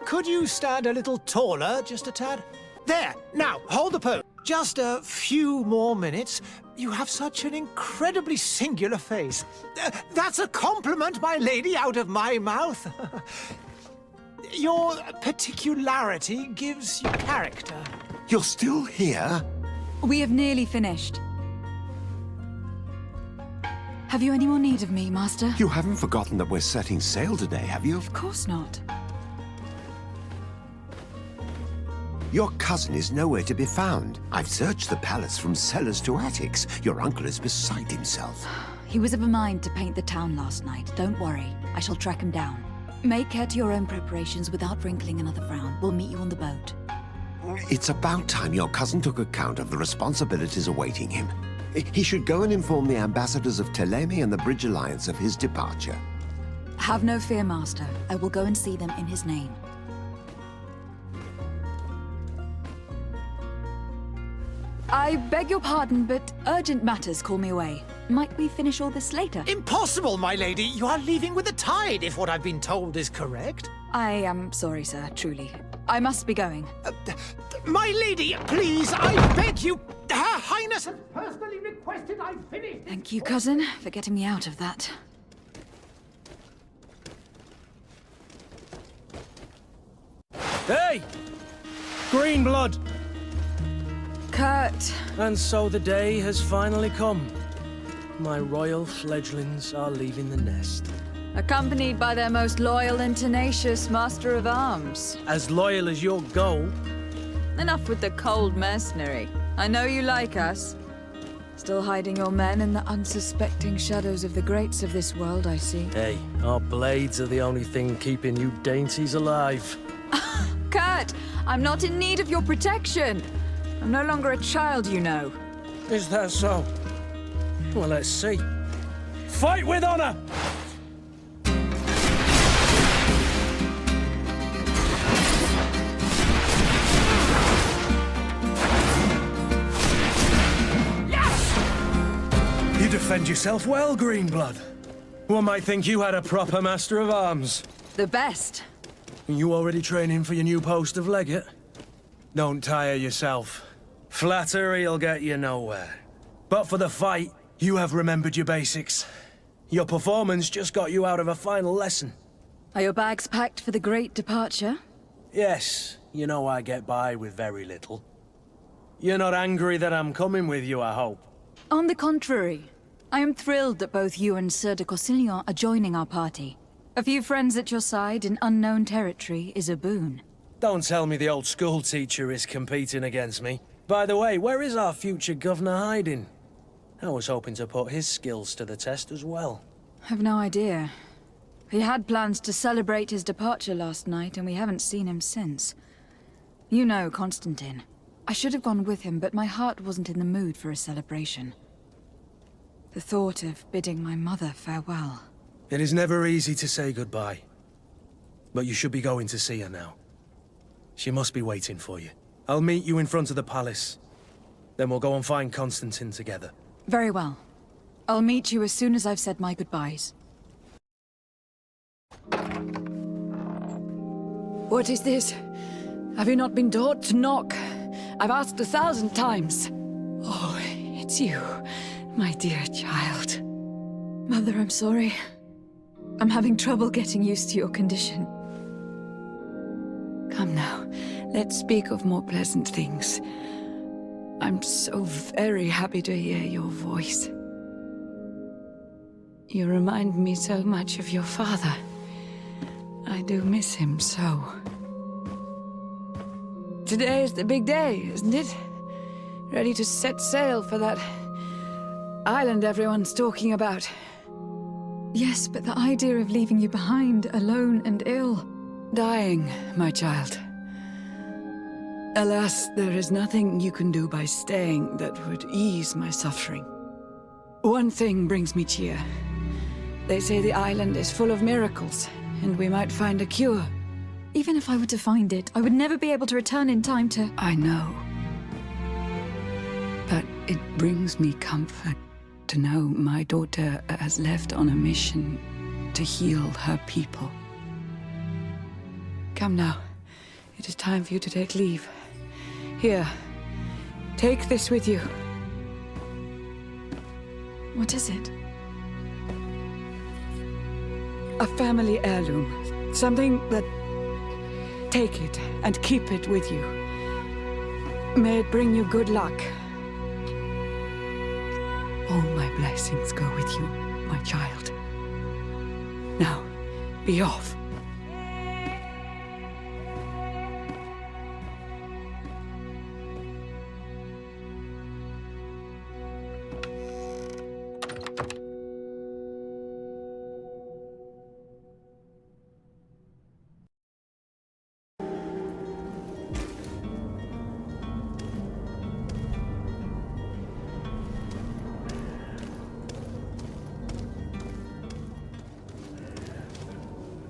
Could you stand a little taller, just a tad? There, now, hold the pose. Just a few more minutes. You have such an incredibly singular face. That's a compliment, my lady, out of my mouth. Your particularity gives you character. You're still here? We have nearly finished. Have you any more need of me, Master? You haven't forgotten that we're setting sail today, have you? Of course not. Your cousin is nowhere to be found. I've searched the palace from cellars to attics. Your uncle is beside himself. He was of a mind to paint the town last night. Don't worry. I shall track him down. Make care to your own preparations without wrinkling another frown. We'll meet you on the boat. It's about time your cousin took account of the responsibilities awaiting him. He should go and inform the ambassadors of Telemi and the Bridge Alliance of his departure. Have no fear, Master. I will go and see them in his name. I beg your pardon, but urgent matters call me away. Might we finish all this later? Impossible, my lady. You are leaving with the tide, if what I've been told is correct. I am sorry, sir, truly. I must be going. My lady, please, I beg you. Her Highness has personally requested I finish. Thank you, cousin, for getting me out of that. Hey! Green blood! Kurt. And so the day has finally come. My royal fledglings are leaving the nest. Accompanied by their most loyal and tenacious master of arms. As loyal as you'll go. Enough with the cold mercenary. I know you like us. Still hiding your men in the unsuspecting shadows of the greats of this world, I see. Hey, our blades are the only thing keeping you dainties alive. Kurt, I'm not in need of your protection. I'm no longer a child, you know. Is that so? Well, let's see. Fight with honor! Yes! You defend yourself well, Greenblood. One might think you had a proper master of arms. The best. You already training for your new post of legate? Don't tire yourself. Flattery'll get you nowhere. But for the fight, you have remembered your basics. Your performance just got you out of a final lesson. Are your bags packed for the great departure? Yes, you know I get by with very little. You're not angry that I'm coming with you, I hope. On the contrary, I am thrilled that both you and Sir de Corsillon are joining our party. A few friends at your side in unknown territory is a boon. Don't tell me the old school teacher is competing against me. By the way, where is our future governor hiding? I was hoping to put his skills to the test as well. I've no idea. He had plans to celebrate his departure last night, and we haven't seen him since. You know Constantine. I should have gone with him, but my heart wasn't in the mood for a celebration. The thought of bidding my mother farewell. It is never easy to say goodbye. But you should be going to see her now. She must be waiting for you. I'll meet you in front of the palace. Then we'll go and find Constantine together. Very well. I'll meet you as soon as I've said my goodbyes. What is this? Have you not been taught to knock? I've asked 1,000 times. Oh, it's you, my dear child. Mother, I'm sorry. I'm having trouble getting used to your condition. Come now, let's speak of more pleasant things. I'm so very happy to hear your voice. You remind me so much of your father. I do miss him so. Today is the big day, isn't it? Ready to set sail for that island everyone's talking about. Yes, but the idea of leaving you behind, alone and ill. Dying, my child. Alas, there is nothing you can do by staying that would ease my suffering. One thing brings me cheer. They say the island is full of miracles, and we might find a cure. Even if I were to find it, I would never be able to return in time to... I know. But it brings me comfort to know my daughter has left on a mission to heal her people. Come now, It is time for you to take leave. Here, take this with you. What is it? A family heirloom. Something that... Take it and keep it with you. May it bring you good luck. All my blessings go with you, my child. Now, be off.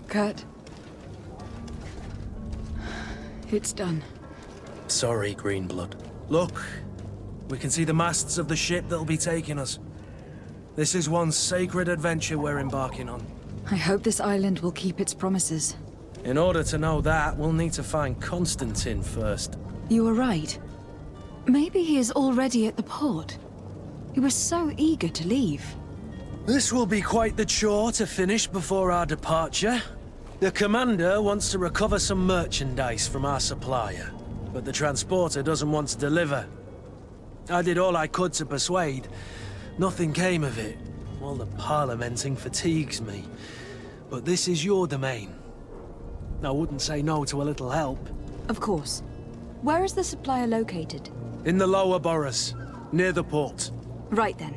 Kurt. It's done. Sorry, Greenblood. Look, we can see the masts of the ship that'll be taking us. This is one sacred adventure we're embarking on. I hope this island will keep its promises. In order to know that, we'll need to find Constantine first. You were right. Maybe he is already at the port. He was so eager to leave. This will be quite the chore to finish before our departure. The commander wants to recover some merchandise from our supplier, but the transporter doesn't want to deliver. I did all I could to persuade. Nothing came of it. All the parliamenting fatigues me. But this is your domain. I wouldn't say no to a little help. Of course. Where is the supplier located? In the lower boroughs, near the port. Right then.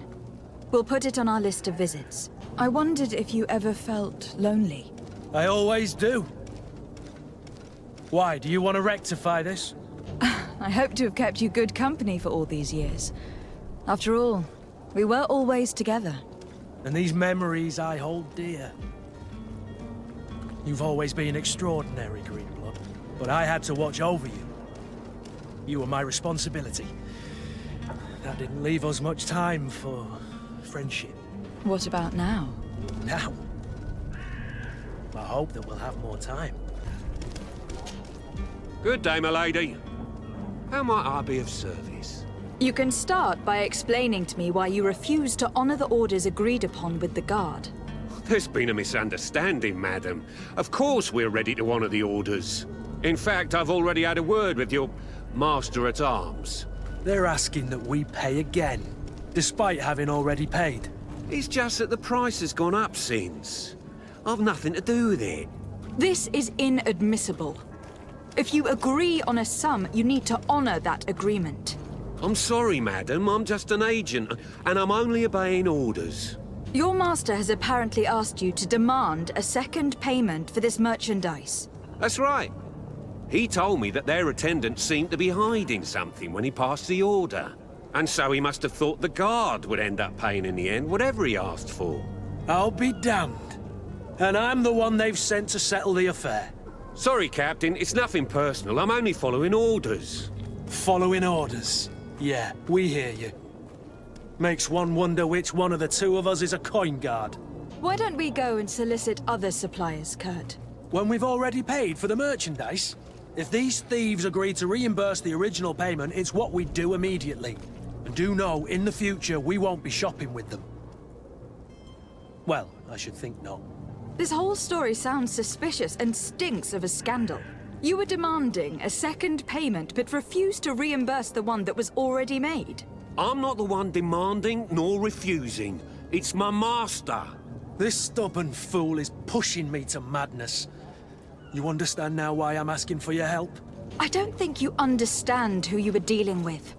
We'll put it on our list of visits. I wondered if you ever felt lonely. I always do. Why, do you want to rectify this? I hope to have kept you good company for all these years. After all, we were always together. And these memories I hold dear. You've always been extraordinary, Greenblood, but I had to watch over you. You were my responsibility. That didn't leave us much time for friendship. What about now? Now? I hope that we'll have more time. Good day, my lady. How might I be of service? You can start by explaining to me why you refuse to honor the orders agreed upon with the guard. There's been a misunderstanding, madam. Of course we're ready to honor the orders. In fact, I've already had a word with your master-at-arms. They're asking that we pay again, despite having already paid. It's just that the price has gone up since. I've nothing to do with it. This is inadmissible. If you agree on a sum, you need to honor that agreement. I'm sorry, madam. I'm just an agent, and I'm only obeying orders. Your master has apparently asked you to demand a second payment for this merchandise. That's right. He told me that their attendant seemed to be hiding something when he passed the order. And so he must have thought the guard would end up paying in the end, whatever he asked for. I'll be damned. And I'm the one they've sent to settle the affair. Sorry, Captain. It's nothing personal. I'm only following orders. Following orders. Yeah, we hear you. Makes one wonder which one of the two of us is a coin guard. Why don't we go and solicit other suppliers, Kurt? When we've already paid for the merchandise? If these thieves agree to reimburse the original payment, it's what we do immediately. And do know, in the future, we won't be shopping with them. Well, I should think not. This whole story sounds suspicious and stinks of a scandal. You were demanding a second payment, but refused to reimburse the one that was already made. I'm not the one demanding nor refusing. It's my master. This stubborn fool is pushing me to madness. You understand now why I'm asking for your help? I don't think you understand who you were dealing with.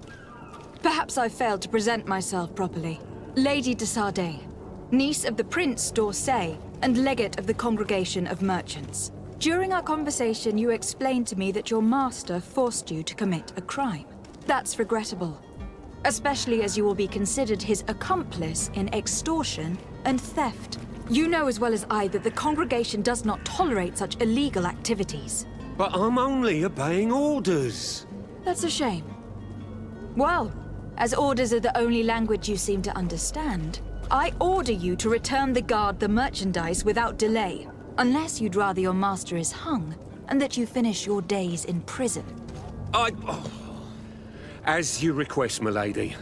Perhaps I failed to present myself properly. Lady de Sardet, niece of the Prince d'Orsay, and legate of the Congregation of Merchants. During our conversation, you explained to me that your master forced you to commit a crime. That's regrettable, especially as you will be considered his accomplice in extortion and theft. You know as well as I that the Congregation does not tolerate such illegal activities. But I'm only obeying orders. That's a shame. Well, as orders are the only language you seem to understand, I order you to return the guard the merchandise without delay. Unless you'd rather your master is hung, and that you finish your days in prison. As you request, milady.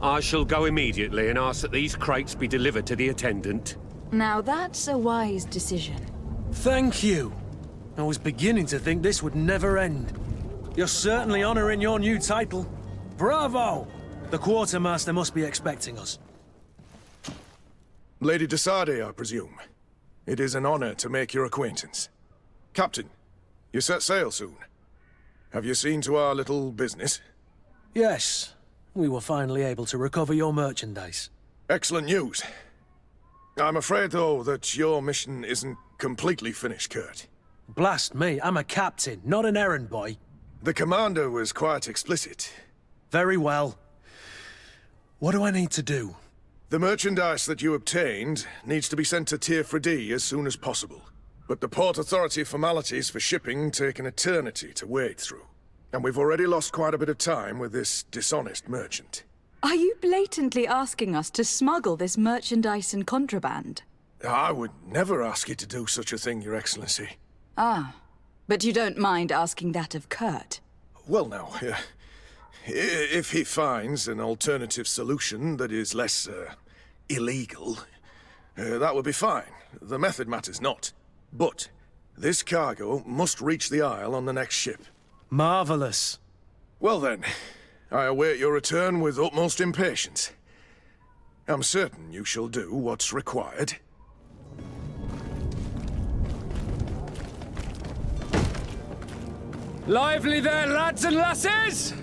I shall go immediately and ask that these crates be delivered to the attendant. Now that's a wise decision. Thank you. I was beginning to think this would never end. You're certainly honoring your new title. Bravo! The quartermaster must be expecting us. Lady de Sardet, I presume. It is an honor to make your acquaintance. Captain, you set sail soon. Have you seen to our little business? Yes. We were finally able to recover your merchandise. Excellent news. I'm afraid, though, that your mission isn't completely finished, Kurt. Blast me, I'm a captain, not an errand boy. The commander was quite explicit. Very well. What do I need to do? The merchandise that you obtained needs to be sent to Tier 4D as soon as possible. But the Port Authority formalities for shipping take an eternity to wade through. And we've already lost quite a bit of time with this dishonest merchant. Are you blatantly asking us to smuggle this merchandise and contraband? I would never ask you to do such a thing, Your Excellency. Ah, but you don't mind asking that of Kurt? Well, now, if he finds an alternative solution that is less, illegal, that would be fine. The method matters not. But this cargo must reach the Isle on the next ship. Marvelous. Well then, I await your return with utmost impatience. I'm certain you shall do what's required. Lively there, lads and lasses!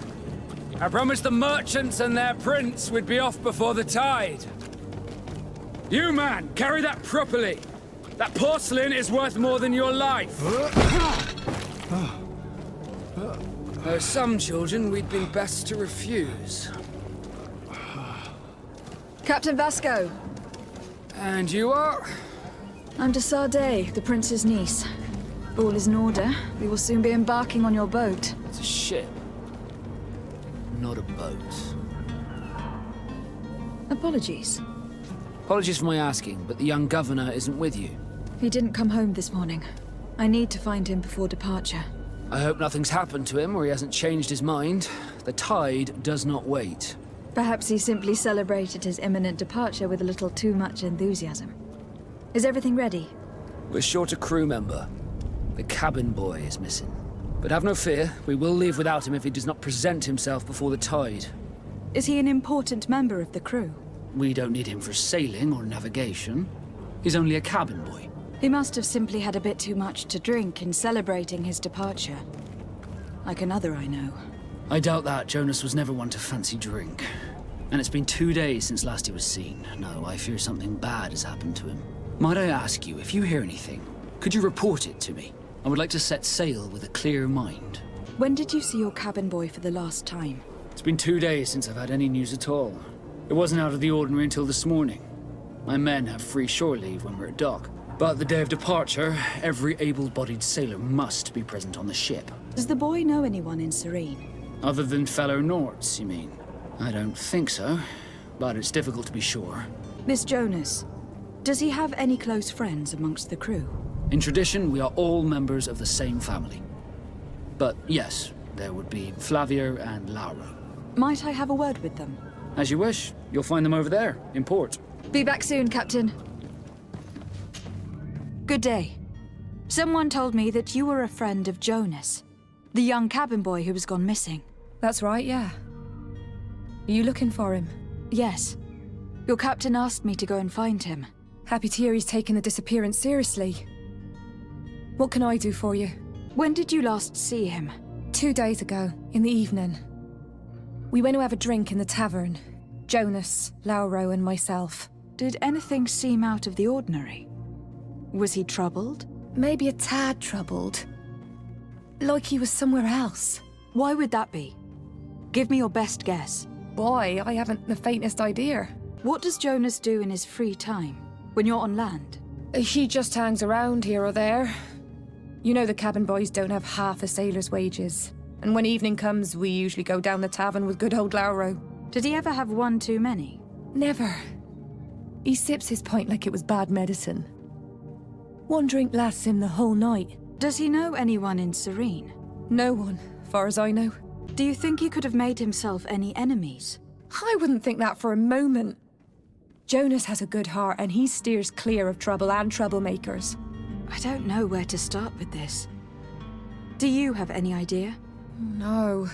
I promised the merchants and their prince we'd be off before the tide. You, man, carry that properly. That porcelain is worth more than your life. There are some children we'd be best to refuse. Captain Vasco. And you are? I'm de Sardet, the prince's niece. All is in order. We will soon be embarking on your boat. It's a ship, not a boat. Apologies. Apologies for my asking, but the young governor isn't with you. He didn't come home this morning. I need to find him before departure. I hope nothing's happened to him or he hasn't changed his mind. The tide does not wait. Perhaps he simply celebrated his imminent departure with a little too much enthusiasm. Is everything ready? We're short a crew member. The cabin boy is missing. But have no fear, we will leave without him if he does not present himself before the tide. Is he an important member of the crew? We don't need him for sailing or navigation. He's only a cabin boy. He must have simply had a bit too much to drink in celebrating his departure. Like another I know. I doubt that. Jonas was never one to fancy drink. And it's been 2 days since last he was seen. No, I fear something bad has happened to him. Might I ask you, if you hear anything, could you report it to me? I would like to set sail with a clear mind. When did you see your cabin boy for the last time? It's been 2 days since I've had any news at all. It wasn't out of the ordinary until this morning. My men have free shore leave when we're at dock. But the day of departure, every able-bodied sailor must be present on the ship. Does the boy know anyone in Serene? Other than fellow Nords, you mean? I don't think so, but it's difficult to be sure. Miss Jonas, does he have any close friends amongst the crew? In tradition, we are all members of the same family. But yes, there would be Flavia and Laura. Might I have a word with them? As you wish. You'll find them over there, in port. Be back soon, Captain. Good day. Someone told me that you were a friend of Jonas, the young cabin boy who was gone missing. That's right, yeah. Are you looking for him? Yes. Your captain asked me to go and find him. Happy to hear he's taken the disappearance seriously. What can I do for you? When did you last see him? 2 days ago, in the evening. We went to have a drink in the tavern. Jonas, Lauro, and myself. Did anything seem out of the ordinary? Was he troubled? Maybe a tad troubled. Like he was somewhere else. Why would that be? Give me your best guess. Boy, I haven't the faintest idea. What does Jonas do in his free time, when you're on land? He just hangs around here or there. You know the cabin boys don't have half a sailor's wages. And when evening comes, we usually go down the tavern with good old Lauro. Did he ever have one too many? Never. He sips his pint like it was bad medicine. One drink lasts him the whole night. Does he know anyone in Serene? No one, far as I know. Do you think he could have made himself any enemies? I wouldn't think that for a moment. Jonas has a good heart and he steers clear of trouble and troublemakers. I don't know where to start with this. Do you have any idea? No.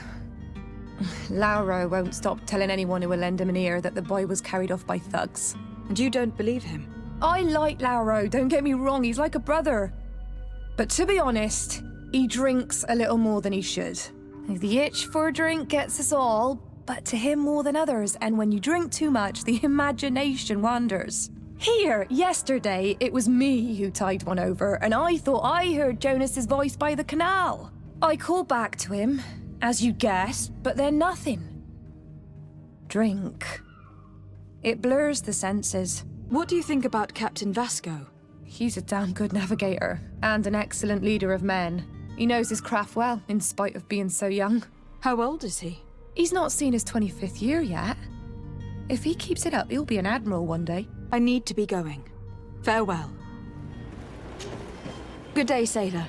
Lauro won't stop telling anyone who will lend him an ear that the boy was carried off by thugs. And you don't believe him? I like Lauro, don't get me wrong, he's like a brother. But to be honest, he drinks a little more than he should. The itch for a drink gets us all, but to him more than others, and when you drink too much, the imagination wanders. Here, yesterday, it was me who tied one over, and I thought I heard Jonas's voice by the canal. I called back to him, as you guessed, but then nothing. Drink. It blurs the senses. What do you think about Captain Vasco? He's a damn good navigator, and an excellent leader of men. He knows his craft well, in spite of being so young. How old is he? He's not seen his 25th year yet. If he keeps it up, he'll be an admiral one day. I need to be going. Farewell. Good day, sailor.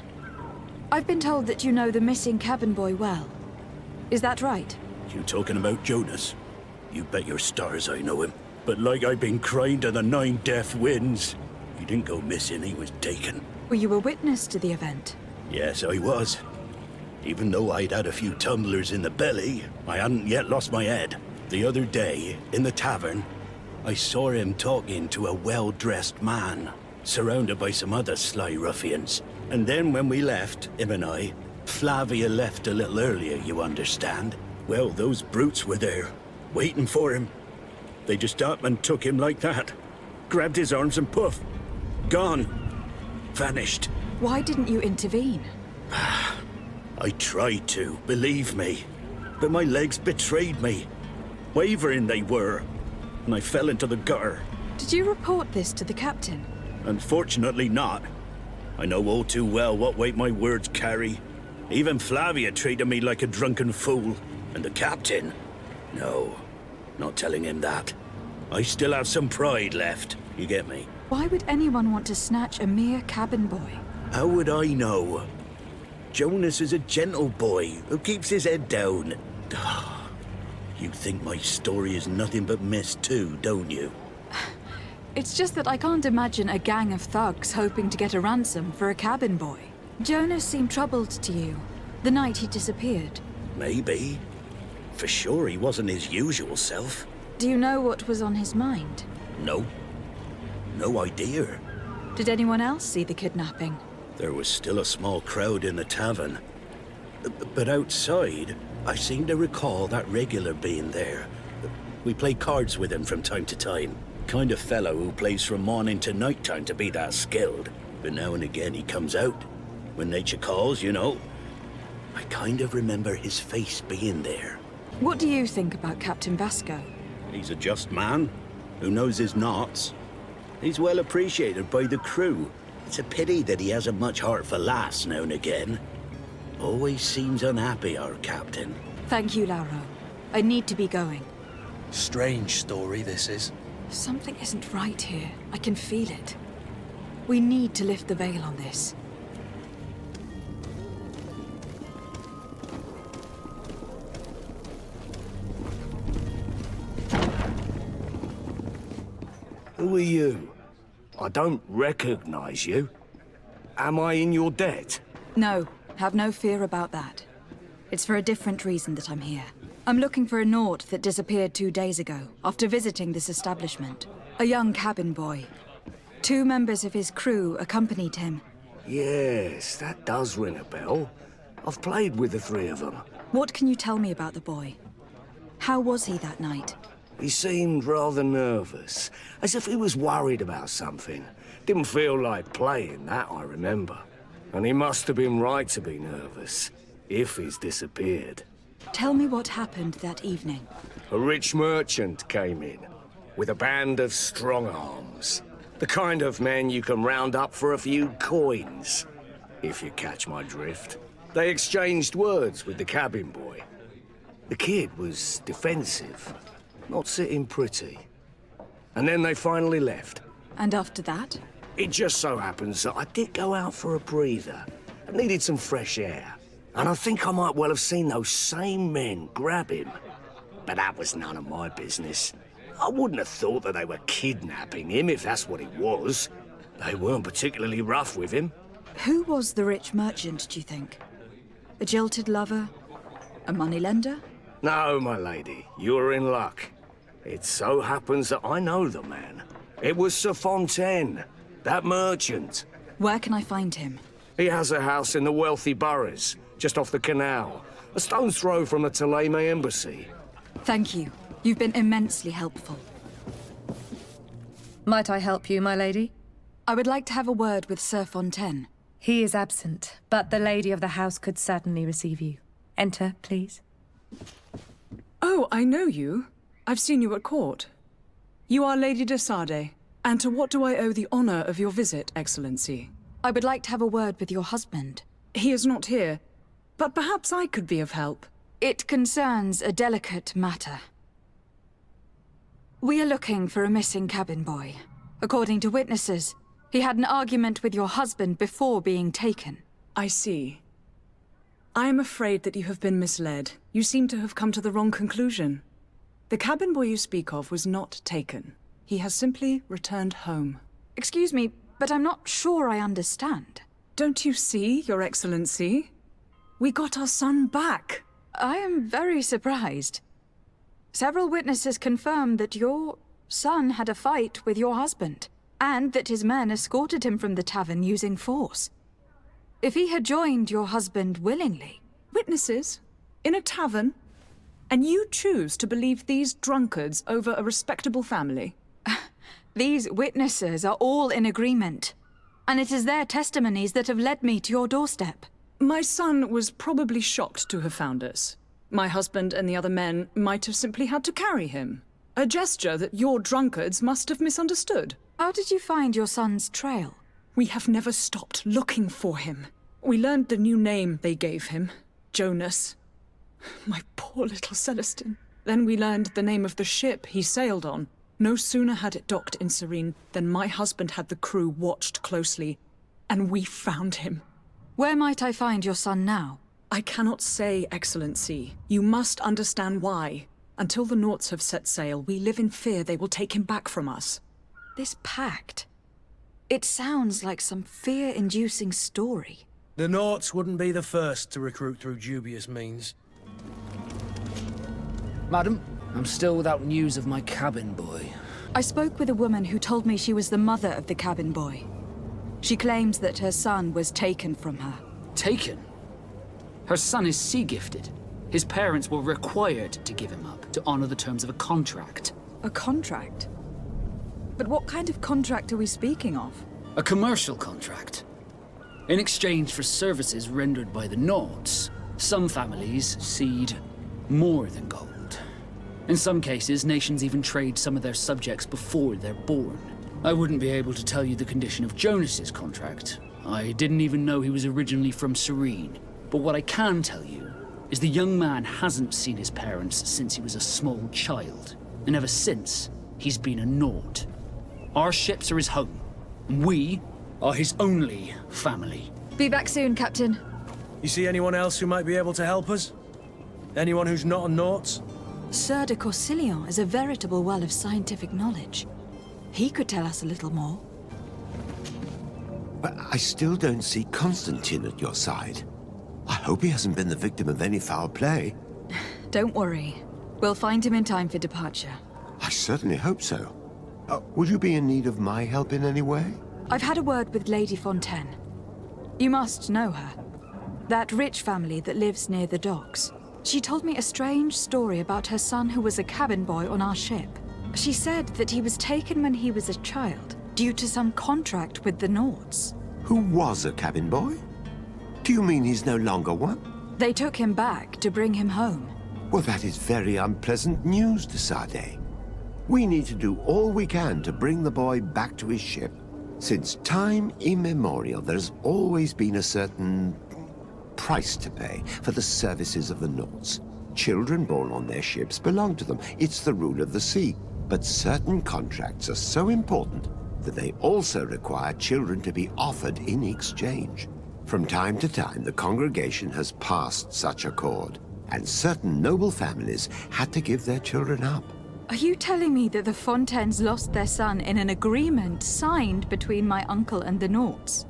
I've been told that you know the missing cabin boy well. Is that right? You talking about Jonas? You bet your stars I know him. But like I've been crying to the 9 death winds, he didn't go missing, he was taken. Were you a witness to the event? Yes, I was. Even though I'd had a few tumblers in the belly, I hadn't yet lost my head. The other day, in the tavern, I saw him talking to a well-dressed man, surrounded by some other sly ruffians. And then when we left, him and I, Flavia left a little earlier, you understand. Well, those brutes were there, waiting for him. They just up and took him like that. Grabbed his arms and poof. Gone. Vanished. Why didn't you intervene? I tried to, believe me. But my legs betrayed me. Wavering they were. And I fell into the gutter. Did you report this to the captain? Unfortunately not. I know all too well what weight my words carry. Even Flavia treated me like a drunken fool. And the captain? No, not telling him that. I still have some pride left, you get me? Why would anyone want to snatch a mere cabin boy? How would I know? Jonas is a gentle boy who keeps his head down. You think my story is nothing but mist too, don't you? It's just that I can't imagine a gang of thugs hoping to get a ransom for a cabin boy. Jonas seemed troubled to you, the night he disappeared. Maybe. For sure he wasn't his usual self. Do you know what was on his mind? No. No idea. Did anyone else see the kidnapping? There was still a small crowd in the tavern. But outside, I seem to recall that regular being there. We play cards with him from time to time. Kind of fellow who plays from morning to night time to be that skilled. But now and again he comes out. When nature calls, you know. I kind of remember his face being there. What do you think about Captain Vasco? He's a just man who knows his knots. He's well appreciated by the crew. It's a pity that he hasn't much heart for laughs now and again. Always seems unhappy, our captain. Thank you, Lauro. I need to be going. Strange story, this is. Something isn't right here. I can feel it. We need to lift the veil on this. Who are you? I don't recognize you. Am I in your debt? No, have no fear about that. It's for a different reason that I'm here. I'm looking for a Naut that disappeared 2 days ago, after visiting this establishment. A young cabin boy. 2 members of his crew accompanied him. Yes, that does ring a bell. I've played with the 3 of them. What can you tell me about the boy? How was he that night? He seemed rather nervous, as if he was worried about something. Didn't feel like playing, that I remember. And he must have been right to be nervous, if he's disappeared. Tell me what happened that evening. A rich merchant came in, with a band of strong arms. The kind of men you can round up for a few coins, if you catch my drift. They exchanged words with the cabin boy. The kid was defensive, not sitting pretty. And then they finally left. And after that? It just so happens that I did go out for a breather, Needed some fresh air. And I think I might well have seen those same men grab him. But that was none of my business. I wouldn't have thought that they were kidnapping him if that's what it was. They weren't particularly rough with him. Who was the rich merchant, do you think? A jilted lover? A moneylender? No, my lady, you're in luck. It so happens that I know the man. It was Sir Fontaine, that merchant. Where can I find him? He has a house in the wealthy boroughs, just off the canal. A stone's throw from the Thélème embassy. Thank you. You've been immensely helpful. Might I help you, my lady? I would like to have a word with Sir Fontaine. He is absent, but the lady of the house could certainly receive you. Enter, please. Oh, I know you. I've seen you at court. You are Lady de Sade. And to what do I owe the honor of your visit, Excellency? I would like to have a word with your husband. He is not here, but perhaps I could be of help. It concerns a delicate matter. We are looking for a missing cabin boy. According to witnesses, he had an argument with your husband before being taken. I see. I am afraid that you have been misled. You seem to have come to the wrong conclusion. The cabin boy you speak of was not taken. He has simply returned home. Excuse me, but I'm not sure I understand. Don't you see, Your Excellency? We got our son back. I am very surprised. Several witnesses confirmed that your son had a fight with your husband, and that his men escorted him from the tavern using force. If he had joined your husband willingly... Witnesses? In a tavern? And you choose to believe these drunkards over a respectable family? These witnesses are all in agreement, and it is their testimonies that have led me to your doorstep. My son was probably shocked to have found us. My husband and the other men might have simply had to carry him. A gesture that your drunkards must have misunderstood. How did you find your son's trail? We have never stopped looking for him. We learned the new name they gave him, Jonas. My poor little Celestin. Then we learned the name of the ship he sailed on. No sooner had it docked in Serene than my husband had the crew watched closely, and we found him. Where might I find your son now? I cannot say, Excellency. You must understand why. Until the Nauts have set sail, we live in fear they will take him back from us. This pact... It sounds like some fear-inducing story. The Nauts wouldn't be the first to recruit through dubious means. Madam, I'm still without news of my cabin boy. I spoke with a woman who told me she was the mother of the cabin boy. She claims that her son was taken from her. Taken? Her son is sea-gifted. His parents were required to give him up to honor the terms of a contract. A contract? But what kind of contract are we speaking of? A commercial contract. In exchange for services rendered by the Nauts, some families cede more than gold. In some cases, nations even trade some of their subjects before they're born. I wouldn't be able to tell you the condition of Jonas's contract. I didn't even know he was originally from Serene. But what I can tell you is the young man hasn't seen his parents since he was a small child. And ever since, he's been a Naut. Our ships are his home, and we are his only family. Be back soon, Captain. You see anyone else who might be able to help us? Anyone who's not a Naut? Sir de Corsillon is a veritable well of scientific knowledge. He could tell us a little more. But I still don't see Constantine at your side. I hope he hasn't been the victim of any foul play. Don't worry. We'll find him in time for departure. I certainly hope so. Would you be in need of my help in any way? I've had a word with Lady Fontaine. You must know her. That rich family that lives near the docks. She told me a strange story about her son who was a cabin boy on our ship. She said that he was taken when he was a child, due to some contract with the Nauts. Who was a cabin boy? Do you mean he's no longer one? They took him back to bring him home. Well, that is very unpleasant news, de Sade. We need to do all we can to bring the boy back to his ship. Since time immemorial, there's always been a certain price to pay for the services of the Nauts. Children born on their ships belong to them. It's the rule of the sea. But certain contracts are so important that they also require children to be offered in exchange. From time to time, the congregation has passed such accord, and certain noble families had to give their children up. Are you telling me that the Fontaines lost their son in an agreement signed between my uncle and the Naughts?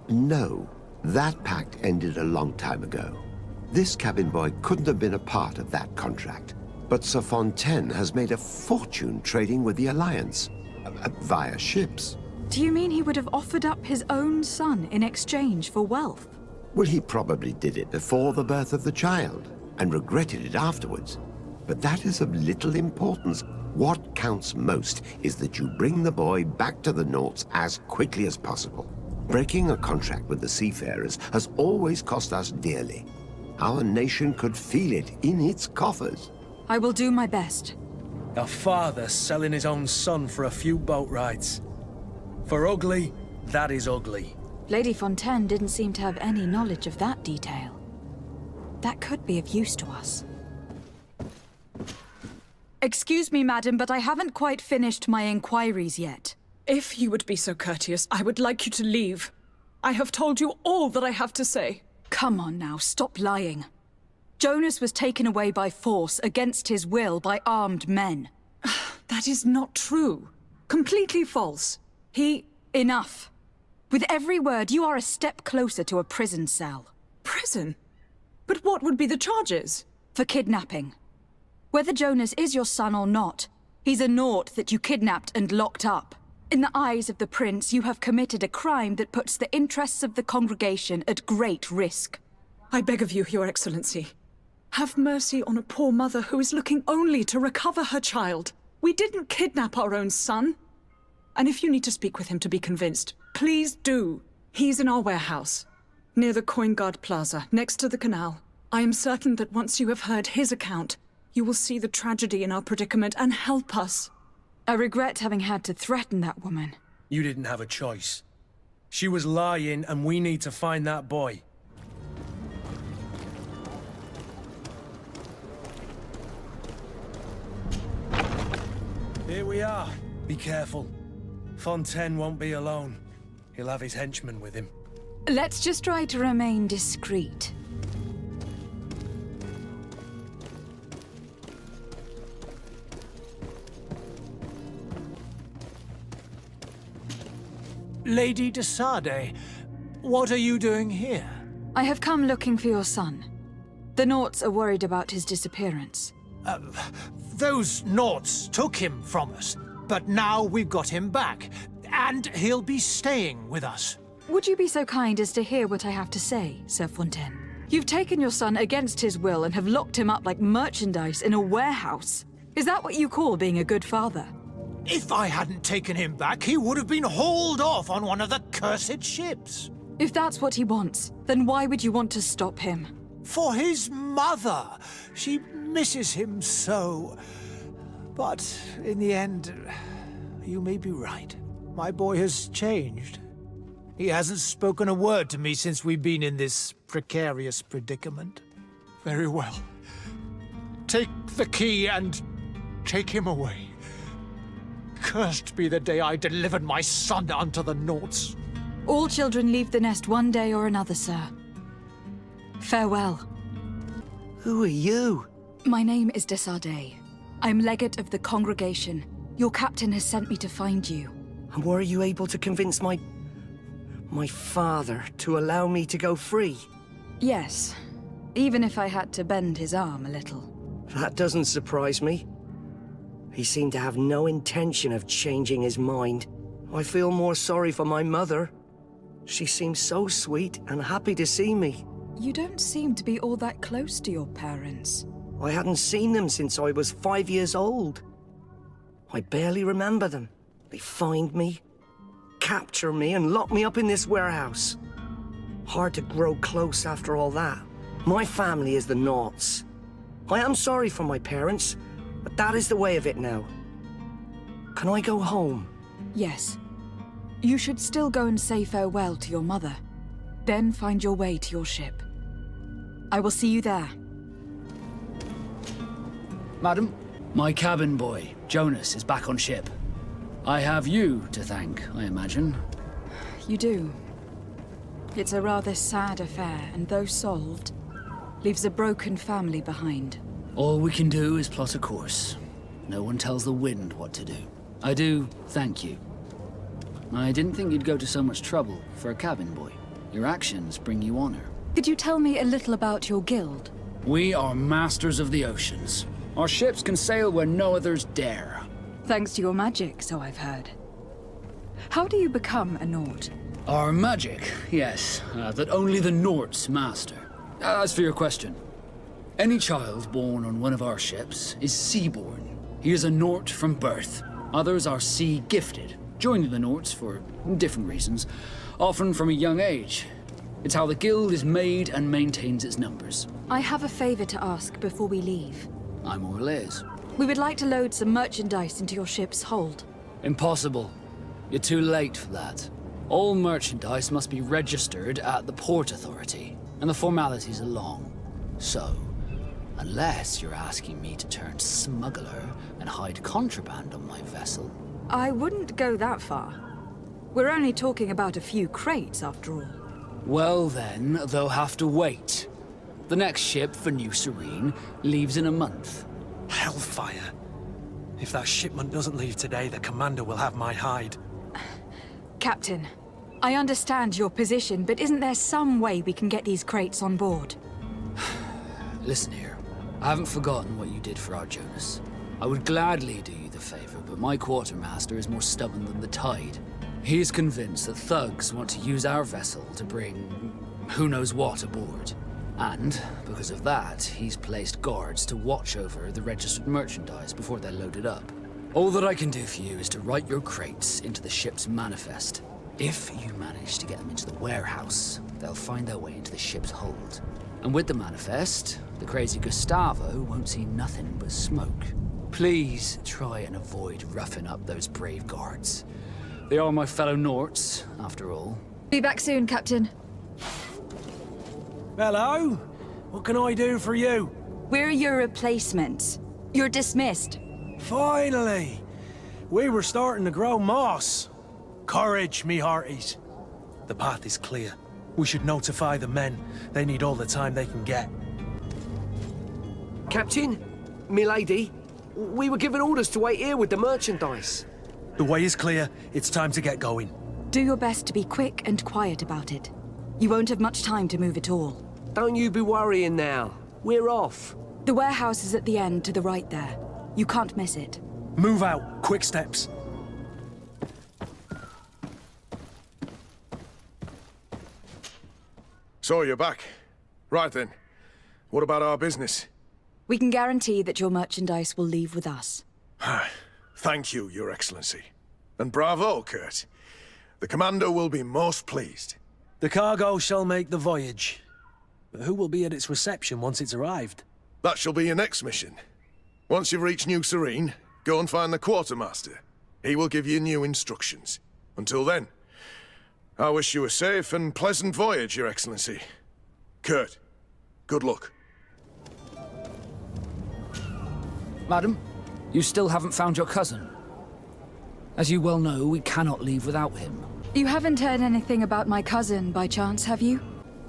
No. That pact ended a long time ago. This cabin boy couldn't have been a part of that contract. But Sir Fontaine has made a fortune trading with the Alliance, via ships. Do you mean he would have offered up his own son in exchange for wealth? Well, he probably did it before the birth of the child, and regretted it afterwards. But that is of little importance. What counts most is that you bring the boy back to the Naughts as quickly as possible. Breaking a contract with the seafarers has always cost us dearly. Our nation could feel it in its coffers. I will do my best. A father selling his own son for a few boat rides. For ugly, that is ugly. Lady Fontaine didn't seem to have any knowledge of that detail. That could be of use to us. Excuse me, madam, but I haven't quite finished my inquiries yet. If you would be so courteous, I would like you to leave. I have told you all that I have to say. Come on now, stop lying. Jonas was taken away by force, against his will, by armed men. That is not true. Completely false. Enough. With every word, you are a step closer to a prison cell. Prison? But what would be the charges? For kidnapping. Whether Jonas is your son or not, he's a Naught that you kidnapped and locked up. In the eyes of the prince, you have committed a crime that puts the interests of the congregation at great risk. I beg of you, Your Excellency. Have mercy on a poor mother who is looking only to recover her child. We didn't kidnap our own son. And if you need to speak with him to be convinced, please do. He's in our warehouse, near the Coin Guard Plaza, next to the canal. I am certain that once you have heard his account, you will see the tragedy in our predicament and help us. I regret having had to threaten that woman. You didn't have a choice. She was lying, and we need to find that boy. Here we are. Be careful. Fontaine won't be alone. He'll have his henchmen with him. Let's just try to remain discreet. Lady de Sade, what are you doing here? I have come looking for your son. The Naughts are worried about his disappearance. Those Naughts took him from us, but now we've got him back, and he'll be staying with us. Would you be so kind as to hear what I have to say, Sir Fontaine? You've taken your son against his will and have locked him up like merchandise in a warehouse. Is that what you call being a good father? If I hadn't taken him back, he would have been hauled off on one of the cursed ships. If that's what he wants, then why would you want to stop him? For his mother. She misses him so. But in the end, you may be right. My boy has changed. He hasn't spoken a word to me since we've been in this precarious predicament. Very well. Take the key and take him away. Cursed be the day I delivered my son unto the Naughts. All children leave the nest one day or another, sir. Farewell. Who are you? My name is de Sade. I'm legate of the congregation. Your captain has sent me to find you. And were you able to convince my father to allow me to go free? Yes, even if I had to bend his arm a little. That doesn't surprise me. He seemed to have no intention of changing his mind. I feel more sorry for my mother. She seems so sweet and happy to see me. You don't seem to be all that close to your parents. I hadn't seen them since I was 5 years old. I barely remember them. They find me, capture me, and lock me up in this warehouse. Hard to grow close after all that. My family is the Naughts. I am sorry for my parents, but that is the way of it now. Can I go home? Yes. You should still go and say farewell to your mother. Then find your way to your ship. I will see you there. Madam? My cabin boy, Jonas, is back on ship. I have you to thank, I imagine. You do. It's a rather sad affair, and though solved, leaves a broken family behind. All we can do is plot a course. No one tells the wind what to do. I do thank you. I didn't think you'd go to so much trouble for a cabin boy. Your actions bring you honor. Could you tell me a little about your guild? We are masters of the oceans. Our ships can sail where no others dare. Thanks to your magic, so I've heard. How do you become a Nord? Our magic, yes, that only the Nords master. As for your question, any child born on one of our ships is sea-born. He is a Nord from birth. Others are sea-gifted, joining the Nords for different reasons, often from a young age. It's how the guild is made and maintains its numbers. I have a favor to ask before we leave. I'm Orlaise. We would like to load some merchandise into your ship's hold. Impossible. You're too late for that. All merchandise must be registered at the Port Authority, and the formalities are long. So, unless you're asking me to turn smuggler and hide contraband on my vessel... I wouldn't go that far. We're only talking about a few crates, after all. Well then, they'll have to wait. The next ship for New Serene leaves in a month. Hellfire. If that shipment doesn't leave today, the commander will have my hide. Captain, I understand your position, but isn't there some way we can get these crates on board? Listen here, I haven't forgotten what you did for our Jonas. I would gladly do you the favor, but my quartermaster is more stubborn than the tide. He is convinced that thugs want to use our vessel to bring who knows what aboard. And, because of that, he's placed guards to watch over the registered merchandise before they're loaded up. All that I can do for you is to write your crates into the ship's manifest. If you manage to get them into the warehouse, they'll find their way into the ship's hold. And with the manifest, the crazy Gustavo won't see nothing but smoke. Please try and avoid roughing up those brave guards. They are my fellow Norts, after all. Be back soon, Captain. Hello? What can I do for you? We're your replacements. You're dismissed. Finally! We were starting to grow moss. Courage, me hearties. The path is clear. We should notify the men. They need all the time they can get. Captain, milady, we were given orders to wait here with the merchandise. The way is clear. It's time to get going. Do your best to be quick and quiet about it. You won't have much time to move it all. Don't you be worrying now. We're off. The warehouse is at the end to the right there. You can't miss it. Move out. Quick steps. So you're back. Right then. What about our business? We can guarantee that your merchandise will leave with us. Thank you, Your Excellency. And bravo, Kurt. The Commander will be most pleased. The cargo shall make the voyage. But who will be at its reception once it's arrived? That shall be your next mission. Once you've reached New Serene, go and find the Quartermaster. He will give you new instructions. Until then, I wish you a safe and pleasant voyage, Your Excellency. Kurt, good luck. Madam, you still haven't found your cousin. As you well know, we cannot leave without him. You haven't heard anything about my cousin, by chance, have you?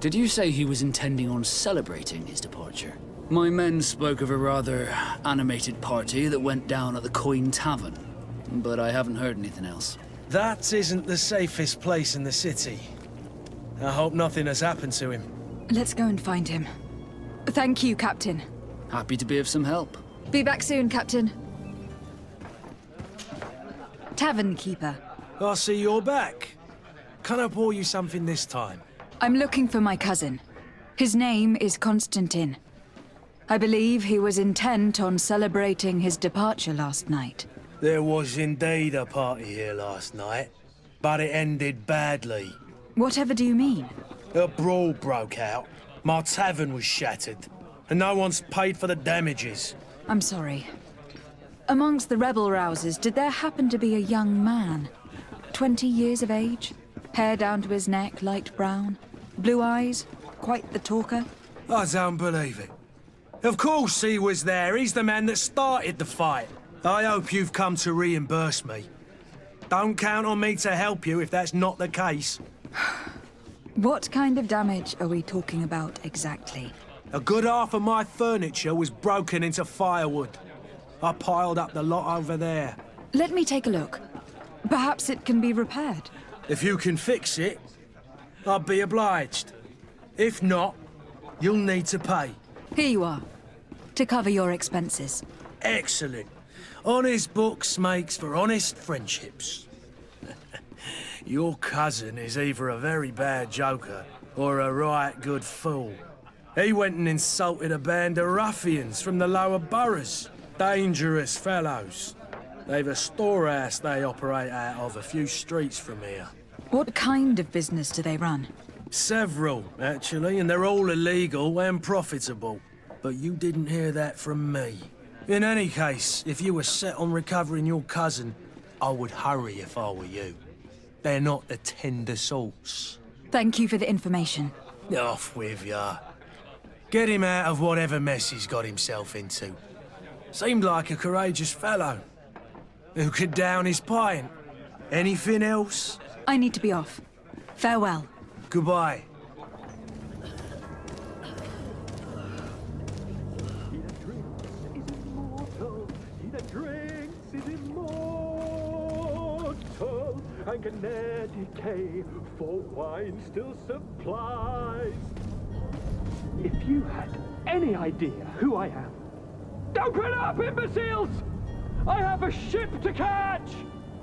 Did you say he was intending on celebrating his departure? My men spoke of a rather animated party that went down at the Coin Tavern, but I haven't heard anything else. That isn't the safest place in the city. I hope nothing has happened to him. Let's go and find him. Thank you, Captain. Happy to be of some help. Be back soon, Captain. Tavern keeper. I see you're back. Can I pour you something this time? I'm looking for my cousin. His name is Constantine. I believe he was intent on celebrating his departure last night. There was indeed a party here last night, but it ended badly. Whatever do you mean? A brawl broke out. My tavern was shattered, and no one's paid for the damages. I'm sorry. Amongst the rebel rousers, did there happen to be a young man? 20 years of age? Hair down to his neck, light brown? Blue eyes? Quite the talker? I don't believe it. Of course he was there. He's the man that started the fight. I hope you've come to reimburse me. Don't count on me to help you if that's not the case. What kind of damage are we talking about exactly? A good half of my furniture was broken into firewood. I piled up the lot over there. Let me take a look. Perhaps it can be repaired. If you can fix it, I'll be obliged. If not, you'll need to pay. Here you are, to cover your expenses. Excellent. Honest books makes for honest friendships. Your cousin is either a very bad joker or a right good fool. He went and insulted a band of ruffians from the lower boroughs. Dangerous fellows. They've a storehouse they operate out of a few streets from here. What kind of business do they run? Several, actually, and they're all illegal and profitable. But you didn't hear that from me. In any case, if you were set on recovering your cousin, I would hurry if I were you. They're not the tender sorts. Thank you for the information. Off with ya. Get him out of whatever mess he's got himself into. Seemed like a courageous fellow. Who could down his pint? Anything else? I need to be off. Farewell. Goodbye. And can ne'er decay, for wine still supplies. If you had any idea who I am, open up, imbeciles! I have a ship to catch!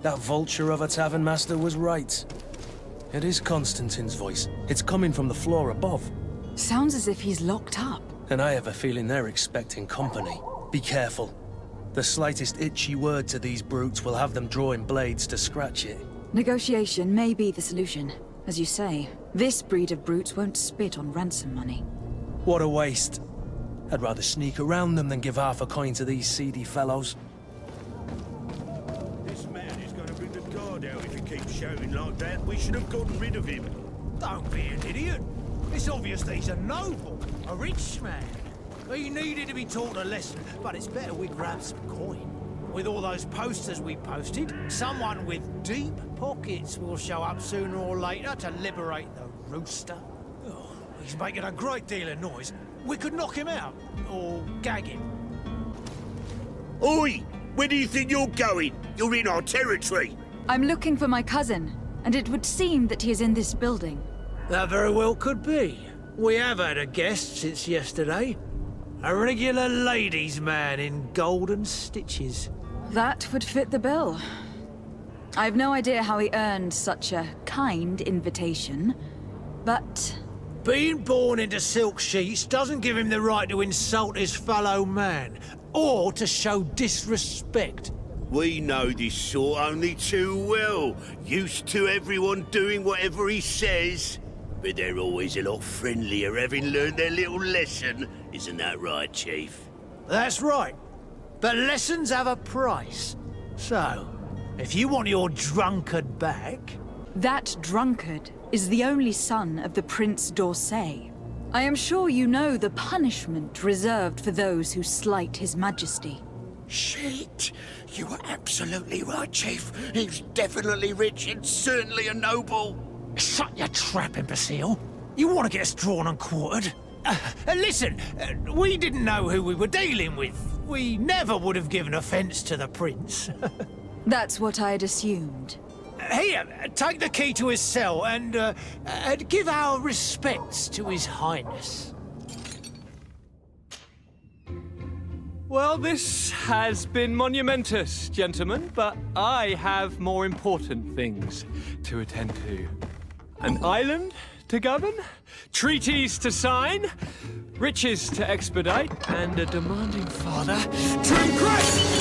That vulture of a tavern master was right. It is Constantine's voice. It's coming from the floor above. Sounds as if he's locked up. And I have a feeling they're expecting company. Be careful. The slightest itchy word to these brutes will have them drawing blades to scratch it. Negotiation may be the solution. As you say, this breed of brutes won't spit on ransom money. What a waste. I'd rather sneak around them than give half a coin to these seedy fellows. This man is going to bring the guard out if he keeps shouting like that. We should have gotten rid of him. Don't be an idiot. It's obvious that he's a noble, a rich man. He needed to be taught a lesson, but it's better we grab some coin. With all those posters we posted, someone with deep pockets will show up sooner or later to liberate the rooster. Oh, he's making a great deal of noise. We could knock him out, or gag him. Oi! Where do you think you're going? You're in our territory. I'm looking for my cousin, and it would seem that he is in this building. That very well could be. We have had a guest since yesterday. A regular ladies' man in golden stitches. That would fit the bill. I've no idea how he earned such a kind invitation, but... Being born into silk sheets doesn't give him the right to insult his fellow man, or to show disrespect. We know this sort only too well. Used to everyone doing whatever he says. But they're always a lot friendlier having learned their little lesson. Isn't that right, Chief? That's right. But lessons have a price. So, if you want your drunkard back... That drunkard is the only son of the Prince d'Orsay. I am sure you know the punishment reserved for those who slight his majesty. Shit! You were absolutely right, Chief. He's definitely rich and certainly a noble. Shut your trap, imbecile. You want to get us drawn and quartered? Listen, we didn't know who we were dealing with. We never would have given offense to the prince. That's what I'd assumed. Here, take the key to his cell and give our respects to his highness. Well, this has been monumentous, gentlemen, but I have more important things to attend to. An island to govern, treaties to sign, riches to expedite, and a demanding father to impress!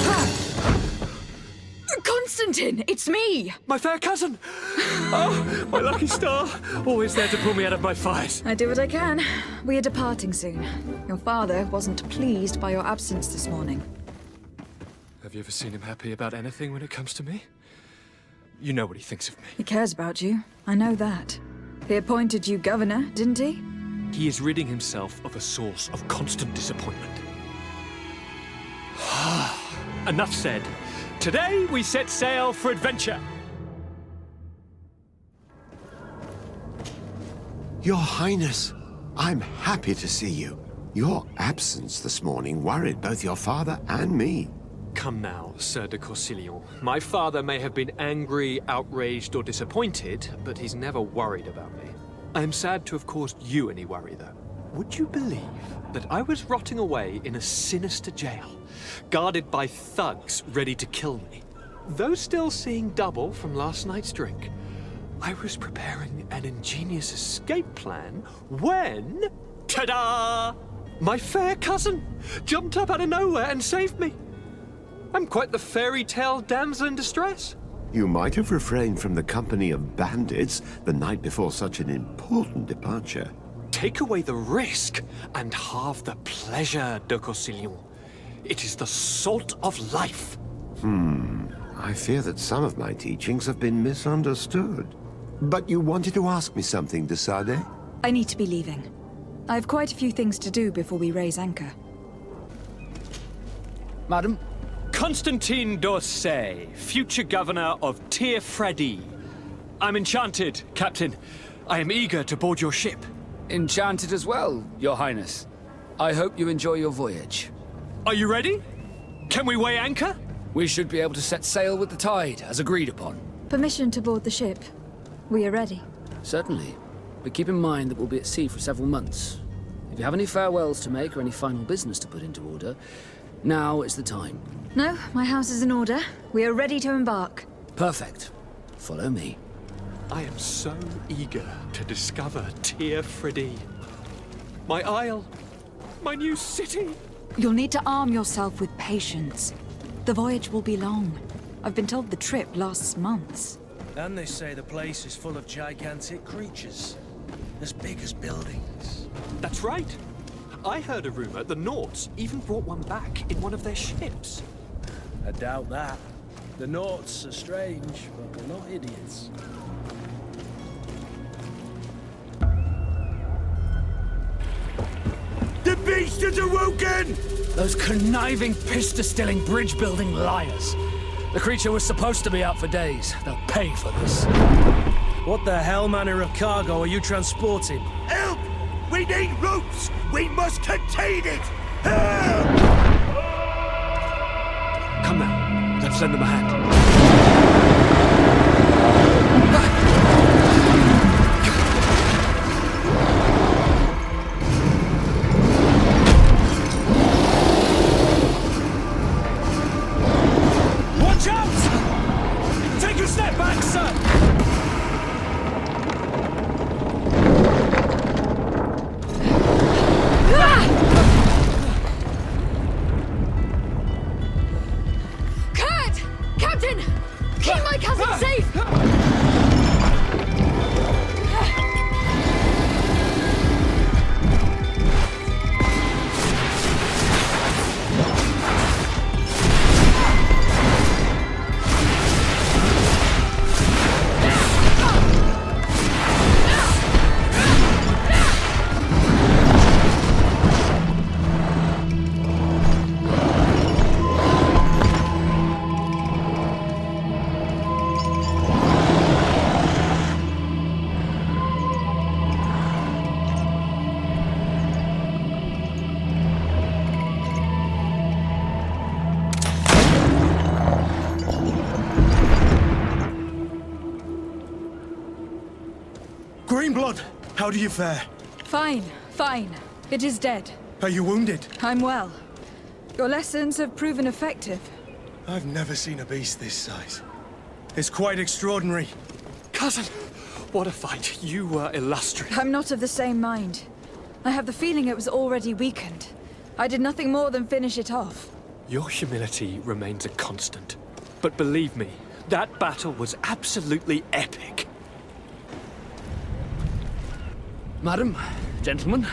Constantine, it's me! My fair cousin! Oh, my lucky star! Always there to pull me out of my fight. I do what I can. We are departing soon. Your father wasn't pleased by your absence this morning. Have you ever seen him happy about anything when it comes to me? You know what he thinks of me. He cares about you. I know that. He appointed you governor, didn't he? He is ridding himself of a source of constant disappointment. Enough said. Today we set sail for adventure. Your Highness, I'm happy to see you. Your absence this morning worried both your father and me. Come now, Sir de Corsillon. My father may have been angry, outraged, or disappointed, but he's never worried about me. I am sad to have caused you any worry, though. Would you believe that I was rotting away in a sinister jail, guarded by thugs ready to kill me? Though still seeing double from last night's drink, I was preparing an ingenious escape plan when... ta-da! My fair cousin jumped up out of nowhere and saved me. I'm quite the fairy tale damsel in distress. You might have refrained from the company of bandits the night before such an important departure. Take away the risk and halve the pleasure, de Corsillon. It is the salt of life. I fear that some of my teachings have been misunderstood. But you wanted to ask me something, de Sade? I need to be leaving. I have quite a few things to do before we raise anchor. Madam? Constantine d'Orsay, future governor of Tir-Freddy. I'm enchanted, Captain. I am eager to board your ship. Enchanted as well, Your Highness. I hope you enjoy your voyage. Are you ready? Can we weigh anchor? We should be able to set sail with the tide, as agreed upon. Permission to board the ship. We are ready. Certainly. But keep in mind that we'll be at sea for several months. If you have any farewells to make or any final business to put into order, now is the time. No, my house is in order. We are ready to embark. Perfect. Follow me. I am so eager to discover Tir-Freddy. My isle. My new city. You'll need to arm yourself with patience. The voyage will be long. I've been told the trip lasts months. And they say the place is full of gigantic creatures. As big as buildings. That's right. I heard a rumor the Nauts even brought one back in one of their ships. I doubt that. The Nauts are strange, but they're not idiots. The beast has awoken! Those conniving, pista-stilling, bridge-building liars. The creature was supposed to be out for days. They'll pay for this. What the hell manner of cargo are you transporting? Help! We need ropes! We must contain it! Help! Come now, let's lend them a hand. Watch out! Take a step back, sir! Greenblood, how do you fare? Fine, fine. It is dead. Are you wounded? I'm well. Your lessons have proven effective. I've never seen a beast this size. It's quite extraordinary. Cousin, what a fight. You were illustrious. I'm not of the same mind. I have the feeling it was already weakened. I did nothing more than finish it off. Your humility remains a constant. But believe me, that battle was absolutely epic. Madam, gentlemen.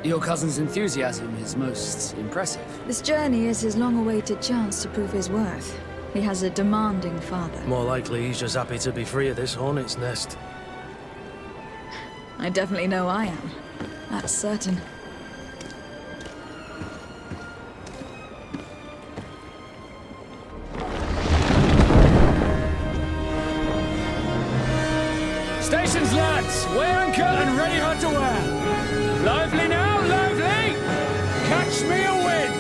Your cousin's enthusiasm is most impressive. This journey is his long-awaited chance to prove his worth. He has a demanding father. More likely he's just happy to be free of this hornet's nest. I definitely know I am. That's certain. Stations, lads! Weigh anchor and ready hot to wear! Lively now, lively! Catch me a wind!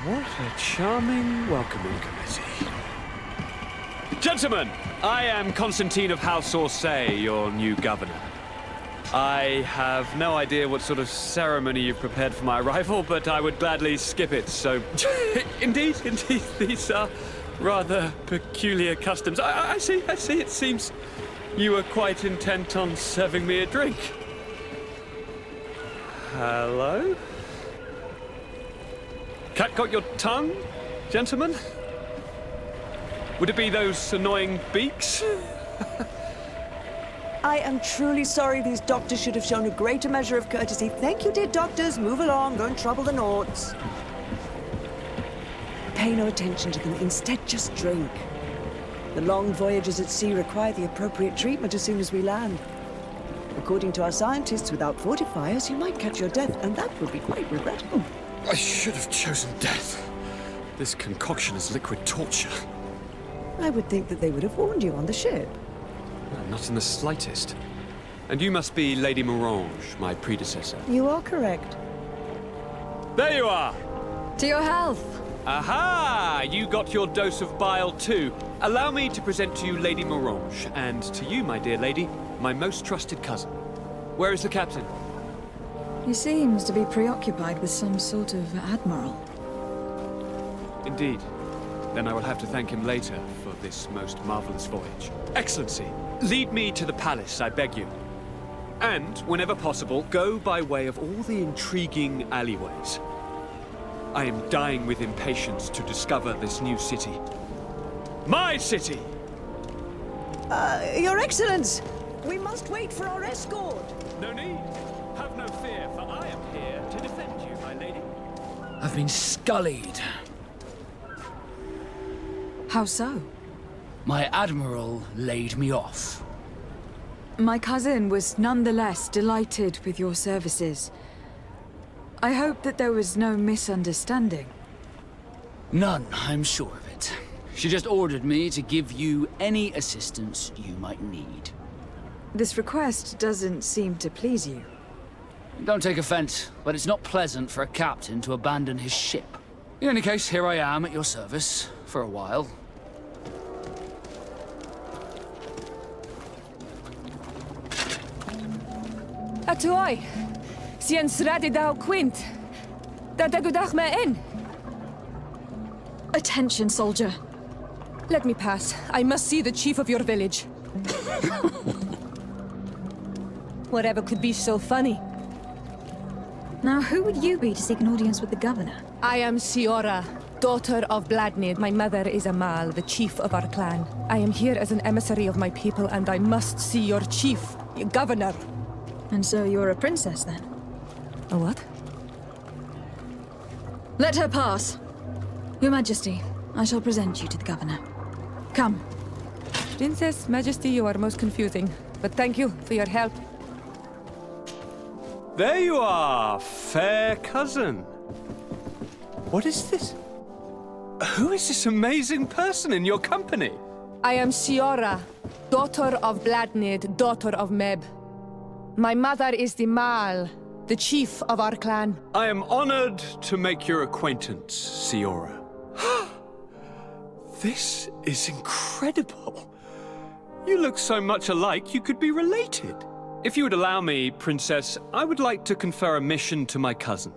What a charming welcoming committee. Gentlemen, I am Constantine of House Orsay, your new governor. I have no idea what sort of ceremony you've prepared for my arrival, but I would gladly skip it, so... Indeed, these are rather peculiar customs. I see, it seems you were quite intent on serving me a drink. Hello? Cat got your tongue, gentlemen? Would it be those annoying beaks? I am truly sorry. These doctors should have shown a greater measure of courtesy. Thank you, dear doctors. Move along. Don't trouble the Naughts. Pay no attention to them. Instead, just drink. The long voyages at sea require the appropriate treatment as soon as we land. According to our scientists, without fortifiers, you might catch your death, and that would be quite regrettable. I should have chosen death. This concoction is liquid torture. I would think that they would have warned you on the ship. Not in the slightest. And you must be Lady Morange, my predecessor. You are correct. There you are! To your health! Aha! You got your dose of bile too. Allow me to present to you Lady Morange, and to you, my dear lady, my most trusted cousin. Where is the captain? He seems to be preoccupied with some sort of admiral. Indeed. Then I will have to thank him later for this most marvelous voyage. Excellency, lead me to the palace, I beg you. And, whenever possible, go by way of all the intriguing alleyways. I am dying with impatience to discover this new city. My city! Your Excellence! We must wait for our escort! No need. Have no fear, for I am here to defend you, my lady. I've been scullied. How so? My admiral laid me off. My cousin was nonetheless delighted with your services. I hope that there was no misunderstanding. None, I'm sure of it. She just ordered me to give you any assistance you might need. This request doesn't seem to please you. Don't take offense, but it's not pleasant for a captain to abandon his ship. In any case, here I am at your service, for a while. Atuai, sien sradi dau quint. Da dagudach me in. Attention, soldier. Let me pass. I must see the chief of your village. Whatever could be so funny? Now, who would you be to seek an audience with the governor? I am Siora, daughter of Bladnid. My mother is Amal, the chief of our clan. I am here as an emissary of my people, and I must see your chief, your governor. And so you're a princess, then? A what? Let her pass. Your Majesty, I shall present you to the governor. Come. Princess, Majesty, you are most confusing. But thank you for your help. There you are, fair cousin. What is this? Who is this amazing person in your company? I am Siora, daughter of Bladnid, daughter of Meb. My mother is the Mal, the chief of our clan. I am honored to make your acquaintance, Siora. This is incredible. You look so much alike you could be related. If you would allow me, Princess, I would like to confer a mission to my cousin.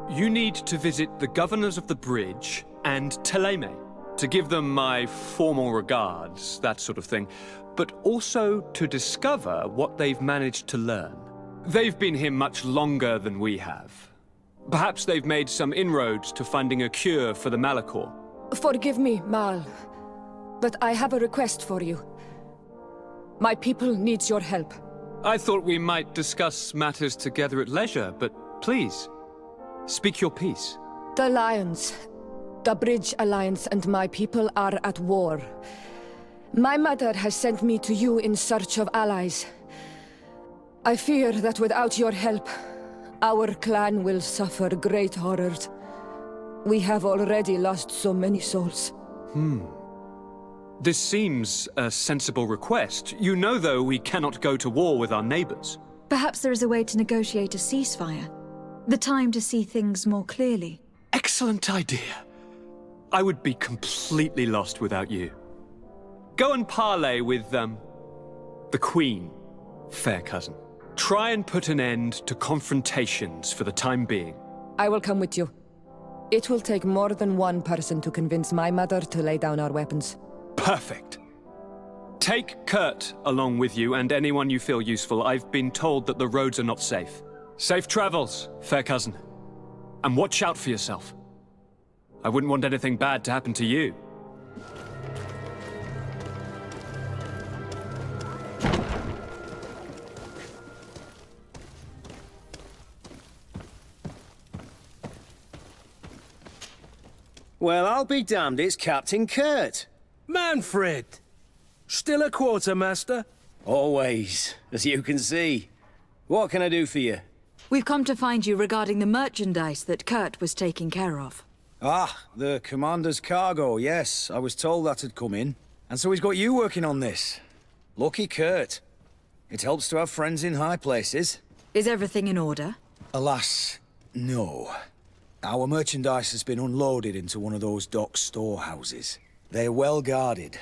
You need to visit the governors of the bridge and Teleme to give them my formal regards, that sort of thing, but also to discover what they've managed to learn. They've been here much longer than we have. Perhaps they've made some inroads to finding a cure for the Malachor. Forgive me, Mal, but I have a request for you. My people needs your help. I thought we might discuss matters together at leisure, but please, speak your piece. The Lions, the Bridge Alliance and my people are at war. My mother has sent me to you in search of allies. I fear that without your help, our clan will suffer great horrors. We have already lost so many souls. This seems a sensible request. You know, though, we cannot go to war with our neighbors. Perhaps there is a way to negotiate a ceasefire. The time to see things more clearly. Excellent idea. I would be completely lost without you. Go and parley with, the Queen, fair cousin. Try and put an end to confrontations for the time being. I will come with you. It will take more than one person to convince my mother to lay down our weapons. Perfect. Take Kurt along with you and anyone you feel useful. I've been told that the roads are not safe. Safe travels, fair cousin. And watch out for yourself. I wouldn't want anything bad to happen to you. Well, I'll be damned, it's Captain Kurt. Manfred! Still a quartermaster? Always, as you can see. What can I do for you? We've come to find you regarding the merchandise that Kurt was taking care of. Ah, the commander's cargo, yes. I was told that had come in. And so he's got you working on this. Lucky Kurt. It helps to have friends in high places. Is everything in order? Alas, no. Our merchandise has been unloaded into one of those dock storehouses. They're well guarded.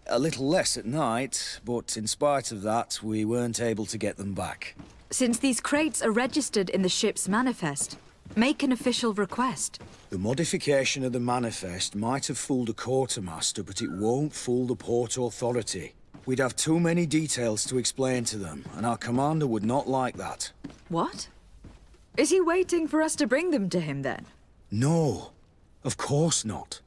A little less at night, but in spite of that, we weren't able to get them back. Since these crates are registered in the ship's manifest, make an official request. The modification of the manifest might have fooled a quartermaster, but it won't fool the Port Authority. We'd have too many details to explain to them, and our commander would not like that. What? Is he waiting for us to bring them to him, then? No, of course not.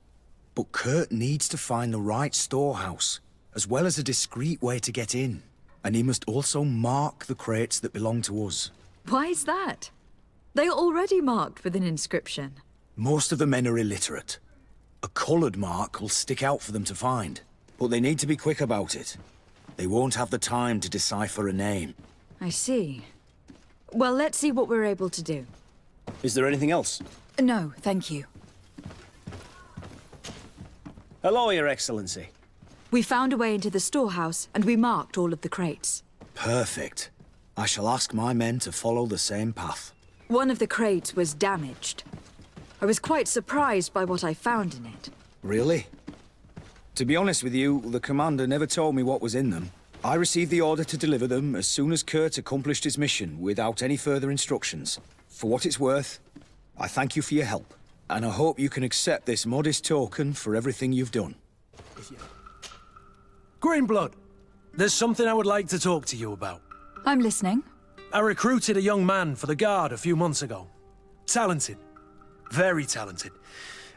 But Kurt needs to find the right storehouse, as well as a discreet way to get in. And he must also mark the crates that belong to us. Why is that? They are already marked with an inscription. Most of the men are illiterate. A coloured mark will stick out for them to find, but they need to be quick about it. They won't have the time to decipher a name. I see. Well, let's see what we're able to do. Is there anything else? No, thank you. Hello, Your Excellency. We found a way into the storehouse, and we marked all of the crates. Perfect. I shall ask my men to follow the same path. One of the crates was damaged. I was quite surprised by what I found in it. Really? To be honest with you, the commander never told me what was in them. I received the order to deliver them as soon as Kurt accomplished his mission, without any further instructions. For what it's worth, I thank you for your help, and I hope you can accept this modest token for everything you've done. Greenblood, there's something I would like to talk to you about. I'm listening. I recruited a young man for the Guard a few months ago. Talented. Very talented.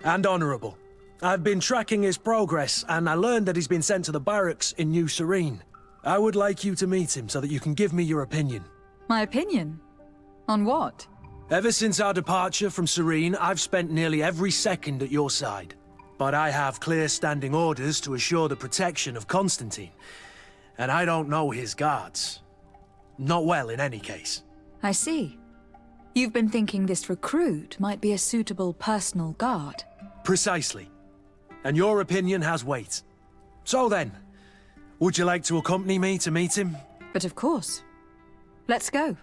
And honourable. I've been tracking his progress, and I learned that he's been sent to the barracks in New Serene. I would like you to meet him so that you can give me your opinion. My opinion? On what? Ever since our departure from Serene, I've spent nearly every second at your side. But I have clear standing orders to assure the protection of Constantine. And I don't know his guards. Not well, in any case. I see. You've been thinking this recruit might be a suitable personal guard. Precisely. And your opinion has weight. So then, would you like to accompany me to meet him? But of course. Let's go.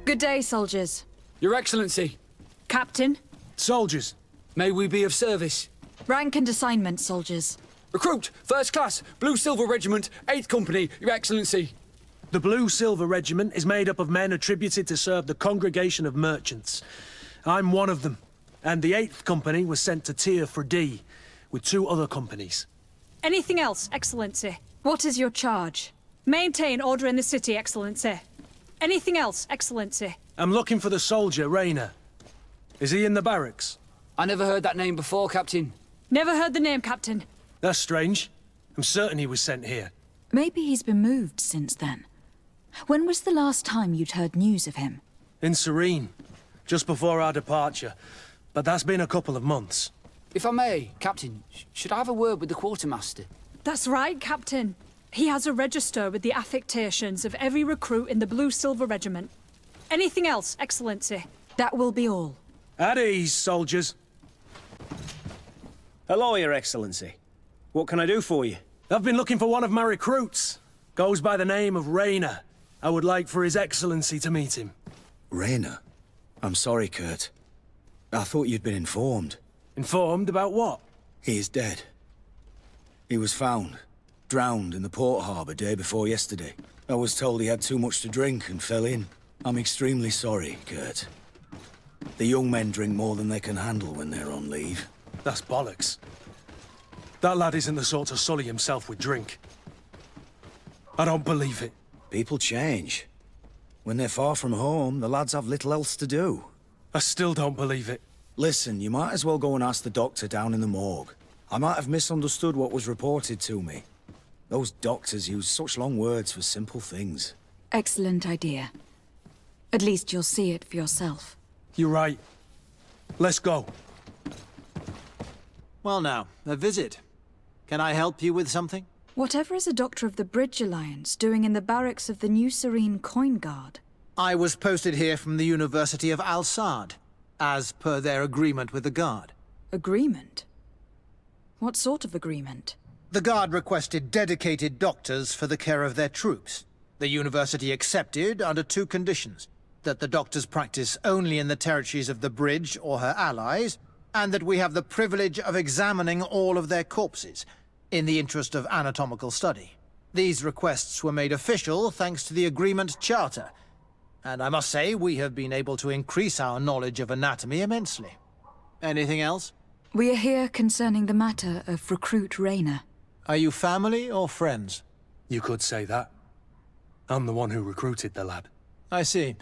Good day, soldiers. Your Excellency. Captain. Soldiers. May we be of service? Rank and assignment, soldiers. Recruit, First Class, Blue Silver Regiment, 8th Company, Your Excellency. The Blue Silver Regiment is made up of men attributed to serve the Congregation of Merchants. I'm one of them, and the 8th Company was sent to Tier for D, with 2 other companies. Anything else, Excellency? What is your charge? Maintain order in the city, Excellency. Anything else, Excellency? I'm looking for the soldier, Rayner. Is he in the barracks? I never heard that name before, Captain. Never heard the name, Captain. That's strange. I'm certain he was sent here. Maybe he's been moved since then. When was the last time you'd heard news of him? In Serene, just before our departure. But that's been a couple of months. If I may, Captain, should I have a word with the quartermaster? That's right, Captain. He has a register with the affectations of every recruit in the Blue Silver Regiment. Anything else, Excellency? That will be all. At ease, soldiers. Hello, Your Excellency. What can I do for you? I've been looking for one of my recruits. Goes by the name of Rayner. I would like for His Excellency to meet him. Rayner? I'm sorry, Kurt. I thought you'd been informed. Informed about what? He is dead. He was found, drowned in the port harbour day before yesterday. I was told he had too much to drink and fell in. I'm extremely sorry, Kurt. The young men drink more than they can handle when they're on leave. That's bollocks. That lad isn't the sort to sully himself with drink. I don't believe it. People change. When they're far from home, the lads have little else to do. I still don't believe it. Listen, you might as well go and ask the doctor down in the morgue. I might have misunderstood what was reported to me. Those doctors use such long words for simple things. Excellent idea. At least you'll see it for yourself. You're right. Let's go. Well now, a visit. Can I help you with something? Whatever is a Doctor of the Bridge Alliance doing in the barracks of the New Serene Coin Guard? I was posted here from the University of Al-Sad, as per their agreement with the Guard. Agreement? What sort of agreement? The Guard requested dedicated doctors for the care of their troops. The University accepted under 2 conditions. That the doctors practice only in the territories of the Bridge or her allies, and that we have the privilege of examining all of their corpses, in the interest of anatomical study. These requests were made official thanks to the Agreement Charter, and I must say we have been able to increase our knowledge of anatomy immensely. Anything else? We are here concerning the matter of Recruit Rayner. Are you family or friends? You could say that. I'm the one who recruited the lad. I see.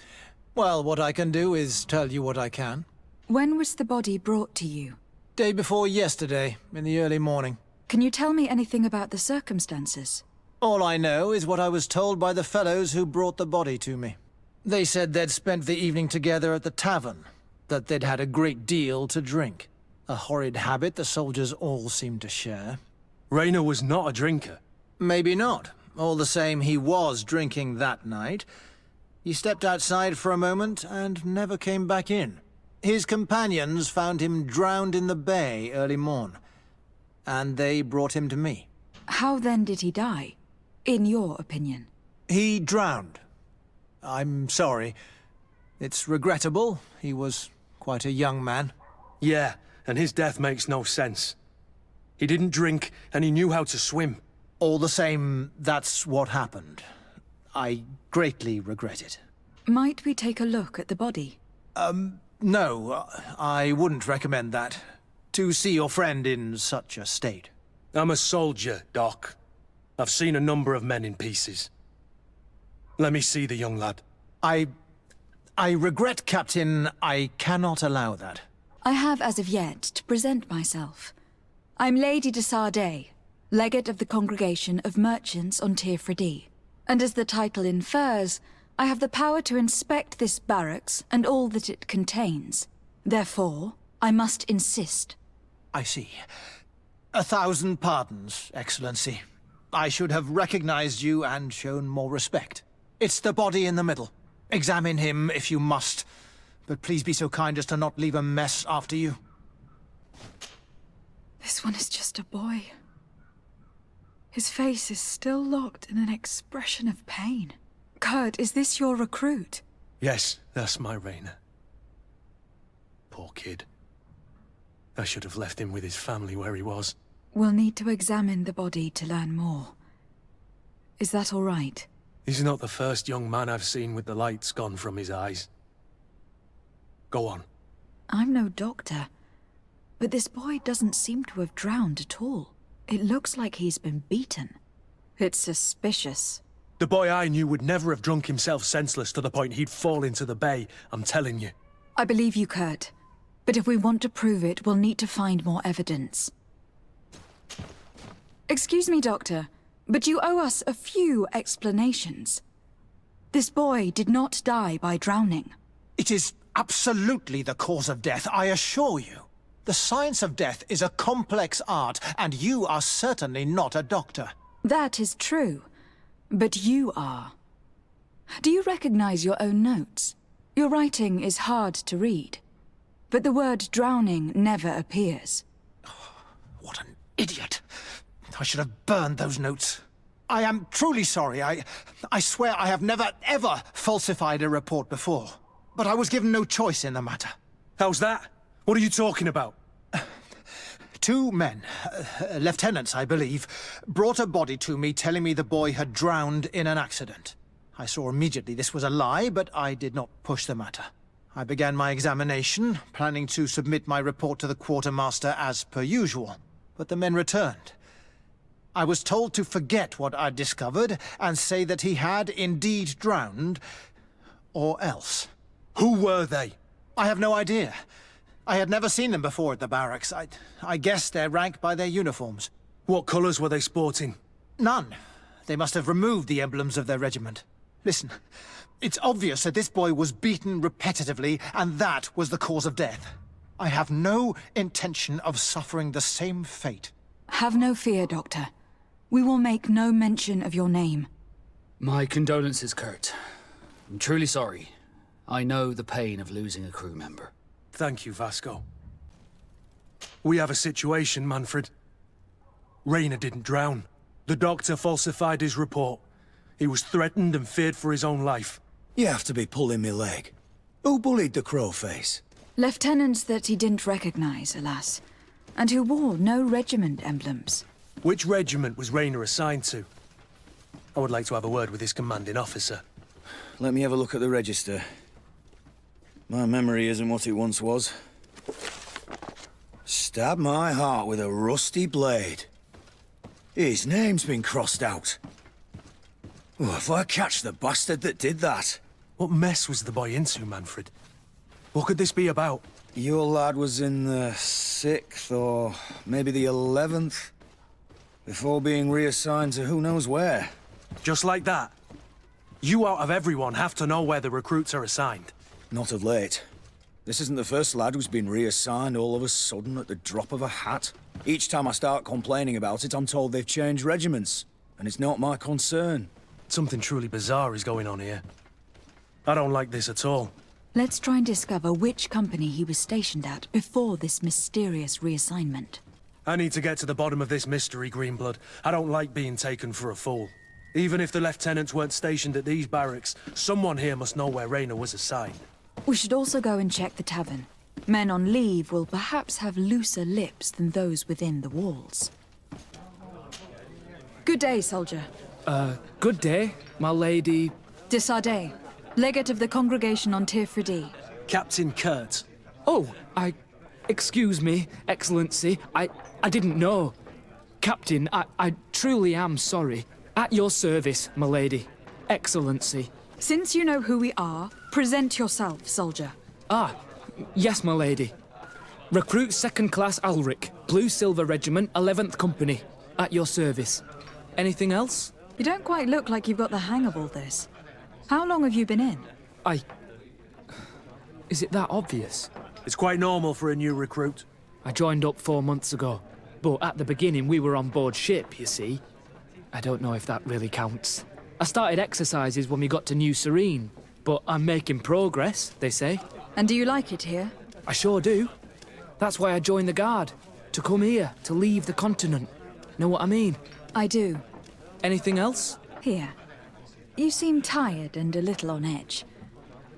Well, what I can do is tell you what I can. When was the body brought to you? Day before yesterday, in the early morning. Can you tell me anything about the circumstances? All I know is what I was told by the fellows who brought the body to me. They said they'd spent the evening together at the tavern, that they'd had a great deal to drink. A horrid habit the soldiers all seemed to share. Rayner was not a drinker. Maybe not. All the same, he was drinking that night. He stepped outside for a moment and never came back in. His companions found him drowned in the bay early morn, and they brought him to me. How then did he die, in your opinion? He drowned. I'm sorry. It's regrettable. He was quite a young man. Yeah, and his death makes no sense. He didn't drink, and he knew how to swim. All the same, that's what happened. I greatly regret it. Might we take a look at the body? No, I wouldn't recommend that. To see your friend in such a state. I'm a soldier, Doc. I've seen a number of men in pieces. Let me see the young lad. I regret, Captain, I cannot allow that. I have, as of yet, to present myself. I'm Lady de Sardet, legate of the Congregation of Merchants on Tirfredi. And as the title infers, I have the power to inspect this barracks and all that it contains. Therefore, I must insist. I see. 1,000 pardons, Excellency. I should have recognized you and shown more respect. It's the body in the middle. Examine him if you must, but please be so kind as to not leave a mess after you. This one is just a boy. His face is still locked in an expression of pain. Kurt, is this your recruit? Yes, that's my Rainer. Poor kid. I should have left him with his family where he was. We'll need to examine the body to learn more. Is that all right? He's not the first young man I've seen with the lights gone from his eyes. Go on. I'm no doctor, but this boy doesn't seem to have drowned at all. It looks like he's been beaten. It's suspicious. The boy I knew would never have drunk himself senseless to the point he'd fall into the bay, I'm telling you. I believe you, Kurt. But if we want to prove it, we'll need to find more evidence. Excuse me, Doctor, but you owe us a few explanations. This boy did not die by drowning. It is absolutely the cause of death, I assure you. The science of death is a complex art, and you are certainly not a doctor. That is true, but you are. Do you recognize your own notes? Your writing is hard to read, but the word drowning never appears. What an idiot. I should have burned those notes. I am truly sorry. I swear I have never, ever falsified a report before. But I was given no choice in the matter. How's that? What are you talking about? 2 men, lieutenants I believe, brought a body to me telling me the boy had drowned in an accident. I saw immediately this was a lie, but I did not push the matter. I began my examination, planning to submit my report to the quartermaster as per usual. But the men returned. I was told to forget what I'd discovered and say that he had indeed drowned, or else. Who were they? I have no idea. I had never seen them before at the barracks. I guessed their rank by their uniforms. What colours were they sporting? None. They must have removed the emblems of their regiment. Listen, it's obvious that this boy was beaten repetitively, and that was the cause of death. I have no intention of suffering the same fate. Have no fear, Doctor. We will make no mention of your name. My condolences, Kurt. I'm truly sorry. I know the pain of losing a crew member. Thank you, Vasco. We have a situation, Manfred. Rainer didn't drown. The doctor falsified his report. He was threatened and feared for his own life. You have to be pulling me leg. Who bullied the crowface? Lieutenants that he didn't recognize, alas, and who wore no regiment emblems. Which regiment was Rainer assigned to? I would like to have a word with his commanding officer. Let me have a look at the register. My memory isn't what it once was. Stab my heart with a rusty blade. His name's been crossed out. Oh, if I catch the bastard that did that. What mess was the boy into, Manfred? What could this be about? Your lad was in the 6th or maybe the 11th, before being reassigned to who knows where. Just like that? You out of everyone have to know where the recruits are assigned. Not of late. This isn't the first lad who's been reassigned all of a sudden at the drop of a hat. Each time I start complaining about it, I'm told they've changed regiments, and it's not my concern. Something truly bizarre is going on here. I don't like this at all. Let's try and discover which company he was stationed at before this mysterious reassignment. I need to get to the bottom of this mystery, Greenblood. I don't like being taken for a fool. Even if the lieutenants weren't stationed at these barracks, someone here must know where Rainer was assigned. We should also go and check the tavern. Men on leave will perhaps have looser lips than those within the walls. Good day, soldier. Good day, my lady... De Sardet, legate of the Congregation on Tirfredi. Captain Kurt. Oh, excuse me, Excellency. I didn't know. Captain, I truly am sorry. At your service, my lady. Excellency. Since you know who we are, present yourself, soldier. Ah, yes, my lady. Recruit 2nd Class Ulrich, Blue Silver Regiment, 11th Company. At your service. Anything else? You don't quite look like you've got the hang of all this. How long have you been in? Is it that obvious? It's quite normal for a new recruit. I joined up 4 months ago. But at the beginning, we were on board ship, you see. I don't know if that really counts. I started exercises when we got to New Serene. But I'm making progress, they say. And do you like it here? I sure do. That's why I joined the Guard. To come here, to leave the continent. Know what I mean? I do. Anything else? Here. You seem tired and a little on edge.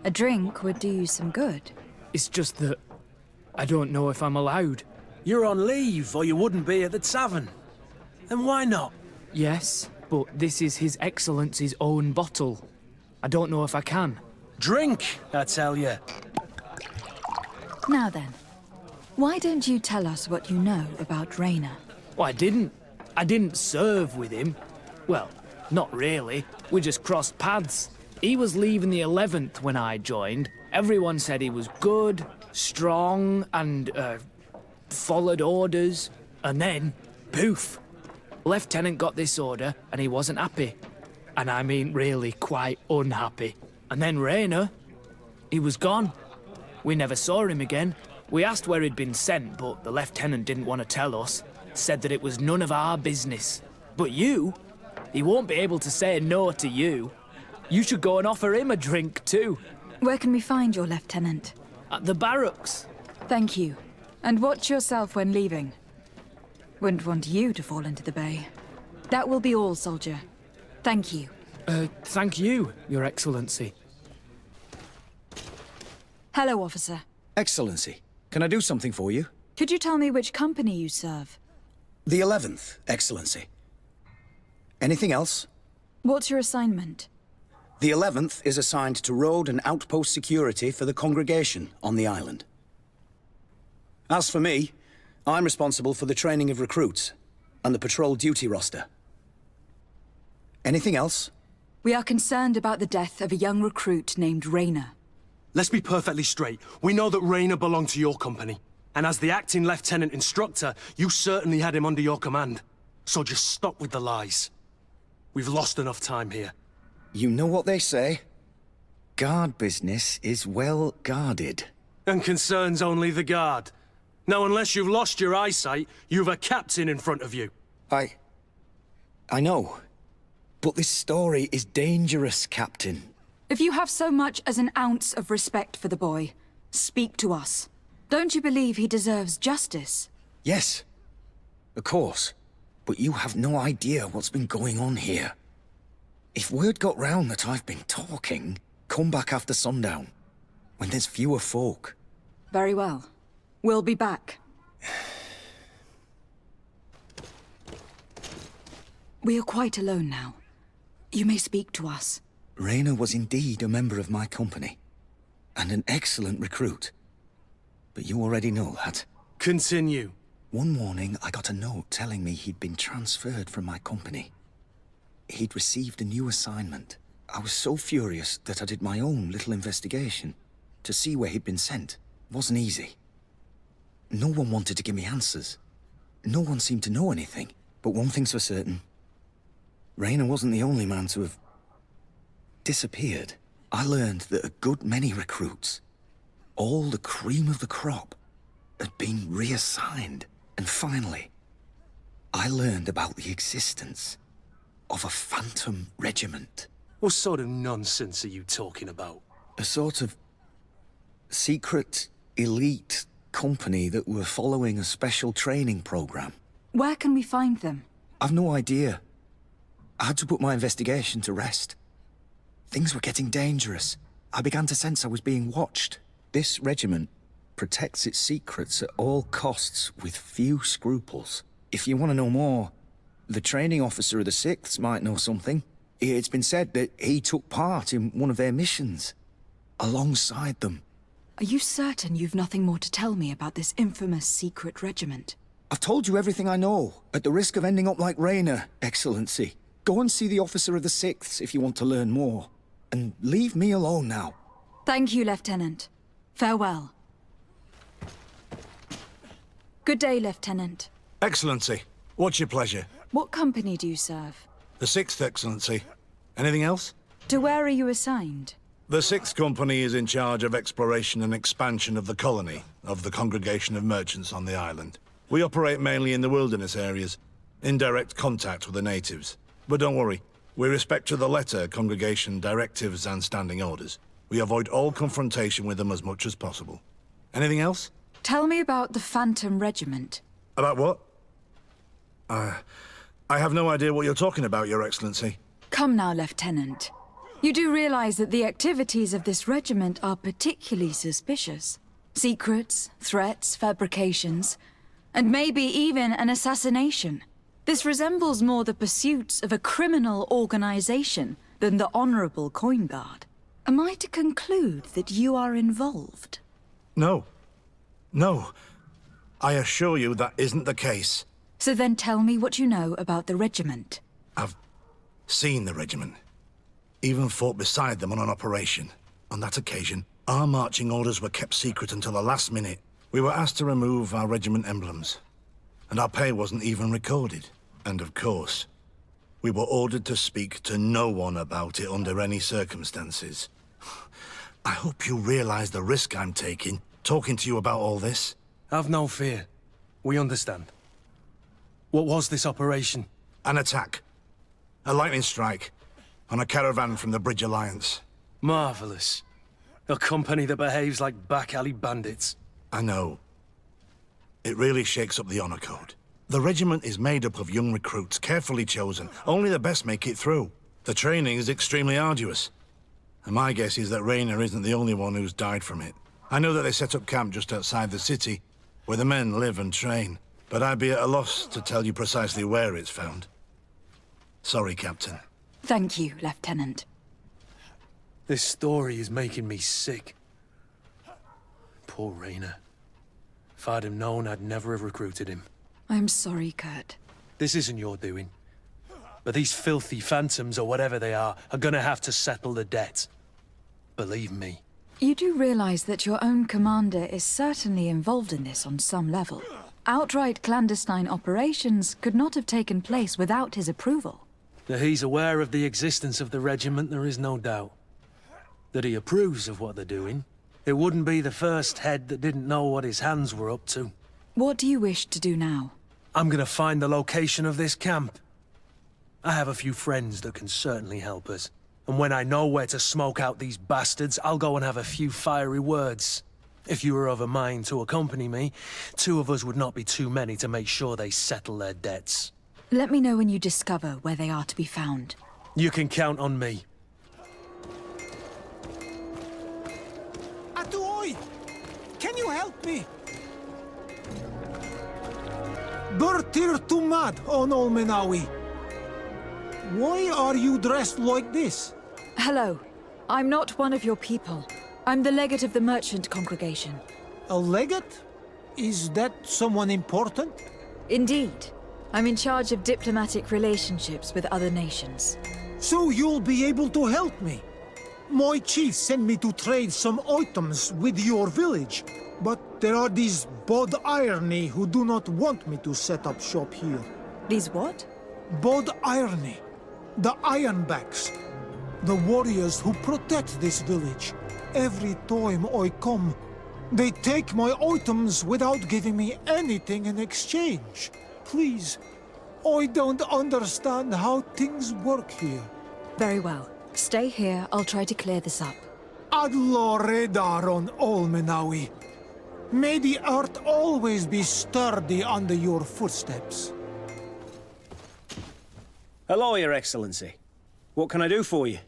A drink would do you some good. It's just that I don't know if I'm allowed. You're on leave, or you wouldn't be at the tavern. Then why not? Yes, but this is His Excellency's own bottle. I don't know if I can. Drink, I tell you. Now then, why don't you tell us what you know about Rainer? Well, I didn't serve with him. Well, not really. We just crossed paths. He was leaving the 11th when I joined. Everyone said he was good, strong, and, followed orders. And then, poof. Lieutenant got this order, and he wasn't happy. And I mean really quite unhappy. And then Rainer, he was gone. We never saw him again. We asked where he'd been sent, but the lieutenant didn't want to tell us. Said that it was none of our business. But you, he won't be able to say no to you. You should go and offer him a drink too. Where can we find your lieutenant? At the barracks. Thank you. And watch yourself when leaving. Wouldn't want you to fall into the bay. That will be all, soldier. Thank you. Thank you, Your Excellency. Hello, officer. Excellency, can I do something for you? Could you tell me which company you serve? The 11th, Excellency. Anything else? What's your assignment? The 11th is assigned to road and outpost security for the congregation on the island. As for me, I'm responsible for the training of recruits and the patrol duty roster. Anything else? We are concerned about the death of a young recruit named Rainer. Let's be perfectly straight. We know that Rainer belonged to your company. And as the acting lieutenant instructor, you certainly had him under your command. So just stop with the lies. We've lost enough time here. You know what they say? Guard business is well guarded. And concerns only the guard. Now, unless you've lost your eyesight, you've a captain in front of you. I know. But this story is dangerous, Captain. If you have so much as an ounce of respect for the boy, speak to us. Don't you believe he deserves justice? Yes, of course. But you have no idea what's been going on here. If word got round that I've been talking, come back after sundown, when there's fewer folk. Very well. We'll be back. We are quite alone now. You may speak to us. Rainer was indeed a member of my company, and an excellent recruit. But you already know that. Continue. One morning, I got a note telling me he'd been transferred from my company. He'd received a new assignment. I was so furious that I did my own little investigation to see where he'd been sent. It wasn't easy. No one wanted to give me answers. No one seemed to know anything. But one thing's for certain. Rainer wasn't the only man to have disappeared. I learned that a good many recruits, all the cream of the crop, had been reassigned. And finally, I learned about the existence of a phantom regiment. What sort of nonsense are you talking about? A sort of secret, elite company that were following a special training program. Where can we find them? I've no idea. I had to put my investigation to rest. Things were getting dangerous. I began to sense I was being watched. This regiment protects its secrets at all costs with few scruples. If you want to know more, the training officer of the 6th might know something. It's been said that he took part in one of their missions, alongside them. Are you certain you've nothing more to tell me about this infamous secret regiment? I've told you everything I know, at the risk of ending up like Rainer, Excellency. Go and see the officer of the 6th if you want to learn more. And leave me alone now. Thank you, Lieutenant. Farewell. Good day, Lieutenant. Excellency, what's your pleasure? What company do you serve? The 6th, Excellency. Anything else? To where are you assigned? The 6th Company is in charge of exploration and expansion of the colony of the Congregation of Merchants on the island. We operate mainly in the wilderness areas, in direct contact with the natives. But don't worry, we respect to the letter Congregation directives and standing orders. We avoid all confrontation with them as much as possible. Anything else? Tell me about the Phantom Regiment. About what? I have no idea what you're talking about, Your Excellency. Come now, Lieutenant. You do realize that the activities of this regiment are particularly suspicious. Secrets, threats, fabrications, and maybe even an assassination. This resembles more the pursuits of a criminal organization than the honorable coin guard. Am I to conclude that you are involved? No. No. I assure you that isn't the case. So then tell me what you know about the regiment. I've seen the regiment. Even fought beside them on an operation. On that occasion, our marching orders were kept secret until the last minute. We were asked to remove our regiment emblems. And our pay wasn't even recorded. And of course, we were ordered to speak to no one about it under any circumstances. I hope you realize the risk I'm taking, talking to you about all this. Have no fear. We understand. What was this operation? An attack. A lightning strike. On a caravan from the Bridge Alliance. Marvelous. A company that behaves like back-alley bandits. I know. It really shakes up the honor code. The regiment is made up of young recruits, carefully chosen. Only the best make it through. The training is extremely arduous. And my guess is that Raynor isn't the only one who's died from it. I know that they set up camp just outside the city, where the men live and train. But I'd be at a loss to tell you precisely where it's found. Sorry, Captain. Thank you, Lieutenant. This story is making me sick. Poor Raynor. If I'd have known, I'd never have recruited him. I'm sorry, Kurt. This isn't your doing. But these filthy phantoms, or whatever they are gonna have to settle the debt. Believe me. You do realize that your own commander is certainly involved in this on some level. Outright clandestine operations could not have taken place without his approval. That he's aware of the existence of the regiment, there is no doubt. That he approves of what they're doing. It wouldn't be the first head that didn't know what his hands were up to. What do you wish to do now? I'm gonna find the location of this camp. I have a few friends that can certainly help us. And when I know where to smoke out these bastards, I'll go and have a few fiery words. If you were of a mind to accompany me, 2 of us would not be too many to make sure they settle their debts. Let me know when you discover where they are to be found. You can count on me. Atuoi! Can you help me? Burtir Tumad on Olmenawi. Why are you dressed like this? Hello. I'm not one of your people. I'm the legate of the merchant congregation. A legate? Is that someone important? Indeed. I'm in charge of diplomatic relationships with other nations. So you'll be able to help me. My chief sent me to trade some items with your village, but there are these Bod Irony who do not want me to set up shop here. These what? Bod Irony. The Ironbacks. The warriors who protect this village. Every time I come, they take my items without giving me anything in exchange. Please, I don't understand how things work here. Very well. Stay here, I'll try to clear this up. Adlo Redar on Olmenawi. May the earth always be sturdy under your footsteps. Hello, Your Excellency. What can I do for you?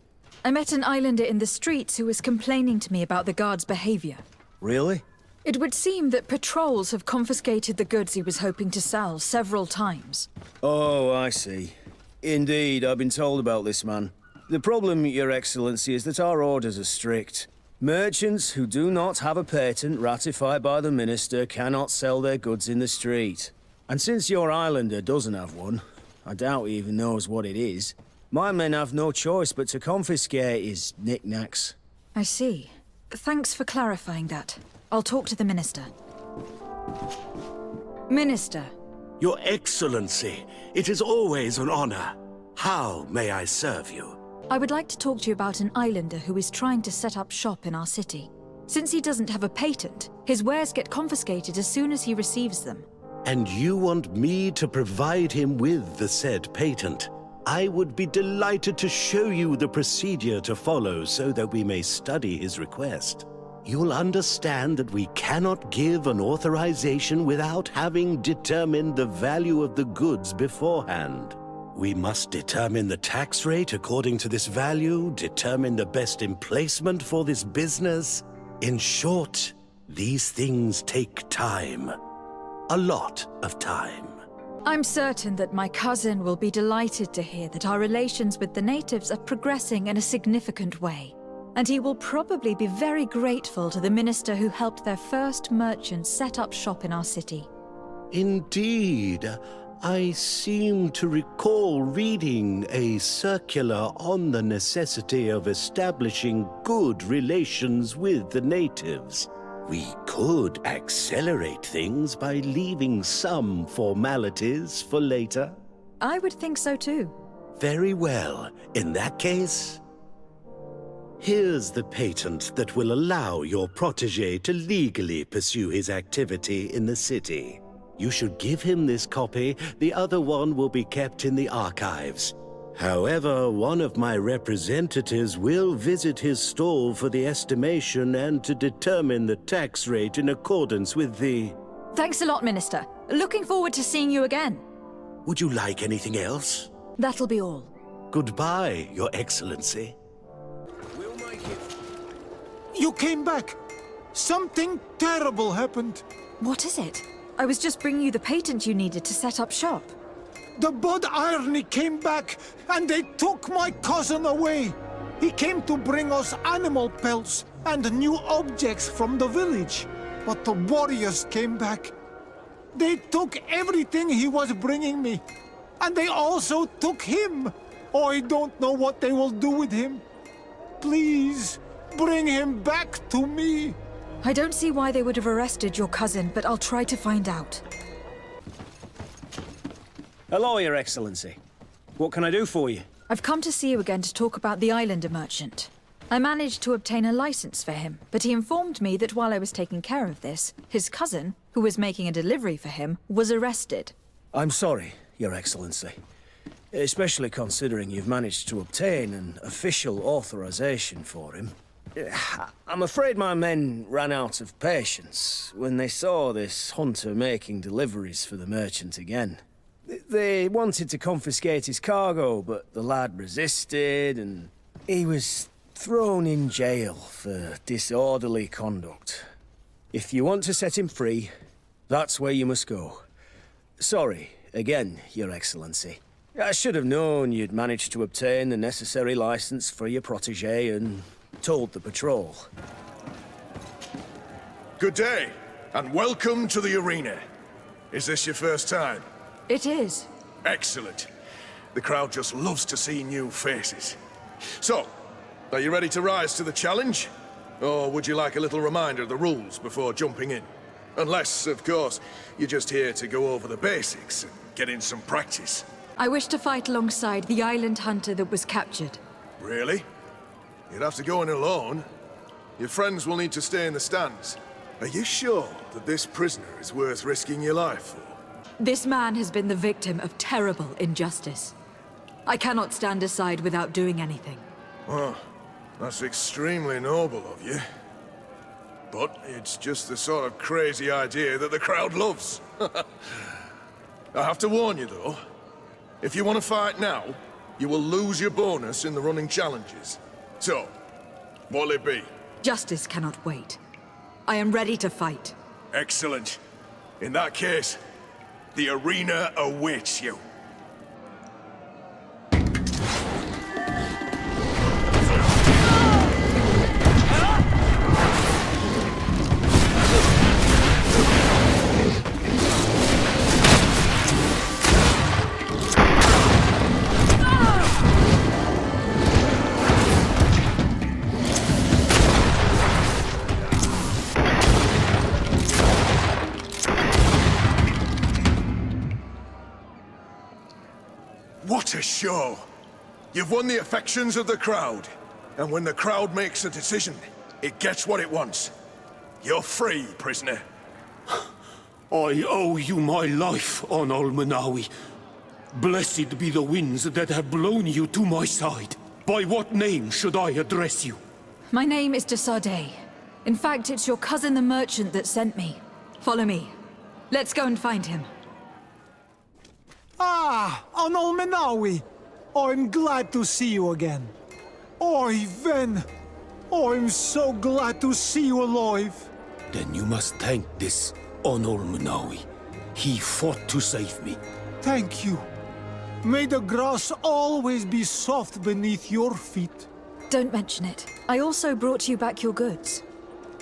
I met an islander in the streets who was complaining to me about the guard's behavior. Really? It would seem that patrols have confiscated the goods he was hoping to sell several times. Oh, I see. Indeed, I've been told about this man. The problem, Your Excellency, is that our orders are strict. Merchants who do not have a patent ratified by the Minister cannot sell their goods in the street. And since your islander doesn't have one, I doubt he even knows what it is, my men have no choice but to confiscate his knickknacks. I see. Thanks for clarifying that. I'll talk to the Minister. Minister. Your Excellency, it is always an honor. How may I serve you? I would like to talk to you about an islander who is trying to set up shop in our city. Since he doesn't have a patent, his wares get confiscated as soon as he receives them. And you want me to provide him with the said patent? I would be delighted to show you the procedure to follow so that we may study his request. You'll understand that we cannot give an authorization without having determined the value of the goods beforehand. We must determine the tax rate according to this value, determine the best emplacement for this business. In short, these things take time. A lot of time. I'm certain that my cousin will be delighted to hear that our relations with the natives are progressing in a significant way. And he will probably be very grateful to the minister who helped their first merchant set up shop in our city. Indeed. I seem to recall reading a circular on the necessity of establishing good relations with the natives. We could accelerate things by leaving some formalities for later. I would think so too. Very well. In that case, here's the patent that will allow your protege to legally pursue his activity in the city. You should give him this copy. The other one will be kept in the archives. However, one of my representatives will visit his stall for the estimation and to determine the tax rate in accordance with the... Thanks a lot, Minister. Looking forward to seeing you again. Would you like anything else? That'll be all. Goodbye, Your Excellency. You came back. Something terrible happened. What is it? I was just bringing you the patent you needed to set up shop. The Bud Irony came back, and they took my cousin away. He came to bring us animal pelts and new objects from the village. But the warriors came back. They took everything he was bringing me. And they also took him. Oh, I don't know what they will do with him. Please, bring him back to me. I don't see why they would have arrested your cousin, but I'll try to find out. Hello, Your Excellency. What can I do for you? I've come to see you again to talk about the islander merchant. I managed to obtain a license for him, but he informed me that while I was taking care of this, his cousin, who was making a delivery for him, was arrested. I'm sorry, Your Excellency. Especially considering you've managed to obtain an official authorization for him. I'm afraid my men ran out of patience when they saw this hunter making deliveries for the merchant again. They wanted to confiscate his cargo, but the lad resisted, and he was thrown in jail for disorderly conduct. If you want to set him free, that's where you must go. Sorry, again, Your Excellency. I should have known you'd managed to obtain the necessary license for your protege and told the patrol. Good day, and welcome to the arena. Is this your first time? It is. Excellent. The crowd just loves to see new faces. So, are you ready to rise to the challenge? Or would you like a little reminder of the rules before jumping in? Unless, of course, you're just here to go over the basics and get in some practice. I wish to fight alongside the island hunter that was captured. Really? You'd have to go in alone. Your friends will need to stay in the stands. Are you sure that this prisoner is worth risking your life for? This man has been the victim of terrible injustice. I cannot stand aside without doing anything. Well, that's extremely noble of you. But it's just the sort of crazy idea that the crowd loves. I have to warn you, though. If you want to fight now, you will lose your bonus in the running challenges. So, what'll it be? Justice cannot wait. I am ready to fight. Excellent. In that case, the arena awaits you. sure. You've won the affections of the crowd. And when the crowd makes a decision, it gets what it wants. You're free, prisoner. I owe you my life, Onol Manawi. Blessed be the winds that have blown you to my side. By what name should I address you? My name is Desade. In fact, it's your cousin the merchant that sent me. Follow me. Let's go and find him. Ah, Onol Manawi. I'm glad to see you again. Oi, Ven. I'm so glad to see you alive. Then you must thank this Onol Manawi. He fought to save me. Thank you. May the grass always be soft beneath your feet. Don't mention it. I also brought you back your goods.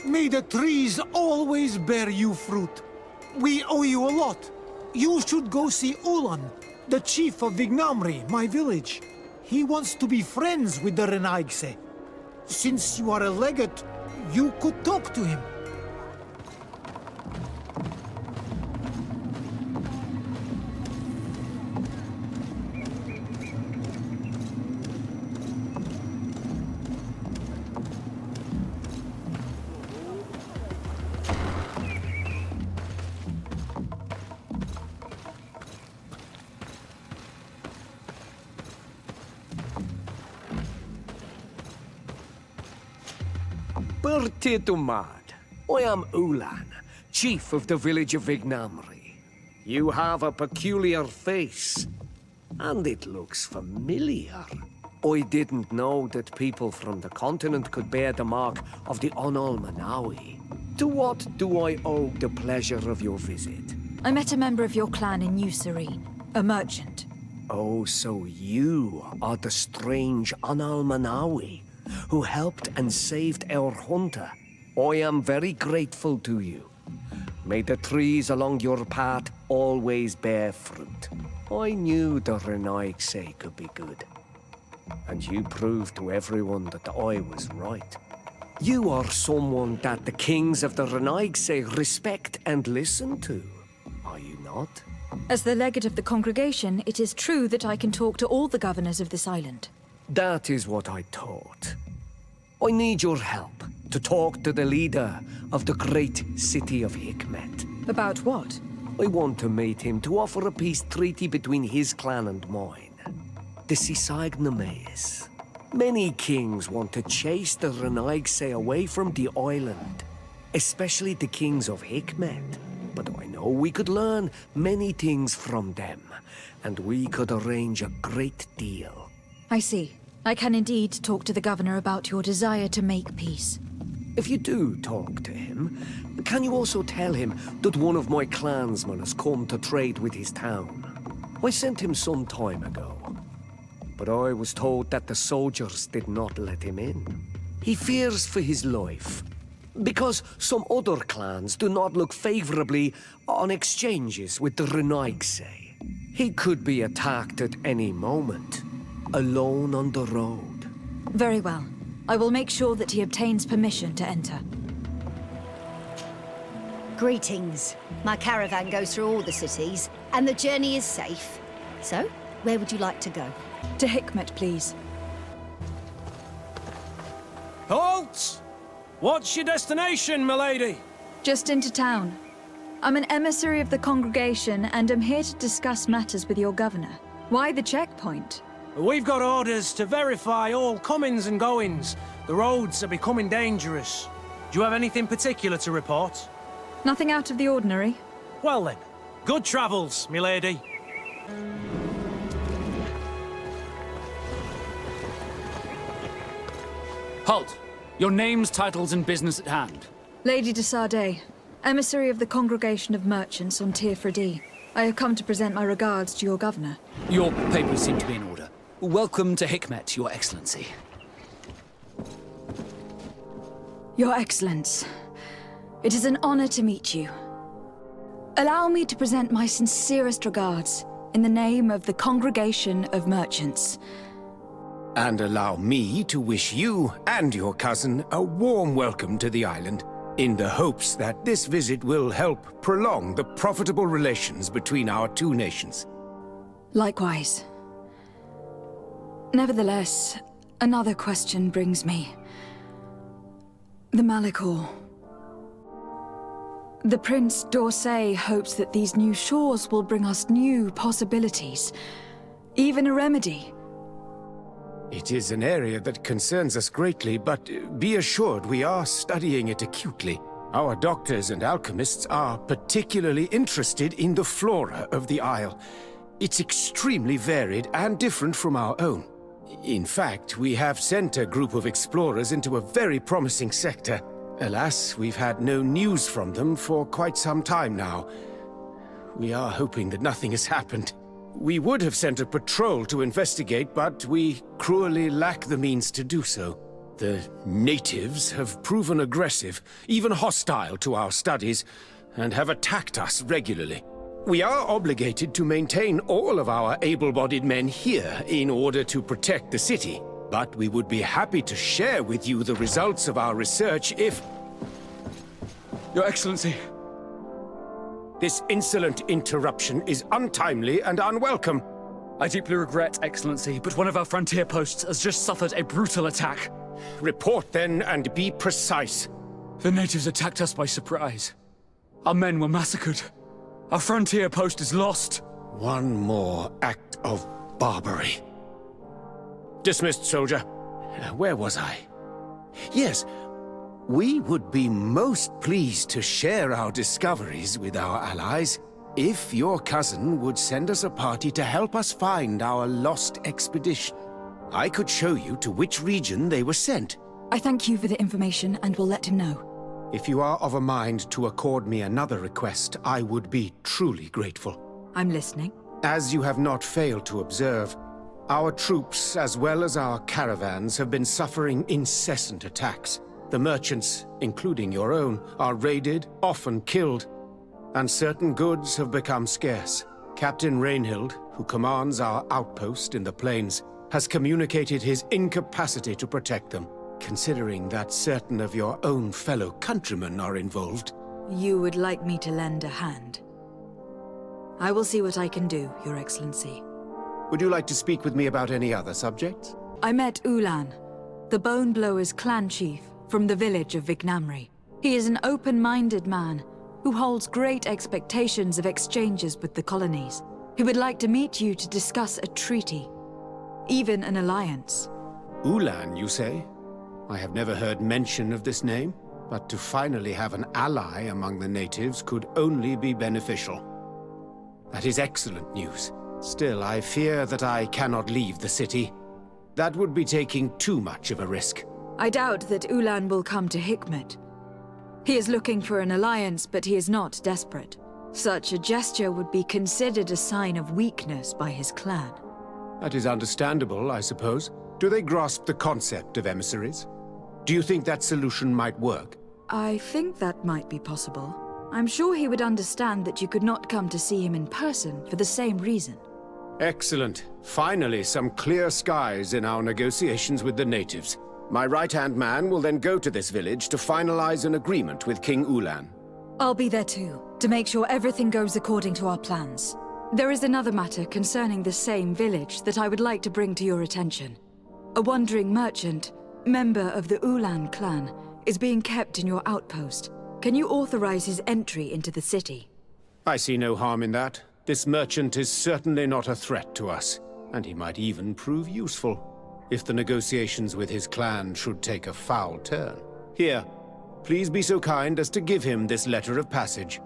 May the trees always bear you fruit. We owe you a lot. You should go see Ulan, the chief of Vignamri, my village. He wants to be friends with the Renaigse. Since you are a legate, you could talk to him. Bertitumad, I am Ulan, chief of the village of Vignamri. You have a peculiar face, and it looks familiar. I didn't know that people from the continent could bear the mark of the Onol Manawi. To what do I owe the pleasure of your visit? I met a member of your clan in New Serene, a merchant. Oh, so you are the strange Onol Manawi who helped and saved our hunter. I am very grateful to you. May the trees along your path always bear fruit. I knew the Renaigse could be good. And you proved to everyone that I was right. You are someone that the kings of the Renaigse respect and listen to, are you not? As the legate of the congregation, it is true that I can talk to all the governors of this island. That is what I thought. I need your help to talk to the leader of the great city of Hikmet. About what? I want to meet him to offer a peace treaty between his clan and mine. The Sisagnames. Many kings want to chase the Renaigse away from the island, especially the kings of Hikmet. But I know we could learn many things from them, and we could arrange a great deal. I see. I can indeed talk to the governor about your desire to make peace. If you do talk to him, can you also tell him that one of my clansmen has come to trade with his town? I sent him some time ago, but I was told that the soldiers did not let him in. He fears for his life, because some other clans do not look favorably on exchanges with the Renaigse. He could be attacked at any moment, alone on the road. Very well. I will make sure that he obtains permission to enter. Greetings. My caravan goes through all the cities, and the journey is safe. So, where would you like to go? To Hikmet, please. Halt! What's your destination, milady? Just into town. I'm an emissary of the congregation, and am here to discuss matters with your governor. Why the checkpoint? We've got orders to verify all comings and goings. The roads are becoming dangerous. Do you have anything particular to report? Nothing out of the ordinary. Well then, good travels, milady. Halt! Your names, titles, and business at hand. Lady Desade, emissary of the congregation of merchants on Tirfredi. I have come to present my regards to your governor. Your papers seem to be in order. Welcome to Hikmet, Your Excellency. Your Excellence, it is an honor to meet you. Allow me to present my sincerest regards in the name of the congregation of merchants. And allow me to wish you and your cousin a warm welcome to the island, in the hopes that this visit will help prolong the profitable relations between our two nations. Likewise. Nevertheless, another question brings me. The Malachor. The Prince d'Orsay hopes that these new shores will bring us new possibilities, even a remedy. It is an area that concerns us greatly, but be assured we are studying it acutely. Our doctors and alchemists are particularly interested in the flora of the Isle. It's extremely varied and different from our own. In fact, we have sent a group of explorers into a very promising sector. Alas, we've had no news from them for quite some time now. We are hoping that nothing has happened. We would have sent a patrol to investigate, but we cruelly lack the means to do so. The natives have proven aggressive, even hostile to our studies, and have attacked us regularly. We are obligated to maintain all of our able-bodied men here in order to protect the city, but we would be happy to share with you the results of our research if... Your Excellency. This insolent interruption is untimely and unwelcome. I deeply regret, Excellency, but one of our frontier posts has just suffered a brutal attack. Report then, and be precise. The natives attacked us by surprise. Our men were massacred. Our frontier post is lost. One more act of barbarity. Dismissed, soldier. Where was I? Yes. We would be most pleased to share our discoveries with our allies if your cousin would send us a party to help us find our lost expedition. I could show you to which region they were sent. I thank you for the information and will let him know. If you are of a mind to accord me another request, I would be truly grateful. I'm listening. As you have not failed to observe, our troops, as well as our caravans, have been suffering incessant attacks. The merchants, including your own, are raided, often killed, and certain goods have become scarce. Captain Rainhild, who commands our outpost in the plains, has communicated his incapacity to protect them, considering that certain of your own fellow countrymen are involved. You would like me to lend a hand? I will see what I can do, Your Excellency. Would you like to speak with me about any other subjects? I met Ulan, the Bone Blower's clan chief, from the village of Vignamri. He is an open-minded man who holds great expectations of exchanges with the colonies. He would like to meet you to discuss a treaty, even an alliance. Ulan, you say? I have never heard mention of this name, but to finally have an ally among the natives could only be beneficial. That is excellent news. Still, I fear that I cannot leave the city. That would be taking too much of a risk. I doubt that Ulan will come to Hikmet. He is looking for an alliance, but he is not desperate. Such a gesture would be considered a sign of weakness by his clan. That is understandable, I suppose. Do they grasp the concept of emissaries? Do you think that solution might work? I think that might be possible. I'm sure he would understand that you could not come to see him in person for the same reason. Excellent. Finally, some clear skies in our negotiations with the natives. My right-hand man will then go to this village to finalize an agreement with King Ulan. I'll be there too, to make sure everything goes according to our plans. There is another matter concerning the same village that I would like to bring to your attention. A wandering merchant, member of the Ulan clan, is being kept in your outpost. Can you authorize his entry into the city? I see no harm in that. This merchant is certainly not a threat to us, and he might even prove useful if the negotiations with his clan should take a foul turn. Here, please be so kind as to give him this letter of passage.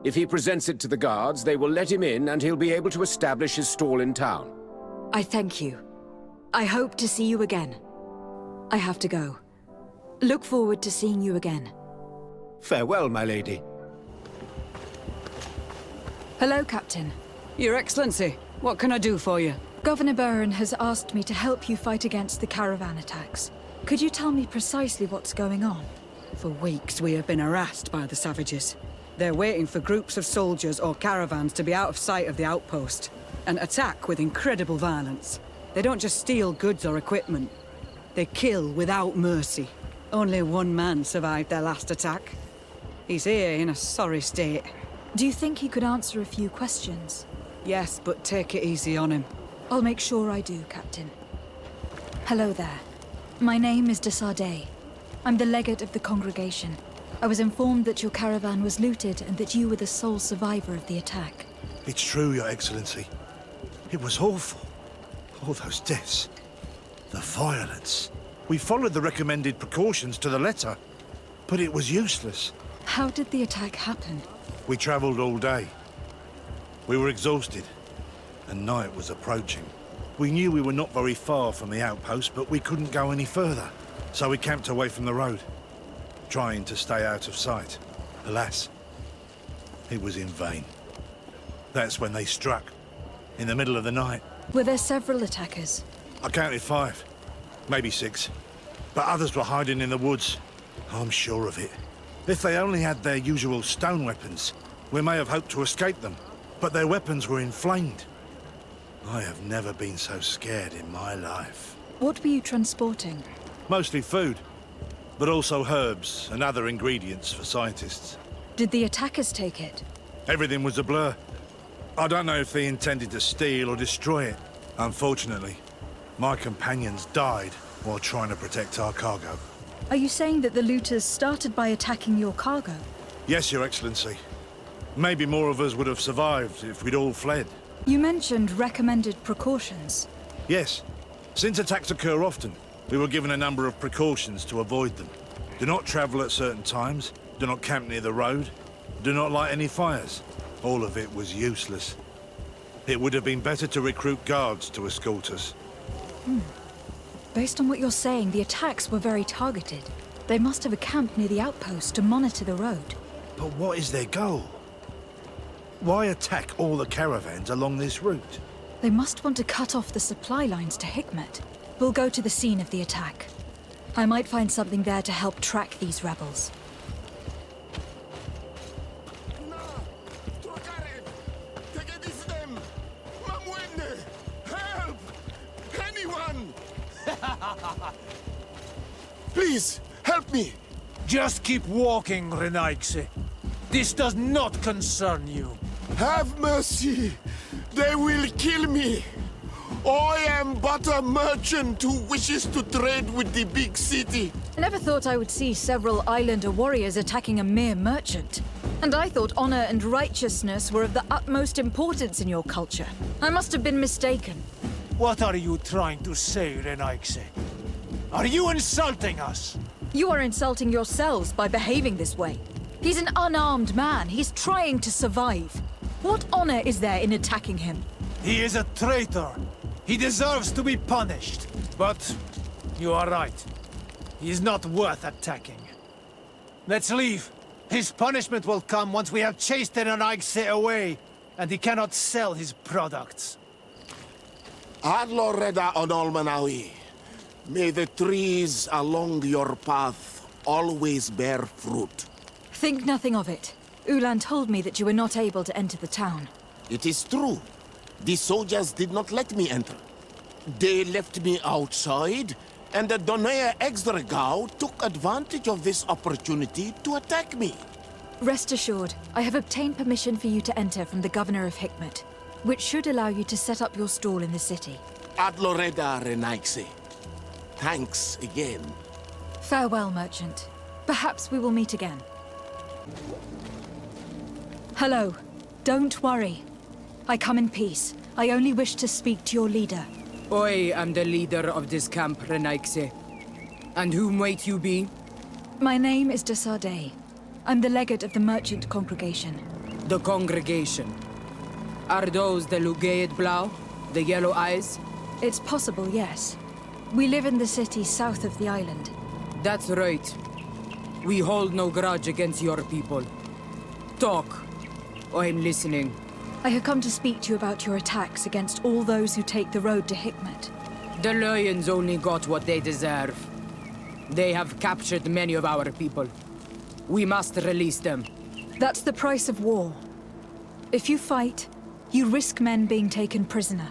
If he presents it to the guards, they will let him in and he'll be able to establish his stall in town. I thank you. I hope to see you again. I have to go. Look forward to seeing you again. Farewell, my lady. Hello, Captain. Your Excellency, what can I do for you? Governor Burren has asked me to help you fight against the caravan attacks. Could you tell me precisely what's going on? For weeks we have been harassed by the savages. They're waiting for groups of soldiers or caravans to be out of sight of the outpost and attack with incredible violence. They don't just steal goods or equipment. They kill without mercy. Only one man survived their last attack. He's here in a sorry state. Do you think he could answer a few questions? Yes, but take it easy on him. I'll make sure I do, Captain. Hello there. My name is de Sardet. I'm the legate of the congregation. I was informed that your caravan was looted and that you were the sole survivor of the attack. It's true, Your Excellency. It was awful. All those deaths. The violence. We followed the recommended precautions to the letter, but it was useless. How did the attack happen? We travelled all day. We were exhausted, and night was approaching. We knew we were not very far from the outpost, but we couldn't go any further. So we camped away from the road, trying to stay out of sight. Alas, it was in vain. That's when they struck, in the middle of the night. Were there several attackers? I counted 5, maybe 6. But others were hiding in the woods. I'm sure of it. If they only had their usual stone weapons, we may have hoped to escape them. But their weapons were inflamed. I have never been so scared in my life. What were you transporting? Mostly food, but also herbs and other ingredients for scientists. Did the attackers take it? Everything was a blur. I don't know if they intended to steal or destroy it. Unfortunately, my companions died while trying to protect our cargo. Are you saying that the looters started by attacking your cargo? Yes, Your Excellency. Maybe more of us would have survived if we'd all fled. You mentioned recommended precautions. Yes. Since attacks occur often, we were given a number of precautions to avoid them. Do not travel at certain times, do not camp near the road, do not light any fires. All of it was useless. It would have been better to recruit guards to escort us. Based on what you're saying, the attacks were very targeted. They must have camped near the outpost to monitor the road. But what is their goal? Why attack all the caravans along this route? They must want to cut off the supply lines to Hikmet. We'll go to the scene of the attack. I might find something there to help track these rebels. Help! Anyone! Please, help me! Just keep walking, Renaigse. This does not concern you. Have mercy! They will kill me! I am but a merchant who wishes to trade with the big city. I never thought I would see several islander warriors attacking a mere merchant. And I thought honor and righteousness were of the utmost importance in your culture. I must have been mistaken. What are you trying to say, Renaigse? Are you insulting us? You are insulting yourselves by behaving this way. He's an unarmed man. He's trying to survive. What honor is there in attacking him? He is a traitor. He deserves to be punished. But you are right. He is not worth attacking. Let's leave. His punishment will come once we have chased Renaigse away, and he cannot sell his products. Adloreda Onolmanawi, may the trees along your path always bear fruit. Think nothing of it. Ulan told me that you were not able to enter the town. It is true. The soldiers did not let me enter. They left me outside, and the Donea Exdragao took advantage of this opportunity to attack me. Rest assured, I have obtained permission for you to enter from the governor of Hikmet, which should allow you to set up your stall in the city. Adloreda Renaigse. Thanks again. Farewell, merchant. Perhaps we will meet again. Hello. Don't worry. I come in peace. I only wish to speak to your leader. I am the leader of this camp, Renaigse. And whom might you be? My name is de Sardet. I'm the legate of the merchant congregation. The congregation. Are those the Lugaid Blau? The yellow eyes? It's possible, yes. We live in the city south of the island. That's right. We hold no grudge against your people. Talk. I'm listening. I have come to speak to you about your attacks against all those who take the road to Hikmet. The Lions only got what they deserve. They have captured many of our people. We must release them. That's the price of war. If you fight, you risk men being taken prisoner.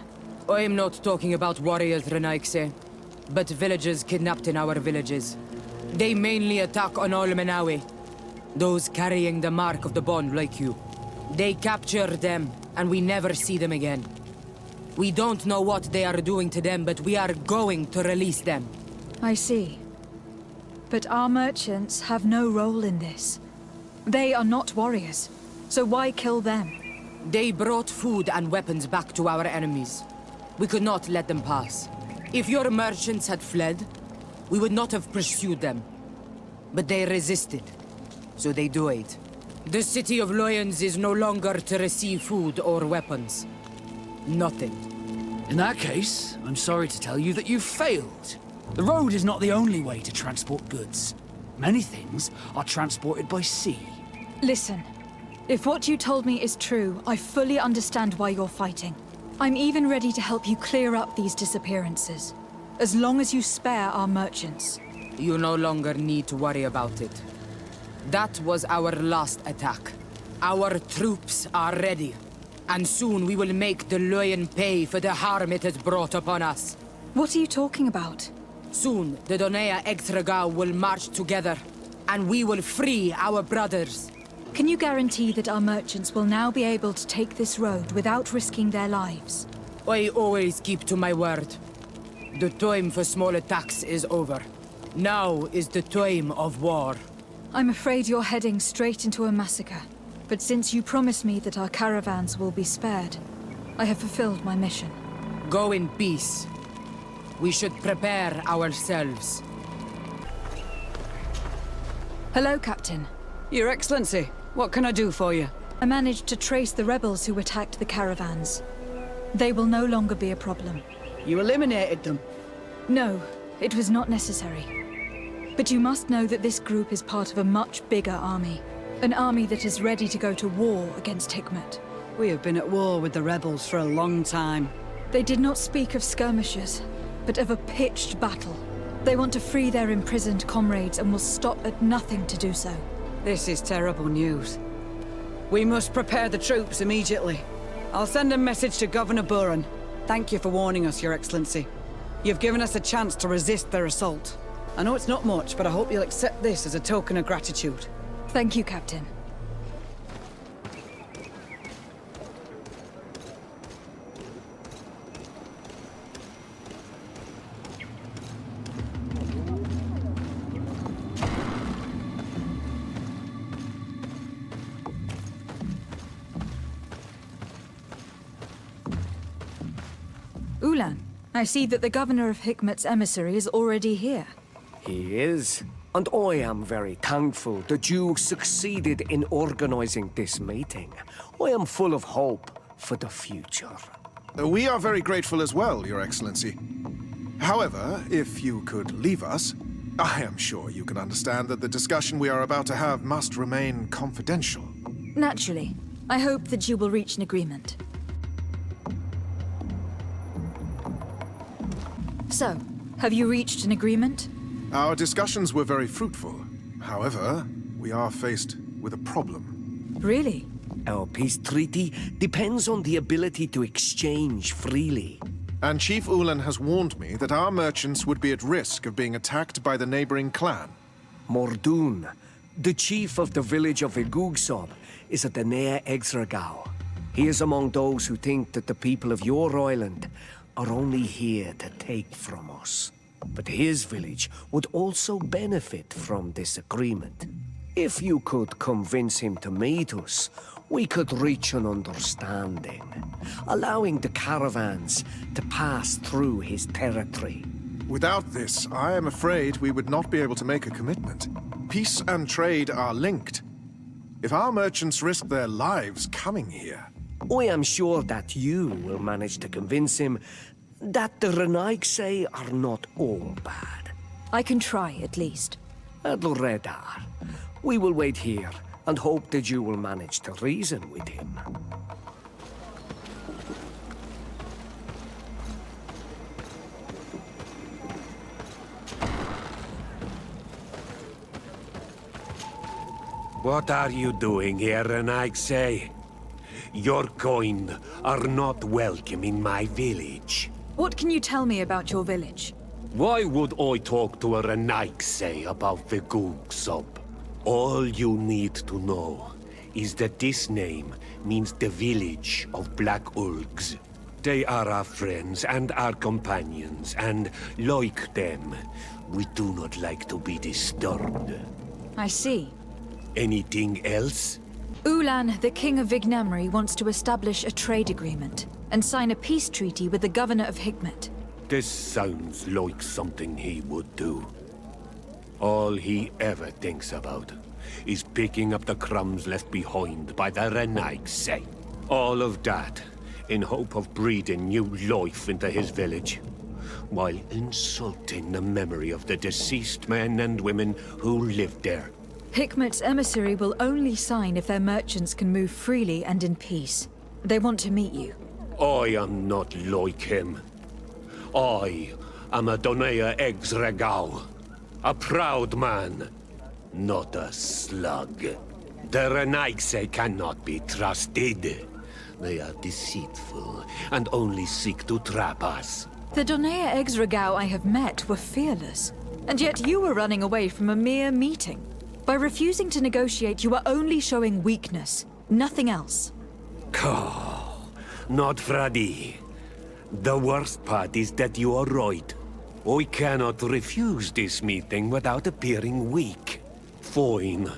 I'm not talking about warriors, Renaigse, but villagers kidnapped in our villages. They mainly attack on Olmenawi, those carrying the mark of the bond like you. They capture them, and we never see them again. We don't know what they are doing to them, but we are going to release them. I see. But our merchants have no role in this. They are not warriors, so why kill them? They brought food and weapons back to our enemies. We could not let them pass. If your merchants had fled, we would not have pursued them. But they resisted, so they died. The city of Loyans is no longer to receive food or weapons. Nothing. In that case, I'm sorry to tell you that you've failed. The road is not the only way to transport goods. Many things are transported by sea. Listen, if what you told me is true, I fully understand why you're fighting. I'm even ready to help you clear up these disappearances, as long as you spare our merchants. You no longer need to worry about it. That was our last attack. Our troops are ready, and soon we will make the Loyan pay for the harm it has brought upon us. What are you talking about? Soon, the Donea Extragao will march together, and we will free our brothers. Can you guarantee that our merchants will now be able to take this road without risking their lives? I always keep to my word. The time for small attacks is over. Now is the time of war. I'm afraid you're heading straight into a massacre. But since you promised me that our caravans will be spared, I have fulfilled my mission. Go in peace. We should prepare ourselves. Hello, Captain. Your Excellency, what can I do for you? I managed to trace the rebels who attacked the caravans. They will no longer be a problem. You eliminated them? No, it was not necessary. But you must know that this group is part of a much bigger army. An army that is ready to go to war against Hikmet. We have been at war with the rebels for a long time. They did not speak of skirmishes, but of a pitched battle. They want to free their imprisoned comrades and will stop at nothing to do so. This is terrible news. We must prepare the troops immediately. I'll send a message to Governor Buran. Thank you for warning us, Your Excellency. You've given us a chance to resist their assault. I know it's not much, but I hope you'll accept this as a token of gratitude. Thank you, Captain. Ulan, I see that the governor of Hikmet's emissary is already here. He is. And I am very thankful that you succeeded in organizing this meeting. I am full of hope for the future. We are very grateful as well, Your Excellency. However, if you could leave us, I am sure you can understand that the discussion we are about to have must remain confidential. Naturally. I hope that you will reach an agreement. So, have you reached an agreement? Our discussions were very fruitful. However, we are faced with a problem. Really? Our peace treaty depends on the ability to exchange freely. And Chief Ulan has warned me that our merchants would be at risk of being attacked by the neighboring clan. Mordun, the chief of the village of Igugsob, is at the Nea Exragao. He is among those who think that the people of your island are only here to take from us. But his village would also benefit from this agreement. If you could convince him to meet us, we could reach an understanding, allowing the caravans to pass through his territory. Without this, I am afraid we would not be able to make a commitment. Peace and trade are linked. If our merchants risk their lives coming here... I am sure that you will manage to convince him that the Renaigse are not all bad. I can try, at least. Adredar, we will wait here and hope that you will manage to reason with him. What are you doing here, Renaigse? Your kind are not welcome in my village. What can you tell me about your village? Why would I talk to a Renaigse about the Igugsob? All you need to know is that this name means the village of Black Ulgs. They are our friends and our companions, and like them, we do not like to be disturbed. I see. Anything else? Ulan, the king of Vignamri, wants to establish a trade agreement and sign a peace treaty with the governor of Hikmet. This sounds like something he would do. All he ever thinks about is picking up the crumbs left behind by the Renaigse. All of that in hope of breathing new life into his village, while insulting the memory of the deceased men and women who lived there. Hikmet's emissary will only sign if their merchants can move freely and in peace. They want to meet you. I am not like him. I am a Donea Exregau, a proud man, not a slug. The Renaigse cannot be trusted. They are deceitful and only seek to trap us. The Donea Exregau I have met were fearless, and yet you were running away from a mere meeting. By refusing to negotiate, you are only showing weakness, nothing else. Not Fradi. The worst part is that you are right. I cannot refuse this meeting without appearing weak. Fine.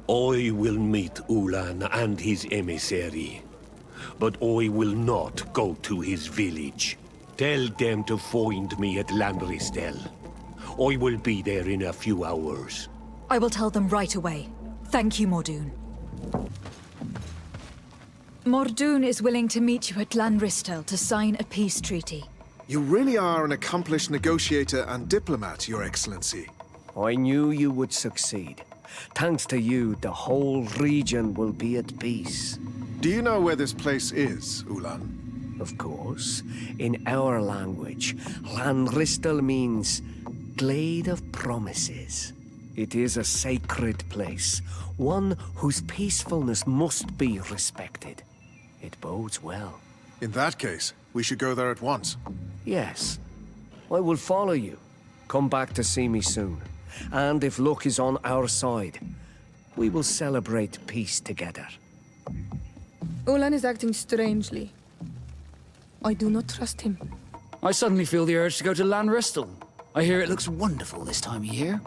I will meet Ulan and his emissary. But I will not go to his village. Tell them to find me at Landristel. I will be there in a few hours. I will tell them right away. Thank you, Mordoon. Mordoon is willing to meet you at Landristel to sign a peace treaty. You really are an accomplished negotiator and diplomat, Your Excellency. I knew you would succeed. Thanks to you, the whole region will be at peace. Do you know where this place is, Ulan? Of course. In our language, Landristel means Glade of Promises. It is a sacred place, one whose peacefulness must be respected. It bodes well. In that case, we should go there at once. Yes. I will follow you. Come back to see me soon. And if luck is on our side, we will celebrate peace together. Ulan is acting strangely. I do not trust him. I suddenly feel the urge to go to Landristel. I hear it looks wonderful this time of year.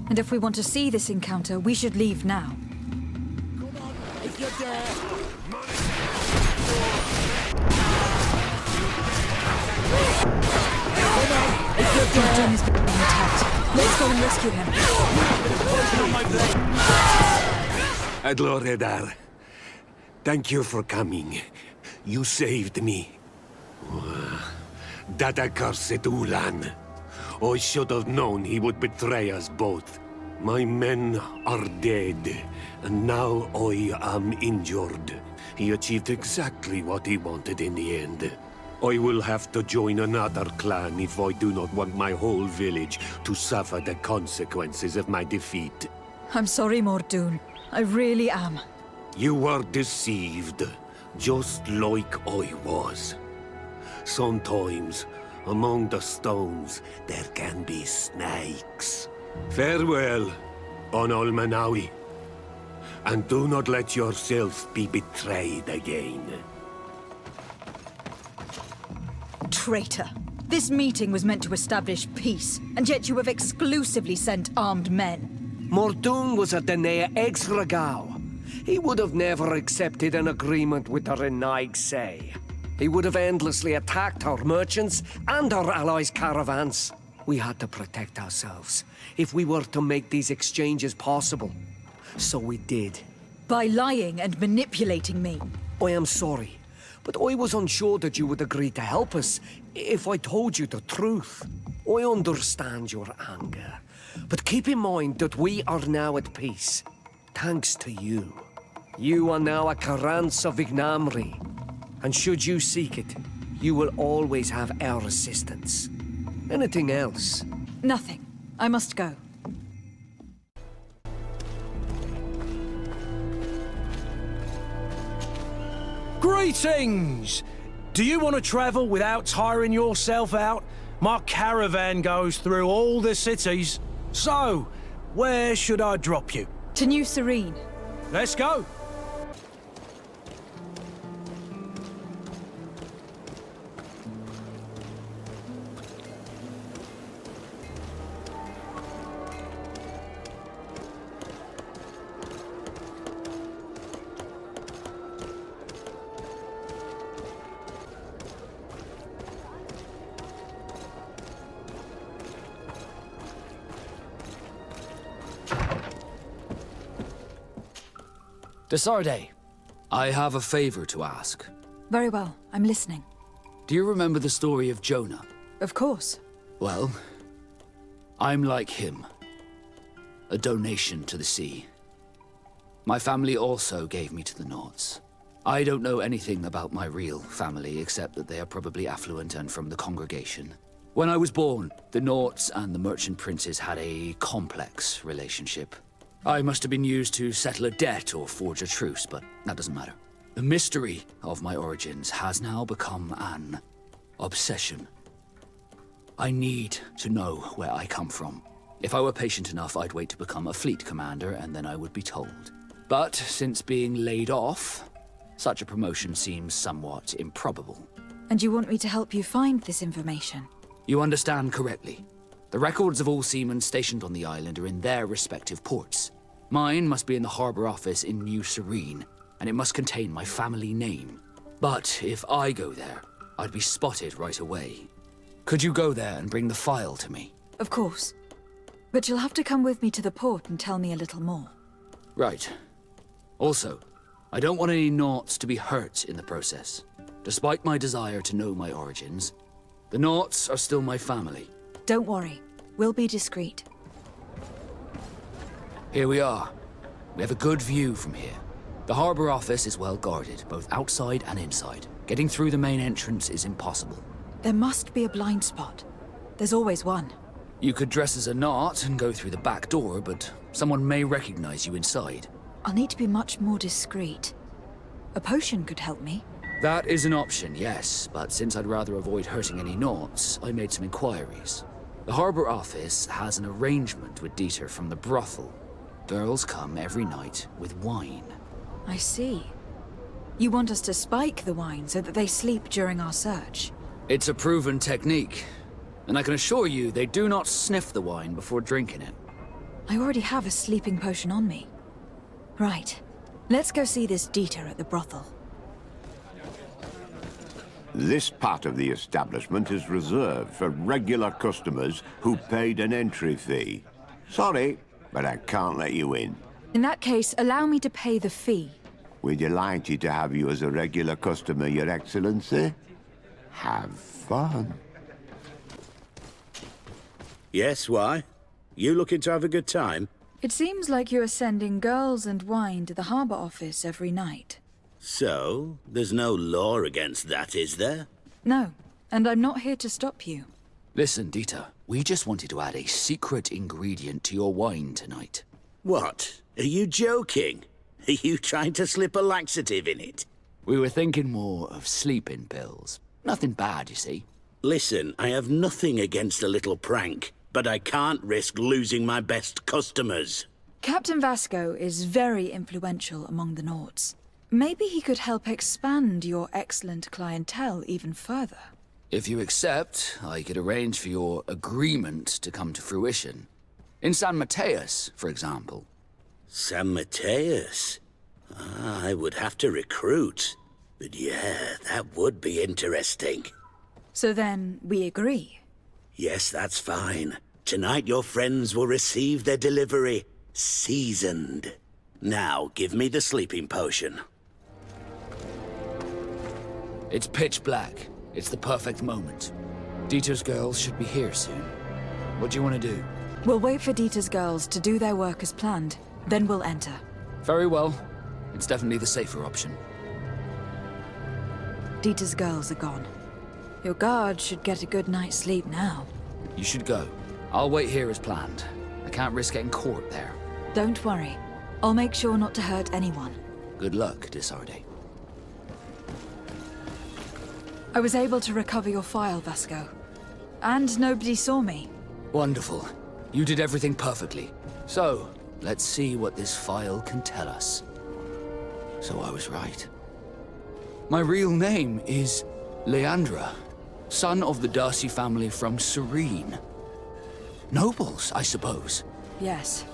And if we want to see this encounter, we should leave now. If you're there. Mordoon is being attacked. Let's go and rescue him. Adloredar, thank you for coming. You saved me. That accursed Ulan. I should have known he would betray us both. My men are dead, and now I am injured. He achieved exactly what he wanted in the end. I will have to join another clan if I do not want my whole village to suffer the consequences of my defeat. I'm sorry, Mordoon. I really am. You were deceived, just like I was. Sometimes, among the stones, there can be snakes. Farewell, on Olmanawi. And do not let yourself be betrayed again. Traitor. This meeting was meant to establish peace, and yet you have exclusively sent armed men. Mordoon was a Donea Exregau. He would have never accepted an agreement with the Renaigse. He would have endlessly attacked our merchants and our allies' caravans. We had to protect ourselves if we were to make these exchanges possible. So we did. By lying and manipulating me. I am sorry, but I was unsure that you would agree to help us if I told you the truth. I understand your anger, but keep in mind that we are now at peace, thanks to you. You are now a Karans of Vignamri, and should you seek it, you will always have our assistance. Anything else? Nothing. I must go. Greetings! Do you want to travel without tiring yourself out? My caravan goes through all the cities. So, where should I drop you? To New Serene. Let's go! Desarde, I have a favor to ask. Very well, I'm listening. Do you remember the story of Jonah? Of course. Well, I'm like him. A donation to the sea. My family also gave me to the Nauts. I don't know anything about my real family, except that they are probably affluent and from the congregation. When I was born, the Nauts and the merchant princes had a complex relationship. I must have been used to settle a debt or forge a truce, but that doesn't matter. The mystery of my origins has now become an obsession. I need to know where I come from. If I were patient enough, I'd wait to become a fleet commander, and then I would be told. But since being laid off, such a promotion seems somewhat improbable. And you want me to help you find this information? You understand correctly. The records of all seamen stationed on the island are in their respective ports. Mine must be in the harbor office in New Serene, and it must contain my family name. But if I go there, I'd be spotted right away. Could you go there and bring the file to me? Of course. But you'll have to come with me to the port and tell me a little more. Right. Also, I don't want any Nauts to be hurt in the process. Despite my desire to know my origins, the Nauts are still my family. Don't worry. We'll be discreet. Here we are. We have a good view from here. The harbor office is well guarded, both outside and inside. Getting through the main entrance is impossible. There must be a blind spot. There's always one. You could dress as a Naut and go through the back door, but someone may recognize you inside. I'll need to be much more discreet. A potion could help me. That is an option, yes, but since I'd rather avoid hurting any Nauts, I made some inquiries. The harbor office has an arrangement with Dieter from the brothel. Girls come every night with wine. I see. You want us to spike the wine so that they sleep during our search? It's a proven technique, and I can assure you they do not sniff the wine before drinking it. I already have a sleeping potion on me. Right. Let's go see this Dieter at the brothel. This part of the establishment is reserved for regular customers who paid an entry fee. Sorry, but I can't let you in. In that case, allow me to pay the fee. We're delighted to have you as a regular customer, Your Excellency. Have fun. Yes, why? You looking to have a good time? It seems like you are sending girls and wine to the harbor office every night. So, there's no law against that, is there? No, and I'm not here to stop you. Listen, Dieter, we just wanted to add a secret ingredient to your wine tonight. What? Are you joking? Are you trying to slip a laxative in it? We were thinking more of sleeping pills. Nothing bad, you see. Listen, I have nothing against a little prank, but I can't risk losing my best customers. Captain Vasco is very influential among the Nauts. Maybe he could help expand your excellent clientele even further. If you accept, I could arrange for your agreement to come to fruition. In San Mateus, for example. San Mateus? I would have to recruit. But yeah, that would be interesting. So then, we agree? Yes, that's fine. Tonight your friends will receive their delivery, seasoned. Now, give me the sleeping potion. It's pitch black. It's the perfect moment. Dieter's girls should be here soon. What do you want to do? We'll wait for Dieter's girls to do their work as planned. Then we'll enter. Very well. It's definitely the safer option. Dieter's girls are gone. Your guard should get a good night's sleep now. You should go. I'll wait here as planned. I can't risk getting caught there. Don't worry. I'll make sure not to hurt anyone. Good luck, Desarde. I was able to recover your file, Vasco. And nobody saw me. Wonderful. You did everything perfectly. So, let's see what this file can tell us. So I was right. My real name is Leandra, son of the Darcy family from Serene. Nobles, I suppose. Yes.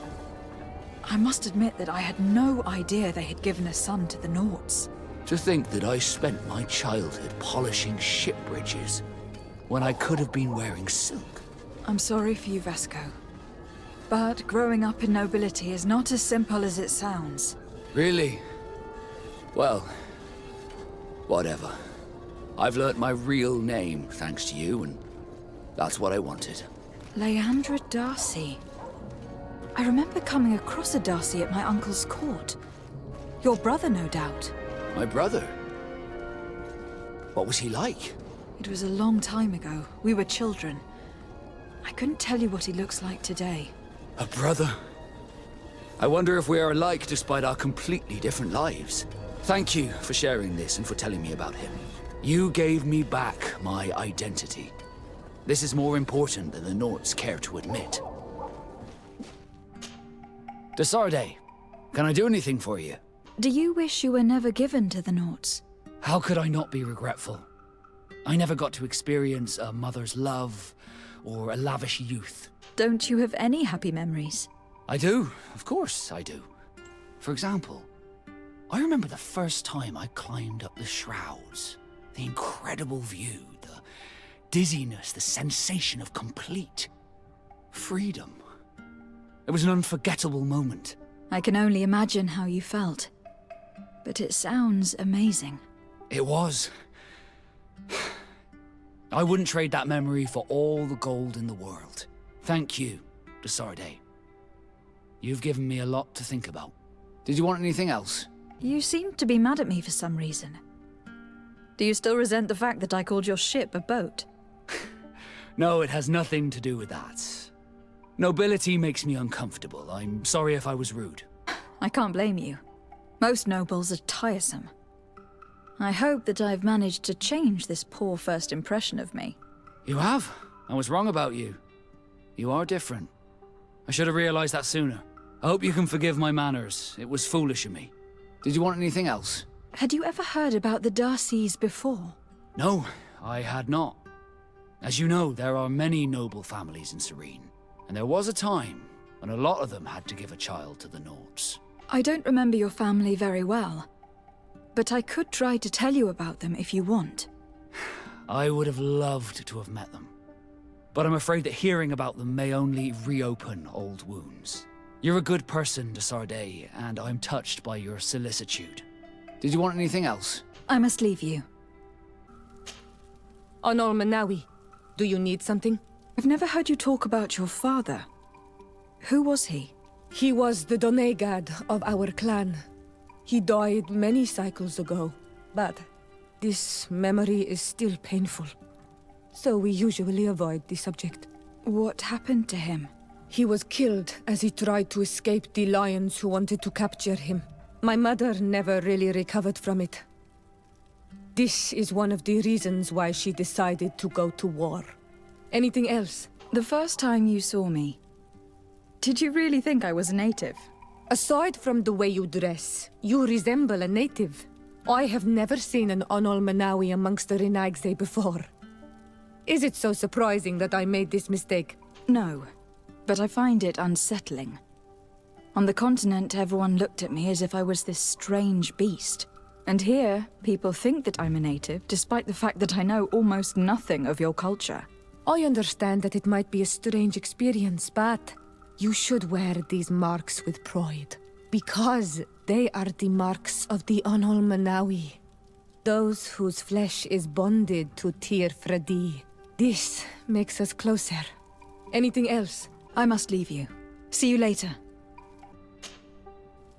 I must admit that I had no idea they had given a son to the Nauts. To think that I spent my childhood polishing ship bridges, when I could have been wearing silk. I'm sorry for you, Vasco. But growing up in nobility is not as simple as it sounds. Really? Well, whatever. I've learnt my real name thanks to you, and that's what I wanted. Leandra Darcy. I remember coming across a Darcy at my uncle's court. Your brother, no doubt. My brother? What was he like? It was a long time ago. We were children. I couldn't tell you what he looks like today. A brother? I wonder if we are alike despite our completely different lives. Thank you for sharing this and for telling me about him. You gave me back my identity. This is more important than the Nords care to admit. Desarde, can I do anything for you? Do you wish you were never given to the Nords? How could I not be regretful? I never got to experience a mother's love or a lavish youth. Don't you have any happy memories? I do, of course I do. For example, I remember the first time I climbed up the shrouds. The incredible view, the dizziness, the sensation of complete freedom. It was an unforgettable moment. I can only imagine how you felt. But it sounds amazing. It was. I wouldn't trade that memory for all the gold in the world. Thank you, Desarde. You've given me a lot to think about. Did you want anything else? You seem to be mad at me for some reason. Do you still resent the fact that I called your ship a boat? No, it has nothing to do with that. Nobility makes me uncomfortable. I'm sorry if I was rude. I can't blame you. Most nobles are tiresome. I hope that I've managed to change this poor first impression of me. You have? I was wrong about you. You are different. I should have realized that sooner. I hope you can forgive my manners. It was foolish of me. Did you want anything else? Had you ever heard about the Darcys before? No, I had not. As you know, there are many noble families in Serene. And there was a time when a lot of them had to give a child to the Nords. I don't remember your family very well. But I could try to tell you about them if you want. I would have loved to have met them. But I'm afraid that hearing about them may only reopen old wounds. You're a good person, Desarde, and I'm touched by your solicitude. Did you want anything else? I must leave you. Onolmanawi, do you need something? I've never heard you talk about your father. Who was he? He was the Donegad of our clan. He died many cycles ago, but this memory is still painful. So we usually avoid the subject. What happened to him? He was killed as he tried to escape the lions who wanted to capture him. My mother never really recovered from it. This is one of the reasons why she decided to go to war. Anything else? The first time you saw me, did you really think I was a native? Aside from the way you dress, you resemble a native. I have never seen an Onolmanawi amongst the Renaigse before. Is it so surprising that I made this mistake? No, but I find it unsettling. On the continent, everyone looked at me as if I was this strange beast. And here, people think that I'm a native, despite the fact that I know almost nothing of your culture. I understand that it might be a strange experience, but you should wear these marks with pride. Because they are the marks of the Onolmanawi. Those whose flesh is bonded to Tir Fradi. This makes us closer. Anything else? I must leave you. See you later.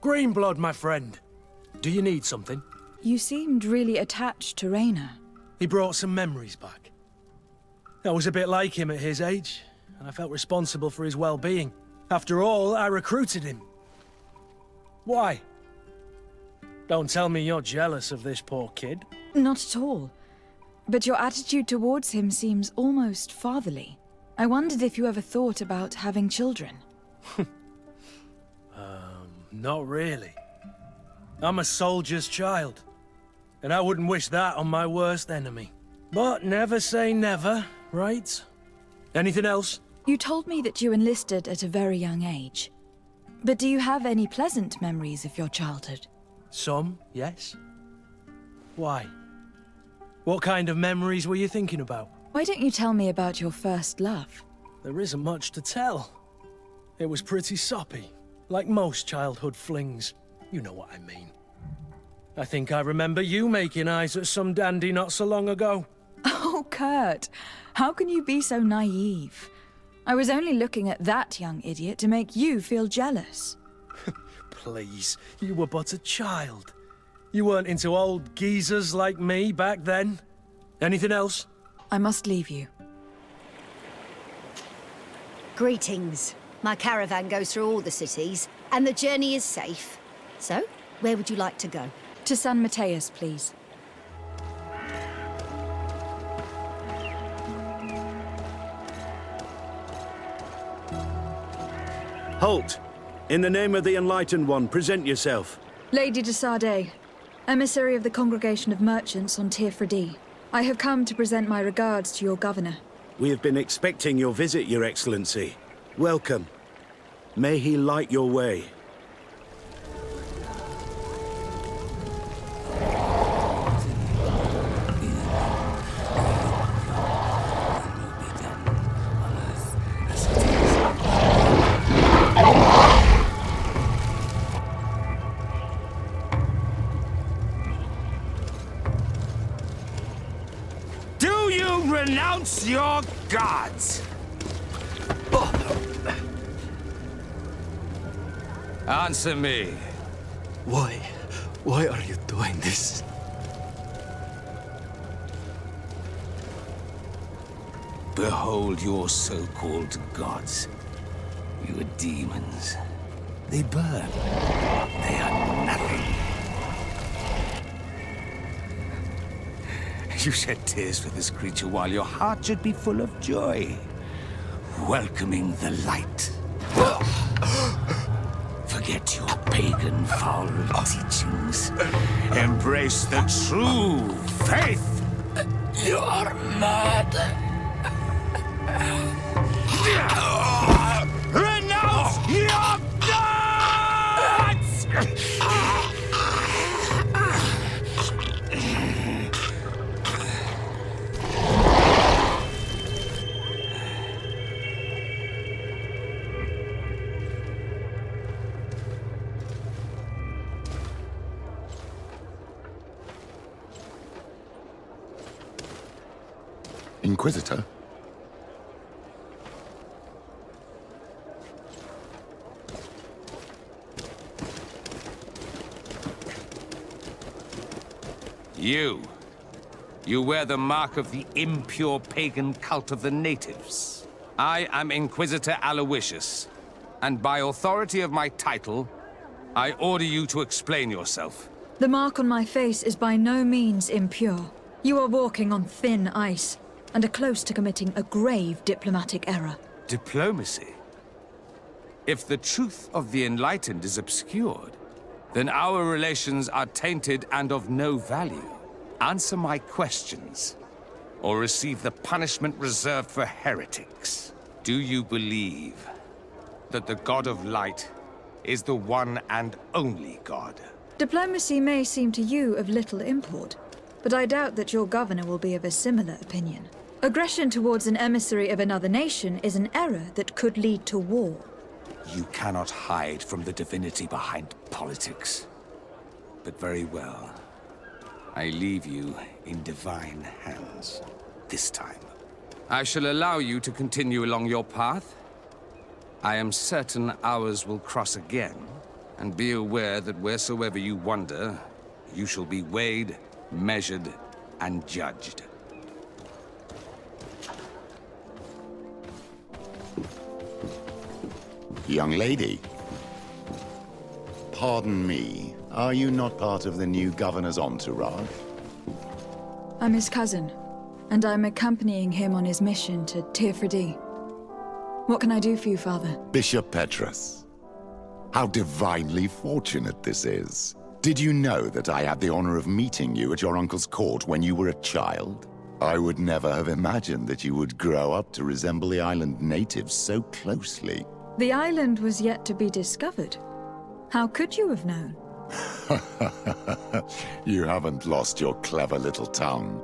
Greenblood, my friend. Do you need something? You seemed really attached to Raynor. He brought some memories back. I was a bit like him at his age, and I felt responsible for his well-being. After all, I recruited him. Why? Don't tell me you're jealous of this poor kid. Not at all. But your attitude towards him seems almost fatherly. I wondered if you ever thought about having children. Not really. I'm a soldier's child, and I wouldn't wish that on my worst enemy. But never say never, right? Anything else? You told me that you enlisted at a very young age. But do you have any pleasant memories of your childhood? Some, yes. Why? What kind of memories were you thinking about? Why don't you tell me about your first love? There isn't much to tell. It was pretty soppy, like most childhood flings. You know what I mean. I think I remember you making eyes at some dandy not so long ago. Oh, Kurt, how can you be so naive? I was only looking at that young idiot to make you feel jealous. Please, you were but a child. You weren't into old geezers like me back then. Anything else? I must leave you. Greetings. My caravan goes through all the cities, and the journey is safe. So, where would you like to go? To San Mateus, please. Halt! In the name of the Enlightened One, present yourself. Lady de Sardet, emissary of the Congregation of Merchants on Tirfredi. I have come to present my regards to your governor. We have been expecting your visit, Your Excellency. Welcome. May he light your way. Renounce your gods! Answer me. Why are you doing this? Behold your so-called gods. You are demons. They burn. They are nothing. You shed tears for this creature while your heart should be full of joy, welcoming the light. Forget your pagan foul teachings. Embrace the true faith. You are mad. Renounce your gods! Inquisitor? You wear the mark of the impure pagan cult of the natives. I am Inquisitor Aloysius, and by authority of my title, I order you to explain yourself. The mark on my face is by no means impure. You are walking on thin ice, and are close to committing a grave diplomatic error. Diplomacy? If the truth of the Enlightened is obscured, then our relations are tainted and of no value. Answer my questions, or receive the punishment reserved for heretics. Do you believe that the God of Light is the one and only God? Diplomacy may seem to you of little import, but I doubt that your governor will be of a similar opinion. Aggression towards an emissary of another nation is an error that could lead to war. You cannot hide from the divinity behind politics. But very well. I leave you in divine hands. This time. I shall allow you to continue along your path. I am certain ours will cross again. And be aware that wheresoever you wander, you shall be weighed, measured, and judged. Young lady. Pardon me, are you not part of the new governor's entourage? I'm his cousin, and I'm accompanying him on his mission to Tirfredi. What can I do for you, Father? Bishop Petrus. How divinely fortunate this is. Did you know that I had the honor of meeting you at your uncle's court when you were a child? I would never have imagined that you would grow up to resemble the island natives so closely. The island was yet to be discovered. How could you have known? You haven't lost your clever little tongue.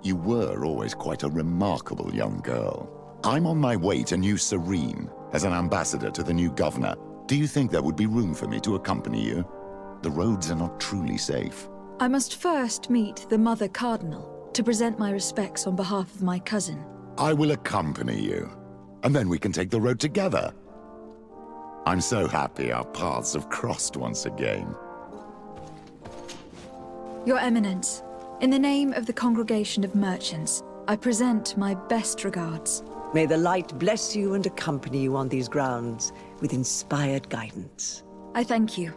You were always quite a remarkable young girl. I'm on my way to New Serene as an ambassador to the new governor. Do you think there would be room for me to accompany you? The roads are not truly safe. I must first meet the Mother Cardinal to present my respects on behalf of my cousin. I will accompany you, and then we can take the road together. I'm so happy our paths have crossed once again. Your Eminence, in the name of the Congregation of Merchants, I present my best regards. May the light bless you and accompany you on these grounds with inspired guidance. I thank you.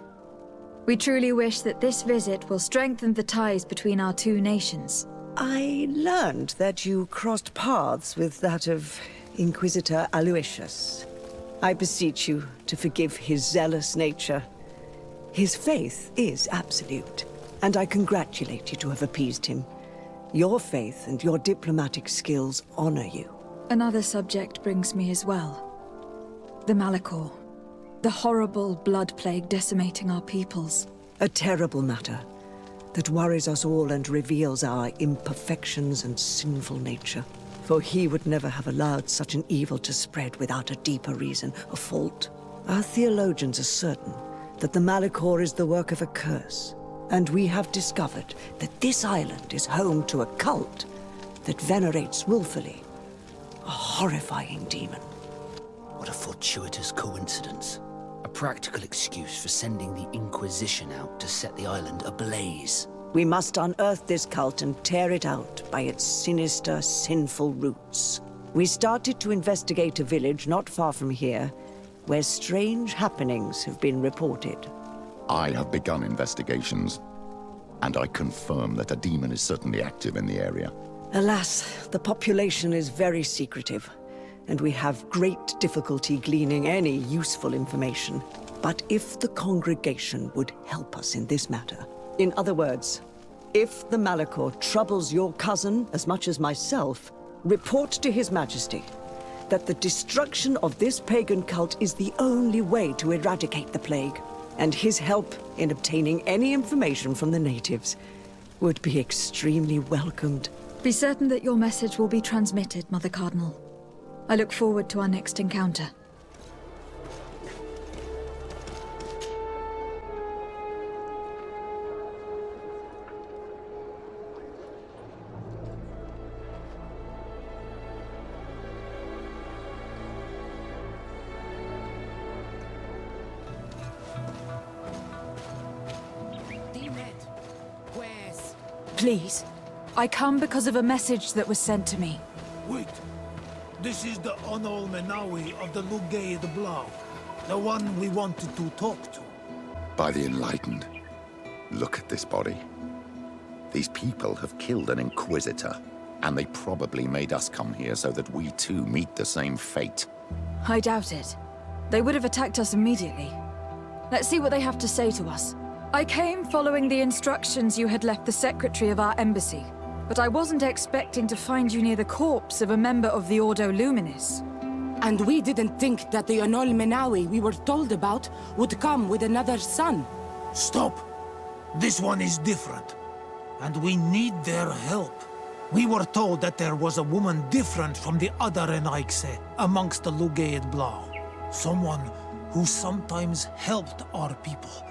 We truly wish that this visit will strengthen the ties between our two nations. I learned that you crossed paths with that of Inquisitor Aloysius. I beseech you to forgive his zealous nature. His faith is absolute, and I congratulate you to have appeased him. Your faith and your diplomatic skills honor you. Another subject brings me as well. The Malachor. The horrible blood plague decimating our peoples. A terrible matter that worries us all and reveals our imperfections and sinful nature. For he would never have allowed such an evil to spread without a deeper reason, a fault. Our theologians are certain that the Malachor is the work of a curse, and we have discovered that this island is home to a cult that venerates willfully a horrifying demon. What a fortuitous coincidence. A practical excuse for sending the Inquisition out to set the island ablaze. We must unearth this cult and tear it out by its sinister, sinful roots. We started to investigate a village not far from here, where strange happenings have been reported. I have begun investigations, and I confirm that a demon is certainly active in the area. Alas, the population is very secretive, and we have great difficulty gleaning any useful information. But if the congregation would help us in this matter, in other words, if the Malachor troubles your cousin as much as myself, report to His Majesty that the destruction of this pagan cult is the only way to eradicate the plague, and his help in obtaining any information from the natives would be extremely welcomed. Be certain that your message will be transmitted, Mother Cardinal. I look forward to our next encounter. Please, I come because of a message that was sent to me. Wait. This is the Onol-Menawi of the Lugay the Blau. The one we wanted to talk to. By the Enlightened, look at this body. These people have killed an Inquisitor, and they probably made us come here so that we too meet the same fate. I doubt it. They would have attacked us immediately. Let's see what they have to say to us. I came following the instructions you had left the secretary of our embassy, but I wasn't expecting to find you near the corpse of a member of the Ordo Luminis. And we didn't think that the Onol-Menawi we were told about would come with another son. Stop! This one is different, and we need their help. We were told that there was a woman different from the other Renaigse amongst the Lugay Blau. Someone who sometimes helped our people.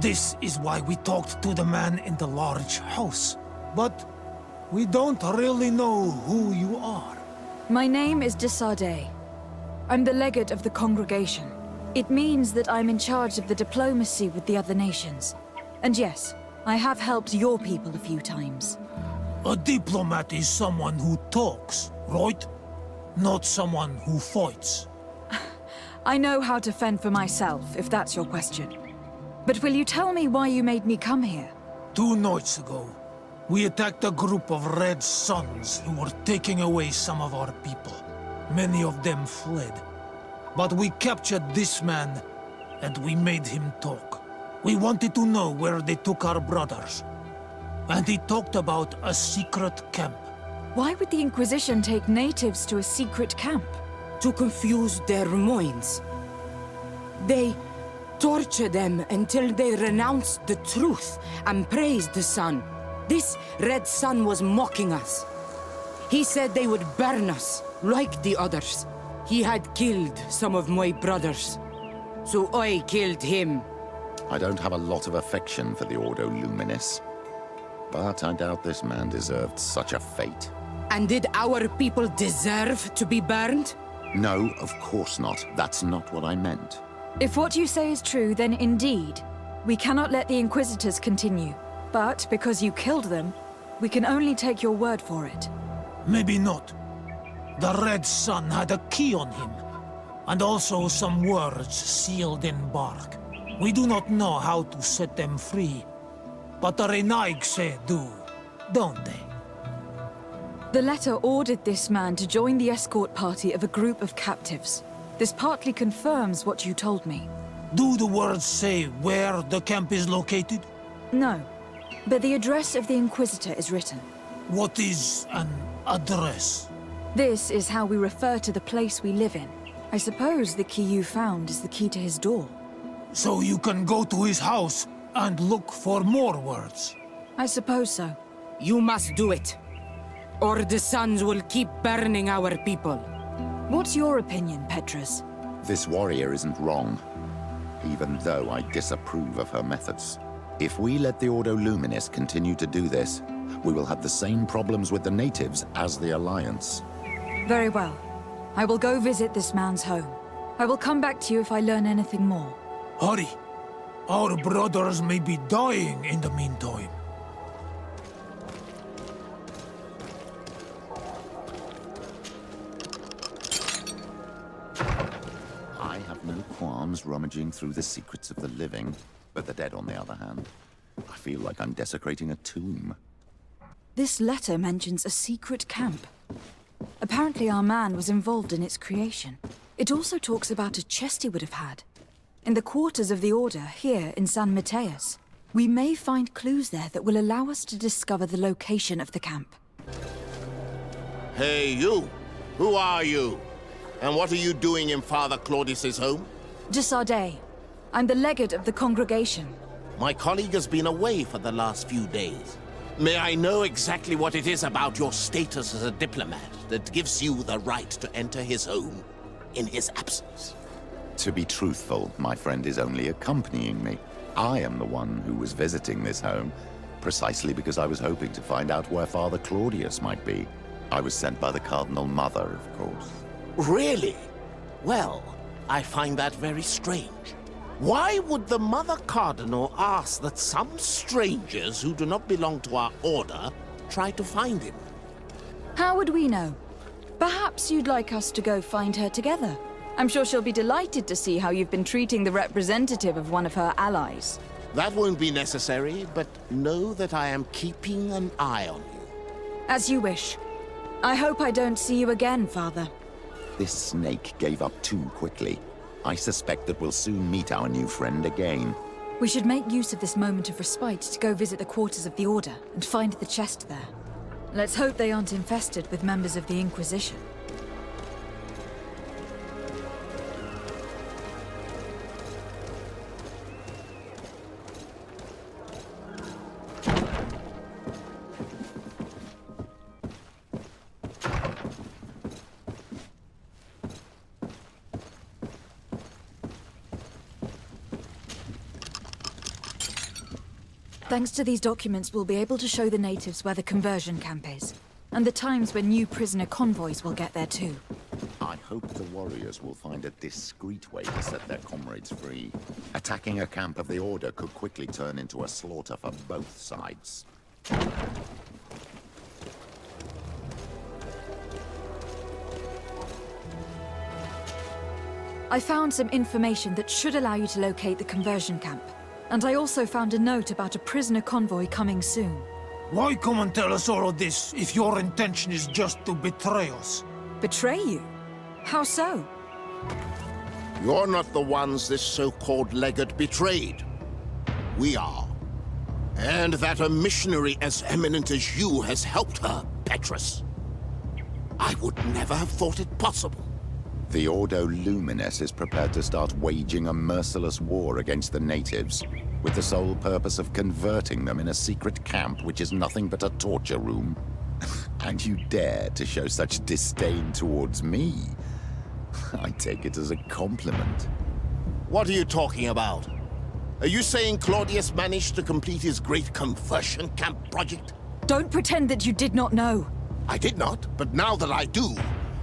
This is why we talked to the man in the large house. But we don't really know who you are. My name is Desardet. I'm the legate of the congregation. It means that I'm in charge of the diplomacy with the other nations. And yes, I have helped your people a few times. A diplomat is someone who talks, right? Not someone who fights. I know how to fend for myself, if that's your question. But will you tell me why you made me come here? 2 nights ago, we attacked a group of Red Suns who were taking away some of our people. Many of them fled. But we captured this man, and we made him talk. We wanted to know where they took our brothers. And he talked about a secret camp. Why would the Inquisition take natives to a secret camp? To confuse their minds. They torture them until they renounce the truth and praise the sun. This Red Sun was mocking us. He said they would burn us, like the others. He had killed some of my brothers, so I killed him. I don't have a lot of affection for the Ordo Luminis. But I doubt this man deserved such a fate. And did our people deserve to be burned? No, of course not. That's not what I meant. If what you say is true, then indeed, we cannot let the Inquisitors continue. But because you killed them, we can only take your word for it. Maybe not. The Red Sun had a key on him, and also some words sealed in bark. We do not know how to set them free, but the Renaigse do, don't they? The letter ordered this man to join the escort party of a group of captives. This partly confirms what you told me. Do the words say where the camp is located? No, but the address of the Inquisitor is written. What is an address? This is how we refer to the place we live in. I suppose the key you found is the key to his door. So you can go to his house and look for more words? I suppose so. You must do it, or the suns will keep burning our people. What's your opinion, Petrus? This warrior isn't wrong, even though I disapprove of her methods. If we let the Ordo Luminis continue to do this, we will have the same problems with the natives as the Alliance. Very well. I will go visit this man's home. I will come back to you if I learn anything more. Hurry! Our brothers may be dying in the meantime. I have no qualms rummaging through the secrets of the living, but the dead on the other hand. I feel like I'm desecrating a tomb. This letter mentions a secret camp. Apparently our man was involved in its creation. It also talks about a chest he would have had. In the quarters of the Order, here in San Mateus. We may find clues there that will allow us to discover the location of the camp. Hey, you! Who are you? And what are you doing in Father Claudius's home? De Sardet. I'm the legate of the congregation. My colleague has been away for the last few days. May I know exactly what it is about your status as a diplomat that gives you the right to enter his home in his absence? To be truthful, my friend is only accompanying me. I am the one who was visiting this home, precisely because I was hoping to find out where Father Claudius might be. I was sent by the Cardinal Mother, of course. Really? Well, I find that very strange. Why would the Mother Cardinal ask that some strangers who do not belong to our order try to find him? How would we know? Perhaps you'd like us to go find her together. I'm sure she'll be delighted to see how you've been treating the representative of one of her allies. That won't be necessary, but know that I am keeping an eye on you. As you wish. I hope I don't see you again, Father. This snake gave up too quickly. I suspect that we'll soon meet our new friend again. We should make use of this moment of respite to go visit the quarters of the Order and find the chest there. Let's hope they aren't infested with members of the Inquisition. Thanks to these documents, we'll be able to show the natives where the conversion camp is, and the times when new prisoner convoys will get there too. I hope the warriors will find a discreet way to set their comrades free. Attacking a camp of the Order could quickly turn into a slaughter for both sides. I found some information that should allow you to locate the conversion camp. And I also found a note about a prisoner convoy coming soon. Why come and tell us all of this if your intention is just to betray us? Betray you? How so? You're not the ones this so-called legate betrayed. We are. And that a missionary as eminent as you has helped her, Petrus. I would never have thought it possible. The Ordo Luminis is prepared to start waging a merciless war against the natives, with the sole purpose of converting them in a secret camp which is nothing but a torture room. And you dare to show such disdain towards me? I take it as a compliment. What are you talking about? Are you saying Claudius managed to complete his great conversion camp project? Don't pretend that you did not know. I did not, but now that I do,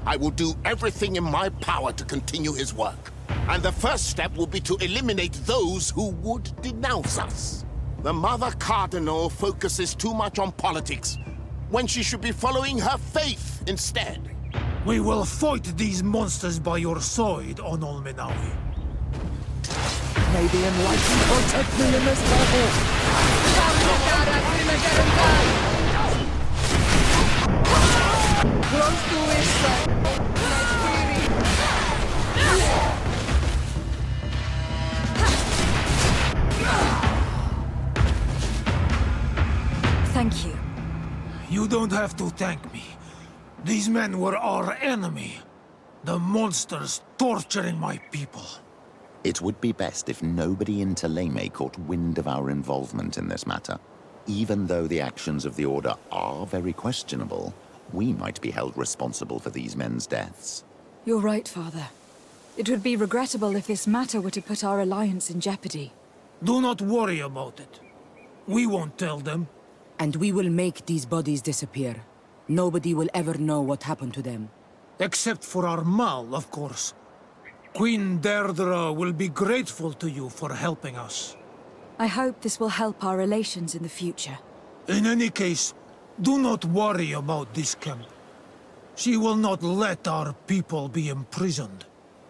I will do everything in my power to continue his work. And the first step will be to eliminate those who would denounce us. The Mother Cardinal focuses too much on politics, when she should be following her faith instead. We will fight these monsters by your side, Onolmenawi. May the enlightened protect me in this battle! Close to his side. Thank you. You don't have to thank me. These men were our enemy. The monsters torturing my people. It would be best if nobody in Thélème caught wind of our involvement in this matter. Even though the actions of the Order are very questionable, we might be held responsible for these men's deaths. You're right, Father. It would be regrettable if this matter were to put our alliance in jeopardy. Do not worry about it. We won't tell them. And we will make these bodies disappear. Nobody will ever know what happened to them. Except for our Mal, of course. Queen Deirdre will be grateful to you for helping us. I hope this will help our relations in the future. In any case, do not worry about this camp. She will not let our people be imprisoned.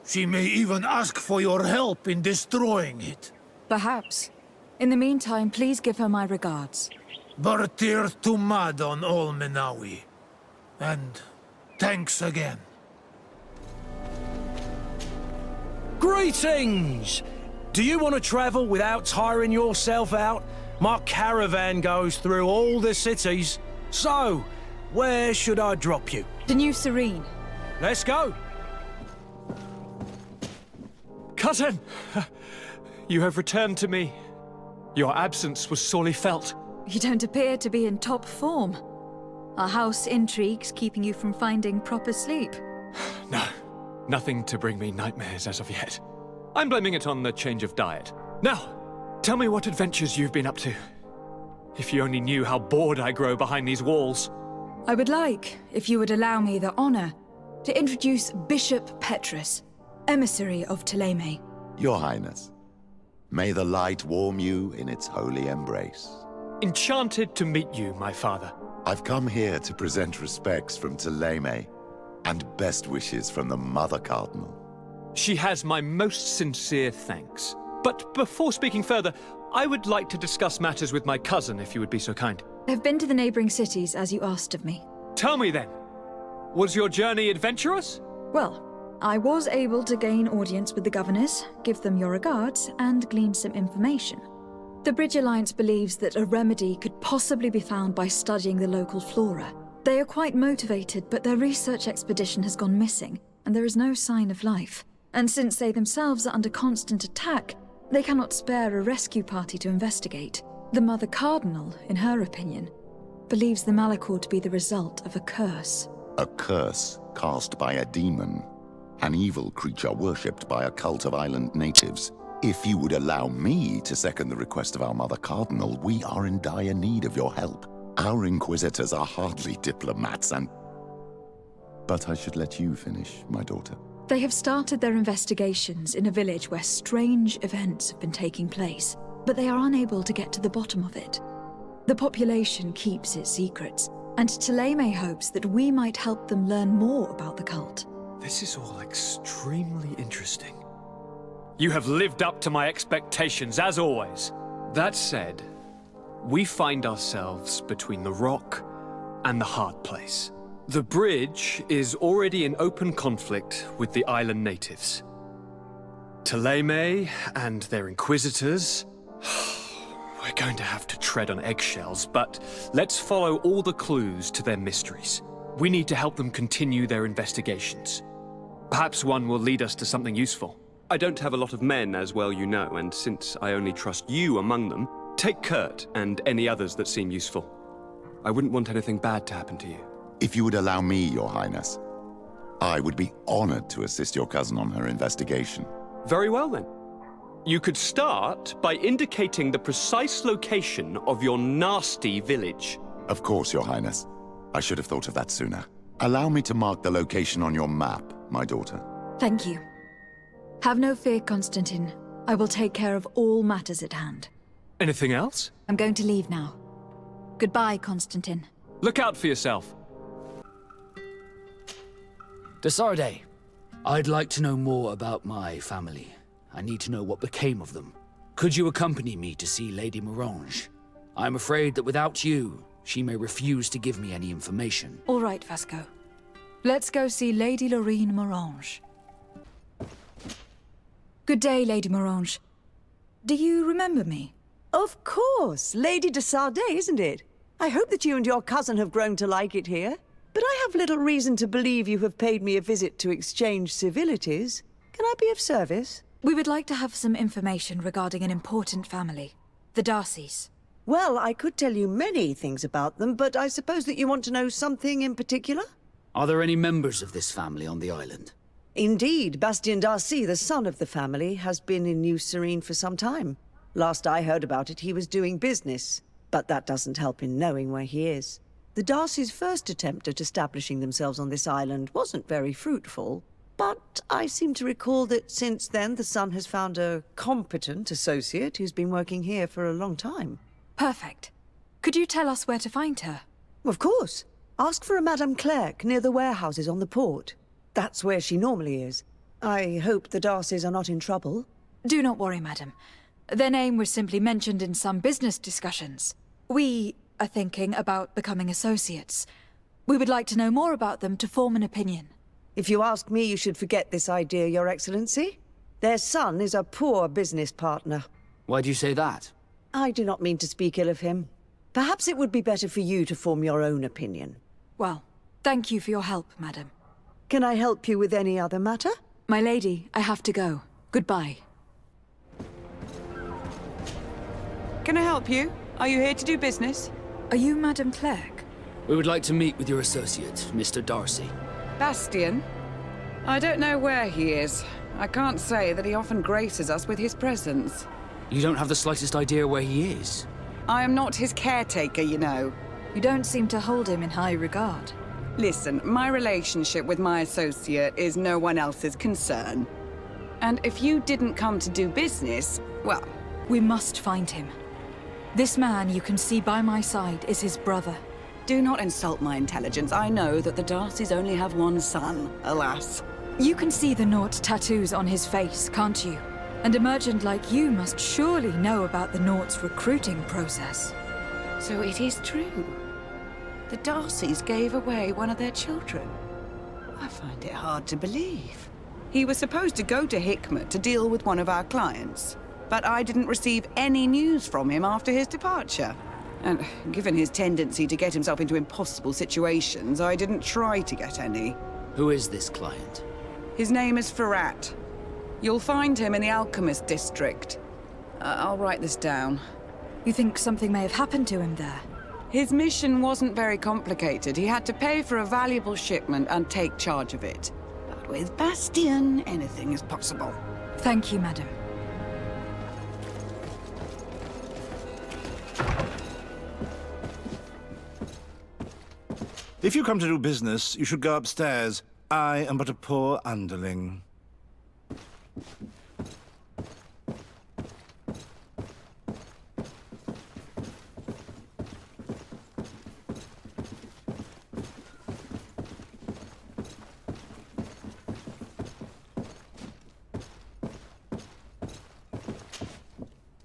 She may even ask for your help in destroying it. Perhaps. In the meantime, please give her my regards. Bartir Tumad on all Menawi. And thanks again. Greetings! Do you want to travel without tiring yourself out? My caravan goes through all the cities. So, where should I drop you? The New Serene. Let's go! Cousin! You have returned to me. Your absence was sorely felt. You don't appear to be in top form. Are house intrigues keeping you from finding proper sleep? No, nothing to bring me nightmares as of yet. I'm blaming it on the change of diet. Now, tell me what adventures you've been up to. If you only knew how bored I grow behind these walls. I would like, if you would allow me the honor, to introduce Bishop Petrus, emissary of Thélème. Your Highness, may the light warm you in its holy embrace. Enchanted to meet you, my father. I've come here to present respects from Thélème, and best wishes from the Mother Cardinal. She has my most sincere thanks. But before speaking further, I would like to discuss matters with my cousin, if you would be so kind. I've been to the neighboring cities, as you asked of me. Tell me then, was your journey adventurous? Well, I was able to gain audience with the governors, give them your regards, and glean some information. The Bridge Alliance believes that a remedy could possibly be found by studying the local flora. They are quite motivated, but their research expedition has gone missing, and there is no sign of life. And since they themselves are under constant attack, they cannot spare a rescue party to investigate. The Mother Cardinal, in her opinion, believes the Malachor to be the result of a curse. A curse cast by a demon. An evil creature worshipped by a cult of island natives. If you would allow me to second the request of our Mother Cardinal, we are in dire need of your help. Our Inquisitors are hardly diplomats and... But I should let you finish, my daughter. They have started their investigations in a village where strange events have been taking place, but they are unable to get to the bottom of it. The population keeps its secrets, and Thélème hopes that we might help them learn more about the cult. This is all extremely interesting. You have lived up to my expectations, as always. That said, we find ourselves between the rock and the hard place. The bridge is already in open conflict with the island natives. Thélème and their inquisitors... We're going to have to tread on eggshells, but let's follow all the clues to their mysteries. We need to help them continue their investigations. Perhaps one will lead us to something useful. I don't have a lot of men, as well you know, and since I only trust you among them, take Kurt and any others that seem useful. I wouldn't want anything bad to happen to you. If you would allow me, Your Highness, I would be honored to assist your cousin on her investigation. Very well, then. You could start by indicating the precise location of your nasty village. Of course, Your Highness. I should have thought of that sooner. Allow me to mark the location on your map, my daughter. Thank you. Have no fear, Constantine. I will take care of all matters at hand. Anything else? I'm going to leave now. Goodbye, Constantine. Look out for yourself. Desarde, I'd like to know more about my family. I need to know what became of them. Could you accompany me to see Lady Morange? I'm afraid that without you, she may refuse to give me any information. All right, Vasco. Let's go see Lady Lorraine Morange. Good day, Lady Morange. Do you remember me? Of course. Lady de Sardet, isn't it? I hope that you and your cousin have grown to like it here. But I have little reason to believe you have paid me a visit to exchange civilities. Can I be of service? We would like to have some information regarding an important family. The Darcys. Well, I could tell you many things about them, but I suppose that you want to know something in particular? Are there any members of this family on the island? Indeed, Bastien Darcy, the son of the family, has been in New Serene for some time. Last I heard about it, he was doing business. But that doesn't help in knowing where he is. The Darcys' first attempt at establishing themselves on this island wasn't very fruitful. But I seem to recall that since then the son has found a competent associate who's been working here for a long time. Perfect. Could you tell us where to find her? Of course. Ask for a Madame Clerc near the warehouses on the port. That's where she normally is. I hope the Darcys are not in trouble. Do not worry, madam. Their name was simply mentioned in some business discussions. We are thinking about becoming associates. We would like to know more about them to form an opinion. If you ask me, you should forget this idea, Your Excellency. Their son is a poor business partner. Why do you say that? I do not mean to speak ill of him. Perhaps it would be better for you to form your own opinion. Well, thank you for your help, madam. Can I help you with any other matter? My lady, I have to go. Goodbye. Can I help you? Are you here to do business? Are you Madame Clerc? We would like to meet with your associate, Mr. Darcy. Bastien? I don't know where he is. I can't say that he often graces us with his presence. You don't have the slightest idea where he is? I am not his caretaker, you know. You don't seem to hold him in high regard. Listen, my relationship with my associate is no one else's concern. And if you didn't come to do business, well... We must find him. This man you can see by my side is his brother. Do not insult my intelligence. I know that the Darcys only have one son, alas. You can see the Naut tattoos on his face, can't you? And a merchant like you must surely know about the Naut's recruiting process. So it is true. The Darcys gave away one of their children. I find it hard to believe. He was supposed to go to Hikmet to deal with one of our clients, but I didn't receive any news from him after his departure. And given his tendency to get himself into impossible situations, I didn't try to get any. Who is this client? His name is Ferrat. You'll find him in the Alchemist District. I'll write this down. You think something may have happened to him there? His mission wasn't very complicated. He had to pay for a valuable shipment and take charge of it. But with Bastien, anything is possible. Thank you, madam. If you come to do business, you should go upstairs. I am but a poor underling.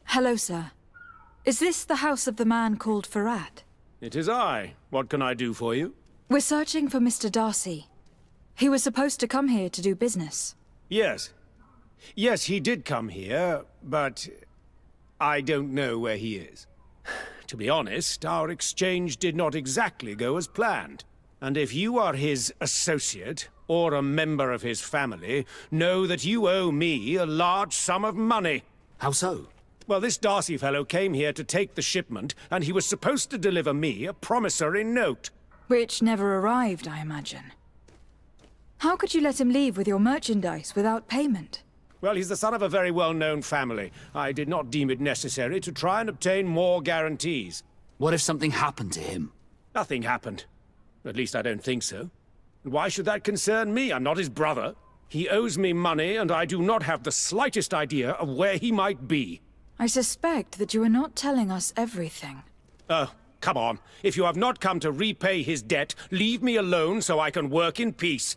Hello, sir. Is this the house of the man called Ferrat? It is I. What can I do for you? We're searching for Mr. Darcy. He was supposed to come here to do business. Yes. Yes, he did come here, but I don't know where he is. To be honest, our exchange did not exactly go as planned. And if you are his associate, or a member of his family, know that you owe me a large sum of money. How so? Well, this Darcy fellow came here to take the shipment, and he was supposed to deliver me a promissory note. Which never arrived, I imagine. How could you let him leave with your merchandise without payment? Well, he's the son of a very well-known family. I did not deem it necessary to try and obtain more guarantees. What if something happened to him? Nothing happened. At least I don't think so. And why should that concern me? I'm not his brother. He owes me money, and I do not have the slightest idea of where he might be. I suspect that you are not telling us everything. Oh, come on. If you have not come to repay his debt, leave me alone so I can work in peace.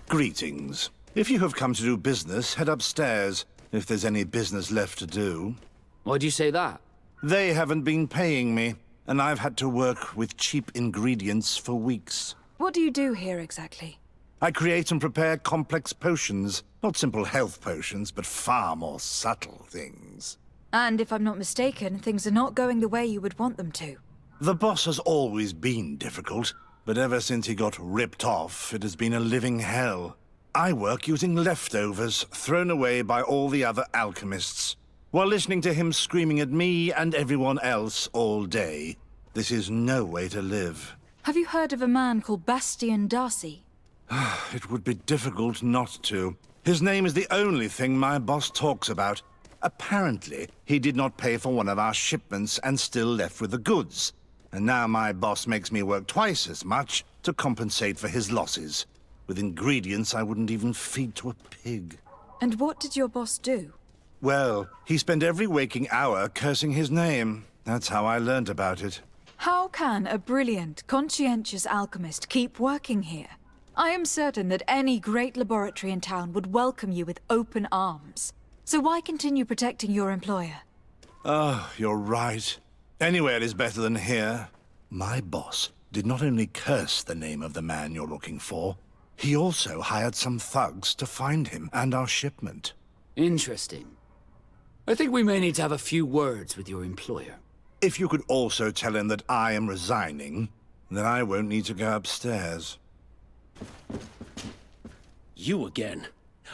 Greetings. If you have come to do business, head upstairs, if there's any business left to do. Why do you say that? They haven't been paying me, and I've had to work with cheap ingredients for weeks. What do you do here exactly? I create and prepare complex potions. Not simple health potions, but far more subtle things. And if I'm not mistaken, things are not going the way you would want them to. The boss has always been difficult, but ever since he got ripped off, it has been a living hell. I work using leftovers thrown away by all the other alchemists, while listening to him screaming at me and everyone else all day. This is no way to live. Have you heard of a man called Bastian Darcy? It would be difficult not to. His name is the only thing my boss talks about. Apparently, he did not pay for one of our shipments and still left with the goods. And now my boss makes me work twice as much to compensate for his losses. With ingredients I wouldn't even feed to a pig. And what did your boss do? Well, he spent every waking hour cursing his name. That's how I learned about it. How can a brilliant, conscientious alchemist keep working here? I am certain that any great laboratory in town would welcome you with open arms. So why continue protecting your employer? Oh, you're right. Anywhere is better than here. My boss did not only curse the name of the man you're looking for, he also hired some thugs to find him and our shipment. Interesting. I think we may need to have a few words with your employer. If you could also tell him that I am resigning, then I won't need to go upstairs. You again.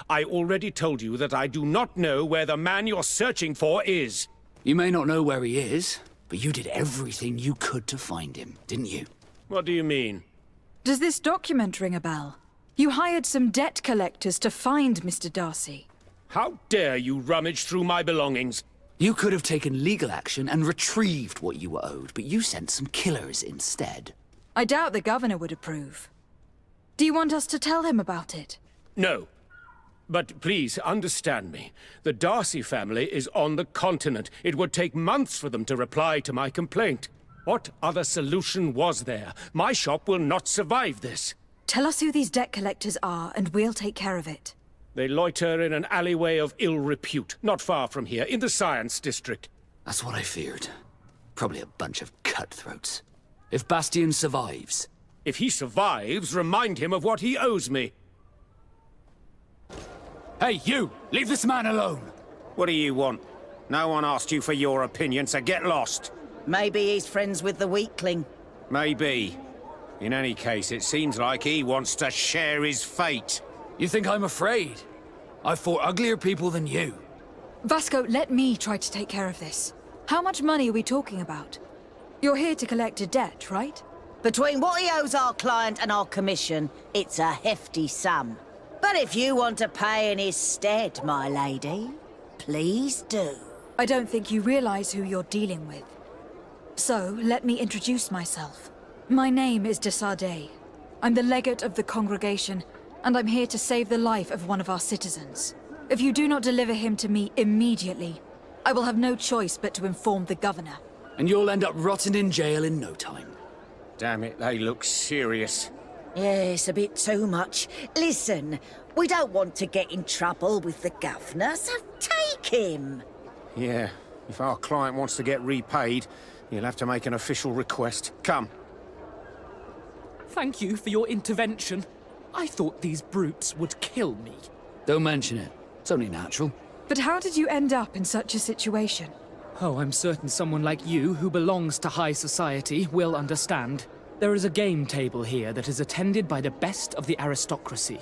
I already told you that I do not know where the man you're searching for is. You may not know where he is, but you did everything you could to find him, didn't you? What do you mean? Does this document ring a bell? You hired some debt collectors to find Mr. Darcy. How dare you rummage through my belongings? You could have taken legal action and retrieved what you were owed, but you sent some killers instead. I doubt the governor would approve. Do you want us to tell him about it? No. But please, understand me. The Darcy family is on the continent. It would take months for them to reply to my complaint. What other solution was there? My shop will not survive this. Tell us who these debt collectors are, and we'll take care of it. They loiter in an alleyway of ill repute, not far from here, in the Science District. That's what I feared. Probably a bunch of cutthroats. If Bastian survives... If he survives, remind him of what he owes me. Hey, you! Leave this man alone! What do you want? No one asked you for your opinion, so get lost. Maybe he's friends with the weakling. Maybe. In any case, it seems like he wants to share his fate. You think I'm afraid? I've fought uglier people than you. Vasco, let me try to take care of this. How much money are we talking about? You're here to collect a debt, right? Between what he owes our client and our commission, it's a hefty sum. But if you want to pay in his stead, my lady, please do. I don't think you realize who you're dealing with. So, let me introduce myself. My name is de Sardet. I'm the legate of the congregation, and I'm here to save the life of one of our citizens. If you do not deliver him to me immediately, I will have no choice but to inform the governor. And you'll end up rotting in jail in no time. Damn it, they look serious. Yes, a bit too much. Listen, we don't want to get in trouble with the governor, so take him. Yeah, if our client wants to get repaid, you'll have to make an official request. Come. Thank you for your intervention. I thought these brutes would kill me. Don't mention it. It's only natural. But how did you end up in such a situation? Oh, I'm certain someone like you, who belongs to high society, will understand. There is a game table here that is attended by the best of the aristocracy.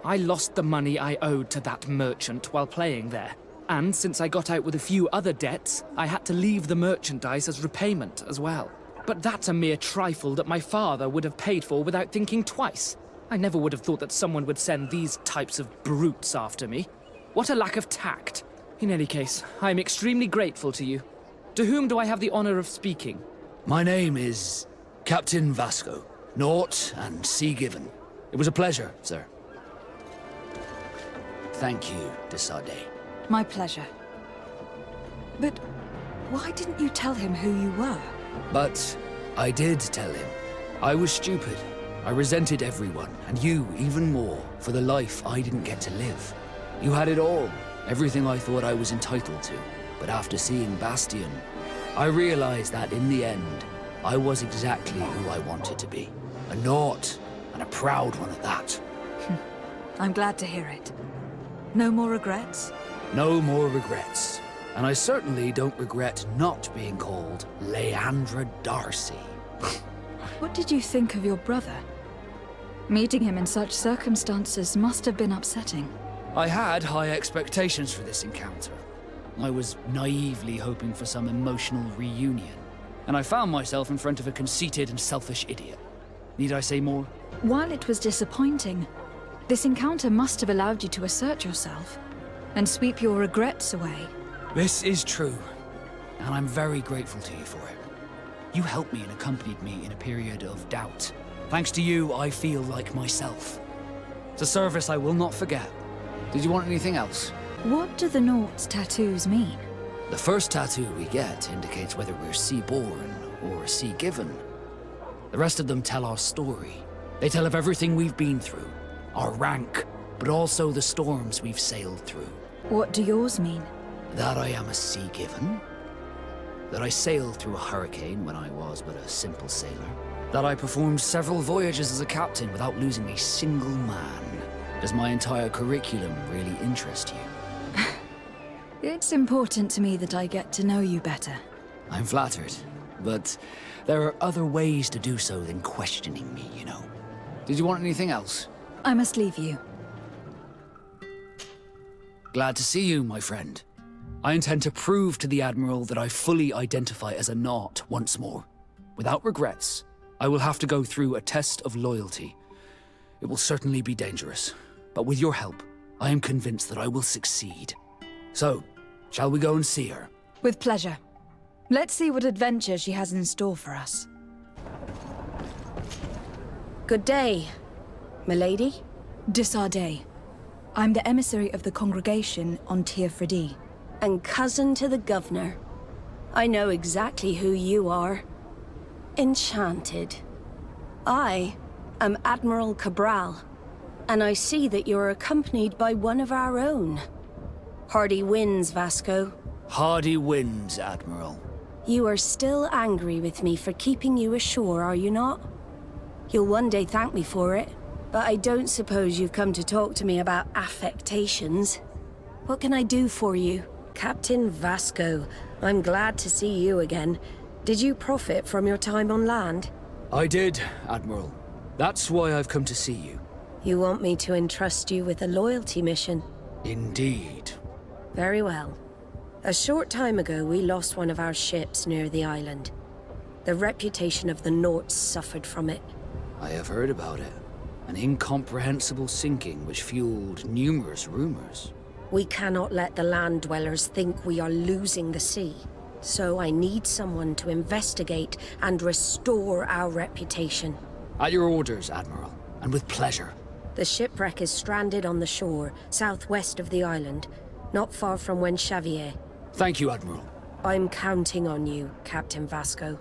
I lost the money I owed to that merchant while playing there. And since I got out with a few other debts, I had to leave the merchandise as repayment as well. But that's a mere trifle that my father would have paid for without thinking twice. I never would have thought that someone would send these types of brutes after me. What a lack of tact. In any case, I am extremely grateful to you. To whom do I have the honor of speaking? My name is Captain Vasco. Naught and sea given. It was a pleasure, sir. Thank you, Desade. My pleasure. But why didn't you tell him who you were? But I did tell him. I was stupid. I resented everyone, and you even more, for the life I didn't get to live. You had it all, everything I thought I was entitled to. But after seeing Bastion, I realized that in the end, I was exactly who I wanted to be. A naught, and a proud one at that. I'm glad to hear it. No more regrets? No more regrets. And I certainly don't regret not being called Leandra Darcy. What did you think of your brother? Meeting him in such circumstances must have been upsetting. I had high expectations for this encounter. I was naively hoping for some emotional reunion. And I found myself in front of a conceited and selfish idiot. Need I say more? While it was disappointing, this encounter must have allowed you to assert yourself and sweep your regrets away. This is true, and I'm very grateful to you for it. You helped me and accompanied me in a period of doubt. Thanks to you, I feel like myself. It's a service I will not forget. Did you want anything else? What do the Naught's tattoos mean? The first tattoo we get indicates whether we're sea-born or sea-given. The rest of them tell our story. They tell of everything we've been through, our rank, but also the storms we've sailed through. What do yours mean? That I am a sea-given. That I sailed through a hurricane when I was but a simple sailor. That I performed several voyages as a captain without losing a single man. Does my entire curriculum really interest you? It's important to me that I get to know you better. I'm flattered, but there are other ways to do so than questioning me, you know. Did you want anything else? I must leave you. Glad to see you, my friend. I intend to prove to the Admiral that I fully identify as a Naut once more. Without regrets, I will have to go through a test of loyalty. It will certainly be dangerous, but with your help, I am convinced that I will succeed. So, shall we go and see her? With pleasure. Let's see what adventure she has in store for us. Good day, milady. Desade. I'm the emissary of the congregation on Tier And cousin to the governor. I know exactly who you are. Enchanted. I am Admiral Cabral, and I see that you're accompanied by one of our own. Hardy winds, Vasco. Hardy winds, Admiral. You are still angry with me for keeping you ashore, are you not? You'll one day thank me for it, but I don't suppose you've come to talk to me about affectations. What can I do for you? Captain Vasco, I'm glad to see you again. Did you profit from your time on land? I did, Admiral. That's why I've come to see you. You want me to entrust you with a loyalty mission? Indeed. Very well. A short time ago, we lost one of our ships near the island. The reputation of the Naughts suffered from it. I have heard about it. An incomprehensible sinking which fueled numerous rumors. We cannot let the land dwellers think we are losing the sea. So I need someone to investigate and restore our reputation. At your orders, Admiral, and with pleasure. The shipwreck is stranded on the shore, southwest of the island, not far from Xavier. Thank you, Admiral. I'm counting on you, Captain Vasco.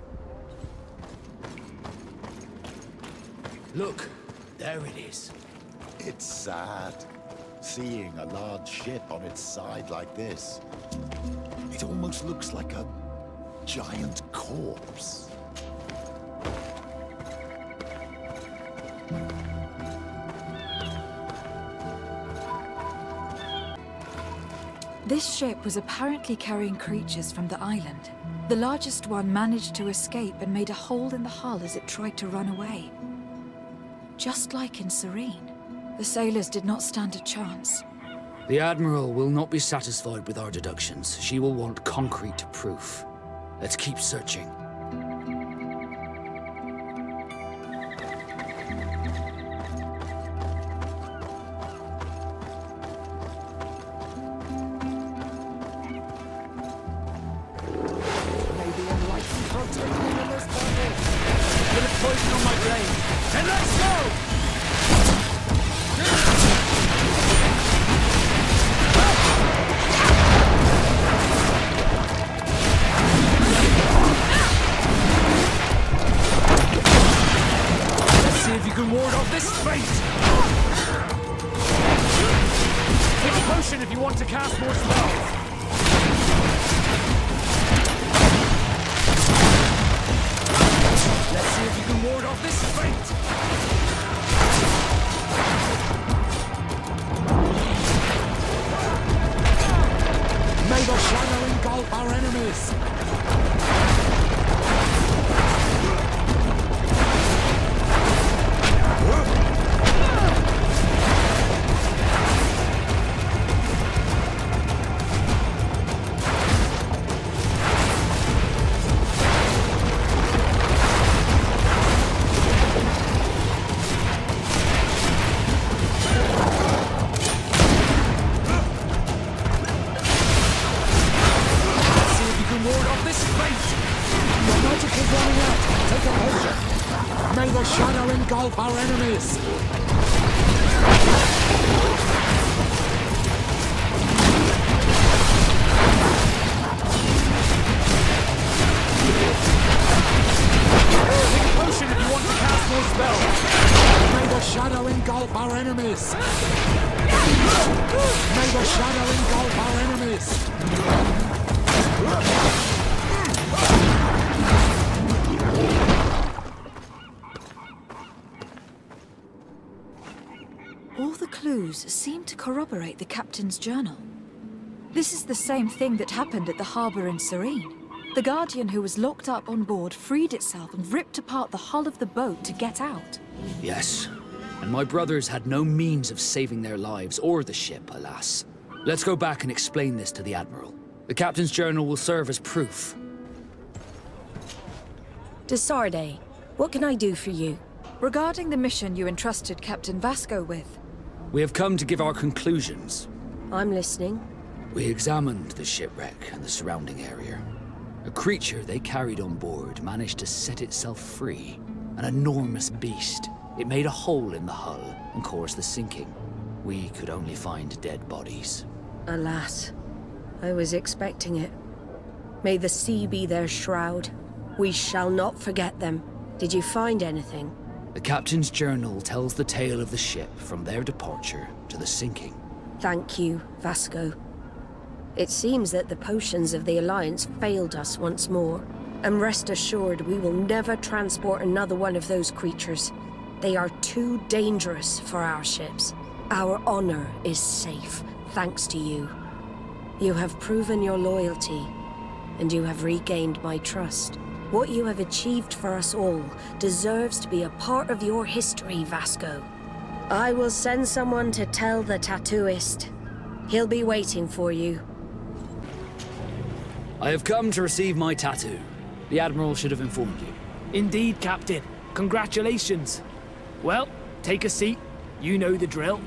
Look, there it is. It's sad, seeing a large ship on its side like this. It almost looks like a giant corpse. This ship was apparently carrying creatures from the island. The largest one managed to escape and made a hole in the hull as it tried to run away. Just like in Serene, the sailors did not stand a chance. The Admiral will not be satisfied with our deductions. She will want concrete proof. Let's keep searching. protect me in this battle. A bit of poison on my brain. And let's go! Let's see if you can ward off this fate! Take a potion if you want to cast more spells. Let's see if you can ward off this fate! May the shadow engulf our enemies! May the shadow engulf our enemies! Take a potion if you want to cast more spells. May the shadow engulf our enemies! May the shadow engulf our enemies! All the clues seem to corroborate the captain's journal. This is the same thing that happened at the harbour in Serene. The Guardian who was locked up on board freed itself and ripped apart the hull of the boat to get out. Yes, and my brothers had no means of saving their lives or the ship, alas. Let's go back and explain this to the Admiral. The captain's journal will serve as proof. Desarde, what can I do for you? Regarding the mission you entrusted Captain Vasco with. We have come to give our conclusions. I'm listening. We examined the shipwreck and the surrounding area. A creature they carried on board managed to set itself free. An enormous beast. It made a hole in the hull and caused the sinking. We could only find dead bodies. Alas, I was expecting it. May the sea be their shroud. We shall not forget them. Did you find anything? The captain's journal tells the tale of the ship from their departure to the sinking. Thank you, Vasco. It seems that the potions of the Alliance failed us once more. And rest assured, we will never transport another one of those creatures. They are too dangerous for our ships. Our honor is safe, thanks to you. You have proven your loyalty, and you have regained my trust. What you have achieved for us all deserves to be a part of your history, Vasco. I will send someone to tell the tattooist. He'll be waiting for you. I have come to receive my tattoo. The Admiral should have informed you. Indeed, Captain. Congratulations. Well, take a seat. You know the drill.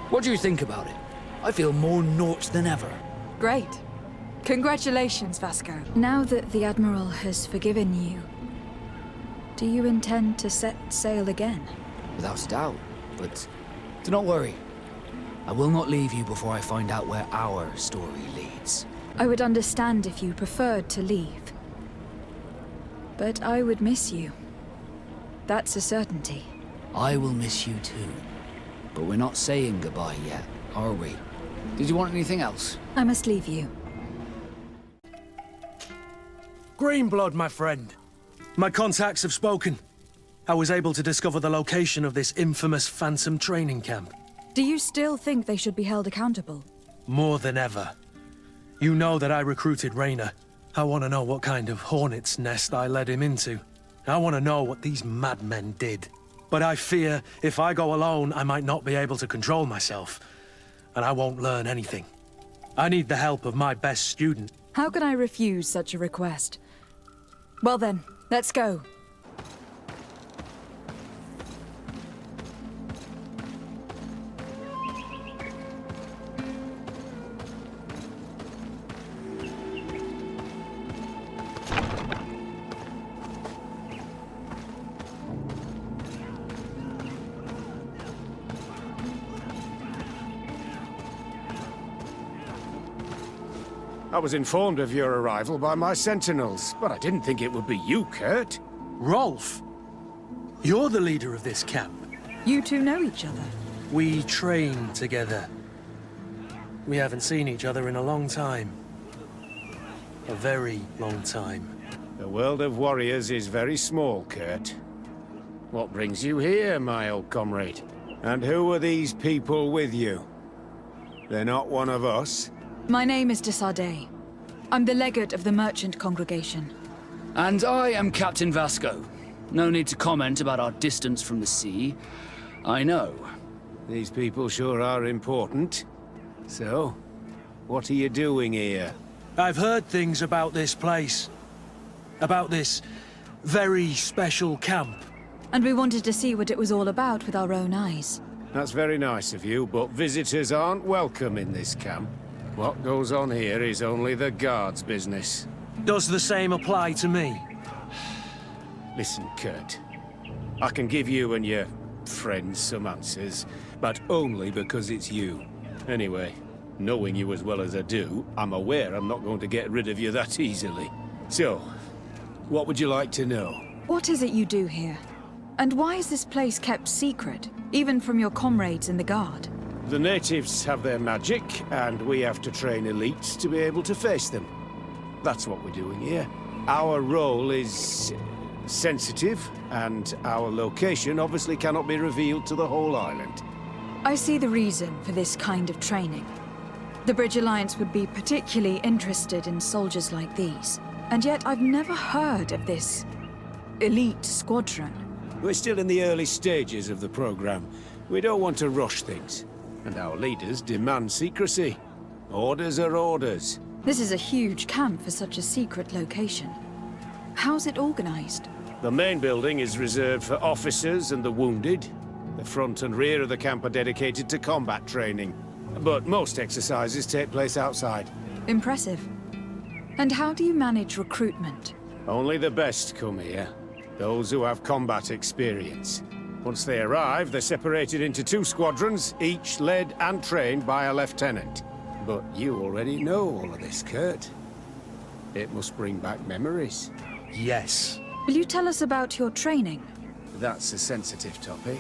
What do you think about it? I feel more Nort than ever. Great. Congratulations, Vasco. Now that the Admiral has forgiven you, do you intend to set sail again? Without a doubt, but do not worry. I will not leave you before I find out where our story leads. I would understand if you preferred to leave. But I would miss you. That's a certainty. I will miss you too. But we're not saying goodbye yet, are we? Did you want anything else? I must leave you. Greenblood, my friend. My contacts have spoken. I was able to discover the location of this infamous Phantom training camp. Do you still think they should be held accountable? More than ever. You know that I recruited Raynor. I want to know what kind of hornet's nest I led him into. I want to know what these madmen did. But I fear if I go alone, I might not be able to control myself. And I won't learn anything. I need the help of my best student. How can I refuse such a request? Well then, let's go. I was informed of your arrival by my sentinels, but I didn't think it would be you, Kurt. Rolf, you're the leader of this camp. You two know each other? We train together. We haven't seen each other in a long time. A very long time. The world of warriors is very small, Kurt. What brings you here, my old comrade? And who are these people with you? They're not one of us? My name is Desardet. I'm the legate of the merchant congregation. And I am Captain Vasco. No need to comment about our distance from the sea. I know. These people sure are important. So, what are you doing here? I've heard things about this place. About this very special camp. And we wanted to see what it was all about with our own eyes. That's very nice of you, but visitors aren't welcome in this camp. What goes on here is only the guards' business. Does the same apply to me? Listen, Kurt. I can give you and your friends some answers, but only because it's you. Anyway, knowing you as well as I do, I'm aware I'm not going to get rid of you that easily. So, what would you like to know? What is it you do here? And why is this place kept secret, even from your comrades in the guard? The natives have their magic, and we have to train elites to be able to face them. That's what we're doing here. Our role is sensitive, and our location obviously cannot be revealed to the whole island. I see the reason for this kind of training. The Bridge Alliance would be particularly interested in soldiers like these. And yet I've never heard of this elite squadron. We're still in the early stages of the program. We don't want to rush things. And our leaders demand secrecy. Orders are orders. This is a huge camp for such a secret location. How's it organized? The main building is reserved for officers and the wounded. The front and rear of the camp are dedicated to combat training. But most exercises take place outside. Impressive. And how do you manage recruitment? Only the best come here. Those who have combat experience. Once they arrive, they're separated into 2 squadrons, each led and trained by a lieutenant. But you already know all of this, Kurt. It must bring back memories. Yes. Will you tell us about your training? That's a sensitive topic.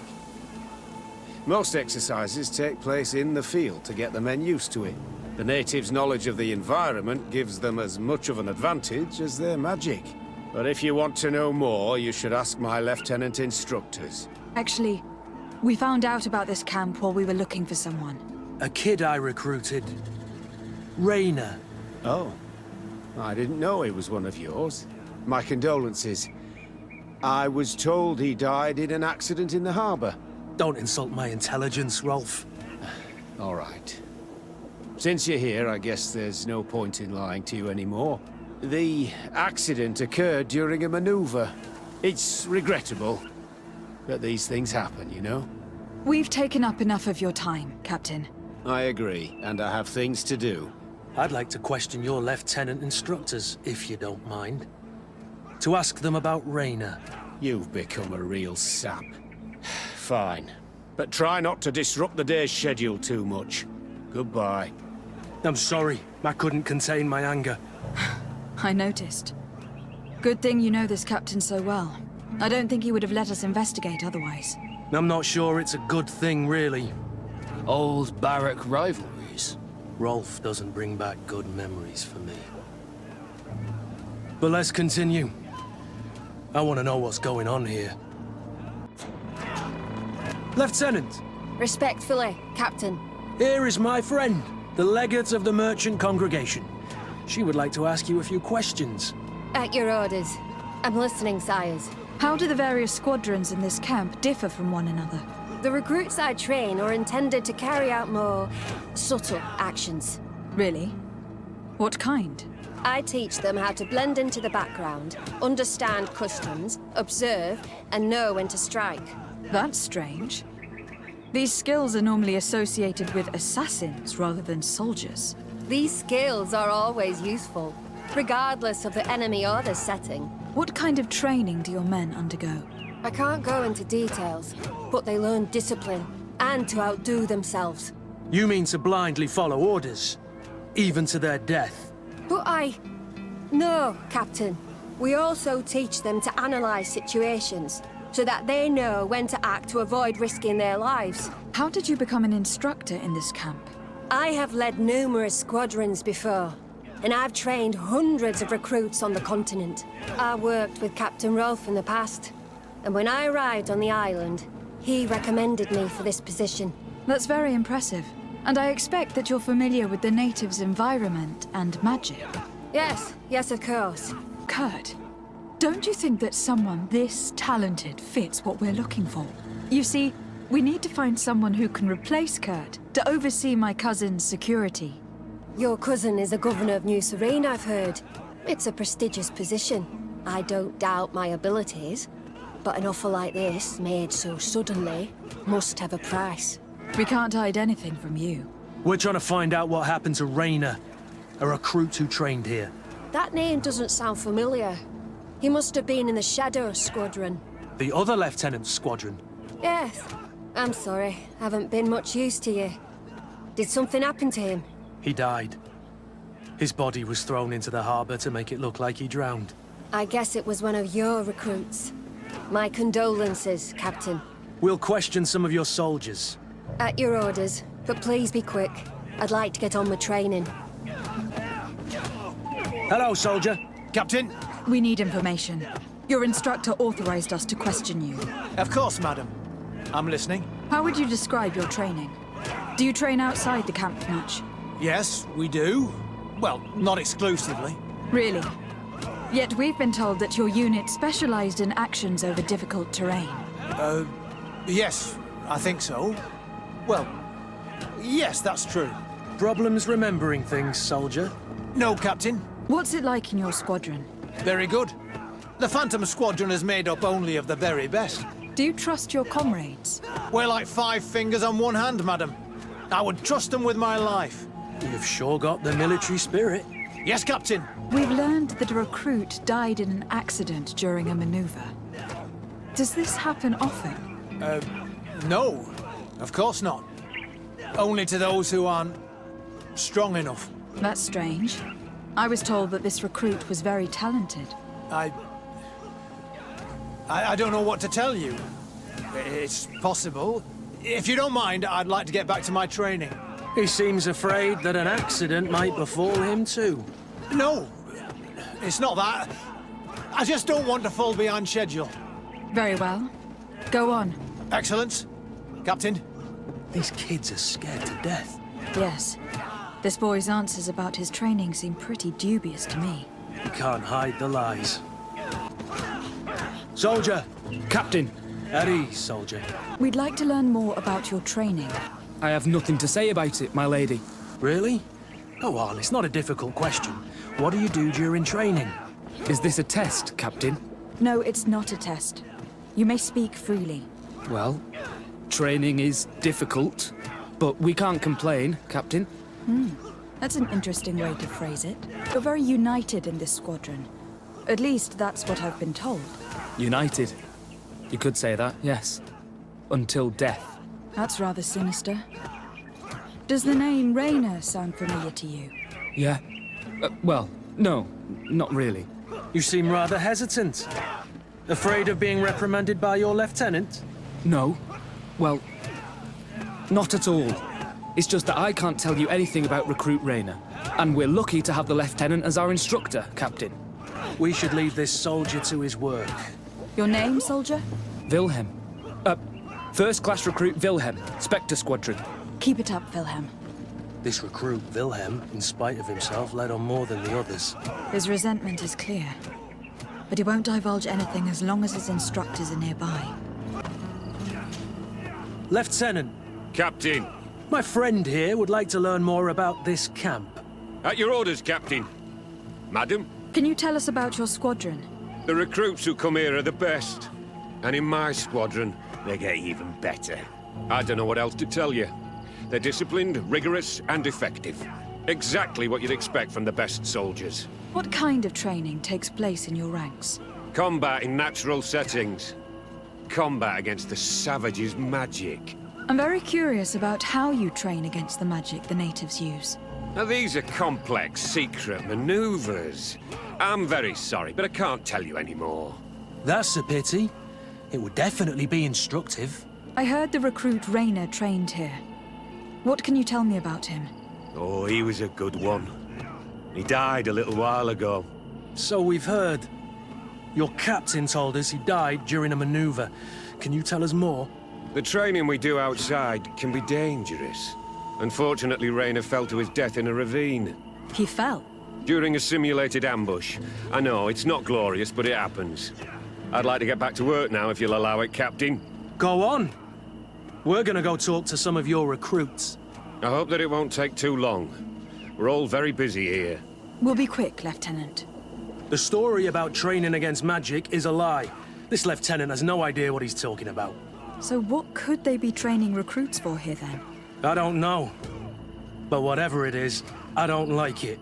Most exercises take place in the field to get the men used to it. The natives' knowledge of the environment gives them as much of an advantage as their magic. But if you want to know more, you should ask my lieutenant instructors. Actually, we found out about this camp while we were looking for someone. A kid I recruited. Rainer. Oh. I didn't know he was one of yours. My condolences. I was told he died in an accident in the harbor. Don't insult my intelligence, Rolf. All right. Since you're here, I guess there's no point in lying to you anymore. The accident occurred during a maneuver. It's regrettable that these things happen, you know? We've taken up enough of your time, Captain. I agree, and I have things to do. I'd like to question your lieutenant instructors, if you don't mind. To ask them about Rainer. You've become a real sap. Fine. But try not to disrupt the day's schedule too much. Goodbye. I'm sorry. I couldn't contain my anger. I noticed. Good thing you know this captain so well. I don't think he would have let us investigate otherwise. I'm not sure it's a good thing, really. Old barrack rivalries. Rolf doesn't bring back good memories for me. But let's continue. I want to know what's going on here. Lieutenant! Respectfully, Captain. Here is my friend, the legate of the merchant congregation. She would like to ask you a few questions. At your orders. I'm listening, sires. How do the various squadrons in this camp differ from one another? The recruits I train are intended to carry out more subtle actions. Really? What kind? I teach them how to blend into the background, understand customs, observe, and know when to strike. That's strange. These skills are normally associated with assassins rather than soldiers. These skills are always useful, regardless of the enemy or the setting. What kind of training do your men undergo? I can't go into details, but they learn discipline and to outdo themselves. You mean to blindly follow orders, even to their death? But No, Captain. We also teach them to analyze situations, so that they know when to act to avoid risking their lives. How did you become an instructor in this camp? I have led numerous squadrons before, and I've trained hundreds of recruits on the continent. I worked with Captain Rolfe in the past, and when I arrived on the island, he recommended me for this position. That's very impressive. And I expect that you're familiar with the natives' environment and magic. Yes, of course. Kurt, don't you think that someone this talented fits what we're looking for? You see, we need to find someone who can replace Kurt to oversee my cousin's security. Your cousin is the governor of New Serene, I've heard. It's a prestigious position. I don't doubt my abilities, but an offer like this, made so suddenly, must have a price. We can't hide anything from you. We're trying to find out what happened to Rainer, a recruit who trained here. That name doesn't sound familiar. He must have been in the Shadow Squadron. The other lieutenant's squadron? Yes. I'm sorry, haven't been much use to you. Did something happen to him? He died. His body was thrown into the harbor to make it look like he drowned. I guess it was one of your recruits. My condolences, Captain. We'll question some of your soldiers. At your orders, but please be quick. I'd like to get on with training. Hello, soldier. Captain? We need information. Your instructor authorized us to question you. Of course, madam. I'm listening. How would you describe your training? Do you train outside the camp much? Yes, we do. Well, not exclusively. Really? Yet we've been told that your unit specialized in actions over difficult terrain. Yes, I think so. Well, yes, that's true. Problems remembering things, soldier? No, Captain. What's it like in your squadron? Very good. The Phantom Squadron is made up only of the very best. Do you trust your comrades? We're like 5 fingers on one hand, madam. I would trust them with my life. You've sure got the military spirit. Yes, Captain. We've learned that a recruit died in an accident during a maneuver. Does this happen often? No. Of course not. Only to those who aren't strong enough. That's strange. I was told that this recruit was very talented. I don't know what to tell you. It's possible. If you don't mind, I'd like to get back to my training. He seems afraid that an accident might befall him too. No, it's not that. I just don't want to fall behind schedule. Very well. Go on. Excellence. Captain. These kids are scared to death. Yes. This boy's answers about his training seem pretty dubious to me. You can't hide the lies. Soldier! Captain! At ease, soldier. We'd like to learn more about your training. I have nothing to say about it, my lady. Really? Go on, it's not a difficult question. What do you do during training? Is this a test, Captain? No, it's not a test. You may speak freely. Well, training is difficult, but we can't complain, Captain. That's an interesting way to phrase it. You're very united in this squadron. At least that's what I've been told. United. You could say that, yes. Until death. That's rather sinister. Does the name Rainer sound familiar to you? Yeah. Well, no, not really. You seem rather hesitant. Afraid of being reprimanded by your lieutenant? No. Well, not at all. It's just that I can't tell you anything about Recruit Rainer. And we're lucky to have the lieutenant as our instructor, Captain. We should leave this soldier to his work. Your name, soldier? Wilhelm. First-class recruit Wilhelm, Spectre Squadron. Keep it up, Wilhelm. This recruit, Wilhelm, in spite of himself, led on more than the others. His resentment is clear. But he won't divulge anything as long as his instructors are nearby. Lieutenant. Captain. My friend here would like to learn more about this camp. At your orders, Captain. Madam? Can you tell us about your squadron? The recruits who come here are the best. And in my squadron, they get even better. I don't know what else to tell you. They're disciplined, rigorous, and effective. Exactly what you'd expect from the best soldiers. What kind of training takes place in your ranks? Combat in natural settings. Combat against the savages' magic. I'm very curious about how you train against the magic the natives use. Now, these are complex, secret maneuvers. I'm very sorry, but I can't tell you anymore. That's a pity. It would definitely be instructive. I heard the recruit Rainer trained here. What can you tell me about him? Oh, he was a good one. He died a little while ago. So we've heard. Your captain told us he died during a maneuver. Can you tell us more? The training we do outside can be dangerous. Unfortunately, Rainer fell to his death in a ravine. He fell? During a simulated ambush. I know, it's not glorious, but it happens. I'd like to get back to work now, if you'll allow it, Captain. Go on. We're gonna go talk to some of your recruits. I hope that it won't take too long. We're all very busy here. We'll be quick, Lieutenant. The story about training against magic is a lie. This lieutenant has no idea what he's talking about. So what could they be training recruits for here, then? I don't know. But whatever it is, I don't like it.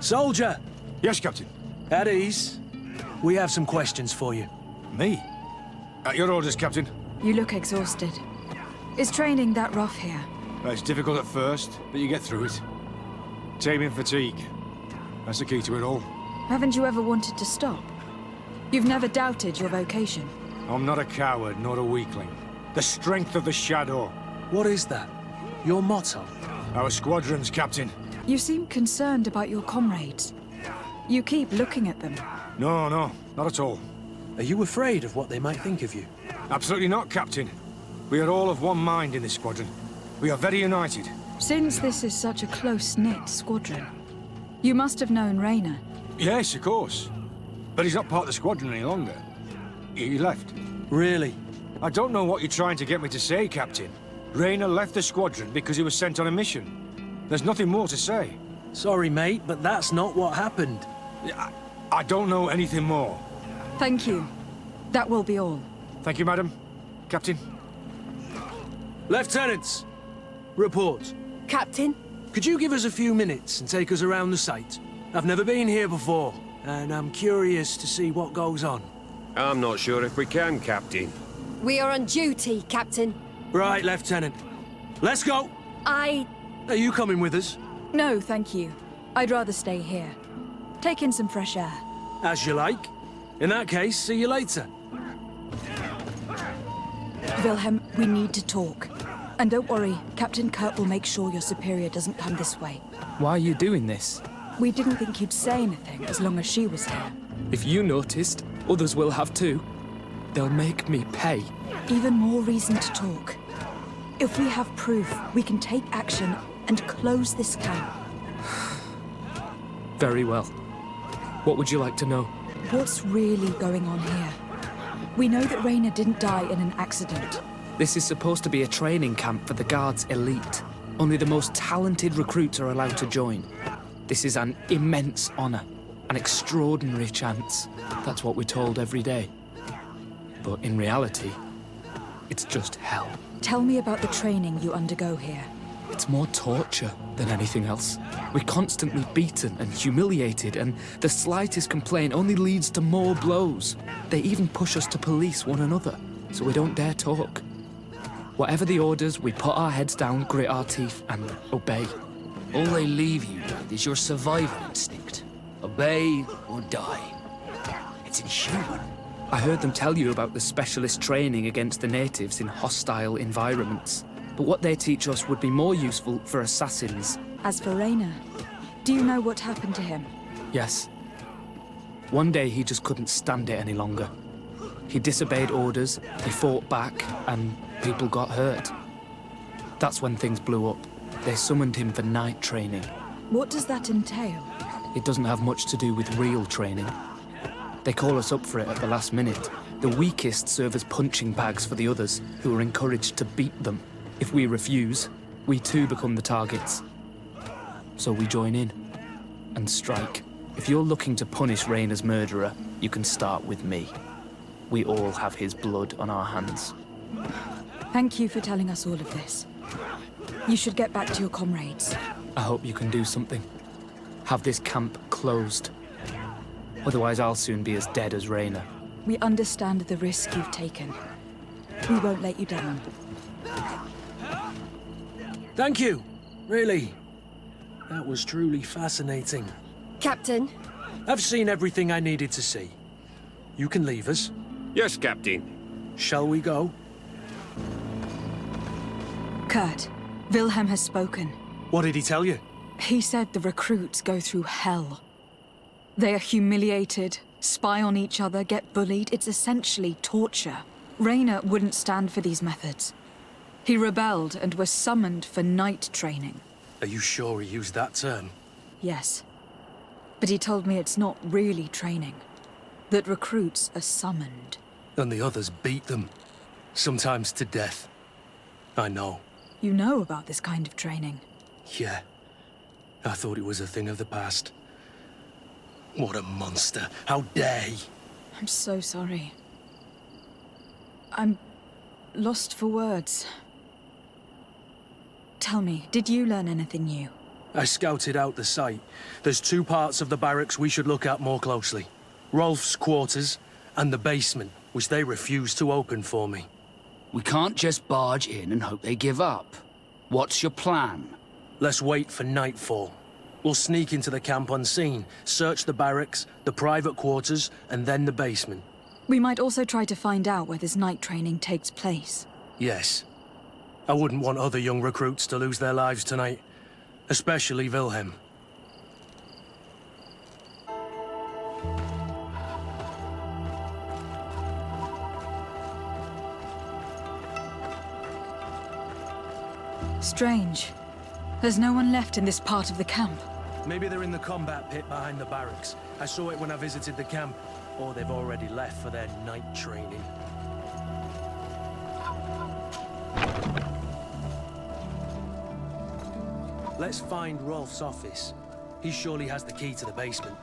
Soldier! Yes, Captain. At ease. We have some questions for you. Me? At your orders, Captain. You look exhausted. Is training that rough here? Well, it's difficult at first, but you get through it. Taming fatigue. That's the key to it all. Haven't you ever wanted to stop? You've never doubted your vocation. I'm not a coward, nor a weakling. The strength of the shadow. What is that? Your motto? Our squadrons, Captain. You seem concerned about your comrades. You keep looking at them. No, not at all. Are you afraid of what they might think of you? Absolutely not, Captain. We are all of one mind in this squadron. We are very united. Since this is such a close-knit squadron, you must have known Rainer. Yes, of course. But he's not part of the squadron any longer. He left. Really? I don't know what you're trying to get me to say, Captain. Rainer left the squadron because he was sent on a mission. There's nothing more to say. Sorry, mate, but that's not what happened. I don't know anything more. Thank you. That will be all. Thank you, madam. Captain. Lieutenants, report. Captain? Could you give us a few minutes and take us around the site? I've never been here before, and I'm curious to see what goes on. I'm not sure if we can, Captain. We are on duty, Captain. Right, Lieutenant. Let's go! Are you coming with us? No, thank you. I'd rather stay here. Take in some fresh air. As you like. In that case, see you later. Wilhelm, we need to talk. And don't worry, Captain Kurt will make sure your superior doesn't come this way. Why are you doing this? We didn't think you'd say anything as long as she was here. If you noticed, others will have too. They'll make me pay. Even more reason to talk. If we have proof, we can take action and close this camp. Very well. What would you like to know? What's really going on here? We know that Rainer didn't die in an accident. This is supposed to be a training camp for the Guard's elite. Only the most talented recruits are allowed to join. This is an immense honor, an extraordinary chance. That's what we're told every day. But in reality, it's just hell. Tell me about the training you undergo here. It's more torture than anything else. We're constantly beaten and humiliated, and the slightest complaint only leads to more blows. They even push us to police one another, so we don't dare talk. Whatever the orders, we put our heads down, grit our teeth, and obey. All they leave you with is your survival instinct. Obey or die. It's inhuman. I heard them tell you about the specialist training against the natives in hostile environments. But what they teach us would be more useful for assassins. As for Rainer, do you know what happened to him? Yes. One day he just couldn't stand it any longer. He disobeyed orders, he fought back, and people got hurt. That's when things blew up. They summoned him for night training. What does that entail? It doesn't have much to do with real training. They call us up for it at the last minute. The weakest serve as punching bags for the others, who are encouraged to beat them. If we refuse, we too become the targets. So we join in and strike. If you're looking to punish Rainer's murderer, you can start with me. We all have his blood on our hands. Thank you for telling us all of this. You should get back to your comrades. I hope you can do something. Have this camp closed. Otherwise, I'll soon be as dead as Rainer. We understand the risk you've taken. We won't let you down. Thank you. Really. That was truly fascinating. Captain? I've seen everything I needed to see. You can leave us. Yes, Captain. Shall we go? Kurt, Wilhelm has spoken. What did he tell you? He said the recruits go through hell. They are humiliated, spy on each other, get bullied. It's essentially torture. Raynor wouldn't stand for these methods. He rebelled and was summoned for night training. Are you sure he used that term? Yes. But he told me it's not really training. That recruits are summoned. And the others beat them. Sometimes to death. I know. You know about this kind of training? Yeah. I thought it was a thing of the past. What a monster. How dare he? I'm so sorry. I'm lost for words. Tell me, did you learn anything new? I scouted out the site. There's 2 parts of the barracks we should look at more closely. Rolf's quarters and the basement, which they refused to open for me. We can't just barge in and hope they give up. What's your plan? Let's wait for nightfall. We'll sneak into the camp unseen, search the barracks, the private quarters, and then the basement. We might also try to find out where this night training takes place. Yes. I wouldn't want other young recruits to lose their lives tonight. Especially Wilhelm. Strange. There's no one left in this part of the camp. Maybe they're in the combat pit behind the barracks. I saw it when I visited the camp. Or they've already left for their night training. Let's find Rolf's office. He surely has the key to the basement.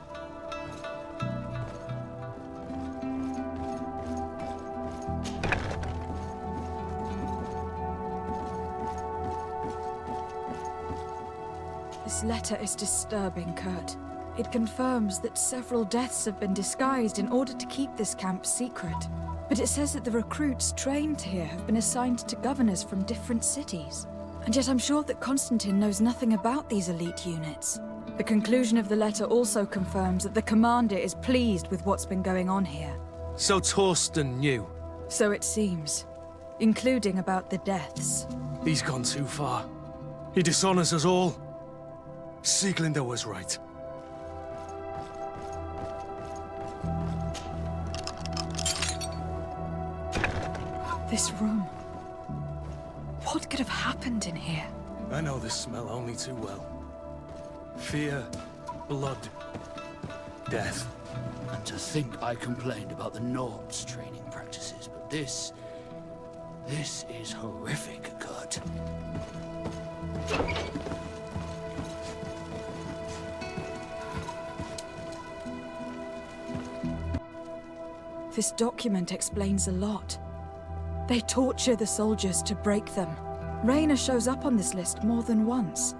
This letter is disturbing, Kurt. It confirms that several deaths have been disguised in order to keep this camp secret. But it says that the recruits trained here have been assigned to governors from different cities. And yet I'm sure that Constantine knows nothing about these elite units. The conclusion of the letter also confirms that the commander is pleased with what's been going on here. So Torsten knew? So it seems. Including about the deaths. He's gone too far. He dishonors us all. Sieglinder was right. This room. What could have happened in here? I know this smell only too well. Fear, blood, death. And to think I complained about the Nord's training practices, but this is horrific, Kurt. This document explains a lot. They torture the soldiers to break them. Raynor shows up on this list more than once.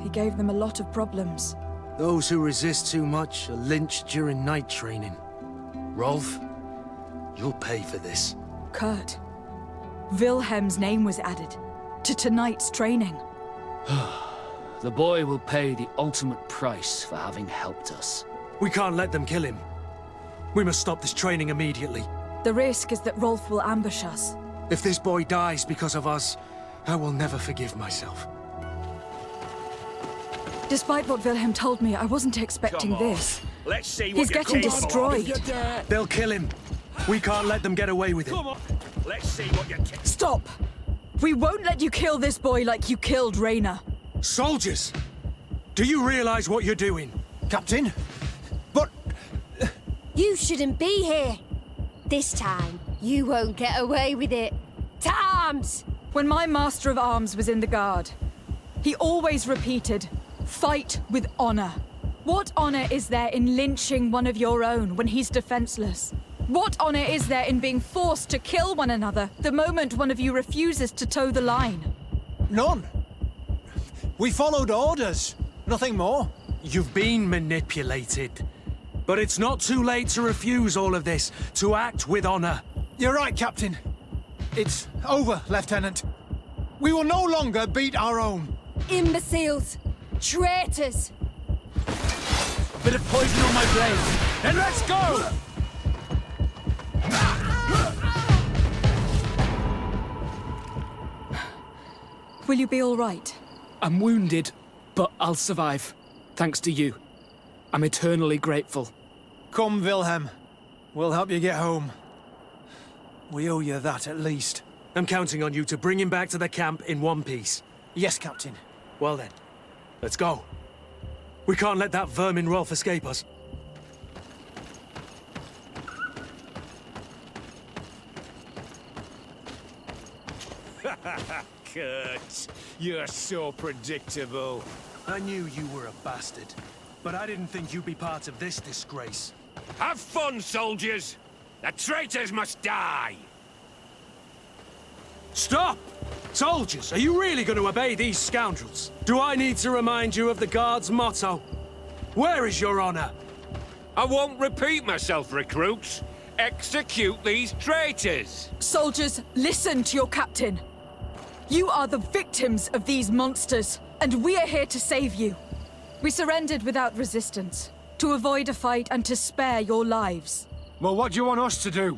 He gave them a lot of problems. Those who resist too much are lynched during night training. Rolf, you'll pay for this. Kurt, Wilhelm's name was added to tonight's training. The boy will pay the ultimate price for having helped us. We can't let them kill him. We must stop this training immediately. The risk is that Rolf will ambush us. If this boy dies because of us, I will never forgive myself. Despite what Wilhelm told me, I wasn't expecting this. Let's see what He's getting destroyed. They'll kill him. We can't let them get away with it. Come on. Let's see what you can. Stop! We won't let you kill this boy like you killed Raynor. Soldiers! Do you realize what you're doing? Captain? But... You shouldn't be here. This time, you won't get away with it. To arms! When my Master of Arms was in the Guard, he always repeated, fight with honor. What honor is there in lynching one of your own when he's defenseless? What honor is there in being forced to kill one another the moment one of you refuses to toe the line? None. We followed orders. Nothing more. You've been manipulated. But it's not too late to refuse all of this, to act with honor. You're right, Captain. It's over, Lieutenant. We will no longer beat our own. Imbeciles! Traitors! A bit of poison on my blade. And let's go! Will you be all right? I'm wounded, but I'll survive. Thanks to you. I'm eternally grateful. Come, Wilhelm. We'll help you get home. We owe you that at least. I'm counting on you to bring him back to the camp in one piece. Yes, Captain. Well then, let's go. We can't let that vermin Rolf escape us. Kurt, you're so predictable. I knew you were a bastard, but I didn't think you'd be part of this disgrace. Have fun, soldiers! The traitors must die! Stop! Soldiers, are you really going to obey these scoundrels? Do I need to remind you of the Guard's motto? Where is your honor? I won't repeat myself, recruits. Execute these traitors! Soldiers, listen to your captain. You are the victims of these monsters, and we are here to save you. We surrendered without resistance, to avoid a fight and to spare your lives. Well, what do you want us to do?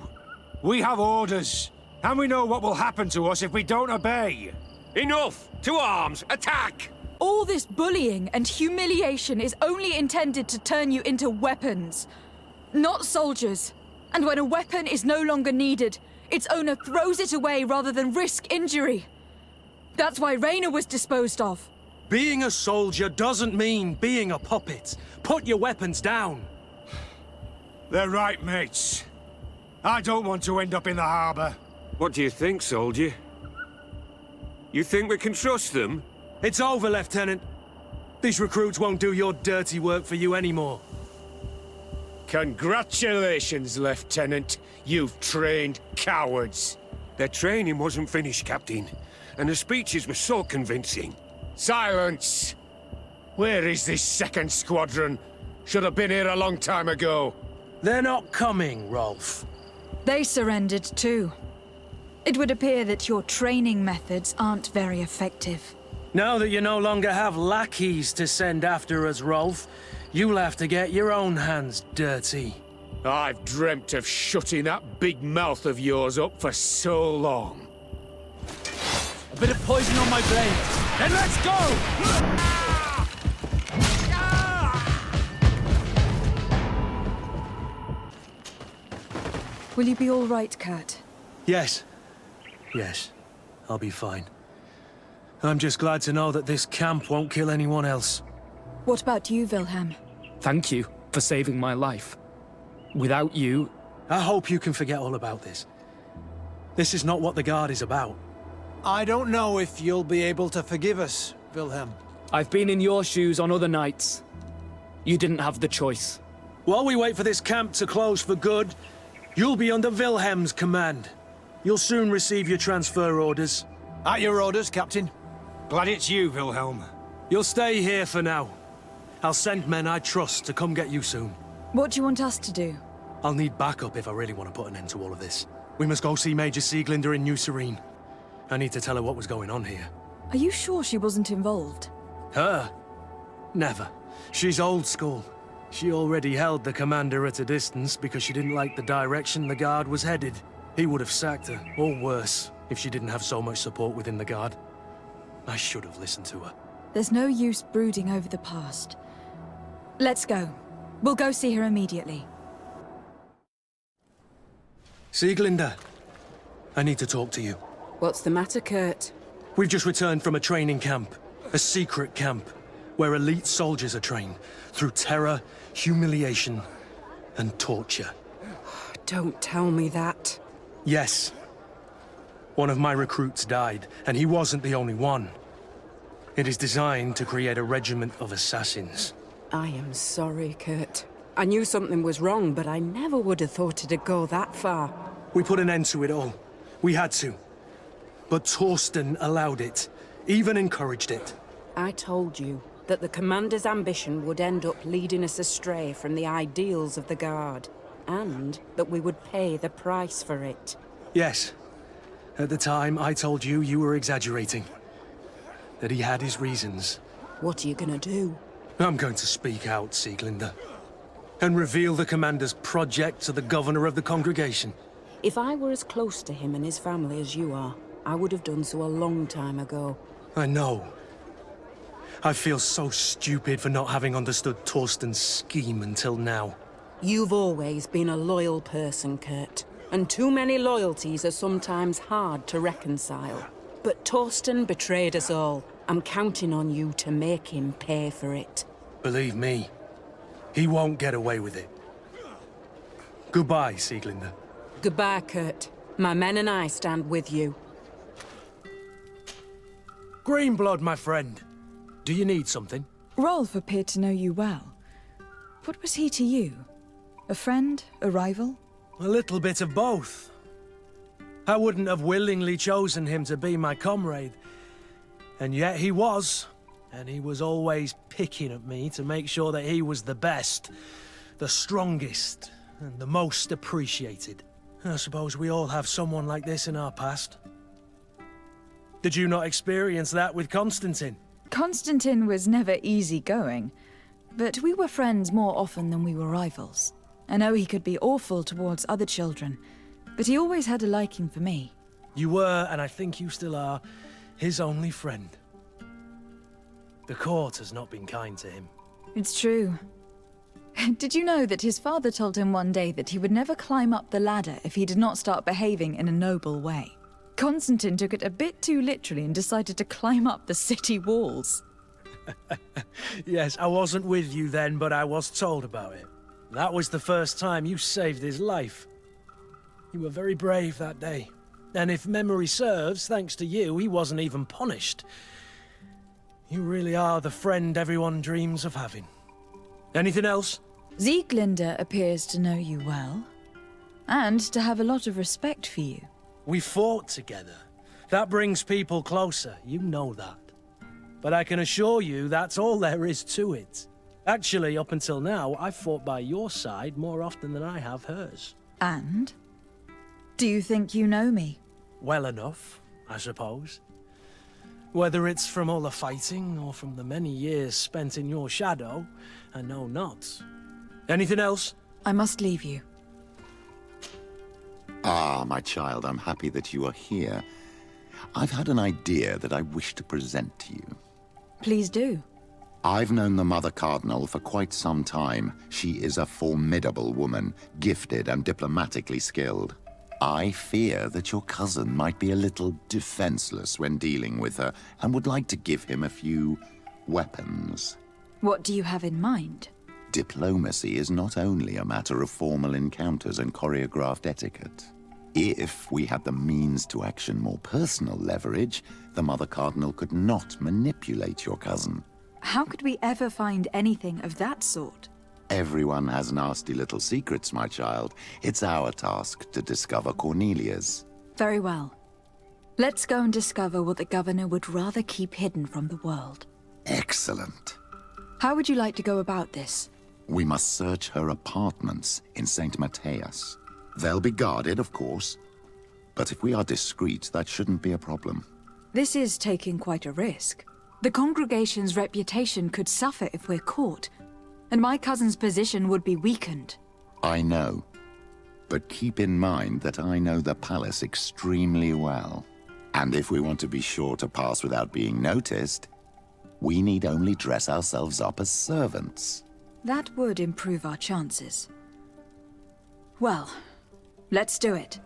We have orders, and we know what will happen to us if we don't obey. Enough! To arms! Attack! All this bullying and humiliation is only intended to turn you into weapons, not soldiers. And when a weapon is no longer needed, its owner throws it away rather than risk injury. That's why Raina was disposed of. Being a soldier doesn't mean being a puppet. Put your weapons down. They're right, mates. I don't want to end up in the harbor. What do you think, soldier? You think we can trust them? It's over, Lieutenant. These recruits won't do your dirty work for you anymore. Congratulations, Lieutenant. You've trained cowards. Their training wasn't finished, Captain, and the speeches were so convincing. Silence! Where is this second squadron? Should have been here a long time ago. They're not coming, Rolf. They surrendered too. It would appear that your training methods aren't very effective. Now that you no longer have lackeys to send after us, Rolf, you'll have to get your own hands dirty. I've dreamt of shutting that big mouth of yours up for so long. A bit of poison on my blade. And let's go! Will you be all right, Kurt? Yes. Yes. I'll be fine. I'm just glad to know that this camp won't kill anyone else. What about you, Wilhelm? Thank you for saving my life. Without you... I hope you can forget all about this. This is not what the Guard is about. I don't know if you'll be able to forgive us, Wilhelm. I've been in your shoes on other nights. You didn't have the choice. While we wait for this camp to close for good, you'll be under Wilhelm's command. You'll soon receive your transfer orders. At your orders, Captain. Glad it's you, Wilhelm. You'll stay here for now. I'll send men I trust to come get you soon. What do you want us to do? I'll need backup if I really want to put an end to all of this. We must go see Major Sieglinder in New Serene. I need to tell her what was going on here. Are you sure she wasn't involved? Her? Never. She's old school. She already held the commander at a distance because she didn't like the direction the Guard was headed. He would have sacked her, or worse, if she didn't have so much support within the Guard. I should have listened to her. There's no use brooding over the past. Let's go. We'll go see her immediately. Sieglinder, I need to talk to you. What's the matter, Kurt? We've just returned from a training camp. A secret camp, where elite soldiers are trained through terror, humiliation, and torture. Don't tell me that. Yes. One of my recruits died, and he wasn't the only one. It is designed to create a regiment of assassins. I am sorry, Kurt. I knew something was wrong, but I never would have thought it'd go that far. We put an end to it all. We had to. But Torsten allowed it, even encouraged it. I told you that the Commander's ambition would end up leading us astray from the ideals of the Guard, and that we would pay the price for it. Yes. At the time, I told you you were exaggerating. That he had his reasons. What are you gonna do? I'm going to speak out, Sieglinde. And reveal the commander's project to the governor of the congregation. If I were as close to him and his family as you are, I would have done so a long time ago. I know. I feel so stupid for not having understood Torsten's scheme until now. You've always been a loyal person, Kurt. And too many loyalties are sometimes hard to reconcile. But Torsten betrayed us all. I'm counting on you to make him pay for it. Believe me, he won't get away with it. Goodbye, Sieglinde. Goodbye, Kurt. My men and I stand with you. Greenblood, my friend. Do you need something? Rolf appeared to know you well. What was he to you? A friend? A rival? A little bit of both. I wouldn't have willingly chosen him to be my comrade. And yet he was. And he was always picking at me to make sure that he was the best, the strongest, and the most appreciated. I suppose we all have someone like this in our past. Did you not experience that with Constantine? Constantine was never easygoing, but we were friends more often than we were rivals. I know he could be awful towards other children, but he always had a liking for me. You were, and I think you still are, his only friend. The court has not been kind to him. It's true. Did you know that his father told him one day that he would never climb up the ladder if he did not start behaving in a noble way? Constantine took it a bit too literally and decided to climb up the city walls. Yes, I wasn't with you then, but I was told about it. That was the first time you saved his life. You were very brave that day. And if memory serves, thanks to you, he wasn't even punished. You really are the friend everyone dreams of having. Anything else? Sieglinde appears to know you well, and to have a lot of respect for you. We fought together. That brings people closer, you know that. But I can assure you that's all there is to it. Actually, up until now, I've fought by your side more often than I have hers. And? Do you think you know me? Well enough, I suppose. Whether it's from all the fighting or from the many years spent in your shadow, I know not. Anything else? I must leave you. Ah, my child, I'm happy that you are here. I've had an idea that I wish to present to you. Please do. I've known the Mother Cardinal for quite some time. She is a formidable woman, gifted and diplomatically skilled. I fear that your cousin might be a little defenseless when dealing with her, and would like to give him a few weapons. What do you have in mind? Diplomacy is not only a matter of formal encounters and choreographed etiquette. If we had the means to action more personal leverage, the Mother Cardinal could not manipulate your cousin. How could we ever find anything of that sort? Everyone has nasty little secrets, my child. It's our task to discover Cornelia's. Very well. Let's go and discover what the governor would rather keep hidden from the world. Excellent. How would you like to go about this? We must search her apartments in St. Matthias. They'll be guarded, of course. But if we are discreet, that shouldn't be a problem. This is taking quite a risk. The congregation's reputation could suffer if we're caught, and my cousin's position would be weakened. I know. But keep in mind that I know the palace extremely well. And if we want to be sure to pass without being noticed, we need only dress ourselves up as servants. That would improve our chances. Well, let's do it.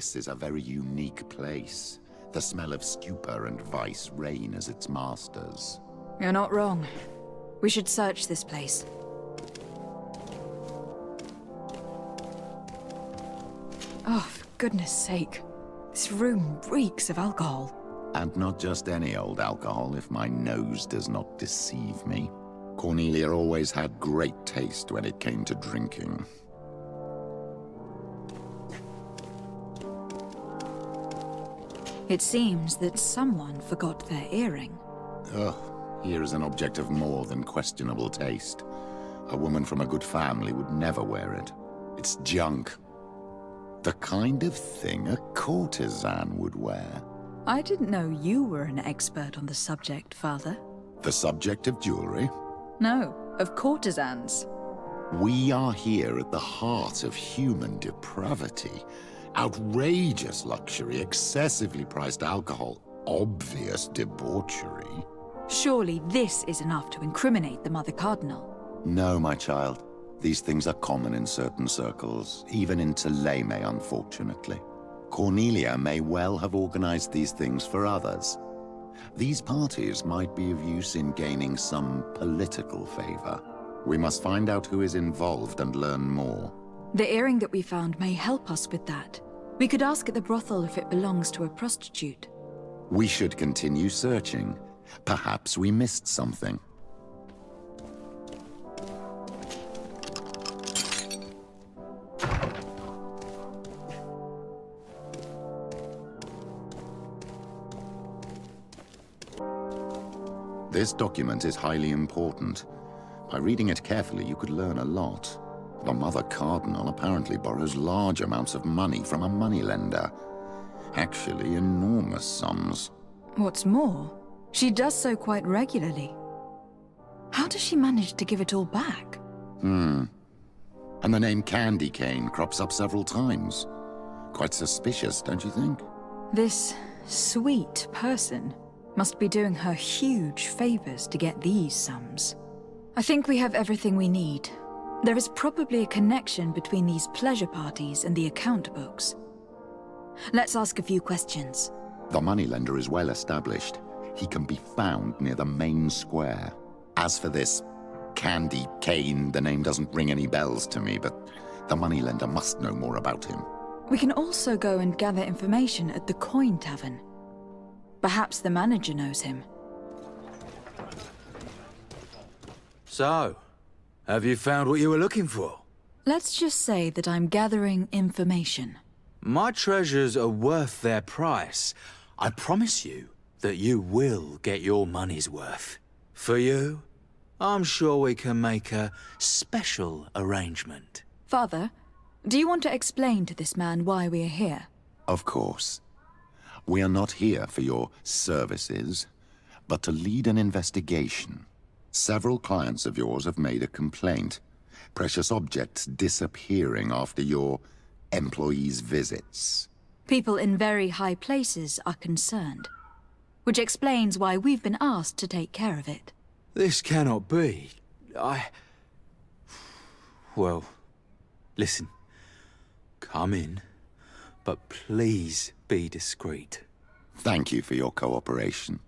This is a very unique place. The smell of stupor and vice reign as its masters. You're not wrong. We should search this place. Oh, for goodness sake. This room reeks of alcohol. And not just any old alcohol, if my nose does not deceive me. Cornelia always had great taste when it came to drinking. It seems that someone forgot their earring. Ugh, here is an object of more than questionable taste. A woman from a good family would never wear it. It's junk. The kind of thing a courtesan would wear. I didn't know you were an expert on the subject, Father. The subject of jewelry? No, of courtesans. We are here at the heart of human depravity. Outrageous luxury, excessively priced alcohol, obvious debauchery. Surely this is enough to incriminate the Mother Cardinal. No, my child. These things are common in certain circles, even in Theleme, unfortunately. Cornelia may well have organized these things for others. These parties might be of use in gaining some political favor. We must find out who is involved and learn more. The earring that we found may help us with that. We could ask at the brothel if it belongs to a prostitute. We should continue searching. Perhaps we missed something. This document is highly important. By reading it carefully, you could learn a lot. The Mother Cardinal apparently borrows large amounts of money from a moneylender. Actually, enormous sums. What's more, she does so quite regularly. How does she manage to give it all back? And the name Candy Cane crops up several times. Quite suspicious, don't you think? This sweet person must be doing her huge favors to get these sums. I think we have everything we need. There is probably a connection between these pleasure parties and the account books. Let's ask a few questions. The moneylender is well established. He can be found near the main square. As for this Candy Cane, the name doesn't ring any bells to me, but the moneylender must know more about him. We can also go and gather information at the Coin Tavern. Perhaps the manager knows him. So, have you found what you were looking for? Let's just say that I'm gathering information. My treasures are worth their price. I promise you that you will get your money's worth. For you, I'm sure we can make a special arrangement. Father, do you want to explain to this man why we are here? Of course. We are not here for your services, but to lead an investigation. Several clients of yours have made a complaint. Precious objects disappearing after your employees' visits. People in very high places are concerned, which explains why we've been asked to take care of it. This cannot be. Well, listen. Come in, but please be discreet. Thank you for your cooperation.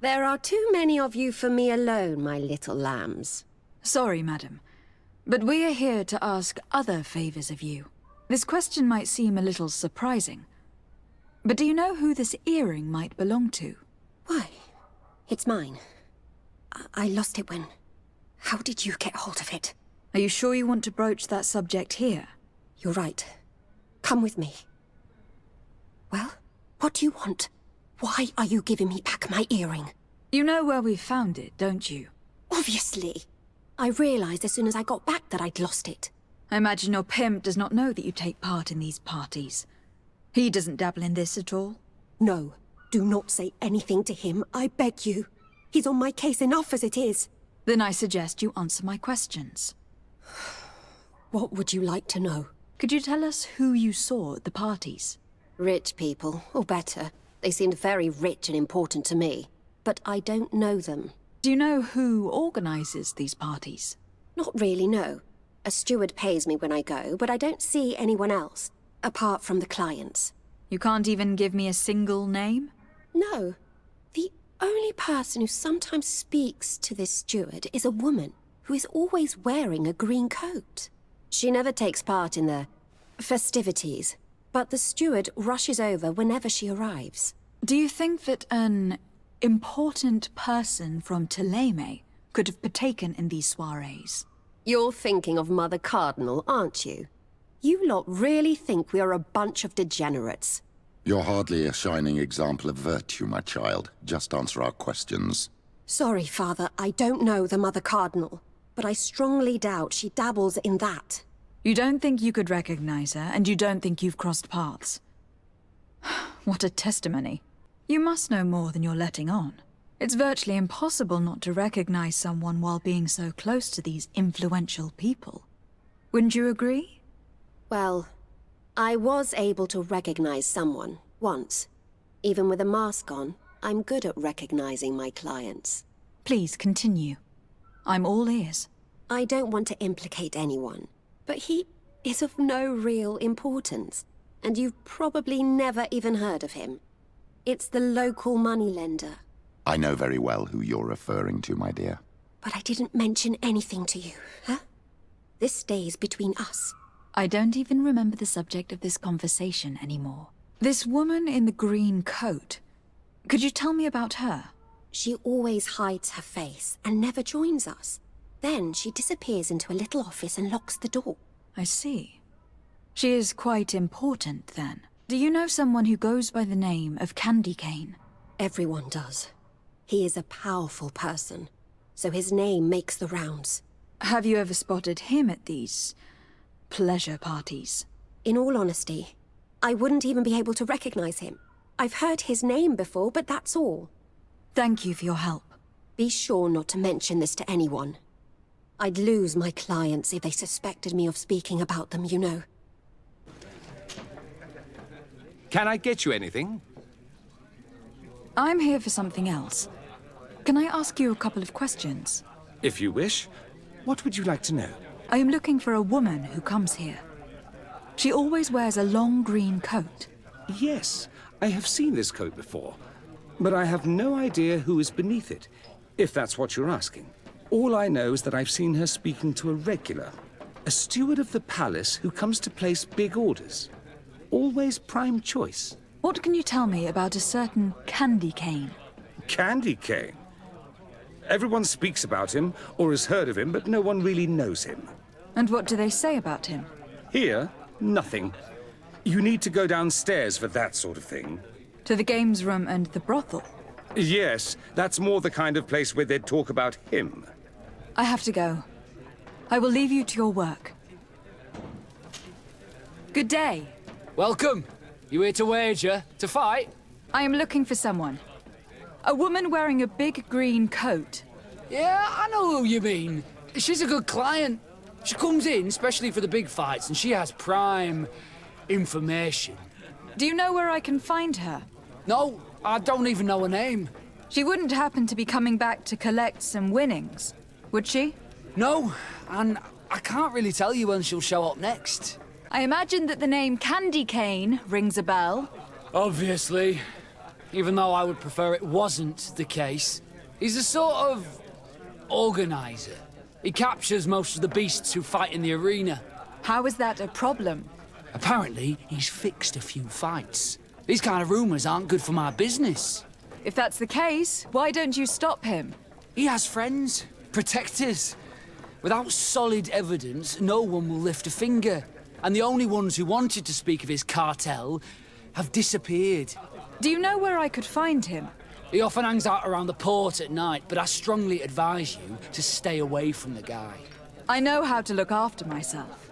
There are too many of you for me alone, my little lambs. Sorry, madam, but we are here to ask other favors of you. This question might seem a little surprising, but do you know who this earring might belong to? Why, it's mine. I lost it when... How did you get hold of it? Are you sure you want to broach that subject here? You're right. Come with me. Well, what do you want? Why are you giving me back my earring? You know where we found it, don't you? Obviously. I realized as soon as I got back that I'd lost it. I imagine your pimp does not know that you take part in these parties. He doesn't dabble in this at all? No. Do not say anything to him, I beg you. He's on my case enough as it is. Then I suggest you answer my questions. What would you like to know? Could you tell us who you saw at the parties? Rich people, or better. They seemed very rich and important to me. But I don't know them. Do you know who organizes these parties? Not really, no. A steward pays me when I go, but I don't see anyone else. apart from the clients. You can't even give me a single name? No. The only person who sometimes speaks to this steward is a woman who is always wearing a green coat. She never takes part in the festivities, but the steward rushes over whenever she arrives. Do you think that an important person from Thélème could have partaken in these soirees? You're thinking of Mother Cardinal, aren't you? You lot really think we are a bunch of degenerates. You're hardly a shining example of virtue, my child. Just answer our questions. Sorry, Father, I don't know the Mother Cardinal, but I strongly doubt she dabbles in that. You don't think you could recognize her, and you don't think you've crossed paths. What a testimony. You must know more than you're letting on. It's virtually impossible not to recognize someone while being so close to these influential people. Wouldn't you agree? Well, I was able to recognize someone, once. Even with a mask on, I'm good at recognizing my clients. Please, continue. I'm all ears. I don't want to implicate anyone, but he is of no real importance, and you've probably never even heard of him. It's the local moneylender. I know very well who you're referring to, my dear. But I didn't mention anything to you, huh? This stays between us. I don't even remember the subject of this conversation anymore. This woman in the green coat. Could you tell me about her? She always hides her face and never joins us. Then she disappears into a little office and locks the door. I see. She is quite important, then. Do you know someone who goes by the name of Candy Cane? Everyone does. He is a powerful person, so his name makes the rounds. Have you ever spotted him at these pleasure parties? In all honesty, I wouldn't even be able to recognize him. I've heard his name before, but that's all. Thank you for your help. Be sure not to mention this to anyone. I'd lose my clients if they suspected me of speaking about them, you know. Can I get you anything? I'm here for something else. Can I ask you a couple of questions? If you wish. What would you like to know? I am looking for a woman who comes here. She always wears a long green coat. Yes, I have seen this coat before, but I have no idea who is beneath it, if that's what you're asking. All I know is that I've seen her speaking to a regular, a steward of the palace who comes to place big orders. Always prime choice. What can you tell me about a certain Candy Cane? Candy Cane? Everyone speaks about him, or has heard of him, but no one really knows him. And what do they say about him? Here, nothing. You need to go downstairs for that sort of thing. To the games room and the brothel? Yes, that's more the kind of place where they'd talk about him. I have to go. I will leave you to your work. Good day. Welcome. You here to wager? To fight? I am looking for someone. A woman wearing a big green coat. Yeah, I know who you mean. She's a good client. She comes in especially for the big fights, and she has prime information. Do you know where I can find her? No, I don't even know her name. She wouldn't happen to be coming back to collect some winnings, would she? No, and I can't really tell you when she'll show up next. I imagine that the name Candy Cane rings a bell. Obviously. Even though I would prefer it wasn't the case. He's a sort of organizer. He captures most of the beasts who fight in the arena. How is that a problem? Apparently, he's fixed a few fights. These kind of rumors aren't good for my business. If that's the case, why don't you stop him? He has friends, protectors. Without solid evidence, no one will lift a finger. And the only ones who wanted to speak of his cartel have disappeared. Do you know where I could find him? He often hangs out around the port at night, but I strongly advise you to stay away from the guy. I know how to look after myself.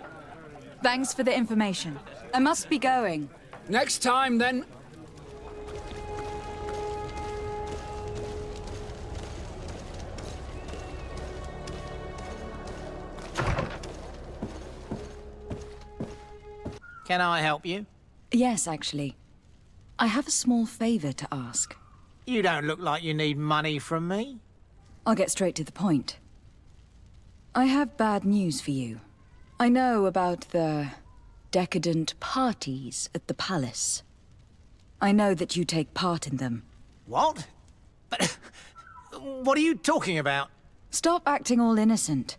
Thanks for the information. I must be going. Next time, then. Can I help you? Yes, actually. I have a small favor to ask. You don't look like you need money from me. I'll get straight to the point. I have bad news for you. I know about the decadent parties at the palace. I know that you take part in them. What? But what are you talking about? Stop acting all innocent.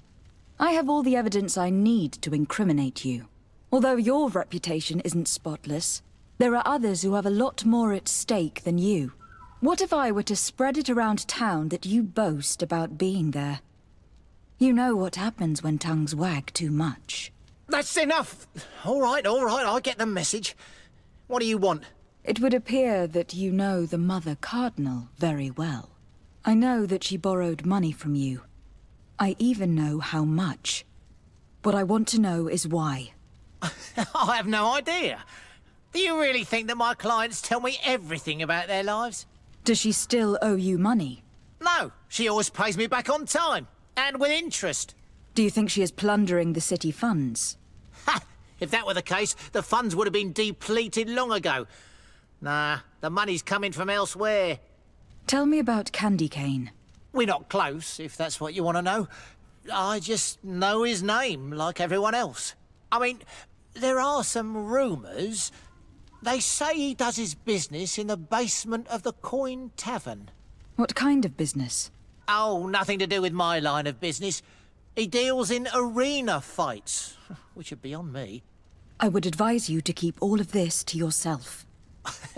I have all the evidence I need to incriminate you. Although your reputation isn't spotless, there are others who have a lot more at stake than you. What if I were to spread it around town that you boast about being there? You know what happens when tongues wag too much. That's enough! All right, I get the message. What do you want? It would appear that you know the Mother Cardinal very well. I know that she borrowed money from you. I even know how much. What I want to know is why. I have no idea. Do you really think that my clients tell me everything about their lives? Does she still owe you money? No, she always pays me back on time, and with interest. Do you think she is plundering the city funds? Ha! If that were the case, the funds would have been depleted long ago. Nah, the money's coming from elsewhere. Tell me about Candy Cane. We're not close, if that's what you want to know. I just know his name, like everyone else. I mean, there are some rumours. They say he does his business in the basement of the Coin Tavern. What kind of business? Oh, nothing to do with my line of business. He deals in arena fights, which are beyond me. I would advise you to keep all of this to yourself.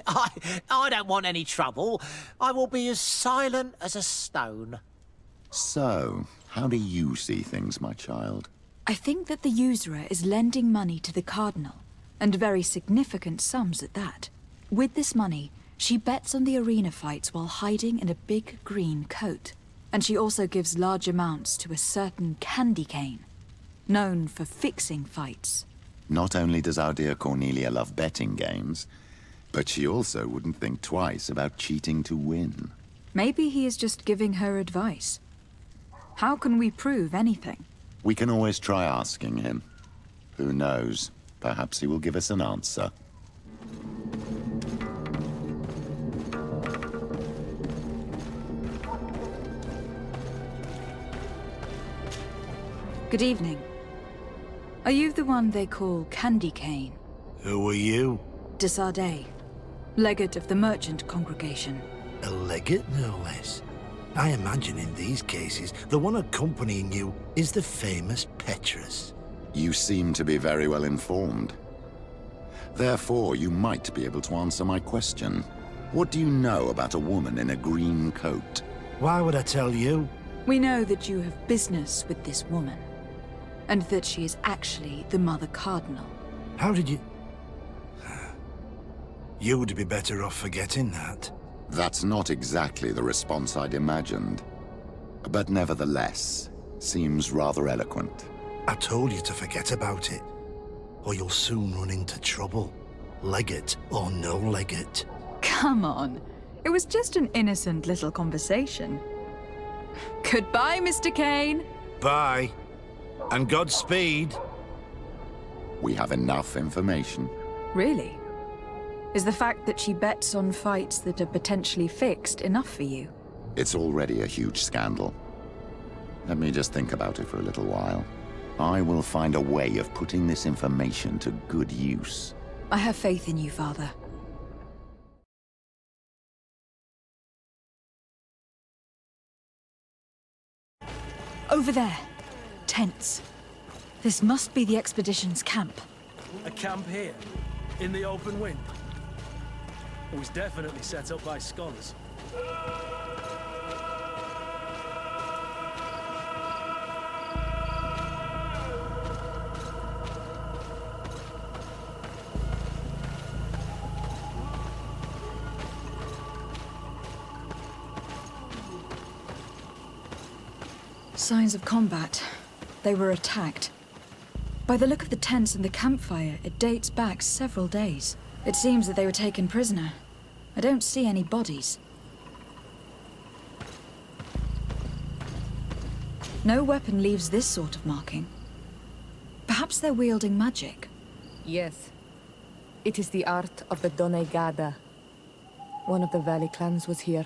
I don't want any trouble. I will be as silent as a stone. So, how do you see things, my child? I think that the usurer is lending money to the Cardinal, and very significant sums at that. With this money, she bets on the arena fights while hiding in a big green coat. And she also gives large amounts to a certain Candy Cane, known for fixing fights. Not only does our dear Cornelia love betting games, but she also wouldn't think twice about cheating to win. Maybe he is just giving her advice. How can we prove anything? We can always try asking him. Who knows? Perhaps he will give us an answer. Good evening. Are you the one they call Candy Cane? Who are you? Desardet, legate of the merchant congregation. A legate, no less. I imagine in these cases, the one accompanying you is the famous Petrus. You seem to be very well informed. Therefore, you might be able to answer my question. What do you know about a woman in a green coat? Why would I tell you? We know that you have business with this woman, and that she is actually the Mother Cardinal. How did you... You would be better off forgetting that. That's not exactly the response I'd imagined. But nevertheless, seems rather eloquent. I told you to forget about it, or you'll soon run into trouble. Legate or no legate. Come on. It was just an innocent little conversation. Goodbye, Mr. Kane. Bye. And Godspeed. We have enough information. Really? Is the fact that she bets on fights that are potentially fixed enough for you? It's already a huge scandal. Let me just think about it for a little while. I will find a way of putting this information to good use. I have faith in you, Father. Over there. Tents. This must be the expedition's camp. A camp here? In the open wind? It was definitely set up by scholars. Signs of combat. They were attacked. By the look of the tents and the campfire, it dates back several days. It seems that they were taken prisoner. I don't see any bodies. No weapon leaves this sort of marking. Perhaps they're wielding magic. Yes. It is the art of the Donegada. One of the Valley clans was here.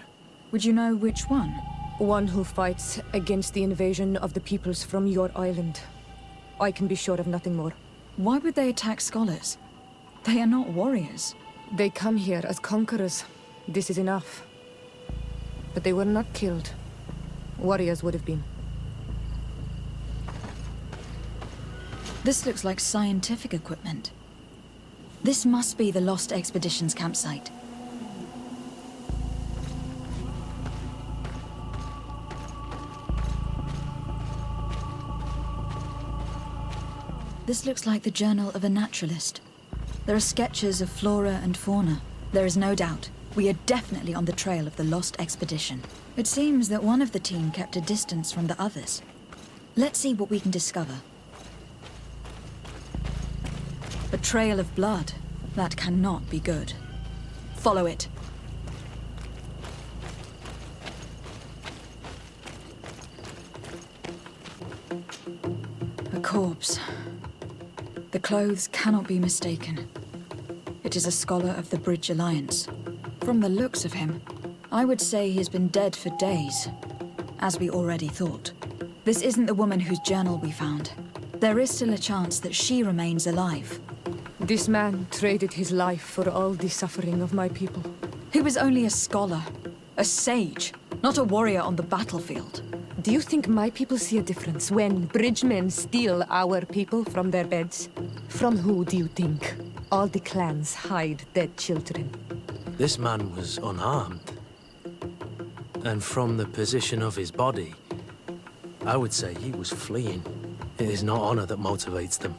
Would you know which one? One who fights against the invasion of the peoples from your island. I can be sure of nothing more. Why would they attack scholars? They are not warriors. They come here as conquerors. This is enough. But they were not killed. Warriors would have been. This looks like scientific equipment. This must be the Lost Expedition's campsite. This looks like the journal of a naturalist. There are sketches of flora and fauna. There is no doubt. We are definitely on the trail of the Lost Expedition. It seems that one of the team kept a distance from the others. Let's see what we can discover. A trail of blood. That cannot be good. Follow it. A corpse. The clothes cannot be mistaken. It is a scholar of the Bridge Alliance. From the looks of him, I would say he has been dead for days, as we already thought. This isn't the woman whose journal we found. There is still a chance that she remains alive. This man traded his life for all the suffering of my people. He was only a scholar, a sage, not a warrior on the battlefield. Do you think my people see a difference when bridgemen steal our people from their beds? From who do you think all the clans hide dead children? This man was unarmed. And from the position of his body, I would say he was fleeing. It is not honor that motivates them.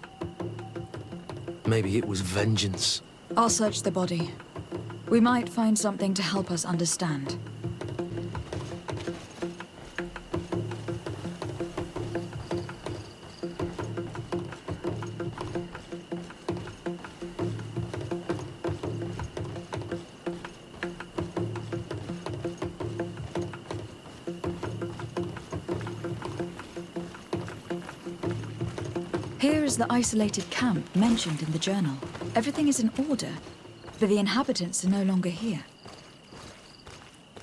Maybe it was vengeance. I'll search the body. We might find something to help us understand. Here is the isolated camp mentioned in the journal. Everything is in order, but the inhabitants are no longer here.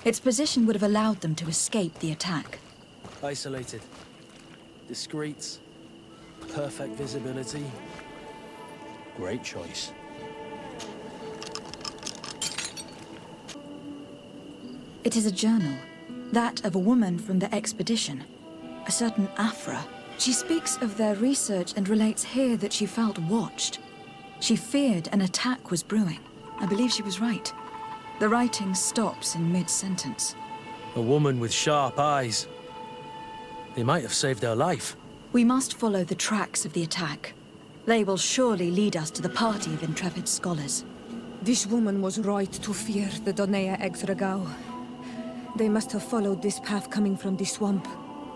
Its position would have allowed them to escape the attack. Isolated. Discreet. Perfect visibility. Great choice. It is a journal, that of a woman from the expedition, a certain Afra. She speaks of their research and relates here that she felt watched. She feared an attack was brewing. I believe she was right. The writing stops in mid-sentence. A woman with sharp eyes. They might have saved her life. We must follow the tracks of the attack. They will surely lead us to the party of intrepid scholars. This woman was right to fear the Donea Exregao. They must have followed this path coming from the swamp.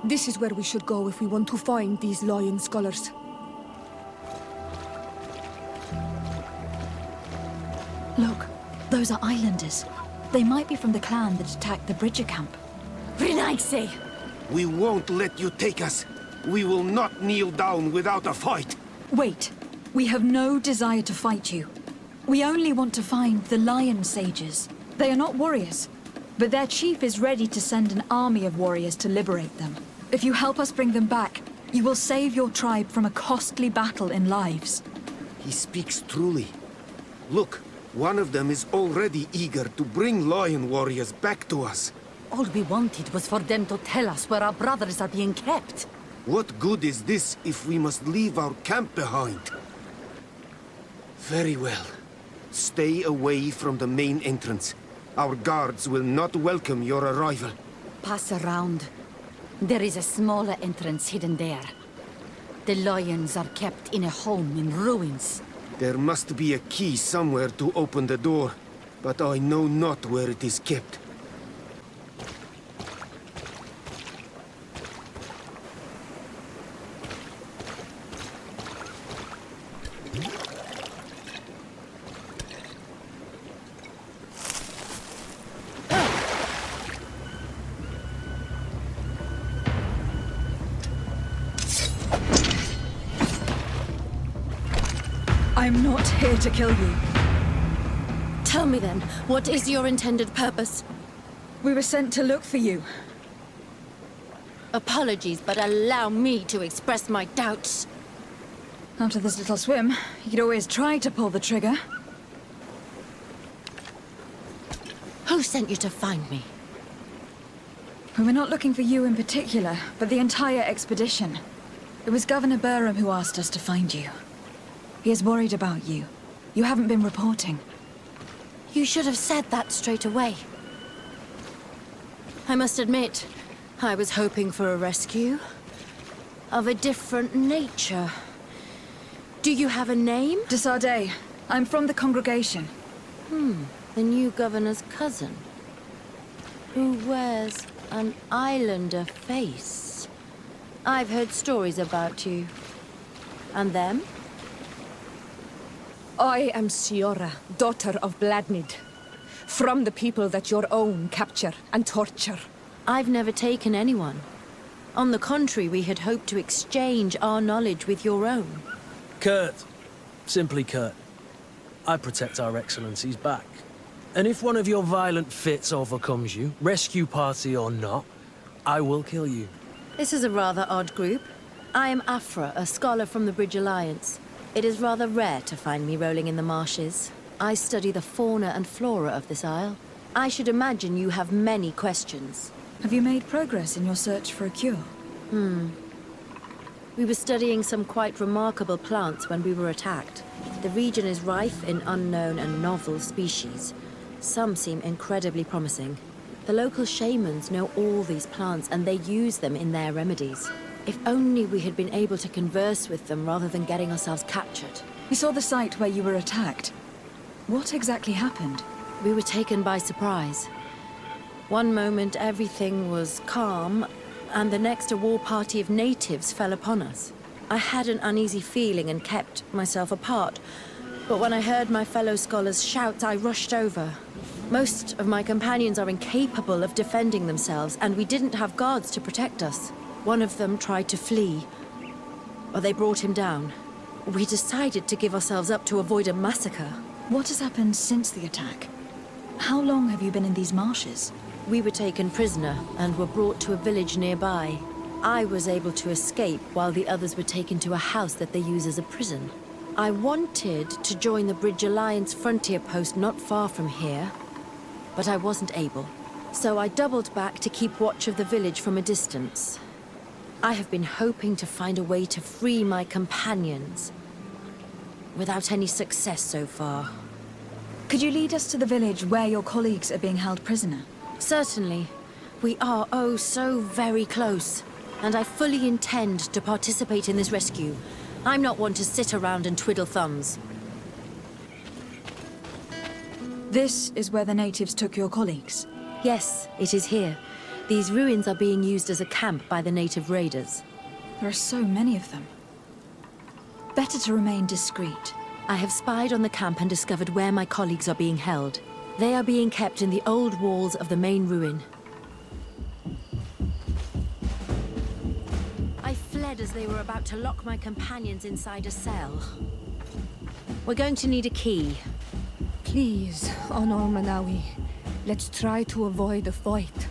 This is where we should go if we want to find these lion scholars. Look, those are islanders. They might be from the clan that attacked the Bridger camp. Renaise! We won't let you take us. We will not kneel down without a fight. Wait. We have no desire to fight you. We only want to find the lion sages. They are not warriors, but their chief is ready to send an army of warriors to liberate them. If you help us bring them back, you will save your tribe from a costly battle in lives. He speaks truly. Look, one of them is already eager to bring lion warriors back to us. All we wanted was for them to tell us where our brothers are being kept. What good is this if we must leave our camp behind? Very well. Stay away from the main entrance. Our guards will not welcome your arrival. Pass around. There is a smaller entrance hidden there. The lions are kept in a home in ruins. There must be a key somewhere to open the door, but I know not where it is kept. I'm not here to kill you. Tell me then, what is your intended purpose? We were sent to look for you. Apologies, but allow me to express my doubts. After this little swim, you could always try to pull the trigger. Who sent you to find me? We were not looking for you in particular, but the entire expedition. It was Governor Burham who asked us to find you. He is worried about you. You haven't been reporting. You should have said that straight away. I must admit, I was hoping for a rescue. Of a different nature. Do you have a name? Desardet. I'm from the congregation. The new governor's cousin. Who wears an islander face. I've heard stories about you. And them? I am Siora, daughter of Bladnid. From the people that your own capture and torture. I've never taken anyone. On the contrary, we had hoped to exchange our knowledge with your own. Kurt. Simply Kurt. I protect our excellencies back. And if one of your violent fits overcomes you, rescue party or not, I will kill you. This is a rather odd group. I am Afra, a scholar from the Bridge Alliance. It is rather rare to find me rolling in the marshes. I study the fauna and flora of this isle. I should imagine you have many questions. Have you made progress in your search for a cure? We were studying some quite remarkable plants when we were attacked. The region is rife in unknown and novel species. Some seem incredibly promising. The local shamans know all these plants and they use them in their remedies. If only we had been able to converse with them rather than getting ourselves captured. We saw the site where you were attacked. What exactly happened? We were taken by surprise. One moment everything was calm, and the next a war party of natives fell upon us. I had an uneasy feeling and kept myself apart, but when I heard my fellow scholars shout, I rushed over. Most of my companions are incapable of defending themselves, and we didn't have guards to protect us. One of them tried to flee, but they brought him down. We decided to give ourselves up to avoid a massacre. What has happened since the attack? How long have you been in these marshes? We were taken prisoner and were brought to a village nearby. I was able to escape while the others were taken to a house that they use as a prison. I wanted to join the Bridge Alliance frontier post not far from here, but I wasn't able. So I doubled back to keep watch of the village from a distance. I have been hoping to find a way to free my companions, without any success so far. Could you lead us to the village where your colleagues are being held prisoner? Certainly. We are, oh, so very close. And I fully intend to participate in this rescue. I'm not one to sit around and twiddle thumbs. This is where the natives took your colleagues? Yes, it is here. These ruins are being used as a camp by the native raiders. There are so many of them. Better to remain discreet. I have spied on the camp and discovered where my colleagues are being held. They are being kept in the old walls of the main ruin. I fled as they were about to lock my companions inside a cell. We're going to need a key. Please, Honor Manawi, let's try to avoid a fight.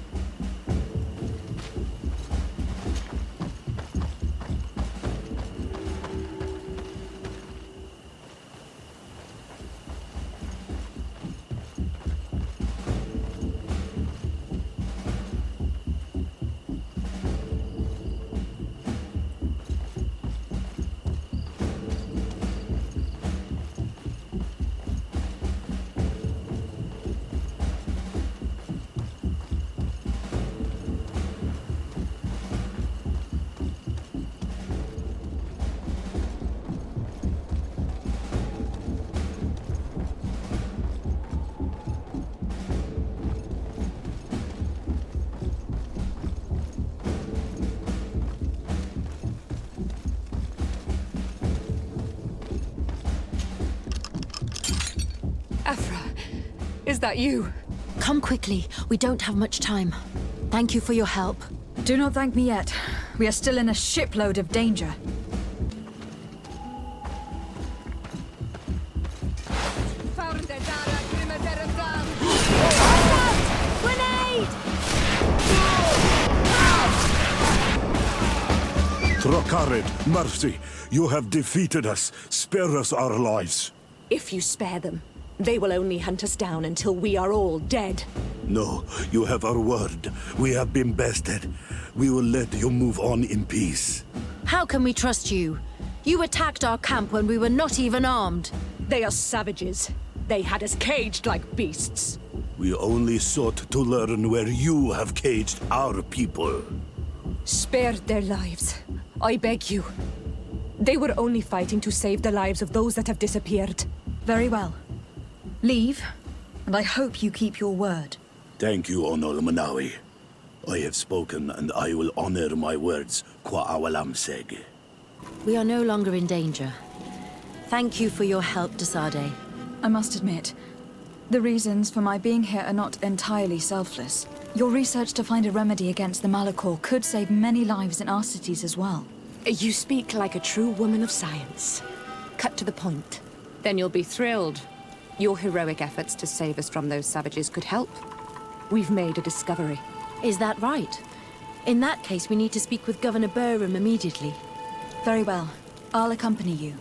Afra, is that you? Come quickly. We don't have much time. Thank you for your help. Do not thank me yet. We are still in a shipload of danger. Grenade! Trocarid, mercy. You have defeated us. Spare us our lives. If you spare them, they will only hunt us down until we are all dead. No, you have our word. We have been bested. We will let you move on in peace. How can we trust you? You attacked our camp when we were not even armed. They are savages. They had us caged like beasts. We only sought to learn where you have caged our people. Spare their lives. I beg you. They were only fighting to save the lives of those that have disappeared. Very well. Leave, and I hope you keep your word. Thank you, Onol Manawi. I have spoken, and I will honor my words, Kwa awalam seg. We are no longer in danger. Thank you for your help, Desade. I must admit, the reasons for my being here are not entirely selfless. Your research to find a remedy against the Malachor could save many lives in our cities as well. You speak like a true woman of science. Cut to the point. Then you'll be thrilled. Your heroic efforts to save us from those savages could help. We've made a discovery. Is that right? In that case, we need to speak with Governor Burham immediately. Very well. I'll accompany you.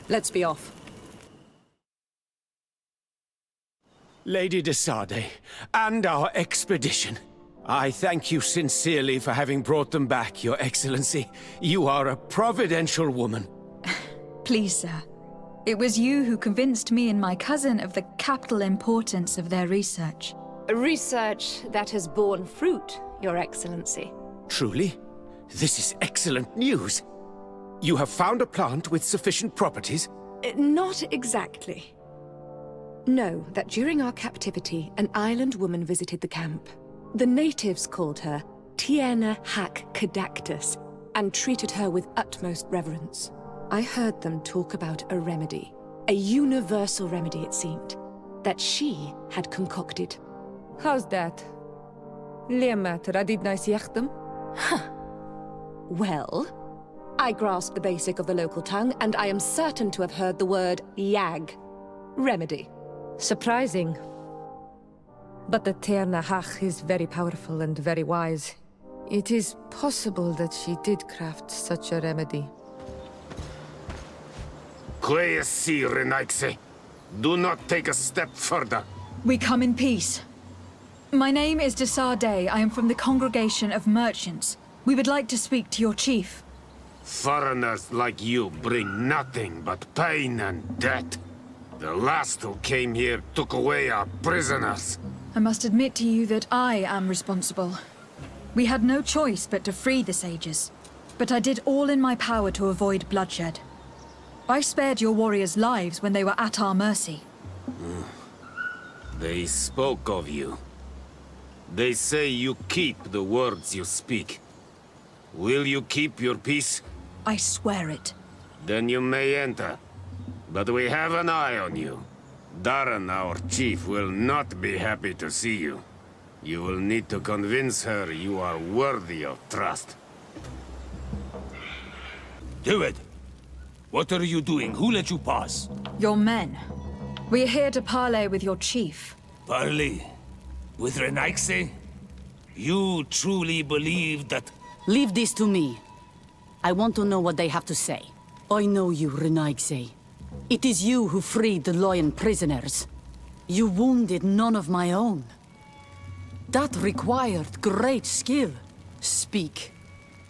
Let's be off. Lady Desade, and our expedition. I thank you sincerely for having brought them back, Your Excellency. You are a providential woman. Please, sir. It was you who convinced me and my cousin of the capital importance of their research. Research that has borne fruit, Your Excellency. Truly? This is excellent news. You have found a plant with sufficient properties? Not exactly. Know that during our captivity, an island woman visited the camp. The natives called her Tiena Hac Cadactus and treated her with utmost reverence. I heard them talk about a remedy, a universal remedy it seemed, that she had concocted. How's that? Leamat radidnais yachtem? Well, I grasp the basic of the local tongue, and I am certain to have heard the word yag, remedy. Surprising. But the Terna Hach is very powerful and very wise. It is possible that she did craft such a remedy. Do not take a step further. We come in peace. My name is Desade. I am from the Congregation of Merchants. We would like to speak to your chief. Foreigners like you bring nothing but pain and death. The last who came here took away our prisoners. I must admit to you that I am responsible. We had no choice but to free the sages. But I did all in my power to avoid bloodshed. I spared your warriors' lives when they were at our mercy. They spoke of you. They say you keep the words you speak. Will you keep your peace? I swear it. Then you may enter. But we have an eye on you. Darren, our chief, will not be happy to see you. You will need to convince her you are worthy of trust. Do it! What are you doing? Who let you pass? Your men. We are here to parley with your chief. Parley? With Renaigse? You truly believe that... Leave this to me. I want to know what they have to say. I know you, Renaigse. It is you who freed the Loyan prisoners. You wounded none of my own. That required great skill. Speak.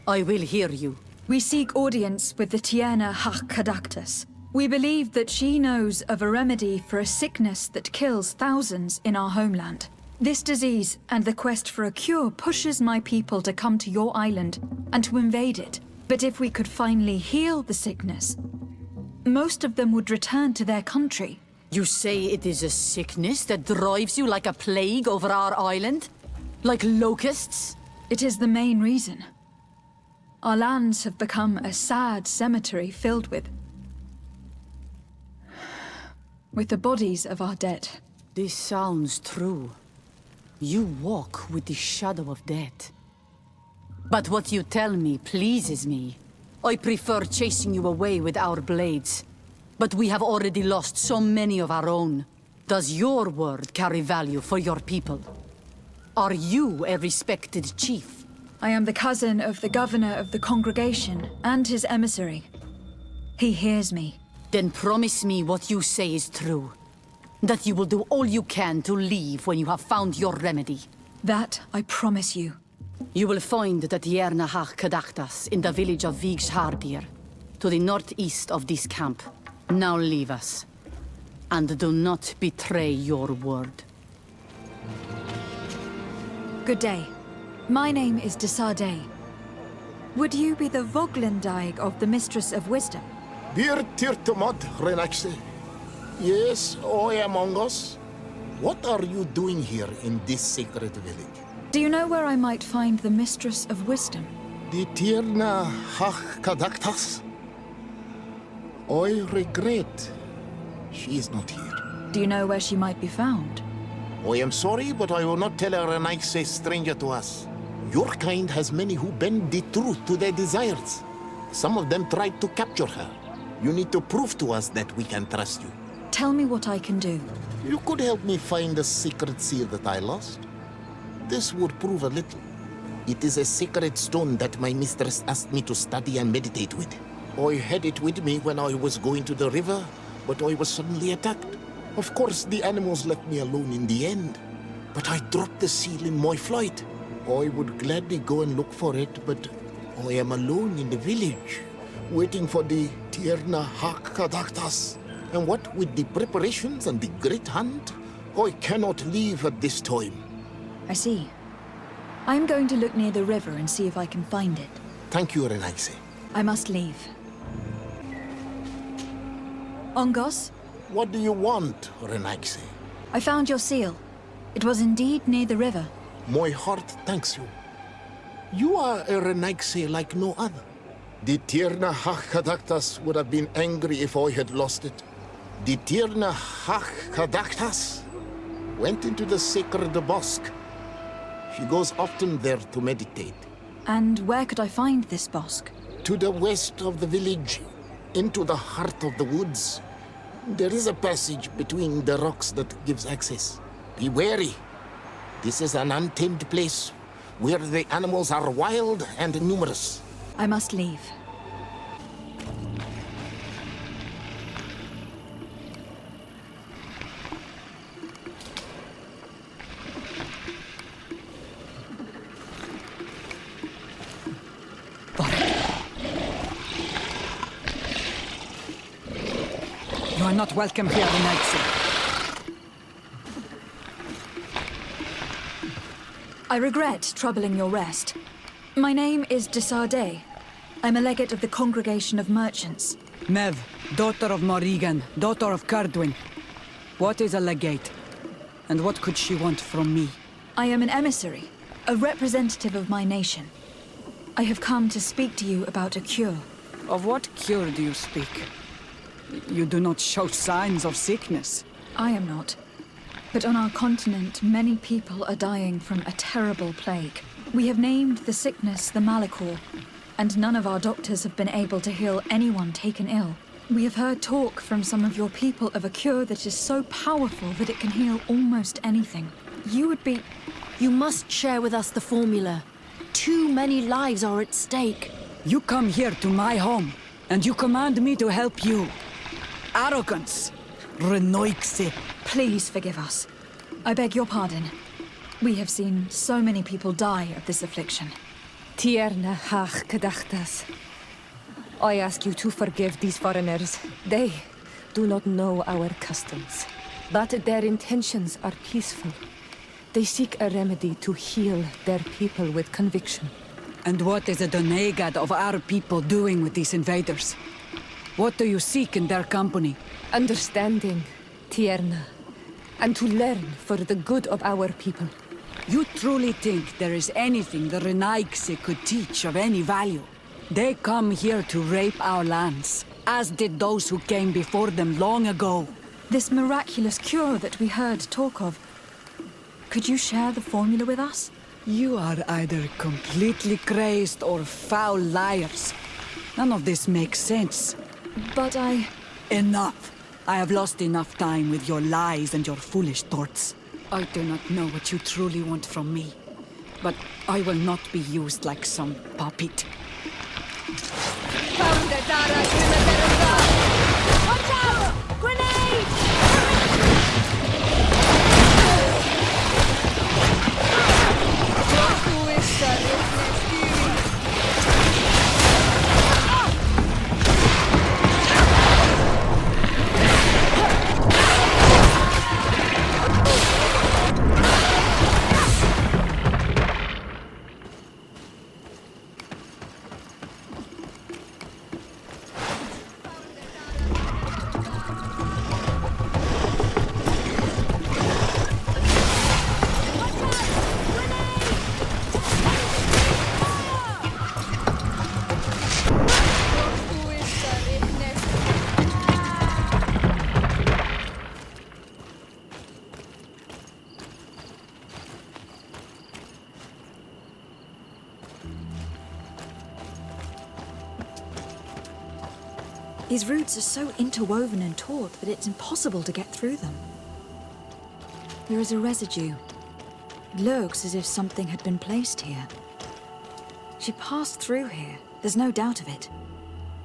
I will hear you. We seek audience with the Tiena Hac Cadactus. We believe that she knows of a remedy for a sickness that kills thousands in our homeland. This disease and the quest for a cure pushes my people to come to your island and to invade it. But if we could finally heal the sickness, most of them would return to their country. You say it is a sickness that drives you like a plague over our island? Like locusts? It is the main reason. Our lands have become a sad cemetery filled with the bodies of our dead. This sounds true. You walk with the shadow of death. But what you tell me pleases me. I prefer chasing you away with our blades. But we have already lost so many of our own. Does your word carry value for your people? Are you a respected chief? I am the cousin of the governor of the congregation and his emissary. He hears me. Then promise me what you say is true. That you will do all you can to leave when you have found your remedy. That I promise you. You will find the Tierna Hach Kadaktas in the village of Vigshardir, to the northeast of this camp. Now leave us. And do not betray your word. Good day. My name is Desade. Would you be the Voglendaig of the Mistress of Wisdom? Bir tirtumod, Renaxe. Yes, I am Ongos. What are you doing here in this sacred village? Do you know where I might find the Mistress of Wisdom? The Tierna Hach Kadaktas? I regret. She is not here. Do you know where she might be found? I am sorry, but I will not tell her an Ike stranger to us. Your kind has many who bend the truth to their desires. Some of them tried to capture her. You need to prove to us that we can trust you. Tell me what I can do. You could help me find the secret seal that I lost. This would prove a little. It is a sacred stone that my mistress asked me to study and meditate with. I had it with me when I was going to the river, but I was suddenly attacked. Of course, the animals left me alone in the end. But I dropped the seal in my flight. I would gladly go and look for it, but I am alone in the village, waiting for the Tierna Hakadaktas. And what with the preparations and the great hunt, I cannot leave at this time. I see. I'm going to look near the river and see if I can find it. Thank you, Renaxe. I must leave. Ongos? What do you want, Renaxe? I found your seal. It was indeed near the river. My heart thanks you. You are a Renaxe like no other. The Tierna Hakadaktas would have been angry if I had lost it. The Tierna Hakadaktas went into the sacred bosque. She goes often there to meditate. And where could I find this bosque? To the west of the village, into the heart of the woods. There is a passage between the rocks that gives access. Be wary. This is an untamed place where the animals are wild and numerous. I must leave. You are not welcome here, Renaxe. I regret troubling your rest. My name is Desade. I'm a legate of the Congregation of Merchants. Mev, daughter of Morrigan, daughter of Cardwin. What is a legate? And what could she want from me? I am an emissary, a representative of my nation. I have come to speak to you about a cure. Of what cure do you speak? You do not show signs of sickness. I am not. But on our continent, many people are dying from a terrible plague. We have named the sickness the Malachor, and none of our doctors have been able to heal anyone taken ill. We have heard talk from some of your people of a cure that is so powerful that it can heal almost anything. You must share with us the formula. Too many lives are at stake. You come here to my home, and you command me to help you. Arrogance! Renoixe! Please forgive us. I beg your pardon. We have seen so many people die of this affliction. Tierna Hach Kadachtas. I ask you to forgive these foreigners. They do not know our customs, but their intentions are peaceful. They seek a remedy to heal their people with conviction. And what is a Donegad of our people doing with these invaders? What do you seek in their company? Understanding, Tierna, and to learn for the good of our people. You truly think there is anything the Renaigse could teach of any value? They come here to rape our lands, as did those who came before them long ago. This miraculous cure that we heard talk of, could you share the formula with us? You are either completely crazed or foul liars. None of this makes sense. But Enough! I have lost enough time with your lies and your foolish thoughts. I do not know what you truly want from me. but I will not be used like some puppet. Watch out! Grenade! These roots are so interwoven and taut that it's impossible to get through them. There is a residue. It looks as if something had been placed here. She passed through here, there's no doubt of it.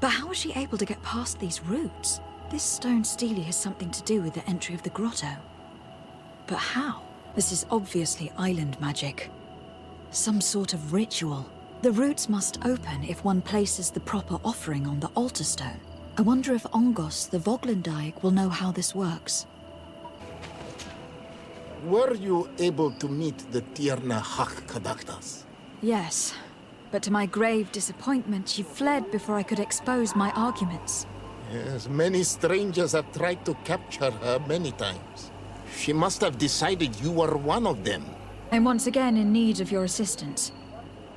But how was she able to get past these roots? This stone stele has something to do with the entry of the grotto. But how? This is obviously island magic. Some sort of ritual. The roots must open if one places the proper offering on the altar stone. I wonder if Ongos, the Voglendyke, will know how this works. Were you able to meet the Tierna Kadaktas? Yes, but to my grave disappointment, she fled before I could expose my arguments. Yes, many strangers have tried to capture her many times. She must have decided you were one of them. I'm once again in need of your assistance.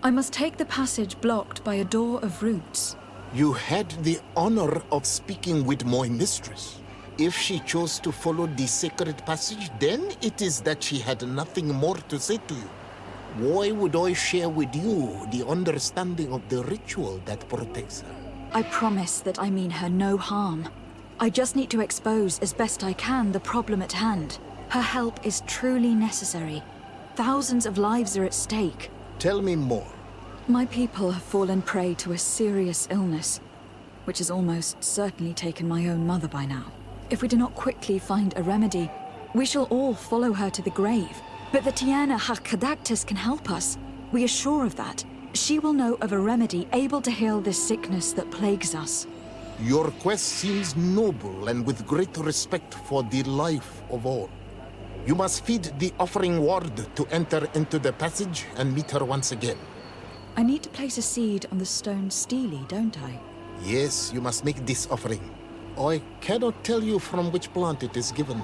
I must take the passage blocked by a door of roots. You had the honor of speaking with my mistress. If she chose to follow the sacred passage, then it is that she had nothing more to say to you. Why would I share with you the understanding of the ritual that protects her? I promise that I mean her no harm. I just need to expose as best I can the problem at hand. Her help is truly necessary. Thousands of lives are at stake. Tell me more. My people have fallen prey to a serious illness, which has almost certainly taken my own mother by now. If we do not quickly find a remedy, we shall all follow her to the grave. But the Tierna Kadaktas can help us. We are sure of that. She will know of a remedy able to heal this sickness that plagues us. Your quest seems noble and with great respect for the life of all. You must feed the offering ward to enter into the passage and meet her once again. I need to place a seed on the stone stele, don't I? Yes, you must make this offering. I cannot tell you from which plant it is given,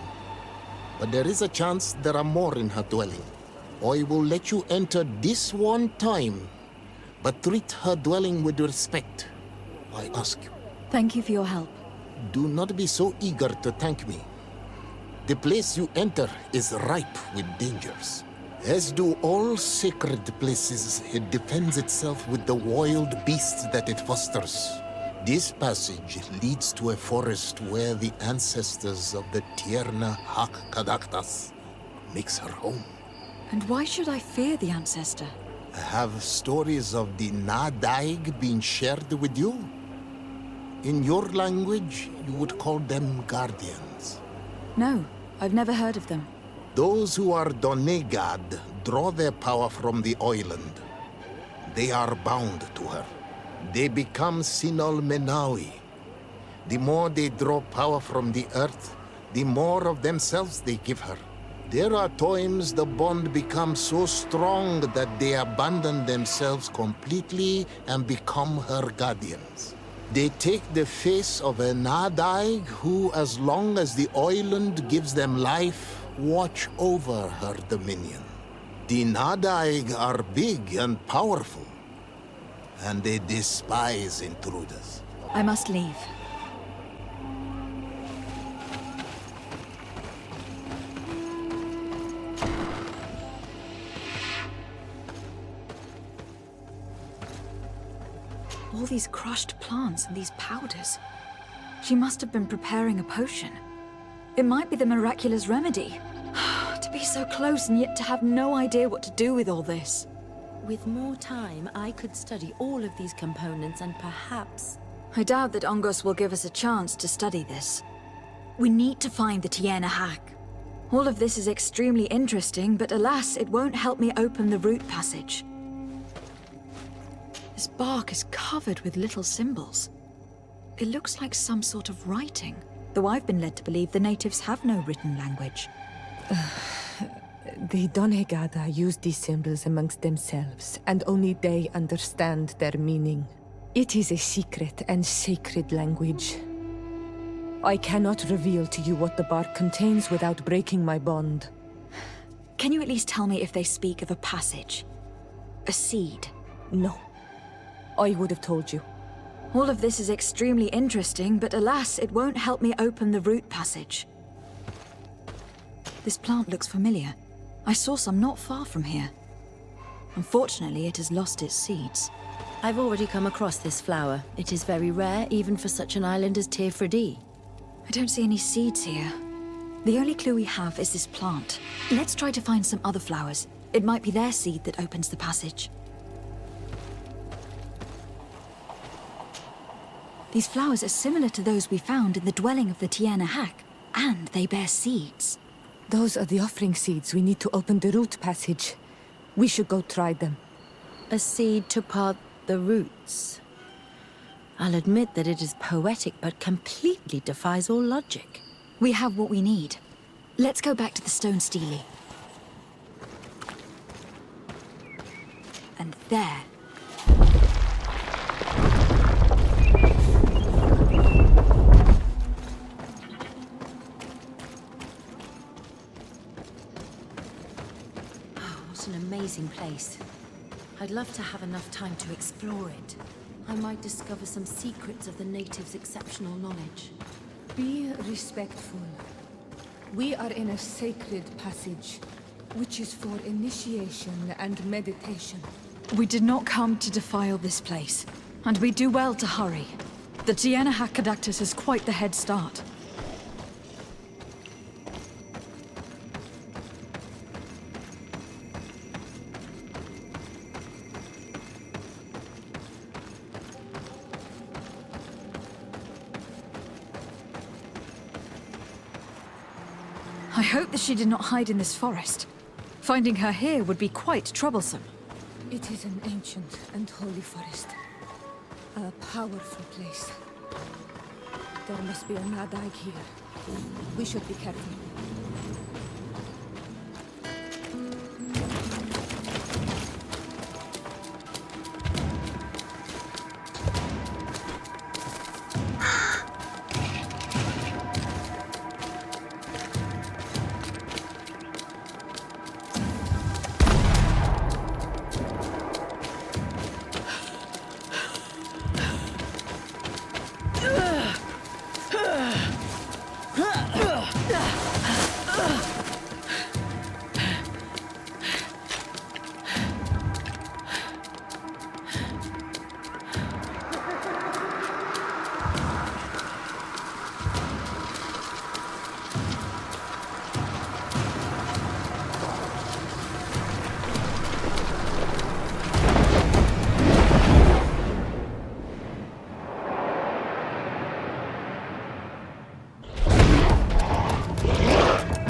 but there is a chance there are more in her dwelling. I will let you enter this one time, but treat her dwelling with respect, I ask you. Thank you for your help. Do not be so eager to thank me. The place you enter is ripe with dangers. As do all sacred places, it defends itself with the wild beasts that it fosters. This passage leads to a forest where the ancestors of the Tierna Kadaktas makes her home. And why should I fear the ancestor? Have stories of the Nadaig been shared with you? In your language, you would call them guardians. No, I've never heard of them. Those who are Donegad draw their power from the island. They are bound to her. They become Sinol Menawi. The more they draw power from the earth, the more of themselves they give her. There are times the bond becomes so strong that they abandon themselves completely and become her guardians. They take the face of a Nadaig who, as long as the island gives them life, watch over her dominion. The Nadaig are big and powerful, and they despise intruders. I must leave. All these crushed plants and these powders. She must have been preparing a potion. It might be the miraculous remedy. To be so close and yet to have no idea what to do with all this. With more time, I could study all of these components and perhaps... I doubt that Ongos will give us a chance to study this. We need to find the Tiena hack. All of this is extremely interesting, but alas, it won't help me open the root passage. This bark is covered with little symbols. It looks like some sort of writing, though I've been led to believe the natives have no written language. The Donegada use these symbols amongst themselves, and only they understand their meaning. It is a secret and sacred language. I cannot reveal to you what the bark contains without breaking my bond. Can you at least tell me if they speak of a passage? A seed? No. I would have told you. All of this is extremely interesting, but alas, it won't help me open the root passage. This plant looks familiar. I saw some not far from here. Unfortunately, it has lost its seeds. I've already come across this flower. It is very rare, even for such an island as Tirfredi. I don't see any seeds here. The only clue we have is this plant. Let's try to find some other flowers. It might be their seed that opens the passage. These flowers are similar to those we found in the dwelling of the Tiena hack, and they bear seeds. Those are the offering seeds we need to open the root passage. We should go try them. A seed to part the roots. I'll admit that it is poetic, but completely defies all logic. We have what we need. Let's go back to the stone stele. And there. What an amazing place. I'd love to have enough time to explore it. I might discover some secrets of the natives' exceptional knowledge. Be respectful. We are in a sacred passage, which is for initiation and meditation. We did not come to defile this place, and we do well to hurry. The Tiena hack Cadactus has quite the head start. I hope that she did not hide in this forest. Finding her here would be quite troublesome. It is an ancient and holy forest. A powerful place. There must be a Nadag here. We should be careful.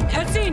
Hetty!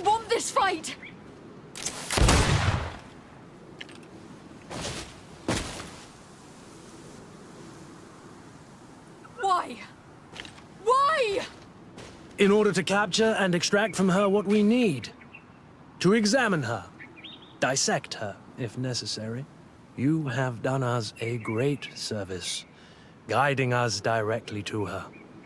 want this fight! Why? Why? In order to capture and extract from her what we need. To examine her. Dissect her, if necessary. You have done us a great service, guiding us directly to her.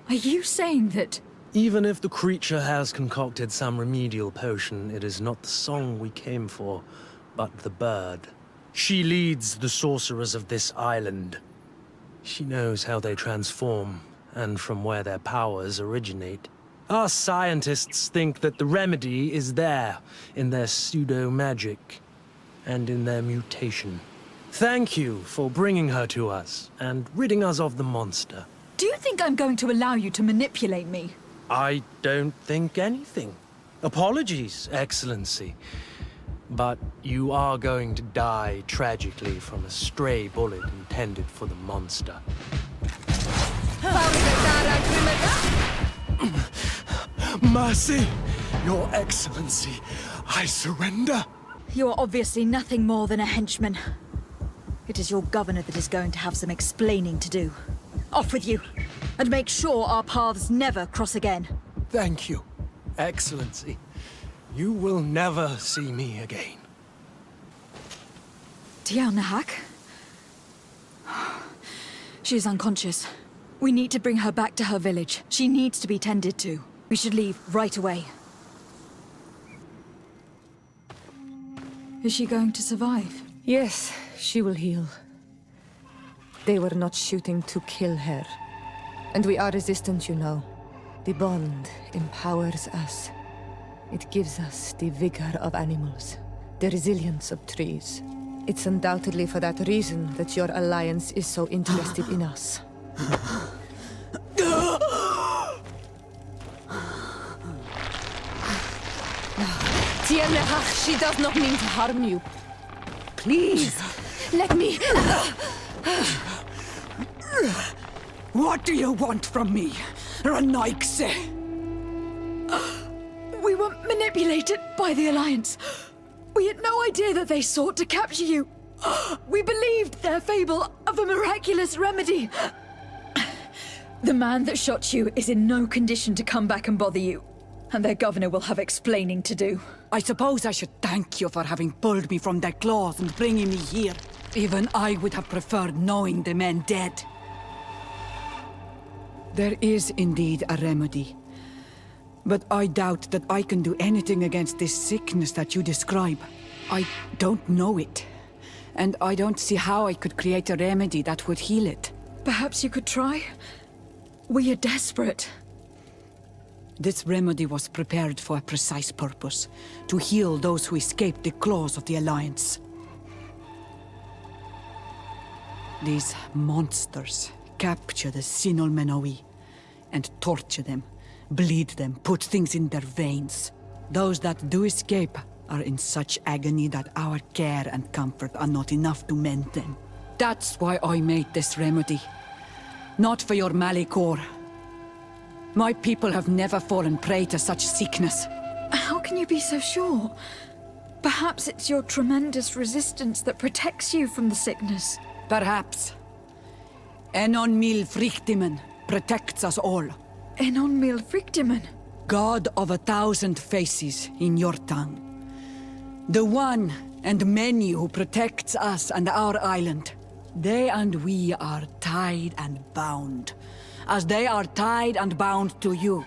Are you saying that... Even if the creature has concocted some remedial potion, it is not the song we came for, but the bird. She leads the sorcerers of this island. She knows how they transform, and from where their powers originate. Our scientists think that the remedy is there, in their pseudo-magic, and in their mutation. Thank you for bringing her to us, and ridding us of the monster. Do you think I'm going to allow you to manipulate me? I don't think anything. Apologies, Excellency. But you are going to die tragically from a stray bullet intended for the monster. Mercy, Your Excellency, I surrender. You are obviously nothing more than a henchman. It is your governor that is going to have some explaining to do. Off with you, and make sure our paths never cross again. Thank you, Excellency. You will never see me again. Tiana Hack? She is unconscious. We need to bring her back to her village. She needs to be tended to. We should leave right away. Is she going to survive? Yes, she will heal. They were not shooting to kill her. And we are resistant, you know. The bond empowers us. It gives us the vigor of animals, the resilience of trees. It's undoubtedly for that reason that your alliance is so interested in us. Tiana, she does not mean to harm you. Please, let me... What do you want from me, Renaigse? We were manipulated by the Alliance. We had no idea that they sought to capture you. We believed their fable of a miraculous remedy. The man that shot you is in no condition to come back and bother you. And their governor will have explaining to do. I suppose I should thank you for having pulled me from their claws and bringing me here. Even I would have preferred knowing the men dead. There is indeed a remedy. But I doubt that I can do anything against this sickness that you describe. I don't know it. And I don't see how I could create a remedy that would heal it. Perhaps you could try? We are desperate. This remedy was prepared for a precise purpose. To heal those who escaped the claws of the Alliance. These monsters capture the Sinol Menoi and torture them, bleed them, put things in their veins. Those that do escape are in such agony that our care and comfort are not enough to mend them. That's why I made this remedy. Not for your Malikor. My people have never fallen prey to such sickness. How can you be so sure? Perhaps it's your tremendous resistance that protects you from the sickness. Perhaps. Enon Mil Frictimen protects us all. Enon Mil Frictimen? God of 1,000 faces in your tongue. The one and many who protects us and our island. They and we are tied and bound, as they are tied and bound to you.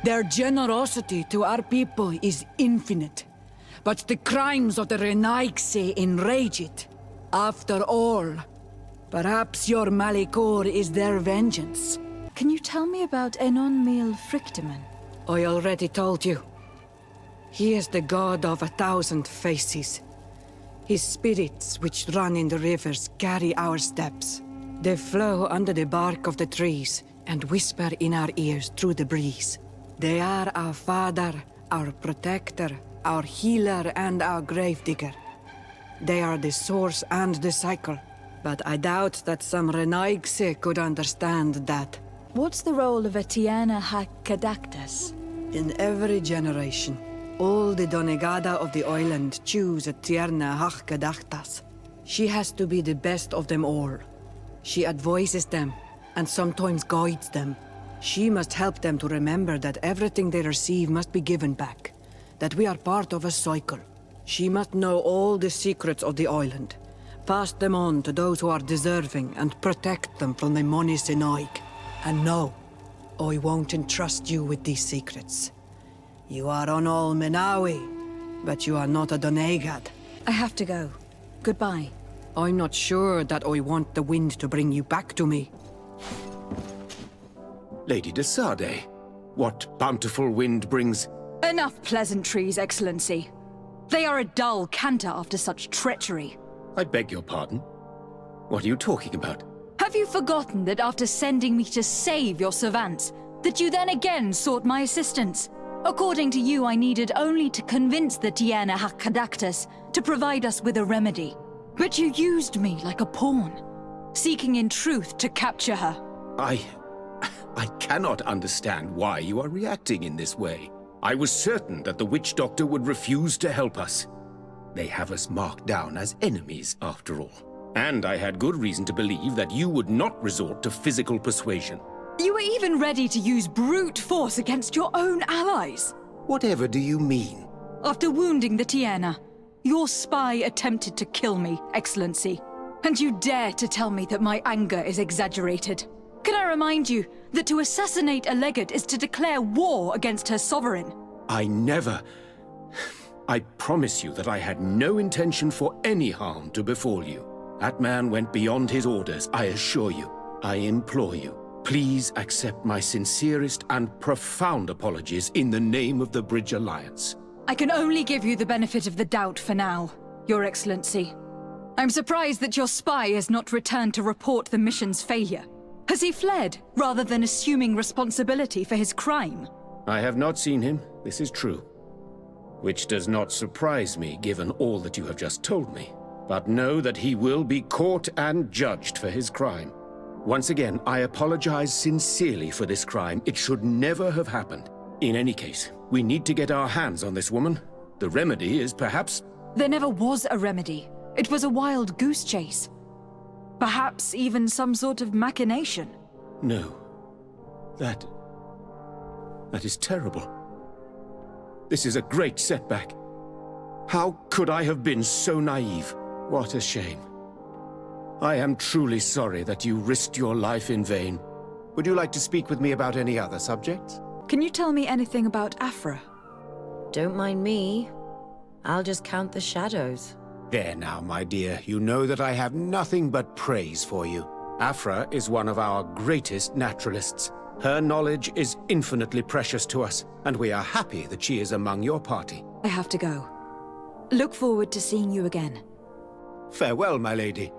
Their generosity to our people is infinite, but the crimes of the Renaigse enrage it. After all, perhaps your Malikor is their vengeance. Can you tell me about Enon Mil Frictimen? I already told you. He is the god of 1,000 faces. His spirits, which run in the rivers, carry our steps. They flow under the bark of the trees and whisper in our ears through the breeze. They are our father, our protector, our healer, and our gravedigger. They are the source and the cycle. But I doubt that some Renaigse could understand that. What's the role of a Tiana Hack Kadaktas? In every generation, All the Donegada of the island choose a Tierna Hachkadachtas. She has to be the best of them all. She advises them, and sometimes guides them. She must help them to remember that everything they receive must be given back, that we are part of a cycle. She must know all the secrets of the island, pass them on to those who are deserving, and protect them from the money Sinaig. And no, I won't entrust you with these secrets. You are on all Menawi, but you are not a Donegad. I have to go. Goodbye. I'm not sure that I want the wind to bring you back to me. Lady de Sade, what bountiful wind brings... Enough pleasantries, Excellency. They are a dull canter after such treachery. I beg your pardon? What are you talking about? Have you forgotten that after sending me to save your servants, that you then again sought my assistance? According to you, I needed only to convince the Tiana Hakkadaktas to provide us with a remedy. But you used me like a pawn, seeking in truth to capture her. I cannot understand why you are reacting in this way. I was certain that the witch doctor would refuse to help us. They have us marked down as enemies, after all. And I had good reason to believe that you would not resort to physical persuasion. You were even ready to use brute force against your own allies. Whatever do you mean? After wounding the Tiana, your spy attempted to kill me, Excellency. And you dare to tell me that my anger is exaggerated. Can I remind you that to assassinate a legate is to declare war against her sovereign? I never... I promise you that I had no intention for any harm to befall you. That man went beyond his orders, I assure you. I implore you, please accept my sincerest and profound apologies in the name of the Bridge Alliance. I can only give you the benefit of the doubt for now, Your Excellency. I'm surprised that your spy has not returned to report the mission's failure. Has he fled, rather than assuming responsibility for his crime? I have not seen him, this is true. Which does not surprise me, given all that you have just told me. But know that he will be caught and judged for his crime. Once again, I apologize sincerely for this crime. It should never have happened. In any case, we need to get our hands on this woman. The remedy is perhaps... There never was a remedy. It was a wild goose chase. Perhaps even some sort of machination. No. That is terrible. This is a great setback. How could I have been so naive? What a shame. I am truly sorry that you risked your life in vain. Would you like to speak with me about any other subjects? Can you tell me anything about Afra? Don't mind me. I'll just count the shadows. There now, my dear. You know that I have nothing but praise for you. Afra is one of our greatest naturalists. Her knowledge is infinitely precious to us, and we are happy that she is among your party. I have to go. Look forward to seeing you again. Farewell, my lady.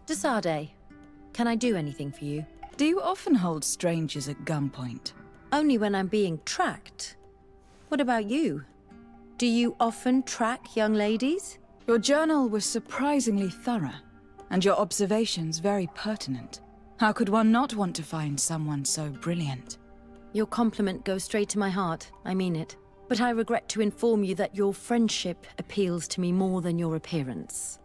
de Sade, can I do anything for you? Do you often hold strangers at gunpoint? Only when I'm being tracked. What about you? Do you often track young ladies? Your journal was surprisingly thorough, and your observations very pertinent. How could one not want to find someone so brilliant? Your compliment goes straight to my heart, I mean it. But I regret to inform you that your friendship appeals to me more than your appearance.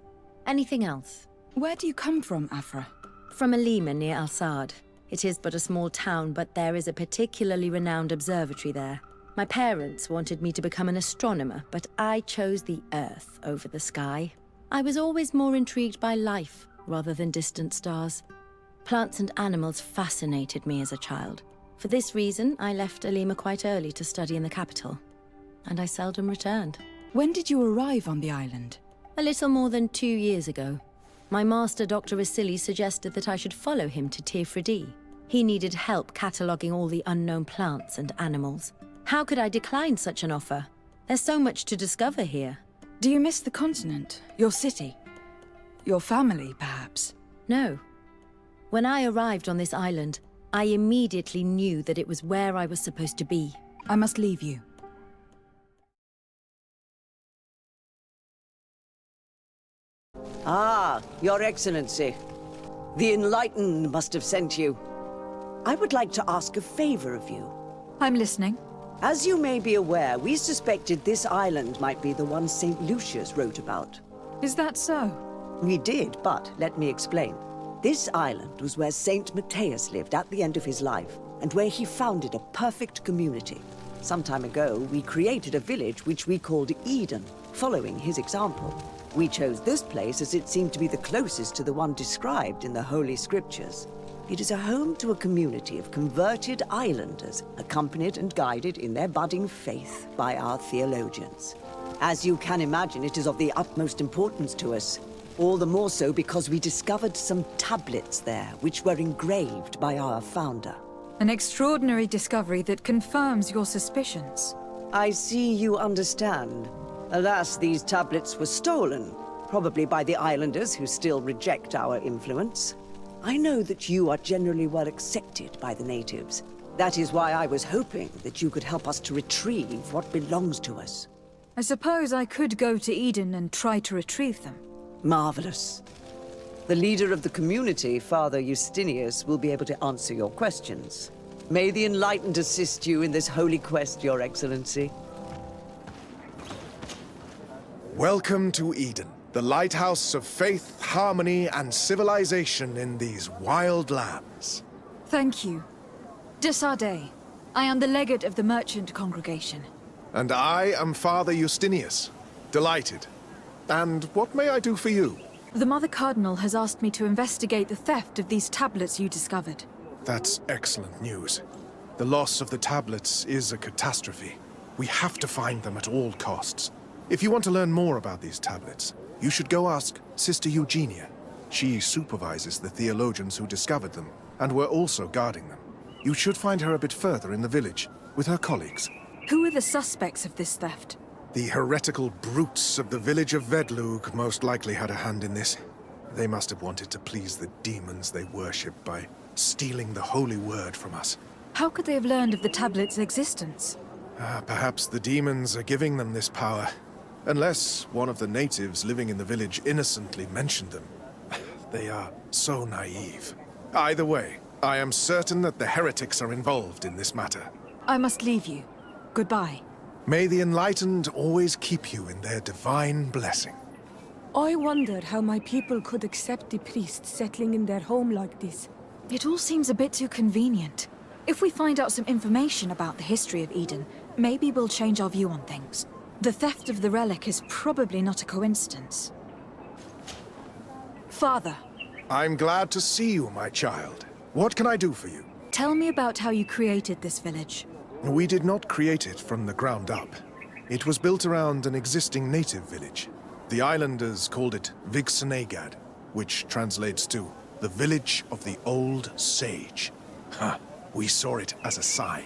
Anything else? Where do you come from, Afra? From Alima near Al-Sad. It is but a small town, but there is a particularly renowned observatory there. My parents wanted me to become an astronomer, but I chose the Earth over the sky. I was always more intrigued by life rather than distant stars. Plants and animals fascinated me as a child. For this reason, I left Alima quite early to study in the capital, and I seldom returned. When did you arrive on the island? A little more than 2 years ago. My master, Dr. Vasili, suggested that I should follow him to Tirfredi. He needed help cataloguing all the unknown plants and animals. How could I decline such an offer? There's so much to discover here. Do you miss the continent? Your city? Your family, perhaps? No. When I arrived on this island, I immediately knew that it was where I was supposed to be. I must leave you. Ah, Your Excellency. The Enlightened must have sent you. I would like to ask a favor of you. I'm listening. As you may be aware, we suspected this island might be the one St. Lucius wrote about. Is that so? We did, but let me explain. This island was where St. Matthias lived at the end of his life, and where he founded a perfect community. Some time ago, we created a village which we called Eden, following his example. We chose this place as it seemed to be the closest to the one described in the Holy Scriptures. It is a home to a community of converted islanders, accompanied and guided in their budding faith by our theologians. As you can imagine, it is of the utmost importance to us. All the more so because we discovered some tablets there, which were engraved by our founder. An extraordinary discovery that confirms your suspicions. I see you understand. Alas, these tablets were stolen, probably by the islanders who still reject our influence. I know that you are generally well accepted by the natives. That is why I was hoping that you could help us to retrieve what belongs to us. I suppose I could go to Eden and try to retrieve them. Marvelous. The leader of the community, Father Justinius, will be able to answer your questions. May the Enlightened assist you in this holy quest, Your Excellency. Welcome to Eden, the lighthouse of faith, harmony, and civilization in these wild lands. Thank you. Desarde. I am the legate of the merchant congregation. And I am Father Justinius. Delighted. And what may I do for you? The Mother Cardinal has asked me to investigate the theft of these tablets you discovered. That's excellent news. The loss of the tablets is a catastrophe. We have to find them at all costs. If you want to learn more about these tablets, you should go ask Sister Eugenia. She supervises the theologians who discovered them, and were also guarding them. You should find her a bit further in the village, with her colleagues. Who are the suspects of this theft? The heretical brutes of the village of Vedlug most likely had a hand in this. They must have wanted to please the demons they worship by stealing the holy word from us. How could they have learned of the tablet's existence? Perhaps the demons are giving them this power. Unless one of the natives living in the village innocently mentioned them. They are so naive. Either way, I am certain that the heretics are involved in this matter. I must leave you. Goodbye. May the Enlightened always keep you in their divine blessing. I wonder how my people could accept the priests settling in their home like this. It all seems a bit too convenient. If we find out some information about the history of Eden, maybe we'll change our view on things. The theft of the relic is probably not a coincidence. Father. I'm glad to see you, my child. What can I do for you? Tell me about how you created this village. We did not create it from the ground up. It was built around an existing native village. The islanders called it Vigsanegad, which translates to the village of the old sage. We saw it as a sign.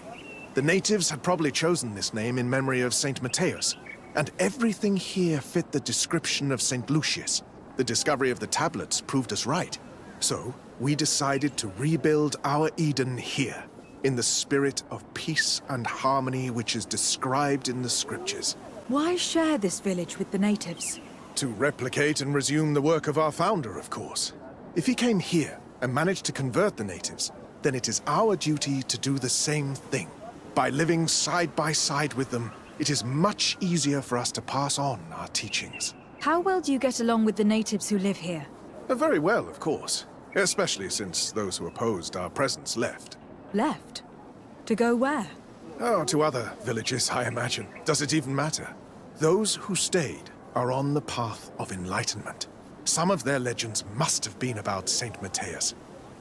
The natives had probably chosen this name in memory of St. Matthias, and everything here fit the description of St. Lucius. The discovery of the tablets proved us right. So, we decided to rebuild our Eden here, in the spirit of peace and harmony which is described in the scriptures. Why share this village with the natives? To replicate and resume the work of our founder, of course. If he came here and managed to convert the natives, then it is our duty to do the same thing. By living side by side with them, it is much easier for us to pass on our teachings. How well do you get along with the natives who live here? Very well, of course. Especially since those who opposed our presence left. Left? To go where? Oh, to other villages, I imagine. Does it even matter? Those who stayed are on the path of enlightenment. Some of their legends must have been about St. Matthias.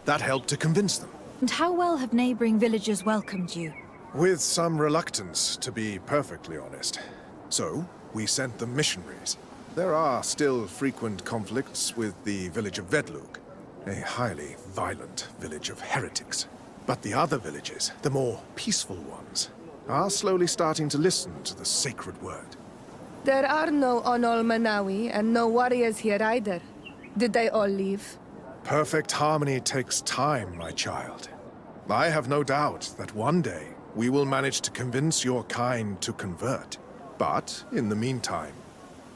That helped to convince them. And how well have neighboring villages welcomed you? With some reluctance, to be perfectly honest. So, we sent them missionaries. There are still frequent conflicts with the village of Vedlug, a highly violent village of heretics. But the other villages, the more peaceful ones, are slowly starting to listen to the sacred word. There are no Onol Manawi and no warriors here either. Did they all leave? Perfect harmony takes time, my child. I have no doubt that one day we will manage to convince your kind to convert. But, in the meantime,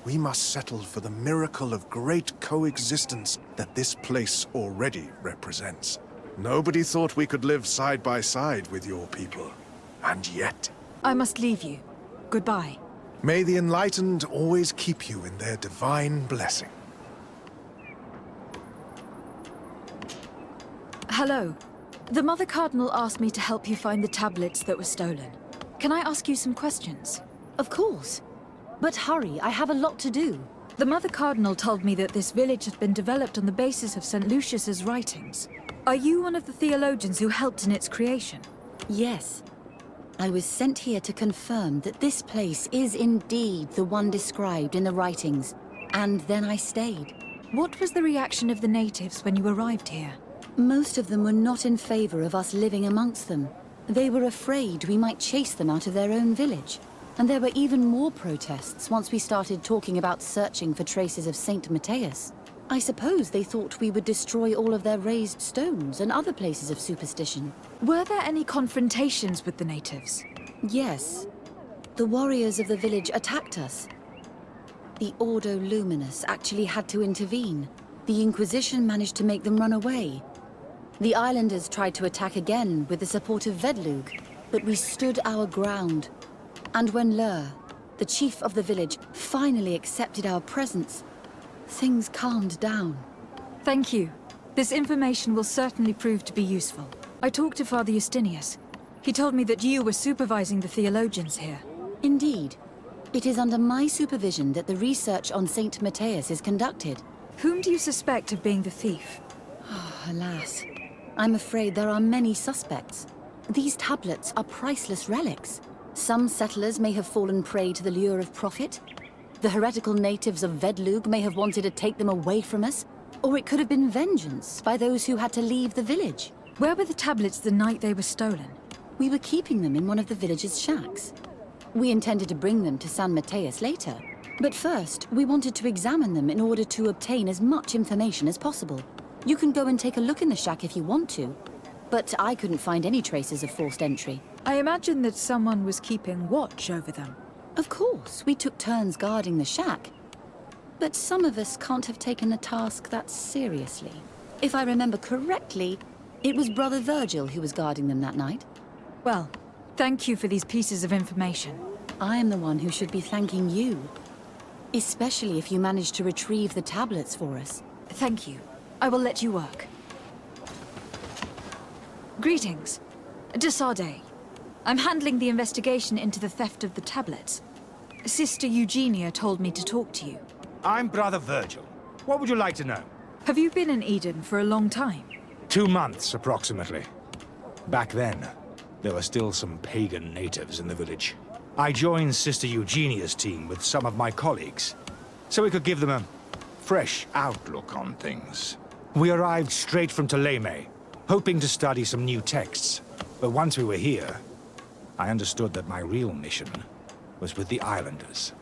we must settle for the miracle of great coexistence that this place already represents. Nobody thought we could live side by side with your people. And yet, I must leave you. Goodbye. May the enlightened always keep you in their divine blessing. Hello. The Mother Cardinal asked me to help you find the tablets that were stolen. Can I ask you some questions? Of course. But hurry, I have a lot to do. The Mother Cardinal told me that this village had been developed on the basis of St. Lucius's writings. Are you one of the theologians who helped in its creation? Yes. I was sent here to confirm that this place is indeed the one described in the writings, and then I stayed. What was the reaction of the natives when you arrived here? Most of them were not in favor of us living amongst them. They were afraid we might chase them out of their own village. And there were even more protests once we started talking about searching for traces of Saint Matthias. I suppose they thought we would destroy all of their raised stones and other places of superstition. Were there any confrontations with the natives? Yes. The warriors of the village attacked us. The Ordo Luminous actually had to intervene. The Inquisition managed to make them run away. The islanders tried to attack again with the support of Vedlug, but we stood our ground. And when Lur, the chief of the village, finally accepted our presence, things calmed down. Thank you. This information will certainly prove to be useful. I talked to Father Justinius. He told me that you were supervising the theologians here. Indeed. It is under my supervision that the research on Saint Matthias is conducted. Whom do you suspect of being the thief? Alas. I'm afraid there are many suspects. These tablets are priceless relics. Some settlers may have fallen prey to the lure of profit. The heretical natives of Vedlug may have wanted to take them away from us. Or it could have been vengeance by those who had to leave the village. Where were the tablets the night they were stolen? We were keeping them in one of the village's shacks. We intended to bring them to San Matthias later. But first, we wanted to examine them in order to obtain as much information as possible. You can go and take a look in the shack if you want to. But I couldn't find any traces of forced entry. I imagine that someone was keeping watch over them. Of course, we took turns guarding the shack. But some of us can't have taken the task that seriously. If I remember correctly, it was Brother Virgil who was guarding them that night. Well, thank you for these pieces of information. I am the one who should be thanking you. Especially if you managed to retrieve the tablets for us. Thank you. I will let you work. Greetings. De Sardet. I'm handling the investigation into the theft of the tablets. Sister Eugenia told me to talk to you. I'm Brother Virgil. What would you like to know? Have you been in Eden for a long time? 2 months, approximately. Back then, there were still some pagan natives in the village. I joined Sister Eugenia's team with some of my colleagues, so we could give them a fresh outlook on things. We arrived straight from Ptolemy, hoping to study some new texts. But once we were here, I understood that my real mission was with the islanders.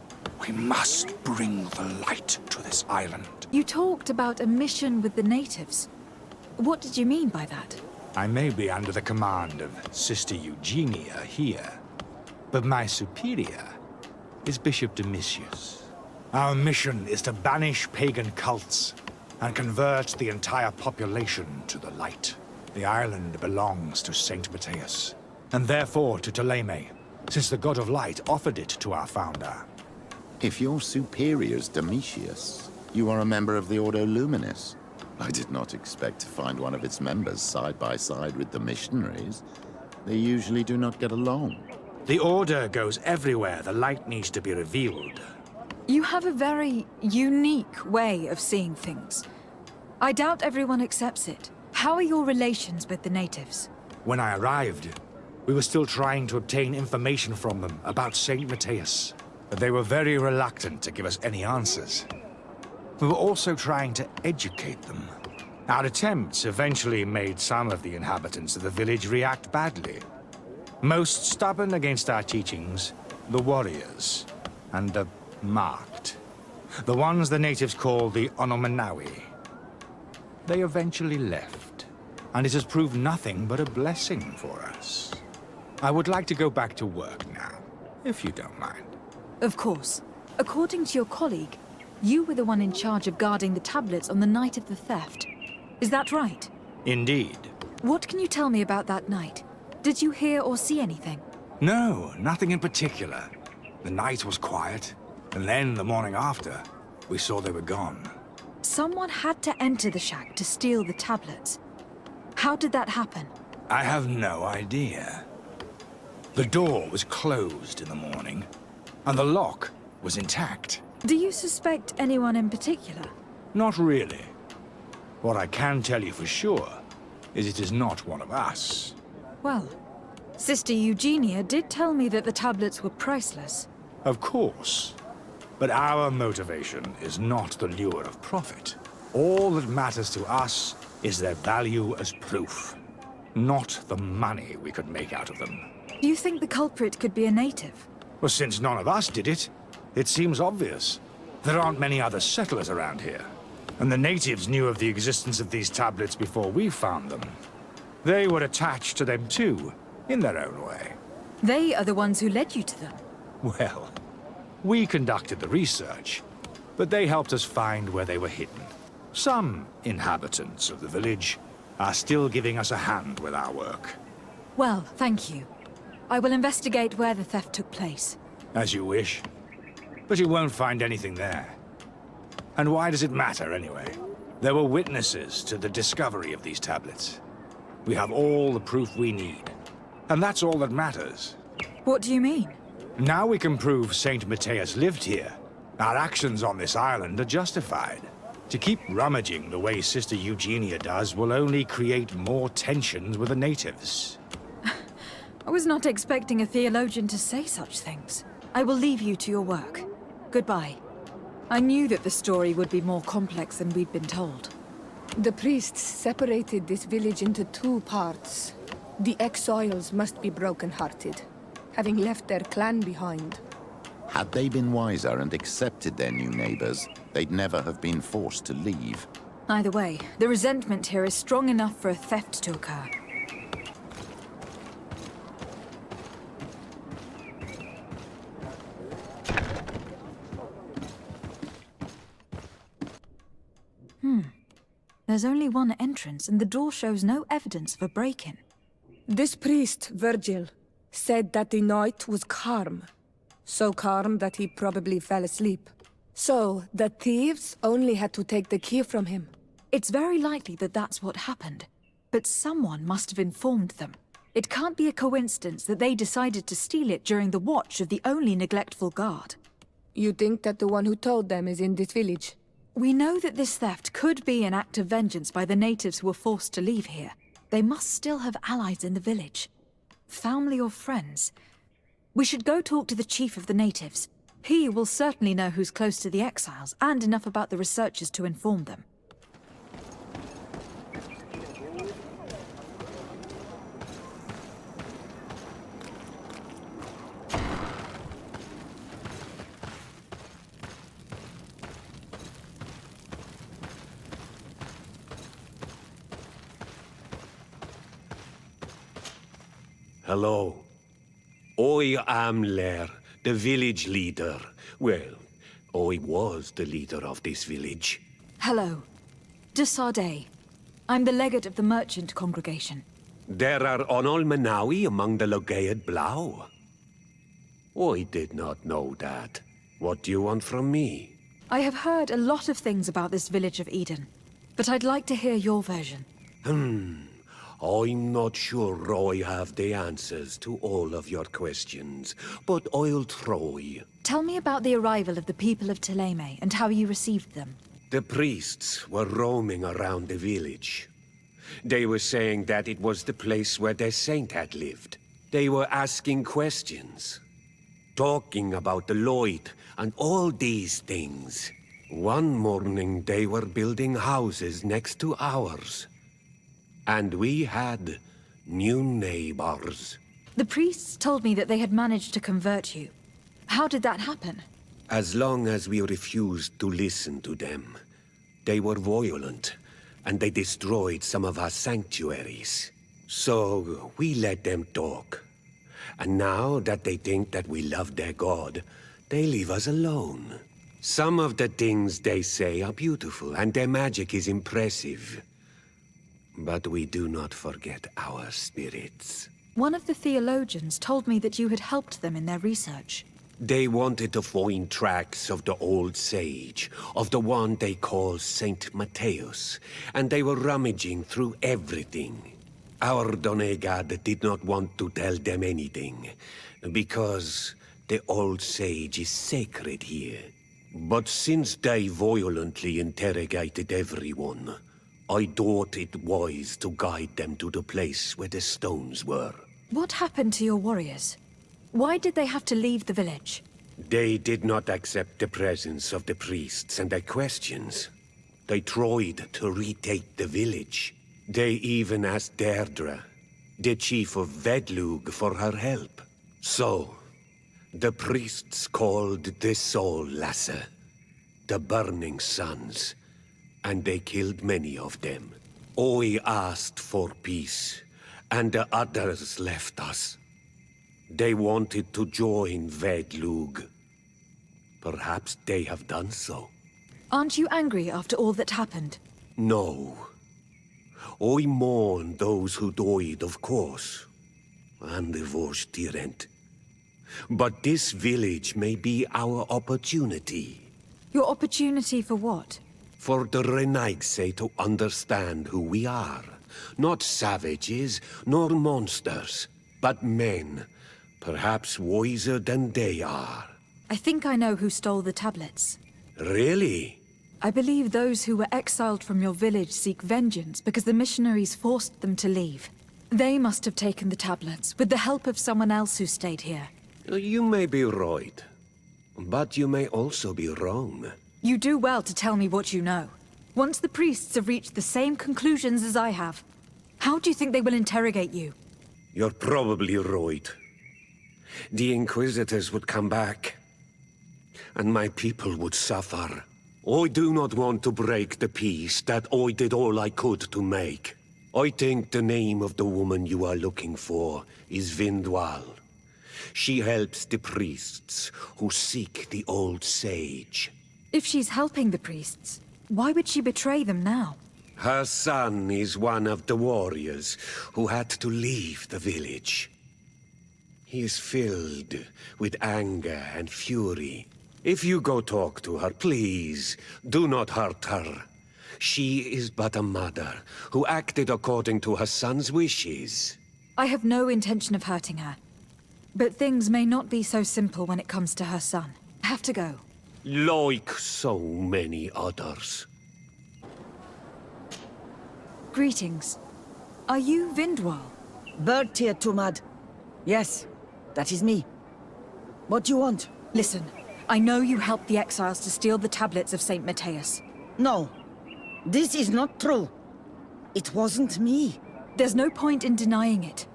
We must bring the light to this island. You talked about a mission with the natives. What did you mean by that? I may be under the command of Sister Eugenia here, but my superior is Bishop Domitius. Our mission is to banish pagan cults and convert the entire population to the light. The island belongs to Saint Matthias, and therefore to Ptolemy, since the god of light offered it to our founder. If your superior's Domitius, you are a member of the Ordo Luminous. I did not expect to find one of its members side by side with the missionaries. They usually do not get along. The Order goes everywhere the light needs to be revealed. You have a very unique way of seeing things. I doubt everyone accepts it. How are your relations with the natives? When I arrived, we were still trying to obtain information from them about Saint Matthias, but they were very reluctant to give us any answers. We were also trying to educate them. Our attempts eventually made some of the inhabitants of the village react badly. Most stubborn against our teachings, the warriors, and the marked. The ones the natives call the Onomanawi. They eventually left, and it has proved nothing but a blessing for us. I would like to go back to work now, if you don't mind. Of course. According to your colleague, you were the one in charge of guarding the tablets on the night of the theft. Is that right? Indeed. What can you tell me about that night? Did you hear or see anything? No, nothing in particular. The night was quiet, and then the morning after, we saw they were gone. Someone had to enter the shack to steal the tablets. How did that happen? I have no idea. The door was closed in the morning, and the lock was intact. Do you suspect anyone in particular? Not really. What I can tell you for sure is it is not one of us. Well, Sister Eugenia did tell me that the tablets were priceless. Of course. But our motivation is not the lure of profit. All that matters to us is their value as proof, not the money we could make out of them. Do you think the culprit could be a native? Well, since none of us did it, it seems obvious. There aren't many other settlers around here, and the natives knew of the existence of these tablets before we found them. They were attached to them too, in their own way. They are the ones who led you to them. Well, we conducted the research, but they helped us find where they were hidden. Some inhabitants of the village are still giving us a hand with our work. Well, thank you. I will investigate where the theft took place. As you wish. But you won't find anything there. And why does it matter, anyway? There were witnesses to the discovery of these tablets. We have all the proof we need. And that's all that matters. What do you mean? Now we can prove Saint Matthias lived here. Our actions on this island are justified. To keep rummaging the way Sister Eugenia does will only create more tensions with the natives. I was not expecting a theologian to say such things. I will leave you to your work. Goodbye. I knew that the story would be more complex than we'd been told. The priests separated this village into two parts. The exiles must be broken-hearted, having left their clan behind. Had they been wiser and accepted their new neighbors, they'd never have been forced to leave. Either way, the resentment here is strong enough for a theft to occur. There's only one entrance, and the door shows no evidence of a break-in. This priest, Virgil, said that the night was calm. So calm that he probably fell asleep. So, the thieves only had to take the key from him. It's very likely that that's what happened. But someone must have informed them. It can't be a coincidence that they decided to steal it during the watch of the only neglectful guard. You think that the one who told them is in this village? We know that this theft could be an act of vengeance by the natives who were forced to leave here. They must still have allies in the village. Family or friends. We should go talk to the chief of the natives. He will certainly know who's close to the exiles, and enough about the researchers to inform them. Hello. I am Lair, the village leader. Well, I was the leader of this village. Hello. De Sardet. I'm the legate of the merchant congregation. There are Onol Manawi among the Logead Blau. I did not know that. What do you want from me? I have heard a lot of things about this village of Eden, but I'd like to hear your version. I'm not sure I have the answers to all of your questions, but I'll try. Tell me about the arrival of the people of Thélème and how you received them. The priests were roaming around the village. They were saying that it was the place where their saint had lived. They were asking questions, talking about the Lloyd and all these things. One morning they were building houses next to ours. And we had new neighbors. The priests told me that they had managed to convert you. How did that happen? As long as we refused to listen to them, they were violent, and they destroyed some of our sanctuaries. So we let them talk. And now that they think that we love their god, they leave us alone. Some of the things they say are beautiful, and their magic is impressive. But we do not forget our spirits. One of the theologians told me that you had helped them in their research. They wanted to find tracks of the old sage, of the one they call Saint Matthias, and they were rummaging through everything. Our Donegad did not want to tell them anything, because the old sage is sacred here. But since they violently interrogated everyone, I thought it wise to guide them to the place where the stones were. What happened to your warriors? Why did they have to leave the village? They did not accept the presence of the priests and their questions. They tried to retake the village. They even asked Deirdre, the chief of Vedlug, for her help. So, the priests called the Soul Lasser, the Burning Suns, and they killed many of them. I asked for peace, and the others left us. They wanted to join Vedlug. Perhaps they have done so. Aren't you angry after all that happened? No. I mourn those who died, of course, and the Vorstyrent. But this village may be our opportunity. Your opportunity for what? For the Renaigse to understand who we are. Not savages, nor monsters, but men. Perhaps wiser than they are. I think I know who stole the tablets. Really? I believe those who were exiled from your village seek vengeance because the missionaries forced them to leave. They must have taken the tablets, with the help of someone else who stayed here. You may be right, but you may also be wrong. You do well to tell me what you know. Once the priests have reached the same conclusions as I have, how do you think they will interrogate you? You're probably right. The Inquisitors would come back, and my people would suffer. I do not want to break the peace that I did all I could to make. I think the name of the woman you are looking for is Vindwal. She helps the priests who seek the old sage. If she's helping the priests, why would she betray them now? Her son is one of the warriors who had to leave the village. He is filled with anger and fury. If you go talk to her, please, do not hurt her. She is but a mother who acted according to her son's wishes. I have no intention of hurting her. But things may not be so simple when it comes to her son. I have to go. Like so many others. Greetings. Are you Vindwal? Bertir Tumad. Yes, that is me. What do you want? Listen, I know you helped the exiles to steal the tablets of Saint Matthias. No, this is not true. It wasn't me. There's no point in denying it.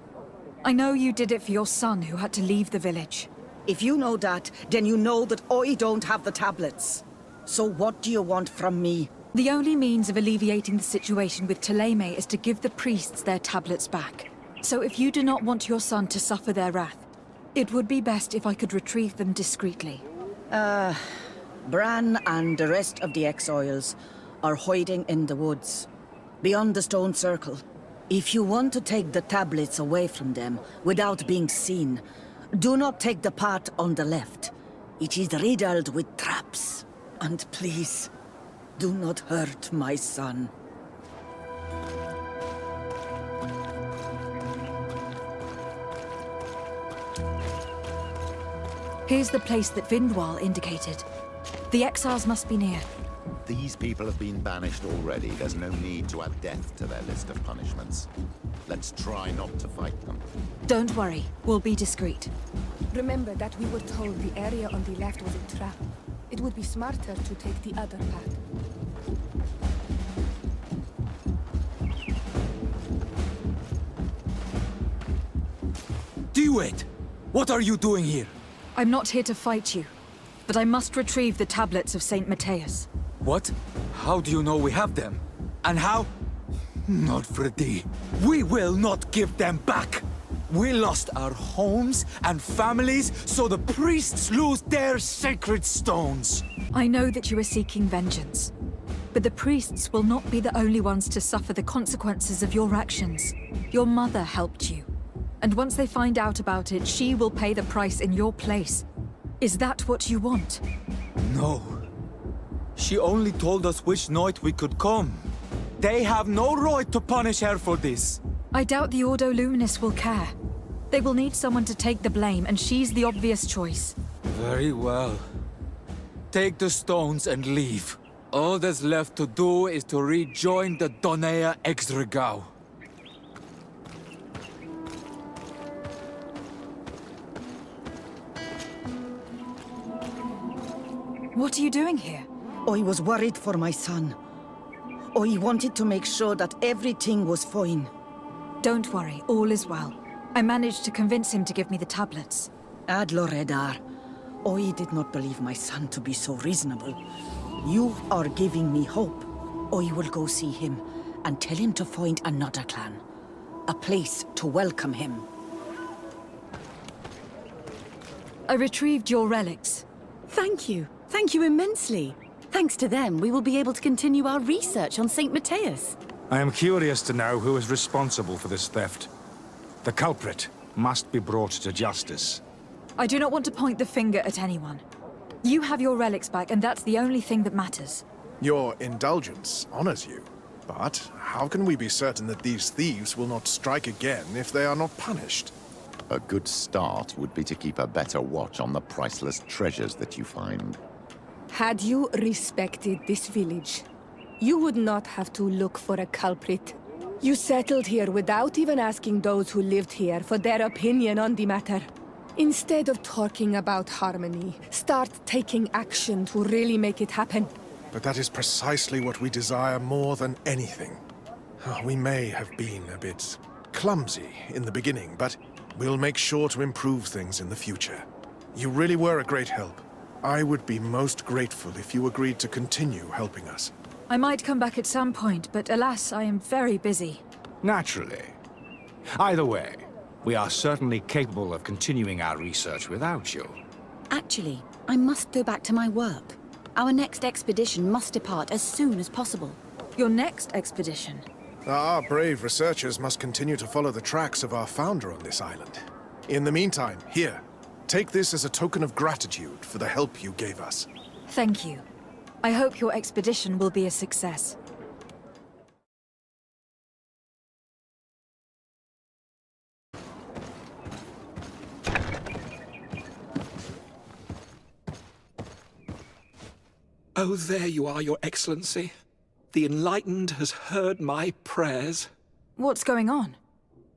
I know you did it for your son who had to leave the village. If you know that, then you know that I don't have the tablets. So what do you want from me? The only means of alleviating the situation with Thélème is to give the priests their tablets back. So if you do not want your son to suffer their wrath, it would be best if I could retrieve them discreetly. Bran and the rest of the exiles are hiding in the woods, beyond the stone circle. If you want to take the tablets away from them without being seen, do not take the path on the left. It is riddled with traps. And please, do not hurt my son. Here's the place that Vindwal indicated. The exiles must be near. These people have been banished already. There's no need to add death to their list of punishments. Let's try not to fight them. Don't worry, we'll be discreet. Remember that we were told the area on the left was a trap. It would be smarter to take the other path. Duet! What are you doing here? I'm not here to fight you, but I must retrieve the tablets of Saint Matthias. What? How do you know we have them? And how? Not Freddy. We will not give them back! We lost our homes and families, so the priests lose their sacred stones. I know that you are seeking vengeance, but the priests will not be the only ones to suffer the consequences of your actions. Your mother helped you. And once they find out about it, she will pay the price in your place. Is that what you want? No. She only told us which night we could come. They have no right to punish her for this. I doubt the Ordo Luminis will care. They will need someone to take the blame, and she's the obvious choice. Very well. Take the stones and leave. All that's left to do is to rejoin the Donea Exregao. What are you doing here? I was worried for my son. I wanted to make sure that everything was fine. Don't worry, all is well. I managed to convince him to give me the tablets. Ad Loredar, I did not believe my son to be so reasonable. You are giving me hope. I will go see him and tell him to find another clan. A place to welcome him. I retrieved your relics. Thank you. Thank you immensely. Thanks to them, we will be able to continue our research on St. Matthias. I am curious to know who is responsible for this theft. The culprit must be brought to justice. I do not want to point the finger at anyone. You have your relics back, and that's the only thing that matters. Your indulgence honors you. But how can we be certain that these thieves will not strike again if they are not punished? A good start would be to keep a better watch on the priceless treasures that you find. Had you respected this village, you would not have to look for a culprit. You settled here without even asking those who lived here for their opinion on the matter. Instead of talking about harmony, start taking action to really make it happen. But that is precisely what we desire more than anything. We may have been a bit clumsy in the beginning, but we'll make sure to improve things in the future. You really were a great help. I would be most grateful if you agreed to continue helping us. I might come back at some point, but alas, I am very busy. Naturally. Either way, we are certainly capable of continuing our research without you. Actually, I must go back to my work. Our next expedition must depart as soon as possible. Your next expedition? Our brave researchers must continue to follow the tracks of our founder on this island. In the meantime, here, take this as a token of gratitude for the help you gave us. Thank you. I hope your expedition will be a success. Oh, there you are, Your Excellency. The Enlightened has heard my prayers. What's going on?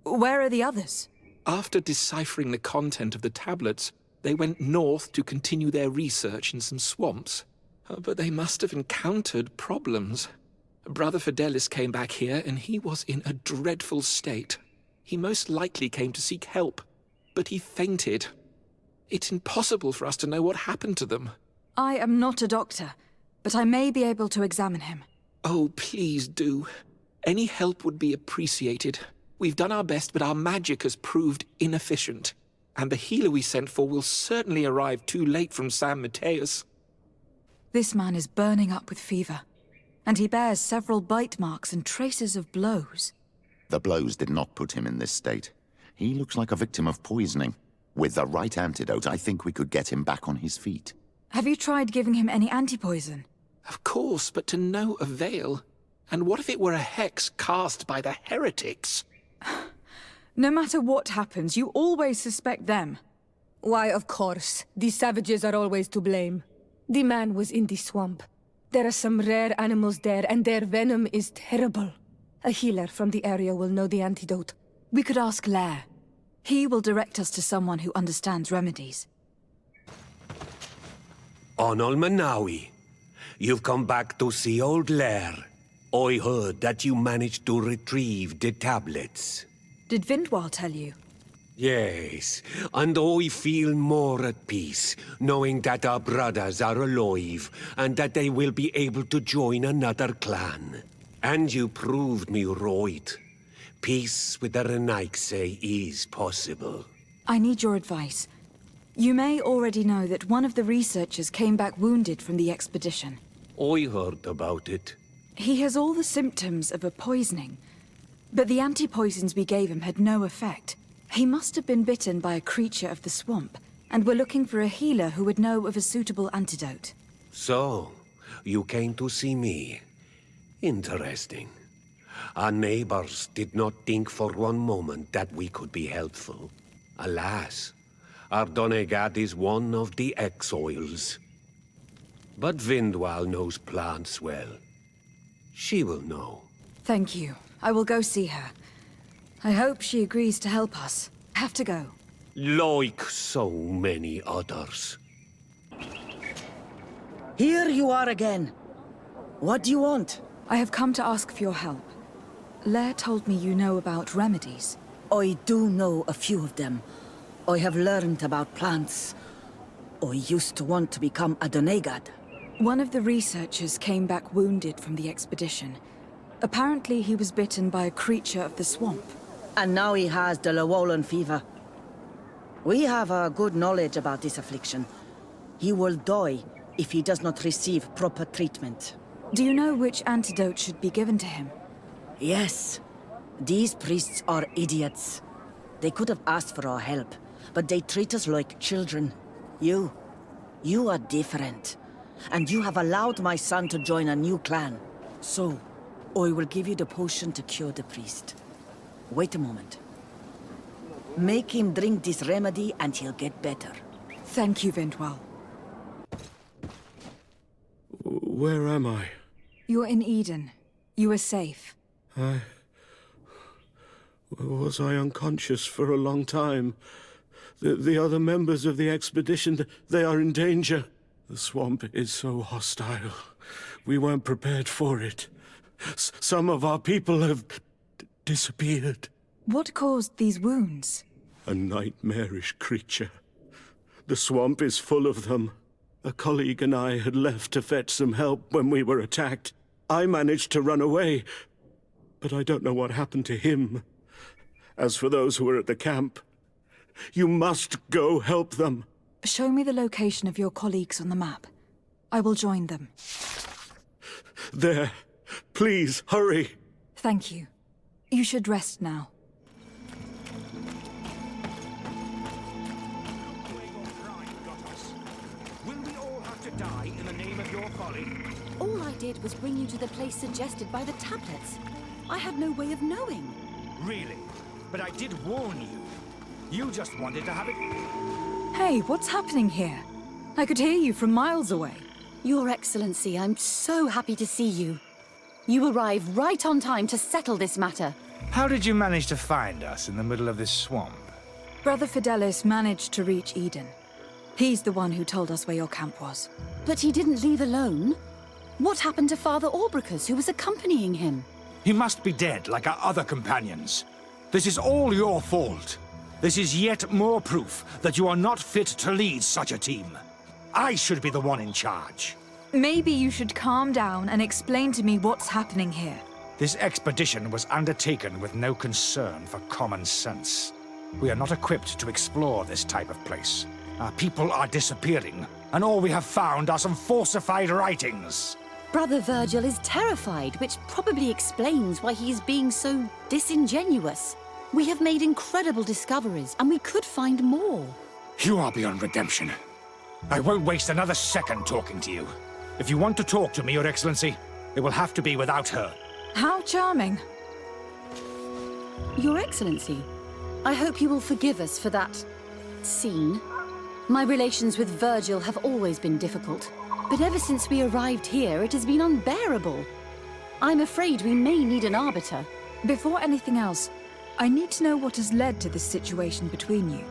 Where are the others? After deciphering the content of the tablets, they went north to continue their research in some swamps. But they must have encountered problems. Brother Fidelis came back here, and he was in a dreadful state. He most likely came to seek help, but he fainted. It's impossible for us to know what happened to them. I am not a doctor, but I may be able to examine him. Oh, please do. Any help would be appreciated. We've done our best, but our magic has proved inefficient. And the healer we sent for will certainly arrive too late from San Matthias. This man is burning up with fever, and he bears several bite marks and traces of blows. The blows did not put him in this state. He looks like a victim of poisoning. With the right antidote, I think we could get him back on his feet. Have you tried giving him any anti-poison? Of course, but to no avail. And what if it were a hex cast by the heretics? No matter what happens, you always suspect them. Why, of course. These savages are always to blame. The man was in the swamp. There are some rare animals there, and their venom is terrible. A healer from the area will know the antidote. We could ask Lair. He will direct us to someone who understands remedies. Onol Manawi, you've come back to see old Lair. I heard that you managed to retrieve the tablets. Did Vindwal tell you? Yes, and I feel more at peace, knowing that our brothers are alive, and that they will be able to join another clan. And you proved me right. Peace with the Renaigse is possible. I need your advice. You may already know that one of the researchers came back wounded from the expedition. I heard about it. He has all the symptoms of a poisoning, but the anti-poisons we gave him had no effect. He must have been bitten by a creature of the swamp, and we're looking for a healer who would know of a suitable antidote. So, you came to see me. Interesting. Our neighbors did not think for one moment that we could be helpful. Alas, our Donegad is one of the exiles. But Vindwal knows plants well. She will know. Thank you. I will go see her. I hope she agrees to help us. I have to go. Like so many others. Here you are again. What do you want? I have come to ask for your help. Lair told me you know about remedies. I do know a few of them. I have learned about plants. I used to want to become a Donegad. One of the researchers came back wounded from the expedition. Apparently he was bitten by a creature of the swamp. And now he has the Llewellyn fever. We have a good knowledge about this affliction. He will die if he does not receive proper treatment. Do you know which antidote should be given to him? Yes. These priests are idiots. They could have asked for our help, but they treat us like children. You are different. And you have allowed my son to join a new clan. So, I will give you the potion to cure the priest. Wait a moment. Make him drink this remedy and he'll get better. Thank you, Vindwal. Where am I? You're in Eden. You are safe. Was I unconscious for a long time? The other members of the expedition, they are in danger. The swamp is so hostile. We weren't prepared for it. Some of our people have disappeared. What caused these wounds? A nightmarish creature. The swamp is full of them. A colleague and I had left to fetch some help when we were attacked. I managed to run away, but I don't know what happened to him. As for those who are at the camp, you must go help them. Show me the location of your colleagues on the map. I will join them. There. Please, hurry. Thank you. You should rest now. Will we all have to die in the name of your folly? All I did was bring you to the place suggested by the tablets. I had no way of knowing. Really? But I did warn you. You just wanted to have it... Hey, what's happening here? I could hear you from miles away. Your Excellency, I'm so happy to see you. You arrived right on time to settle this matter. How did you manage to find us in the middle of this swamp? Brother Fidelis managed to reach Eden. He's the one who told us where your camp was. But he didn't leave alone. What happened to Father Orbricus, who was accompanying him? He must be dead, like our other companions. This is all your fault. This is yet more proof that you are not fit to lead such a team. I should be the one in charge. Maybe you should calm down and explain to me what's happening here. This expedition was undertaken with no concern for common sense. We are not equipped to explore this type of place. Our people are disappearing, and all we have found are some falsified writings. Brother Virgil is terrified, which probably explains why he is being so disingenuous. We have made incredible discoveries, and we could find more. You are beyond redemption. I won't waste another second talking to you. If you want to talk to me, Your Excellency, it will have to be without her. How charming. Your Excellency, I hope you will forgive us for that scene. My relations with Virgil have always been difficult, but ever since we arrived here, it has been unbearable. I'm afraid we may need an arbiter. Before anything else, I need to know what has led to this situation between you.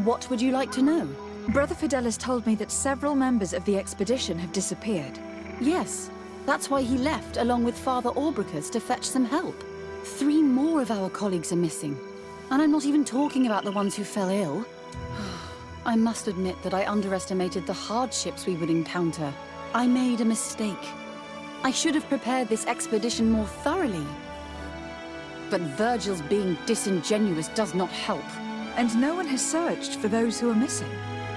What would you like to know? Brother Fidelis told me that several members of the expedition have disappeared. Yes, that's why he left along with Father Orbricus to fetch some help. 3 more of our colleagues are missing, and I'm not even talking about the ones who fell ill. I must admit that I underestimated the hardships we would encounter. I made a mistake. I should have prepared this expedition more thoroughly. But Virgil's being disingenuous does not help. And no one has searched for those who are missing.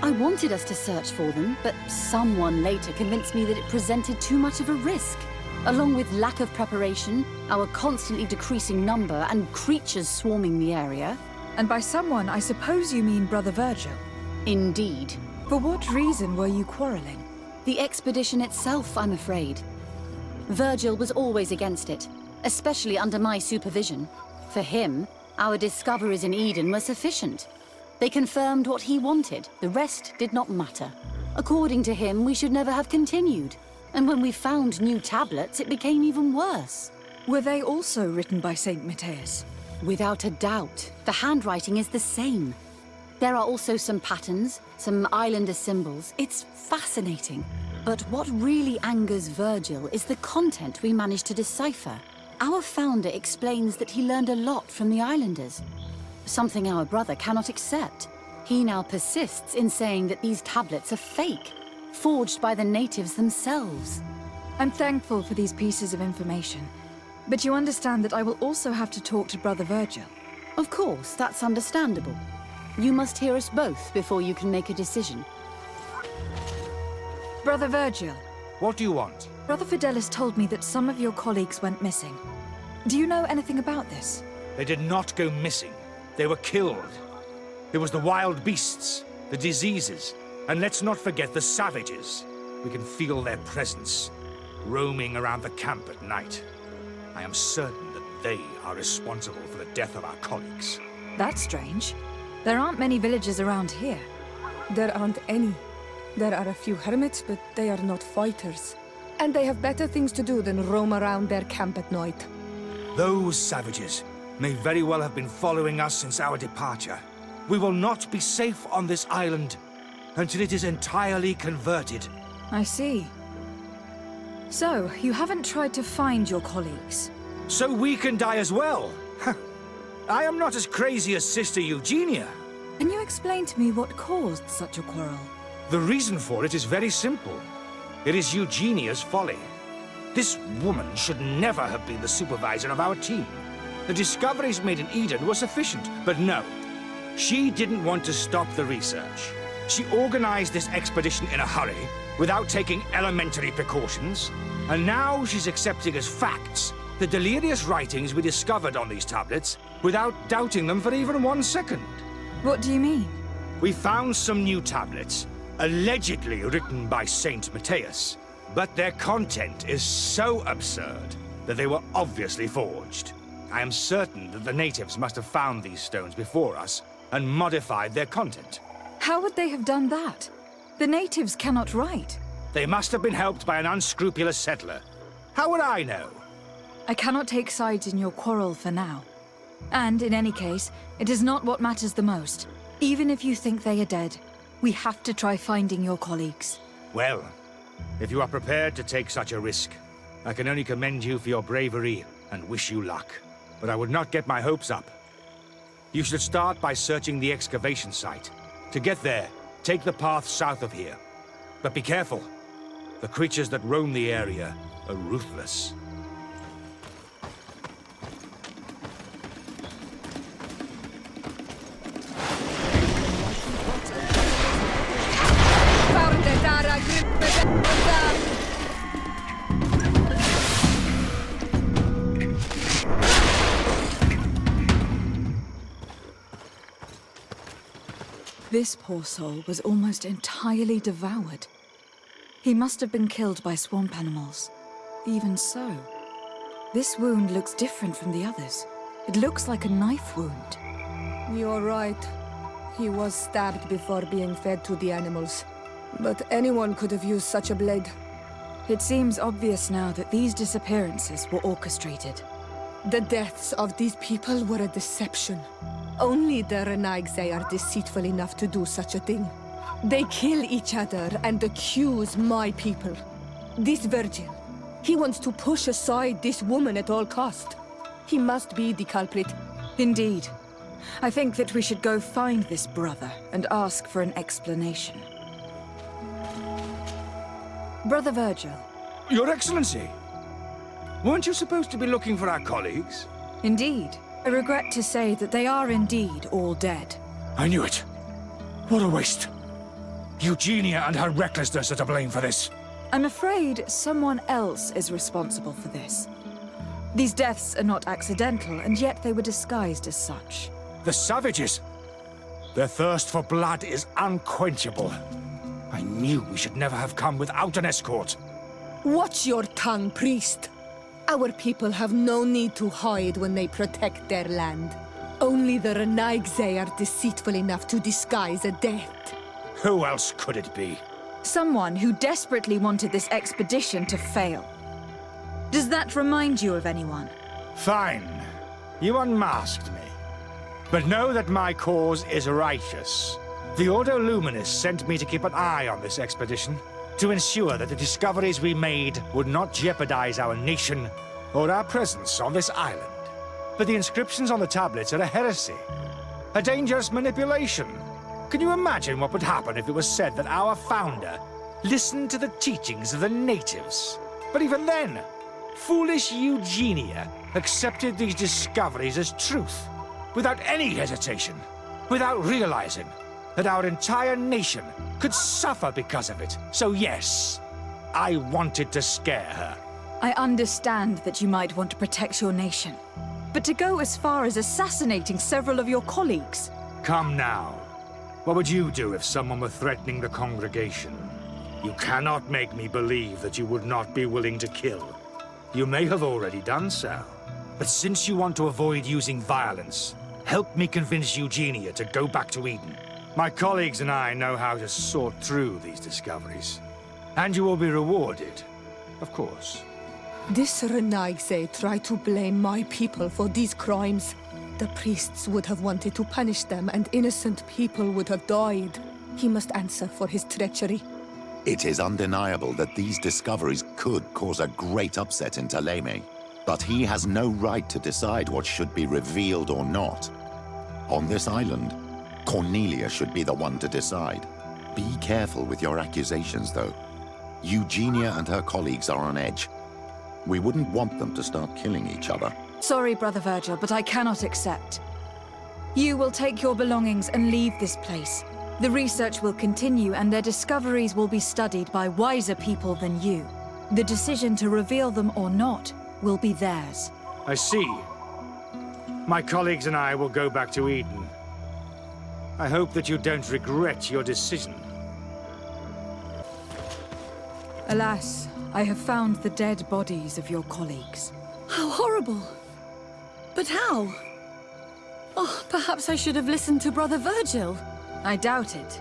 I wanted us to search for them, but someone later convinced me that it presented too much of a risk. Along with lack of preparation, our constantly decreasing number, and creatures swarming the area, And by someone, I suppose you mean Brother Virgil. Indeed. For what reason were you quarreling? The expedition itself, I'm afraid. Virgil was always against it, especially under my supervision. For him, our discoveries in Eden were sufficient. They confirmed what he wanted. The rest did not matter. According to him, we should never have continued. And when we found new tablets, it became even worse. Were they also written by Saint Matthias? Without a doubt. The handwriting is the same. There are also some patterns, some islander symbols. It's fascinating. But what really angers Virgil is the content we managed to decipher. Our founder explains that he learned a lot from the islanders. Something our brother cannot accept. He now persists in saying that these tablets are fake, forged by the natives themselves. I'm thankful for these pieces of information. But you understand that I will also have to talk to Brother Virgil. Of course, that's understandable. You must hear us both before you can make a decision. Brother Virgil. What do you want? Brother Fidelis told me that some of your colleagues went missing. Do you know anything about this? They did not go missing. They were killed. It was the wild beasts, the diseases, and let's not forget the savages. We can feel their presence, roaming around the camp at night. I am certain that they are responsible for the death of our colleagues. That's strange. There aren't many villages around here. There aren't any. There are a few hermits, but they are not fighters. And they have better things to do than roam around their camp at night. Those savages may very well have been following us since our departure. We will not be safe on this island until it is entirely converted. I see. So, you haven't tried to find your colleagues? So we can die as well? I am not as crazy as Sister Eugenia. Can you explain to me what caused such a quarrel? The reason for it is very simple. It is Eugenia's folly. This woman should never have been the supervisor of our team. The discoveries made in Eden were sufficient, but no. She didn't want to stop the research. She organized this expedition in a hurry, without taking elementary precautions, and now she's accepting as facts the delirious writings we discovered on these tablets without doubting them for even 1 second. What do you mean? We found some new tablets, allegedly written by Saint Matthias, but their content is so absurd that they were obviously forged. I am certain that the natives must have found these stones before us and modified their content. How would they have done that? The natives cannot write. They must have been helped by an unscrupulous settler. How would I know? I cannot take sides in your quarrel for now. And in any case, it is not what matters the most. Even if you think they are dead, we have to try finding your colleagues. Well, if you are prepared to take such a risk, I can only commend you for your bravery and wish you luck. But I would not get my hopes up. You should start by searching the excavation site. To get there, take the path south of here. But be careful. The creatures that roam the area are ruthless. This poor soul was almost entirely devoured. He must have been killed by swamp animals. Even so, this wound looks different from the others. It looks like a knife wound. You're right. He was stabbed before being fed to the animals. But anyone could have used such a blade. It seems obvious now that these disappearances were orchestrated. The deaths of these people were a deception. Only the Renaigse are deceitful enough to do such a thing. They kill each other and accuse my people. This virgin, he wants to push aside this woman at all cost. He must be the culprit. Indeed. I think that we should go find this brother and ask for an explanation. Brother Virgil. Your Excellency! Weren't you supposed to be looking for our colleagues? Indeed. I regret to say that they are indeed all dead. I knew it. What a waste. Eugenia and her recklessness are to blame for this. I'm afraid someone else is responsible for this. These deaths are not accidental, and yet they were disguised as such. The savages! Their thirst for blood is unquenchable. I knew we should never have come without an escort. Watch your tongue, priest. Our people have no need to hide when they protect their land. Only the Renaigse are deceitful enough to disguise a death. Who else could it be? Someone who desperately wanted this expedition to fail. Does that remind you of anyone? Fine. You unmasked me. But know that my cause is righteous. The Ordo Luminis sent me to keep an eye on this expedition, to ensure that the discoveries we made would not jeopardize our nation or our presence on this island. But the inscriptions on the tablets are a heresy, a dangerous manipulation. Can you imagine what would happen if it was said that our founder listened to the teachings of the natives? But even then, foolish Eugenia accepted these discoveries as truth, without any hesitation, without realizing that our entire nation could suffer because of it. So yes, I wanted to scare her. I understand that you might want to protect your nation, but to go as far as assassinating several of your colleagues? Come now. What would you do if someone were threatening the congregation? You cannot make me believe that you would not be willing to kill. You may have already done so. But since you want to avoid using violence, help me convince Eugenia to go back to Eden. My colleagues and I know how to sort through these discoveries. And you will be rewarded, of course. This Renaigse tried to blame my people for these crimes. The priests would have wanted to punish them, and innocent people would have died. He must answer for his treachery. It is undeniable that these discoveries could cause a great upset in Thélème. But he has no right to decide what should be revealed or not. On this island, Cornelia should be the one to decide. Be careful with your accusations, though. Eugenia and her colleagues are on edge. We wouldn't want them to start killing each other. Sorry, Brother Virgil, but I cannot accept. You will take your belongings and leave this place. The research will continue, and their discoveries will be studied by wiser people than you. The decision to reveal them or not will be theirs. I see. My colleagues and I will go back to Eden. I hope that you don't regret your decision. Alas, I have found the dead bodies of your colleagues. How horrible! But how? Oh, perhaps I should have listened to Brother Virgil. I doubt it.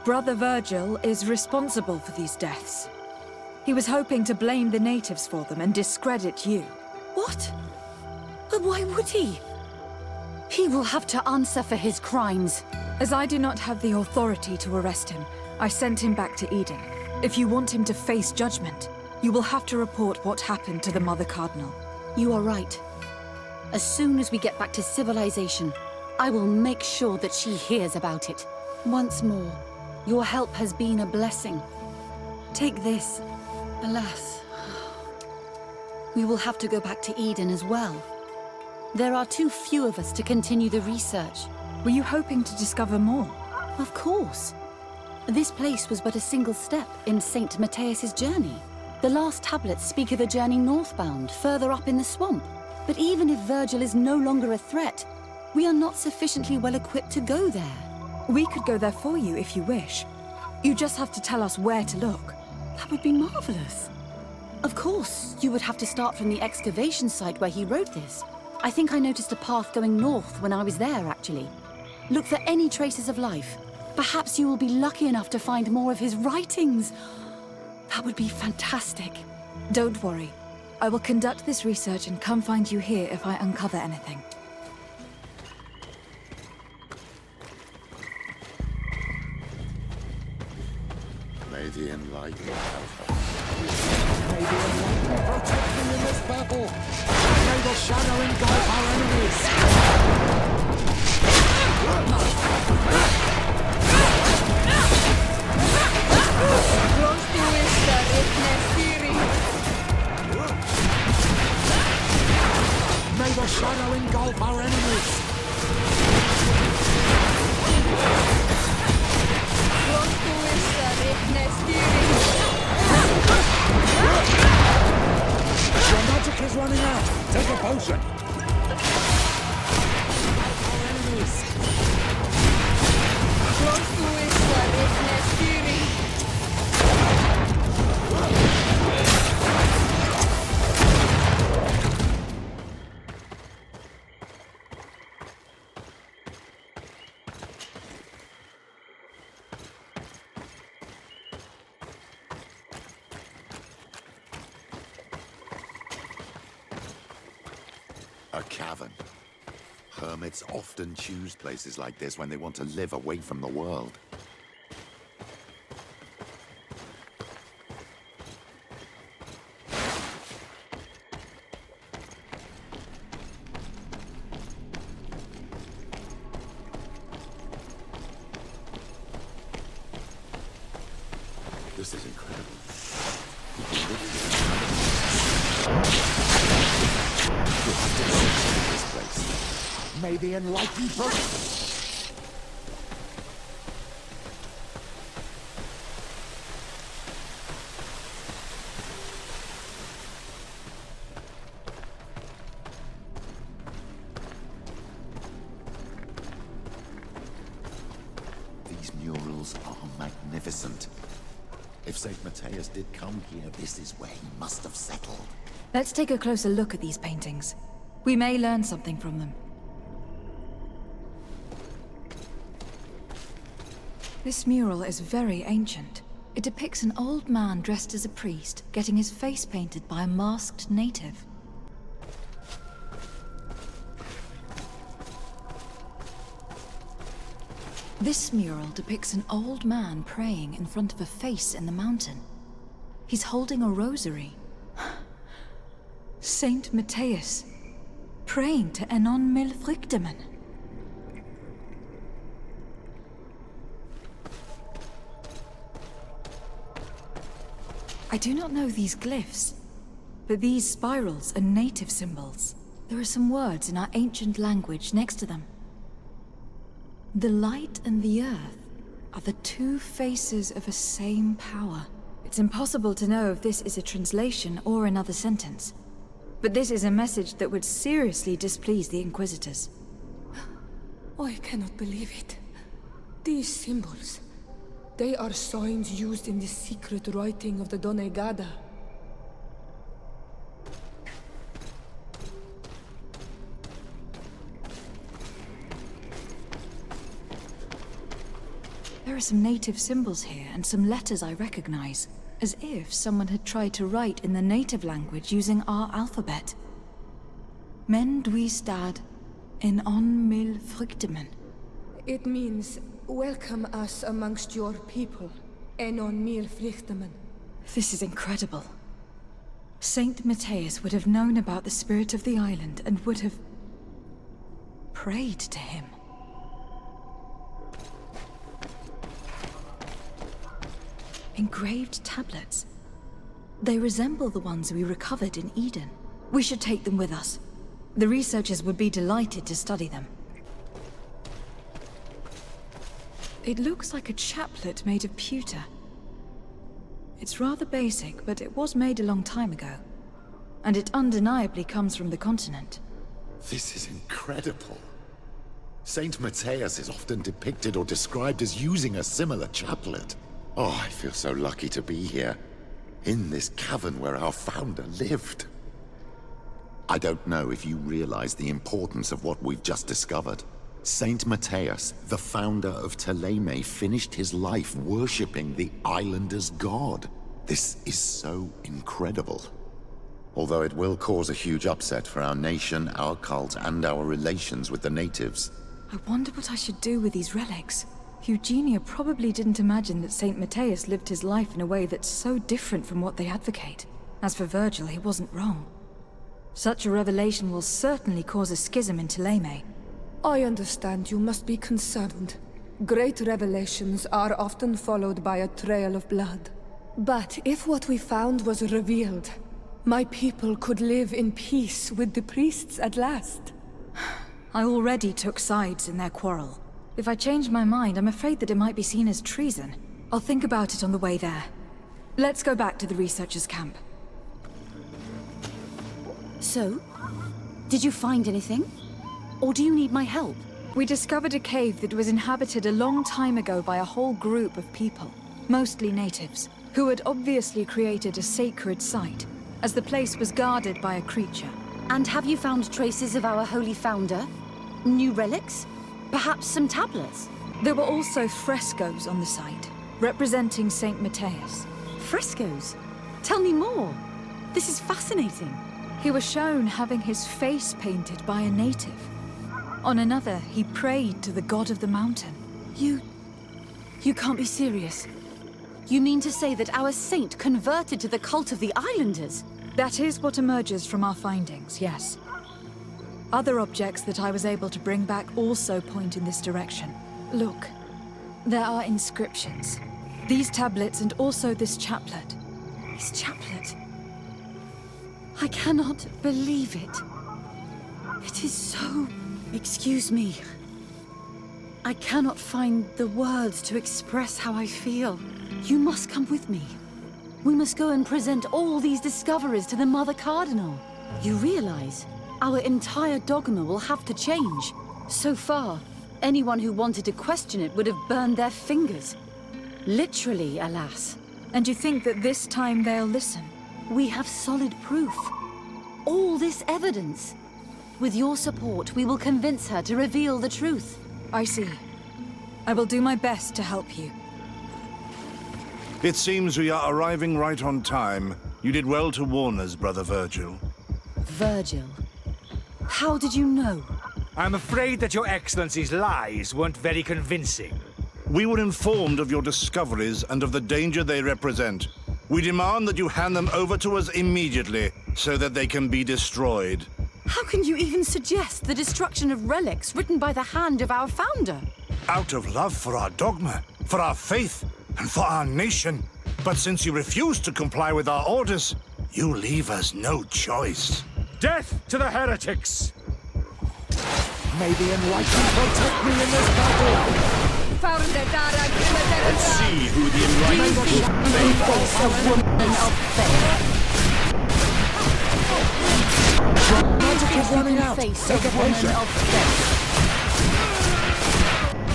Brother Virgil is responsible for these deaths. He was hoping to blame the natives for them and discredit you. What? But why would he? He will have to answer for his crimes. As I do not have the authority to arrest him, I sent him back to Eden. If you want him to face judgment, you will have to report what happened to the Mother Cardinal. You are right. As soon as we get back to civilization, I will make sure that she hears about it. Once more, your help has been a blessing. Take this. Alas, we will have to go back to Eden as well. There are too few of us to continue the research. Were you hoping to discover more? Of course. This place was but a single step in St. Matthias's journey. The last tablets speak of a journey northbound, further up in the swamp. But even if Virgil is no longer a threat, we are not sufficiently well equipped to go there. We could go there for you if you wish. You just have to tell us where to look. That would be marvelous. Of course, you would have to start from the excavation site where he wrote this. I think I noticed a path going north when I was there, actually. Look for any traces of life. Perhaps you will be lucky enough to find more of his writings. That would be fantastic. Don't worry. I will conduct this research and come find you here if I uncover anything. May the enlightenment help us. May the enlightenment protect them in this battle. May the shadow engulf our enemies. Close to esta retnestiri. May the shadow engulf our enemies. Close to esta retnestiri. Your magic is running out. Take a potion. Our enemies. A cavern. Hermits often choose places like this when they want to live away from the world. This is incredible. This place. May the enlightened burn. These murals are magnificent. If St. Matthias did come here, this is where he must have settled. Let's take a closer look at these paintings. We may learn something from them. This mural is very ancient. It depicts an old man dressed as a priest, getting his face painted by a masked native. This mural depicts an old man praying in front of a face in the mountain. He's holding a rosary. Saint Matthias, praying to Enon mil Frichtemen. I do not know these glyphs, but these spirals are native symbols. There are some words in our ancient language next to them. The light and the earth are the two faces of a same power. It's impossible to know if this is a translation or another sentence. But this is a message that would seriously displease the Inquisitors. I cannot believe it. These symbols, they are signs used in the secret writing of the Donegada. There are some native symbols here and some letters I recognize, as if someone had tried to write in the native language using our alphabet. Men duistad en on mil frichtemen. It means, welcome us amongst your people, Enon mil Frichtemen. This is incredible. Saint Matthias would have known about the spirit of the island and would have prayed to him. Engraved tablets. They resemble the ones we recovered in Eden. We should take them with us. The researchers would be delighted to study them. It looks like a chaplet made of pewter. It's rather basic, but it was made a long time ago. And it undeniably comes from the continent. This is incredible. Saint Matthias is often depicted or described as using a similar chaplet. Oh, I feel so lucky to be here, in this cavern where our founder lived. I don't know if you realize the importance of what we've just discovered. Saint Matthias, the founder of Ptolemy, finished his life worshipping the islanders' god. This is so incredible. Although it will cause a huge upset for our nation, our cult, and our relations with the natives. I wonder what I should do with these relics. Eugenia probably didn't imagine that Saint Matthias lived his life in a way that's so different from what they advocate. As for Virgil, he wasn't wrong. Such a revelation will certainly cause a schism in Ptolemy. I understand you must be concerned. Great revelations are often followed by a trail of blood. But if what we found was revealed, my people could live in peace with the priests at last. I already took sides in their quarrel. If I change my mind, I'm afraid that it might be seen as treason. I'll think about it on the way there. Let's go back to the researchers' camp. So, did you find anything? Or do you need my help? We discovered a cave that was inhabited a long time ago by a whole group of people, mostly natives, who had obviously created a sacred site, as the place was guarded by a creature. And have you found traces of our holy founder? New relics? Perhaps some tablets? There were also frescoes on the site, representing Saint Matthias. Frescoes? Tell me more. This is fascinating. He was shown having his face painted by a native. On another, he prayed to the god of the mountain. You can't be serious. You mean to say that our saint converted to the cult of the islanders? That is what emerges from our findings, yes. Other objects that I was able to bring back also point in this direction. Look, there are inscriptions. These tablets and also this chaplet. This chaplet? I cannot believe it. It is so... Excuse me. I cannot find the words to express how I feel. You must come with me. We must go and present all these discoveries to the Mother Cardinal. You realize our entire dogma will have to change. So far, anyone who wanted to question it would have burned their fingers. Literally, alas. And you think that this time they'll listen? We have solid proof. All this evidence. With your support, we will convince her to reveal the truth. I see. I will do my best to help you. It seems we are arriving right on time. You did well to warn us, Brother Virgil. Virgil? How did you know? I'm afraid that your Excellency's lies weren't very convincing. We were informed of your discoveries and of the danger they represent. We demand that you hand them over to us immediately, so that they can be destroyed. How can you even suggest the destruction of relics written by the hand of our founder? Out of love for our dogma, for our faith, and for our nation. But since you refuse to comply with our orders, you leave us no choice. Death to the heretics! May the Enlightened protect me in this battle! Let's see who the Enlightened will Magic is running out. Face of woman of faith.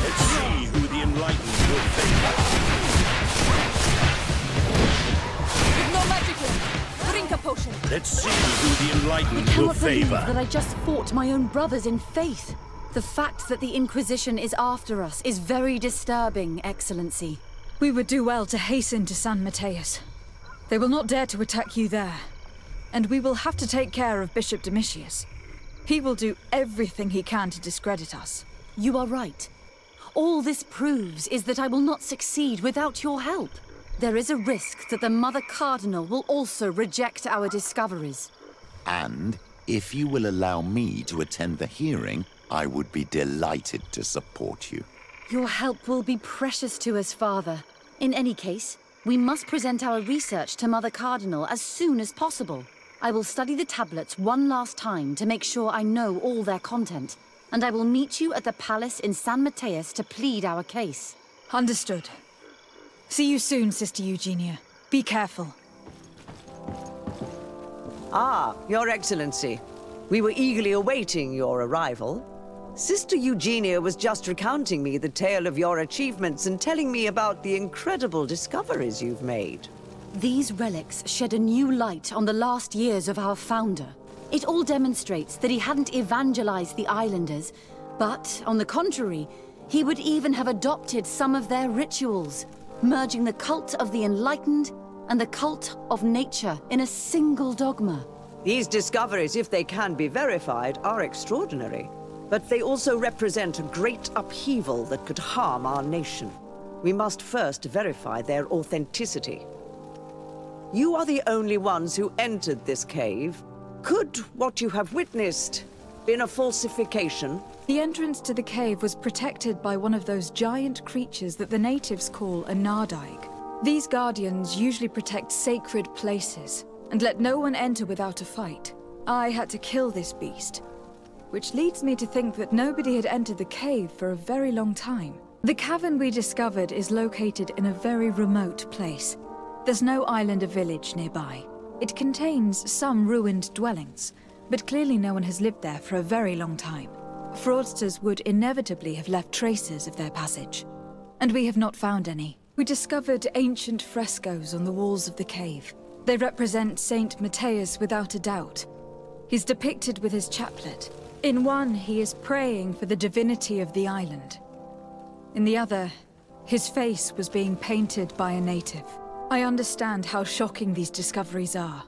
Let's see who the Enlightened will favor. With no magic, drink a potion. Let's see who the Enlightened I will cannot believe favor. that I just fought my own brothers in faith. The fact that the Inquisition is after us is very disturbing, Excellency. We would do well to hasten to San Mateus. They will not dare to attack you there. And we will have to take care of Bishop Domitius. He will do everything he can to discredit us. You are right. All this proves is that I will not succeed without your help. There is a risk that the Mother Cardinal will also reject our discoveries. And if you will allow me to attend the hearing, I would be delighted to support you. Your help will be precious to us, Father. In any case, we must present our research to Mother Cardinal as soon as possible. I will study the tablets one last time to make sure I know all their content, and I will meet you at the palace in San Mateus to plead our case. Understood. See you soon, Sister Eugenia. Be careful. Ah, Your Excellency. We were eagerly awaiting your arrival. Sister Eugenia was just recounting me the tale of your achievements and telling me about the incredible discoveries you've made. These relics shed a new light on the last years of our founder. It all demonstrates that he hadn't evangelized the islanders, but, on the contrary, he would even have adopted some of their rituals, merging the cult of the enlightened and the cult of nature in a single dogma. These discoveries, if they can be verified, are extraordinary. But they also represent a great upheaval that could harm our nation. We must first verify their authenticity. You are the only ones who entered this cave. Could what you have witnessed been a falsification? The entrance to the cave was protected by one of those giant creatures that the natives call a nardaig. These guardians usually protect sacred places and let no one enter without a fight. I had to kill this beast, which leads me to think that nobody had entered the cave for a very long time. The cavern we discovered is located in a very remote place. There's no island or village nearby. It contains some ruined dwellings, but clearly no one has lived there for a very long time. Fraudsters would inevitably have left traces of their passage, and we have not found any. We discovered ancient frescoes on the walls of the cave. They represent Saint Mateus without a doubt. He's depicted with his chaplet. In one, he is praying for the divinity of the island. In the other, his face was being painted by a native. I understand how shocking these discoveries are.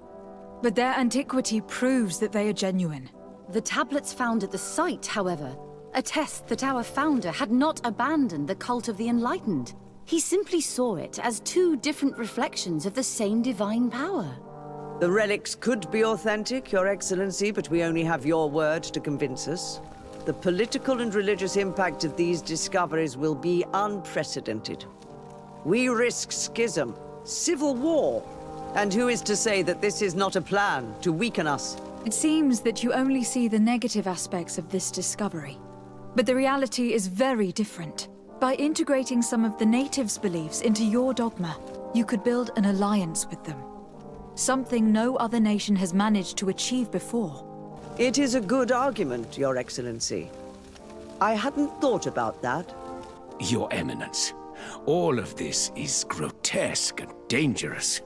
But their antiquity proves that they are genuine. The tablets found at the site, however, attest that our founder had not abandoned the cult of the Enlightened. He simply saw it as two different reflections of the same divine power. The relics could be authentic, Your Excellency, but we only have your word to convince us. The political and religious impact of these discoveries will be unprecedented. We risk schism, civil war, and who is to say that this is not a plan to weaken us? It seems that you only see the negative aspects of this discovery. But the reality is very different. By integrating some of the natives' beliefs into your dogma, you could build an alliance with them. Something no other nation has managed to achieve before. It is a good argument, Your Excellency. I hadn't thought about that. Your Eminence, all of this is grotesque and dangerous.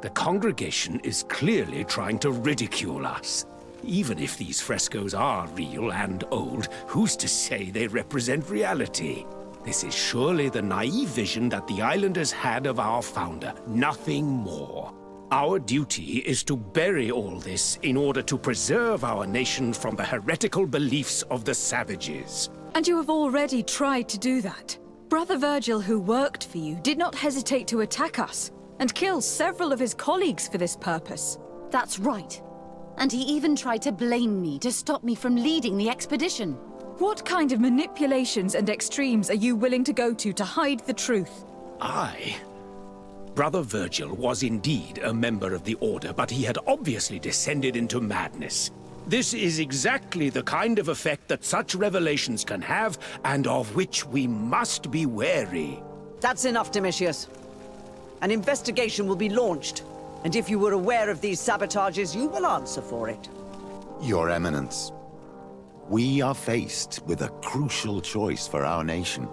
The congregation is clearly trying to ridicule us. Even if these frescoes are real and old, who's to say they represent reality? This is surely the naive vision that the islanders had of our founder, nothing more. Our duty is to bury all this in order to preserve our nation from the heretical beliefs of the savages. And you have already tried to do that. Brother Virgil, who worked for you, did not hesitate to attack us, and kill several of his colleagues for this purpose. That's right. And he even tried to blame me to stop me from leading the expedition. What kind of manipulations and extremes are you willing to go to hide the truth? Brother Virgil was indeed a member of the Order, but he had obviously descended into madness. This is exactly the kind of effect that such revelations can have, and of which we must be wary. That's enough, Domitius. An investigation will be launched, and if you were aware of these sabotages, you will answer for it. Your Eminence, we are faced with a crucial choice for our nation.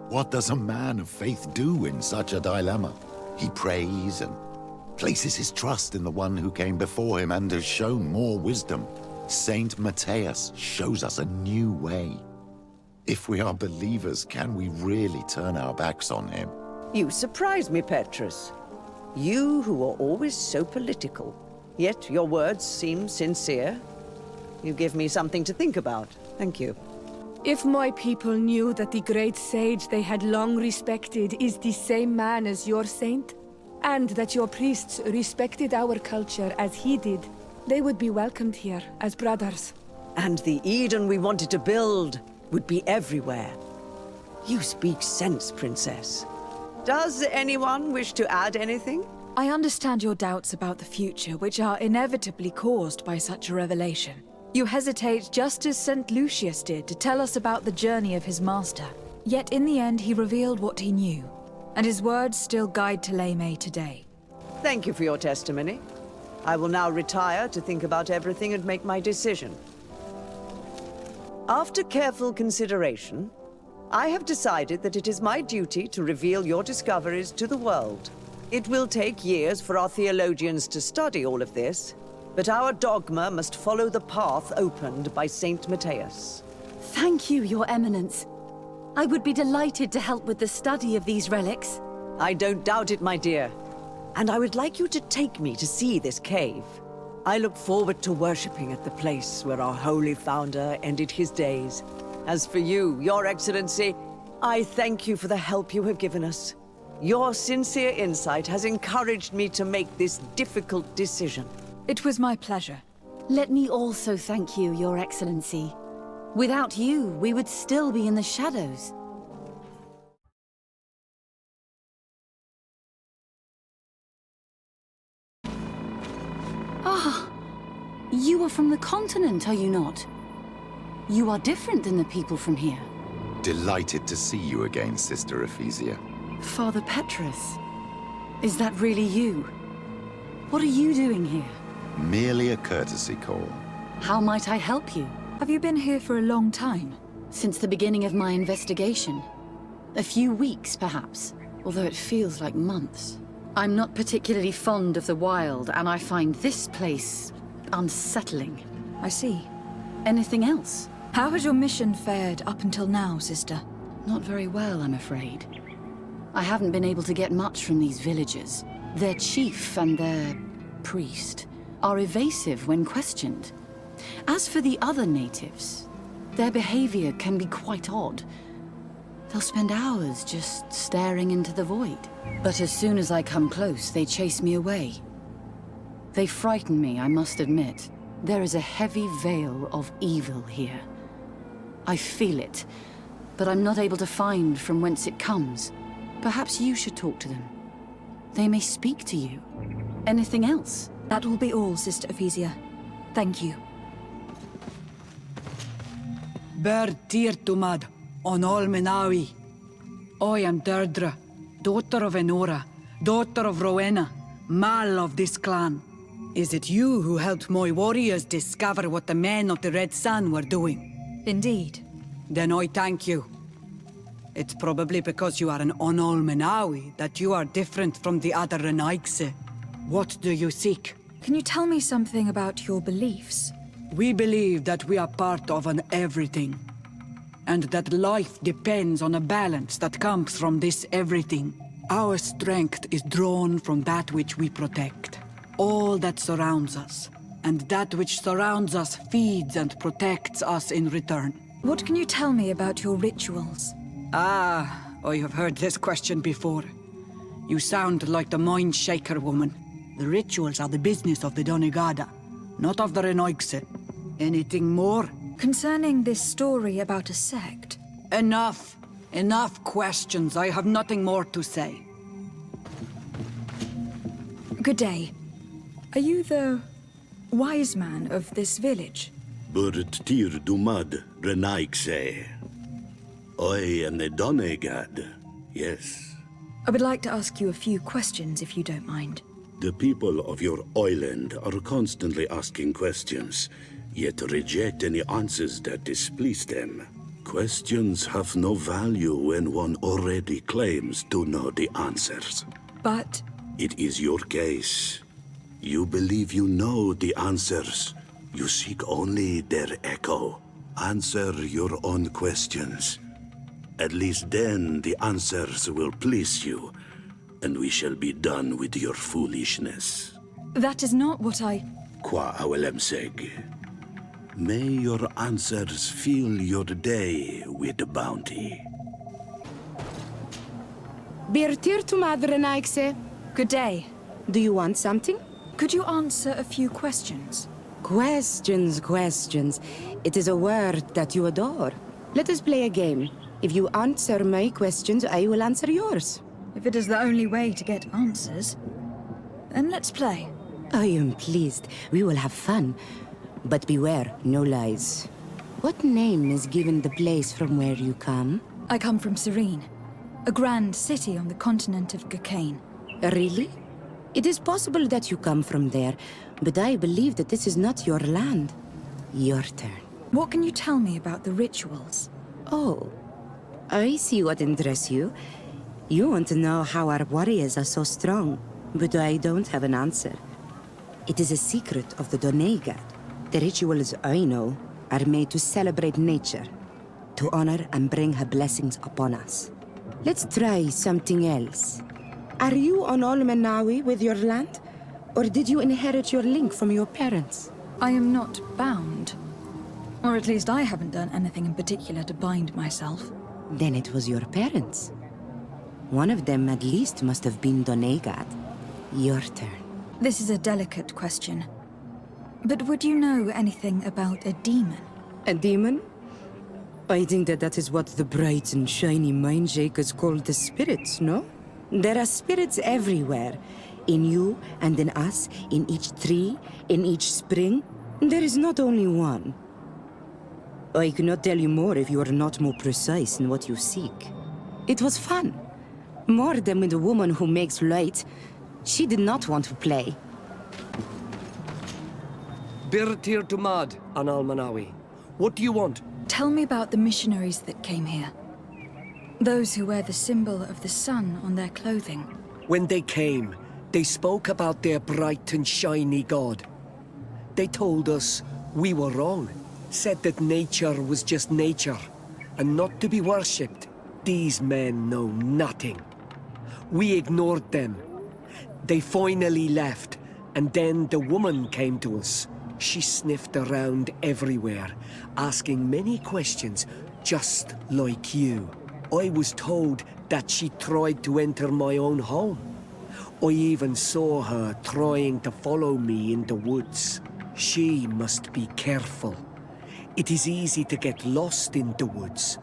What does a man of faith do in such a dilemma? He prays and places his trust in the one who came before him and has shown more wisdom. Saint Matthias shows us a new way. If we are believers, can we really turn our backs on him? You surprise me, Petrus. You who are always so political, yet your words seem sincere. You give me something to think about. Thank you. If my people knew that the great sage they had long respected is the same man as your saint, and that your priests respected our culture as he did, they would be welcomed here as brothers. And the Eden we wanted to build would be everywhere. You speak sense, Princess. Does anyone wish to add anything? I understand your doubts about the future, which are inevitably caused by such a revelation. You hesitate just as St. Lucius did to tell us about the journey of his master. Yet in the end he revealed what he knew, and his words still guide Thélème today. Thank you for your testimony. I will now retire to think about everything and make my decision. After careful consideration, I have decided that it is my duty to reveal your discoveries to the world. It will take years for our theologians to study all of this, but our dogma must follow the path opened by Saint Matthias. Thank you, Your Eminence. I would be delighted to help with the study of these relics. I don't doubt it, my dear. And I would like you to take me to see this cave. I look forward to worshipping at the place where our holy founder ended his days. As for you, Your Excellency, I thank you for the help you have given us. Your sincere insight has encouraged me to make this difficult decision. It was my pleasure. Let me also thank you, Your Excellency. Without you, we would still be in the shadows. Ah, you are from the continent, are you not? You are different than the people from here. Delighted to see you again, Sister Ephesia. Father Petrus, is that really you? What are you doing here? Merely a courtesy call. How might I help you? Have you been here for a long time? Since the beginning of my investigation. A few weeks, perhaps, although it feels like months. I'm not particularly fond of the wild, and I find this place unsettling. I see. Anything else? How has your mission fared up until now, sister? Not very well, I'm afraid. I haven't been able to get much from these villagers. Their chief and their priest are evasive when questioned. As for the other natives, their behavior can be quite odd. They'll spend hours just staring into the void. But as soon as I come close, they chase me away. They frighten me, I must admit. There is a heavy veil of evil here. I feel it, but I'm not able to find from whence it comes. Perhaps you should talk to them. They may speak to you. Anything else? That will be all, Sister Ephesia. Thank you. Ber Tirtumad, on Olmenawi. I am Deirdre, daughter of Enora, daughter of Rowena, Mal of this clan. Is it you who helped my warriors discover what the men of the Red Sun were doing? Indeed. Then I thank you. It's probably because you are an Onolmenawi that you are different from the other Renaigse. What do you seek? Can you tell me something about your beliefs? We believe that we are part of an everything, and that life depends on a balance that comes from this everything. Our strength is drawn from that which we protect, all that surrounds us, and that which surrounds us feeds and protects us in return. What can you tell me about your rituals? Ah, I have heard this question before. You sound like the Mind Shaker woman. The rituals are the business of the Donegada, not of the Renoigse. Anything more? Concerning this story about a sect. Enough! Enough questions. I have nothing more to say. Good day. Are you the wise man of this village? Tir Dumad Renaigse. I am the Donegad, yes. I would like to ask you a few questions, if you don't mind. The people of your island are constantly asking questions, yet reject any answers that displease them. Questions have no value when one already claims to know the answers. But... It is your case. You believe you know the answers. You seek only their echo. Answer your own questions. At least then the answers will please you, and we shall be done with your foolishness. That is not what I... Qua awelemseg. May your answers fill your day with bounty. Birtir madre Naikse. Good day. Do you want something? Could you answer a few questions? Questions. It is a word that you adore. Let us play a game. If you answer my questions, I will answer yours. If it is the only way to get answers, then let's play. I am pleased. We will have fun. But beware, no lies. What name is given the place from where you come? I come from Serene, a grand city on the continent of Gakane. Really? It is possible that you come from there, but I believe that this is not your land. Your turn. What can you tell me about the rituals? Oh, I see what interests you. You want to know how our warriors are so strong, but I don't have an answer. It is a secret of the Donegad. The rituals I know are made to celebrate nature, to honor and bring her blessings upon us. Let's try something else. Are you on Olmenawi with your land? Or did you inherit your link from your parents? I am not bound. Or at least I haven't done anything in particular to bind myself. Then it was your parents. One of them at least must have been Donegad. Your turn. This is a delicate question. But would you know anything about a demon? A demon? I think that is what the bright and shiny mind shakers call the spirits, no? There are spirits everywhere. In you and in us, in each tree, in each spring. There is not only one. I cannot tell you more if you are not more precise in what you seek. It was fun. More than with the woman who makes light. She did not want to play. Birtir Tumad, Analmanawi. What do you want? Tell me about the missionaries that came here. Those who wear the symbol of the sun on their clothing. When they came, they spoke about their bright and shiny god. They told us we were wrong, said that nature was just nature, and not to be worshipped. These men know nothing. We ignored them. They finally left, And then the woman came to us. She sniffed around everywhere, asking many questions, just like you. I was told that she tried to enter my own home. I even saw her trying to follow me in the woods. She must be careful. It is easy to get lost in the woods,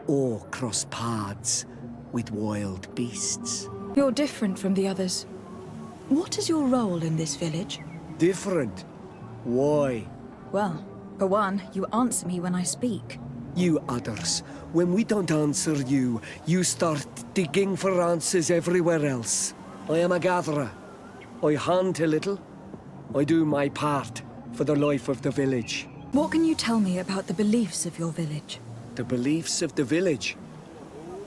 or cross paths with wild beasts. You're different from the others. What is your role in this village? Different? Why? Well, for one, you answer me when I speak. You others, when we don't answer you, you start digging for answers everywhere else. I am a gatherer. I hunt a little. I do my part for the life of the village. What can you tell me about the beliefs of your village? The beliefs of the village?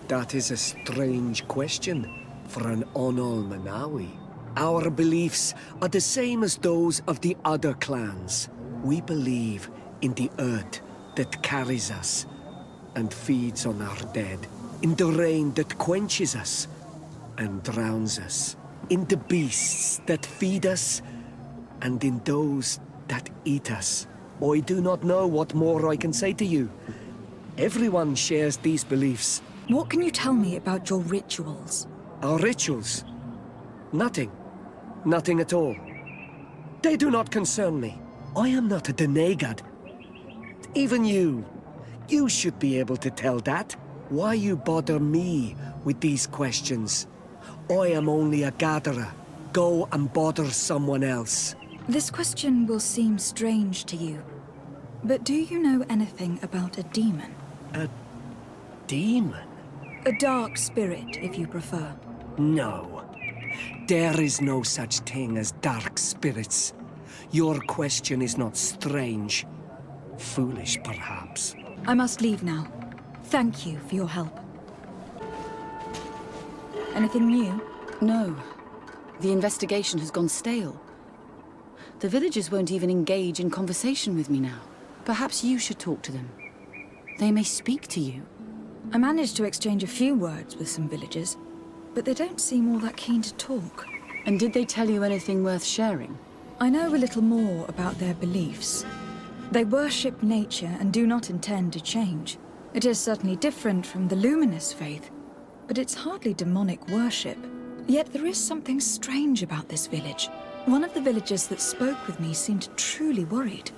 That is a strange question for an Onol Manawi. Our beliefs are the same as those of the other clans. We believe in the earth that carries us and feeds on our dead, in the rain that quenches us and drowns us, in the beasts that feed us and in those that eat us. I do not know what more I can say to you. Everyone shares these beliefs. What can you tell me about your rituals? Our rituals? Nothing. Nothing at all. They do not concern me. I am not a Denegad. Even you. You should be able to tell that. Why you bother me with these questions? I am only a gatherer. Go and bother someone else. This question will seem strange to you. But do you know anything about a demon? A demon? A dark spirit, if you prefer. No. There is no such thing as dark spirits. Your question is not strange. Foolish, perhaps. I must leave now. Thank you for your help. Anything new? No. The investigation has gone stale. The villagers won't even engage in conversation with me now. Perhaps you should talk to them. They may speak to you. I managed to exchange a few words with some villagers, but they don't seem all that keen to talk. And did they tell you anything worth sharing? I know a little more about their beliefs. They worship nature and do not intend to change. It is certainly different from the luminous faith, but it's hardly demonic worship. Yet there is something strange about this village. One of the villagers that spoke with me seemed truly worried.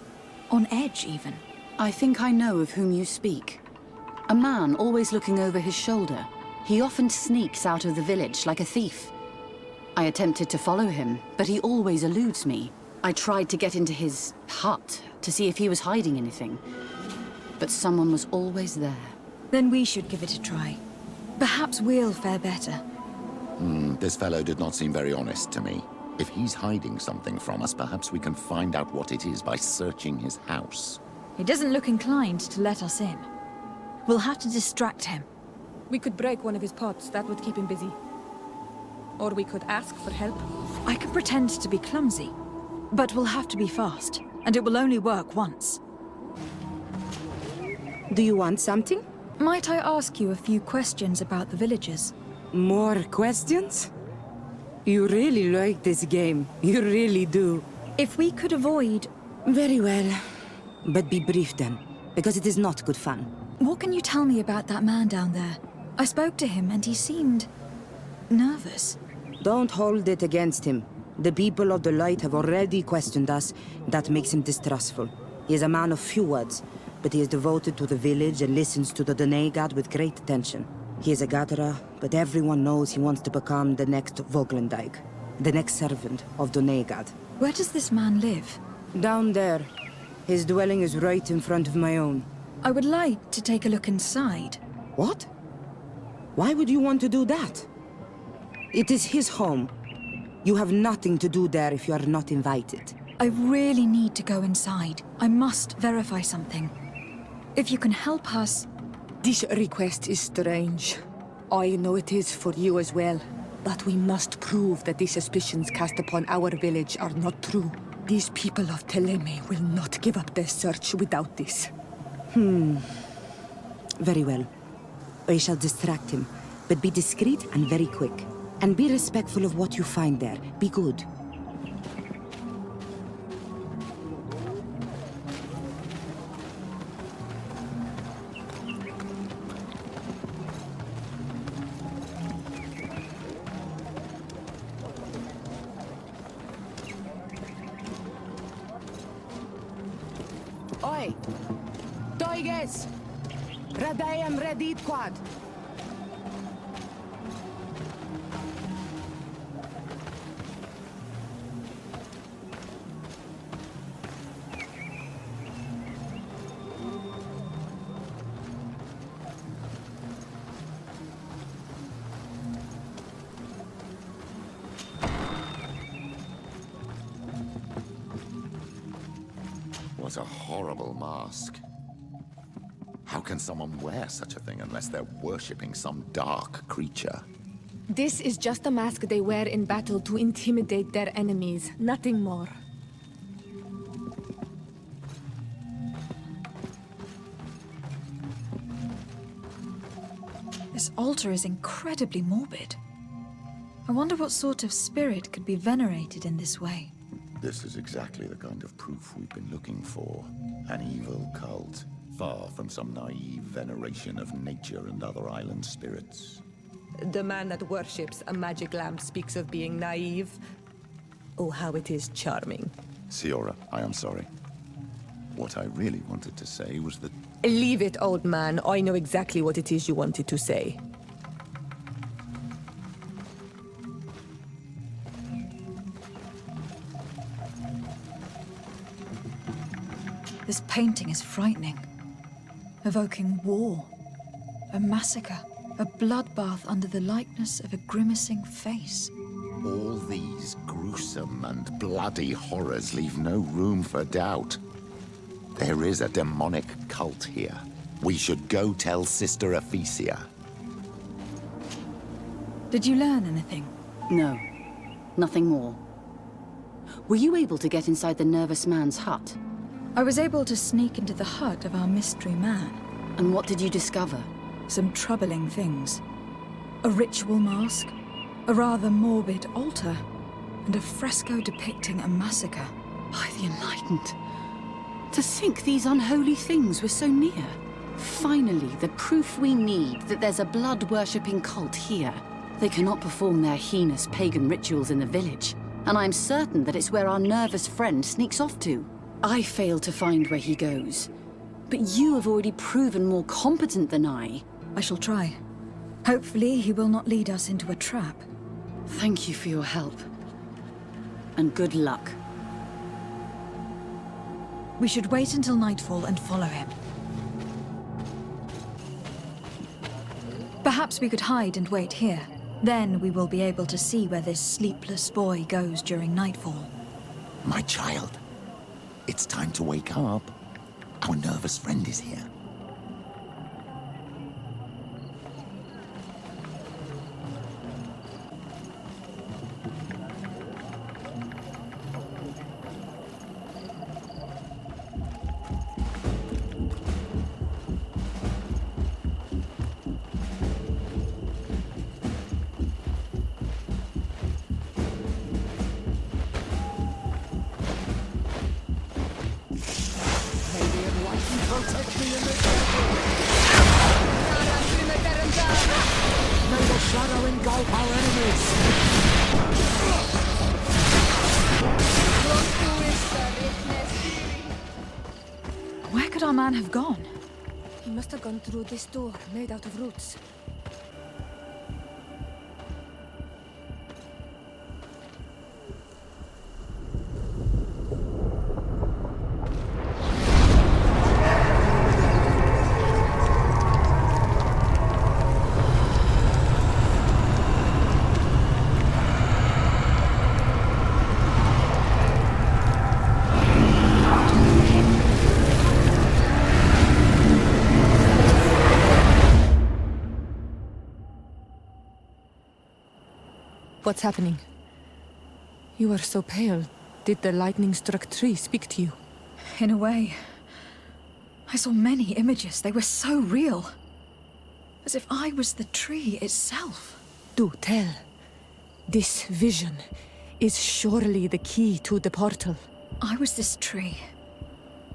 On edge, even. I think I know of whom you speak. A man always looking over his shoulder. He often sneaks out of the village like a thief. I attempted to follow him, but he always eludes me. I tried to get into his hut to see if he was hiding anything. But someone was always there. Then we should give it a try. Perhaps we'll fare better. This fellow did not seem very honest to me. If he's hiding something from us, perhaps we can find out what it is by searching his house. He doesn't look inclined to let us in. We'll have to distract him. We could break one of his pots. That would keep him busy. Or we could ask for help. I can pretend to be clumsy, but we'll have to be fast, and it will only work once. Do you want something? Might I ask you a few questions about the villagers? More questions? You really like this game. You really do. If we could avoid... Very well. But be brief then, because it is not good fun. What can you tell me about that man down there? I spoke to him and he seemed... nervous. Don't hold it against him. The people of the light have already questioned us. That makes him distrustful. He is a man of few words, but he is devoted to the village and listens to the Denegad with great attention. He is a gatherer, but everyone knows he wants to become the next Voglendijk, the next servant of Denegad. Where does this man live? Down there. His dwelling is right in front of my own. I would like to take a look inside. What? Why would you want to do that? It is his home. You have nothing to do there if you are not invited. I really need to go inside. I must verify something. If you can help us... This request is strange. I know it is for you as well. But we must prove that the suspicions cast upon our village are not true. These people of Teleme will not give up their search without this. Very well. I shall distract him, but be discreet and very quick. And be respectful of what you find there. Be good. Oi! Toiges! Radayam redit quad! What a horrible mask. How can someone wear such a thing unless they're worshipping some dark creature? This is just a mask they wear in battle to intimidate their enemies, nothing more. This altar is incredibly morbid. I wonder what sort of spirit could be venerated in this way. This is exactly the kind of proof we've been looking for. An evil cult, far from some naive veneration of nature and other island spirits. The man that worships a magic lamp speaks of being naive. Oh, how it is charming. Siora, I am sorry. What I really wanted to say was that... Leave it, old man. I know exactly what it is you wanted to say. This painting is frightening, evoking war, a massacre, a bloodbath under the likeness of a grimacing face. All these gruesome and bloody horrors leave no room for doubt. There is a demonic cult here. We should go tell Sister Ephesia. Did you learn anything? No, nothing more. Were you able to get inside the nervous man's hut? I was able to sneak into the hut of our mystery man. And what did you discover? Some troubling things. A ritual mask, a rather morbid altar, and a fresco depicting a massacre. By the Enlightened. To think these unholy things were so near. Finally, the proof we need that there's a blood-worshipping cult here. They cannot perform their heinous pagan rituals in the village, and I'm certain that it's where our nervous friend sneaks off to. I failed to find where he goes, but you have already proven more competent than I. I shall try. Hopefully he will not lead us into a trap. Thank you for your help. And good luck. We should wait until nightfall and follow him. Perhaps we could hide and wait here. Then we will be able to see where this sleepless boy goes during nightfall. My child, it's time to wake up. Our nervous friend is here. Where could our man have gone? He must have gone through this door, made out of roots. What's happening? You are so pale. Did the lightning-struck tree speak to you? In a way. I saw many images. They were so real. As if I was the tree itself. Do tell. This vision is surely the key to the portal. I was this tree.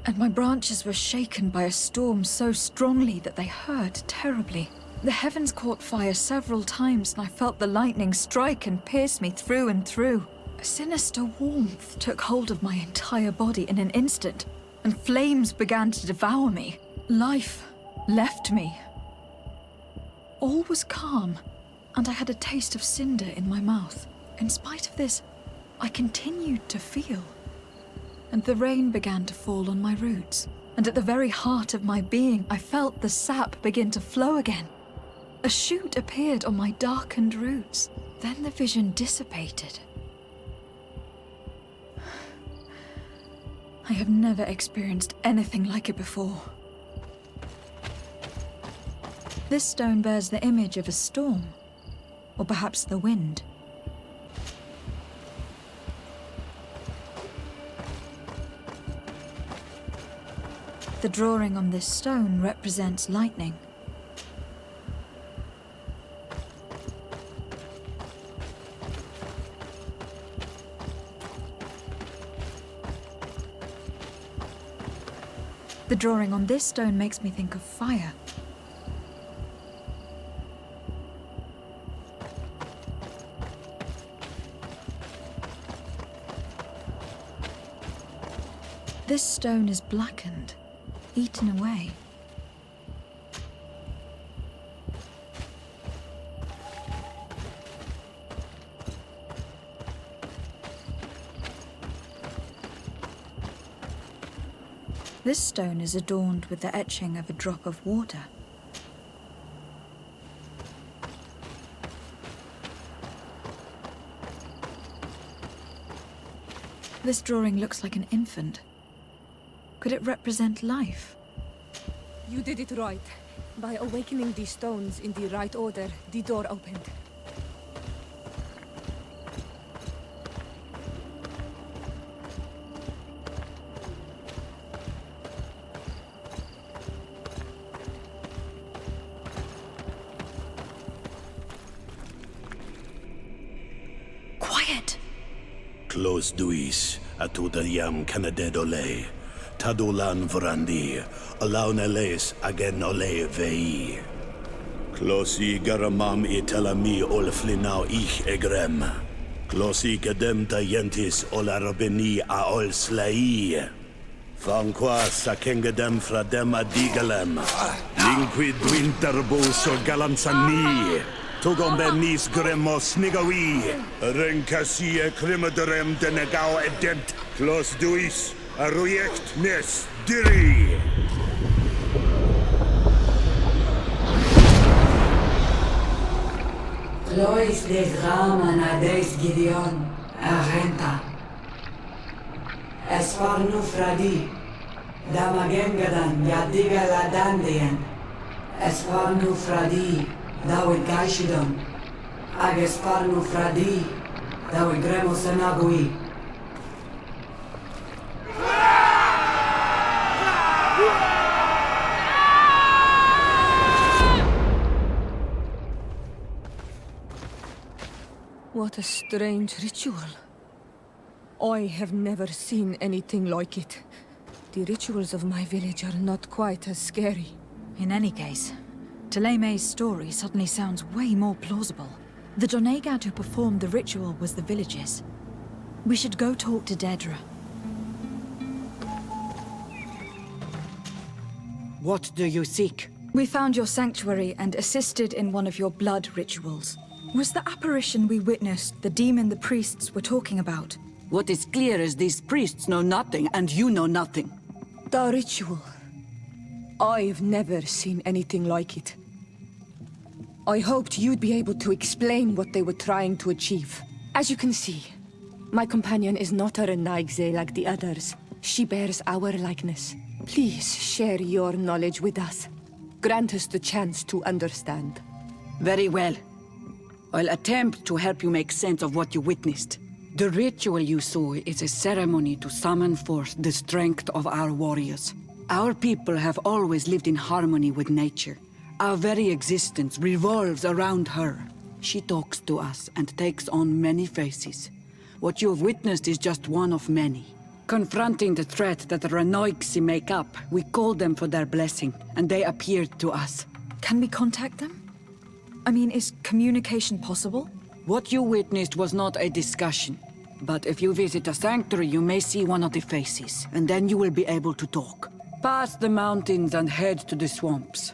And my branches were shaken by a storm so strongly that they hurt terribly. The heavens caught fire several times, and I felt the lightning strike and pierce me through and through. A sinister warmth took hold of my entire body in an instant. and flames began to devour me. Life left me. All was calm, and I had a taste of cinder in my mouth. In spite of this, I continued to feel. And the rain began to fall on my roots, and at the very heart of my being, I felt the sap begin to flow again. A shoot appeared on my darkened roots. Then the vision dissipated. I have never experienced anything like it before. This stone bears the image of a storm, or perhaps the wind. The drawing on this stone represents lightning. The drawing on this stone makes me think of fire. This stone is blackened, eaten away. This stone is adorned with the etching of a drop of water. This drawing looks like an infant. Could it represent life? You did it right. By awakening these stones in the right order, the door opened. Quiet! Close duis, atuda yam canadedole. Tadulan vrandi, alauneles agen ole vei. Closi garamam itelami olflinau ich egrem. Closi gedem tayentis olarabeni a ol slai. Fanqua sakengedem fradem adigalem. Linquid winterbus o galansani. Tugombenis gremos nigawi. Renkasi e krimaderem denegau edent. Close duis. Arujekt nes diri. Lois des Raman ades Gideon, Arenta. Esfarnu fradi, Damagengadan, Yadiga Ladandian. Esfarnu fradi, Dawid Gaishidon. Agesfarnu fradi, Dawid Gremosanagui. What a strange ritual. I have never seen anything like it. The rituals of my village are not quite as scary. In any case, Teleme's story suddenly sounds way more plausible. The Donegad who performed the ritual was the villagers. We should go talk to Dedra. What do you seek? We found your sanctuary and assisted in one of your blood rituals. Was the apparition we witnessed the demon the priests were talking about? What is clear is these priests know nothing, and you know nothing. The ritual. I've never seen anything like it. I hoped you'd be able to explain what they were trying to achieve. As you can see, my companion is not a Renaigze like the others. She bears our likeness. Please share your knowledge with us. Grant us the chance to understand. Very well. I'll attempt to help you make sense of what you witnessed. The ritual you saw is a ceremony to summon forth the strength of our warriors. Our people have always lived in harmony with nature. Our very existence revolves around her. She talks to us and takes on many faces. What you have witnessed is just one of many. Confronting the threat that the Renoigsi make up, we called them for their blessing, and they appeared to us. Can we contact them? I mean, is communication possible? What you witnessed was not a discussion. But if you visit the sanctuary, you may see one of the faces, and then you will be able to talk. Pass the mountains and head to the swamps.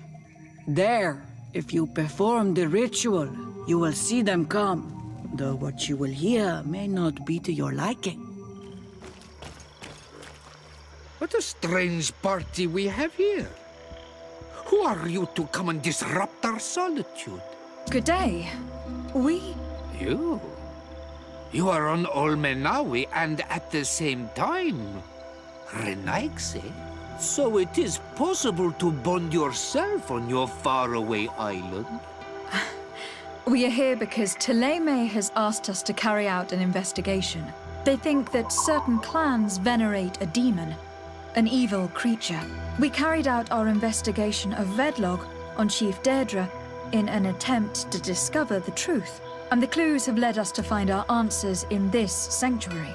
There, if you perform the ritual, you will see them come. Though what you will hear may not be to your liking. What a strange party we have here. Who are you to come and disrupt our solitude? Good day. You? You are on Olmenawi and at the same time, Renaigse. So it is possible to bond yourself on your faraway island? We are here because Thélème has asked us to carry out an investigation. They think that certain clans venerate a demon, an evil creature. We carried out our investigation of Vedlog on Chief Deirdre in an attempt to discover the truth. And the clues have led us to find our answers in this sanctuary.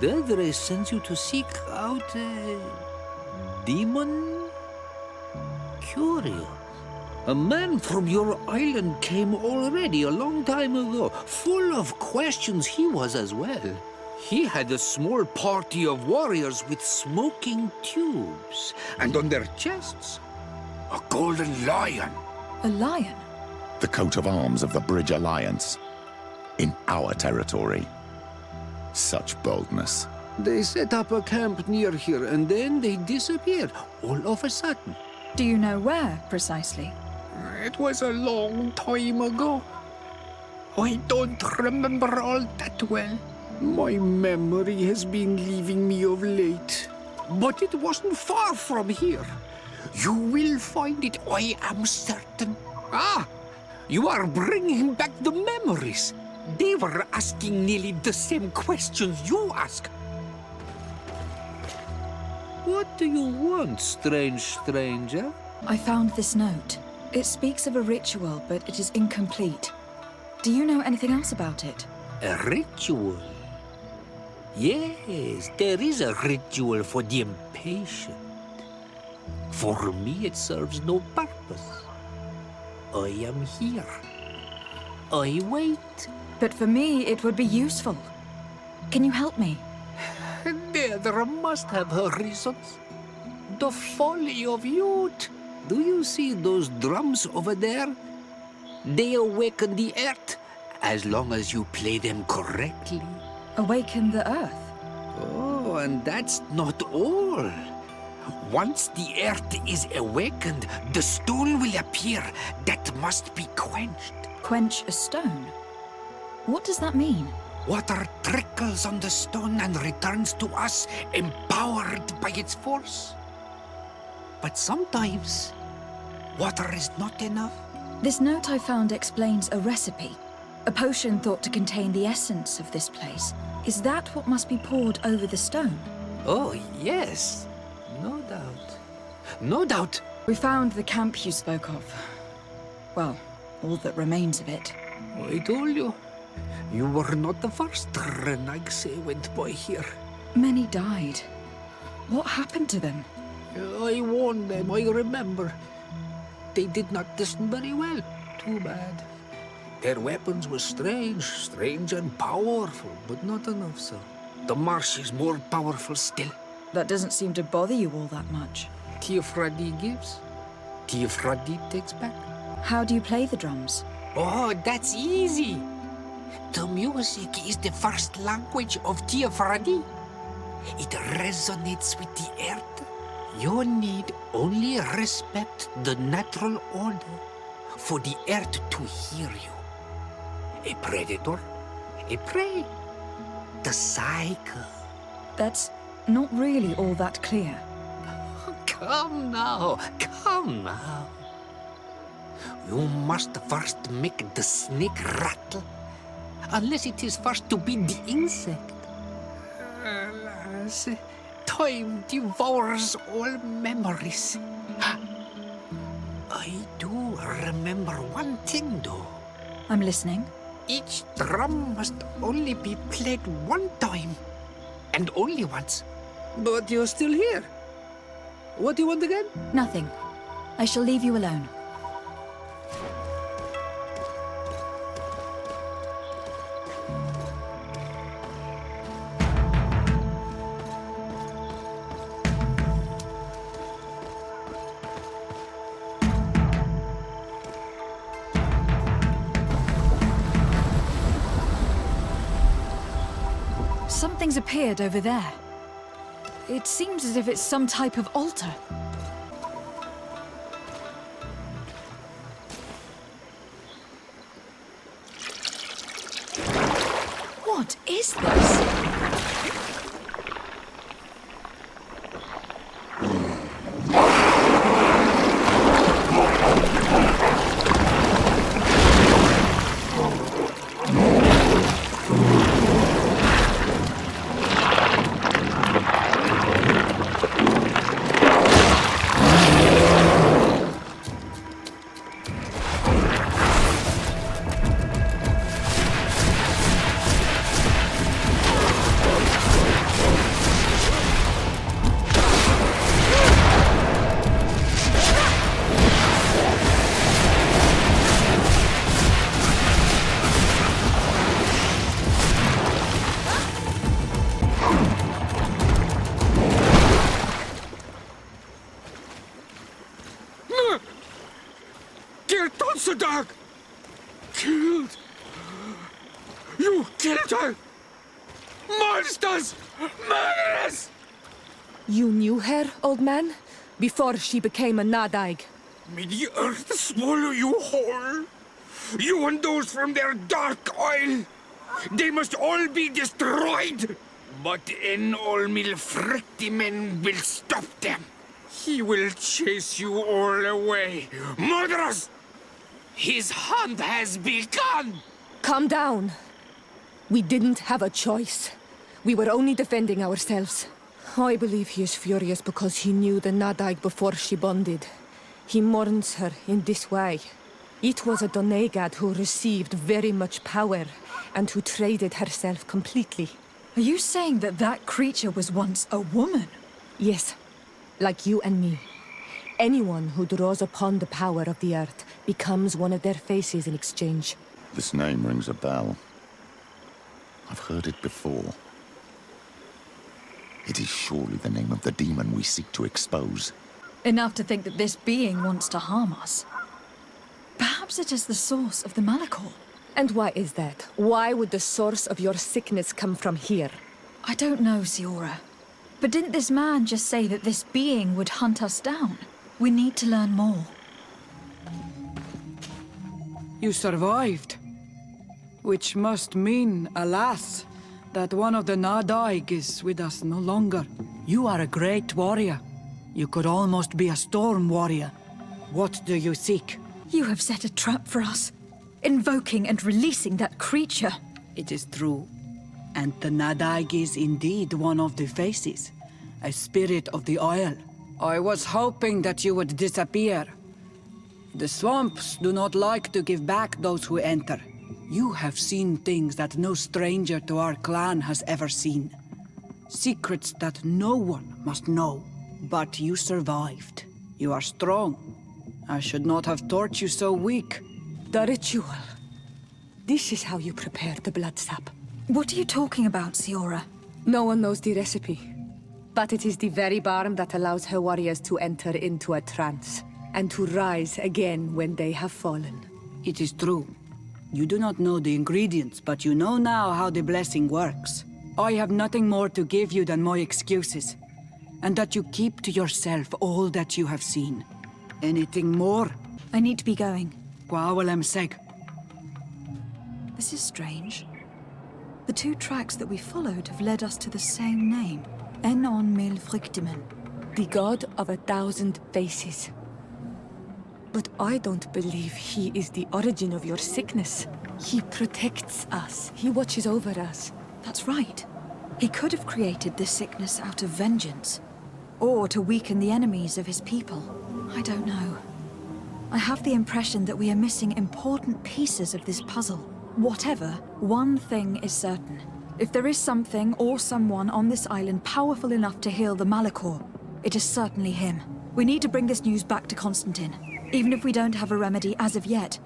Deirdre sends you to seek out a demon? Curious. A man from your island came already a long time ago. Full of questions he was as well. He had a small party of warriors with smoking tubes. And on their chests, a golden lion. A lion? The coat of arms of the Bridge Alliance. In our territory. Such boldness. They set up a camp near here and then they disappeared, all of a sudden. Do you know where, precisely? It was a long time ago. I don't remember all that well. My memory has been leaving me of late. But it wasn't far from here. You will find it, I am certain. Ah! You are bringing back the memories. They were asking nearly the same questions you ask. What do you want, strange stranger? I found this note. It speaks of a ritual, but it is incomplete. Do you know anything else about it? A ritual? Yes, there is a ritual for the impatient. For me, it serves no purpose. I am here. I wait. But for me, it would be useful. Can you help me? Deirdre must have her reasons. The folly of youth. Do you see those drums over there? They awaken the earth, as long as you play them correctly. Awaken the earth? Oh, and that's not all. Once the earth is awakened, the stone will appear that must be quenched. Quench a stone? What does that mean? Water trickles on the stone and returns to us, empowered by its force. But sometimes, water is not enough. This note I found explains a recipe. A potion thought to contain the essence of this place. Is that what must be poured over the stone? Oh, yes. No doubt. No doubt. We found the camp you spoke of. Well, all that remains of it. I told you. You were not the first Renaigse went by here. Many died. What happened to them? I warned them, I remember. They did not listen very well. Too bad. Their weapons were strange and powerful, but not enough so. The marsh is more powerful still. That doesn't seem to bother you all that much. Teofradi gives, Teofradi takes back. How do you play the drums? Oh, that's easy. The music is the first language of Teofradi. It resonates with the earth. You need only respect the natural order for the earth to hear you. A predator, a prey. The cycle. That's not really all that clear. Come now, come now. You must first make the snake rattle, unless it is first to be the insect. Alas, time devours all memories. I do remember one thing, though. I'm listening. Each drum must only be played one time, and only once. But you're still here. What do you want again? Nothing. I shall leave you alone. Something's appeared over there. It seems as if it's some type of altar. What is this? Killed! You killed her! Monsters! Murderers! You knew her, old man? Before she became a Nadaig? May the earth swallow you whole! You and those from their dark oil! They must all be destroyed! But Enolmil Frictimen will stop them! He will chase you all away! Murderers! His hunt has begun! Calm down. We didn't have a choice. We were only defending ourselves. I believe he is furious because he knew the Nadaig before she bonded. He mourns her in this way. It was a Doneigad who received very much power and who traded herself completely. Are you saying that that creature was once a woman? Yes, like you and me. Anyone who draws upon the power of the earth becomes one of their faces in exchange. This name rings a bell. I've heard it before. It is surely the name of the demon we seek to expose. Enough to think that this being wants to harm us. Perhaps it is the source of the Malachor. And why is that? Why would the source of your sickness come from here? I don't know, Siora. But didn't this man just say that this being would hunt us down? We need to learn more. You survived. Which must mean, alas, that one of the Nadaig is with us no longer. You are a great warrior. You could almost be a storm warrior. What do you seek? You have set a trap for us, invoking and releasing that creature. It is true. And the Nadaig is indeed one of the faces, a spirit of the oil. I was hoping that you would disappear. The swamps do not like to give back those who enter. You have seen things that no stranger to our clan has ever seen. Secrets that no one must know. But you survived. You are strong. I should not have thought you so weak. The ritual. This is how you prepare the blood sap. What are you talking about, Siora? No one knows the recipe. But it is the very balm that allows her warriors to enter into a trance, and to rise again when they have fallen. It is true. You do not know the ingredients, but you know now how the blessing works. I have nothing more to give you than my excuses, and that you keep to yourself all that you have seen. Anything more? I need to be going. This is strange. The two tracks that we followed have led us to the same name. Enolmil Frictimen. The god of 1,000 faces. But I don't believe he is the origin of your sickness. He protects us. He watches over us. That's right. He could have created this sickness out of vengeance. Or to weaken the enemies of his people. I don't know. I have the impression that we are missing important pieces of this puzzle. Whatever, one thing is certain. If there is something or someone on this island powerful enough to heal the Malachor, it is certainly him. We need to bring this news back to Constantine. Even if we don't have a remedy as of yet,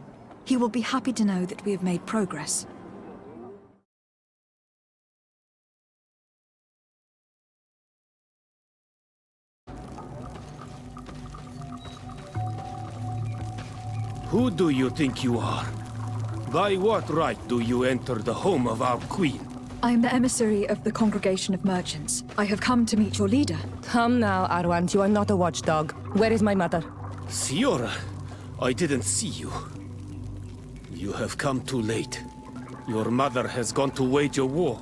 he will be happy to know that we have made progress. Who do you think you are? By what right do you enter the home of our queen? I am the emissary of the Congregation of Merchants. I have come to meet your leader. Come now, Arwant. You are not a watchdog. Where is my mother? Siora, I didn't see you. You have come too late. Your mother has gone to wage a war.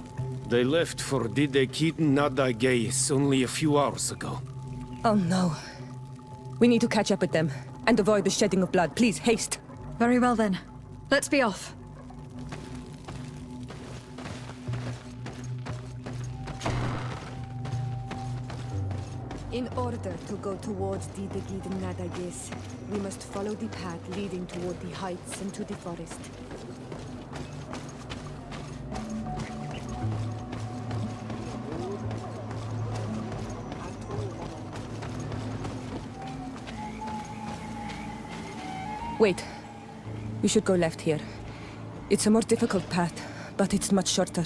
They left for Didekid Nadagais only a few hours ago. Oh no. We need to catch up with them and avoid the shedding of blood. Please, haste. Very well then. Let's be off. In order to go towards Didekid Nadagais, we must follow the path leading toward the heights and to the forest. Wait. We should go left here. It's a more difficult path, but it's much shorter.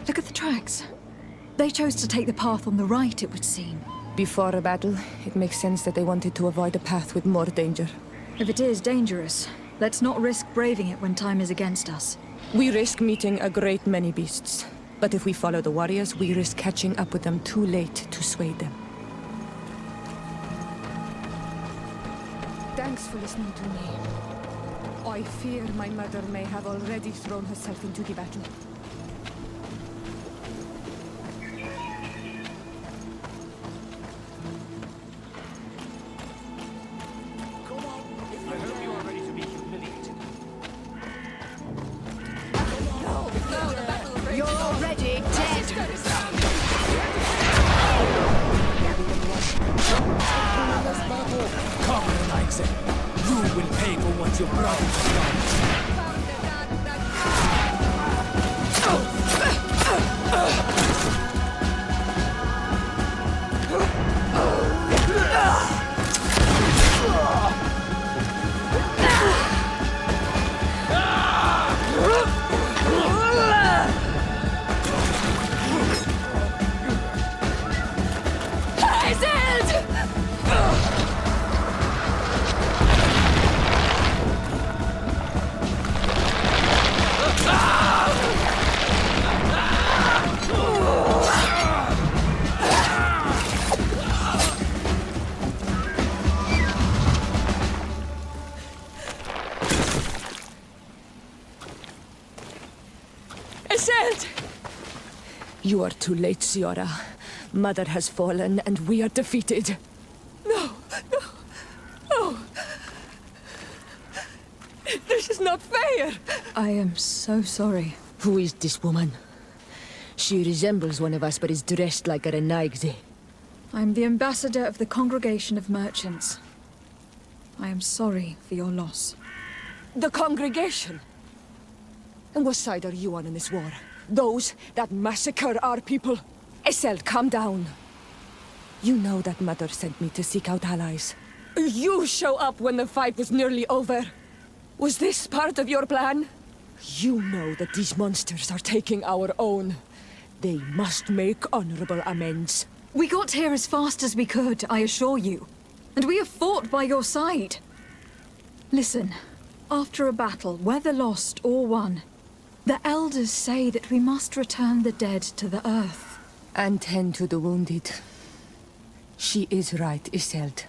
Look at the tracks. They chose to take the path on the right, it would seem. Before a battle, it makes sense that they wanted to avoid a path with more danger. If it is dangerous, let's not risk braving it when time is against us. We risk meeting a great many beasts. But if we follow the warriors, we risk catching up with them too late to sway them. Thanks for listening to me. I fear my mother may have already thrown herself into the battle. You're already dead! Come, Alexa. You will pay for what your brother has done. You are too late, Siora. Mother has fallen, and we are defeated. No, no, no. This is not fair. I am so sorry. Who is this woman? She resembles one of us, but is dressed like a Renaigze. I'm the ambassador of the Congregation of Merchants. I am sorry for your loss. The Congregation? And what side are you on in this war? Those that massacre our people? Esel, calm down. You know that Mother sent me to seek out allies. You show up when the fight was nearly over. Was this part of your plan? You know that these monsters are taking our own. They must make honorable amends. We got here as fast as we could, I assure you. And we have fought by your side. Listen, after a battle, whether lost or won, the elders say that we must return the dead to the earth. And tend to the wounded. She is right, Iselt.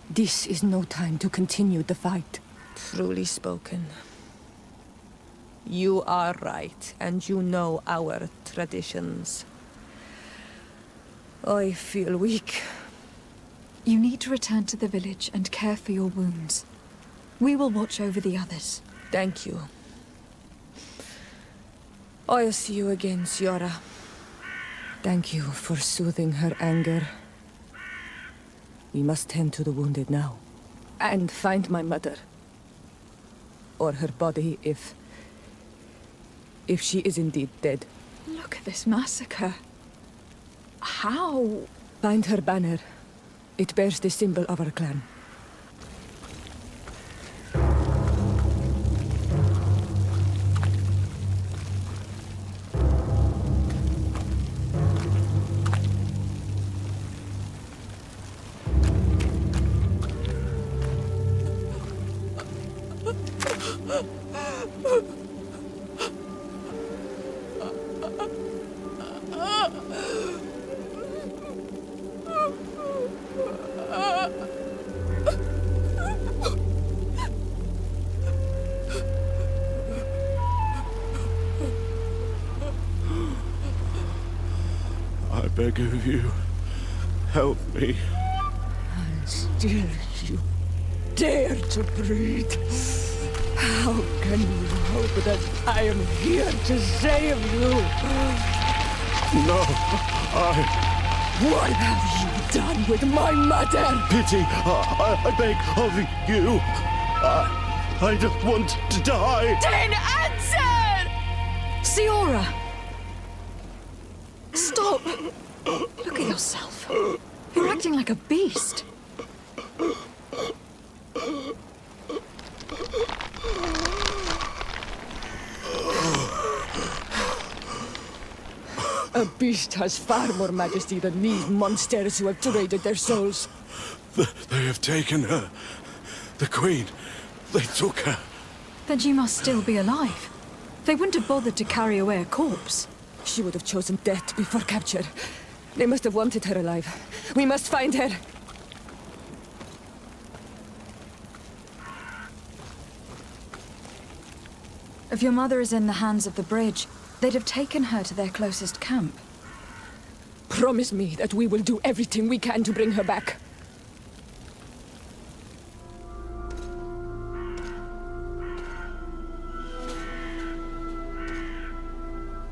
This is no time to continue the fight. Truly spoken. You are right, and you know our traditions. I feel weak. You need to return to the village and care for your wounds. We will watch over the others. Thank you. I'll see you again, Siora. Thank you for soothing her anger. We must tend to the wounded now. And find my mother. Or her body, if she is indeed dead. Look at this massacre. How? Find her banner. It bears the symbol of our clan. I beg of you, help me. And still you dare to breathe. How can you hope that I am here to save you? No, What have you done with my mother? Pity, I beg of you. I don't want to die. Then answer! Siora! Stop! Look at yourself. You're acting like a beast. A beast has far more majesty than these monsters who have traded their souls. They have taken her. The Queen. They took her. Then she must still be alive. They wouldn't have bothered to carry away a corpse. She would have chosen death before capture. They must have wanted her alive. We must find her. If your mother is in the hands of the bridge, they'd have taken her to their closest camp. Promise me that we will do everything we can to bring her back.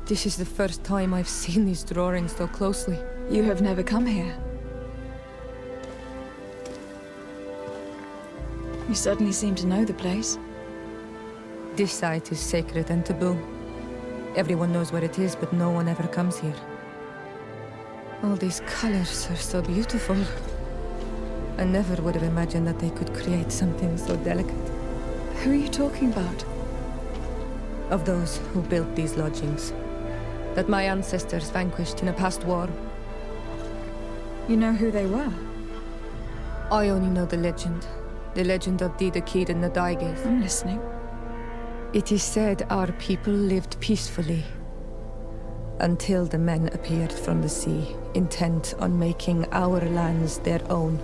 This is the first time I've seen these drawings so closely. You have never come here. You certainly seem to know the place. This site is sacred and taboo. Everyone knows where it is, but no one ever comes here. All these colors are so beautiful. I never would have imagined that they could create something so delicate. Who are you talking about? Of those who built these lodgings. That my ancestors vanquished in a past war. You know who they were? I only know the legend. The legend of the kid and the Daiges. I'm listening. It is said our people lived peacefully. Until the men appeared from the sea, intent on making our lands their own.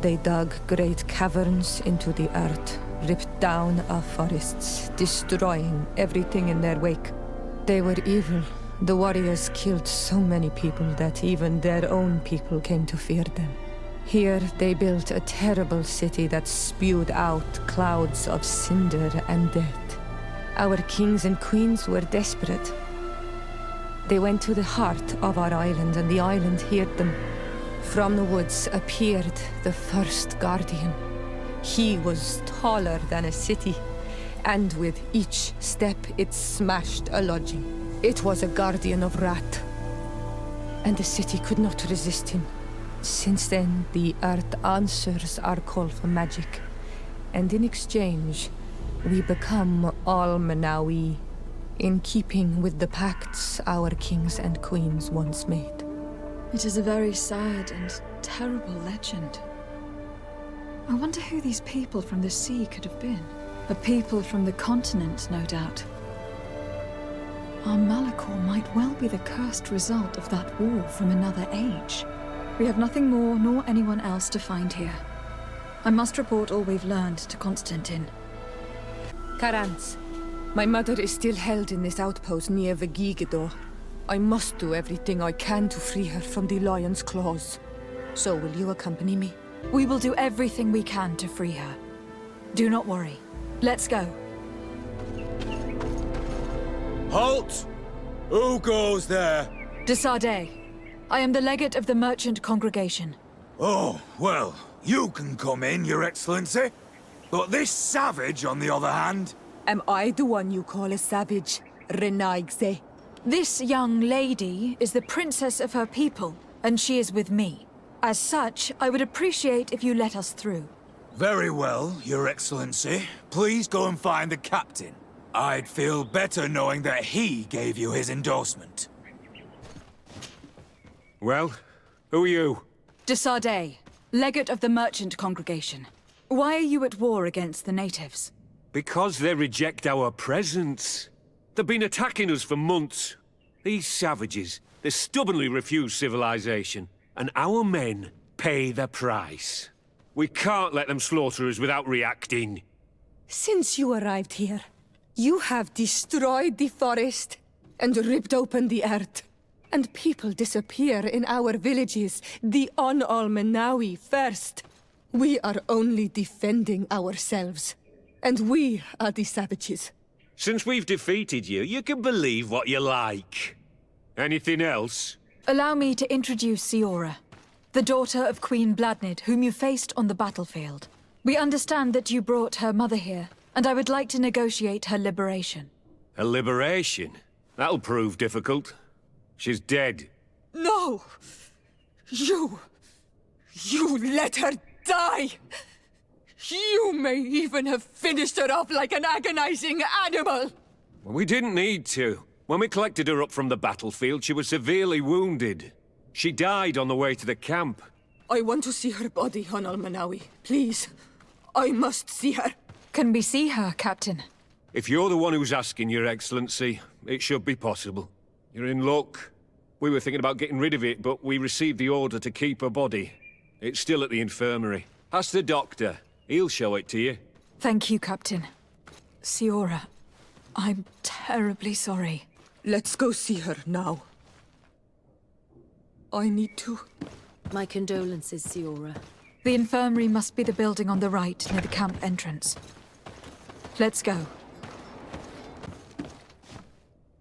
They dug great caverns into the earth, ripped down our forests, destroying everything in their wake. They were evil. The warriors killed so many people that even their own people came to fear them. Here they built a terrible city that spewed out clouds of cinder and death. Our kings and queens were desperate. They went to the heart of our island, and the island heard them. From the woods appeared the first guardian. He was taller than a city, and with each step it smashed a lodging. It was a guardian of wrath, and the city could not resist him. Since then, the earth answers our call for magic, and in exchange, we become all Manawi, in keeping with the pacts our kings and queens once made. It is a very sad and terrible legend. I wonder who these people from the sea could have been. A people from the continent, no doubt. Our Malachor might well be the cursed result of that war from another age. We have nothing more nor anyone else to find here. I must report all we've learned to Constantine. Karans, my mother is still held in this outpost near Vegigedor. I must do everything I can to free her from the lion's claws. So will you accompany me? We will do everything we can to free her. Do not worry. Let's go. Halt! Who goes there? De Sardet. I am the legate of the merchant congregation. Oh, well, you can come in, Your Excellency. But this savage, on the other hand... Am I the one you call a savage, Renaigse? This young lady is the princess of her people, and she is with me. As such, I would appreciate if you let us through. Very well, Your Excellency. Please go and find the captain. I'd feel better knowing that he gave you his endorsement. Well, who are you? De Sardet, legate of the merchant congregation. Why are you at war against the natives? Because they reject our presence. They've been attacking us for months. These savages, they stubbornly refuse civilization. And our men pay the price. We can't let them slaughter us without reacting. Since you arrived here, you have destroyed the forest and ripped open the earth. And people disappear in our villages, the Onalmenawi first. We are only defending ourselves. And we are the savages. Since we've defeated you, you can believe what you like. Anything else? Allow me to introduce Siora, the daughter of Queen Bladnid, whom you faced on the battlefield. We understand that you brought her mother here, and I would like to negotiate her liberation. A liberation? That'll prove difficult. She's dead. No! You let her die! You may even have finished her off like an agonizing animal! Well, we didn't need to. When we collected her up from the battlefield, she was severely wounded. She died on the way to the camp. I want to see her body, Onalmenawi. Please. I must see her. Can we see her, Captain? If you're the one who's asking, Your Excellency, it should be possible. You're in luck. We were thinking about getting rid of it, but we received the order to keep her body. It's still at the infirmary. Ask the doctor. He'll show it to you. Thank you, Captain. Siora, I'm terribly sorry. Let's go see her now. I need to. My condolences, Siora. The infirmary must be the building on the right, near the camp entrance. Let's go.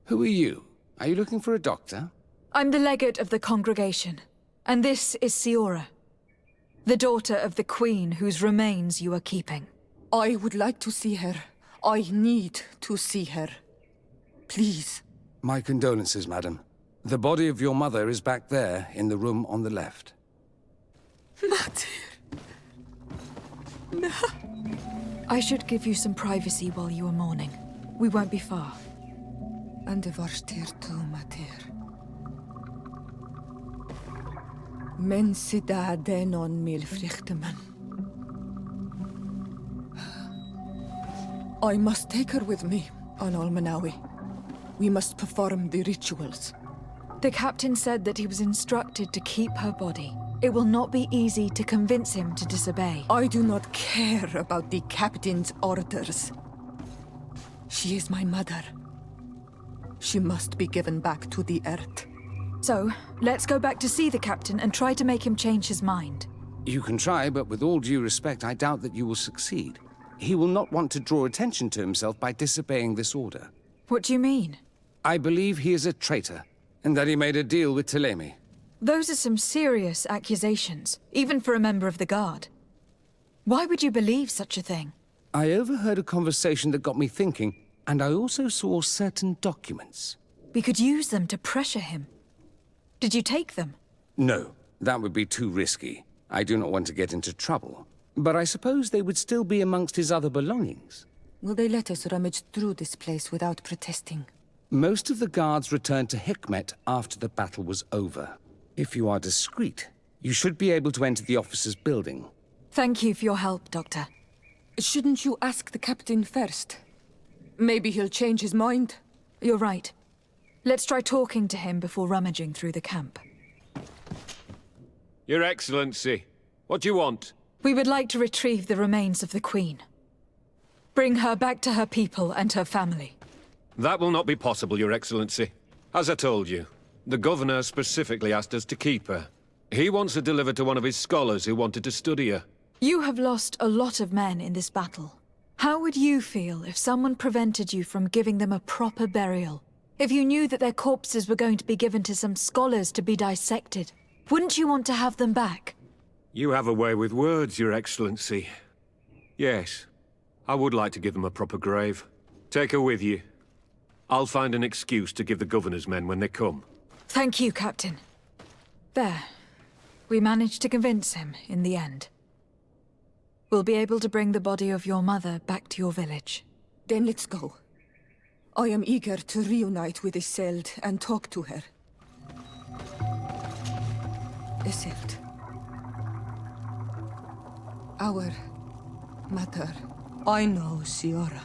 Who are you? Are you looking for a doctor? I'm the legate of the congregation, and this is Siora, the daughter of the queen whose remains you are keeping. I would like to see her. I need to see her. Please. My condolences, madam. The body of your mother is back there, in the room on the left. Mater. No. I should give you some privacy while you are mourning. We won't be far. And the varstir tu, Mater. Men sida denon mil frichteman. I must take her with me, Onalmenawi. We must perform the rituals. The captain said that he was instructed to keep her body. It will not be easy to convince him to disobey. I do not care about the captain's orders. She is my mother. She must be given back to the earth. So, let's go back to see the captain and try to make him change his mind. You can try, but with all due respect, I doubt that you will succeed. He will not want to draw attention to himself by disobeying this order. What do you mean? I believe he is a traitor, and that he made a deal with Thélème. Those are some serious accusations, even for a member of the Guard. Why would you believe such a thing? I overheard a conversation that got me thinking, and I also saw certain documents. We could use them to pressure him. Did you take them? No, that would be too risky. I do not want to get into trouble. But I suppose they would still be amongst his other belongings. Will they let us rummage through this place without protesting? Most of the guards returned to Hikmet after the battle was over. If you are discreet, you should be able to enter the officers' building. Thank you for your help, Doctor. Shouldn't you ask the captain first? Maybe he'll change his mind. You're right. Let's try talking to him before rummaging through the camp. Your Excellency, what do you want? We would like to retrieve the remains of the Queen. Bring her back to her people and her family. That will not be possible, Your Excellency. As I told you, the Governor specifically asked us to keep her. He wants her delivered to one of his scholars who wanted to study her. You have lost a lot of men in this battle. How would you feel if someone prevented you from giving them a proper burial? If you knew that their corpses were going to be given to some scholars to be dissected, wouldn't you want to have them back? You have a way with words, Your Excellency. Yes, I would like to give them a proper grave. Take her with you. I'll find an excuse to give the Governor's men when they come. Thank you, Captain. There. We managed to convince him in the end. We'll be able to bring the body of your mother back to your village. Then let's go. I am eager to reunite with Iselt and talk to her. Iselt. Our mother. I know, Siora.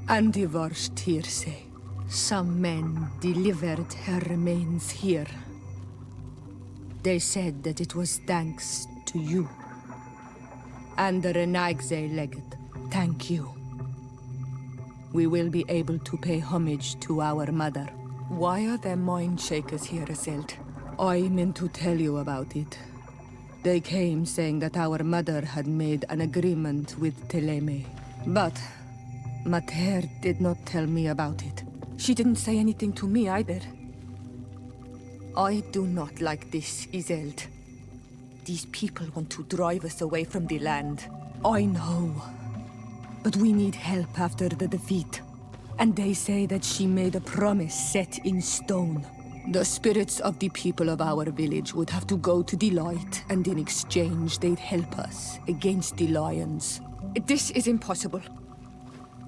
And the worst here say, some men delivered her remains here. They said that it was thanks to you. And the Renagze legate, thank you. We will be able to pay homage to our mother. Why are there mind shakers here, Azelt? I meant to tell you about it. They came saying that our mother had made an agreement with Teleme. But Mater did not tell me about it. She didn't say anything to me either. I do not like this, Izeld. These people want to drive us away from the land. I know. But we need help after the defeat. And they say that she made a promise set in stone. The spirits of the people of our village would have to go to the light, and in exchange they'd help us against the lions. This is impossible.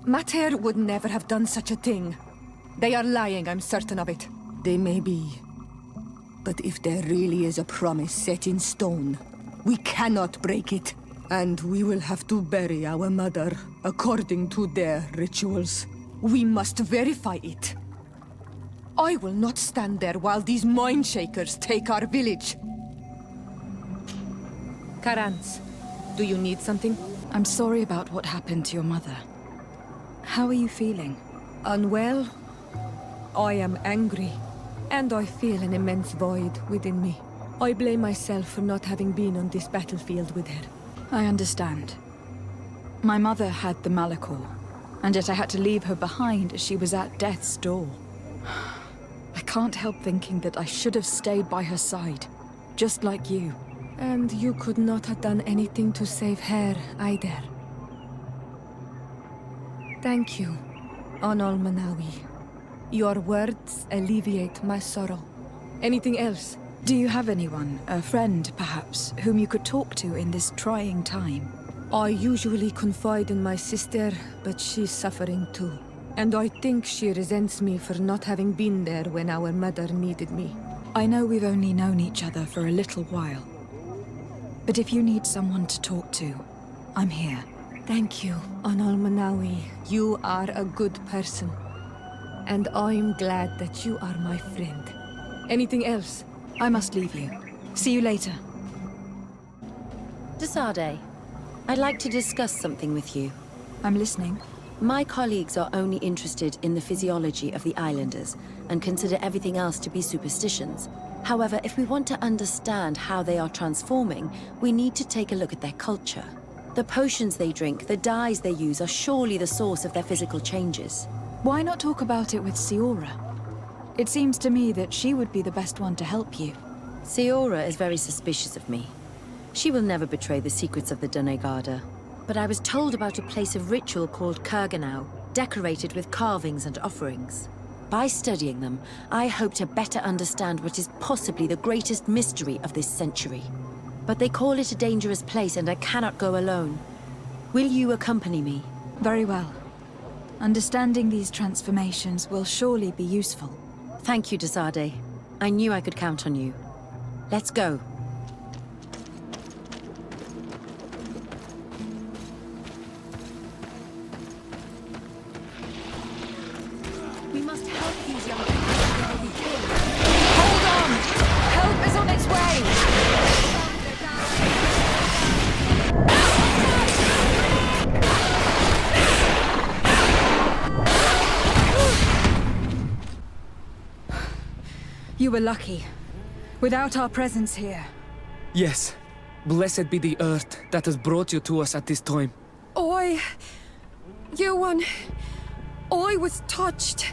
Mater would never have done such a thing. They are lying, I'm certain of it. They may be. But if there really is a promise set in stone, we cannot break it. And we will have to bury our mother according to their rituals. We must verify it. I will not stand there while these mind shakers take our village. Karans, do you need something? I'm sorry about what happened to your mother. How are you feeling? Unwell. I am angry, and I feel an immense void within me. I blame myself for not having been on this battlefield with her. I understand. My mother had the Malachor, and yet I had to leave her behind as she was at death's door. I can't help thinking that I should have stayed by her side, just like you. And you could not have done anything to save her, either. Thank you, Onol Manawi. Your words alleviate my sorrow. Anything else? Do you have anyone, a friend perhaps, whom you could talk to in this trying time? I usually confide in my sister, but she's suffering too. And I think she resents me for not having been there when our mother needed me. I know we've only known each other for a little while. But if you need someone to talk to, I'm here. Thank you, Onol Manawi. You are a good person. And I'm glad that you are my friend. Anything else? I must leave you. See you later. Desade, I'd like to discuss something with you. I'm listening. My colleagues are only interested in the physiology of the islanders and consider everything else to be superstitions. However, if we want to understand how they are transforming, we need to take a look at their culture. The potions they drink, the dyes they use are surely the source of their physical changes. Why not talk about it with Siora? It seems to me that she would be the best one to help you. Siora is very suspicious of me. She will never betray the secrets of the Donegada. But I was told about a place of ritual called Kurganau, decorated with carvings and offerings. By studying them, I hope to better understand what is possibly the greatest mystery of this century. But they call it a dangerous place and I cannot go alone. Will you accompany me? Very well. Understanding these transformations will surely be useful. Thank you, Desade. I knew I could count on you. Let's go. We must help these young people before we kill. Hold on! Help is on its way! You were lucky. Without our presence here. Yes. Blessed be the earth that has brought you to us at this time. Ewan, I was touched.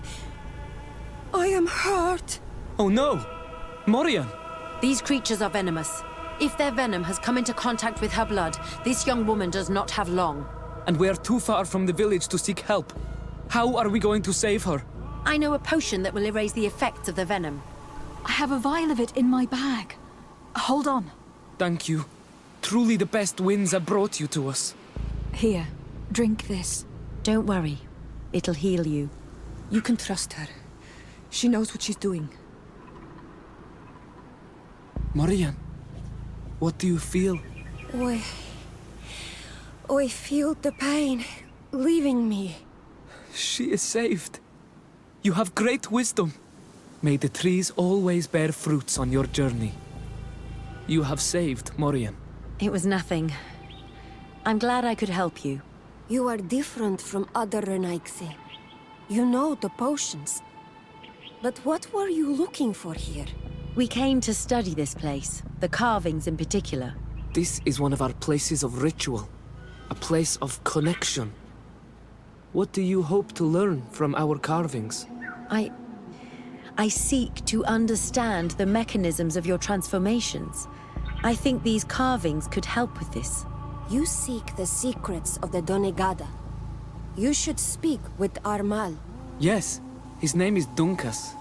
I am hurt. Oh no! Morian! These creatures are venomous. If their venom has come into contact with her blood, this young woman does not have long. And we are too far from the village to seek help. How are we going to save her? I know a potion that will erase the effects of the venom. I have a vial of it in my bag. Hold on. Thank you. Truly the best winds have brought you to us. Here, drink this. Don't worry. It'll heal you. You can trust her. She knows what she's doing. Morian, what do you feel? I feel the pain leaving me. She is saved. You have great wisdom. May the trees always bear fruits on your journey. You have saved Morian. It was nothing. I'm glad I could help you. You are different from other Renaigse. You know the potions. But what were you looking for here? We came to study this place, the carvings in particular. This is one of our places of ritual. A place of connection. What do you hope to learn from our carvings? I seek to understand the mechanisms of your transformations. I think these carvings could help with this. You seek the secrets of the Donegada. You should speak with Armal. Yes, his name is Dunkas.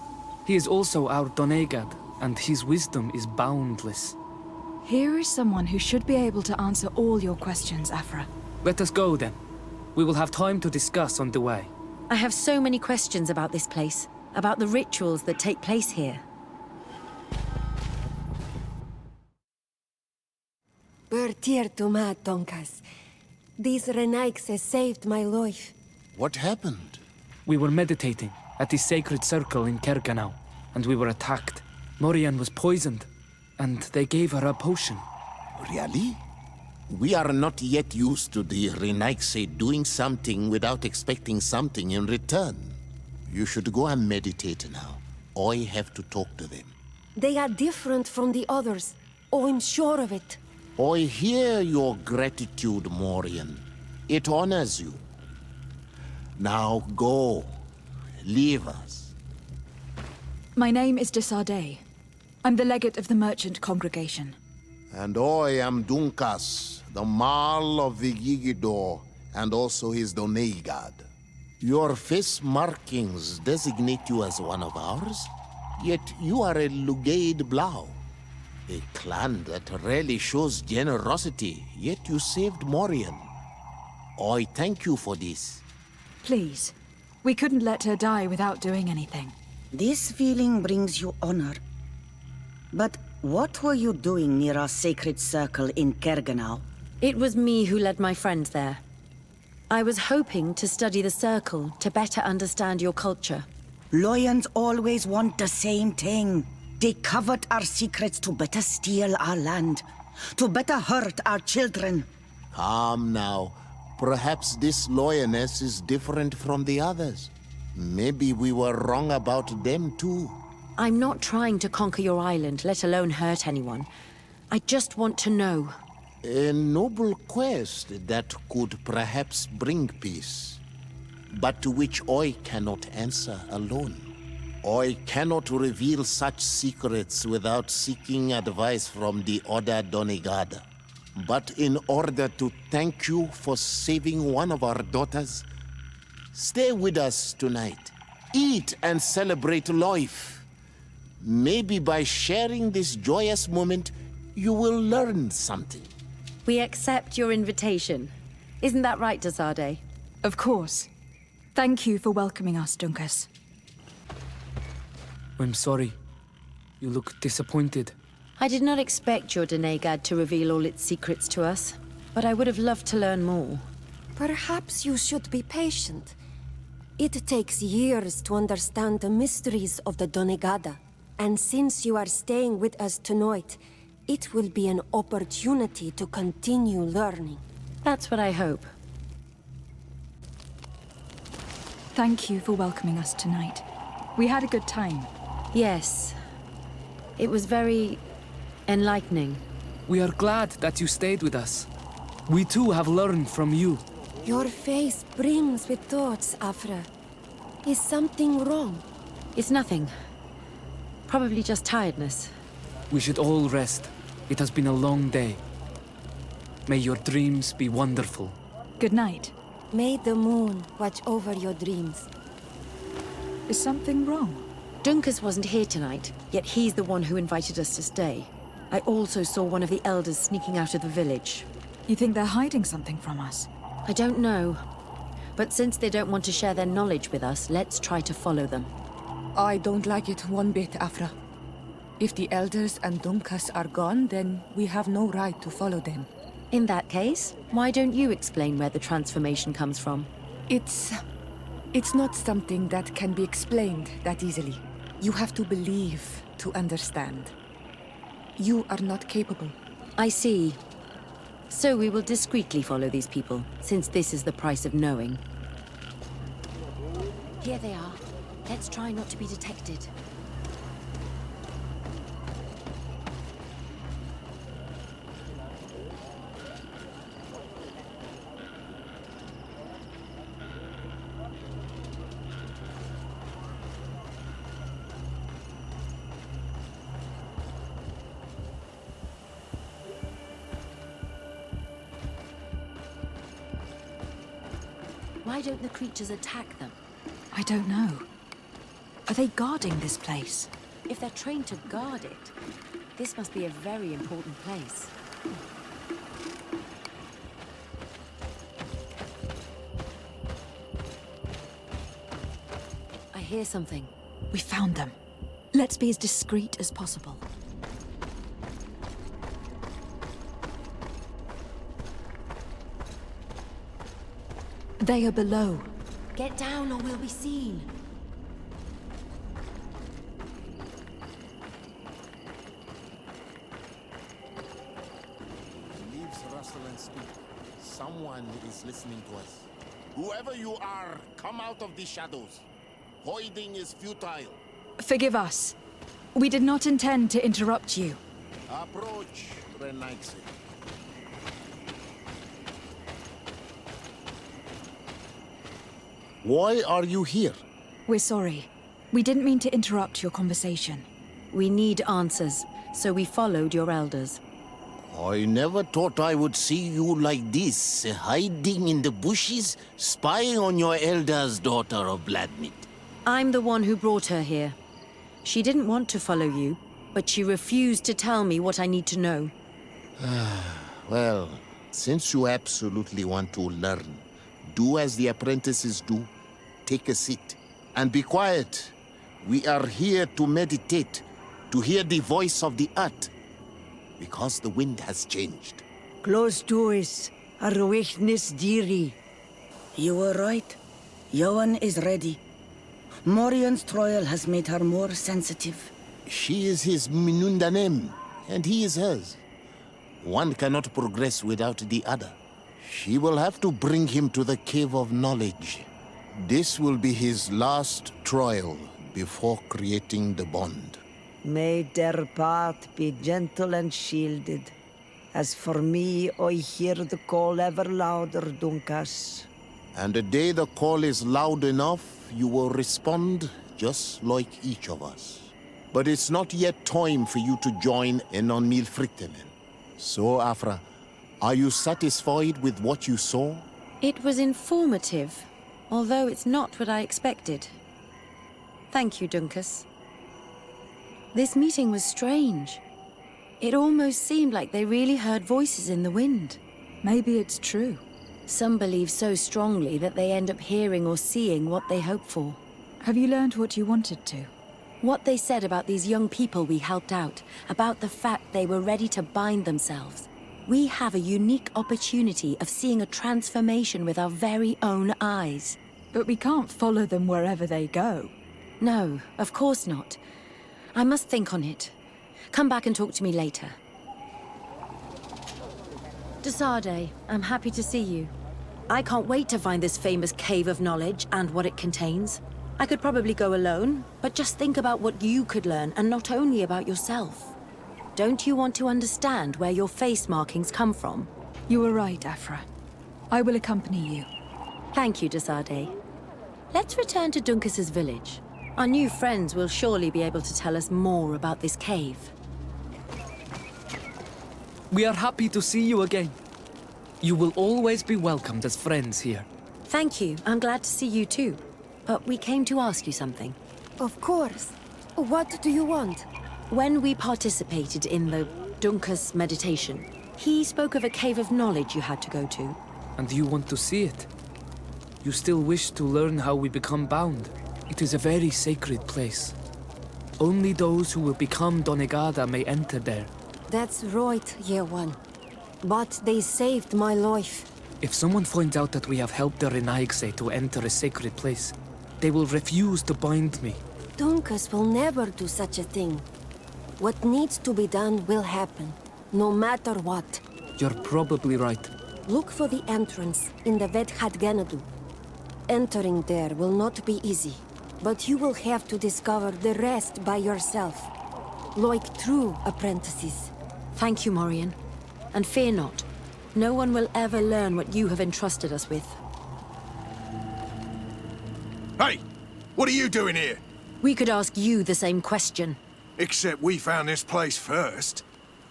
He is also our Donegad, and his wisdom is boundless. Here is someone who should be able to answer all your questions, Afra. Let us go then. We will have time to discuss on the way. I have so many questions about this place, about the rituals that take place here. Bertir to ma, Donkas. These Renaigse saved my life. What happened? We were meditating at the sacred circle in Kerganau, and we were attacked. Morian was poisoned, and they gave her a potion. Really? We are not yet used to the Renaigse doing something without expecting something in return. You should go and meditate now. I have to talk to them. They are different from the others. Oh, I'm sure of it. I hear your gratitude, Morian. It honors you. Now go. Leave us. My name is Desardet. I'm the legate of the merchant congregation. And I am Dunkas, the Marl of the Gigidor, and also his Donegad. Your face markings designate you as one of ours, yet you are a Lugaid Blau. A clan that rarely shows generosity, yet you saved Morian. I thank you for this. Please, we couldn't let her die without doing anything. This feeling brings you honor. But what were you doing near our sacred circle in Kerganau? It was me who led my friends there. I was hoping to study the circle to better understand your culture. Lions always want the same thing. They covet our secrets to better steal our land, to better hurt our children. Calm now. Perhaps this lioness is different from the others. Maybe we were wrong about them too. I'm not trying to conquer your island, let alone hurt anyone. I just want to know. A noble quest that could perhaps bring peace, but to which I cannot answer alone. I cannot reveal such secrets without seeking advice from the other Donegada. But in order to thank you for saving one of our daughters, stay with us tonight. Eat and celebrate life. Maybe by sharing this joyous moment, you will learn something. We accept your invitation. Isn't that right, Desardet? Of course. Thank you for welcoming us, Dunkas. I'm sorry. You look disappointed. I did not expect your Donegad to reveal all its secrets to us, but I would have loved to learn more. Perhaps you should be patient. It takes years to understand the mysteries of the Donegada. And since you are staying with us tonight, it will be an opportunity to continue learning. That's what I hope. Thank you for welcoming us tonight. We had a good time. Yes. It was very enlightening. We are glad that you stayed with us. We too have learned from you. Your face brims with thoughts, Afra. Is something wrong? It's nothing. Probably just tiredness. We should all rest. It has been a long day. May your dreams be wonderful. Good night. May the moon watch over your dreams. Is something wrong? Dunkas wasn't here tonight, yet he's the one who invited us to stay. I also saw one of the elders sneaking out of the village. You think they're hiding something from us? I don't know. But since they don't want to share their knowledge with us, let's try to follow them. I don't like it one bit, Afra. If the elders and Dunkas are gone, then we have no right to follow them. In that case, why don't you explain where the transformation comes from? It's not something that can be explained that easily. You have to believe to understand. You are not capable. I see. So we will discreetly follow these people, since this is the price of knowing. Here they are. Let's try not to be detected. Why don't the creatures attack them? I don't know. Are they guarding this place? If they're trained to guard it, this must be a very important place. I hear something. We found them. Let's be as discreet as possible. They are below. Get down or we'll be seen. Leaves rustle and speak. Someone is listening to us. Whoever you are, come out of the shadows. Hiding is futile. Forgive us. We did not intend to interrupt you. Approach, Renaixi. Why are you here? We're sorry. We didn't mean to interrupt your conversation. We need answers, so we followed your elders. I never thought I would see you like this, hiding in the bushes, spying on your elders, daughter of Bloodmeat. I'm the one who brought her here. She didn't want to follow you, but she refused to tell me what I need to know. Well, since you absolutely want to learn, do as the apprentices do. Take a seat and be quiet. We are here to meditate, to hear the voice of the earth, because the wind has changed. Close doors are weakness, dearie. You were right. Johan is ready. Morian's trial has made her more sensitive. She is his Minundanem, and he is hers. One cannot progress without the other. She will have to bring him to the Cave of Knowledge. This will be his last trial before creating the bond. May their path be gentle and shielded. As for me, I hear the call ever louder, Dunkas. And the day the call is loud enough, you will respond just like each of us. But it's not yet time for you to join in on Milfrictenen. So, Afra, are you satisfied with what you saw? It was informative, although it's not what I expected. Thank you, Dunkas. This meeting was strange. It almost seemed like they really heard voices in the wind. Maybe it's true. Some believe so strongly that they end up hearing or seeing what they hope for. Have you learned what you wanted to? What they said about these young people we helped out, about the fact they were ready to bind themselves. We have a unique opportunity of seeing a transformation with our very own eyes. But we can't follow them wherever they go. No, of course not. I must think on it. Come back and talk to me later. Desade, I'm happy to see you. I can't wait to find this famous Cave of Knowledge and what it contains. I could probably go alone, but just think about what you could learn, and not only about yourself. Don't you want to understand where your face markings come from? You were right, Afra. I will accompany you. Thank you, Desade. Let's return to Dunkas's village. Our new friends will surely be able to tell us more about this cave. We are happy to see you again. You will always be welcomed as friends here. Thank you. I'm glad to see you too. But we came to ask you something. Of course. What do you want? When we participated in the Dunkas meditation, he spoke of a cave of knowledge you had to go to. And you want to see it? You still wish to learn how we become bound? It is a very sacred place. Only those who will become Donegada may enter there. That's right, Year One. But they saved my life. If someone finds out that we have helped the Renaigse to enter a sacred place, they will refuse to bind me. Dunkas will never do such a thing. What needs to be done will happen, no matter what. You're probably right. Look for the entrance in the Vedhatgenadu. Entering there will not be easy, but you will have to discover the rest by yourself. Like true apprentices. Thank you, Morian. And fear not. No one will ever learn what you have entrusted us with. Hey! What are you doing here? We could ask you the same question. Except we found this place first.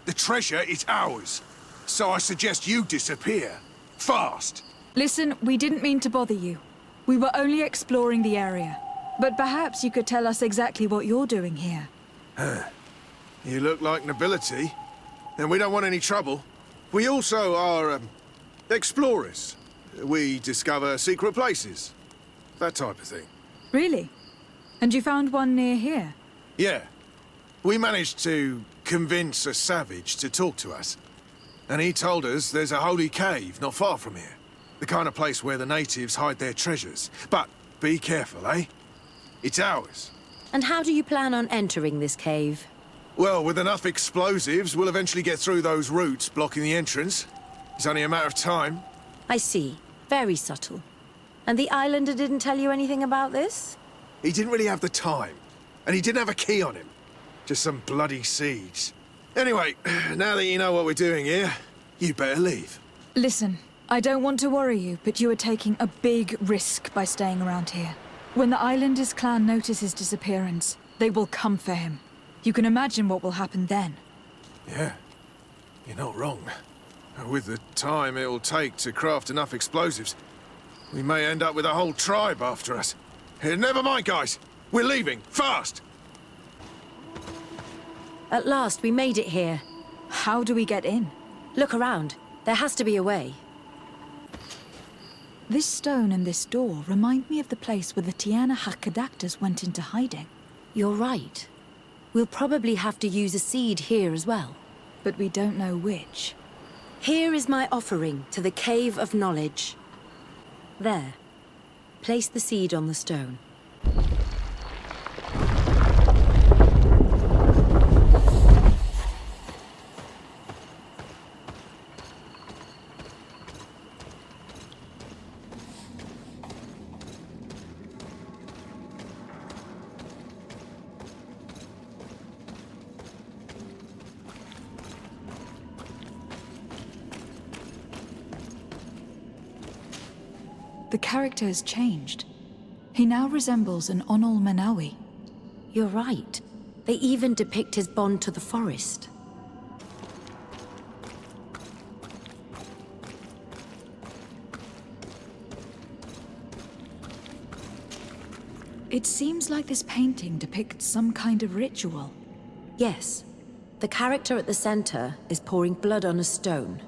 The treasure is ours. So I suggest you disappear. Fast! Listen, we didn't mean to bother you. We were only exploring the area. But perhaps you could tell us exactly what you're doing here. You look like nobility. And we don't want any trouble. We also are, explorers. We discover secret places. That type of thing. Really? And you found one near here? Yeah. We managed to convince a savage to talk to us. And he told us there's a holy cave not far from here. The kind of place where the natives hide their treasures. But be careful, eh? It's ours. And how do you plan on entering this cave? Well, with enough explosives, we'll eventually get through those roots blocking the entrance. It's only a matter of time. I see. Very subtle. And the islander didn't tell you anything about this? He didn't really have the time. And he didn't have a key on him. Just some bloody seeds. Anyway, now that you know what we're doing here, you better leave. Listen, I don't want to worry you, but you are taking a big risk by staying around here. When the Islanders clan notice his disappearance, they will come for him. You can imagine what will happen then. Yeah, you're not wrong. With the time it will take to craft enough explosives, we may end up with a whole tribe after us. Never mind, guys. We're leaving, fast! At last, we made it here. How do we get in? Look around. There has to be a way. This stone and this door remind me of the place where the Tiana Hakadactas went into hiding. You're right. We'll probably have to use a seed here as well. But we don't know which. Here is my offering to the Cave of Knowledge. There. Place the seed on the stone. The character has changed. He now resembles an Onol Menawi. You're right. They even depict his bond to the forest. It seems like this painting depicts some kind of ritual. Yes. The character at the center is pouring blood on a stone.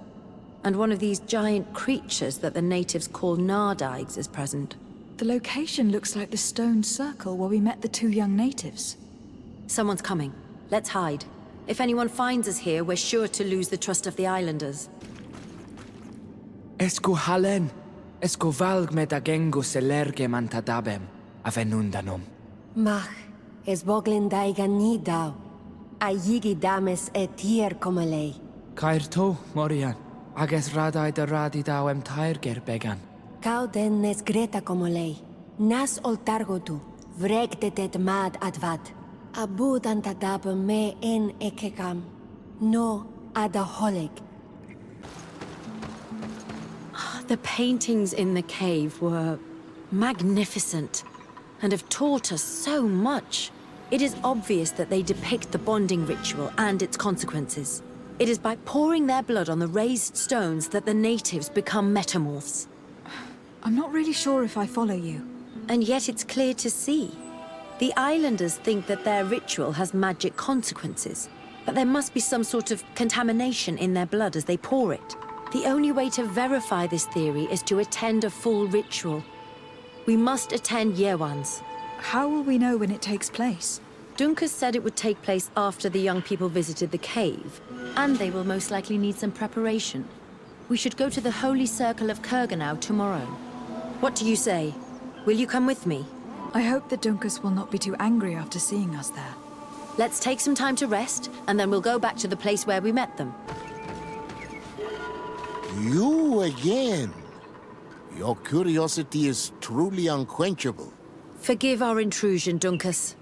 And one of these giant creatures that the natives call Nardigs is present. The location looks like the stone circle where we met the two young natives. Someone's coming. Let's hide. If anyone finds us here, we're sure to lose the trust of the islanders. Esco halen. Esco valg medagengo selerge mantadabem. Avenundanum. Mach, es boglin daigan ni dau. A yigi dames etier komalei. Cairto, Morian. Ages radai de radi dawem tairger began. Kau den nes greta komolei. Nas oltargotu. Vregdetet mad advad. Abud antadab me en ekekam. No adaholeg. The paintings in the cave were magnificent and have taught us so much. It is obvious that they depict the bonding ritual and its consequences. It is by pouring their blood on the raised stones that the natives become metamorphs. I'm not really sure if I follow you. And yet it's clear to see. The islanders think that their ritual has magic consequences, but there must be some sort of contamination in their blood as they pour it. The only way to verify this theory is to attend a full ritual. We must attend Yewan's. How will we know when it takes place? Dunkus said it would take place after the young people visited the cave, and they will most likely need some preparation. We should go to the Holy Circle of Kurganau tomorrow. What do you say? Will you come with me? I hope that Dunkus will not be too angry after seeing us there. Let's take some time to rest, and then we'll go back to the place where we met them. You again. Your curiosity is truly unquenchable. Forgive our intrusion, Dunkus.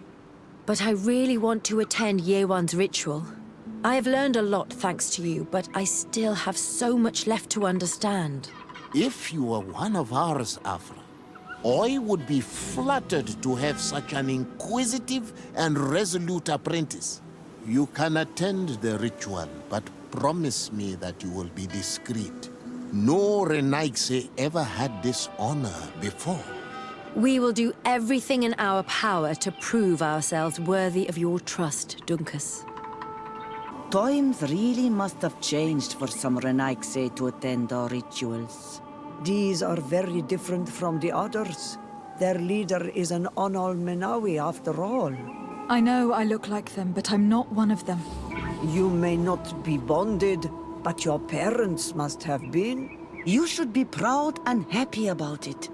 But I really want to attend Yewan's ritual. I have learned a lot thanks to you, but I still have so much left to understand. If you were one of ours, Afra, I would be flattered to have such an inquisitive and resolute apprentice. You can attend the ritual, but promise me that you will be discreet. No Renaigse ever had this honor before. We will do everything in our power to prove ourselves worthy of your trust, Dunkus. Times really must have changed for some Renaigse to attend our rituals. These are very different from the others. Their leader is an Onol Menawi after all. I know I look like them, but I'm not one of them. You may not be bonded, but your parents must have been. You should be proud and happy about it.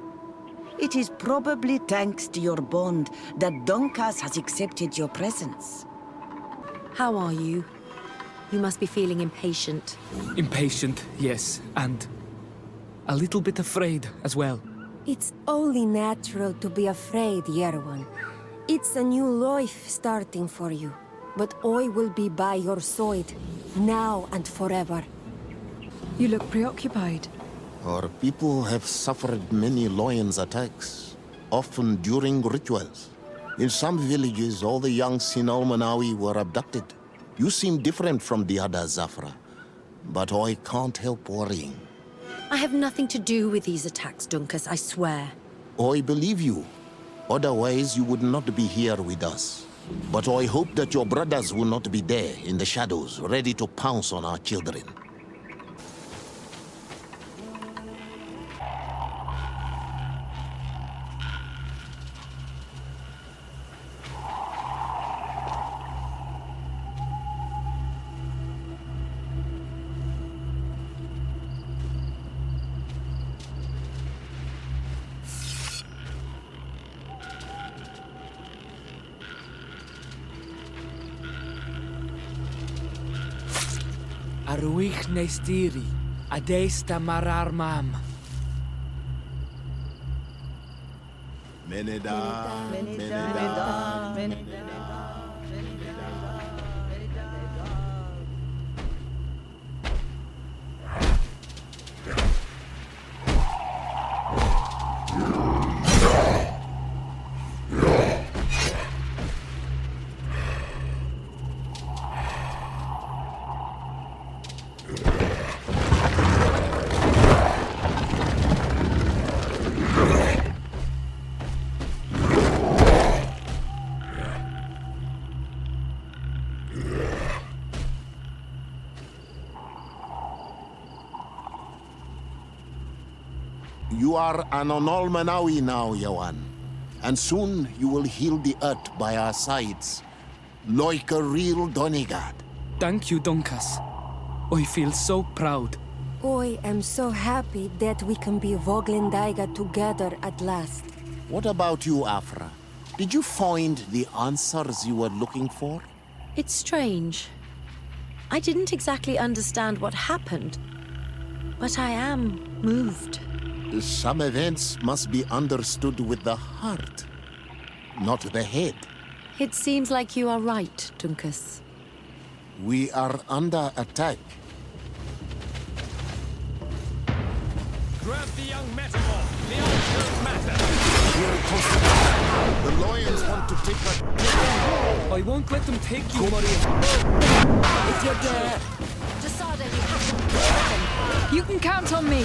It is probably thanks to your bond that Dunkas has accepted your presence. How are you? You must be feeling impatient. Impatient, yes, and a little bit afraid as well. It's only natural to be afraid, Yerwan. It's a new life starting for you. But I will be by your side, now and forever. You look preoccupied. Our people have suffered many lions' attacks, often during rituals. In some villages, all the young Sinalmanawi were abducted. You seem different from the other Zafra, but I can't help worrying. I have nothing to do with these attacks, Dunkus, I swear. I believe you. Otherwise, you would not be here with us. But I hope that your brothers will not be there in the shadows, ready to pounce on our children. Arwich Nestiri, Adesta Marar Mam. Meneda, Meneda. You are an Onolmanawi now, Yawan. And soon you will heal the earth by our sides, like a real Donegad. Thank you, Dunkas. I feel so proud. I am so happy that we can be Voglendaiga together at last. What about you, Afra? Did you find the answers you were looking for? It's strange. I didn't exactly understand what happened, but I am moved. Some events must be understood with the heart, not the head. It seems like you are right, Dunkus. We are under attack. Grab the young metamorph. The old don't matter. The lions want to take us. I won't let them take you, Maria. If you're there, Desada, you have to kill them. You can count on me.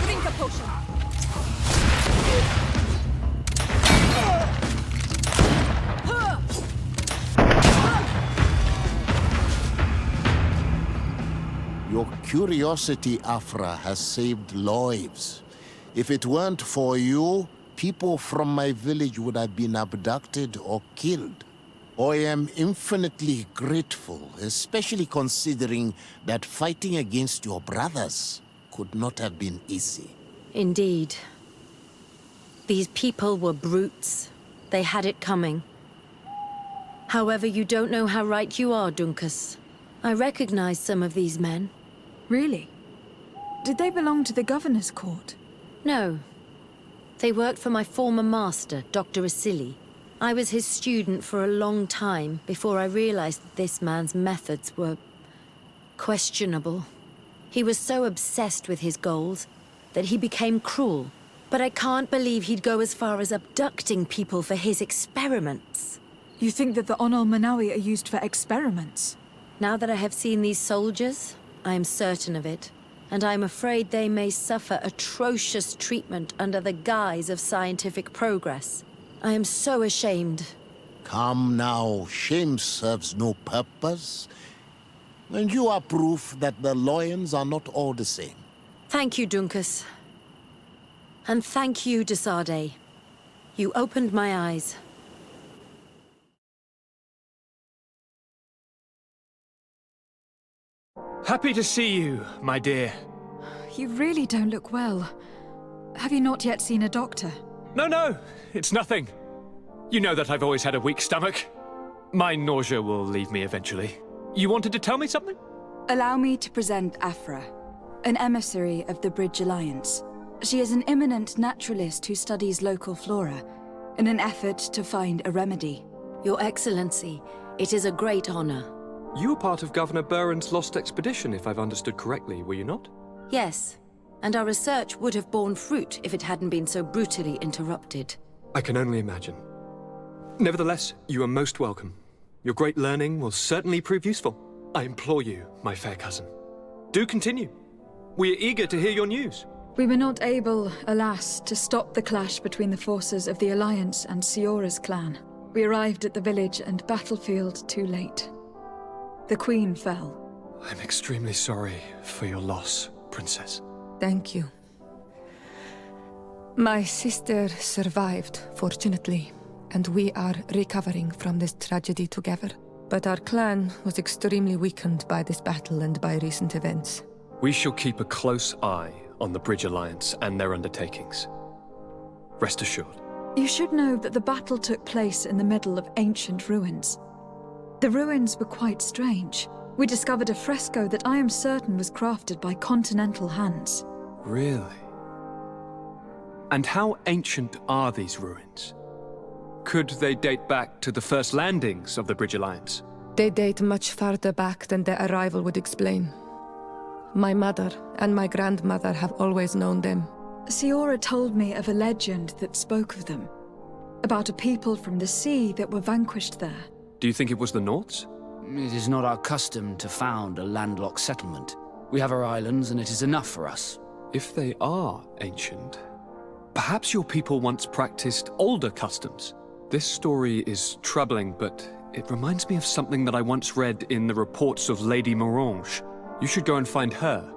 Drink a potion. Your curiosity, Afra, has saved lives. If it weren't for you, people from my village would have been abducted or killed. I am infinitely grateful, especially considering that fighting against your brothers could not have been easy. Indeed. These people were brutes. They had it coming. However, you don't know how right you are, Dunkus. I recognize some of these men. Really? Did they belong to the governor's court? No. They worked for my former master, Dr. Asili. I was his student for a long time before I realized that this man's methods were questionable. He was so obsessed with his goals that he became cruel. But I can't believe he'd go as far as abducting people for his experiments. You think that the Onol Manawi are used for experiments? Now that I have seen these soldiers, I am certain of it. And I'm afraid they may suffer atrocious treatment under the guise of scientific progress. I am so ashamed. Come now, shame serves no purpose. And you are proof that the Loyans are not all the same. Thank you, Dunkus. And thank you, Desade. You opened my eyes. Happy to see you, my dear. You really don't look well. Have you not yet seen a doctor? No, it's nothing. You know that I've always had a weak stomach. My nausea will leave me eventually. You wanted to tell me something? Allow me to present Afra, an emissary of the Bridge Alliance. She is an eminent naturalist who studies local flora in an effort to find a remedy. Your Excellency, it is a great honor. You were part of Governor Buren's lost expedition, if I've understood correctly, were you not? Yes, and our research would have borne fruit if it hadn't been so brutally interrupted. I can only imagine. Nevertheless, you are most welcome. Your great learning will certainly prove useful. I implore you, my fair cousin. Do continue. We are eager to hear your news. We were not able, alas, to stop the clash between the forces of the Alliance and Siora's clan. We arrived at the village and battlefield too late. The Queen fell. I'm extremely sorry for your loss, Princess. Thank you. My sister survived, fortunately, and we are recovering from this tragedy together. But our clan was extremely weakened by this battle and by recent events. We shall keep a close eye on the Bridge Alliance and their undertakings. Rest assured. You should know that the battle took place in the middle of ancient ruins. The ruins were quite strange. We discovered a fresco that I am certain was crafted by continental hands. Really? And how ancient are these ruins? Could they date back to the first landings of the Bridge Alliance? They date much farther back than their arrival would explain. My mother and my grandmother have always known them. Siora told me of a legend that spoke of them. About a people from the sea that were vanquished there. Do you think it was the Nords? It is not our custom to found a landlocked settlement. We have our islands and it is enough for us. If they are ancient, perhaps your people once practiced older customs. This story is troubling, but it reminds me of something that I once read in the reports of Lady Morange. You should go and find her.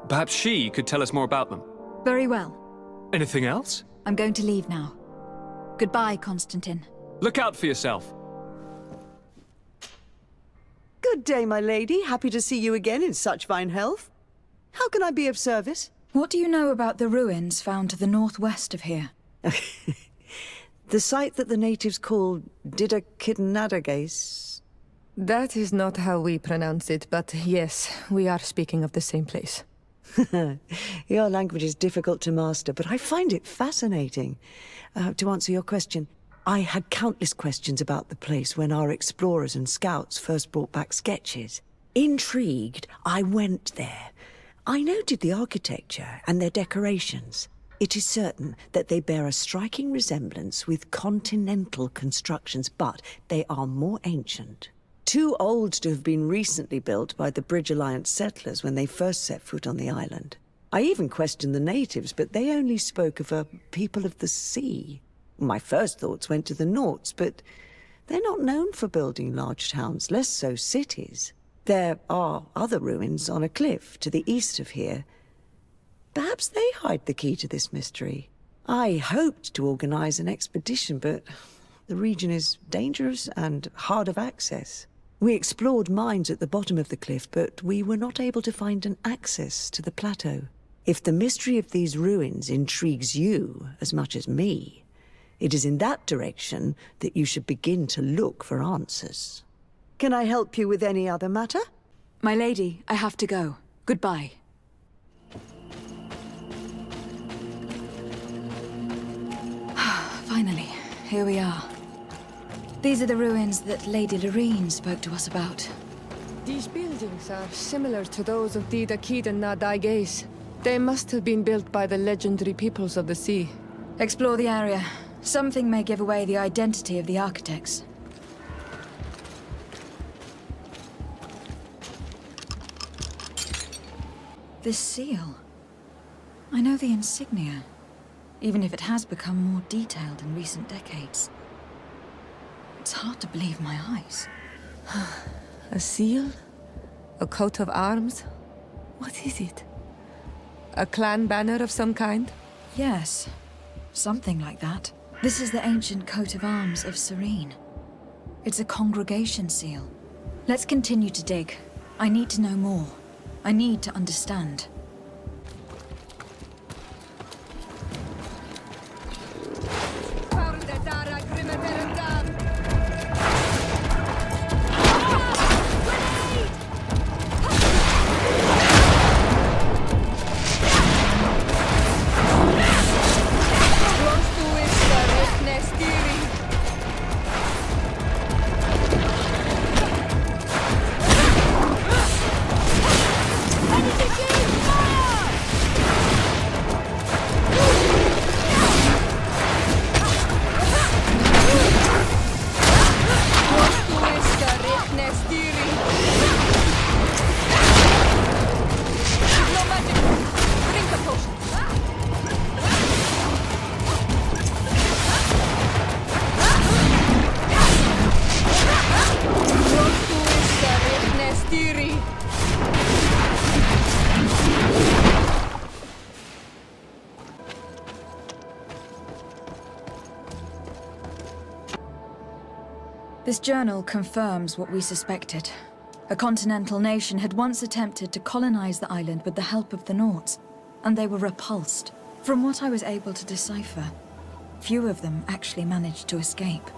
Perhaps she could tell us more about them. Very well. Anything else? I'm going to leave now. Goodbye, Constantine. Look out for yourself. Good day, my lady. Happy to see you again in such fine health. How can I be of service? What do you know about the ruins found to the northwest of here? The site that the natives call Didakidnadagace? That is not how we pronounce it, but yes, we are speaking of the same place. Your language is difficult to master, but I find it fascinating. To answer your question, I had countless questions about the place when our explorers and scouts first brought back sketches. Intrigued, I went there. I noted the architecture and their decorations. It is certain that they bear a striking resemblance with continental constructions, but they are more ancient. Too old to have been recently built by the Bridge Alliance settlers when they first set foot on the island. I even questioned the natives, but they only spoke of a people of the sea. My first thoughts went to the Norts, but they're not known for building large towns, less so cities. There are other ruins on a cliff to the east of here. Perhaps they hide the key to this mystery. I hoped to organize an expedition, but the region is dangerous and hard of access. We explored mines at the bottom of the cliff, but we were not able to find an access to the plateau. If the mystery of these ruins intrigues you as much as me, it is in that direction that you should begin to look for answers. Can I help you with any other matter? My lady, I have to go. Goodbye. Finally, here we are. These are the ruins that Lady Loreen spoke to us about. These buildings are similar to those of the Keeden Nadaiges. They must have been built by the legendary peoples of the sea. Explore the area. Something may give away the identity of the architects. This seal. I know the insignia, even if it has become more detailed in recent decades. It's hard to believe my eyes. A seal? A coat of arms? What is it? A clan banner of some kind? Yes, something like that. This is the ancient coat of arms of Serene. It's a congregation seal. Let's continue to dig. I need to know more. I need to understand. This journal confirms what we suspected. A continental nation had once attempted to colonize the island with the help of the Nauts, and they were repulsed. From what I was able to decipher, few of them actually managed to escape.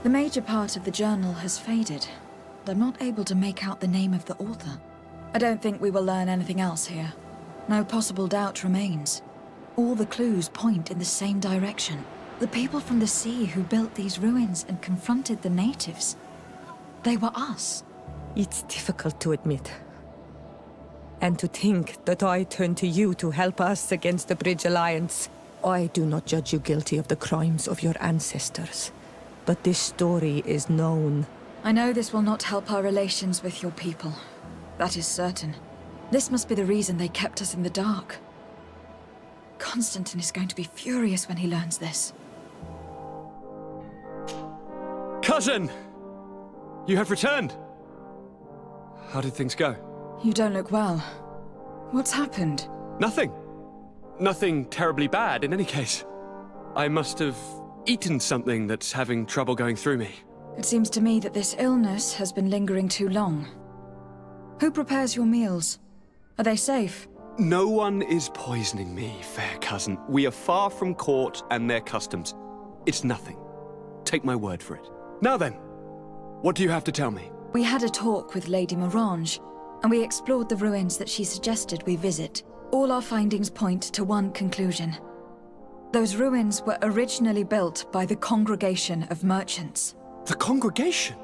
The major part of the journal has faded, and I'm not able to make out the name of the author. I don't think we will learn anything else here. No possible doubt remains. All the clues point in the same direction. The people from the sea who built these ruins and confronted the natives. They were us. It's difficult to admit. And to think that I turn to you to help us against the Bridge Alliance. I do not judge you guilty of the crimes of your ancestors. But this story is known. I know this will not help our relations with your people. That is certain. This must be the reason they kept us in the dark. Constantine is going to be furious when he learns this. Cousin! You have returned! How did things go? You don't look well. What's happened? Nothing. Nothing terribly bad, in any case. I must have eaten something that's having trouble going through me. It seems to me that this illness has been lingering too long. Who prepares your meals? Are they safe? No one is poisoning me, fair cousin. We are far from court and their customs. It's nothing. Take my word for it. Now then, what do you have to tell me? We had a talk with Lady Morange, and we explored the ruins that she suggested we visit. All our findings point to one conclusion. Those ruins were originally built by the Congregation of Merchants. The Congregation?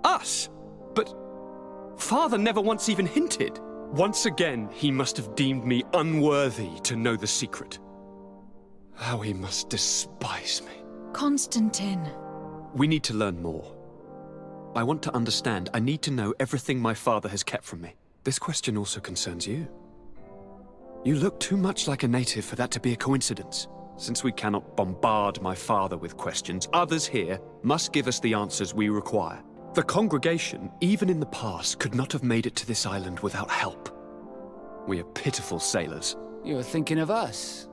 Us? But Father never once even hinted. Once again, he must have deemed me unworthy to know the secret. How he must despise me. Constantine. We need to learn more. I want to understand. I need to know everything my father has kept from me. This question also concerns you. You look too much like a native for that to be a coincidence. Since we cannot bombard my father with questions, others here must give us the answers we require. The congregation, even in the past, could not have made it to this island without help. We are pitiful sailors. You're thinking of us.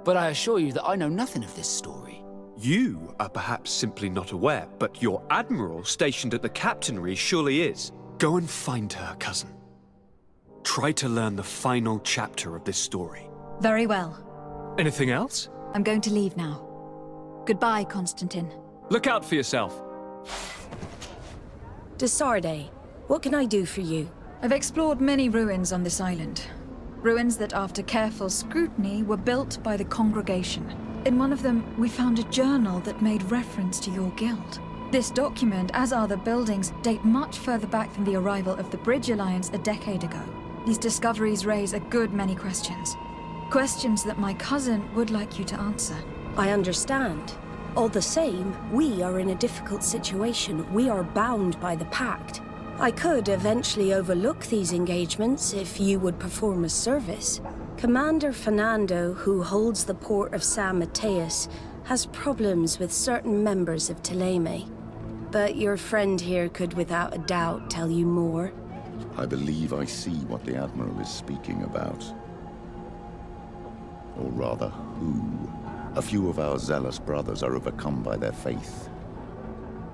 But I assure you that I know nothing of this story. You are perhaps simply not aware, but your admiral stationed at the captainry surely is. Go and find her, cousin. try to learn the final chapter of this story. Very well. Anything else? I'm going to leave now. Goodbye, Constantine. Look out for yourself. Desarde, what can I do for you? I've explored many ruins on this island. Ruins that, after careful scrutiny, were built by the congregation. In one of them, we found a journal that made reference to your guild. This document, as are the buildings, date much further back than the arrival of the Bridge Alliance a decade ago. These discoveries raise a good many questions. Questions that my cousin would like you to answer. I understand. All the same, we are in a difficult situation. We are bound by the pact. I could eventually overlook these engagements if you would perform a service. Commander Fernando, who holds the port of San Mateus, has problems with certain members of Thélème. But your friend here could without a doubt tell you more. I believe I see what the Admiral is speaking about. Or rather, who. A few of our zealous brothers are overcome by their faith.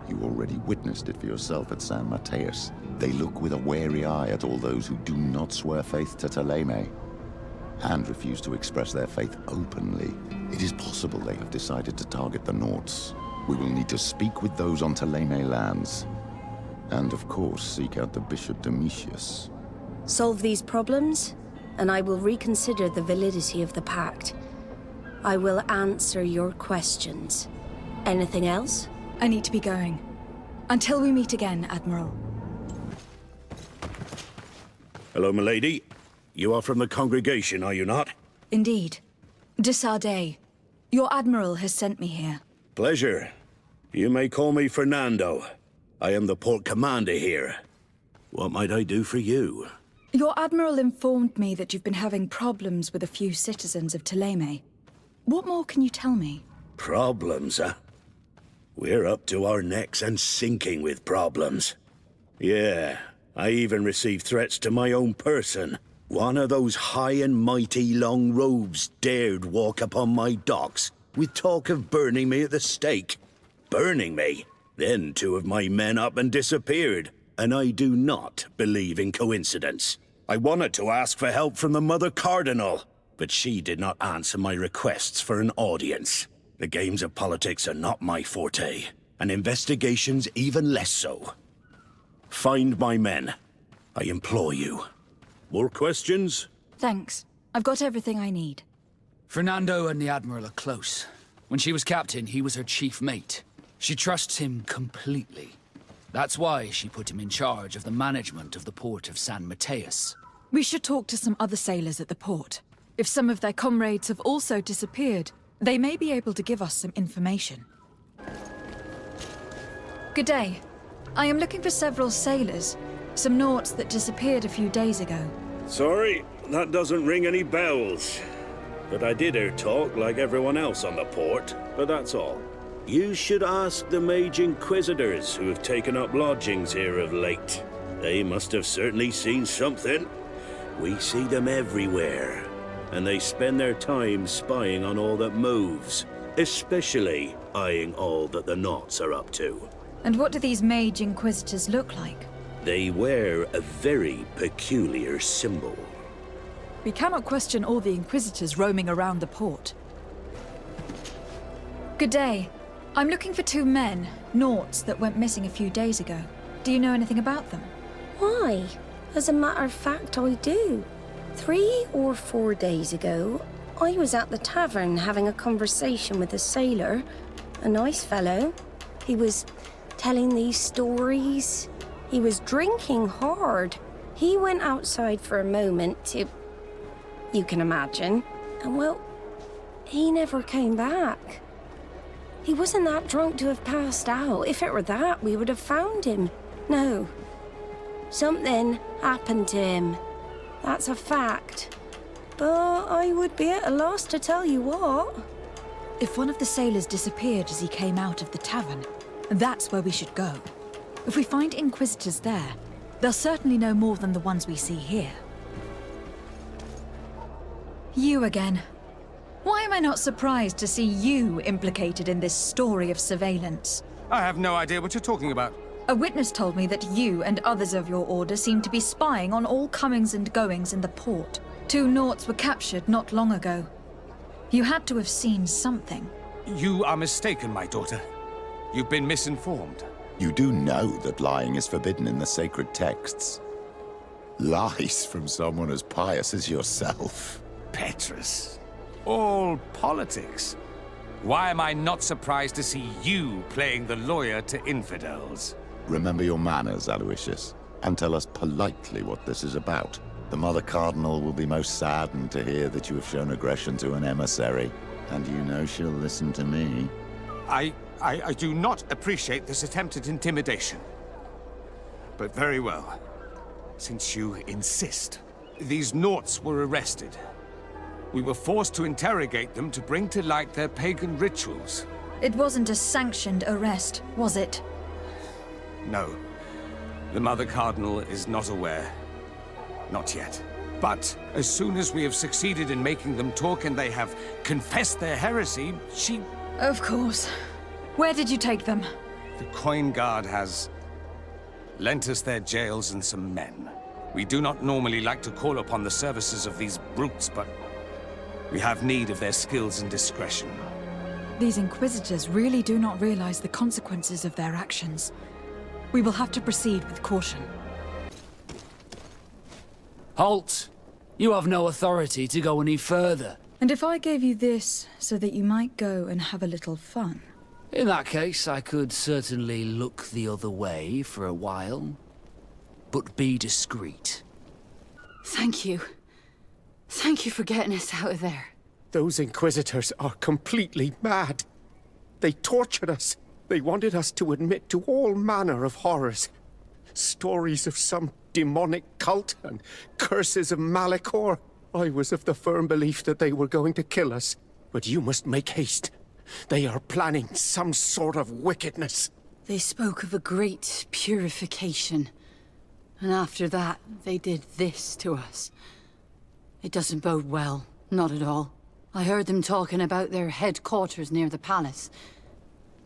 You already witnessed it for yourself at San Mateus. They look with a wary eye at all those who do not swear faith to Thélème, and refuse to express their faith openly. It is possible they have decided to target the Nords. We will need to speak with those on Thélème lands. And of course, seek out the Bishop Domitius. Solve these problems, and I will reconsider the validity of the pact. I will answer your questions. Anything else? I need to be going. Until we meet again, Admiral. Hello, milady. You are from the congregation, are you not? Indeed. Desarde, your Admiral has sent me here. Pleasure. You may call me Fernando. I am the port commander here. What might I do for you? Your Admiral informed me that you've been having problems with a few citizens of Thélème. What more can you tell me? Problems, huh? We're up to our necks and sinking with problems. Yeah, I even received threats to my own person. One of those high and mighty long robes dared walk upon my docks with talk of burning me at the stake. Burning me? Then two of my men up and disappeared, and I do not believe in coincidence. I wanted to ask for help from the Mother Cardinal, but she did not answer my requests for an audience. The games of politics are not my forte, and investigations even less so. Find my men. I implore you. More questions? Thanks. I've got everything I need. Fernando and the Admiral are close. When she was captain, he was her chief mate. She trusts him completely. That's why she put him in charge of the management of the port of San Mateus. We should talk to some other sailors at the port. If some of their comrades have also disappeared, they may be able to give us some information. Good day. I am looking for several sailors. Some Nauts that disappeared a few days ago. Sorry, that doesn't ring any bells. But I did hear talk like everyone else on the port, but that's all. You should ask the Mage Inquisitors who have taken up lodgings here of late. They must have certainly seen something. We see them everywhere, and they spend their time spying on all that moves, especially eyeing all that the Nauts are up to. And what do these Mage Inquisitors look like? They wear a very peculiar symbol. We cannot question all the Inquisitors roaming around the port. Good day. I'm looking for two men, Nauts, that went missing a few days ago. Do you know anything about them? Why? As a matter of fact, I do. 3 or 4 days ago, I was at the tavern having a conversation with a sailor. A nice fellow. He was telling these stories. He was drinking hard. He went outside for a moment to... you can imagine. And well, he never came back. He wasn't that drunk to have passed out. If it were that, we would have found him. No. Something happened to him. That's a fact. But I would be at a loss to tell you what. If one of the sailors disappeared as he came out of the tavern, that's where we should go. If we find Inquisitors there, they'll certainly know more than the ones we see here. You again. Why am I not surprised to see you implicated in this story of surveillance? I have no idea what you're talking about. A witness told me that you and others of your order seem to be spying on all comings and goings in the port. 2 Nauts were captured not long ago. You had to have seen something. You are mistaken, my daughter. You've been misinformed. You do know that lying is forbidden in the sacred texts. Lies from someone as pious as yourself. Petrus. All politics. Why am I not surprised to see you playing the lawyer to infidels? Remember your manners, Aloysius, and tell us politely what this is about. The Mother Cardinal will be most saddened to hear that you have shown aggression to an emissary, and you know she'll listen to me. I do not appreciate this attempt at intimidation. But very well. Since you insist. These Nauts were arrested. We were forced to interrogate them to bring to light their pagan rituals. It wasn't a sanctioned arrest, was it? No. The Mother Cardinal is not aware. Not yet. But as soon as we have succeeded in making them talk and they have confessed their heresy, she... Of course. Where did you take them? The Coin Guard has lent us their jails and some men. We do not normally like to call upon the services of these brutes, but we have need of their skills and discretion. These Inquisitors really do not realize the consequences of their actions. We will have to proceed with caution. Halt! You have no authority to go any further. And if I gave you this so that you might go and have a little fun? In that case, I could certainly look the other way for a while. But be discreet. Thank you. Thank you for getting us out of there. Those Inquisitors are completely mad. They tortured us. They wanted us to admit to all manner of horrors. Stories of some demonic cult and curses of Malachor. I was of the firm belief that they were going to kill us. But you must make haste. They are planning some sort of wickedness. They spoke of a great purification. And after that, they did this to us. It doesn't bode well. Not at all. I heard them talking about their headquarters near the palace.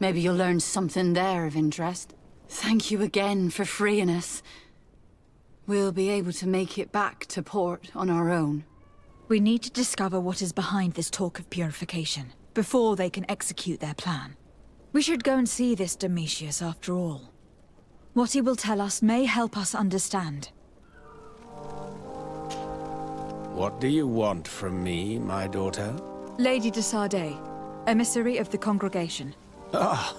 Maybe you'll learn something there of interest. Thank you again for freeing us. We'll be able to make it back to port on our own. We need to discover what is behind this talk of purification, before they can execute their plan. We should go and see this Domitius after all. What he will tell us may help us understand. What do you want from me, my daughter? Lady de Sardet, emissary of the congregation. Ah!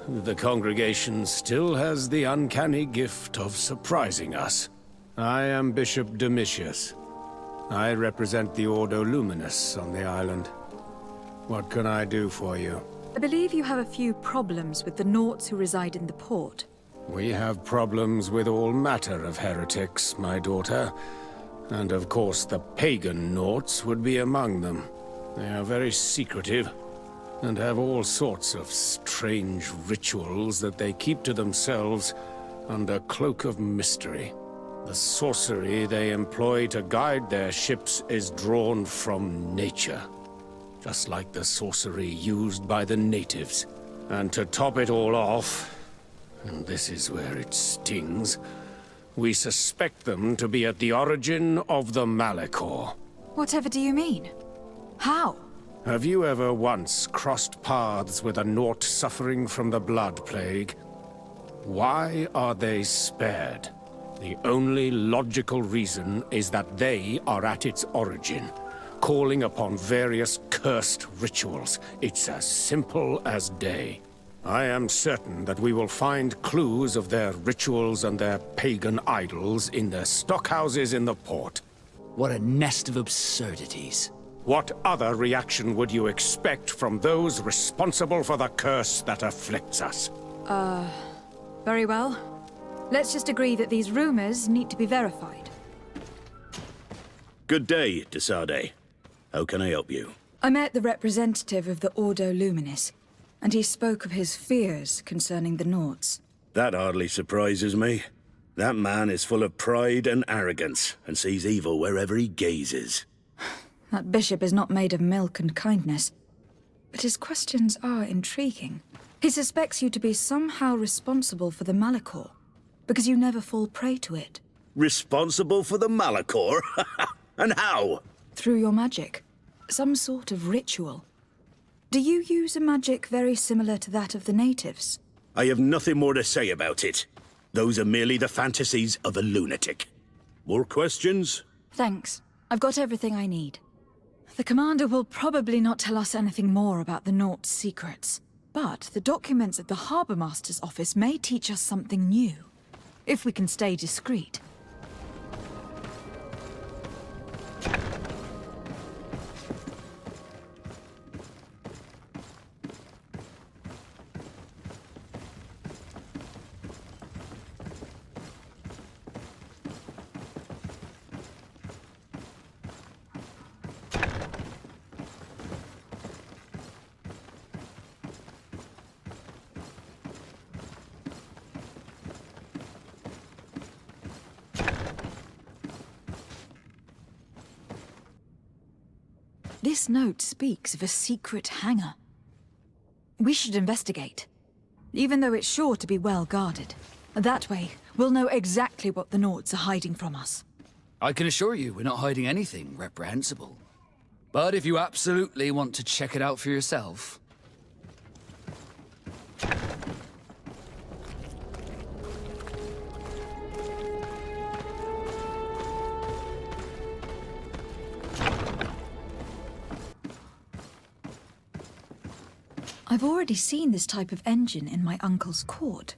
The congregation still has the uncanny gift of surprising us. I am Bishop Domitius. I represent the Ordo Luminous on the island. What can I do for you? I believe you have a few problems with the Nauts who reside in the port. We have problems with all matter of heretics, my daughter. And of course the pagan Nauts would be among them. They are very secretive, and have all sorts of strange rituals that they keep to themselves under cloak of mystery. The sorcery they employ to guide their ships is drawn from nature, just like the sorcery used by the natives. And to top it all off, and this is where it stings, we suspect them to be at the origin of the Malachor. Whatever do you mean? How? Have you ever once crossed paths with a Naut suffering from the Blood Plague? Why are they spared? The only logical reason is that they are at its origin, calling upon various cursed rituals. It's as simple as day. I am certain that we will find clues of their rituals and their pagan idols in their stockhouses in the port. What a nest of absurdities. What other reaction would you expect from those responsible for the curse that afflicts us? Very well. Let's just agree that these rumors need to be verified. Good day, de Sardet. How can I help you? I met the representative of the Ordo Luminis, and he spoke of his fears concerning the Nauts. That hardly surprises me. That man is full of pride and arrogance, and sees evil wherever he gazes. That bishop is not made of milk and kindness, but his questions are intriguing. He suspects you to be somehow responsible for the Malachor, because you never fall prey to it. Responsible for the Malachor? And how? Through your magic. Some sort of ritual. Do you use a magic very similar to that of the natives? I have nothing more to say about it. Those are merely the fantasies of a lunatic. More questions? Thanks. I've got everything I need. The commander will probably not tell us anything more about the Naught's secrets. But the documents at the Harbour Master's office may teach us something new, if we can stay discreet. This note speaks of a secret hangar. We should investigate, even though it's sure to be well guarded. That way, we'll know exactly what the Naughts are hiding from us. I can assure you we're not hiding anything reprehensible. But if you absolutely want to check it out for yourself... I've already seen this type of engine in my uncle's court.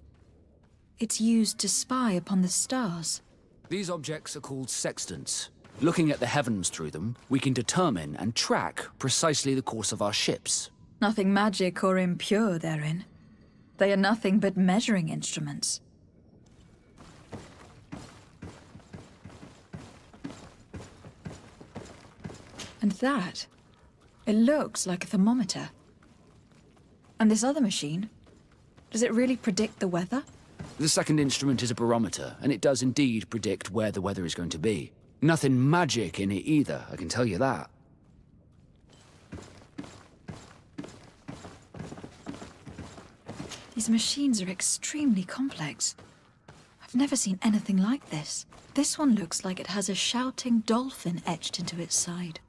It's used to spy upon the stars. These objects are called sextants. Looking at the heavens through them, we can determine and track precisely the course of our ships. Nothing magic or impure therein. They are nothing but measuring instruments. And that, it looks like a thermometer. And this other machine, does it really predict the weather? The second instrument is a barometer, and it does indeed predict where the weather is going to be. Nothing magic in it either, I can tell you that. These machines are extremely complex. I've never seen anything like this. This one looks like it has a shouting dolphin etched into its side.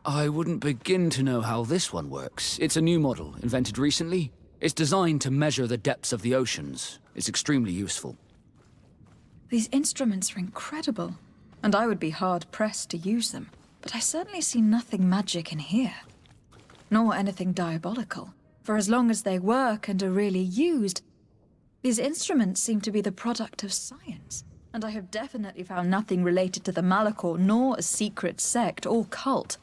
I wouldn't begin to know how this one works. It's a new model, invented recently. It's designed to measure the depths of the oceans. It's extremely useful. These instruments are incredible, and I would be hard-pressed to use them. But I certainly see nothing magic in here. Nor anything diabolical. For as long as they work and are really used, these instruments seem to be the product of science. And I have definitely found nothing related to the Malachor, nor a secret sect or cult.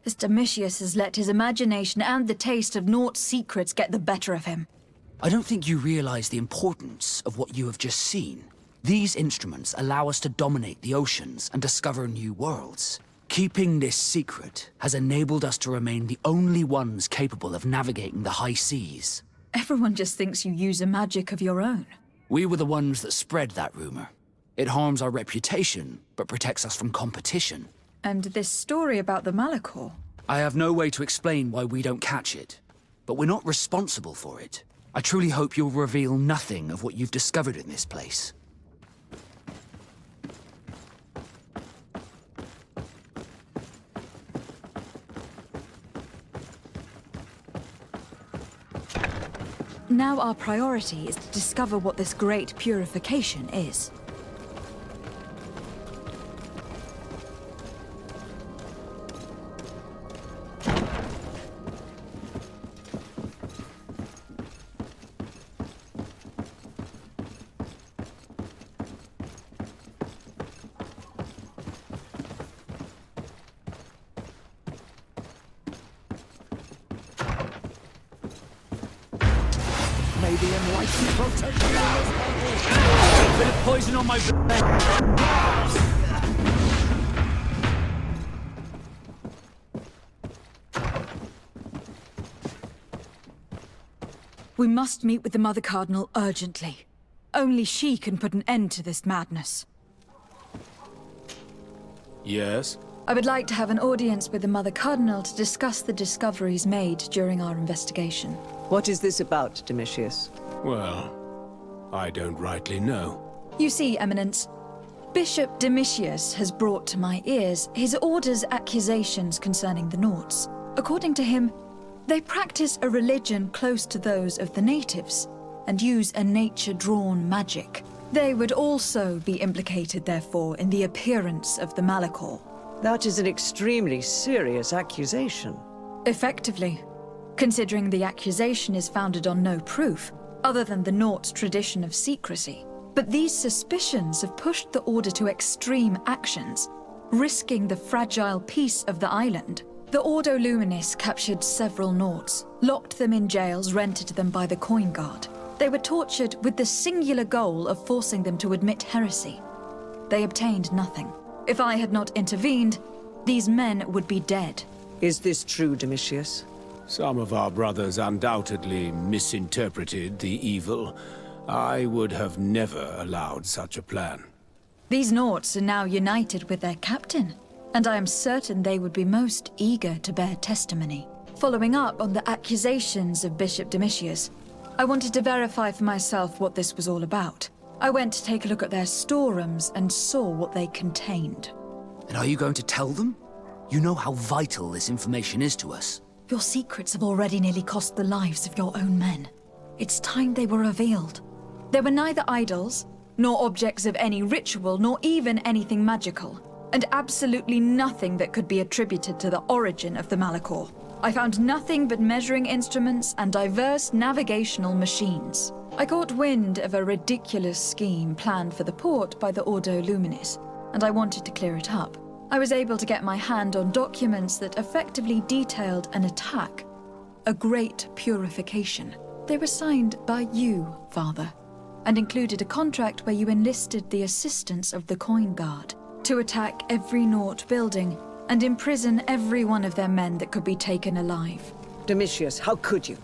This Domitius has let his imagination and the taste of Naught's secrets get the better of him. I don't think you realize the importance of what you have just seen. These instruments allow us to dominate the oceans and discover new worlds. Keeping this secret has enabled us to remain the only ones capable of navigating the high seas. Everyone just thinks you use a magic of your own. We were the ones that spread that rumor. It harms our reputation, but protects us from competition. And this story about the Malachor? I have no way to explain why we don't catch it, but we're not responsible for it. I truly hope you'll reveal nothing of what you've discovered in this place. Now our priority is to discover what this great purification is. May the enlightened protect you. A bit of poison on my... We must meet with the Mother Cardinal urgently. Only she can put an end to this madness. Yes? I would like to have an audience with the Mother Cardinal to discuss the discoveries made during our investigation. What is this about, Domitius? Well, I don't rightly know. You see, Eminence, Bishop Domitius has brought to my ears his order's accusations concerning the Nauts. According to him, they practice a religion close to those of the natives, and use a nature-drawn magic. They would also be implicated, therefore, in the appearance of the Malachor. That is an extremely serious accusation. Effectively, considering the accusation is founded on no proof, other than the Nauts' tradition of secrecy. But these suspicions have pushed the Order to extreme actions, risking the fragile peace of the island. The Ordo Luminis captured several Nauts, locked them in jails rented to them by the Coin Guard. They were tortured with the singular goal of forcing them to admit heresy. They obtained nothing. If I had not intervened, these men would be dead. Is this true, Domitius? Some of our brothers undoubtedly misinterpreted the evil. I would have never allowed such a plan. These Nauts are now united with their captain, and I am certain they would be most eager to bear testimony. Following up on the accusations of Bishop Domitius, I wanted to verify for myself what this was all about. I went to take a look at their storerooms and saw what they contained. And are you going to tell them? You know how vital this information is to us. Your secrets have already nearly cost the lives of your own men. It's time they were revealed. They were neither idols, nor objects of any ritual, nor even anything magical, and absolutely nothing that could be attributed to the origin of the Malachor. I found nothing but measuring instruments and diverse navigational machines. I caught wind of a ridiculous scheme planned for the port by the Ordo Luminis, and I wanted to clear it up. I was able to get my hand on documents that effectively detailed an attack, a great purification. They were signed by you, Father, and included a contract where you enlisted the assistance of the Coin Guard to attack every Naut building and imprison every one of their men that could be taken alive. Domitius, how could you?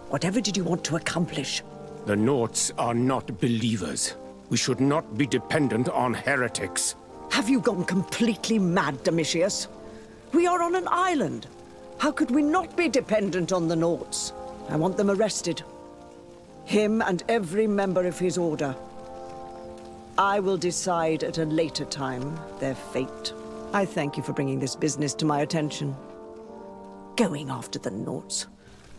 Whatever did you want to accomplish? The Nauts are not believers. We should not be dependent on heretics. Have you gone completely mad, Domitius? We are on an island. How could we not be dependent on the Nauts? I want them arrested. Him and every member of his order. I will decide at a later time their fate. I thank you for bringing this business to my attention. Going after the Nauts.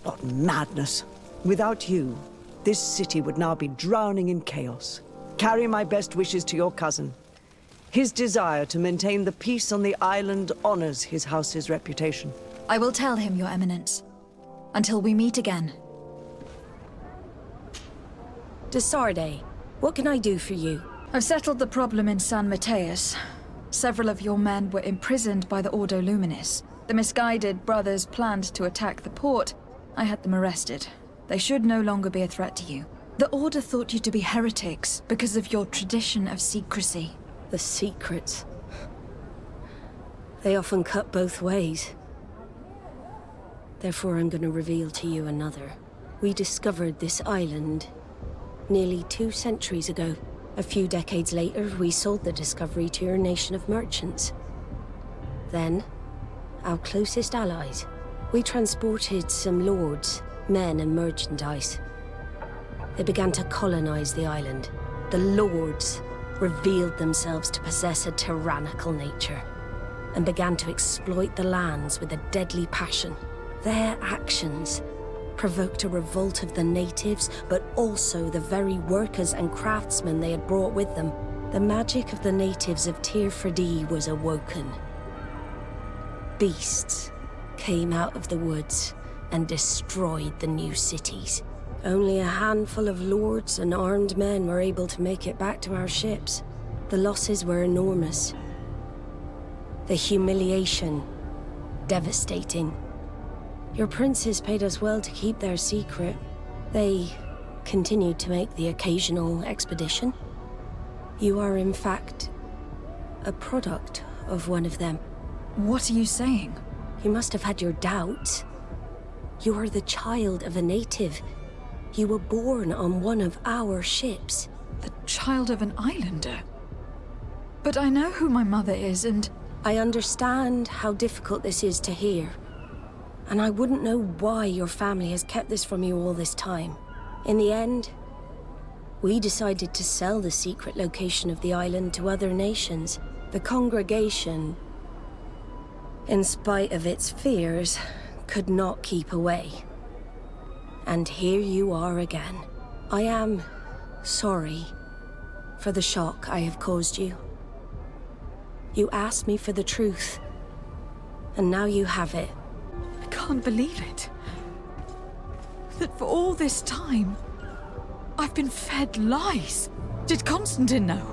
What madness. Without you, this city would now be drowning in chaos. Carry my best wishes to your cousin. His desire to maintain the peace on the island honors his house's reputation. I will tell him, Your Eminence. Until we meet again. Desarde, what can I do for you? I've settled the problem in San Mateus. Several of your men were imprisoned by the Ordo Luminis. The misguided brothers planned to attack the port. I had them arrested. They should no longer be a threat to you. The Order thought you to be heretics because of your tradition of secrecy. The secrets. They often cut both ways. Therefore, I'm going to reveal to you another. We discovered this island nearly 2 centuries ago. A few decades later, we sold the discovery to your nation of merchants. Then, our closest allies. We transported some lords, men and merchandise. They began to colonize the island. The lords revealed themselves to possess a tyrannical nature and began to exploit the lands with a deadly passion. Their actions provoked a revolt of the natives, but also the very workers and craftsmen they had brought with them. The magic of the natives of Tir Freddy was awoken. Beasts came out of the woods and destroyed the new cities. Only a handful of lords and armed men were able to make it back to our ships. The losses were enormous. The humiliation, devastating. Your princes paid us well to keep their secret. They continued to make the occasional expedition. You are, in fact, a product of one of them. What are you saying? You must have had your doubts. You are the child of a native. You were born on one of our ships. The child of an islander? But I know who my mother is, and... I understand how difficult this is to hear. And I wouldn't know why your family has kept this from you all this time. In the end, we decided to sell the secret location of the island to other nations. The congregation, in spite of its fears, could not keep away. And here you are again. I am sorry for the shock I have caused you. You asked me for the truth, and now you have it. I can't believe it. That for all this time, I've been fed lies. Did Constantine know?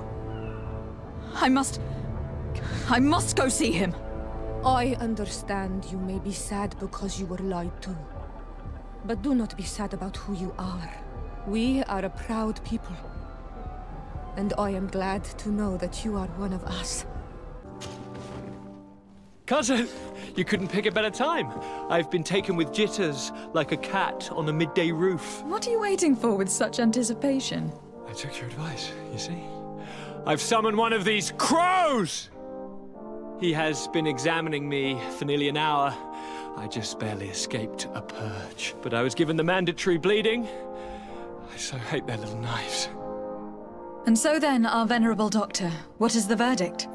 I must go see him. I understand you may be sad because you were lied to. But do not be sad about who you are. We are a proud people. And I am glad to know that you are one of us. Cousin, you couldn't pick a better time. I've been taken with jitters, like a cat on a midday roof. What are you waiting for with such anticipation? I took your advice, you see. I've summoned one of these crows! He has been examining me for nearly an hour. I just barely escaped a purge. But I was given the mandatory bleeding. I so hate their little knives. And so then, our venerable doctor, what is the verdict?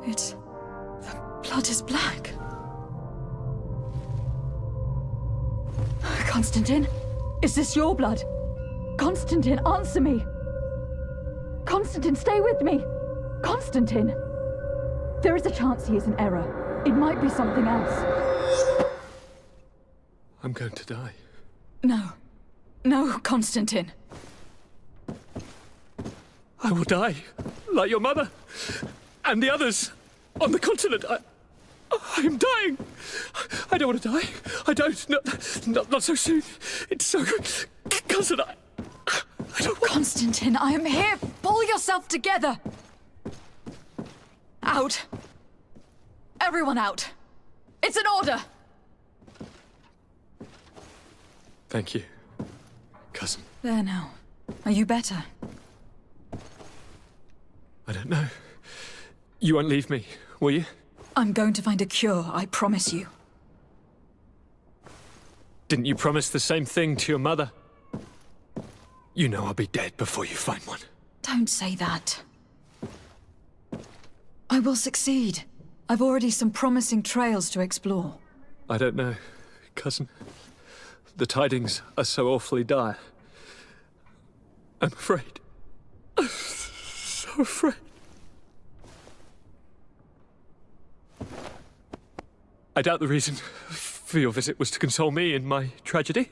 The blood is black. Constantine, is this your blood? Constantine, answer me! Constantine, stay with me! Constantine! There is a chance he is in error. It might be something else. I'm going to die. No. No, Constantine. I will die, like your mother, and the others on the continent. I'm dying. I don't want to die. I don't. Not so soon. It's so... Cousin, I don't want... Constantine, I am here. Pull yourself together. Out. Everyone out. It's an order. Thank you, cousin. There now. Are you better? I don't know. You won't leave me, will you? I'm going to find a cure, I promise you. Didn't you promise the same thing to your mother? You know I'll be dead before you find one. Don't say that. I will succeed. I've already some promising trails to explore. I don't know, cousin. The tidings are so awfully dire. I'm afraid. I'm so afraid. I doubt the reason for your visit was to console me in my tragedy.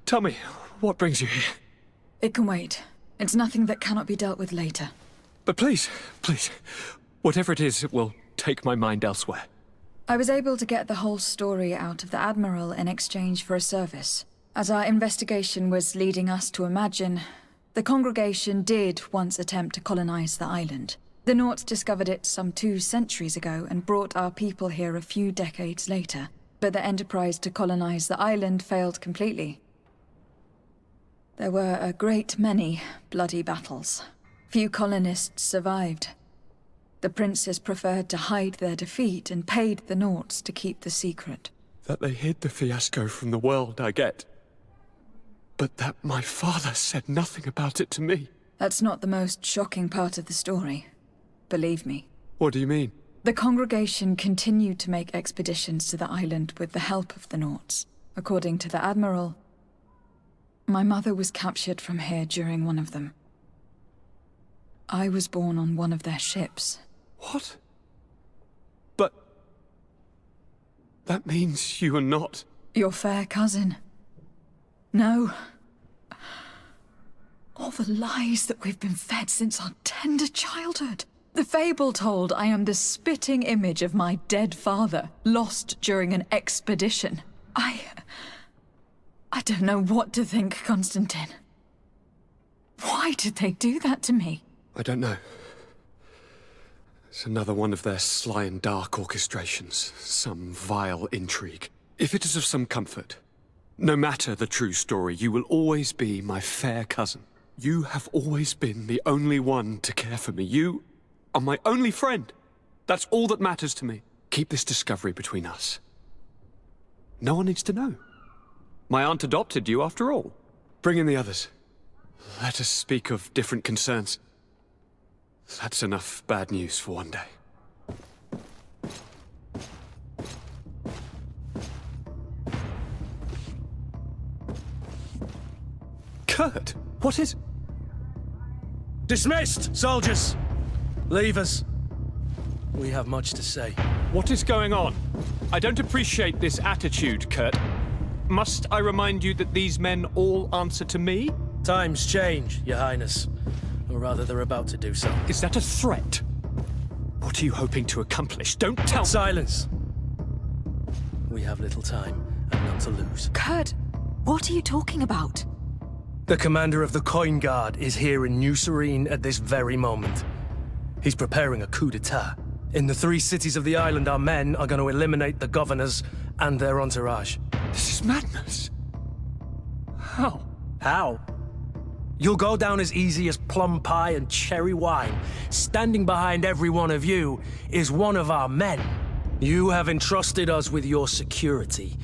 Tell me, what brings you here? It can wait. It's nothing that cannot be dealt with later. But please, please, whatever it is, it will take my mind elsewhere. I was able to get the whole story out of the Admiral in exchange for a service. As our investigation was leading us to imagine, the congregation did once attempt to colonize the island. The Nauts discovered it some 2 centuries ago and brought our people here a few decades later. But the enterprise to colonize the island failed completely. There were a great many bloody battles. Few colonists survived. The princes preferred to hide their defeat and paid the Nauts to keep the secret. That they hid the fiasco from the world, I get. But that my father said nothing about it to me. That's not the most shocking part of the story. Believe me. What do you mean? The congregation continued to make expeditions to the island with the help of the Nauts. According to the Admiral, my mother was captured from here during one of them. I was born on one of their ships. What? But... that means you are not... your fair cousin. No. All the lies that we've been fed since our tender childhood. The fable told I am the spitting image of my dead father, lost during an expedition. I don't know what to think, Constantine. Why did they do that to me? I don't know. It's another one of their sly and dark orchestrations. Some vile intrigue. If it is of some comfort, no matter the true story, you will always be my fair cousin. You have always been the only one to care for me. You are my only friend. That's all that matters to me. Keep this discovery between us. No one needs to know. My aunt adopted you after all. Bring in the others. Let us speak of different concerns. That's enough bad news for one day. Kurt, what is... Dismissed, soldiers! Leave us. We have much to say. What is going on? I don't appreciate this attitude, Kurt. Must I remind you that these men all answer to me? Times change, Your Highness. Or rather, they're about to do so. Is that a threat? What are you hoping to accomplish? Don't tell me... Silence! We have little time, and none to lose. Kurt, what are you talking about? The commander of the Coin Guard is here in New Serene at this very moment. He's preparing a coup d'etat. In the 3 cities of the island, our men are going to eliminate the governors and their entourage. This is madness. How? How? You'll go down as easy as plum pie and cherry wine. Standing behind every one of you is one of our men. You have entrusted us with your security.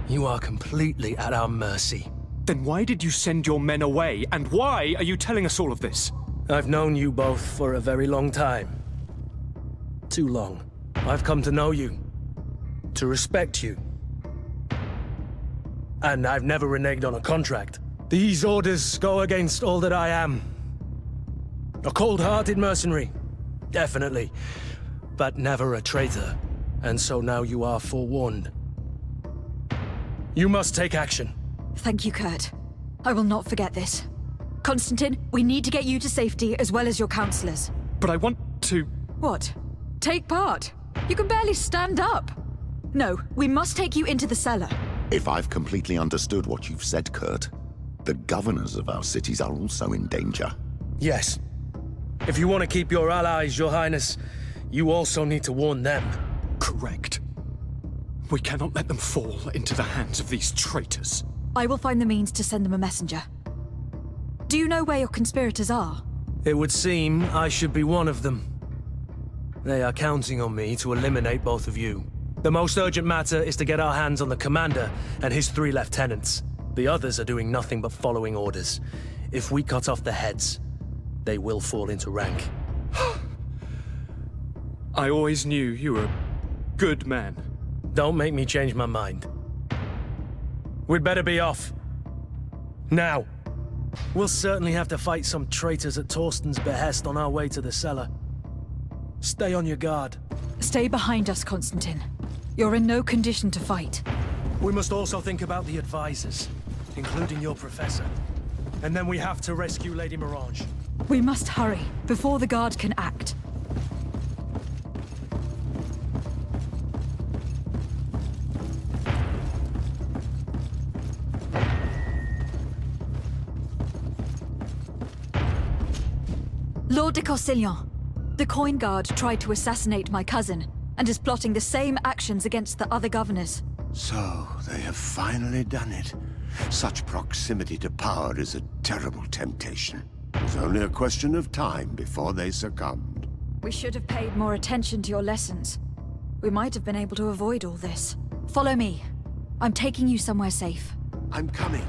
You are completely at our mercy. Then why did you send your men away, and why are you telling us all of this? I've known you both for a very long time. Too long. I've come to know you, to respect you. And I've never reneged on a contract. These orders go against all that I am. A cold-hearted mercenary, definitely, but never a traitor. And so now you are forewarned. You must take action. Thank you, Kurt. I will not forget this. Constantine, we need to get you to safety as well as your counselors. But I want to... What? Take part? You can barely stand up. No, we must take you into the cellar. If I've completely understood what you've said, Kurt, the governors of our cities are also in danger. Yes. If you want to keep your allies, Your Highness, you also need to warn them. Correct. We cannot let them fall into the hands of these traitors. I will find the means to send them a messenger. Do you know where your conspirators are? It would seem I should be one of them. They are counting on me to eliminate both of you. The most urgent matter is to get our hands on the commander and his 3 lieutenants. The others are doing nothing but following orders. If we cut off their heads, they will fall into rank. I always knew you were a good man. Don't make me change my mind. We'd better be off. Now. We'll certainly have to fight some traitors at Torsten's behest on our way to the cellar. Stay on your guard. Stay behind us, Constantine. You're in no condition to fight. We must also think about the advisors, including your professor. And then we have to rescue Lady Mirange. We must hurry, before the guard can act. Lord de Castellon, the Coin Guard tried to assassinate my cousin, and is plotting the same actions against the other governors. So, they have finally done it. Such proximity to power is a terrible temptation. It was only a question of time before they succumbed. We should have paid more attention to your lessons. We might have been able to avoid all this. Follow me. I'm taking you somewhere safe. I'm coming.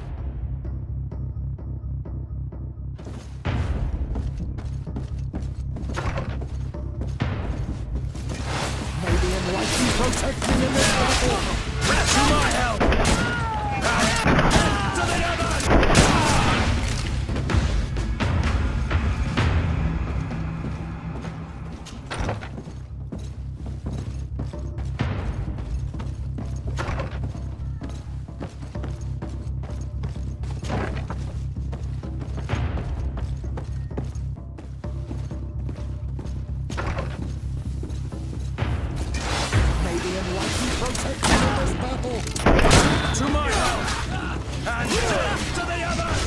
Protect me in this battle! To my help! To the others! Protect me in this battle! To my help! And to the others!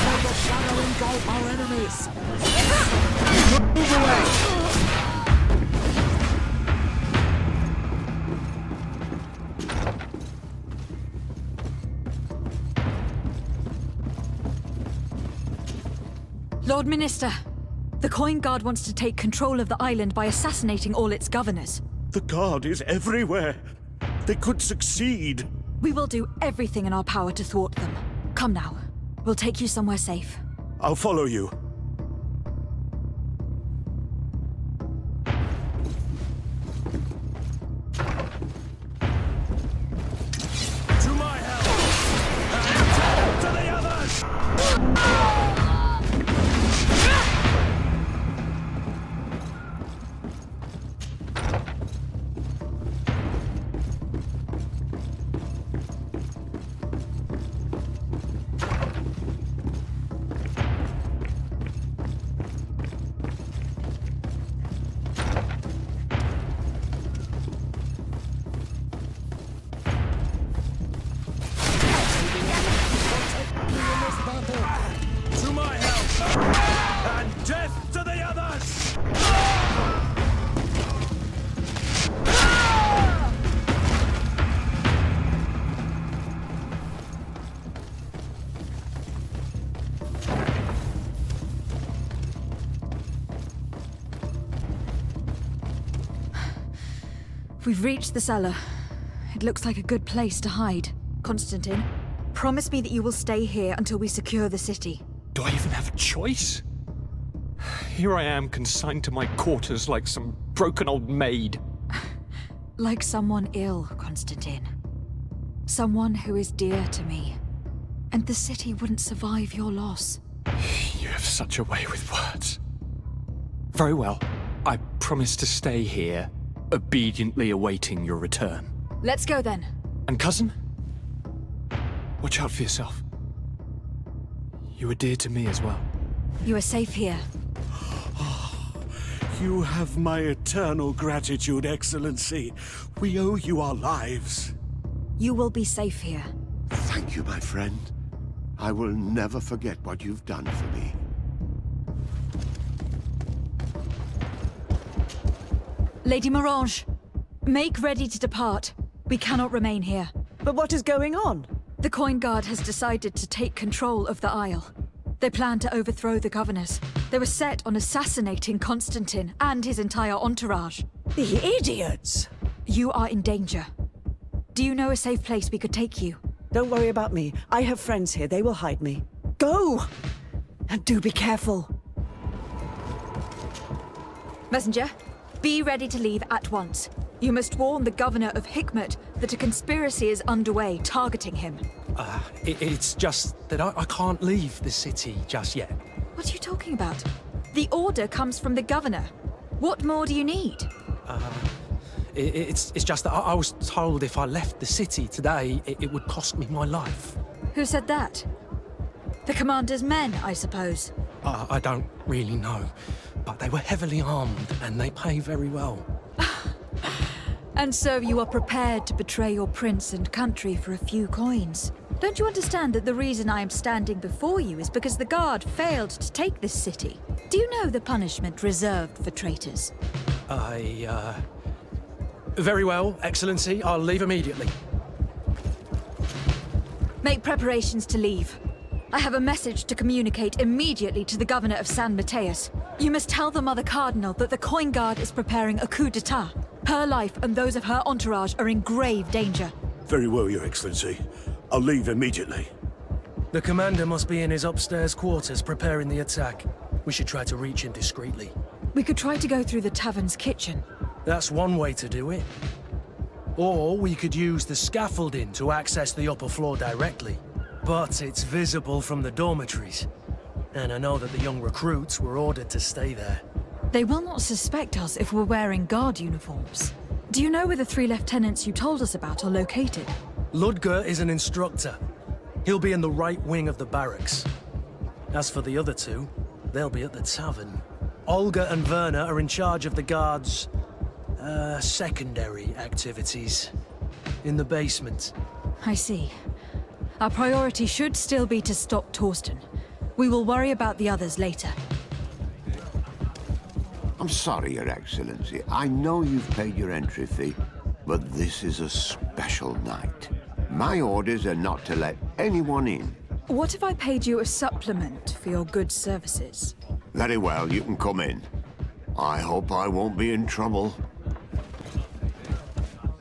May the shadow engulf our enemies! Move away! Lord Minister, the Coin Guard wants to take control of the island by assassinating all its governors. The guard is everywhere. They could succeed. We will do everything in our power to thwart them. Come now. We'll take you somewhere safe. I'll follow you. To my help! And to the others! To my help! And death to the others! We've reached the cellar. It looks like a good place to hide. Constantine, promise me that you will stay here until we secure the city. Do I even have a choice? Here I am, consigned to my quarters like some broken old maid. Like someone ill, Constantine. Someone who is dear to me. And the city wouldn't survive your loss. You have such a way with words. Very well. I promise to stay here, obediently awaiting your return. Let's go then. And cousin? Watch out for yourself. You are dear to me as well. You are safe here. You have my eternal gratitude, Excellency. We owe you our lives. You will be safe here. Thank you, my friend. I will never forget what you've done for me. Lady Morange, make ready to depart. We cannot remain here. But what is going on? The Coin Guard has decided to take control of the Isle. They plan to overthrow the governors. They were set on assassinating Constantine and his entire entourage. The idiots! You are in danger. Do you know a safe place we could take you? Don't worry about me. I have friends here. They will hide me. Go! And do be careful. Messenger, be ready to leave at once. You must warn the governor of Hikmet that a conspiracy is underway targeting him. It's just that I can't leave the city just yet. What are you talking about? The order comes from the governor. What more do you need? It's just that I was told if I left the city today, it would cost me my life. Who said that? The commander's men, I suppose. I don't really know, but they were heavily armed and they pay very well. And so you are prepared to betray your prince and country for a few coins. Don't you understand that the reason I am standing before you is because the guard failed to take this city? Do you know the punishment reserved for traitors? Very well, Excellency. I'll leave immediately. Make preparations to leave. I have a message to communicate immediately to the governor of San Mateus. You must tell the Mother Cardinal that the Coin Guard is preparing a coup d'etat. Her life and those of her entourage are in grave danger. Very well, Your Excellency. I'll leave immediately. The commander must be in his upstairs quarters preparing the attack. We should try to reach him discreetly. We could try to go through the tavern's kitchen. That's one way to do it. Or we could use the scaffolding to access the upper floor directly. But it's visible from the dormitories. And I know that the young recruits were ordered to stay there. They will not suspect us if we're wearing guard uniforms. Do you know where the 3 lieutenants you told us about are located? Ludger is an instructor. He'll be in the right wing of the barracks. As for the other 2, they'll be at the tavern. Olga and Werner are in charge of the guards' secondary activities in the basement. I see. Our priority should still be to stop Torsten. We will worry about the others later. I'm sorry, Your Excellency. I know you've paid your entry fee, but this is a special night. My orders are not to let anyone in. What if I paid you a supplement for your good services? Very well, you can come in. I hope I won't be in trouble.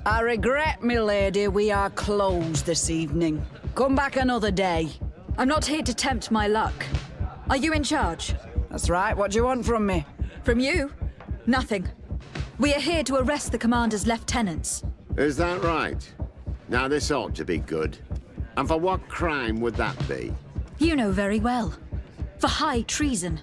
I regret, milady, we are closed this evening. Come back another day. I'm not here to tempt my luck. Are you in charge? That's right. What do you want from me? From you? Nothing. We are here to arrest the commander's lieutenants. Is that right? Now this ought to be good. And for what crime would that be? You know very well. For high treason.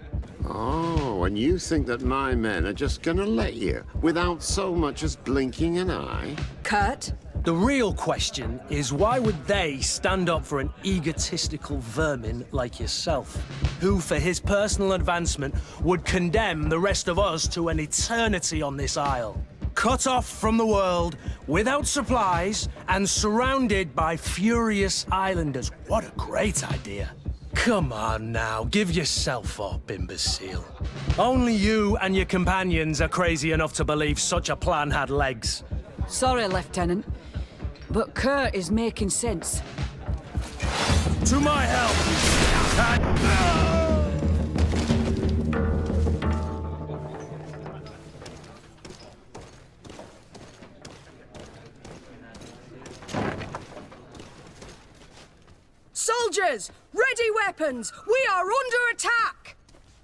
Oh, and you think that my men are just gonna let you, without so much as blinking an eye? Kurt? The real question is why would they stand up for an egotistical vermin like yourself, who for his personal advancement would condemn the rest of us to an eternity on this isle? Cut off from the world, without supplies, and surrounded by furious islanders. What a great idea. Come on now, give yourself up, imbecile. Only you and your companions are crazy enough to believe such a plan had legs. Sorry, Lieutenant, but Kurt is making sense. To my help! Soldiers, ready weapons! We are under attack!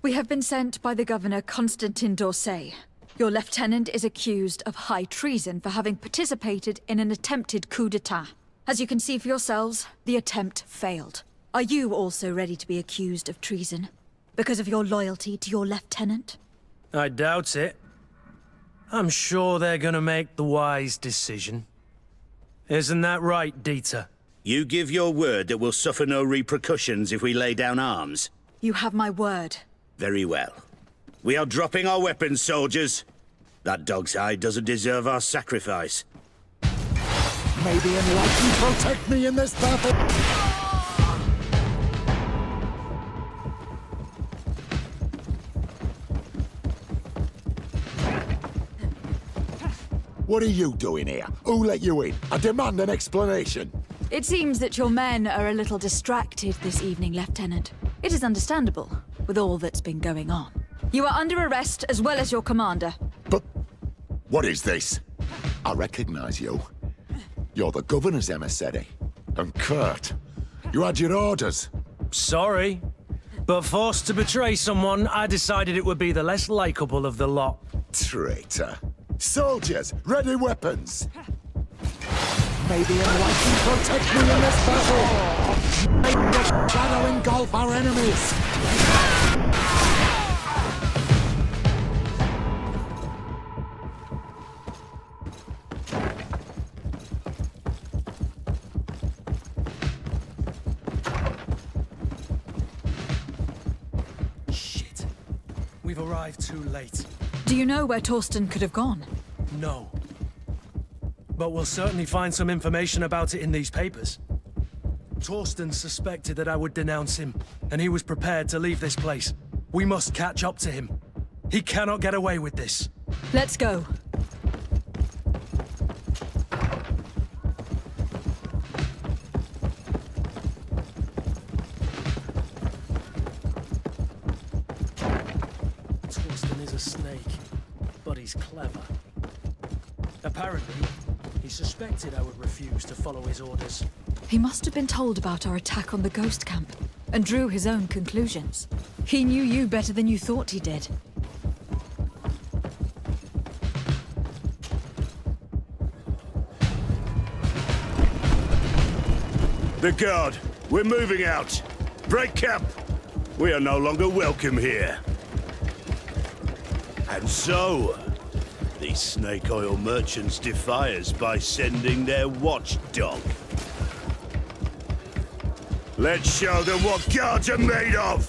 We have been sent by the Governor Constantin d'Orsay. Your lieutenant is accused of high treason for having participated in an attempted coup d'etat. As you can see for yourselves, the attempt failed. Are you also ready to be accused of treason? Because of your loyalty to your lieutenant? I doubt it. I'm sure they're gonna make the wise decision. Isn't that right, Dieter? You give your word that we'll suffer no repercussions if we lay down arms? You have my word. Very well. We are dropping our weapons, soldiers. That dog's hide doesn't deserve our sacrifice. May the enlightened protect me in this battle! What are you doing here? Who let you in? I demand an explanation. It seems that your men are a little distracted this evening, Lieutenant. It is understandable, with all that's been going on. You are under arrest, as well as your commander. But what is this? I recognize you. You're the governor's emissary. And Kurt, you had your orders. Sorry, but forced to betray someone, I decided it would be the less likable of the lot. Traitor. Soldiers, ready weapons! May the enlightened protect me in this battle! May the shadow engulf our enemies! Shit. We've arrived too late. Do you know where Torsten could have gone? No. But we'll certainly find some information about it in these papers. Torsten suspected that I would denounce him, and he was prepared to leave this place. We must catch up to him. He cannot get away with this. Let's go. Torsten is a snake, but he's clever. Apparently, he suspected I would refuse to follow his orders. He must have been told about our attack on the ghost camp, and drew his own conclusions. He knew you better than you thought he did. The guard, we're moving out. Break camp. We are no longer welcome here. And so, these snake oil merchants defy us by sending their watchdog. Let's show them what guards are made of!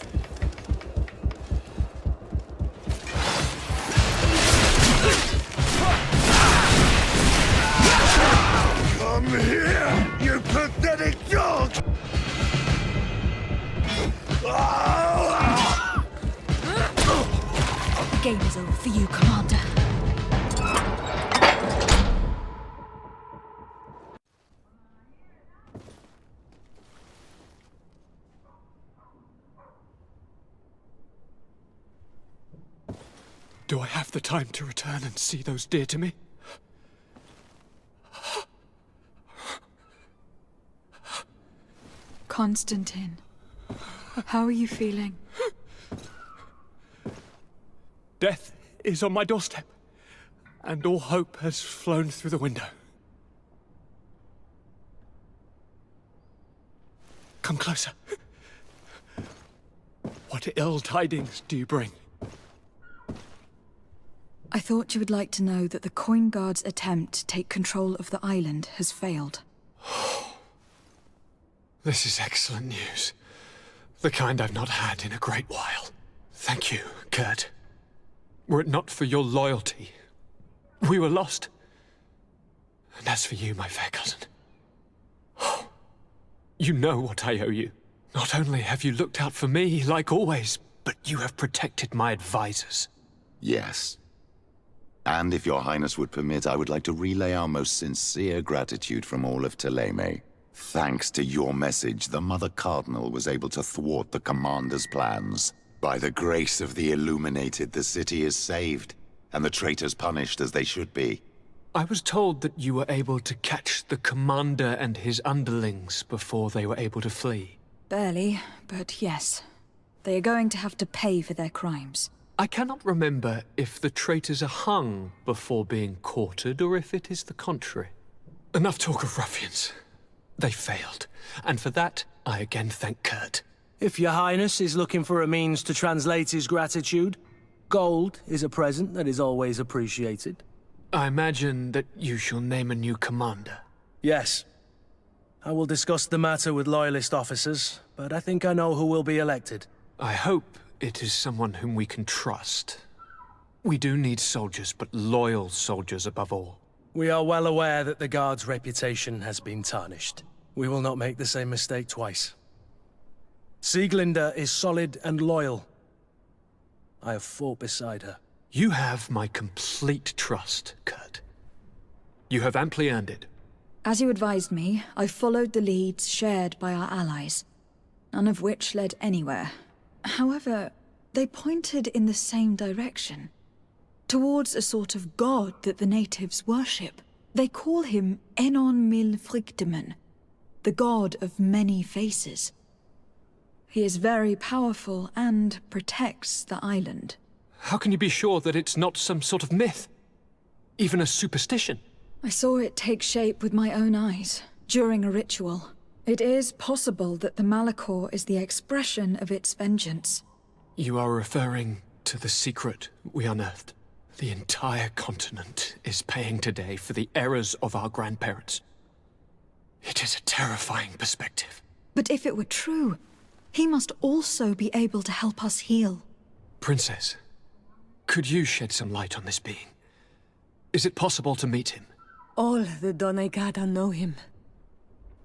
Come here, you pathetic dog! The game is over for you, Commander. Do I have the time to return and see those dear to me? Constantine, how are you feeling? Death is on my doorstep, and all hope has flown through the window. Come closer. What ill tidings do you bring? I thought you would like to know that the Coin Guard's attempt to take control of the island has failed. This is excellent news. The kind I've not had in a great while. Thank you, Kurt. Were it not for your loyalty, we were lost. And as for you, my fair cousin, you know what I owe you. Not only have you looked out for me, like always, but you have protected my advisors. Yes. And if your highness would permit, I would like to relay our most sincere gratitude from all of Thélème. Thanks to your message, the Mother Cardinal was able to thwart the Commander's plans. By the grace of the Illuminated, the city is saved, and the traitors punished as they should be. I was told that you were able to catch the Commander and his underlings before they were able to flee. Barely, but yes. They are going to have to pay for their crimes. I cannot remember if the traitors are hung before being quartered, or if it is the contrary. Enough talk of ruffians. They failed, and for that, I again thank Kurt. If your highness is looking for a means to translate his gratitude, gold is a present that is always appreciated. I imagine that you shall name a new commander. Yes. I will discuss the matter with loyalist officers, but I think I know who will be elected. I hope it is someone whom we can trust. We do need soldiers, but loyal soldiers above all. We are well aware that the Guard's reputation has been tarnished. We will not make the same mistake twice. Sieglinde is solid and loyal. I have fought beside her. You have my complete trust, Kurt. You have amply earned it. As you advised me, I followed the leads shared by our allies, none of which led anywhere. However, they pointed in the same direction, towards a sort of god that the natives worship. They call him Enon Mil Frichtemen, the god of many faces. He is very powerful and protects the island. How can you be sure that it's not some sort of myth? Even a superstition? I saw it take shape with my own eyes, during a ritual. It is possible that the Malachor is the expression of its vengeance. You are referring to the secret we unearthed. The entire continent is paying today for the errors of our grandparents. It is a terrifying perspective. But if it were true, he must also be able to help us heal. Princess, could you shed some light on this being? Is it possible to meet him? All the Donegada know him.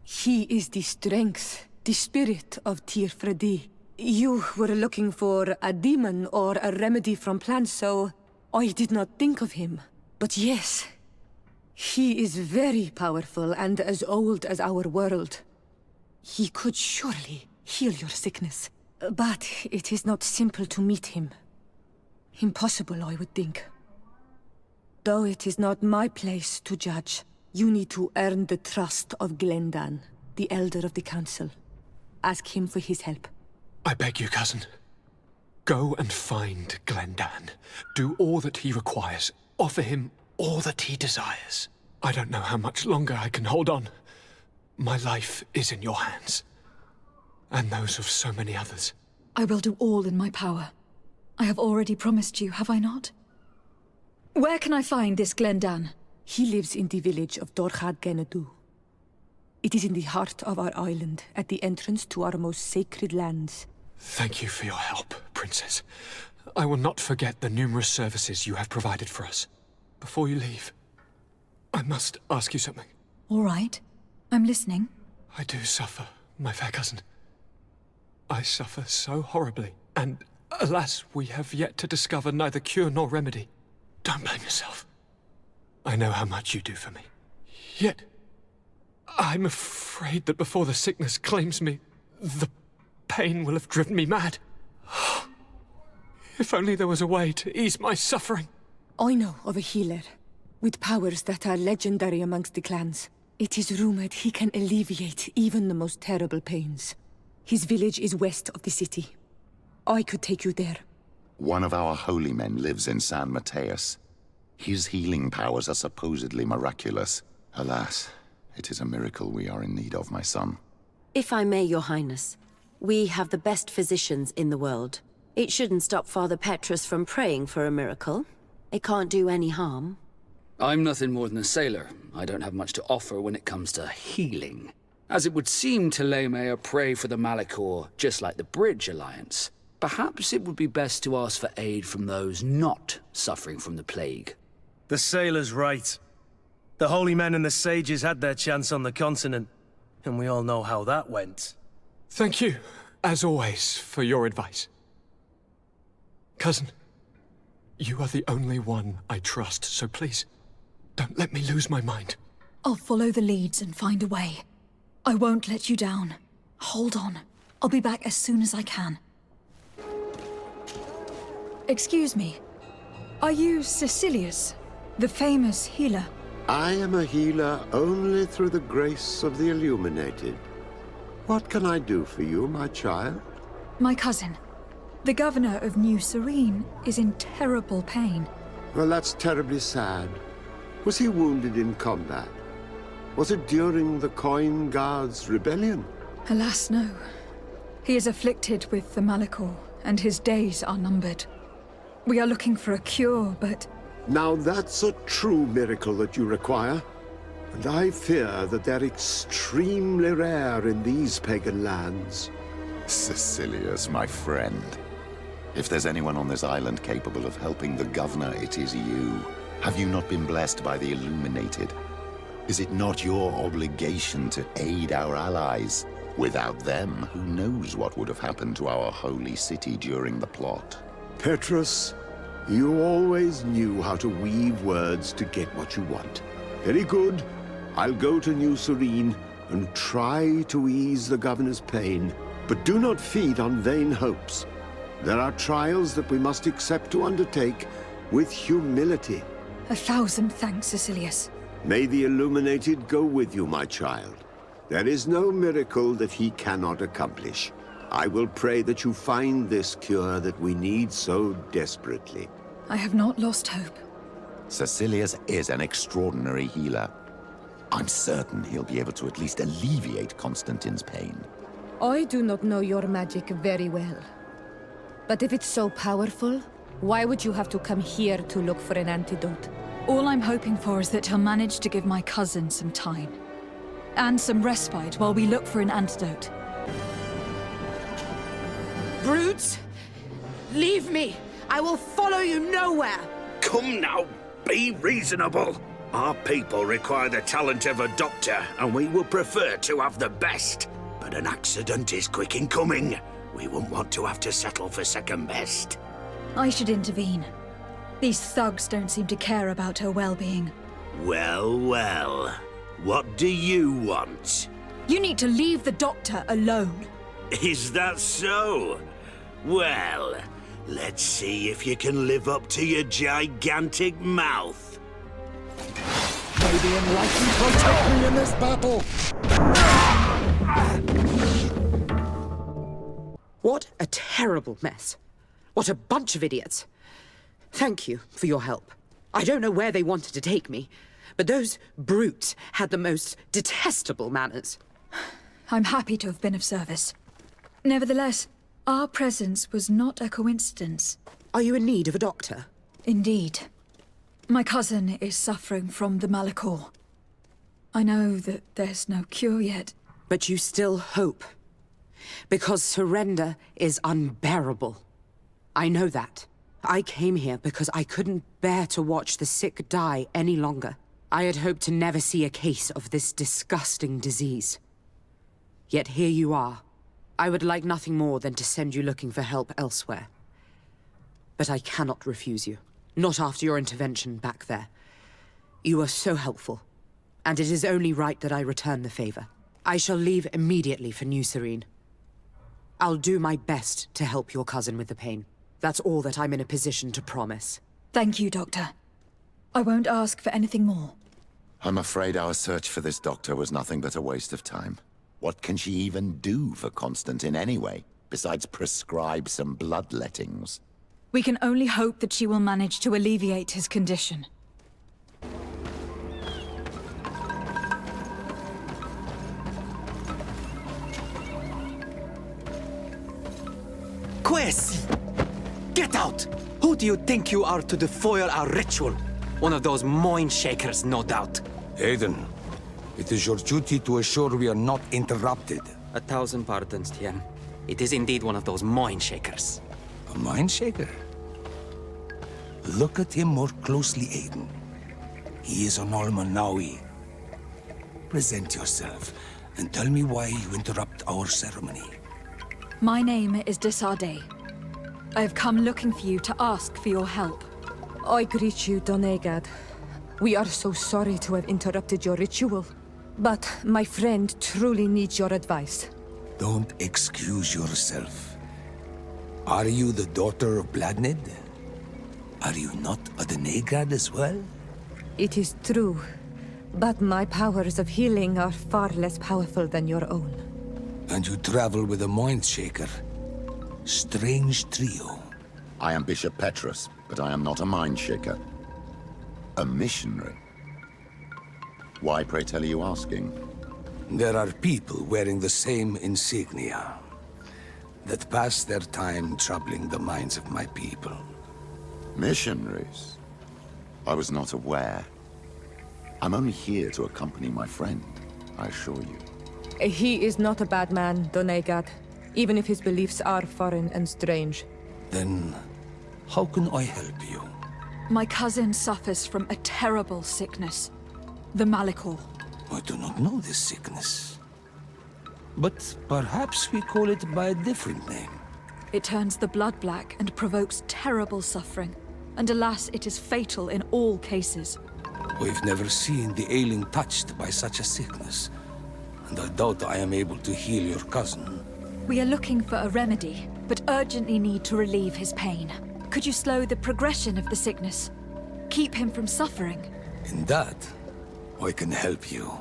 He is the strength, the spirit of Tirfredi. You were looking for a demon or a remedy from plants, so I did not think of him. But yes, he is very powerful and as old as our world. He could surely heal your sickness. But it is not simple to meet him. Impossible, I would think. Though it is not my place to judge, you need to earn the trust of Glendan, the Elder of the Council. Ask him for his help. I beg you, cousin. Go and find Glendan. Do all that he requires. Offer him all that he desires. I don't know how much longer I can hold on. My life is in your hands. And those of so many others. I will do all in my power. I have already promised you, have I not? Where can I find this Glendan? He lives in the village of Dorchad Genedu. It is in the heart of our island, at the entrance to our most sacred lands. Thank you for your help, Princess. I will not forget the numerous services you have provided for us. Before you leave, I must ask you something. All right. I'm listening. I do suffer, my fair cousin. I suffer so horribly, and alas, we have yet to discover neither cure nor remedy. Don't blame yourself. I know how much you do for me. Yet, I'm afraid that before the sickness claims me, the pain will have driven me mad. If only there was a way to ease my suffering. I know of a healer, with powers that are legendary amongst the clans. It is rumored he can alleviate even the most terrible pains. His village is west of the city. I could take you there. One of our holy men lives in San Mateus. His healing powers are supposedly miraculous. Alas, it is a miracle we are in need of, my son. If I may, Your Highness, we have the best physicians in the world. It shouldn't stop Father Petrus from praying for a miracle. It can't do any harm. I'm nothing more than a sailor. I don't have much to offer when it comes to healing. As it would seem Thélème are prey for the Malachor, just like the Bridge Alliance. Perhaps it would be best to ask for aid from those not suffering from the plague. The sailor's right. The holy men and the sages had their chance on the continent, and we all know how that went. Thank you, as always, for your advice. Cousin, you are the only one I trust, so please, don't let me lose my mind. I'll follow the leads and find a way. I won't let you down. Hold on. I'll be back as soon as I can. Excuse me. Are you Cecilius, the famous healer? I am a healer only through the grace of the illuminated. What can I do for you, my child? My cousin. The governor of New Serene is in terrible pain. Well, that's terribly sad. Was he wounded in combat? Was it during the Coin Guards' rebellion? Alas, no. He is afflicted with the Malachor, and his days are numbered. We are looking for a cure, but... Now that's a true miracle that you require. And I fear that they're extremely rare in these pagan lands. Cecilius, my friend. If there's anyone on this island capable of helping the governor, it is you. Have you not been blessed by the illuminated? Is it not your obligation to aid our allies? Without them, who knows what would have happened to our holy city during the plot? Petrus, you always knew how to weave words to get what you want. Very good. I'll go to New Serene and try to ease the governor's pain. But do not feed on vain hopes. There are trials that we must accept to undertake with humility. 1,000 thanks, Cecilius. May the illuminated go with you, my child. There is no miracle that he cannot accomplish. I will pray that you find this cure that we need so desperately. I have not lost hope. Cecilius is an extraordinary healer. I'm certain he'll be able to at least alleviate Constantine's pain. I do not know your magic very well. But if it's so powerful, why would you have to come here to look for an antidote? All I'm hoping for is that he'll manage to give my cousin some time. And some respite while we look for an antidote. Brutes! Leave me! I will follow you nowhere! Come now, be reasonable. Our people require the talent of a doctor, and we would prefer to have the best. But an accident is quick in coming. We wouldn't want to have to settle for second best. I should intervene. These thugs don't seem to care about her well-being. Well, well. What do you want? You need to leave the doctor alone. Is that so? Well, let's see if you can live up to your gigantic mouth. May the enlightened protect me in this battle! What a terrible mess. What a bunch of idiots. Thank you for your help. I don't know where they wanted to take me, but those brutes had the most detestable manners. I'm happy to have been of service. Nevertheless, our presence was not a coincidence. Are you in need of a doctor? Indeed. My cousin is suffering from the Malachor. I know that there's no cure yet. But you still hope. Because surrender is unbearable. I know that. I came here because I couldn't bear to watch the sick die any longer. I had hoped to never see a case of this disgusting disease. Yet here you are. I would like nothing more than to send you looking for help elsewhere. But I cannot refuse you. Not after your intervention back there. You are so helpful. And it is only right that I return the favor. I shall leave immediately for New Serene. I'll do my best to help your cousin with the pain. That's all that I'm in a position to promise. Thank you, Doctor. I won't ask for anything more. I'm afraid our search for this doctor was nothing but a waste of time. What can she even do for Constantine anyway, besides prescribe some bloodlettings? We can only hope that she will manage to alleviate his condition. Quest! Get out! Who do you think you are to defoil our ritual? One of those mind shakers, no doubt. Aiden, it is your duty to assure we are not interrupted. 1,000 pardons, Tien. It is indeed one of those mind shakers. A mind shaker? Look at him more closely, Aiden. He is an Almanawi. Present yourself and tell me why you interrupt our ceremony. My name is Desade. I have come looking for you to ask for your help. I greet you, Donegad. We are so sorry to have interrupted your ritual. But my friend truly needs your advice. Don't excuse yourself. Are you the daughter of Bladnid? Are you not a Donegad as well? It is true, but my powers of healing are far less powerful than your own. And you travel with a mind shaker. Strange trio. I am Bishop Petrus, but I am not a mind shaker. A missionary. Why, pray tell, are you asking? There are people wearing the same insignia that pass their time troubling the minds of my people. Missionaries? I was not aware. I'm only here to accompany my friend, I assure you. He is not a bad man, Donegad, even if his beliefs are foreign and strange. Then, how can I help you? My cousin suffers from a terrible sickness. The Malikor. I do not know this sickness. But perhaps we call it by a different name. It turns the blood black and provokes terrible suffering. And alas, it is fatal in all cases. We've never seen the ailing touched by such a sickness. And I doubt I am able to heal your cousin. We are looking for a remedy, but urgently need to relieve his pain. Could you slow the progression of the sickness? Keep him from suffering? In that, I can help you.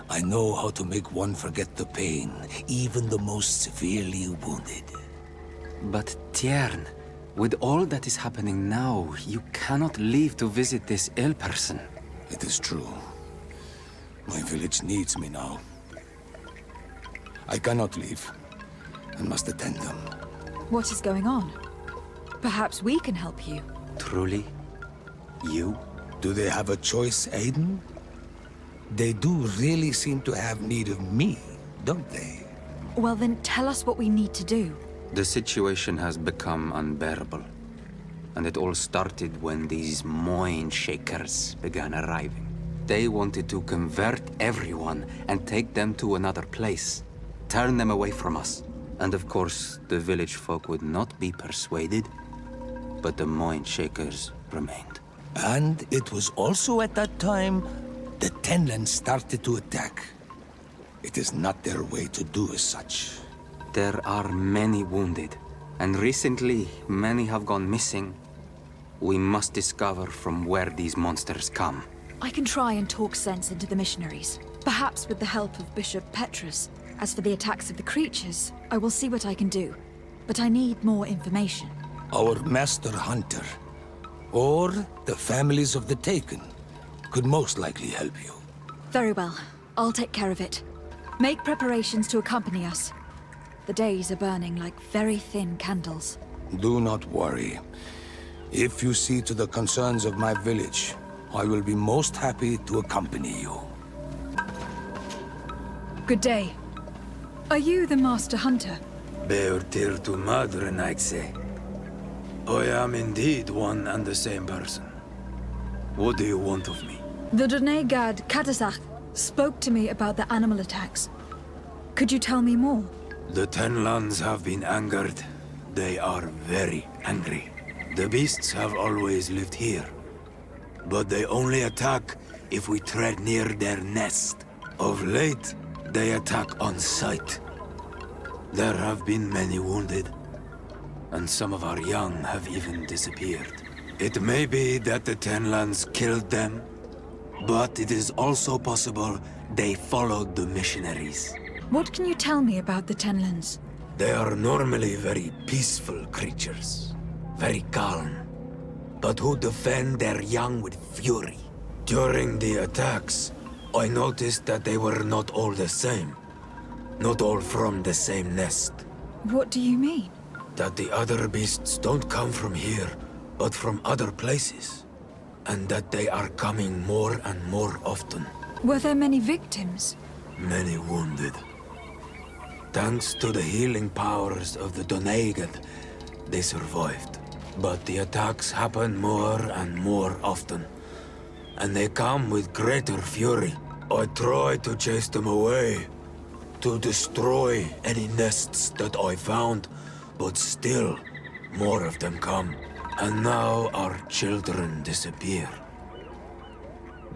I know how to make one forget the pain, even the most severely wounded. But Tiern, with all that is happening now, you cannot leave to visit this ill person. It is true. My village needs me now. I cannot leave, and must attend them. What is going on? Perhaps we can help you. Truly? You? Do they have a choice, Aiden? They do really seem to have need of me, don't they? Well then, tell us what we need to do. The situation has become unbearable. And it all started when these mind shakers began arriving. They wanted to convert everyone and take them to another place. Turn them away from us. And of course, the village folk would not be persuaded. But the mind shakers remained. And it was also at that time the Tenlands started to attack. It is not their way to do as such. There are many wounded, and recently many have gone missing. We must discover from where these monsters come. I can try and talk sense into the missionaries, perhaps with the help of Bishop Petrus. As for the attacks of the creatures, I will see what I can do. But I need more information. Our master hunter, or the families of the Taken, could most likely help you. Very well. I'll take care of it. Make preparations to accompany us. The days are burning like very thin candles. Do not worry. If you see to the concerns of my village, I will be most happy to accompany you. Good day. Are you the master hunter? Beortir tu madre, Nightse. I am indeed one and the same person. What do you want of me? The Donegad Katasach spoke to me about the animal attacks. Could you tell me more? The Tenlands have been angered. They are very angry. The beasts have always lived here. But they only attack if we tread near their nest. Of late, they attack on sight. There have been many wounded, and some of our young have even disappeared. It may be that the Tenlands killed them, but it is also possible they followed the missionaries. What can you tell me about the Tenlands? They are normally very peaceful creatures, very calm, but who defend their young with fury. During the attacks, I noticed that they were not all the same. Not all from the same nest. What do you mean? That the other beasts don't come from here, but from other places. And that they are coming more and more often. Were there many victims? Many wounded. Thanks to the healing powers of the Doneigad, they survived. But the attacks happen more and more often. And they come with greater fury. I try to chase them away. To destroy any nests that I found. But still, more of them come. And now our children disappear.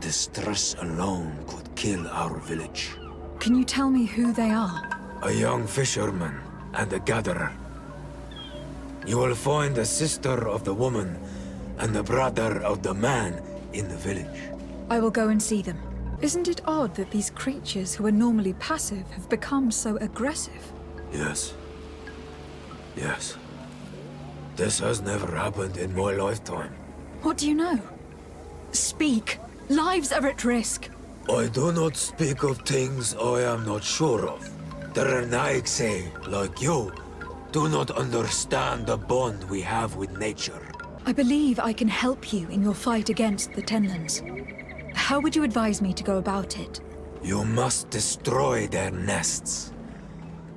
The stress alone could kill our village. Can you tell me who they are? A young fisherman and a gatherer. You will find the sister of the woman and the brother of the man in the village. I will go and see them. Isn't it odd that these creatures who are normally passive have become so aggressive? Yes. Yes. This has never happened in my lifetime. What do you know? Speak! Lives are at risk! I do not speak of things I am not sure of. The Renaigse, like you, do not understand the bond we have with nature. I believe I can help you in your fight against the Tenlands. How would you advise me to go about it? You must destroy their nests.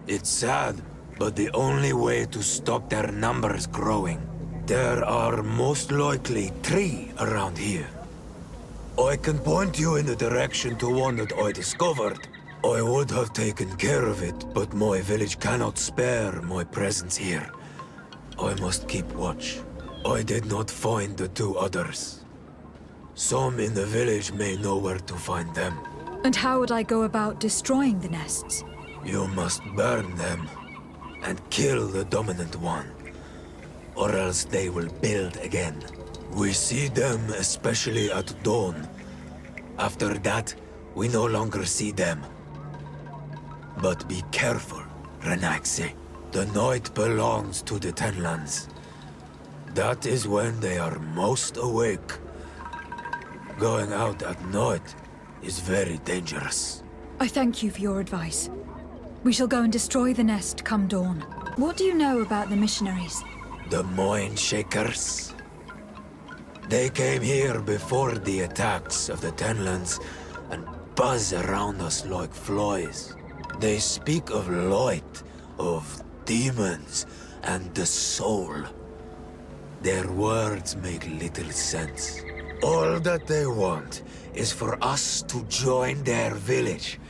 It's sad, but the only way to stop their numbers growing. There are most likely 3 around here. I can point you in the direction to one that I discovered. I would have taken care of it, but my village cannot spare my presence here. I must keep watch. I did not find the 2 others. Some in the village may know where to find them. And how would I go about destroying the nests? You must burn them and kill the dominant one, or else they will build again. We see them especially at dawn. After that, we no longer see them. But be careful, Renaigse. The night belongs to the Tenlands. That is when they are most awake. Going out at night is very dangerous. I thank you for your advice. We shall go and destroy the nest come dawn. What do you know about the missionaries? The mind shakers. They came here before the attacks of the Tenlands and buzz around us like flies. They speak of light, of demons, and the soul. Their words make little sense. All that they want is for us to join their village,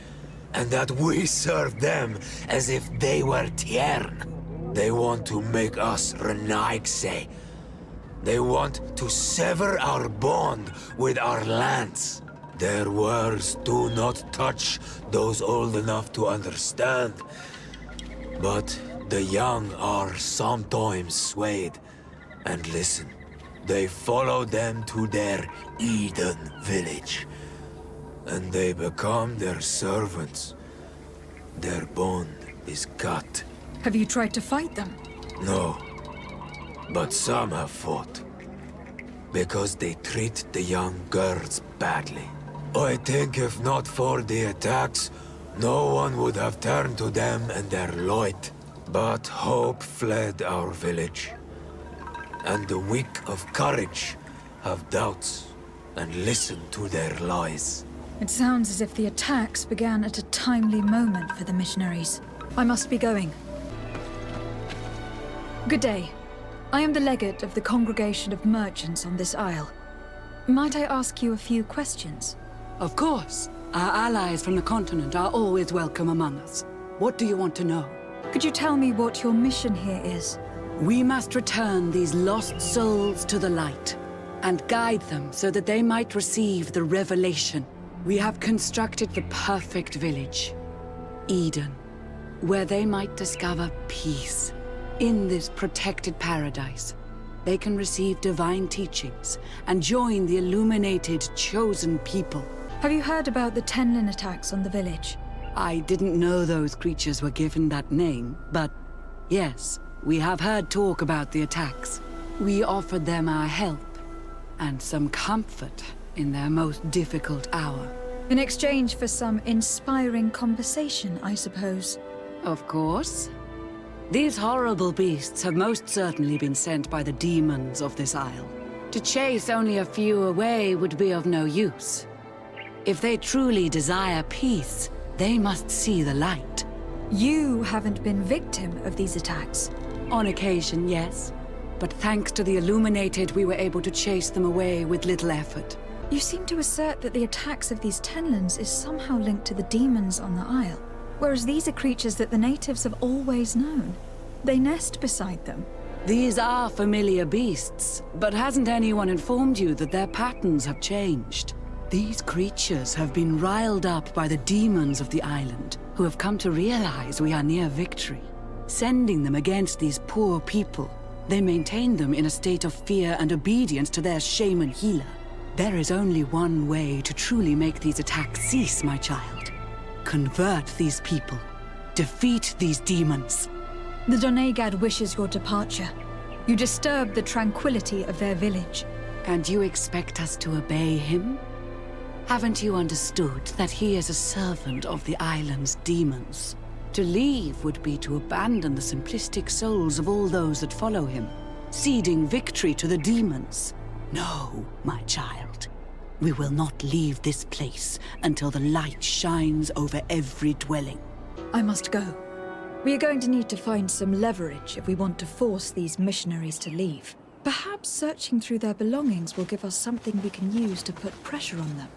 and that we serve them as if they were Tiern. They want to make us Renaigse. They want to sever our bond with our lands. Their words do not touch those old enough to understand. But the young are sometimes swayed and listen. They follow them to their Eden village. And they become their servants. Their bond is cut. Have you tried to fight them? No. But some have fought. Because they treat the young girls badly. I think if not for the attacks, no one would have turned to them and their light. But hope fled our village. And the weak of courage have doubts and listen to their lies. It sounds as if the attacks began at a timely moment for the missionaries. I must be going. Good day. I am the legate of the congregation of merchants on this isle. Might I ask you a few questions? Of course. Our allies from the continent are always welcome among us. What do you want to know? Could you tell me what your mission here is? We must return these lost souls to the light and guide them so that they might receive the revelation. We have constructed the perfect village, Eden, where they might discover peace. In this protected paradise, they can receive divine teachings and join the illuminated, chosen people. Have you heard about the Tenlin attacks on the village? I didn't know those creatures were given that name, but yes, we have heard talk about the attacks. We offered them our help and some comfort in their most difficult hour. In exchange for some inspiring conversation, I suppose. Of course. These horrible beasts have most certainly been sent by the demons of this isle. To chase only a few away would be of no use. If they truly desire peace, they must see the light. You haven't been victim of these attacks. On occasion, yes. But thanks to the Illuminated, we were able to chase them away with little effort. You seem to assert that the attacks of these Tenlands is somehow linked to the demons on the Isle, whereas these are creatures that the natives have always known. They nest beside them. These are familiar beasts, but hasn't anyone informed you that their patterns have changed? These creatures have been riled up by the demons of the island, who have come to realize we are near victory. Sending them against these poor people, they maintain them in a state of fear and obedience to their shaman healer. There is only one way to truly make these attacks cease, my child. Convert these people. Defeat these demons. The Donegad wishes your departure. You disturb the tranquility of their village. And you expect us to obey him? Haven't you understood that he is a servant of the island's demons? To leave would be to abandon the simplistic souls of all those that follow him, ceding victory to the demons. No, my child. We will not leave this place until the light shines over every dwelling. I must go. We are going to need to find some leverage if we want to force these missionaries to leave. Perhaps searching through their belongings will give us something we can use to put pressure on them.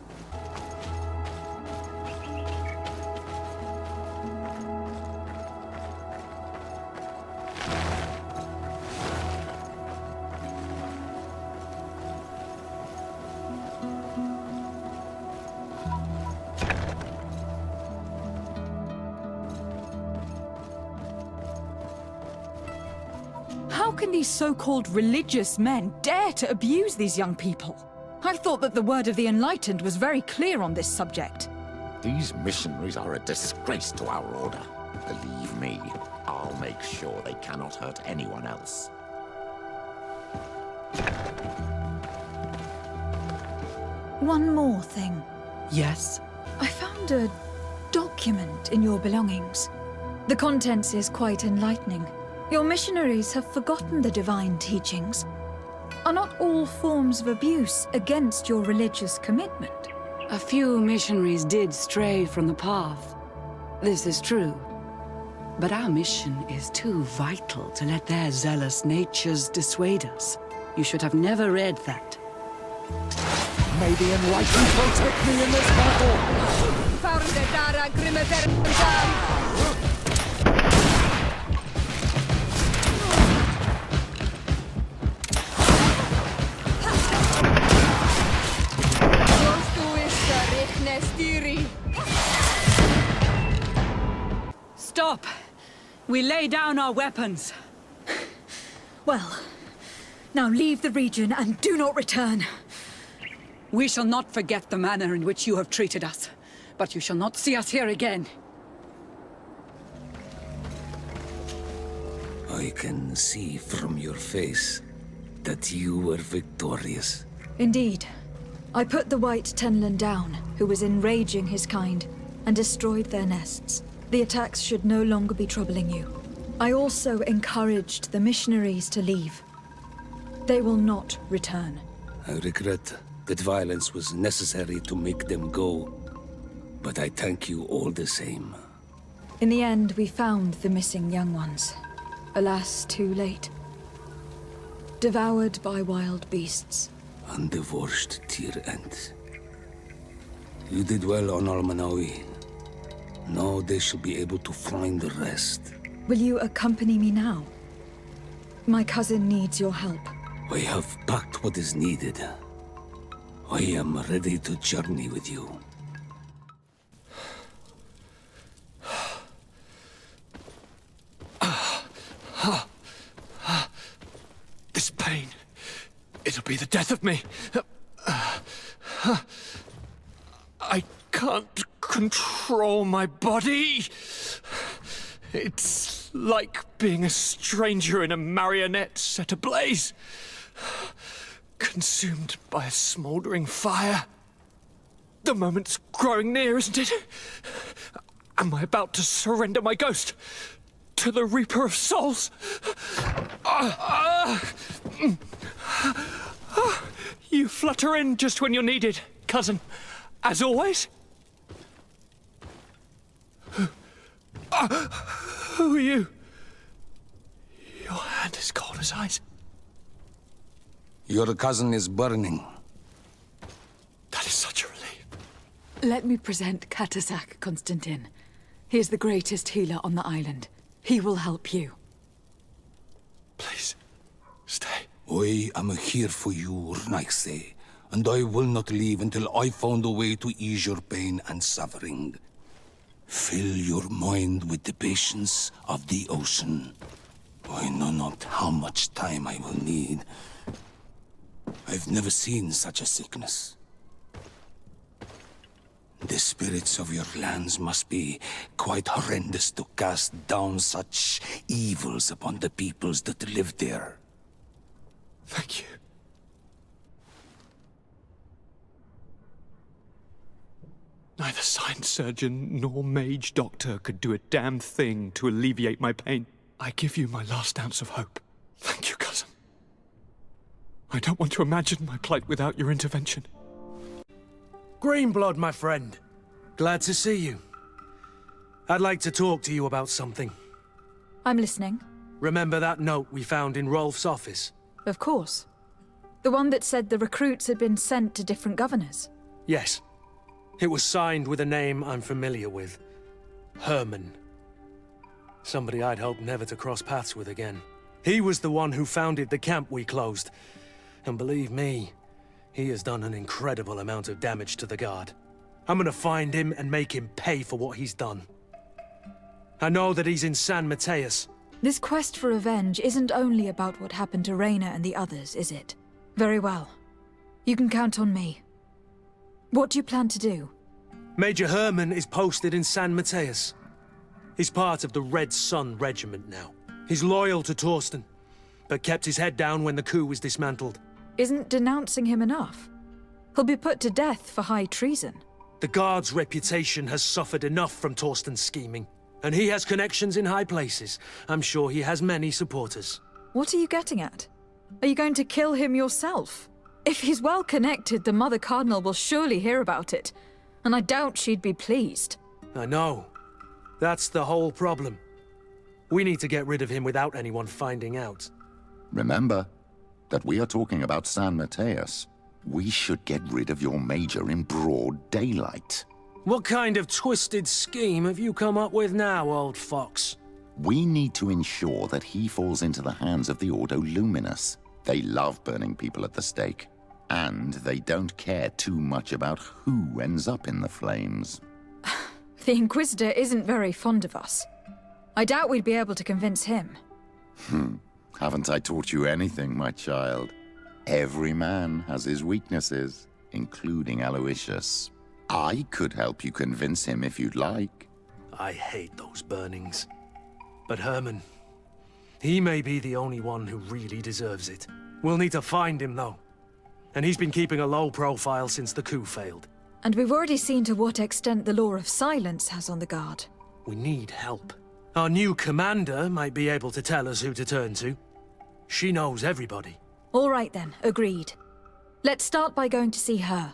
How can these so-called religious men dare to abuse these young people? I thought that the word of the Enlightened was very clear on this subject. These missionaries are a disgrace to our order. Believe me, I'll make sure they cannot hurt anyone else. One more thing. Yes? I found a document in your belongings. The contents is quite enlightening. Your missionaries have forgotten the divine teachings. Are not all forms of abuse against your religious commitment? A few missionaries did stray from the path. This is true. But our mission is too vital to let their zealous natures dissuade us. You should have never read that. May the Enlightened protect me in this battle! Stop! We lay down our weapons. Well, now leave the region and do not return. We shall not forget the manner in which you have treated us, but you shall not see us here again. I can see from your face that you were victorious. Indeed. I put the White Tenland down, who was enraging his kind, and destroyed their nests. The attacks should no longer be troubling you. I also encouraged the missionaries to leave. They will not return. I regret that violence was necessary to make them go, but I thank you all the same. In the end, we found the missing young ones. Alas, too late. Devoured by wild beasts. Undivorced tear end. You did well on Almanawi. Now they shall be able to find the rest. Will you accompany me now? My cousin needs your help. I have packed what is needed. I am ready to journey with you. This pain, it'll be the death of me. I can't control my body. It's like being a stranger in a marionette set ablaze, consumed by a smouldering fire. The moment's growing near, isn't it? Am I about to surrender my ghost to the Reaper of Souls? You flutter in just when you're needed, cousin. As always. Who are you? Your hand is cold as ice. Your cousin is burning. That is such a relief. Let me present Katasak, Constantine. He is the greatest healer on the island. He will help you. Please, stay. I am here for you, Rnaise, and I will not leave until I found a way to ease your pain and suffering. Fill your mind with the patience of the ocean. I know not how much time I will need. I've never seen such a sickness. The spirits of your lands must be quite horrendous to cast down such evils upon the peoples that live there. Thank you. Neither sign surgeon nor mage doctor could do a damn thing to alleviate my pain. I give you my last ounce of hope. Thank you, cousin. I don't want to imagine my plight without your intervention. Greenblood, my friend. Glad to see you. I'd like to talk to you about something. I'm listening. Remember that note we found in Rolf's office? Of course. The one that said the recruits had been sent to different governors. Yes. It was signed with a name I'm familiar with. Herman. Somebody I'd hoped never to cross paths with again. He was the one who founded the camp we closed. And believe me, he has done an incredible amount of damage to the Guard. I'm gonna find him and make him pay for what he's done. I know that he's in San Mateus. This quest for revenge isn't only about what happened to Reyna and the others, is it? Very well. You can count on me. What do you plan to do? Major Herman is posted in San Mateus. He's part of the Red Sun Regiment now. He's loyal to Torsten, but kept his head down when the coup was dismantled. Isn't denouncing him enough? He'll be put to death for high treason. The Guard's reputation has suffered enough from Torsten's scheming, and he has connections in high places. I'm sure he has many supporters. What are you getting at? Are you going to kill him yourself? If he's well connected, the Mother Cardinal will surely hear about it, and I doubt she'd be pleased. I know. That's the whole problem. We need to get rid of him without anyone finding out. Remember that we are talking about San Mateus. We should get rid of your major in broad daylight. What kind of twisted scheme have you come up with now, old fox? We need to ensure that he falls into the hands of the Ordo Luminous. They love burning people at the stake, and they don't care too much about who ends up in the flames. The Inquisitor isn't very fond of us. I doubt we'd be able to convince him. Haven't I taught you anything, my child? Every man has his weaknesses, including Aloysius. I could help you convince him if you'd like. I hate those burnings. But Herman, he may be the only one who really deserves it. We'll need to find him, though. And he's been keeping a low profile since the coup failed. And we've already seen to what extent the law of silence has on the Guard. We need help. Our new commander might be able to tell us who to turn to. She knows everybody. All right then, agreed. Let's start by going to see her.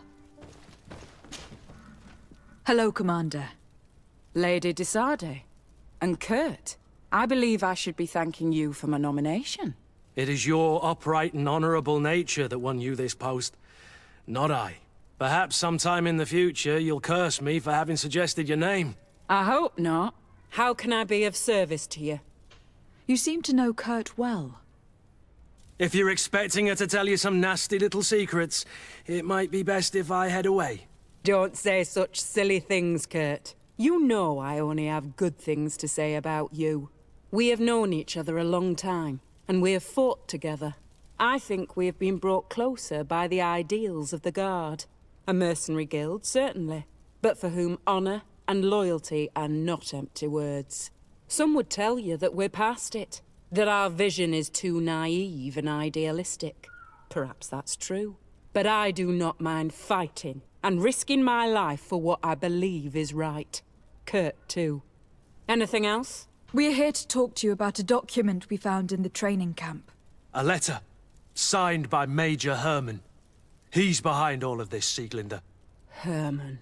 Hello, Commander. Lady de Sardet. And Kurt, I believe I should be thanking you for my nomination. It is your upright and honorable nature that won you this post, not I. Perhaps sometime in the future you'll curse me for having suggested your name. I hope not. How can I be of service to you? You seem to know Kurt well. If you're expecting her to tell you some nasty little secrets, it might be best if I head away. Don't say such silly things, Kurt. You know I only have good things to say about you. We have known each other a long time, and we have fought together. I think we have been brought closer by the ideals of the Guard. A mercenary guild, certainly, but for whom honor and loyalty are not empty words. Some would tell you that we're past it, that our vision is too naive and idealistic. Perhaps that's true. But I do not mind fighting and risking my life for what I believe is right. Kurt, too. Anything else? We're here to talk to you about a document we found in the training camp. A letter, signed by Major Herman. He's behind all of this, Sieglinder. Herman.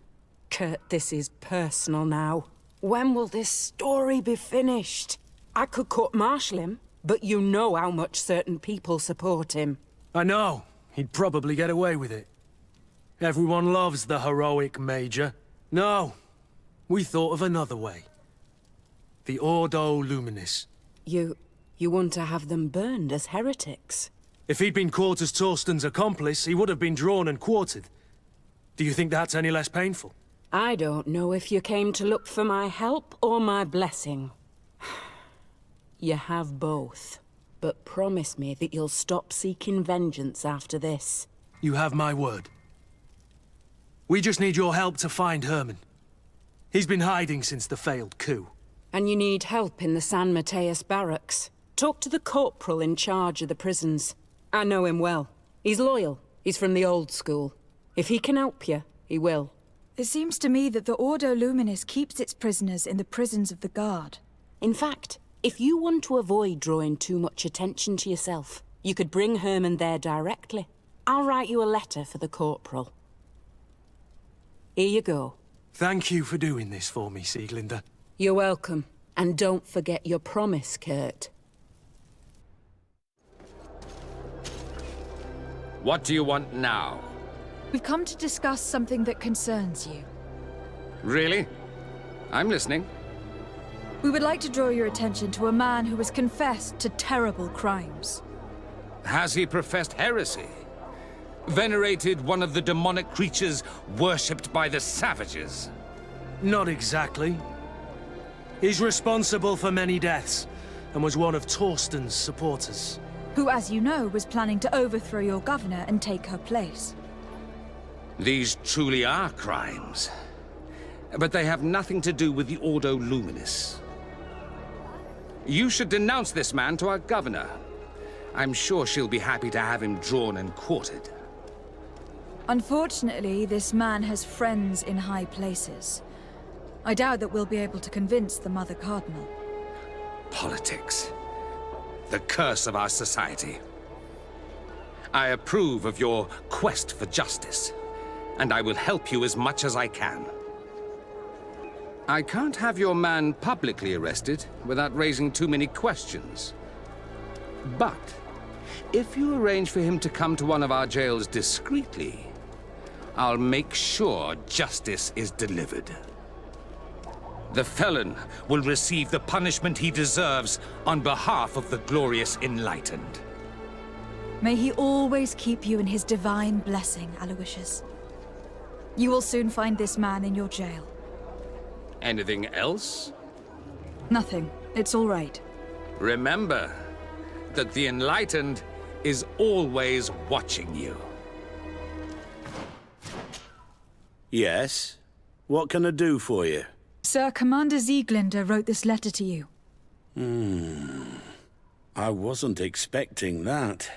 Kurt, this is personal now. When will this story be finished? I could court-martial him, but you know how much certain people support him. I know. He'd probably get away with it. Everyone loves the heroic Major. No, we thought of another way. The Ordo Luminis. You want to have them burned as heretics? If he'd been caught as Torsten's accomplice, he would have been drawn and quartered. Do you think that's any less painful? I don't know if you came to look for my help or my blessing. You have both. But promise me that you'll stop seeking vengeance after this. You have my word. We just need your help to find Herman. He's been hiding since the failed coup. And you need help in the San Mateus barracks. Talk to the corporal in charge of the prisons. I know him well. He's loyal. He's from the old school. If he can help you, he will. It seems to me that the Ordo Luminis keeps its prisoners in the prisons of the Guard. In fact, if you want to avoid drawing too much attention to yourself, you could bring Herman there directly. I'll write you a letter for the corporal. Here you go. Thank you for doing this for me, Sieglinder. You're welcome. And don't forget your promise, Kurt. What do you want now? We've come to discuss something that concerns you. Really? I'm listening. We would like to draw your attention to a man who has confessed to terrible crimes. Has he professed heresy? Venerated one of the demonic creatures worshipped by the savages? Not exactly. He's responsible for many deaths, and was one of Torsten's supporters. Who, as you know, was planning to overthrow your governor and take her place. These truly are crimes. But they have nothing to do with the Ordo Luminis. You should denounce this man to our governor. I'm sure she'll be happy to have him drawn and quartered. Unfortunately, this man has friends in high places. I doubt that we'll be able to convince the Mother Cardinal. Politics. The curse of our society. I approve of your quest for justice, and I will help you as much as I can. I can't have your man publicly arrested without raising too many questions. But if you arrange for him to come to one of our jails discreetly, I'll make sure justice is delivered. The felon will receive the punishment he deserves on behalf of the glorious Enlightened. May he always keep you in his divine blessing, Aloysius. You will soon find this man in your jail. Anything else? Nothing. It's all right. Remember that the Enlightened is always watching you. Yes? What can I do for you? Sir, Commander Sieglinder wrote this letter to you. I wasn't expecting that.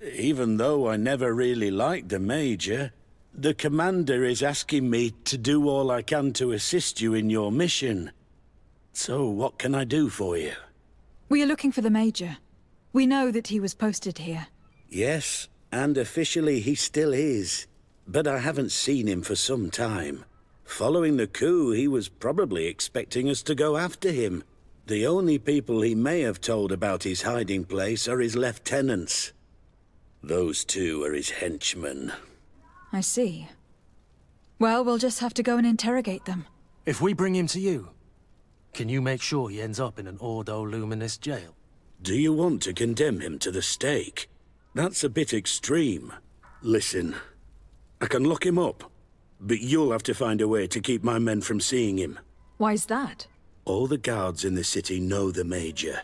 Even though I never really liked the Major, the Commander is asking me to do all I can to assist you in your mission. So what can I do for you? We are looking for the Major. We know that he was posted here. Yes, and officially he still is. But I haven't seen him for some time. Following the coup, he was probably expecting us to go after him. The only people he may have told about his hiding place are his lieutenants. Those two are his henchmen. I see. Well, we'll just have to go and interrogate them. If we bring him to you, can you make sure he ends up in an Ordo Luminis jail? Do you want to condemn him to the stake? That's a bit extreme. Listen, I can lock him up, but you'll have to find a way to keep my men from seeing him. Why's that? All the guards in the city know the Major.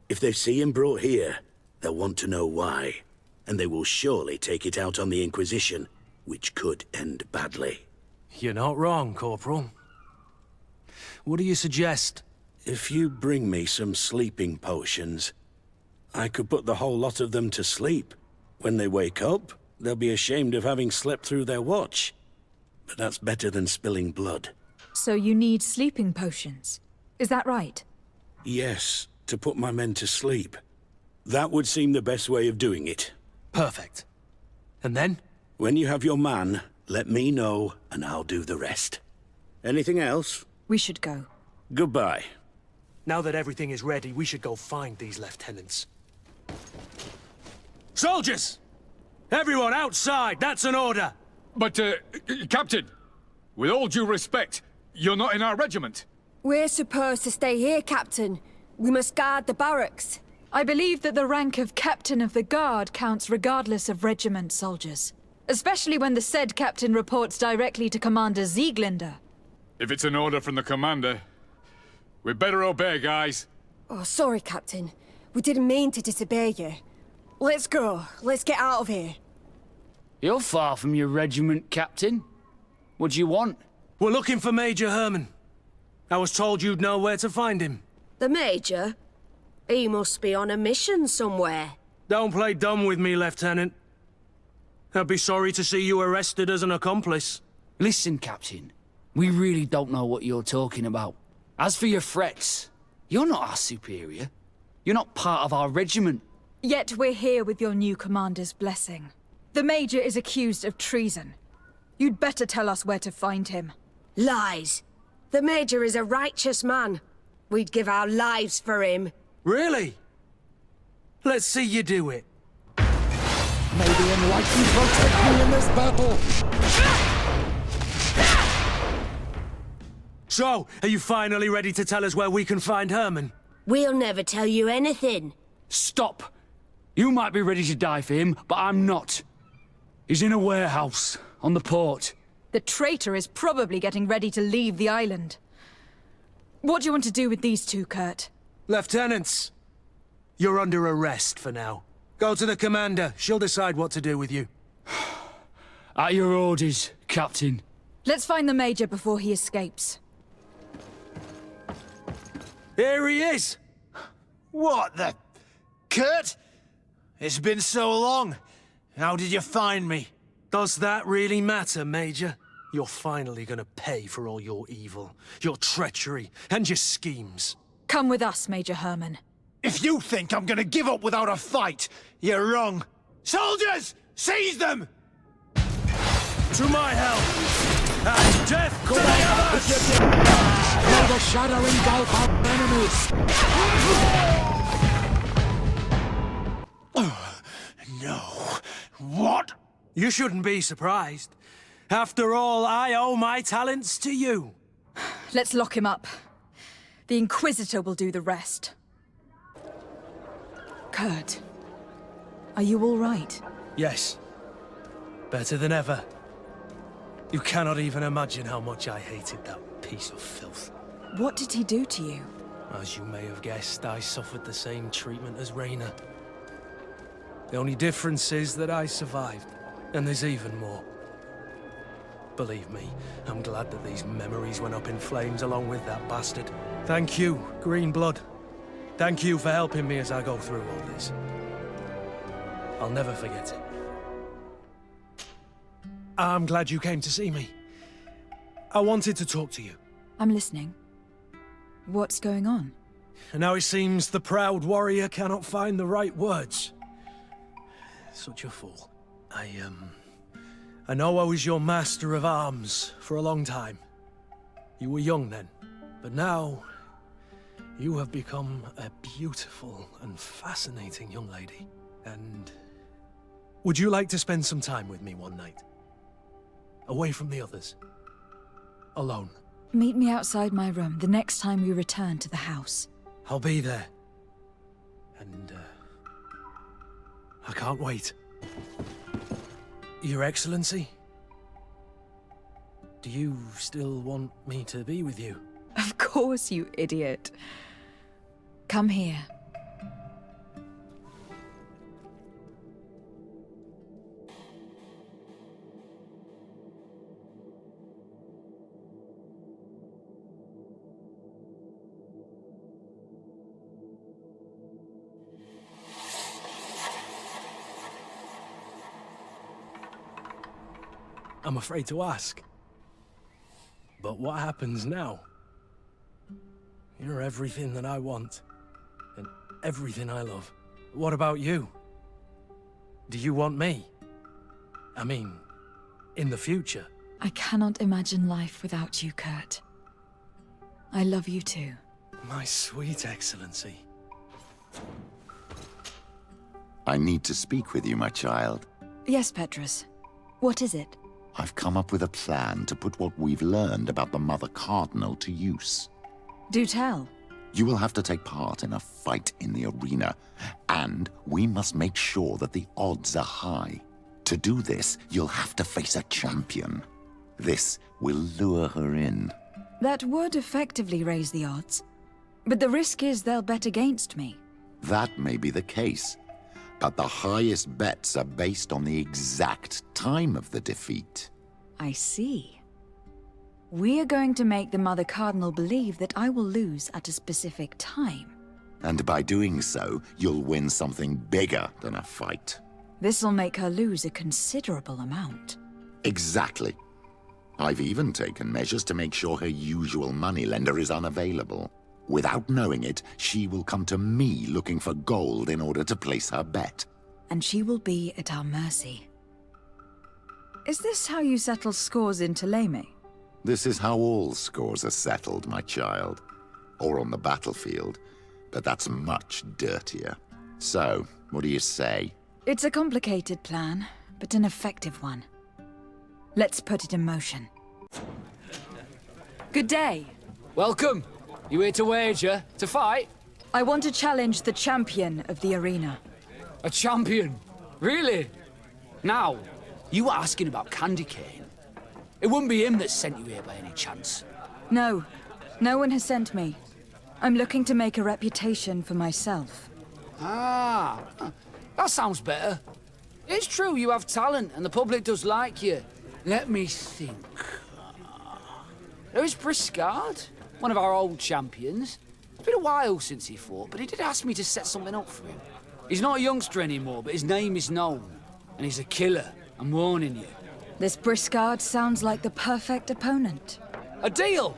If they see him brought here, they'll want to know why. And they will surely take it out on the Inquisition, which could end badly. You're not wrong, Corporal. What do you suggest? If you bring me some sleeping potions, I could put the whole lot of them to sleep. When they wake up, they'll be ashamed of having slept through their watch. But that's better than spilling blood. So you need sleeping potions. Is that right? Yes, to put my men to sleep. That would seem the best way of doing it. Perfect. And then? When you have your man, let me know, and I'll do the rest. Anything else? We should go. Goodbye. Now that everything is ready, we should go find these lieutenants. Soldiers! Everyone outside! That's an order! But, Captain, with all due respect, you're not in our regiment. We're supposed to stay here, Captain. We must guard the barracks. I believe that the rank of Captain of the Guard counts regardless of regiment, soldiers. Especially when the said captain reports directly to Commander Sieglinder. If it's an order from the commander, we'd better obey, guys. Oh, sorry, Captain. We didn't mean to disobey you. Let's go. Let's get out of here. You're far from your regiment, Captain. What do you want? We're looking for Major Herman. I was told you'd know where to find him. The Major? He must be on a mission somewhere. Don't play dumb with me, Lieutenant. I'd be sorry to see you arrested as an accomplice. Listen, Captain. We really don't know what you're talking about. As for your threats, you're not our superior. You're not part of our regiment. Yet we're here with your new commander's blessing. The Major is accused of treason. You'd better tell us where to find him. Lies. The Major is a righteous man. We'd give our lives for him. Really? Let's see you do it. May the Enlightened protect me in this battle! So, are you finally ready to tell us where we can find Herman? We'll never tell you anything. Stop! You might be ready to die for him, but I'm not. He's in a warehouse, on the port. The traitor is probably getting ready to leave the island. What do you want to do with these two, Kurt? Lieutenants, you're under arrest for now. Go to the commander. She'll decide what to do with you. At your orders, Captain. Let's find the Major before he escapes. Here he is! What the... Kurt? It's been so long. How did you find me? Does that really matter, Major? You're finally gonna pay for all your evil, your treachery, and your schemes. Come with us, Major Herman. If you think I'm gonna give up without a fight, you're wrong. Soldiers! Seize them! To my help! And death to the others! May the shadow engulf our enemies! No. What? You shouldn't be surprised. After all, I owe my talents to you. Let's lock him up. The Inquisitor will do the rest. Kurt, are you all right? Yes. Better than ever. You cannot even imagine how much I hated that piece of filth. What did he do to you? As you may have guessed, I suffered the same treatment as Raina. The only difference is that I survived, and there's even more. Believe me, I'm glad that these memories went up in flames along with that bastard. Thank you, Green Blood. Thank you for helping me as I go through all this. I'll never forget it. I'm glad you came to see me. I wanted to talk to you. I'm listening. What's going on? Now it seems the proud warrior cannot find the right words. Such a fool. I know I was your master of arms for a long time. You were young then, but now you have become a beautiful and fascinating young lady. And would you like to spend some time with me one night? Away from the others. Alone. Meet me outside my room the next time we return to the house. I'll be there. And, I can't wait. Your Excellency? Do you still want me to be with you? Of course, you idiot. Come here. I'm afraid to ask. But what happens now? You're everything that I want, and everything I love. What about you? Do you want me? I mean, in the future? I cannot imagine life without you, Kurt. I love you too. My sweet Excellency. I need to speak with you, my child. Yes, Petrus. What is it? I've come up with a plan to put what we've learned about the Mother Cardinal to use. Do tell. You will have to take part in a fight in the arena, and we must make sure that the odds are high. To do this, you'll have to face a champion. This will lure her in. That would effectively raise the odds. But the risk is they'll bet against me. That may be the case, but the highest bets are based on the exact time of the defeat. I see. We are going to make the Mother Cardinal believe that I will lose at a specific time. And by doing so, you'll win something bigger than a fight. This'll make her lose a considerable amount. Exactly. I've even taken measures to make sure her usual moneylender is unavailable. Without knowing it, she will come to me looking for gold in order to place her bet. And she will be at our mercy. Is this how you settle scores in Thélème? This is how all scores are settled, my child. Or on the battlefield. But that's much dirtier. So, what do you say? It's a complicated plan, but an effective one. Let's put it in motion. Good day. Welcome. You here to wager? To fight? I want to challenge the champion of the arena. A champion? Really? Now, you were asking about Candy Cane. It wouldn't be him that sent you here by any chance. No. No one has sent me. I'm looking to make a reputation for myself. Ah, that sounds better. It's true you have talent and the public does like you. Let me think. There is Briscard, one of our old champions. It's been a while since he fought, but he did ask me to set something up for him. He's not a youngster anymore, but his name is known. And he's a killer, I'm warning you. This Briscard sounds like the perfect opponent. A deal!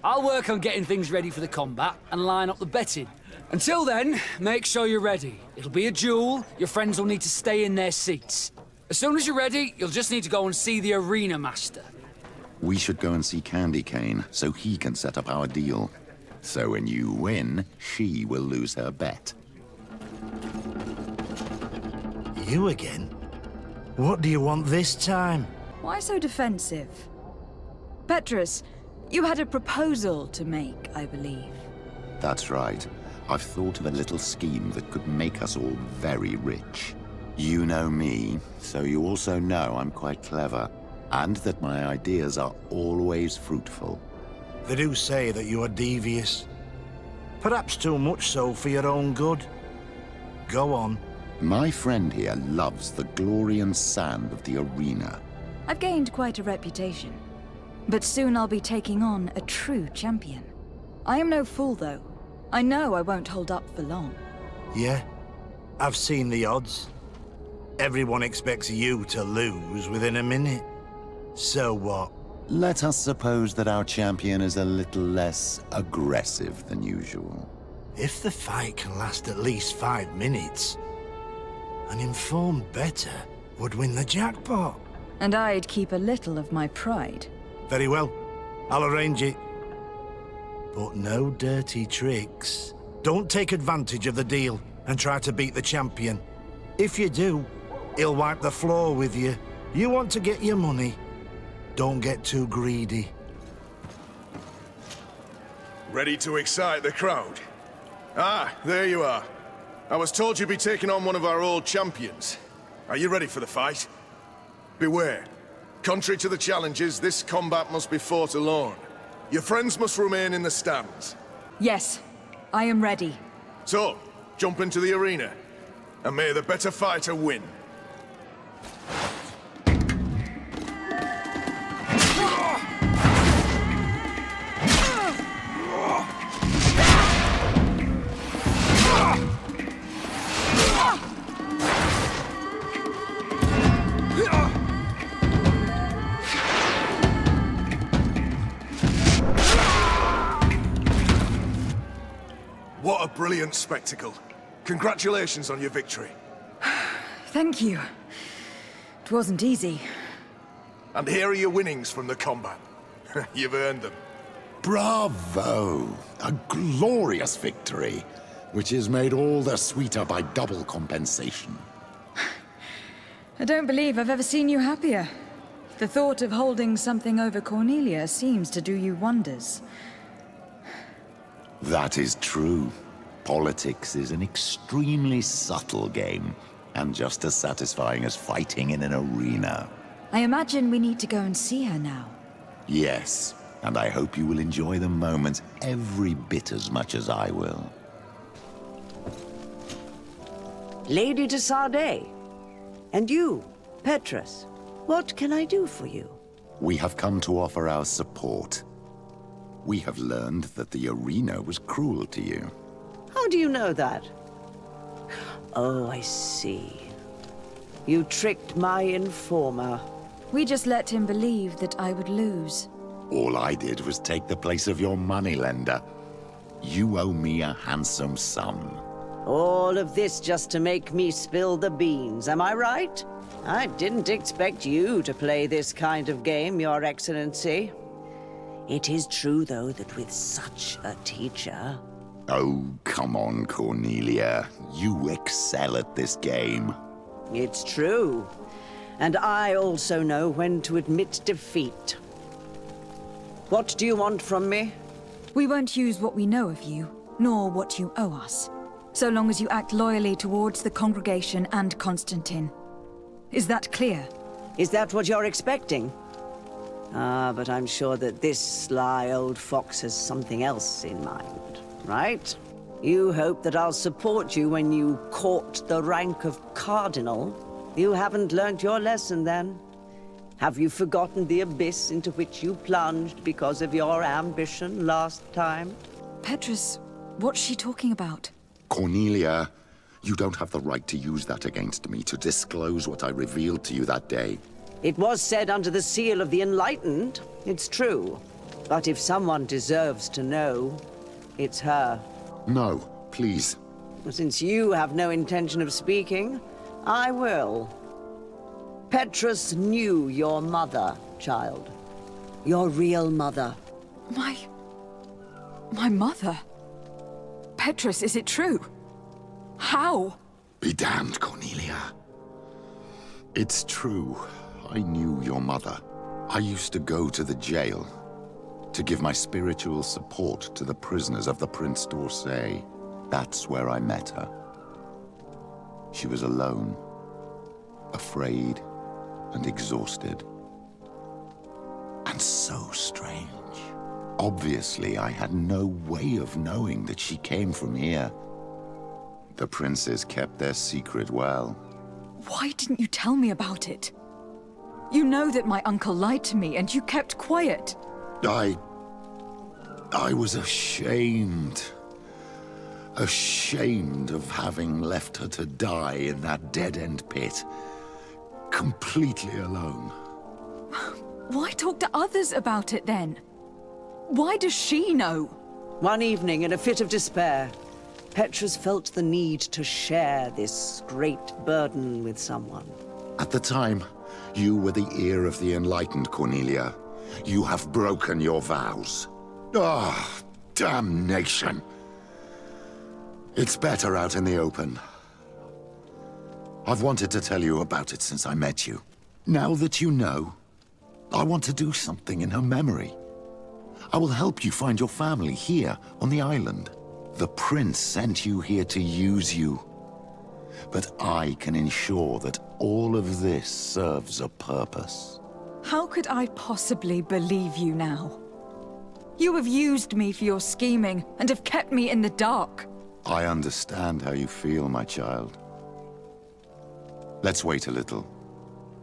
I'll work on getting things ready for the combat and line up the betting. Until then, make sure you're ready. It'll be a duel, your friends will need to stay in their seats. As soon as you're ready, you'll just need to go and see the arena master. We should go and see Candy Cane so he can set up our deal. So when you win, she will lose her bet. You again? What do you want this time? Why so defensive? Petrus, you had a proposal to make, I believe. That's right. I've thought of a little scheme that could make us all very rich. You know me, so you also know I'm quite clever, and that my ideas are always fruitful. They do say that you are devious. Perhaps too much so for your own good. Go on. My friend here loves the glory and sand of the arena. I've gained quite a reputation. But soon I'll be taking on a true champion. I am no fool, though. I know I won't hold up for long. Yeah? I've seen the odds. Everyone expects you to lose within a minute. So what? Let us suppose that our champion is a little less aggressive than usual. If the fight can last at least 5 minutes, an informed bettor would win the jackpot. And I'd keep a little of my pride. Very well. I'll arrange it. But no dirty tricks. Don't take advantage of the deal and try to beat the champion. If you do, he'll wipe the floor with you. You want to get your money. Don't get too greedy. Ready to excite the crowd? Ah, there you are. I was told you'd be taking on one of our old champions. Are you ready for the fight? Beware. Contrary to the challenges, this combat must be fought alone. Your friends must remain in the stands. Yes, I am ready. So, jump into the arena, and may the better fighter win. brilliant spectacle. Congratulations on your victory. Thank you. It wasn't easy. And here are your winnings from the combat. You've earned them. Bravo! A glorious victory, which is made all the sweeter by double compensation. I don't believe I've ever seen you happier. The thought of holding something over Cornelia seems to do you wonders. That is true. Politics is an extremely subtle game, and just as satisfying as fighting in an arena. I imagine we need to go and see her now. Yes, and I hope you will enjoy the moment every bit as much as I will. Lady de Sardet. And you, Petrus. What can I do for you? We have come to offer our support. We have learned that the arena was cruel to you. How do you know that? Oh, I see. You tricked my informer. We just let him believe that I would lose. All I did was take the place of your moneylender. You owe me a handsome sum. All of this just to make me spill the beans, am I right? I didn't expect you to play this kind of game, Your Excellency. It is true, though, that with such a teacher... Oh, come on, Cornelia. You excel at this game. It's true. And I also know when to admit defeat. What do you want from me? We won't use what we know of you, nor what you owe us, so long as you act loyally towards the congregation and Constantine. Is that clear? Is that what you're expecting? Ah, but I'm sure that this sly old fox has something else in mind, right? You hope that I'll support you when you court the rank of cardinal. You haven't learnt your lesson, then. Have you forgotten the abyss into which you plunged because of your ambition last time? Petrus, what's she talking about? Cornelia, you don't have the right to use that against me, to disclose what I revealed to you that day. It was said under the seal of the Enlightened, it's true. But if someone deserves to know, it's her. No, please. Since you have no intention of speaking, I will. Petrus knew your mother, child. Your real mother. My mother? Petrus, is it true? How? Be damned, Cornelia. It's true. I knew your mother. I used to go to the jail to give my spiritual support to the prisoners of the Prince d'Orsay. That's where I met her. She was alone, afraid, and exhausted. And so strange. Obviously, I had no way of knowing that she came from here. The princes kept their secret well. Why didn't you tell me about it? You know that my uncle lied to me, and you kept quiet. I was ashamed. Ashamed of having left her to die in that dead-end pit. Completely alone. Why talk to others about it, then? Why does she know? One evening, in a fit of despair, Petrus felt the need to share this great burden with someone. At the time, you were the ear of the enlightened, Cornelia. You have broken your vows. Ah, damnation. It's better out in the open. I've wanted to tell you about it since I met you. Now that you know, I want to do something in her memory. I will help you find your family here on the island. The prince sent you here to use you. But I can ensure that all of this serves a purpose. How could I possibly believe you now? You have used me for your scheming and have kept me in the dark. I understand how you feel, my child. Let's wait a little,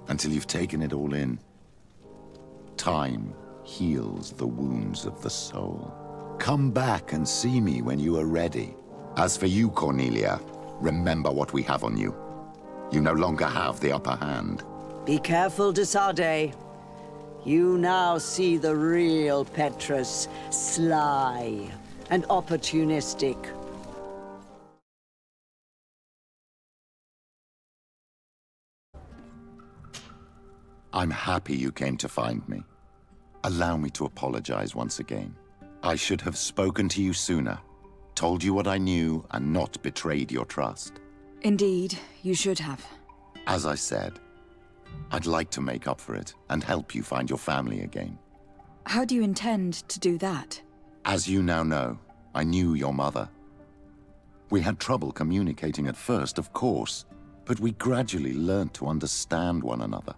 until you've taken it all in. Time heals the wounds of the soul. Come back and see me when you are ready. As for you, Cornelia, remember what we have on you. You no longer have the upper hand. Be careful, de Sardet. You now see the real Petrus, sly and opportunistic. I'm happy you came to find me. Allow me to apologize once again. I should have spoken to you sooner, told you what I knew, and not betrayed your trust. Indeed, you should have. As I said, I'd like to make up for it and help you find your family again. How do you intend to do that? As you now know, I knew your mother. We had trouble communicating at first, of course, but we gradually learned to understand one another.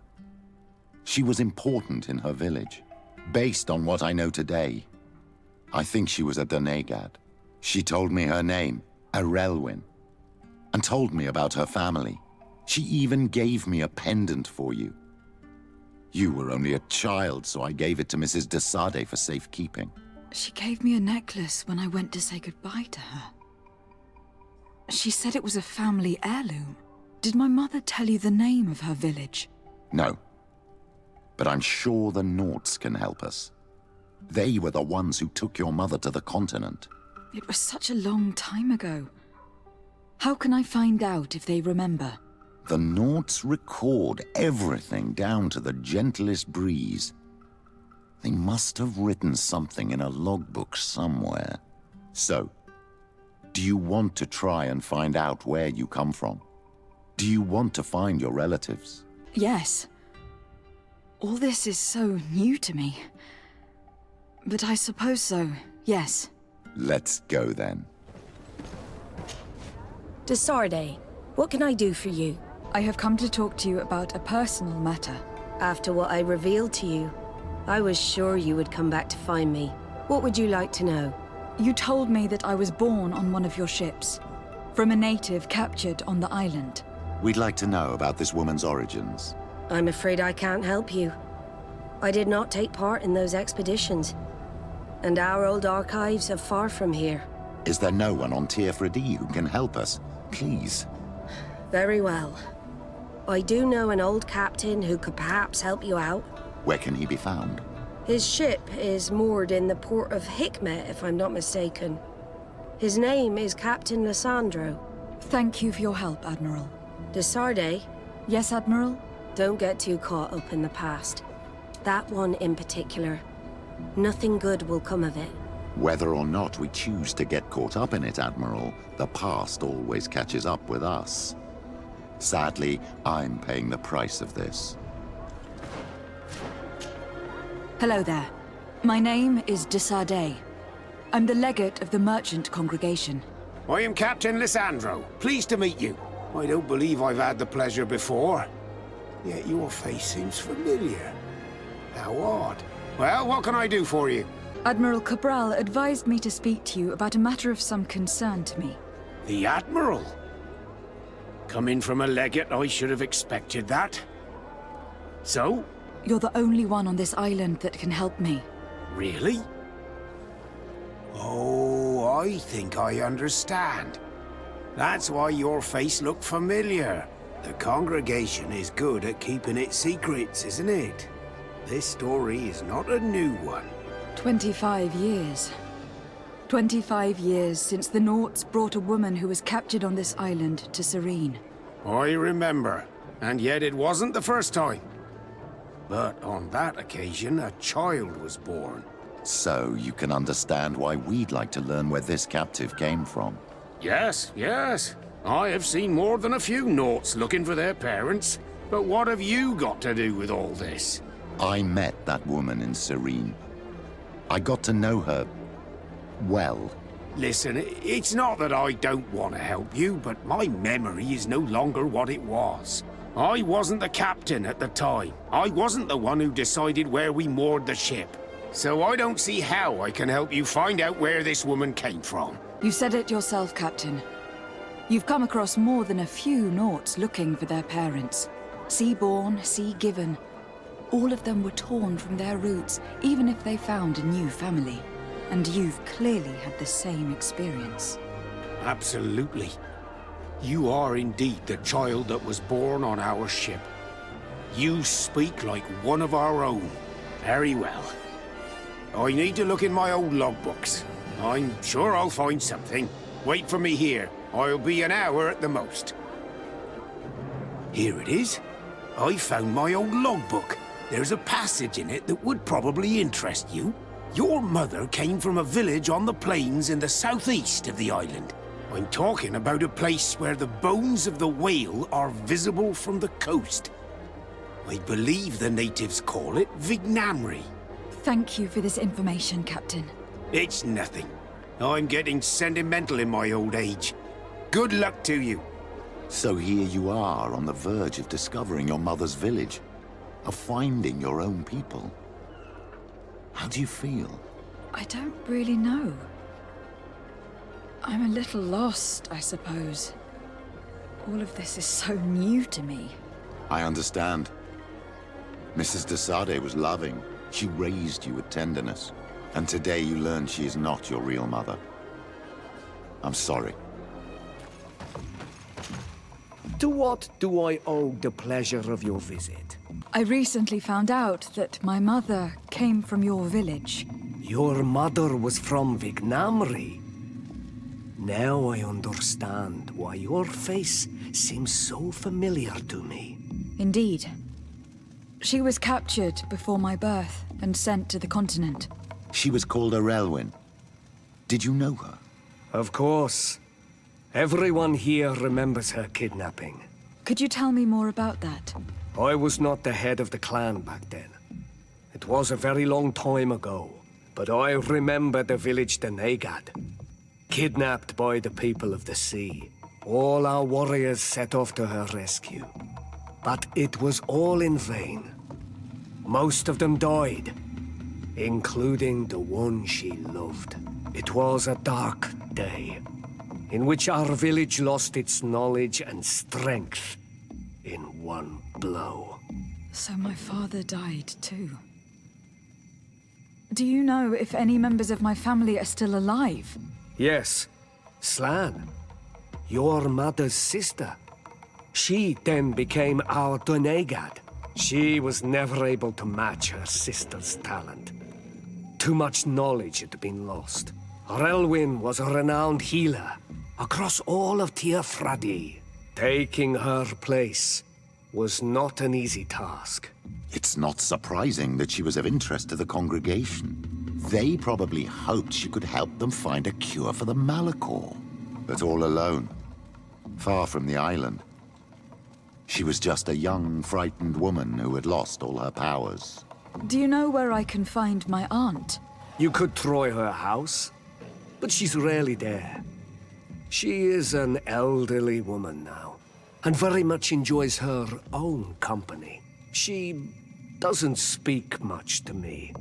She was important in her village. Based on what I know today, I think she was a Donegad. She told me her name, Arelwyn, and told me about her family. She even gave me a pendant for you. You were only a child, so I gave it to Mrs. de Sade for safekeeping. She gave me a necklace when I went to say goodbye to her. She said it was a family heirloom. Did my mother tell you the name of her village? No. But I'm sure the Nauts can help us. They were the ones who took your mother to the continent. It was such a long time ago. How can I find out if they remember? The Nauts record everything down to the gentlest breeze. They must have written something in a logbook somewhere. So, do you want to try and find out where you come from? Do you want to find your relatives? Yes. All this is so new to me. But I suppose so, yes. Let's go then. De Sade, what can I do for you? I have come to talk to you about a personal matter. After what I revealed to you, I was sure you would come back to find me. What would you like to know? You told me that I was born on one of your ships, from a native captured on the island. We'd like to know about this woman's origins. I'm afraid I can't help you. I did not take part in those expeditions, and our old archives are far from here. Is there no one on Tier 3D who can help us? Please. Very well. I do know an old captain who could perhaps help you out. Where can he be found? His ship is moored in the port of Hikmet, if I'm not mistaken. His name is Captain Lissandro. Thank you for your help, Admiral. De Sade? Yes, Admiral? Don't get too caught up in the past. That one in particular. Nothing good will come of it. Whether or not we choose to get caught up in it, Admiral, the past always catches up with us. Sadly, I'm paying the price of this. Hello there. My name is de Sade. I'm the legate of the merchant congregation. I am Captain Lissandro. Pleased to meet you. I don't believe I've had the pleasure before. Yet your face seems familiar. How odd. Well, what can I do for you? Admiral Cabral advised me to speak to you about a matter of some concern to me. The Admiral? Coming from a legate, I should have expected that. So? You're the only one on this island that can help me. Really? Oh, I think I understand. That's why your face looked familiar. The congregation is good at keeping its secrets, isn't it? This story is not a new one. 25 years. 25 years since the Nauts brought a woman who was captured on this island to Serene. I remember, and yet it wasn't the first time. But on that occasion, a child was born. So you can understand why we'd like to learn where this captive came from. Yes, yes. I have seen more than a few Nauts looking for their parents. But what have you got to do with all this? I met that woman in Serene. I got to know her well. Listen, it's not that I don't want to help you, but my memory is no longer what it was. I wasn't the captain at the time. I wasn't the one who decided where we moored the ship. So I don't see how I can help you find out where this woman came from. You said it yourself, Captain. You've come across more than a few Nauts looking for their parents. Sea-born, sea-given. All of them were torn from their roots, even if they found a new family. And you've clearly had the same experience. Absolutely. You are indeed the child that was born on our ship. You speak like one of our own. Very well. I need to look in my old logbooks. I'm sure I'll find something. Wait for me here. I'll be an hour at the most. Here it is. I found my old logbook. There's a passage in it that would probably interest you. Your mother came from a village on the plains in the southeast of the island. I'm talking about a place where the bones of the whale are visible from the coast. I believe the natives call it Vignamri. Thank you for this information, Captain. It's nothing. I'm getting sentimental in my old age. Good luck to you. So here you are on the verge of discovering your mother's village, of finding your own people. How do you feel? I don't really know. I'm a little lost, I suppose. All of this is so new to me. I understand. Mrs. de Sade was loving. She raised you with tenderness. And today you learn she is not your real mother. I'm sorry. To what do I owe the pleasure of your visit? I recently found out that my mother came from your village. Your mother was from Vignamri. Now I understand why your face seems so familiar to me. Indeed. She was captured before my birth and sent to the continent. She was called Arelwyn. Did you know her? Of course. Everyone here remembers her kidnapping. Could you tell me more about that? I was not the head of the clan back then. It was a very long time ago, but I remember the village Denegad. Kidnapped by the people of the sea. All our warriors set off to her rescue. But it was all in vain. Most of them died, including the one she loved. It was a dark day, in which our village lost its knowledge and strength in one blow. So my father died too. Do you know if any members of my family are still alive? Yes, Slan, your mother's sister. She then became our Donegad. She was never able to match her sister's talent. Too much knowledge had been lost. Arelwyn was a renowned healer across all of Teofradi. Taking her place was not an easy task. It's not surprising that she was of interest to the congregation. They probably hoped she could help them find a cure for the Malachor. But all alone, far from the island. She was just a young, frightened woman who had lost all her powers. Do you know where I can find my aunt? You could try her house, but she's rarely there. She is an elderly woman now, and very much enjoys her own company. She doesn't speak much to me.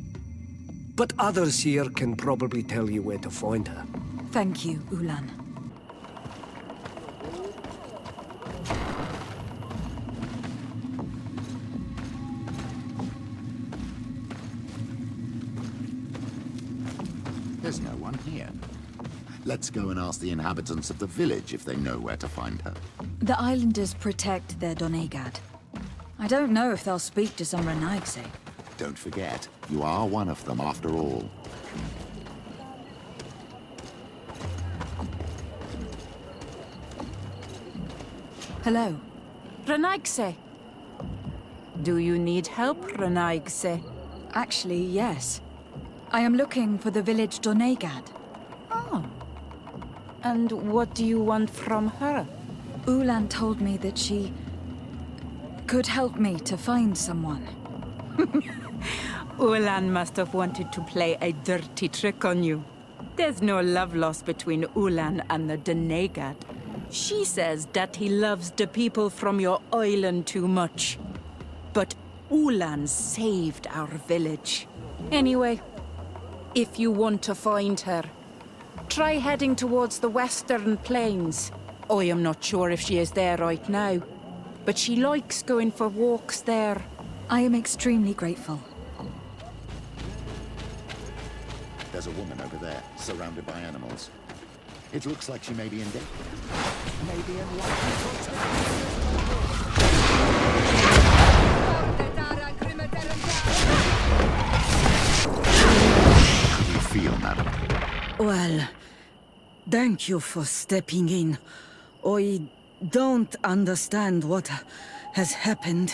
But others here can probably tell you where to find her. Thank you, Ulan. There's no one here. Let's go and ask the inhabitants of the village if they know where to find her. The islanders protect their Donegad. I don't know if they'll speak to some Renaigse. Don't forget, you are one of them after all. Hello. Renaigse. Do you need help, Renaigse? Actually, yes. I am looking for the village Donegad. Oh. And what do you want from her? Ulan told me that she could help me to find someone. Ulan must have wanted to play a dirty trick on you. There's no love lost between Ulan and the Donegad. She says that he loves the people from your island too much. But Ulan saved our village. Anyway, if you want to find her, try heading towards the western plains. I am not sure if she is there right now, but she likes going for walks there. I am extremely grateful. There's a woman over there, surrounded by animals. It looks like she may be in danger. Maybe in How do you feel, madam? Well, thank you for stepping in. I don't understand what has happened.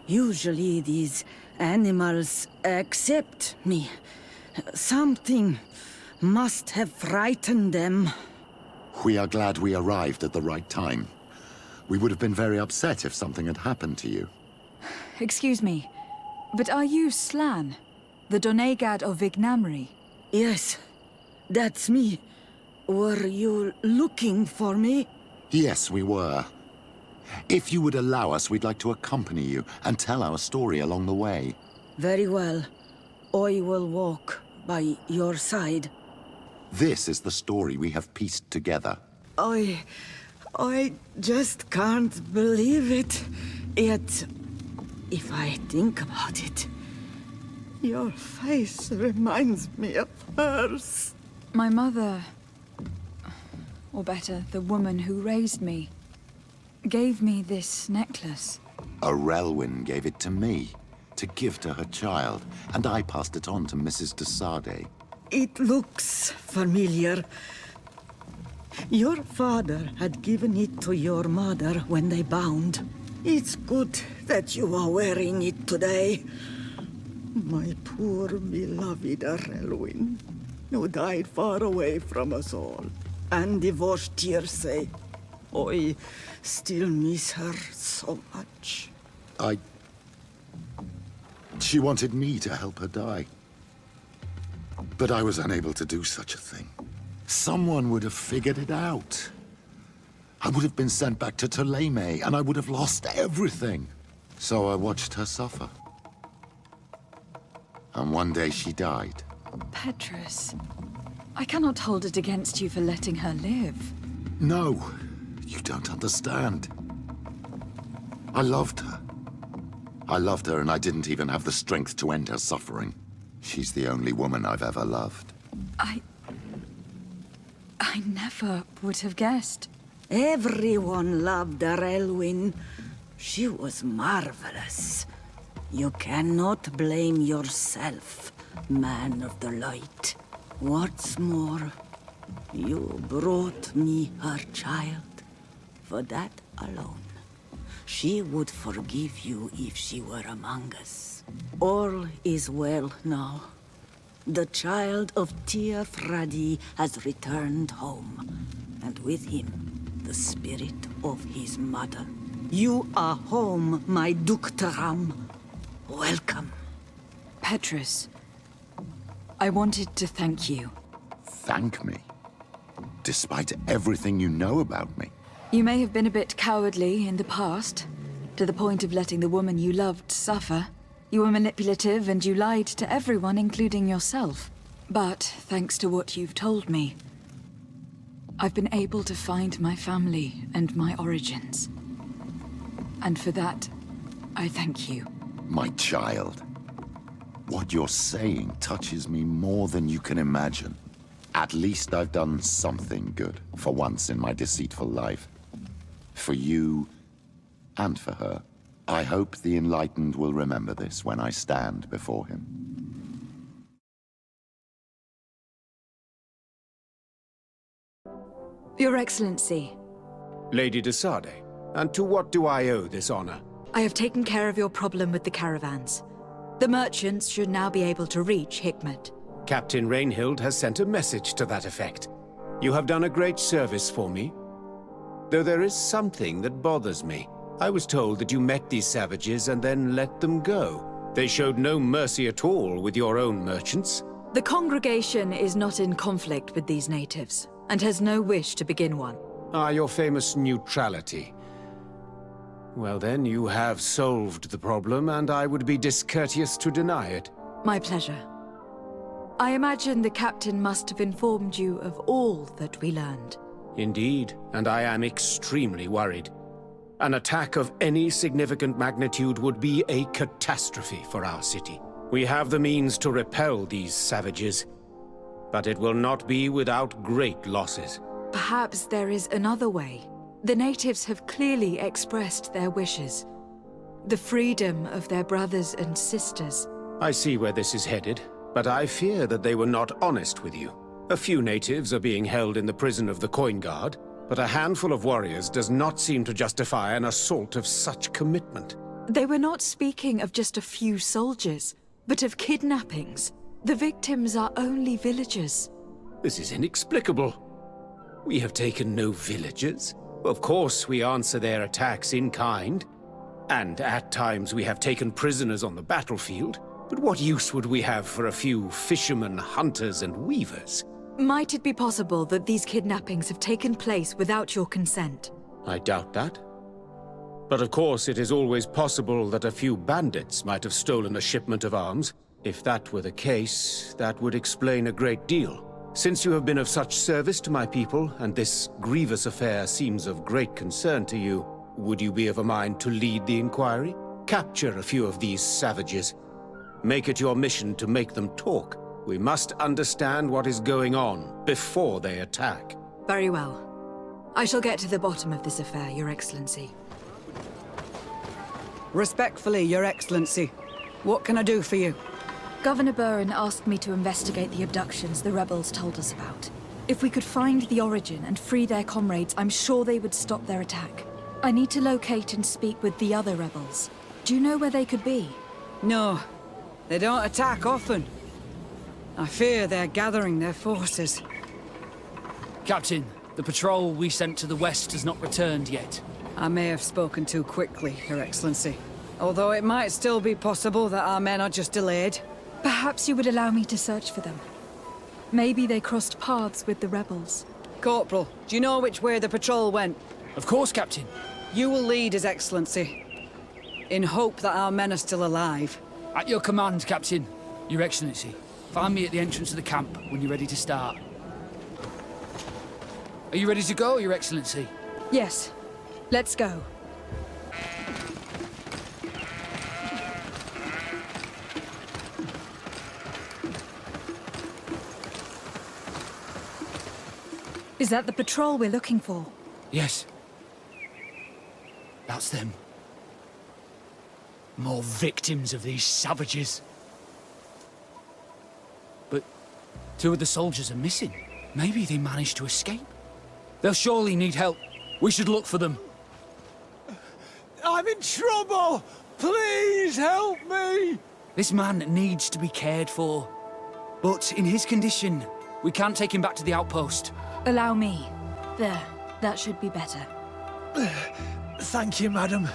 Usually these animals accept me. Something must have frightened them. We are glad we arrived at the right time. We would have been very upset if something had happened to you. Excuse me, but are you Slan, the Donegad of Vignamri? Yes, that's me. Were you looking for me? Yes, we were. If you would allow us, we'd like to accompany you and tell our story along the way. Very well. I will walk by your side. This is the story we have pieced together. I just can't believe it. Yet, if I think about it, your face reminds me of hers. My mother, or better, the woman who raised me, gave me this necklace. A Relwyn gave it to me, to give to her child, and I passed it on to Mrs. de Sade. It looks familiar. Your father had given it to your mother when they bound. It's good that you are wearing it today. My poor beloved Relwyn, who died far away from us all, and divorced Tirce. I still miss her so much. She wanted me to help her die. But I was unable to do such a thing. Someone would have figured it out. I would have been sent back to Ptolemy, and I would have lost everything. So I watched her suffer. And one day she died. Petrus, I cannot hold it against you for letting her live. No, you don't understand. I loved her. I loved her, and I didn't even have the strength to end her suffering. She's the only woman I've ever loved. I never would have guessed. Everyone loved Relwyn. She was marvelous. You cannot blame yourself, man of the light. What's more, you brought me her child. For that alone, she would forgive you if she were among us. All is well now. The child of Tir Fradi has returned home, and with him, the spirit of his mother. You are home, my Duktaram. Welcome. Petrus, I wanted to thank you. Thank me? Despite everything you know about me? You may have been a bit cowardly in the past, to the point of letting the woman you loved suffer. You were manipulative and you lied to everyone, including yourself. But thanks to what you've told me, I've been able to find my family and my origins. And for that, I thank you. My child. What you're saying touches me more than you can imagine. At least I've done something good, for once in my deceitful life. For you, and for her. I hope the Enlightened will remember this when I stand before him. Your Excellency. Lady de Sade, and to what do I owe this honor? I have taken care of your problem with the caravans. The merchants should now be able to reach Hikmet. Captain Rainhild has sent a message to that effect. You have done a great service for me. Though there is something that bothers me. I was told that you met these savages and then let them go. They showed no mercy at all with your own merchants. The congregation is not in conflict with these natives, and has no wish to begin one. Your famous neutrality. Well then, you have solved the problem, and I would be discourteous to deny it. My pleasure. I imagine the captain must have informed you of all that we learned. Indeed, and I am extremely worried. An attack of any significant magnitude would be a catastrophe for our city. We have the means to repel these savages, but it will not be without great losses. Perhaps there is another way. The natives have clearly expressed their wishes. The freedom of their brothers and sisters. I see where this is headed, but I fear that they were not honest with you. A few natives are being held in the prison of the Coin Guard, but a handful of warriors does not seem to justify an assault of such commitment. They were not speaking of just a few soldiers, but of kidnappings. The victims are only villagers. This is inexplicable. We have taken no villagers. Of course, we answer their attacks in kind. And at times we have taken prisoners on the battlefield. But what use would we have for a few fishermen, hunters, and weavers? Might it be possible that these kidnappings have taken place without your consent? I doubt that. But of course, it is always possible that a few bandits might have stolen a shipment of arms. If that were the case, that would explain a great deal. Since you have been of such service to my people, and this grievous affair seems of great concern to you, would you be of a mind to lead the inquiry? Capture a few of these savages. Make it your mission to make them talk. We must understand what is going on before they attack. Very well. I shall get to the bottom of this affair, Your Excellency. Respectfully, Your Excellency. What can I do for you? Governor Buren asked me to investigate the abductions the rebels told us about. If we could find the origin and free their comrades, I'm sure they would stop their attack. I need to locate and speak with the other rebels. Do you know where they could be? No. They don't attack often. I fear they're gathering their forces. Captain, the patrol we sent to the west has not returned yet. I may have spoken too quickly, Your Excellency. Although it might still be possible that our men are just delayed. Perhaps you would allow me to search for them. Maybe they crossed paths with the rebels. Corporal, do you know which way the patrol went? Of course, Captain. You will lead, His Excellency. In hope that our men are still alive. At your command, Captain. Your Excellency. Find me at the entrance of the camp when you're ready to start. Are you ready to go, Your Excellency? Yes. Let's go. Is that the patrol we're looking for? Yes. That's them. More victims of these savages. But two of the soldiers are missing. Maybe they managed to escape. They'll surely need help. We should look for them. I'm in trouble! Please help me! This man needs to be cared for. But in his condition, we can't take him back to the outpost. Allow me. There. That should be better. Thank you, madam.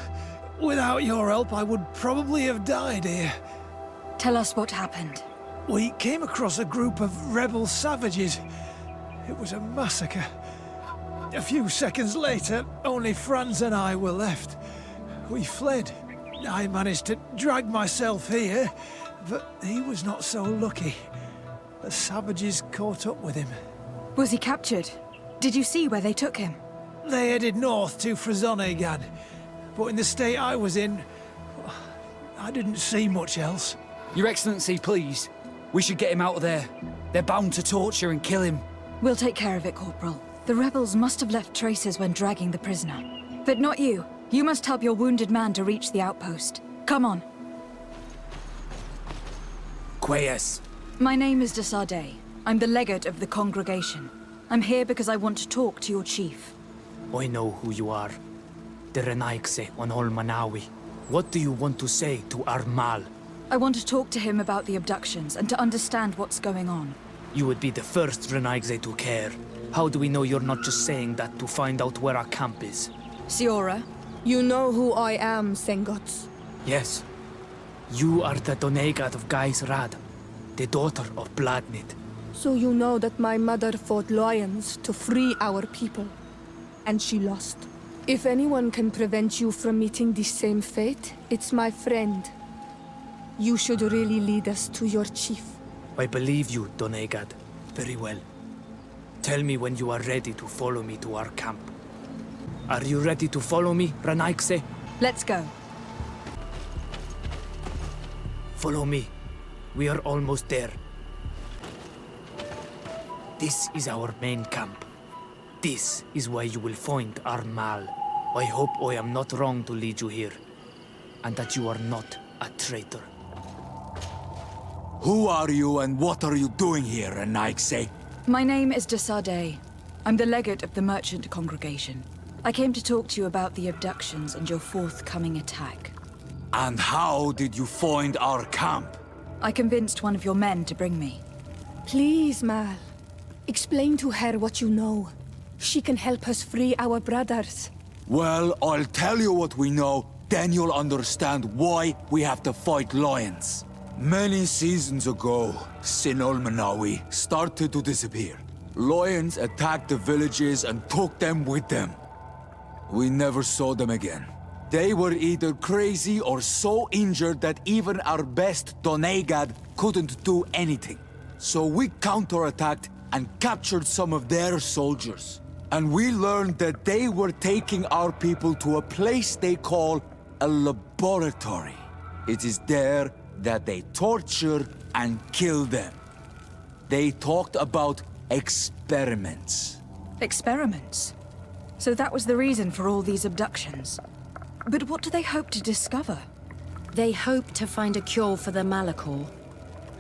Without your help, I would probably have died here. Tell us what happened. We came across a group of rebel savages. It was a massacre. A few seconds later, only Franz and I were left. We fled. I managed to drag myself here, but he was not so lucky. The savages caught up with him. Was he captured? Did you see where they took him? They headed north to Frezonegad, but in the state I was in, I didn't see much else. Your Excellency, please. We should get him out of there. They're bound to torture and kill him. We'll take care of it, Corporal. The rebels must have left traces when dragging the prisoner. But not you. You must help your wounded man to reach the outpost. Come on. Quayes. My name is Desade. I'm the legate of the congregation. I'm here because I want to talk to your chief. I know who you are. The Renaigse on Manawi. What do you want to say to Armal? I want to talk to him about the abductions and to understand what's going on. You would be the first Renaigse to care. How do we know you're not just saying that to find out where our camp is? Siora? You know who I am, Sengots. Yes. You are the Donegat of Gaisrad, the daughter of Bladnit. So you know that my mother fought lions to free our people. And she lost. If anyone can prevent you from meeting the same fate, it's my friend. You should really lead us to your chief. I believe you, Donegat. Very well. Tell me when you are ready to follow me to our camp. Are you ready to follow me, Renaigse? Let's go. Follow me. We are almost there. This is our main camp. This is where you will find Armal. I hope I am not wrong to lead you here, and that you are not a traitor. Who are you and what are you doing here, Renaigse? My name is Desade. I'm the legate of the merchant congregation. I came to talk to you about the abductions and your forthcoming attack. And how did you find our camp? I convinced one of your men to bring me. Please, Mal. Explain to her what you know. She can help us free our brothers. Well, I'll tell you what we know, then you'll understand why we have to fight lions. Many seasons ago, Sin Ulmanawi started to disappear. Lions attacked the villages and took them with them. We never saw them again. They were either crazy or so injured that even our best Donegad couldn't do anything. So we counterattacked and captured some of their soldiers. And we learned that they were taking our people to a place they call a laboratory. It is there that they torture and kill them. They talked about experiments. Experiments? So that was the reason for all these abductions. But what do they hope to discover? They hope to find a cure for the Malachor.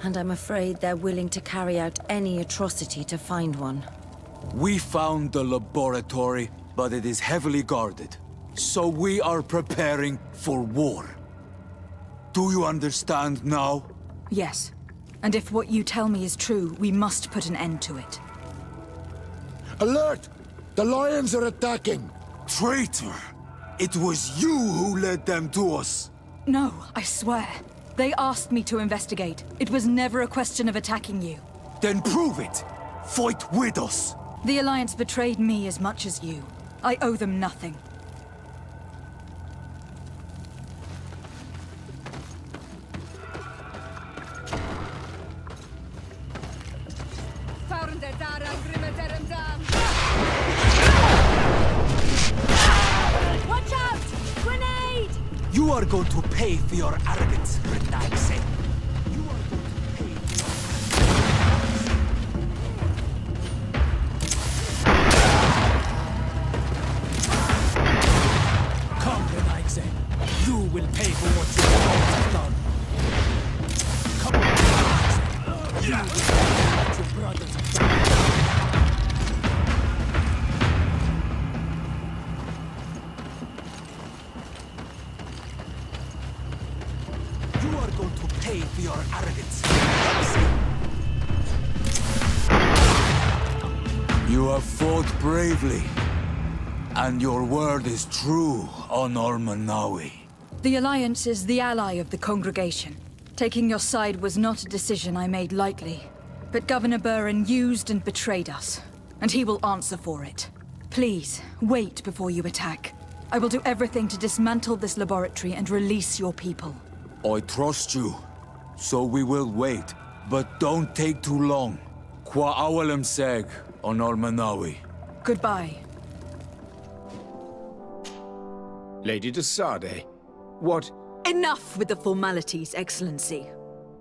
And I'm afraid they're willing to carry out any atrocity to find one. We found the laboratory, but it is heavily guarded. So we are preparing for war. Do you understand now? Yes. And if what you tell me is true, we must put an end to it. Alert! The lions are attacking! Traitor! It was you who led them to us! No, I swear. They asked me to investigate. It was never a question of attacking you. Then prove it! Fight with us! The Alliance betrayed me as much as you. I owe them nothing. Watch out! Grenade! You are going to pay for your arrogance, Renagse. Come, Renagse. You will pay for what your brothers have done. Come on, Renagse. You will pay for what your brothers have done. You are going to pay for your arrogance. You have fought bravely, and your word is true on Ulmanawi. The Alliance is the ally of the congregation. Taking your side was not a decision I made lightly. But Governor Burren used and betrayed us, and he will answer for it. Please, wait before you attack. I will do everything to dismantle this laboratory and release your people. I trust you, so we will wait, but don't take too long. Qua awalem seg on Ulmanawi. Goodbye. Lady de Sade, what... Enough with the formalities, Excellency.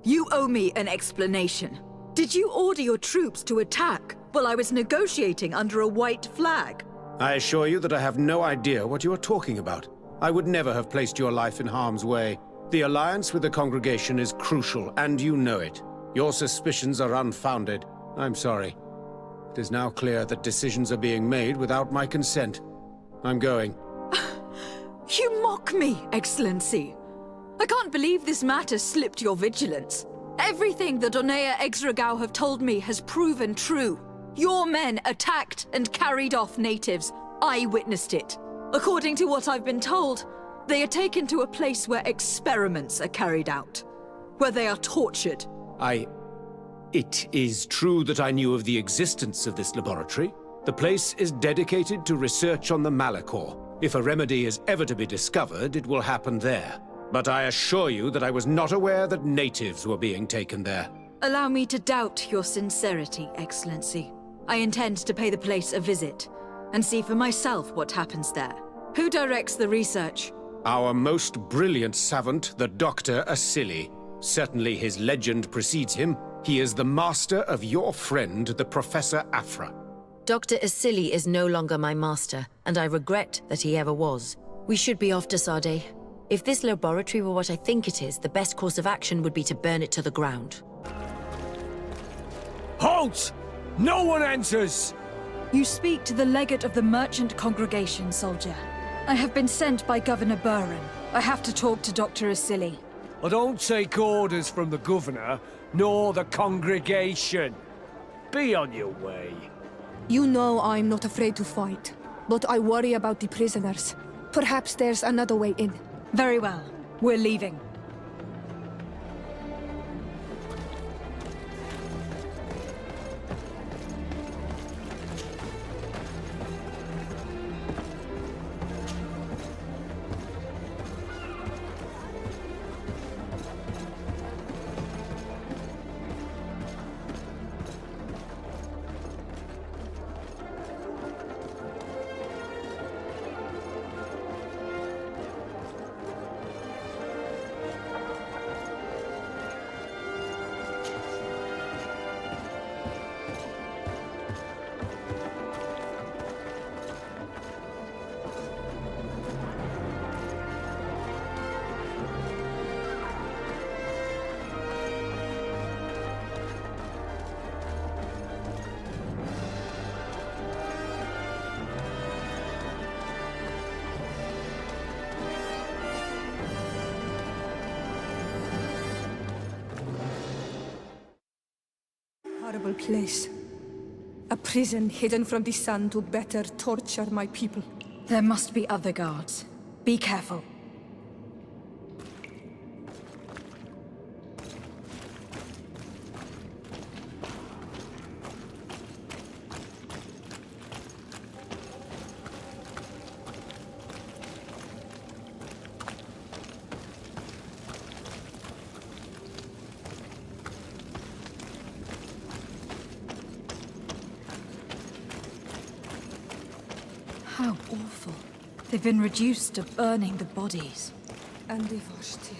You owe me an explanation. Did you order your troops to attack while I was negotiating under a white flag? I assure you that I have no idea what you are talking about. I would never have placed your life in harm's way. The alliance with the congregation is crucial, and you know it. Your suspicions are unfounded. I'm sorry. It is now clear that decisions are being made without my consent. I'm going. You mock me, Excellency. I can't believe this matter slipped your vigilance. Everything the Donea Exragao have told me has proven true. Your men attacked and carried off natives. I witnessed it. According to what I've been told, they are taken to a place where experiments are carried out, where they are tortured. It is true that I knew of the existence of this laboratory. The place is dedicated to research on the Malachor. If a remedy is ever to be discovered, it will happen there. But I assure you that I was not aware that natives were being taken there. Allow me to doubt your sincerity, Excellency. I intend to pay the place a visit and see for myself what happens there. Who directs the research? Our most brilliant savant, the Dr. Asili. Certainly his legend precedes him. He is the master of your friend, the Professor Afra. Dr. Asili is no longer my master, and I regret that he ever was. We should be off to Sade. If this laboratory were what I think it is, the best course of action would be to burn it to the ground. Halt! No one enters! You speak to the legate of the merchant congregation, soldier. I have been sent by Governor Burren. I have to talk to Dr. Asili. I don't take orders from the governor, nor the congregation. Be on your way. You know I'm not afraid to fight, but I worry about the prisoners. Perhaps there's another way in. Very well. We're leaving. Horrible place. A prison hidden from the sun to better torture my people. There must be other guards. Be careful. How awful. They've been reduced to burning the bodies. And devastated.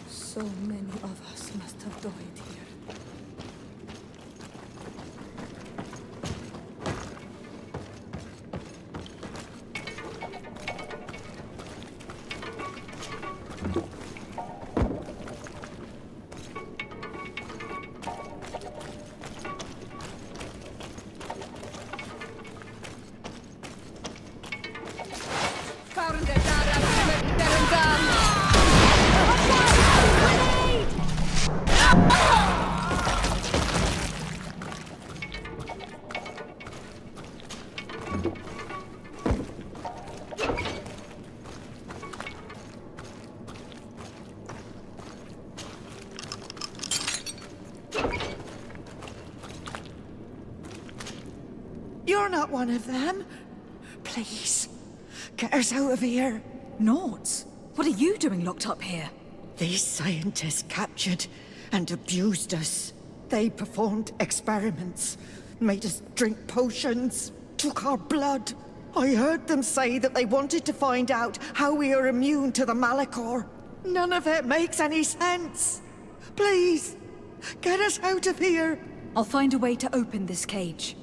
So many of us must have died here. You're not one of them. Please, get us out of here. Noughts? What are you doing locked up here? These scientists captured and abused us. They performed experiments, made us drink potions, took our blood. I heard them say that they wanted to find out how we are immune to the Malachor. None of it makes any sense. Please, get us out of here. I'll find a way to open this cage.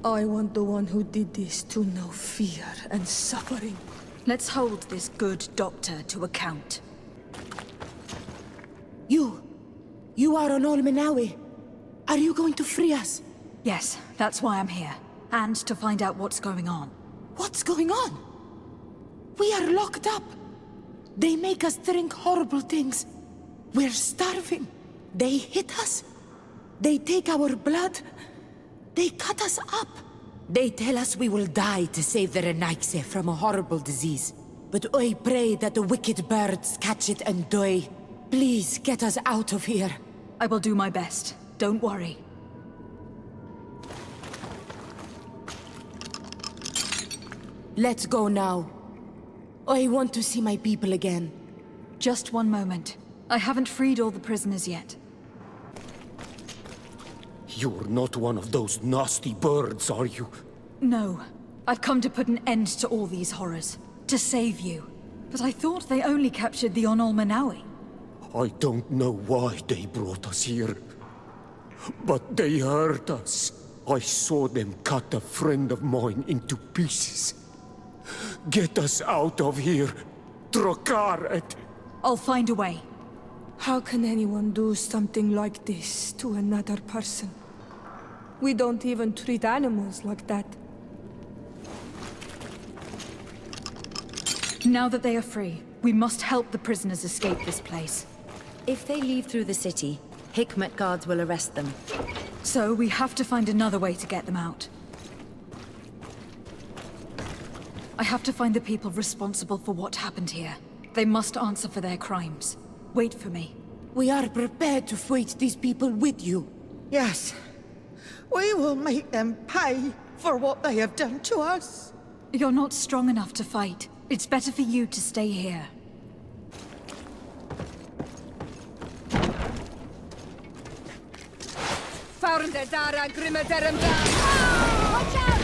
I want the one who did this to know fear and suffering. Let's hold this good doctor to account. You are on Olmenawi. Are you going to free us? Yes, that's why I'm here. And to find out what's going on. What's going on? We are locked up. They make us drink horrible things. We're starving. They hit us. They take our blood. They cut us up. They tell us we will die to save the Renaigse from a horrible disease. But I pray that the wicked birds catch it and die. Please get us out of here. I will do my best. Don't worry. Let's go now. I want to see my people again. Just one moment. I haven't freed all the prisoners yet. You're not one of those nasty birds, are you? No. I've come to put an end to all these horrors. To save you. But I thought they only captured the Onol Manawi. I don't know why they brought us here. But they hurt us. I saw them cut a friend of mine into pieces. Get us out of here. Trokaret. I'll find a way. How can anyone do something like this to another person? We don't even treat animals like that. Now that they are free, we must help the prisoners escape this place. If they leave through the city, Hikmet guards will arrest them. So we have to find another way to get them out. I have to find the people responsible for what happened here. They must answer for their crimes. Wait for me. We are prepared to fight these people with you. Yes. We will make them pay for what they have done to us. You're not strong enough to fight. It's better for you to stay here. Watch out!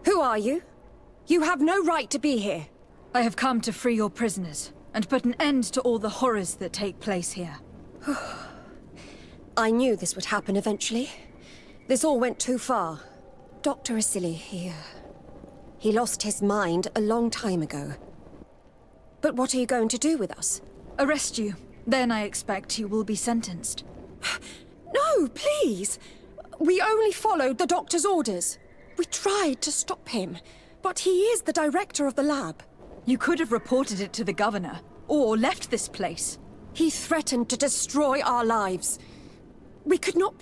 Who are you? You have no right to be here. I have come to free your prisoners, and put an end to all the horrors that take place here. I knew this would happen eventually. This all went too far. Dr. Asili, he lost his mind a long time ago. But what are you going to do with us? Arrest you. Then I expect you will be sentenced. No, please! We only followed the doctor's orders. We tried to stop him, but he is the director of the lab. You could have reported it to the governor, or left this place. He threatened to destroy our lives. We could not...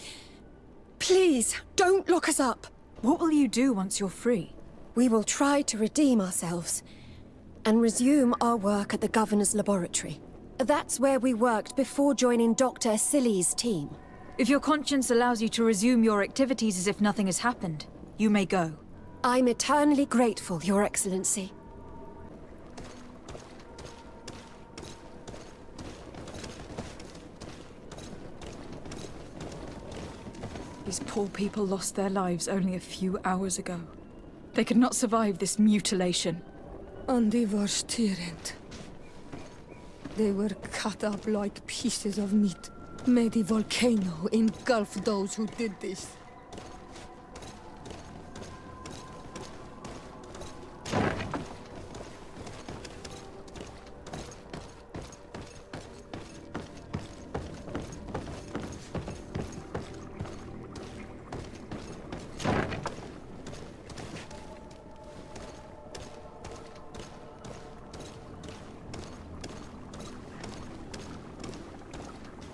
Please, don't lock us up. What will you do once you're free? We will try to redeem ourselves and resume our work at the governor's laboratory. That's where we worked before joining Dr. Asili's team. If your conscience allows you to resume your activities as if nothing has happened, you may go. I'm eternally grateful, Your Excellency. These poor people lost their lives only a few hours ago. They could not survive this mutilation. And they were tyrant. They were cut up like pieces of meat. May the volcano engulf those who did this.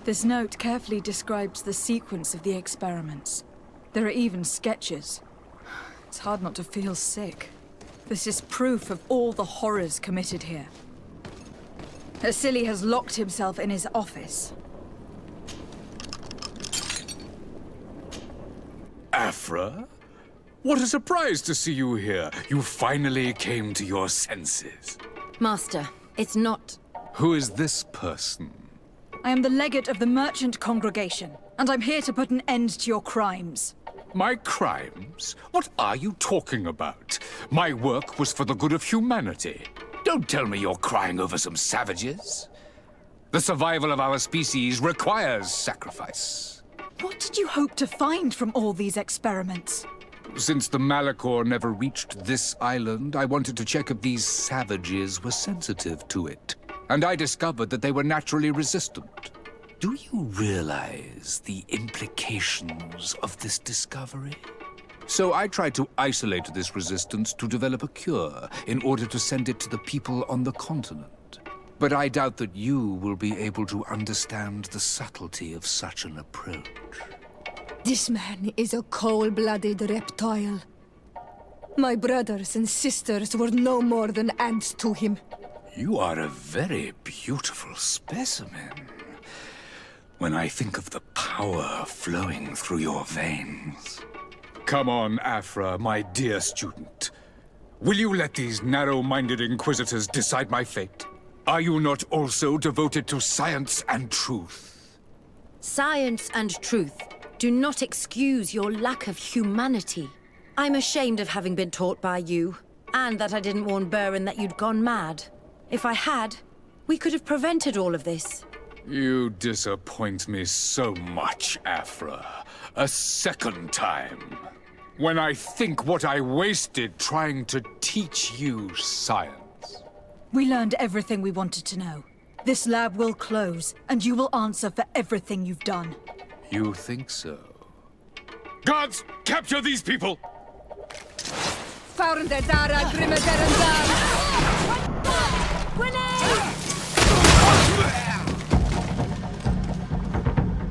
This note carefully describes the sequence of the experiments. There are even sketches. It's hard not to feel sick. This is proof of all the horrors committed here. Asili has locked himself in his office. Afra? What a surprise to see you here. You finally came to your senses. Master, it's not... Who is this person? I am the legate of the merchant congregation, and I'm here to put an end to your crimes. My crimes? What are you talking about? My work was for the good of humanity. Don't tell me you're crying over some savages. The survival of our species requires sacrifice. What did you hope to find from all these experiments? Since the Malachor never reached this island, I wanted to check if these savages were sensitive to it. And I discovered that they were naturally resistant. Do you realize the implications of this discovery? So I tried to isolate this resistance to develop a cure in order to send it to the people on the continent. But I doubt that you will be able to understand the subtlety of such an approach. This man is a cold-blooded reptile. My brothers and sisters were no more than ants to him. You are a very beautiful specimen. When I think of the power flowing through your veins. Come on, Afra, my dear student. Will you let these narrow-minded inquisitors decide my fate? Are you not also devoted to science and truth? Science and truth do not excuse your lack of humanity. I'm ashamed of having been taught by you, and that I didn't warn Burin that you'd gone mad. If I had, we could have prevented all of this. You disappoint me so much, Afra. A second time. when I think what I wasted trying to teach you science. We learned everything we wanted to know. This lab will close, and you will answer for everything you've done. You think so? Guards, capture these people!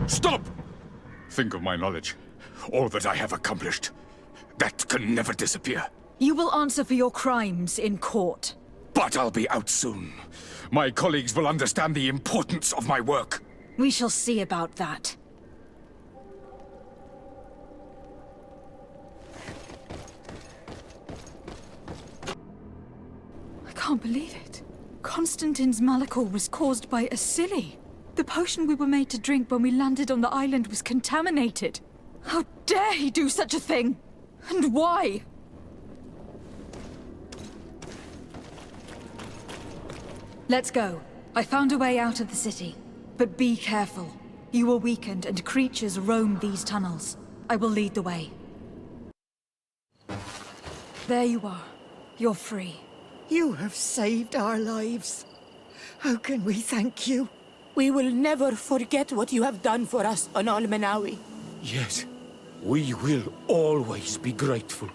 Stop! Think of my knowledge. All that I have accomplished. That can never disappear. You will answer for your crimes in court. But I'll be out soon. My colleagues will understand the importance of my work. We shall see about that. I can't believe it. Constantine's malachor was caused by a silly. The potion we were made to drink when we landed on the island was contaminated. How dare he do such a thing? And why? Let's go. I found a way out of the city. But be careful. You are weakened and creatures roam these tunnels. I will lead the way. There you are. You're free. You have saved our lives. How can we thank you? We will never forget what you have done for us on Al-Manawi. Yes, we will always be grateful.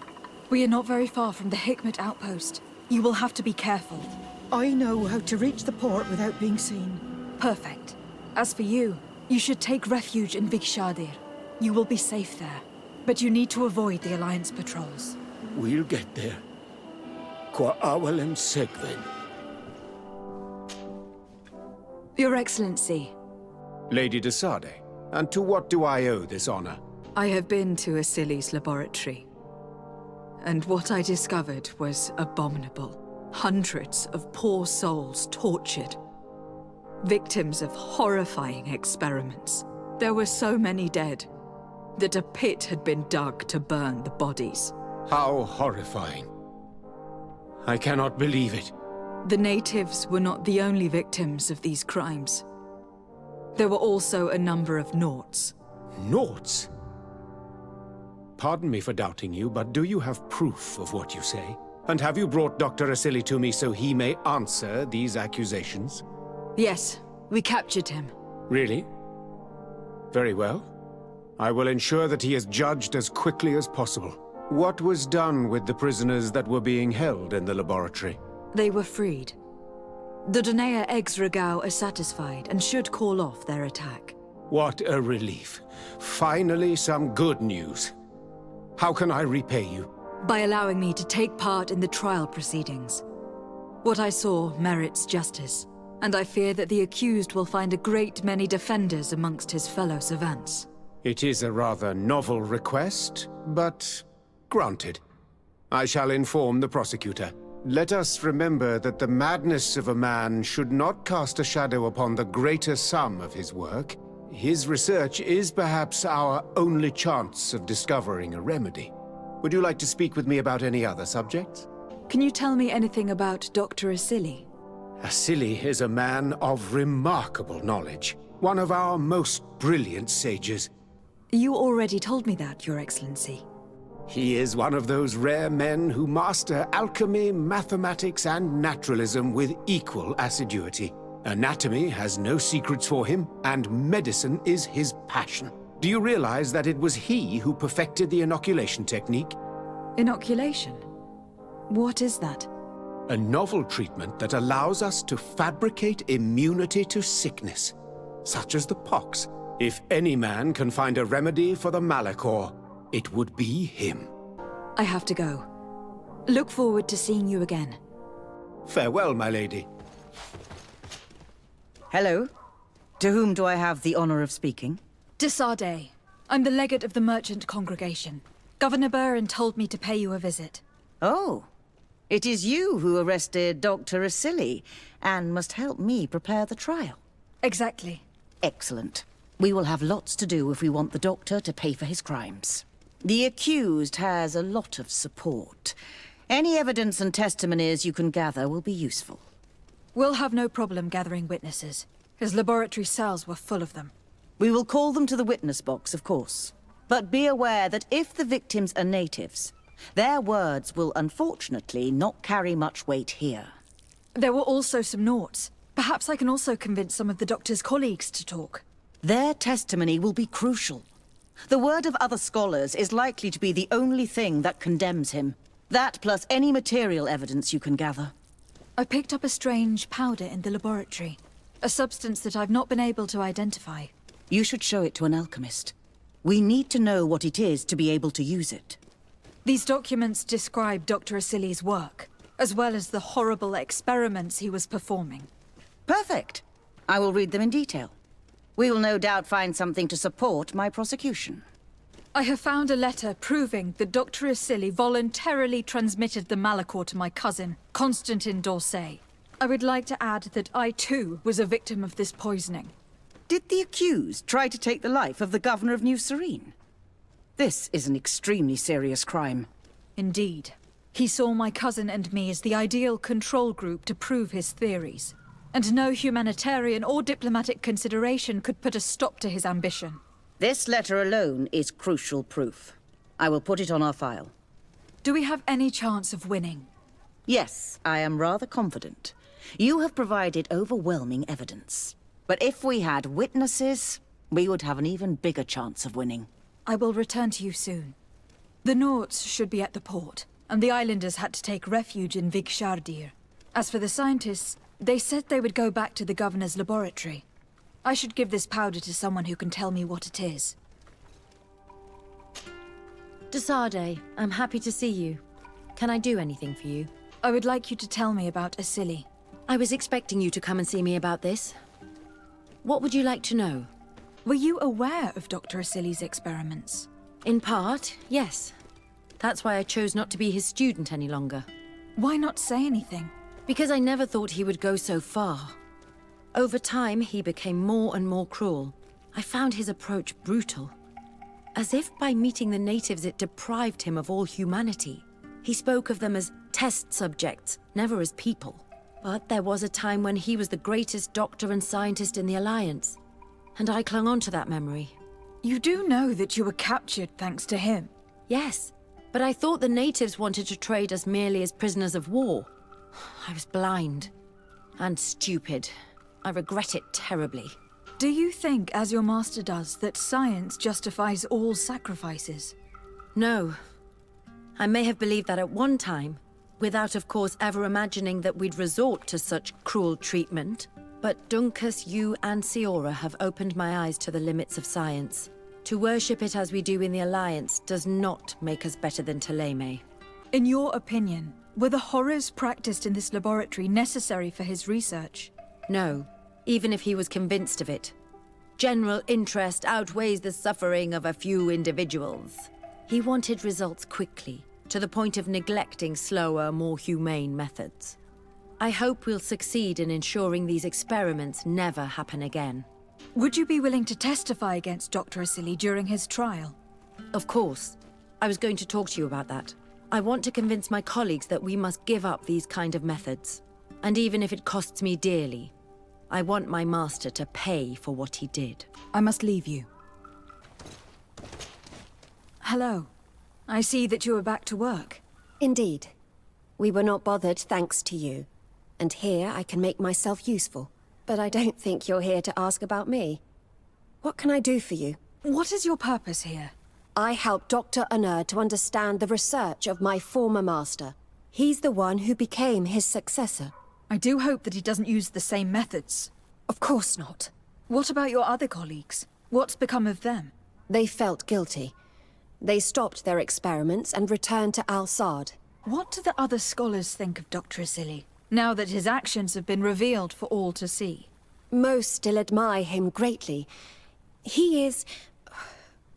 We are not very far from the Hikmet outpost. You will have to be careful. I know how to reach the port without being seen. Perfect. As for you, you should take refuge in Vikshadir. You will be safe there. But you need to avoid the Alliance patrols. We'll get there. Qua awalem segven. Your Excellency. Lady de Sade, and to what do I owe this honor? I have been to Asili's laboratory, and what I discovered was abominable. Hundreds of poor souls tortured. Victims of horrifying experiments. There were so many dead that a pit had been dug to burn the bodies. How horrifying. I cannot believe it. The natives were not the only victims of these crimes. There were also a number of Naughts. Naughts? Pardon me for doubting you, but do you have proof of what you say? And have you brought Dr. Asili to me so he may answer these accusations? Yes, we captured him. Really? Very well. I will ensure that he is judged as quickly as possible. What was done with the prisoners that were being held in the laboratory? They were freed. The Donea Eggs-Regau are satisfied and should call off their attack. What a relief. Finally, some good news. How can I repay you? By allowing me to take part in the trial proceedings. What I saw merits justice, and I fear that the accused will find a great many defenders amongst his fellow savants. It is a rather novel request, but granted. I shall inform the prosecutor. Let us remember that the madness of a man should not cast a shadow upon the greater sum of his work. His research is perhaps our only chance of discovering a remedy. Would you like to speak with me about any other subjects? Can you tell me anything about Dr. Asili? Asili is a man of remarkable knowledge. One of our most brilliant sages. You already told me that, Your Excellency. He is one of those rare men who master alchemy, mathematics, and naturalism with equal assiduity. Anatomy has no secrets for him, and medicine is his passion. Do you realize that it was he who perfected the inoculation technique? Inoculation? What is that? A novel treatment that allows us to fabricate immunity to sickness, such as the pox. If any man can find a remedy for the malachor, it would be him. I have to go. Look forward to seeing you again. Farewell, my lady. Hello. To whom do I have the honor of speaking? De Sade. I'm the legate of the merchant congregation. Governor Burin told me to pay you a visit. Oh. It is you who arrested Dr. Asili and must help me prepare the trial. Exactly. Excellent. We will have lots to do if we want the doctor to pay for his crimes. The accused has a lot of support. Any evidence and testimonies you can gather will be useful. We'll have no problem gathering witnesses. His laboratory cells were full of them. We will call them to the witness box, of course. But be aware that if the victims are natives, their words will unfortunately not carry much weight here. There were also some Nauts. Perhaps I can also convince some of the Doctor's colleagues to talk. Their testimony will be crucial. The word of other scholars is likely to be the only thing that condemns him. That plus any material evidence you can gather. I picked up a strange powder in the laboratory. A substance that I've not been able to identify. You should show it to an alchemist. We need to know what it is to be able to use it. These documents describe Dr. Asili's work, as well as the horrible experiments he was performing. Perfect. I will read them in detail. We will no doubt find something to support my prosecution. I have found a letter proving that Dr. Asili voluntarily transmitted the Malachor to my cousin, Constantine d'Orsay. I would like to add that I too was a victim of this poisoning. Did the accused try to take the life of the governor of New Serene? This is an extremely serious crime. Indeed. He saw my cousin and me as the ideal control group to prove his theories. And no humanitarian or diplomatic consideration could put a stop to his ambition. This letter alone is crucial proof. I will put it on our file. Do we have any chance of winning? Yes, I am rather confident. You have provided overwhelming evidence. But if we had witnesses, we would have an even bigger chance of winning. I will return to you soon. The Nauts should be at the port, and the islanders had to take refuge in Vigshardir. As for the scientists, they said they would go back to the governor's laboratory. I should give this powder to someone who can tell me what it is. Desade, I'm happy to see you. Can I do anything for you? I would like you to tell me about Asili. I was expecting you to come and see me about this. What would you like to know? Were you aware of Dr. Asili's experiments? In part, yes. That's why I chose not to be his student any longer. Why not say anything? Because I never thought he would go so far. Over time, he became more and more cruel. I found his approach brutal. As if by meeting the natives it deprived him of all humanity. He spoke of them as test subjects, never as people. But there was a time when he was the greatest doctor and scientist in the Alliance. And I clung on to that memory. You do know that you were captured thanks to him? Yes, but I thought the natives wanted to trade us merely as prisoners of war. I was blind. And stupid. I regret it terribly. Do you think, as your master does, that science justifies all sacrifices? No. I may have believed that at one time, without of course ever imagining that we'd resort to such cruel treatment. But Dunkus, you and Siora have opened my eyes to the limits of science. To worship it as we do in the Alliance does not make us better than Thélème. In your opinion, were the horrors practiced in this laboratory necessary for his research? No, even if he was convinced of it. General interest outweighs the suffering of a few individuals. He wanted results quickly, to the point of neglecting slower, more humane methods. I hope we'll succeed in ensuring these experiments never happen again. Would you be willing to testify against Dr. Asili during his trial? Of course. I was going to talk to you about that. I want to convince my colleagues that we must give up these kind of methods. And even if it costs me dearly, I want my master to pay for what he did. I must leave you. Hello. I see that you are back to work. Indeed. We were not bothered thanks to you. And here I can make myself useful. But I don't think you're here to ask about me. What can I do for you? What is your purpose here? I help Dr. Unur to understand the research of my former master. He's the one who became his successor. I do hope that he doesn't use the same methods. Of course not. What about your other colleagues? What's become of them? They felt guilty. They stopped their experiments and returned to Al-Sad. What do the other scholars think of Dr. Asili, now that his actions have been revealed for all to see? Most still admire him greatly. He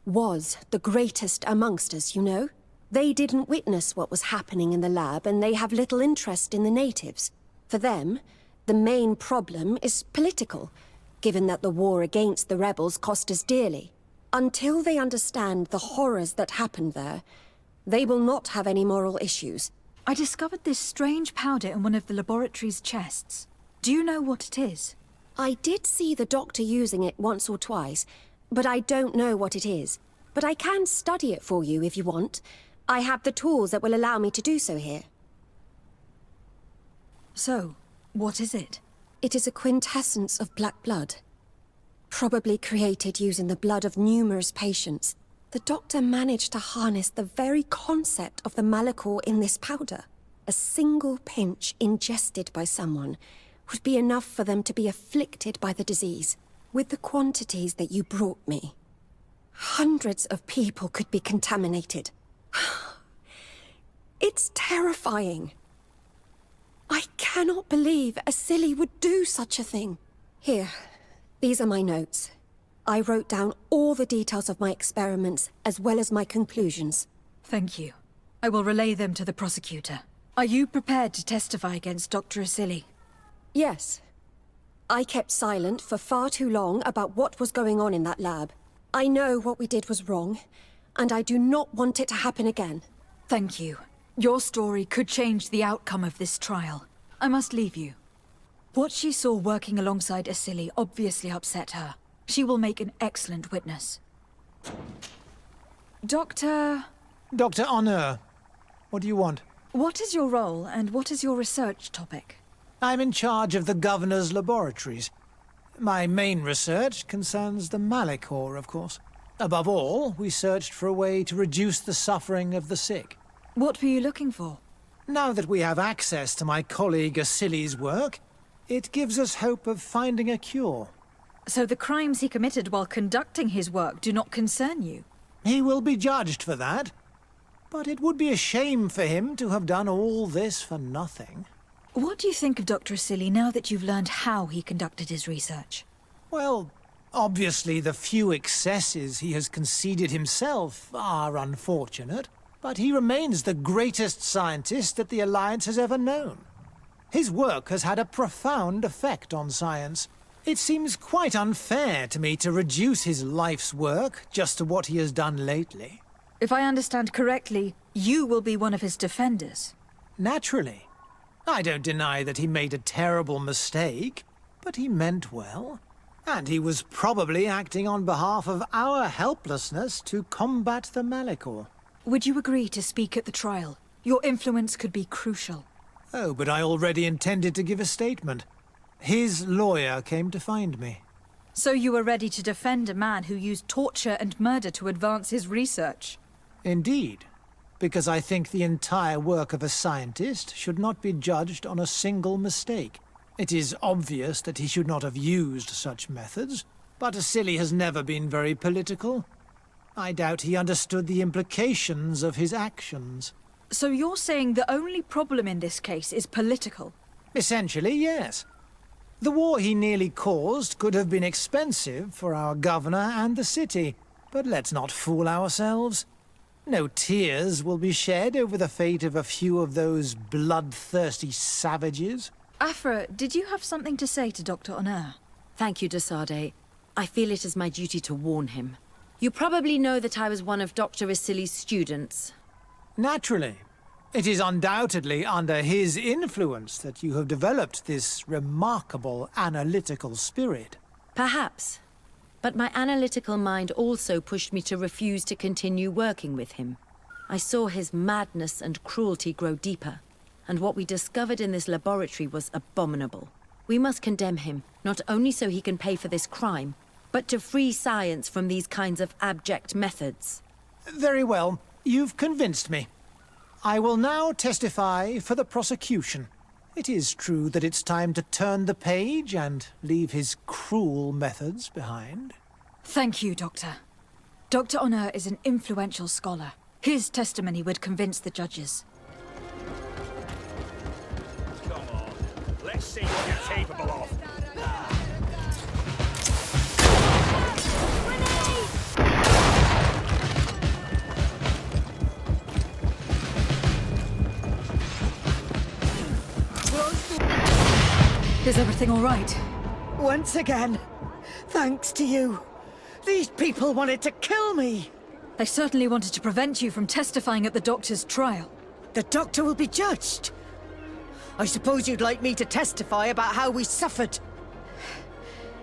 was the greatest amongst us, you know? They didn't witness what was happening in the lab, and they have little interest in the natives. For them, the main problem is political, given that the war against the rebels cost us dearly. Until they understand the horrors that happened there, they will not have any moral issues. I discovered this strange powder in one of the laboratory's chests. Do you know what it is? I did see the doctor using it once or twice, but I don't know what it is. but I can study it for you if you want. I have the tools that will allow me to do so here. So, what is it? It is a quintessence of black blood. Probably created using the blood of numerous patients. The doctor managed to harness the very concept of the Malachor in this powder. A single pinch ingested by someone would be enough for them to be afflicted by the disease. With the quantities that you brought me, hundreds of people could be contaminated. It's terrifying. I cannot believe Asili would do such a thing. Here, these are my notes. I wrote down all the details of my experiments, as well as my conclusions. Thank you. I will relay them to the prosecutor. Are you prepared to testify against Dr. Asili? Yes. I kept silent for far too long about what was going on in that lab. I know what we did was wrong, and I do not want it to happen again. Thank you. Your story could change the outcome of this trial. I must leave you. What she saw working alongside Asili obviously upset her. She will make an excellent witness. Dr. Honor. What do you want? What is your role, and what is your research topic? I'm in charge of the Governor's laboratories. My main research concerns the Malachor, of course. Above all, we searched for a way to reduce the suffering of the sick. What were you looking for? Now that we have access to my colleague Asili's work, it gives us hope of finding a cure. So the crimes he committed while conducting his work do not concern you? He will be judged for that. But it would be a shame for him to have done all this for nothing. What do you think of Dr. Asili now that you've learned how he conducted his research? Well, obviously the few excesses he has conceded himself are unfortunate, but he remains the greatest scientist that the Alliance has ever known. His work has had a profound effect on science. It seems quite unfair to me to reduce his life's work just to what he has done lately. If I understand correctly, you will be one of his defenders. Naturally. I don't deny that he made a terrible mistake, but he meant well. And he was probably acting on behalf of our helplessness to combat the Malachor. Would you agree to speak at the trial? Your influence could be crucial. Oh, but I already intended to give a statement. His lawyer came to find me. So you were ready to defend a man who used torture and murder to advance his research? Indeed. Because I think the entire work of a scientist should not be judged on a single mistake. It is obvious that he should not have used such methods, but Asili has never been very political. I doubt he understood the implications of his actions. So you're saying the only problem in this case is political? Essentially, yes. The war he nearly caused could have been expensive for our governor and the city, but let's not fool ourselves. No tears will be shed over the fate of a few of those bloodthirsty savages. Afra, did you have something to say to Dr. Honor? Thank you, Desade. I feel it is my duty to warn him. You probably know that I was one of Dr. Asili's students. Naturally. It is undoubtedly under his influence that you have developed this remarkable analytical spirit. Perhaps. But my analytical mind also pushed me to refuse to continue working with him. I saw his madness and cruelty grow deeper, and what we discovered in this laboratory was abominable. We must condemn him, not only so he can pay for this crime, but to free science from these kinds of abject methods. Very well. You've convinced me. I will now testify for the prosecution. It is true that it's time to turn the page and leave his cruel methods behind. Thank you, Doctor. Dr. Honor is an influential scholar. His testimony would convince the judges. Come on, let's see what you're capable of. Is everything all right? Once again, thanks to you. These people wanted to kill me. They certainly wanted to prevent you from testifying at the doctor's trial. The doctor will be judged. I suppose you'd like me to testify about how we suffered.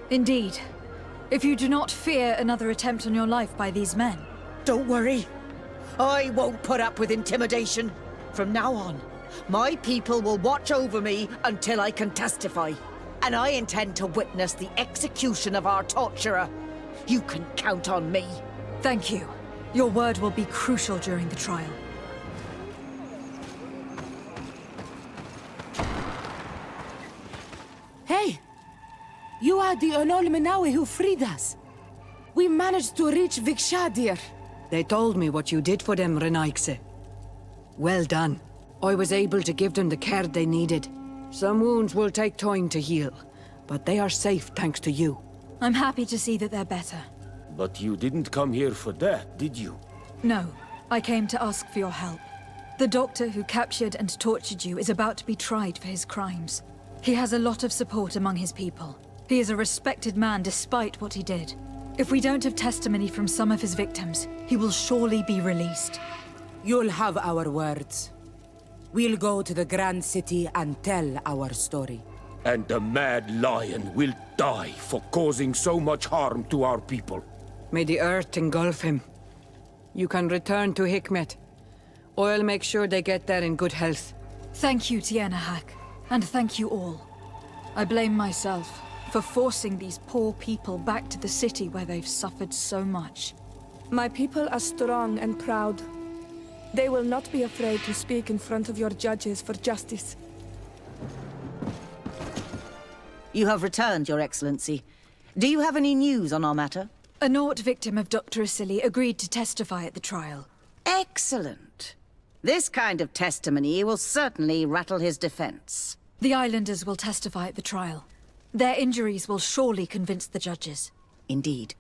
Indeed. If you do not fear another attempt on your life by these men. Don't worry. I won't put up with intimidation. From now on, my people will watch over me until I can testify. And I intend to witness the execution of our torturer. You can count on me. Thank you. Your word will be crucial during the trial. Hey! You are the Menawi who freed us. We managed to reach Vikshadir. They told me what you did for them, Renaikse. Well done. I was able to give them the care they needed. Some wounds will take time to heal, but they are safe thanks to you. I'm happy to see that they're better. But you didn't come here for that, did you? No, I came to ask for your help. The doctor who captured and tortured you is about to be tried for his crimes. He has a lot of support among his people. He is a respected man despite what he did. If we don't have testimony from some of his victims, he will surely be released. You'll have our words. We'll go to the Grand City and tell our story. And the Mad Lion will die for causing so much harm to our people. May the earth engulf him. You can return to Hikmet. I'll make sure they get there in good health. Thank you, Tienahak, and thank you all. I blame myself for forcing these poor people back to the city where they've suffered so much. My people are strong and proud. They will not be afraid to speak in front of your judges for justice. You have returned, Your Excellency. Do you have any news on our matter? A Nort victim of Dr. Asili agreed to testify at the trial. Excellent. This kind of testimony will certainly rattle his defense. The islanders will testify at the trial. Their injuries will surely convince the judges. Indeed.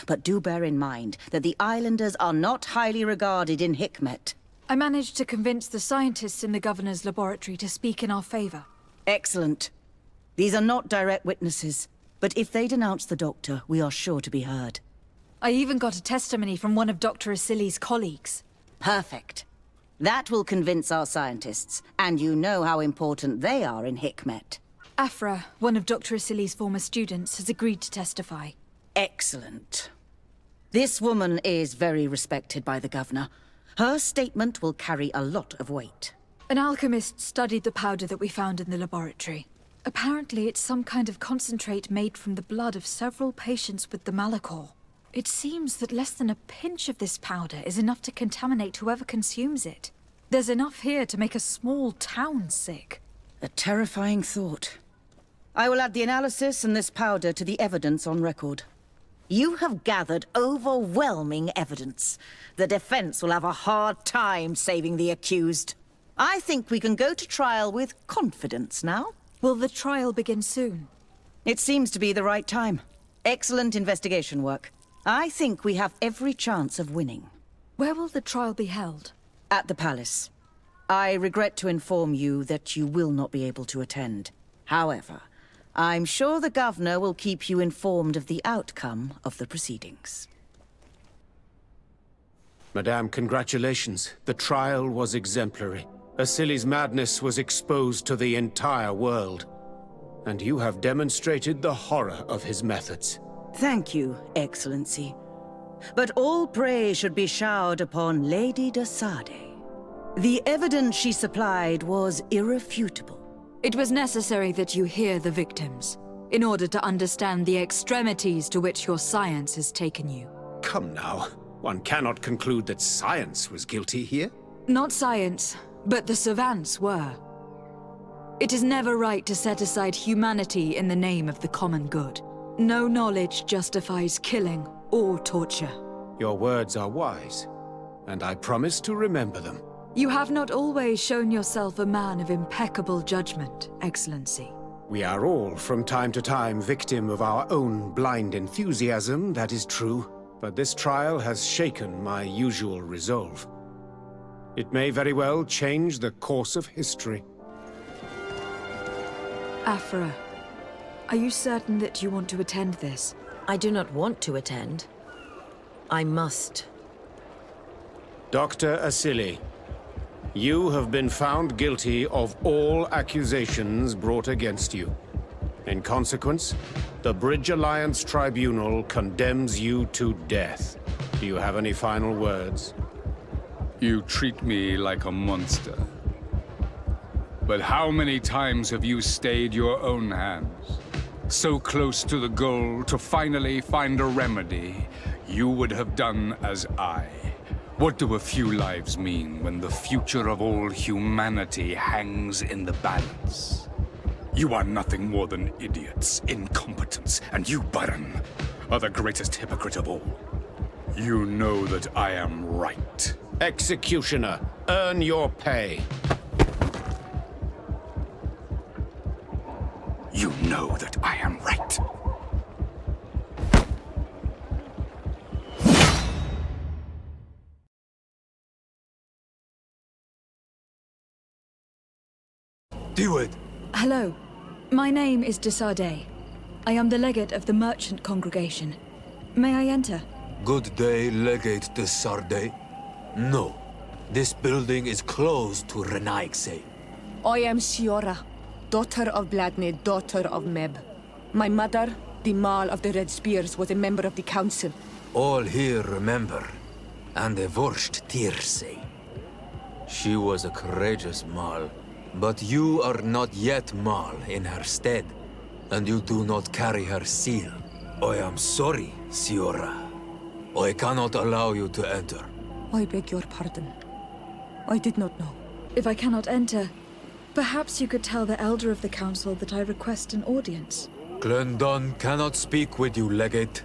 But do bear in mind that the islanders are not highly regarded in Hikmet. I managed to convince the scientists in the governor's laboratory to speak in our favor. Excellent. These are not direct witnesses, but if they denounce the doctor, we are sure to be heard. I even got a testimony from one of Dr. Asili's colleagues. Perfect. That will convince our scientists, and you know how important they are in Hikmet. Afra, one of Dr. Asili's former students, has agreed to testify. Excellent. This woman is very respected by the governor. Her statement will carry a lot of weight. An alchemist studied the powder that we found in the laboratory. Apparently, it's some kind of concentrate made from the blood of several patients with the Malachor. It seems that less than a pinch of this powder is enough to contaminate whoever consumes it. There's enough here to make a small town sick. A terrifying thought. I will add the analysis and this powder to the evidence on record. You have gathered overwhelming evidence. The defense will have a hard time saving the accused. I think we can go to trial with confidence now. Will the trial begin soon? It seems to be the right time. Excellent investigation work. I think we have every chance of winning. Where will the trial be held? At the palace. I regret to inform you that you will not be able to attend. However, I'm sure the governor will keep you informed of the outcome of the proceedings. Madame, congratulations. The trial was exemplary. Asili's madness was exposed to the entire world. And you have demonstrated the horror of his methods. Thank you, Excellency. But all praise should be showered upon Lady de Sade. The evidence she supplied was irrefutable. It was necessary that you hear the victims, in order to understand the extremities to which your science has taken you. Come now. One cannot conclude that science was guilty here. Not science, but the savants were. It is never right to set aside humanity in the name of the common good. No knowledge justifies killing or torture. Your words are wise, and I promise to remember them. You have not always shown yourself a man of impeccable judgment, Excellency. We are all, from time to time, victim of our own blind enthusiasm, that is true. But this trial has shaken my usual resolve. It may very well change the course of history. Afra, are you certain that you want to attend this? I do not want to attend. I must. Dr. Asili, you have been found guilty of all accusations brought against you. In consequence, the Bridge Alliance Tribunal condemns you to death. Do you have any final words? You treat me like a monster. But how many times have you stayed your own hands? So close to the goal to finally find a remedy, you would have done as I. What do a few lives mean when the future of all humanity hangs in the balance? You are nothing more than idiots, incompetents, and you, Baron, are the greatest hypocrite of all. You know that I am right. Executioner, earn your pay. You know that I am right. Do it! Hello. My name is Desardet. I am the legate of the merchant congregation. May I enter? Good day, Legate de Sardet. No. This building is closed to Renaixe. I am Siora, daughter of Bladnid, daughter of Meb. My mother, the Marl of the Red Spears, was a member of the council. All here remember, and the Vorst Tirse. She was a courageous Marl, but you are not yet Marl in her stead, and you do not carry her seal. I am sorry, Siora. I cannot allow you to enter. I beg your pardon. I did not know. If I cannot enter, perhaps you could tell the elder of the council that I request an audience. Glendon cannot speak with you, Legate.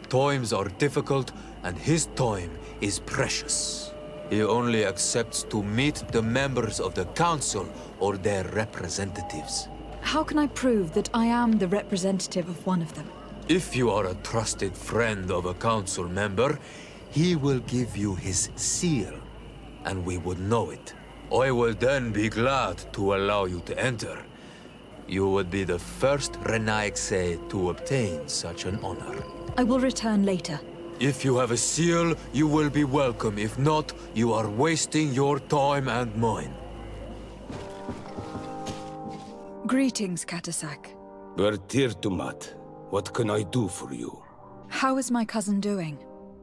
Times are difficult, and his time is precious. He only accepts to meet the members of the council or their representatives. How can I prove that I am the representative of one of them? If you are a trusted friend of a council member, he will give you his seal, and we would know it. I will then be glad to allow you to enter. You would be the first Renaixe to obtain such an honor. I will return later. If you have a seal, you will be welcome. If not, you are wasting your time and mine. Greetings, Katasak. Bertirtumat, what can I do for you? How is my cousin doing?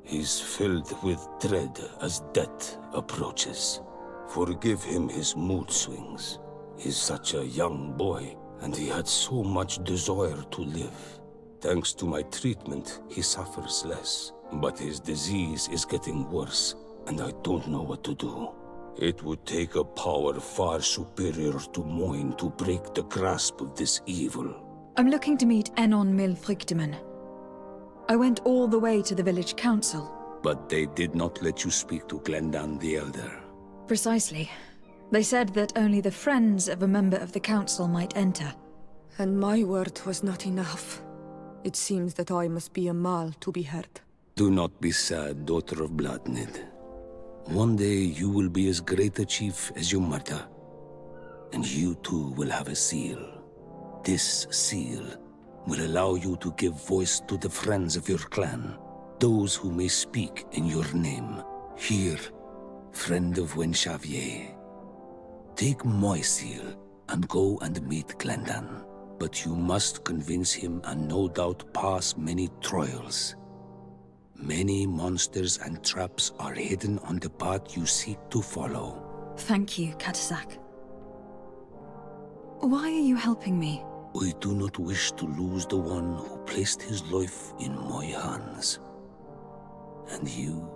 He's filled with dread as death approaches. Forgive him his mood swings. He's such a young boy, and he had so much desire to live. Thanks to my treatment, he suffers less. But his disease is getting worse, and I don't know what to do. It would take a power far superior to mine to break the grasp of this evil. I'm looking to meet Enon Milfrichteman. I went all the way to the village council. But they did not let you speak to Glendan the Elder. Precisely. They said that only the friends of a member of the council might enter. And my word was not enough. It seems that I must be a Mal to be heard. Do not be sad, daughter of Bladnid. One day you will be as great a chief as your mother. And you too will have a seal. This seal will allow you to give voice to the friends of your clan, those who may speak in your name. Here, friend of Wenxavier. Take my seal and go and meet Glendan. But you must convince him and no doubt pass many trials. Many monsters and traps are hidden on the path you seek to follow. Thank you, Katasak. Why are you helping me? We do not wish to lose the one who placed his life in my hands. And you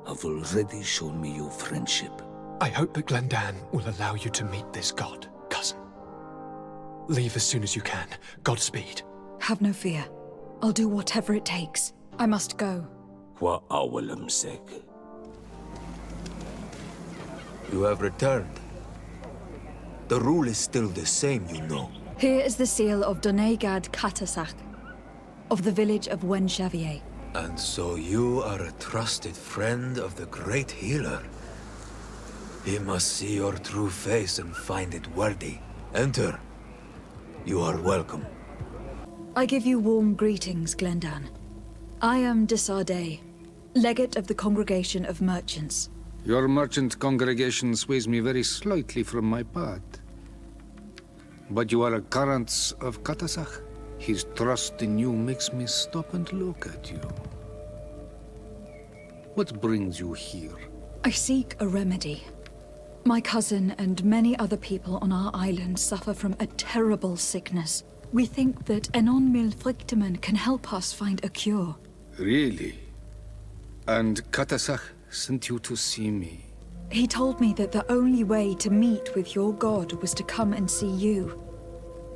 have already shown me your friendship. I hope that Glendan will allow you to meet this god, cousin. Leave as soon as you can. Godspeed. Have no fear. I'll do whatever it takes. I must go. Wa awalam sek. You have returned. The rule is still the same, you know. Here is the seal of Donegad Katasak, of the village of Wenxavier. And so you are a trusted friend of the great healer. He must see your true face and find it worthy. Enter. You are welcome. I give you warm greetings, Glendan. I am Desardet, legate of the Congregation of Merchants. Your merchant congregation sways me very slightly from my path. But you are a current of Katasak. His trust in you makes me stop and look at you. What brings you here? I seek a remedy. My cousin and many other people on our island suffer from a terrible sickness. We think that Enon Milfrichteman can help us find a cure. Really? And Katasach sent you to see me? He told me that the only way to meet with your god was to come and see you.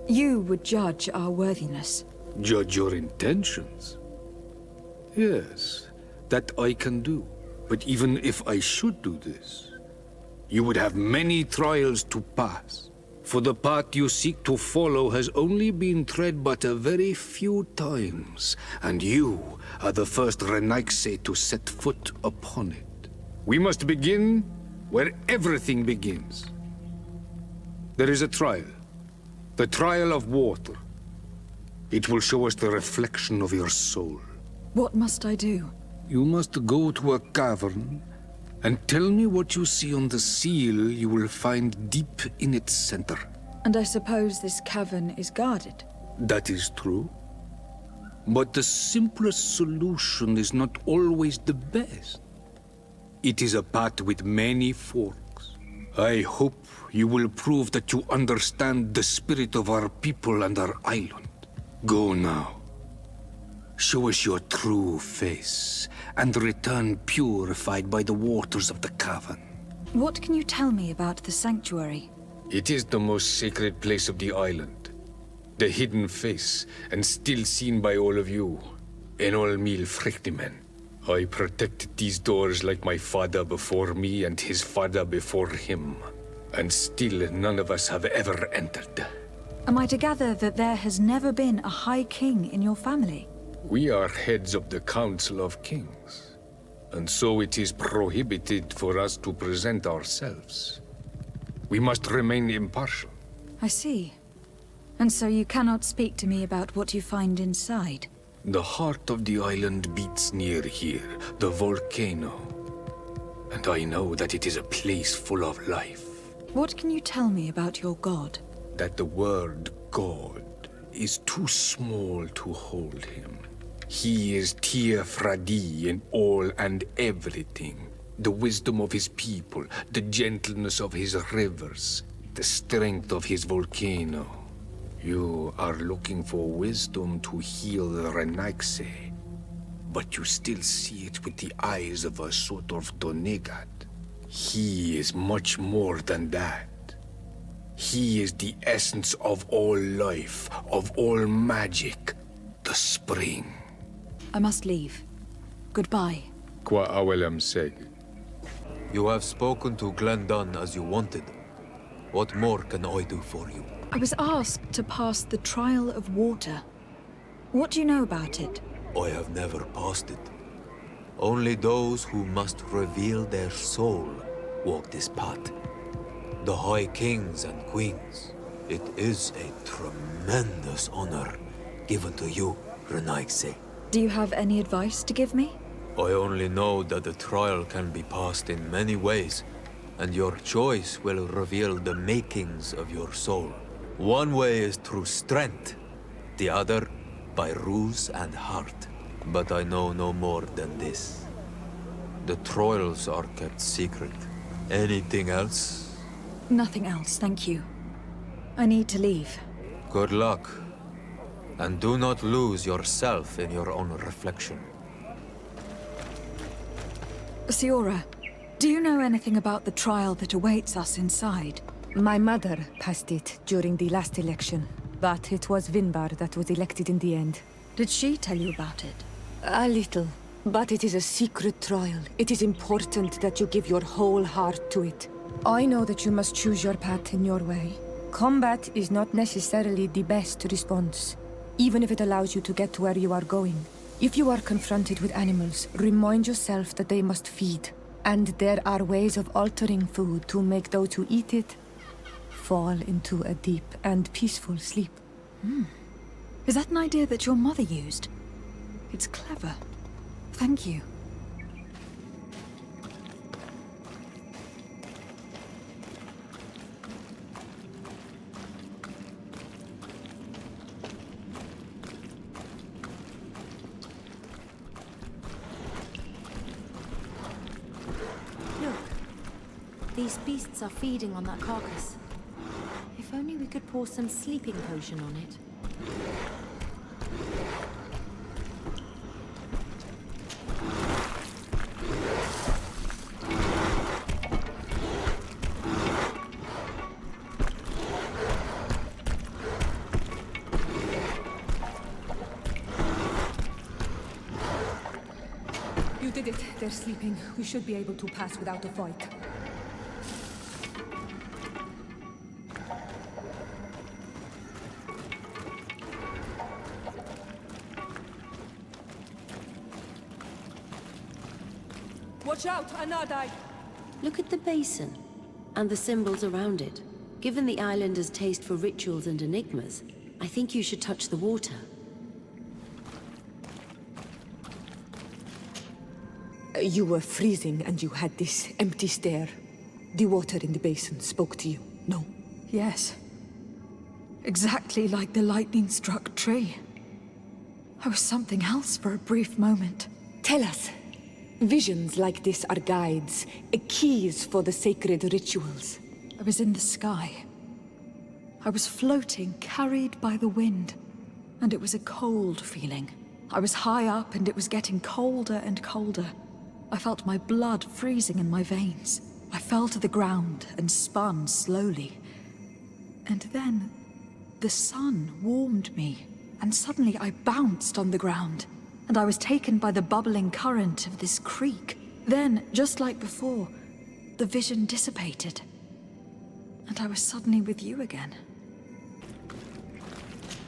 You would judge our worthiness. Judge your intentions? Yes, that I can do. But even if I should do this, you would have many trials to pass. For the path you seek to follow has only been tread but a very few times, and you are the first Renaigse to set foot upon it. We must begin where everything begins. There is a trial. The trial of water. It will show us the reflection of your soul. What must I do? You must go to a cavern and tell me what you see on the seal you will find deep in its center. And I suppose this cavern is guarded? That is true. But the simplest solution is not always the best. It is a path with many forks. I hope you will prove that you understand the spirit of our people and our island. Go now. Show us your true face, and return purified by the waters of the cavern. What can you tell me about the sanctuary? It is the most sacred place of the island. The hidden face, and still seen by all of you. Enol Milfrichteman. I protected these doors like my father before me and his father before him. And still none of us have ever entered. Am I to gather that there has never been a High King in your family? We are heads of the Council of Kings, and so it is prohibited for us to present ourselves. We must remain impartial. I see. And so you cannot speak to me about what you find inside? The heart of the island beats near here, the volcano. And I know that it is a place full of life. What can you tell me about your god? That the word God is too small to hold him. He is Tir Fradi in all and everything. The wisdom of his people, the gentleness of his rivers, the strength of his volcano. You are looking for wisdom to heal the Renaigse, but you still see it with the eyes of a sort of Donegat. He is much more than that. He is the essence of all life, of all magic, the spring. I must leave. Goodbye. Qua awelem seg. You have spoken to Glendon as you wanted. What more can I do for you? I was asked to pass the trial of water. What do you know about it? I have never passed it. Only those who must reveal their soul walk this path. The High Kings and Queens. It is a tremendous honor given to you, Renaigse. Do you have any advice to give me? I only know that the trial can be passed in many ways, and your choice will reveal the makings of your soul. One way is through strength, the other by ruse and heart. But I know no more than this. The trials are kept secret. Anything else? Nothing else, thank you. I need to leave. Good luck. And do not lose yourself in your own reflection. Siora, do you know anything about the trial that awaits us inside? My mother passed it during the last election, but it was Vinbar that was elected in the end. Did she tell you about it? A little, but it is a secret trial. It is important that you give your whole heart to it. I know that you must choose your path in your way. Combat is not necessarily the best response, even if it allows you to get to where you are going. If you are confronted with animals, remind yourself that they must feed, and there are ways of altering food to make those who eat it fall into a deep and peaceful sleep. Is that an idea that your mother used? It's clever. Thank you. These beasts are feeding on that carcass. If only we could pour some sleeping potion on it. You did it. They're sleeping. We should be able to pass without a fight. Watch out, Anadai! Look at the basin, and the symbols around it. Given the islanders' taste for rituals and enigmas, I think you should touch the water. You were freezing and you had this empty stare. The water in the basin spoke to you, no? Yes. Exactly like the lightning-struck tree. I was something else for a brief moment. Tell us. Visions like this are guides, keys for the sacred rituals. I was in the sky. I was floating, carried by the wind. And it was a cold feeling. I was high up and it was getting colder and colder. I felt my blood freezing in my veins. I fell to the ground and spun slowly. And then, the sun warmed me, and suddenly I bounced on the ground, and I was taken by the bubbling current of this creek. Then, just like before, the vision dissipated, and I was suddenly with you again.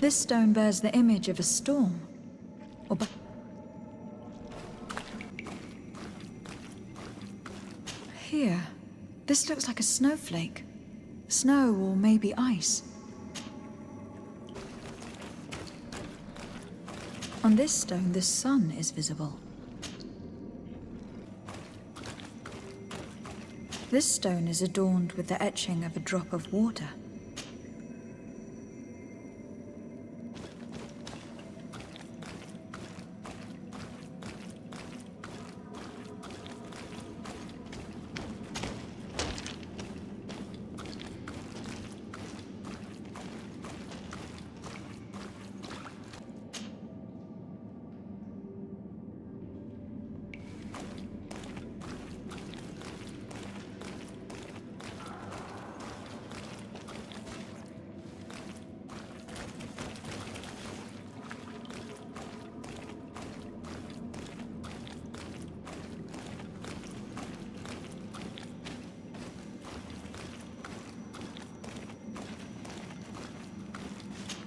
This stone bears the image of a storm, or Here, this looks like a snowflake. Snow or maybe ice. On this stone, the sun is visible. This stone is adorned with the etching of a drop of water.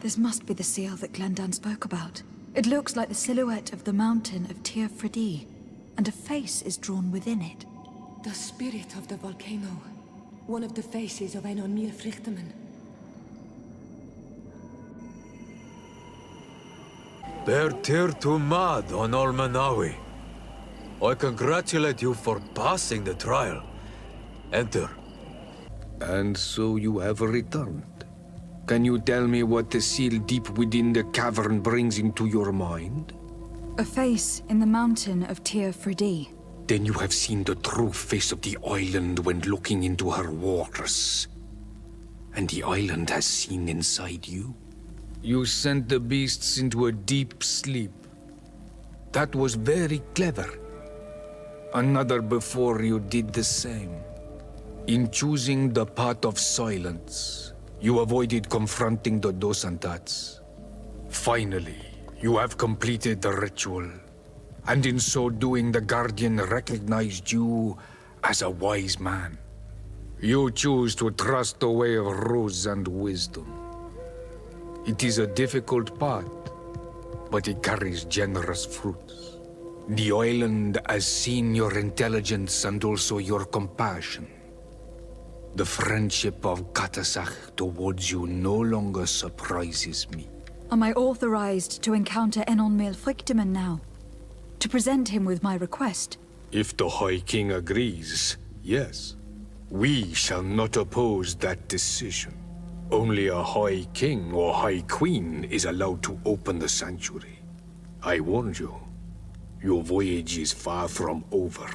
This must be the seal that Glendan spoke about. It looks like the silhouette of the mountain of Tir Fridi, and a face is drawn within it. The spirit of the volcano. One of the faces of Einon Mílfrichtemann. Bear tir to mad on Almanawi. I congratulate you for passing the trial. Enter. And so you have returned. Can you tell me what the seal deep within the cavern brings into your mind? A face in the mountain of Tir Fridi. Then you have seen the true face of the island when looking into her waters. And the island has seen inside you. You sent the beasts into a deep sleep. That was very clever. Another before you did the same. In choosing the path of silence, you avoided confronting the Dosantats. Finally, you have completed the ritual. And in so doing, the Guardian recognized you as a wise man. You choose to trust the way of ruse and wisdom. It is a difficult path, but it carries generous fruits. The island has seen your intelligence and also your compassion. The friendship of Katasach towards you no longer surprises me. Am I authorized to encounter Einon Mílfrichtemann now? To present him with my request? If the High King agrees, yes. We shall not oppose that decision. Only a High King or High Queen is allowed to open the sanctuary. I warned you. Your voyage is far from over.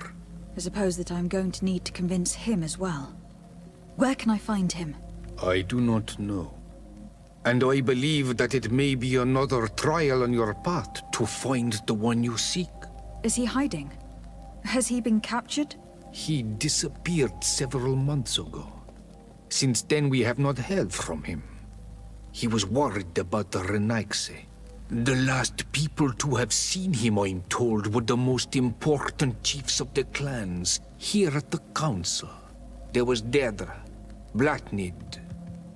I suppose that I'm going to need to convince him as well. Where can I find him? I do not know. And I believe that it may be another trial on your path to find the one you seek. Is he hiding? Has he been captured? He disappeared several months ago. Since then we have not heard from him. He was worried about the Renaigse. The last people to have seen him, I'm told, were the most important chiefs of the clans here at the council. There was Dedra, Blatnid,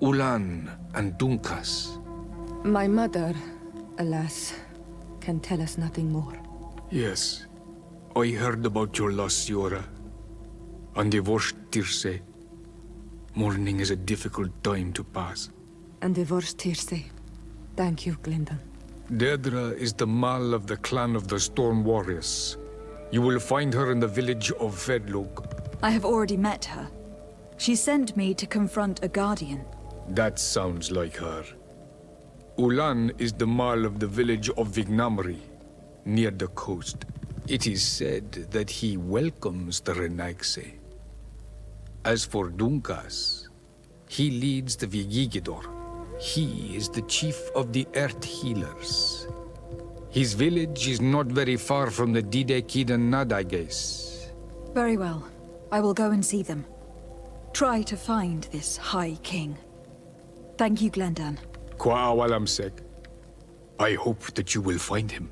Ulan, and Dunkas. My mother, alas, can tell us nothing more. Yes, I heard about your loss, Siora. And divorced Tirce. Mourning is a difficult time to pass. And divorced Tirce. Thank you, Glendon. Dedra is the Mal of the clan of the Storm Warriors. You will find her in the village of Vedlog. I have already met her. She sent me to confront a guardian. That sounds like her. Ulan is the Mal of the village of Vignamri, near the coast. It is said that he welcomes the Renaigse. As for Dunkas, he leads the Vigigidor. He is the chief of the Earth Healers. His village is not very far from the Didekidan Nadages. Very well. I will go and see them. Try to find this High King. Thank you, Glendan. Kwa'awalamsek. I hope that you will find him.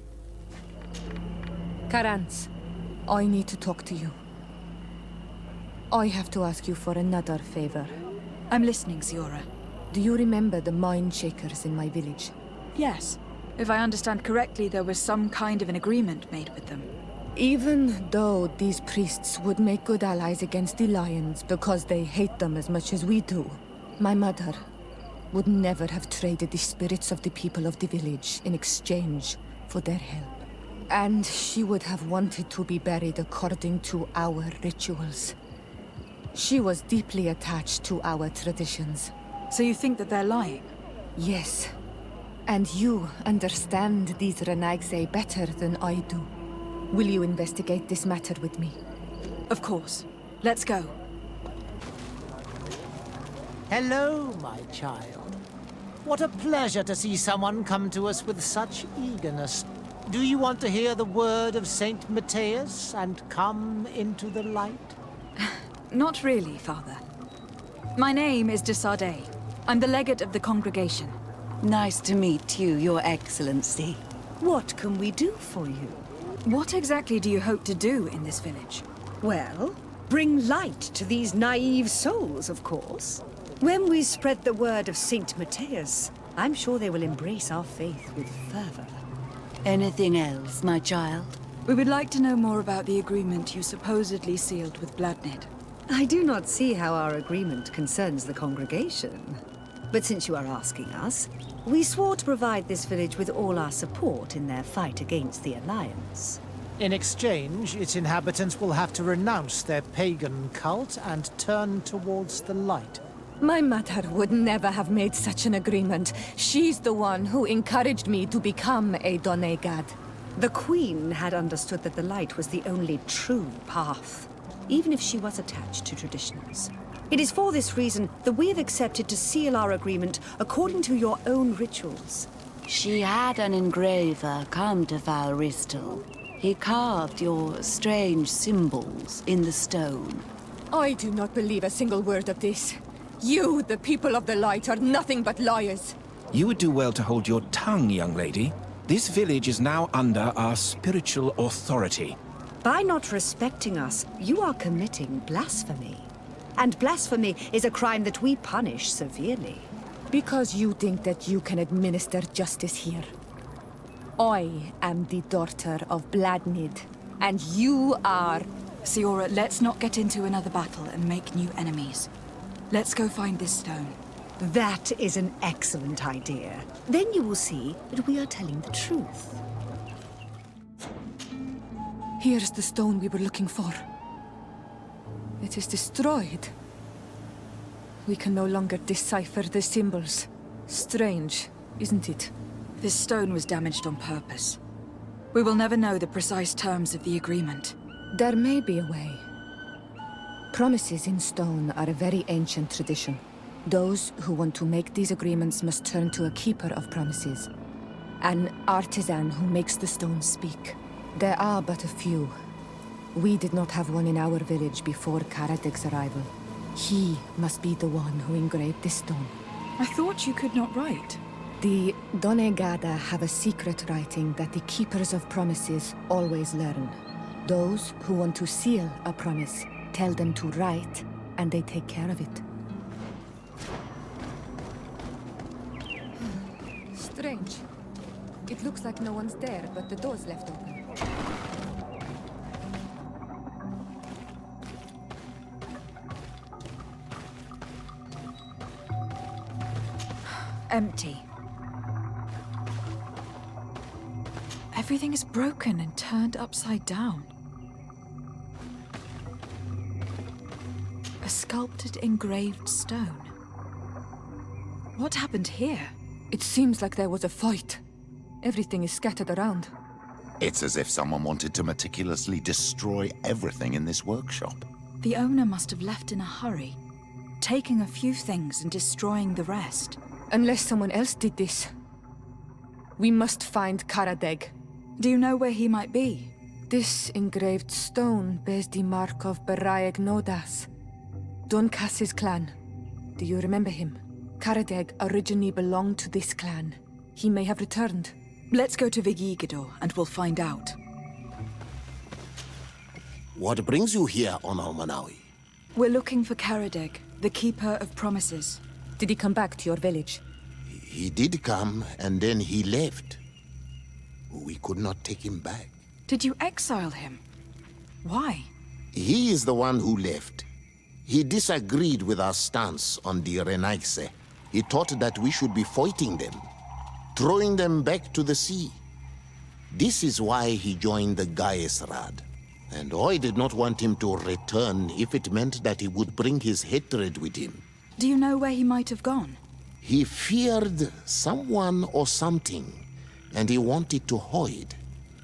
Karans, I need to talk to you. I have to ask you for another favor. I'm listening, Siora. Do you remember the mine shakers in my village? Yes. If I understand correctly, there was some kind of an agreement made with them. Even though these priests would make good allies against the Lions because they hate them as much as we do, my mother would never have traded the spirits of the people of the village in exchange for their help. And she would have wanted to be buried according to our rituals. She was deeply attached to our traditions. So you think that they're lying? Yes. And you understand these Renaigse better than I do. Will you investigate this matter with me? Of course. Let's go. Hello, my child. What a pleasure to see someone come to us with such eagerness. Do you want to hear the word of Saint Matthias and come into the light? Not really, Father. My name is de Sardet. I'm the legate of the congregation. Nice to meet you, Your Excellency. What can we do for you? What exactly do you hope to do in this village? Well, bring light to these naive souls, of course. When we spread the word of Saint Matthias, I'm sure they will embrace our faith with fervor. Anything else, my child? We would like to know more about the agreement you supposedly sealed with Bladnid. I do not see how our agreement concerns the congregation. But since you are asking us, we swore to provide this village with all our support in their fight against the Alliance. In exchange, its inhabitants will have to renounce their pagan cult and turn towards the light. My mother would never have made such an agreement. She's the one who encouraged me to become a Donegad. The Queen had understood that the light was the only true path, even if she was attached to traditions. It is for this reason that we have accepted to seal our agreement according to your own rituals. She had an engraver come to Val Ristal. He carved your strange symbols in the stone. I do not believe a single word of this. You, the people of the light, are nothing but liars. You would do well to hold your tongue, young lady. This village is now under our spiritual authority. By not respecting us, you are committing blasphemy. And blasphemy is a crime that we punish severely. Because you think that you can administer justice here. I am the daughter of Bladnid, and you are... Siora, let's not get into another battle and make new enemies. Let's go find this stone. That is an excellent idea. Then you will see that we are telling the truth. Here's the stone we were looking for. It is destroyed. We can no longer decipher the symbols. Strange, isn't it? This stone was damaged on purpose. We will never know the precise terms of the agreement. There may be a way. Promises in stone are a very ancient tradition. Those who want to make these agreements must turn to a keeper of promises, an artisan who makes the stones speak. There are but a few. We did not have one in our village before Karadeg's arrival. He must be the one who engraved this stone. I thought you could not write. The Donegada have a secret writing that the keepers of promises always learn. Those who want to seal a promise tell them to write, and they take care of it. Strange. It looks like no one's there, but the door's left open. Empty. Everything is broken and turned upside down. A sculpted, engraved stone. What happened here? It seems like there was a fight. Everything is scattered around. It's as if someone wanted to meticulously destroy everything in this workshop. The owner must have left in a hurry, taking a few things and destroying the rest. Unless someone else did this. We must find Karadeg. Do you know where he might be? This engraved stone bears the mark of Barayegnodas, Donkas's clan. Do you remember him? Karadeg originally belonged to this clan. He may have returned. Let's go to Vigigidor and we'll find out. What brings you here on Almanawi? We're looking for Karadeg, the Keeper of Promises. Did he come back to your village? He did come, and then he left. We could not take him back. Did you exile him? Why? He is the one who left. He disagreed with our stance on the Renaigse. He thought that we should be fighting them, throwing them back to the sea. This is why he joined the Gaesrad. And I did not want him to return if it meant that he would bring his hatred with him. Do you know where he might have gone? He feared someone or something, and he wanted to hide.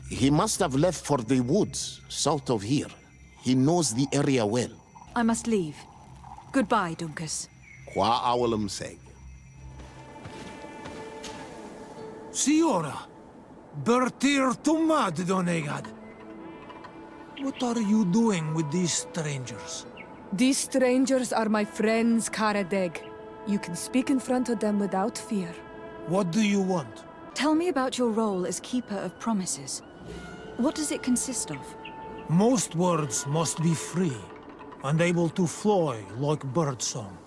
He must have left for the woods, south of here. He knows the area well. I must leave. Goodbye, Dunkas. Qua awalum seg. Siora, Bertir Tumad Donegad. What are you doing with these strangers? These strangers are my friends, Karadeg. You can speak in front of them without fear. What do you want? Tell me about your role as Keeper of Promises. What does it consist of? Most words must be free and able to fly like birdsong.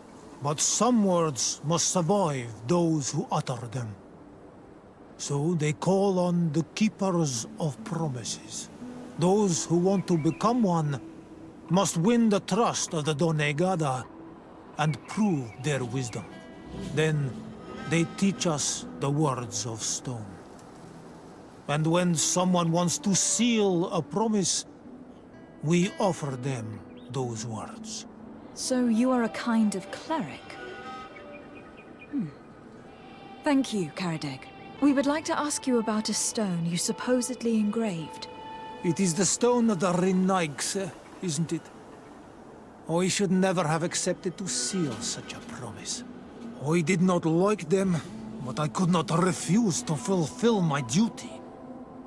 But some words must survive those who utter them. So they call on the Keepers of Promises. Those who want to become one must win the trust of the Donegada and prove their wisdom. Then they teach us the words of stone. And when someone wants to seal a promise, we offer them those words. So you are a kind of cleric? Thank you, Karadeg. We would like to ask you about a stone you supposedly engraved. It is the stone of the Renaigse, isn't it? I should never have accepted to seal such a promise. I did not like them, but I could not refuse to fulfill my duty.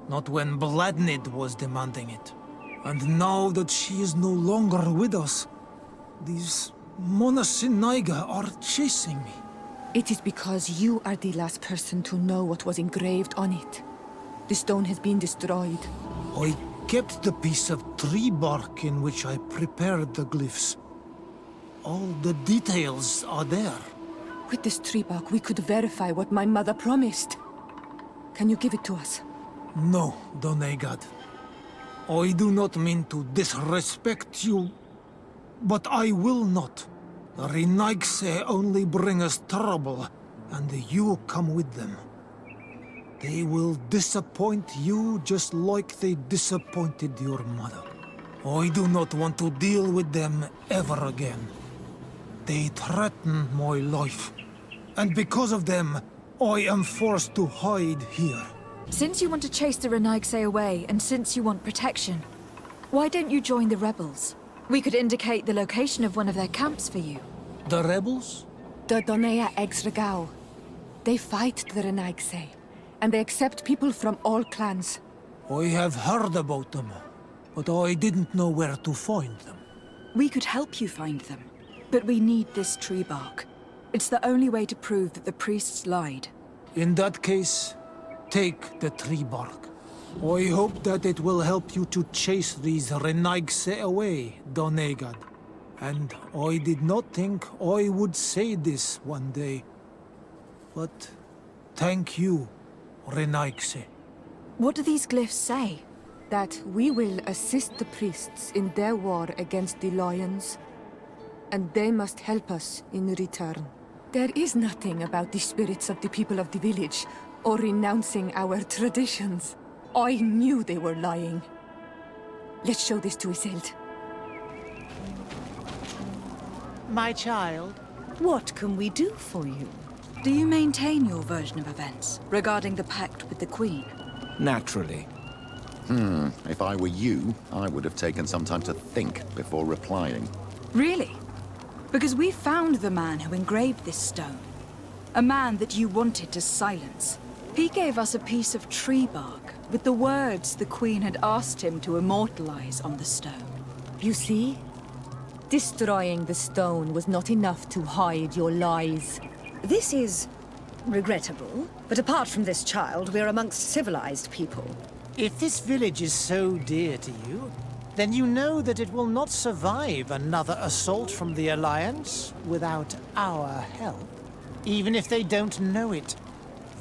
Not when Bladnid was demanding it. And now that she is no longer with us, these Monasinaiga are chasing me. It is because you are the last person to know what was engraved on it. The stone has been destroyed. I kept the piece of tree bark in which I prepared the glyphs. All the details are there. With this tree bark, we could verify what my mother promised. Can you give it to us? No, Donegad. I do not mean to disrespect you, but I will not. The Renaigse only bring us trouble, and you come with them. They will disappoint you just like they disappointed your mother. I do not want to deal with them ever again. They threaten my life, and because of them, I am forced to hide here. Since you want to chase the Renaigse away, and since you want protection, why don't you join the rebels? We could indicate the location of one of their camps for you. The rebels? The Donea Exregao. They fight the Renaigse, and they accept people from all clans. I have heard about them, but I didn't know where to find them. We could help you find them, but we need this tree bark. It's the only way to prove that the priests lied. In that case, take the tree bark. I hope that it will help you to chase these Renaigse away, Donegad. And I did not think I would say this one day. But thank you, Renaigse. What do these glyphs say? That we will assist the priests in their war against the lions, and they must help us in return. There is nothing about the spirits of the people of the village, or renouncing our traditions. I knew they were lying. Let's show this to Isolde. My child. What can we do for you? Do you maintain your version of events regarding the pact with the Queen? Naturally. If I were you, I would have taken some time to think before replying. Really? Because we found the man who engraved this stone. A man that you wanted to silence. He gave us a piece of tree bark with the words the Queen had asked him to immortalize on the stone. You see? Destroying the stone was not enough to hide your lies. This is regrettable, but apart from this child, we're amongst civilized people. If this village is so dear to you, then you know that it will not survive another assault from the Alliance without our help. Even if they don't know it,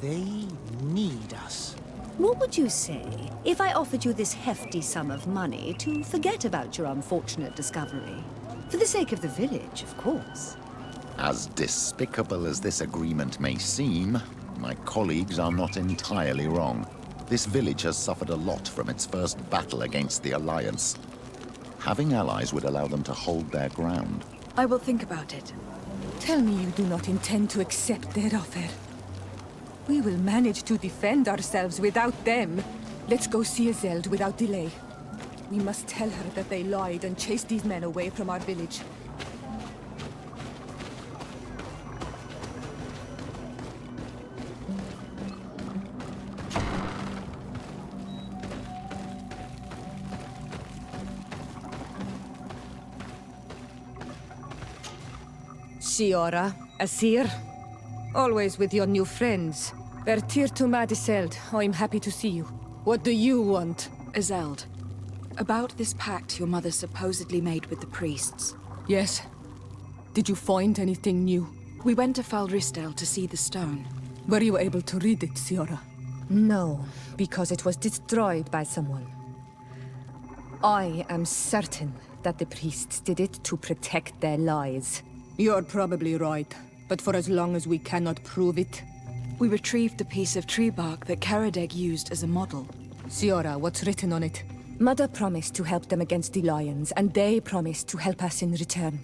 they need us. What would you say if I offered you this hefty sum of money to forget about your unfortunate discovery? For the sake of the village, of course. As despicable as this agreement may seem, my colleagues are not entirely wrong. This village has suffered a lot from its first battle against the Alliance. Having allies would allow them to hold their ground. I will think about it. Tell me you do not intend to accept their offer. We will manage to defend ourselves without them. Let's go see Isolde without delay. We must tell her that they lied and chased these men away from our village. Siora, Asir, always with your new friends. Vertir to Mad Isolde, I'm happy to see you. What do you want? Isolde, about this pact your mother supposedly made with the priests. Yes. Did you find anything new? We went to Falristel to see the stone. Were you able to read it, Siora? No, because it was destroyed by someone. I am certain that the priests did it to protect their lies. You're probably right, but for as long as we cannot prove it... We retrieved a piece of tree bark that Karadeg used as a model. Siora, what's written on it? Mother promised to help them against the lions, and they promised to help us in return.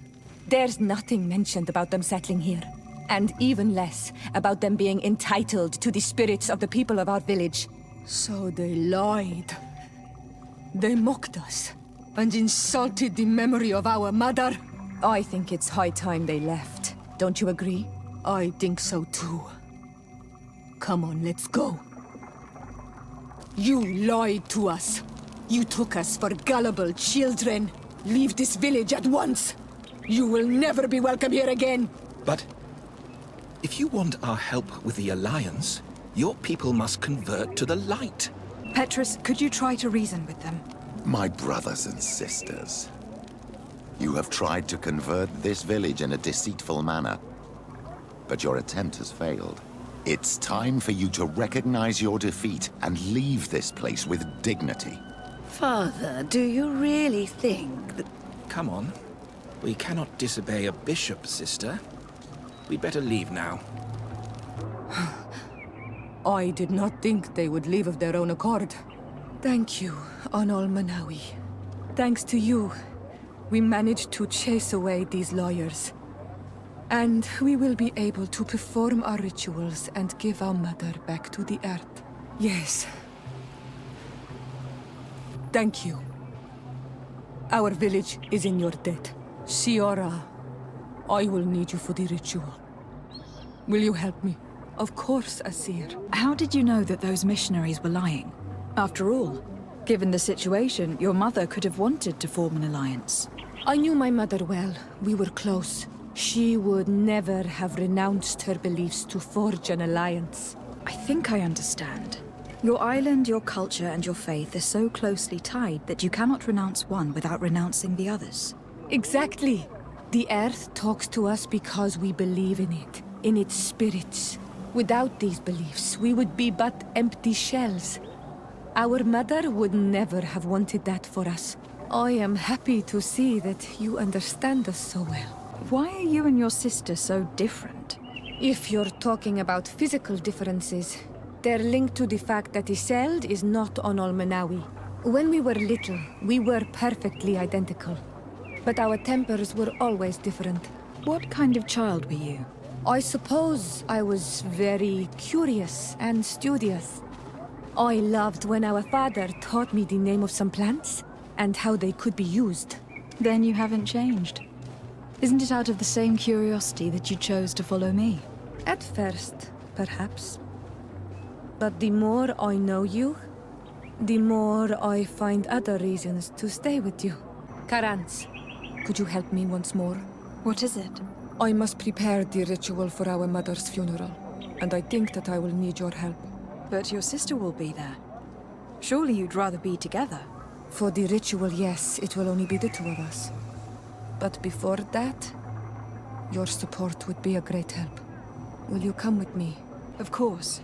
There's nothing mentioned about them settling here, and even less about them being entitled to the spirits of the people of our village. So they lied. They mocked us, and insulted the memory of our mother. I think it's high time they left. Don't you agree? I think so too. Come on, let's go. You lied to us. You took us for gullible children. Leave this village at once. You will never be welcome here again. But if you want our help with the Alliance, your people must convert to the light. Petrus, could you try to reason with them? My brothers and sisters, you have tried to convert this village in a deceitful manner, but your attempt has failed. It's time for you to recognize your defeat and leave this place with dignity. Father, do you really think that... Come on. We cannot disobey a bishop, sister. We'd better leave now. I did not think they would leave of their own accord. Thank you, Anol Manawi. Thanks to you, we managed to chase away these lawyers. And we will be able to perform our rituals and give our mother back to the earth. Yes. Thank you. Our village is in your debt. Siora, I will need you for the ritual. Will you help me? Of course, Asir. How did you know that those missionaries were lying? After all, given the situation, your mother could have wanted to form an alliance. I knew my mother well. We were close. She would never have renounced her beliefs to forge an alliance. I think I understand. Your island, your culture, and your faith are so closely tied that you cannot renounce one without renouncing the others. Exactly. The earth talks to us because we believe in it, in its spirits. Without these beliefs, we would be but empty shells. Our mother would never have wanted that for us. I am happy to see that you understand us so well. Why are you and your sister so different? If you're talking about physical differences, they're linked to the fact that Iseld is not on Olmenawi. When we were little, we were perfectly identical. But our tempers were always different. What kind of child were you? I suppose I was very curious and studious. I loved when our father taught me the name of some plants and how they could be used. Then you haven't changed. Isn't it out of the same curiosity that you chose to follow me? At first, perhaps. But the more I know you, the more I find other reasons to stay with you. Karans, could you help me once more? What is it? I must prepare the ritual for our mother's funeral, and I think that I will need your help. But your sister will be there. Surely you'd rather be together. For the ritual, yes, it will only be the two of us. But before that, your support would be a great help. Will you come with me? Of course.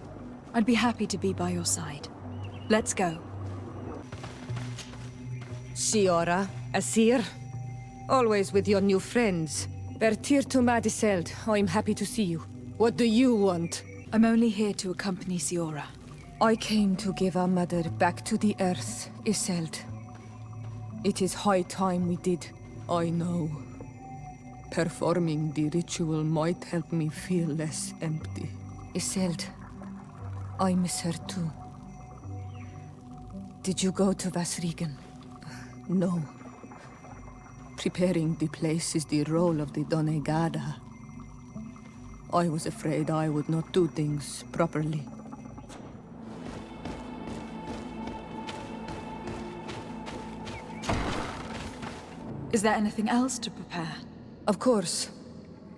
I'd be happy to be by your side. Let's go. Siora, Asir, always with your new friends. Bertir to Madiseld, I'm happy to see you. What do you want? I'm only here to accompany Siora. I came to give our mother back to the earth, Iseld. It is high time we did. I know. Performing the ritual might help me feel less empty. Iseld, I miss her too. Did you go to Vasrigan? No. Preparing the place is the role of the Donegada. I was afraid I would not do things properly. Is there anything else to prepare? Of course.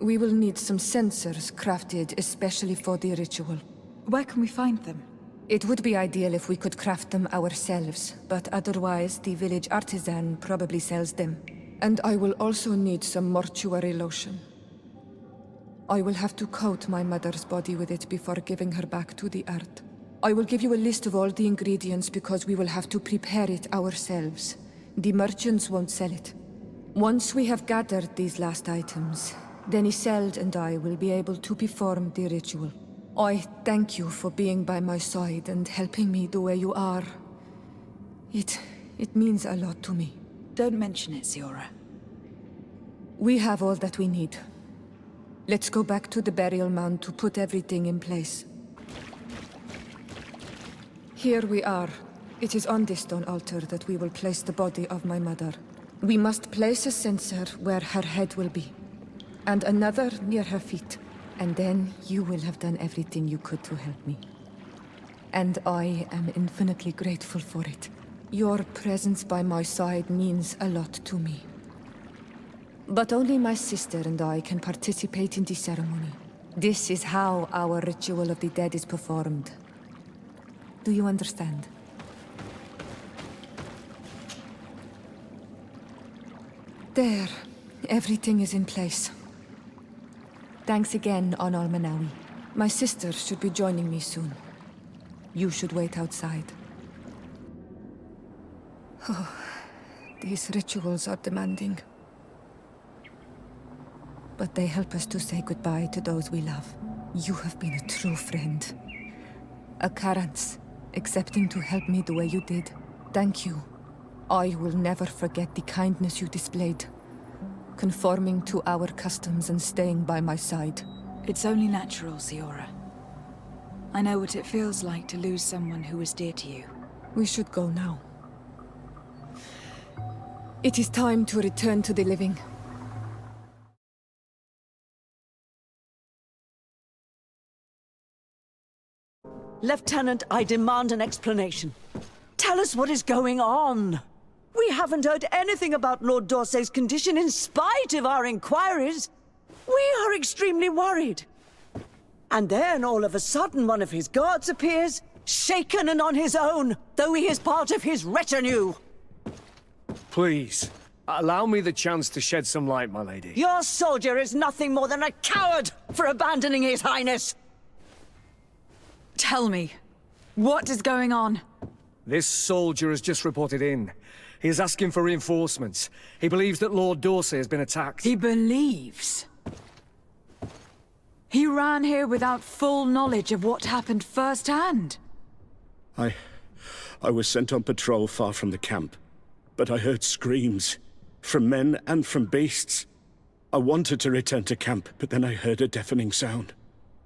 We will need some sensors crafted especially for the ritual. Where can we find them? It would be ideal if we could craft them ourselves, but otherwise the village artisan probably sells them. And I will also need some mortuary lotion. I will have to coat my mother's body with it before giving her back to the earth. I will give you a list of all the ingredients because we will have to prepare it ourselves. The merchants won't sell it. Once we have gathered these last items, then Iseld and I will be able to perform the ritual. I thank you for being by my side and helping me the way you are. It means a lot to me. Don't mention it, Siora. We have all that we need. Let's go back to the burial mound to put everything in place. Here we are. It is on this stone altar that we will place the body of my mother. We must place a censer where her head will be, and another near her feet. And then you will have done everything you could to help me. And I am infinitely grateful for it. Your presence by my side means a lot to me. But only my sister and I can participate in the ceremony. This is how our ritual of the dead is performed. Do you understand? There. Everything is in place. Thanks again, on Almanawi. My sister should be joining me soon. You should wait outside. Oh, these rituals are demanding. But they help us to say goodbye to those we love. You have been a true friend. A Karans, accepting to help me the way you did. Thank you. I will never forget the kindness you displayed. Conforming to our customs and staying by my side. It's only natural, Siora. I know what it feels like to lose someone who is dear to you. We should go now. It is time to return to the living. Lieutenant, I demand an explanation. Tell us what is going on. We haven't heard anything about Lord D'Orsay's condition in spite of our inquiries. We are extremely worried. And then, all of a sudden, one of his guards appears, shaken and on his own, though he is part of his retinue. Please, allow me the chance to shed some light, my lady. Your soldier is nothing more than a coward for abandoning his highness. Tell me, what is going on? This soldier has just reported in. He is asking for reinforcements. He believes that Lord D'Orsay has been attacked. He believes? He ran here without full knowledge of what happened firsthand. I was sent on patrol far from the camp, but I heard screams, from men and from beasts. I wanted to return to camp, but then I heard a deafening sound,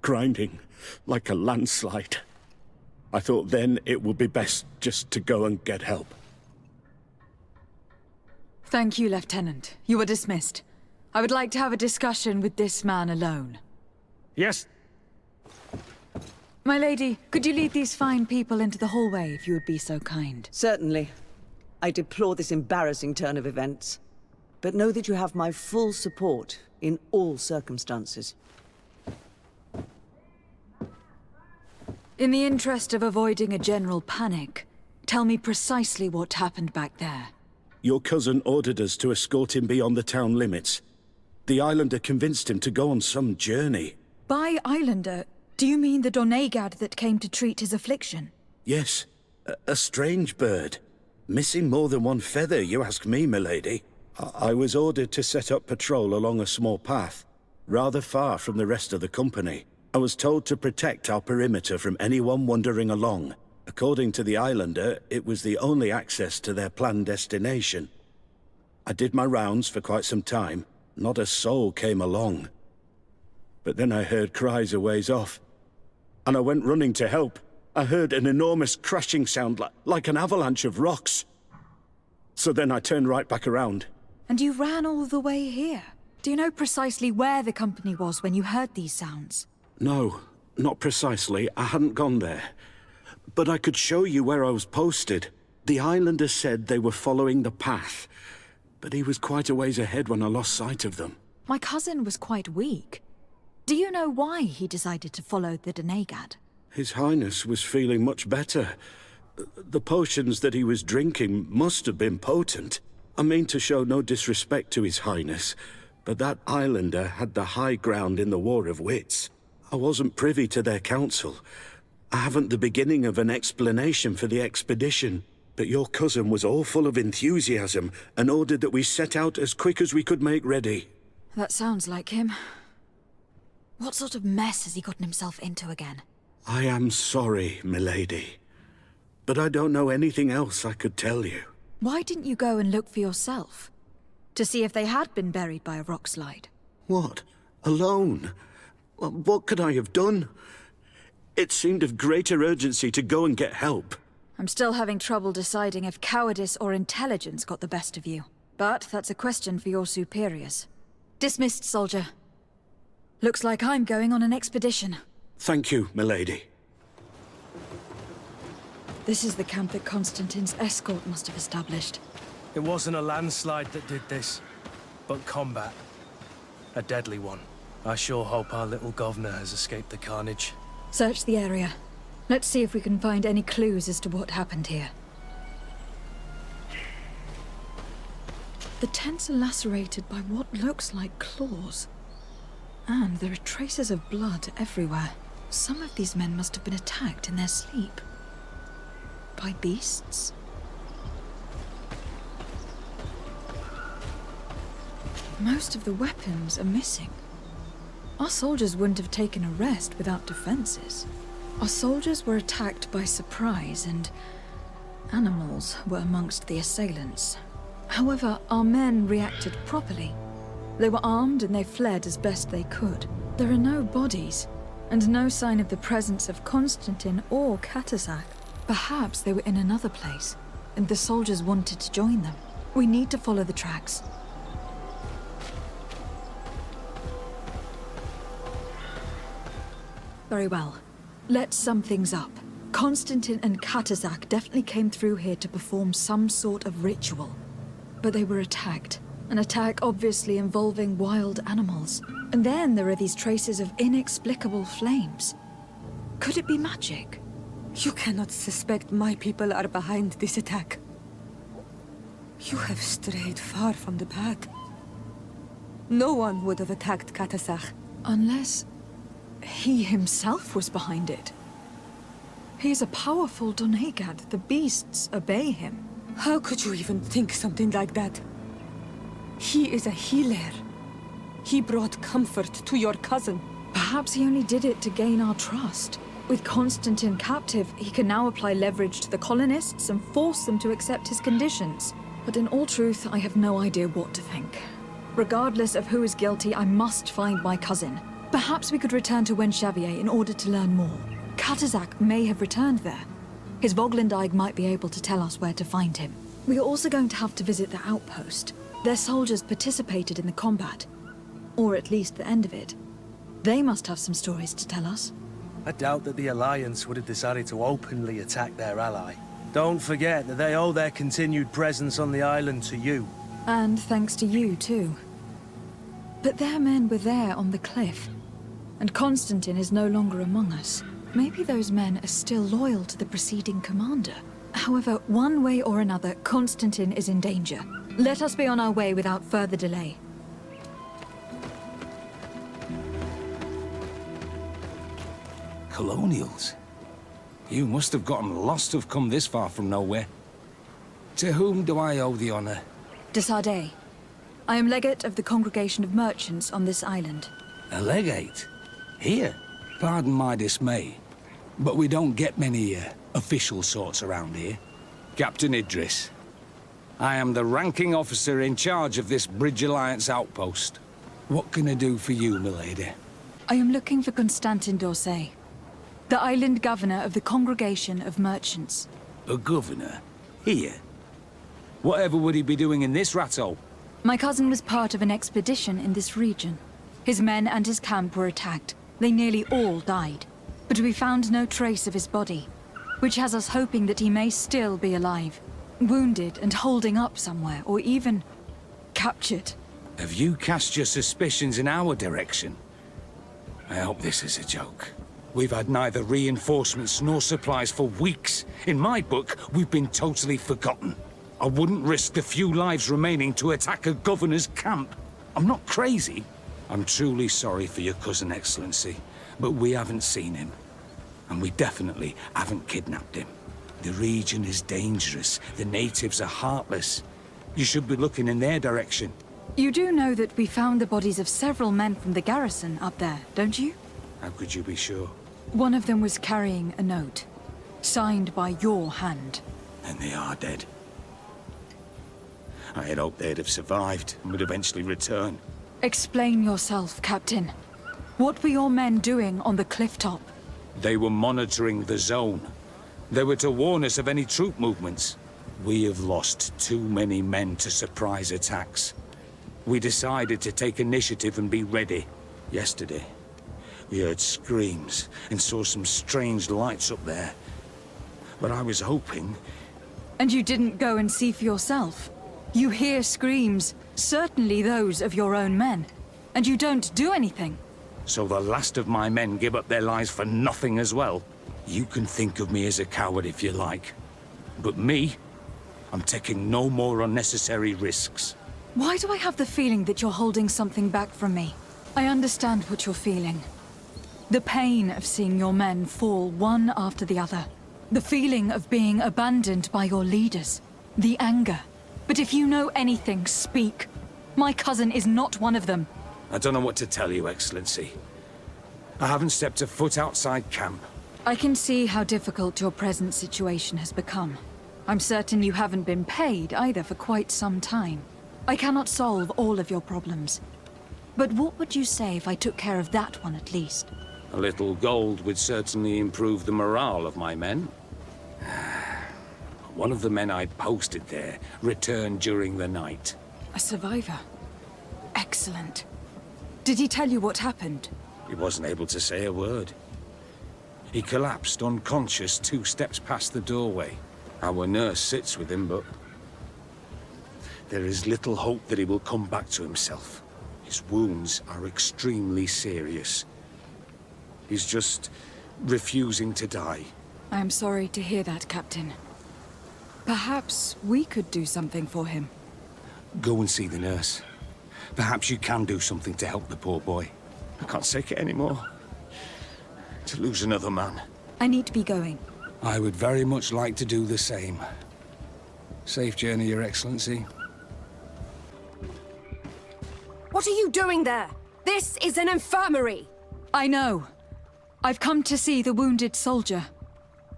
grinding, like a landslide. I thought then it would be best just to go and get help. Thank you, Lieutenant. You are dismissed. I would like to have a discussion with this man alone. Yes. My lady, could you lead these fine people into the hallway if you would be so kind? Certainly. I deplore this embarrassing turn of events, but know that you have my full support in all circumstances. In the interest of avoiding a general panic, tell me precisely what happened back there. Your cousin ordered us to escort him beyond the town limits. The islander convinced him to go on some journey. By islander, do you mean the Donegad that came to treat his affliction? Yes, a strange bird. Missing more than one feather, you ask me, milady. I was ordered to set up patrol along a small path, rather far from the rest of the company. I was told to protect our perimeter from anyone wandering along. According to the islander, it was the only access to their planned destination. I did my rounds for quite some time. Not a soul came along. But then I heard cries a ways off, and I went running to help. I heard an enormous crashing sound like an avalanche of rocks. So then I turned right back around. And you ran all the way here? Do you know precisely where the company was when you heard these sounds? No, not precisely. I hadn't gone there. But I could show you where I was posted. The islander said they were following the path, but he was quite a ways ahead when I lost sight of them. My cousin was quite weak. Do you know why he decided to follow the Donegad? His Highness was feeling much better. The potions that he was drinking must have been potent. I mean to show no disrespect to His Highness, but that islander had the high ground in the War of Wits. I wasn't privy to their counsel. I haven't the beginning of an explanation for the expedition, but your cousin was all full of enthusiasm and ordered that we set out as quick as we could make ready. That sounds like him. What sort of mess has he gotten himself into again? I am sorry, milady, but I don't know anything else I could tell you. Why didn't you go and look for yourself? To see if they had been buried by a rock slide? What? Alone? What could I have done? It seemed of greater urgency to go and get help. I'm still having trouble deciding if cowardice or intelligence got the best of you. But that's a question for your superiors. Dismissed, soldier. Looks like I'm going on an expedition. Thank you, milady. This is the camp that Constantine's escort must have established. It wasn't a landslide that did this, but combat. A deadly one. I sure hope our little governor has escaped the carnage. Search the area. Let's see if we can find any clues as to what happened here. The tents are lacerated by what looks like claws. And there are traces of blood everywhere. Some of these men must have been attacked in their sleep. By beasts? Most of the weapons are missing. Our soldiers wouldn't have taken a rest without defenses. Our soldiers were attacked by surprise, and animals were amongst the assailants. However, our men reacted properly. They were armed and they fled as best they could. There are no bodies, and no sign of the presence of Constantine or Katasak. Perhaps they were in another place, and the soldiers wanted to join them. We need to follow the tracks. Very well. Let's sum things up. Constantine and Katazak definitely came through here to perform some sort of ritual. But they were attacked. An attack obviously involving wild animals. And then there are these traces of inexplicable flames. Could it be magic? You cannot suspect my people are behind this attack. You have strayed far from the path. No one would have attacked Katazak. Unless he himself was behind it. He is a powerful Donegad. The beasts obey him. How could you even think something like that? He is a healer. He brought comfort to your cousin. Perhaps he only did it to gain our trust. With Constantine captive, he can now apply leverage to the colonists and force them to accept his conditions. But in all truth, I have no idea what to think. Regardless of who is guilty, I must find my cousin. Perhaps we could return to Wenxavier in order to learn more. Katazak may have returned there. His Voglandig might be able to tell us where to find him. We are also going to have to visit the outpost. Their soldiers participated in the combat. Or at least the end of it. They must have some stories to tell us. I doubt that the Alliance would have decided to openly attack their ally. Don't forget that they owe their continued presence on the island to you. And thanks to you, too. But their men were there on the cliff. And Constantine is no longer among us. Maybe those men are still loyal to the preceding commander. However, one way or another, Constantine is in danger. Let us be on our way without further delay. Colonials? You must have gotten lost to have come this far from nowhere. To whom do I owe the honor? De Sardet. I am legate of the Congregation of Merchants on this island. A legate? Here? Pardon my dismay, but we don't get many official sorts around here. Captain Idris. I am the ranking officer in charge of this Bridge Alliance outpost. What can I do for you, milady? I am looking for Constantin d'Orsay, the island governor of the Congregation of Merchants. A governor? Here? Whatever would he be doing in this rattle? My cousin was part of an expedition in this region. His men and his camp were attacked. They nearly all died. But we found no trace of his body, which has us hoping that he may still be alive, wounded and holding up somewhere, or even captured. Have you cast your suspicions in our direction? I hope this is a joke. We've had neither reinforcements nor supplies for weeks. In my book, we've been totally forgotten. I wouldn't risk the few lives remaining to attack a governor's camp. I'm not crazy. I'm truly sorry for your cousin, Excellency, but we haven't seen him. And we definitely haven't kidnapped him. The region is dangerous. The natives are heartless. You should be looking in their direction. You do know that we found the bodies of several men from the garrison up there, don't you? How could you be sure? One of them was carrying a note, signed by your hand. And they are dead. I had hoped they'd have survived and would eventually return. Explain yourself, Captain. What were your men doing on the cliff top? They were monitoring the zone. They were to warn us of any troop movements. We have lost too many men to surprise attacks. We decided to take initiative and be ready. Yesterday, we heard screams and saw some strange lights up there. But I was hoping... And you didn't go and see for yourself? You hear screams, certainly those of your own men, and you don't do anything. So the last of my men give up their lives for nothing as well? You can think of me as a coward if you like. But me? I'm taking no more unnecessary risks. Why do I have the feeling that you're holding something back from me? I understand what you're feeling. The pain of seeing your men fall one after the other. The feeling of being abandoned by your leaders. The anger. But if you know anything, speak. My cousin is not one of them. I don't know what to tell you, Excellency. I haven't stepped a foot outside camp. I can see how difficult your present situation has become. I'm certain you haven't been paid either for quite some time. I cannot solve all of your problems. But what would you say if I took care of that one at least? A little gold would certainly improve the morale of my men. One of the men I'd posted there returned during the night. A survivor. Excellent. Did he tell you what happened? He wasn't able to say a word. He collapsed unconscious 2 steps past the doorway. Our nurse sits with him, but there is little hope that he will come back to himself. His wounds are extremely serious. He's just refusing to die. I am sorry to hear that, Captain. Perhaps we could do something for him. Go and see the nurse. Perhaps you can do something to help the poor boy. I can't take it anymore. To lose another man. I need to be going. I would very much like to do the same. Safe journey, Your Excellency. What are you doing there? This is an infirmary! I know. I've come to see the wounded soldier.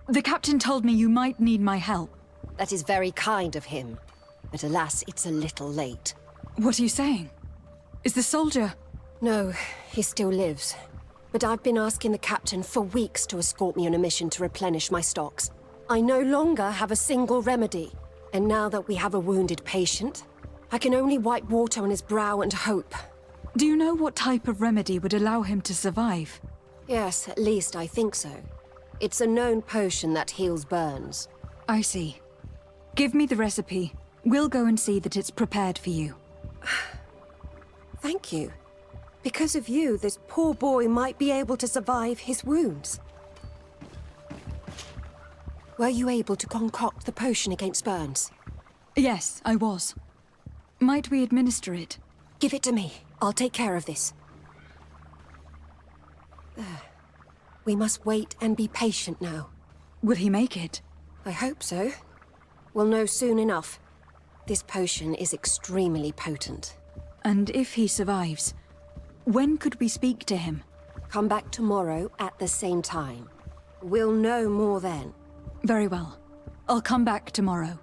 The captain told me you might need my help. That is very kind of him. But alas, it's a little late. What are you saying? Is the soldier... No, he still lives. But I've been asking the captain for weeks to escort me on a mission to replenish my stocks. I no longer have a single remedy. And now that we have a wounded patient, I can only wipe water on his brow and hope. Do you know what type of remedy would allow him to survive? Yes, at least I think so. It's a known potion that heals burns. I see. Give me the recipe. We'll go and see that it's prepared for you. Thank you. Because of you, this poor boy might be able to survive his wounds. Were you able to concoct the potion against burns? Yes, I was. Might we administer it? Give it to me. I'll take care of this. There. We must wait and be patient now. Will he make it? I hope so. We'll know soon enough. This potion is extremely potent. And if he survives, when could we speak to him? Come back tomorrow at the same time. We'll know more then. Very well. I'll come back tomorrow.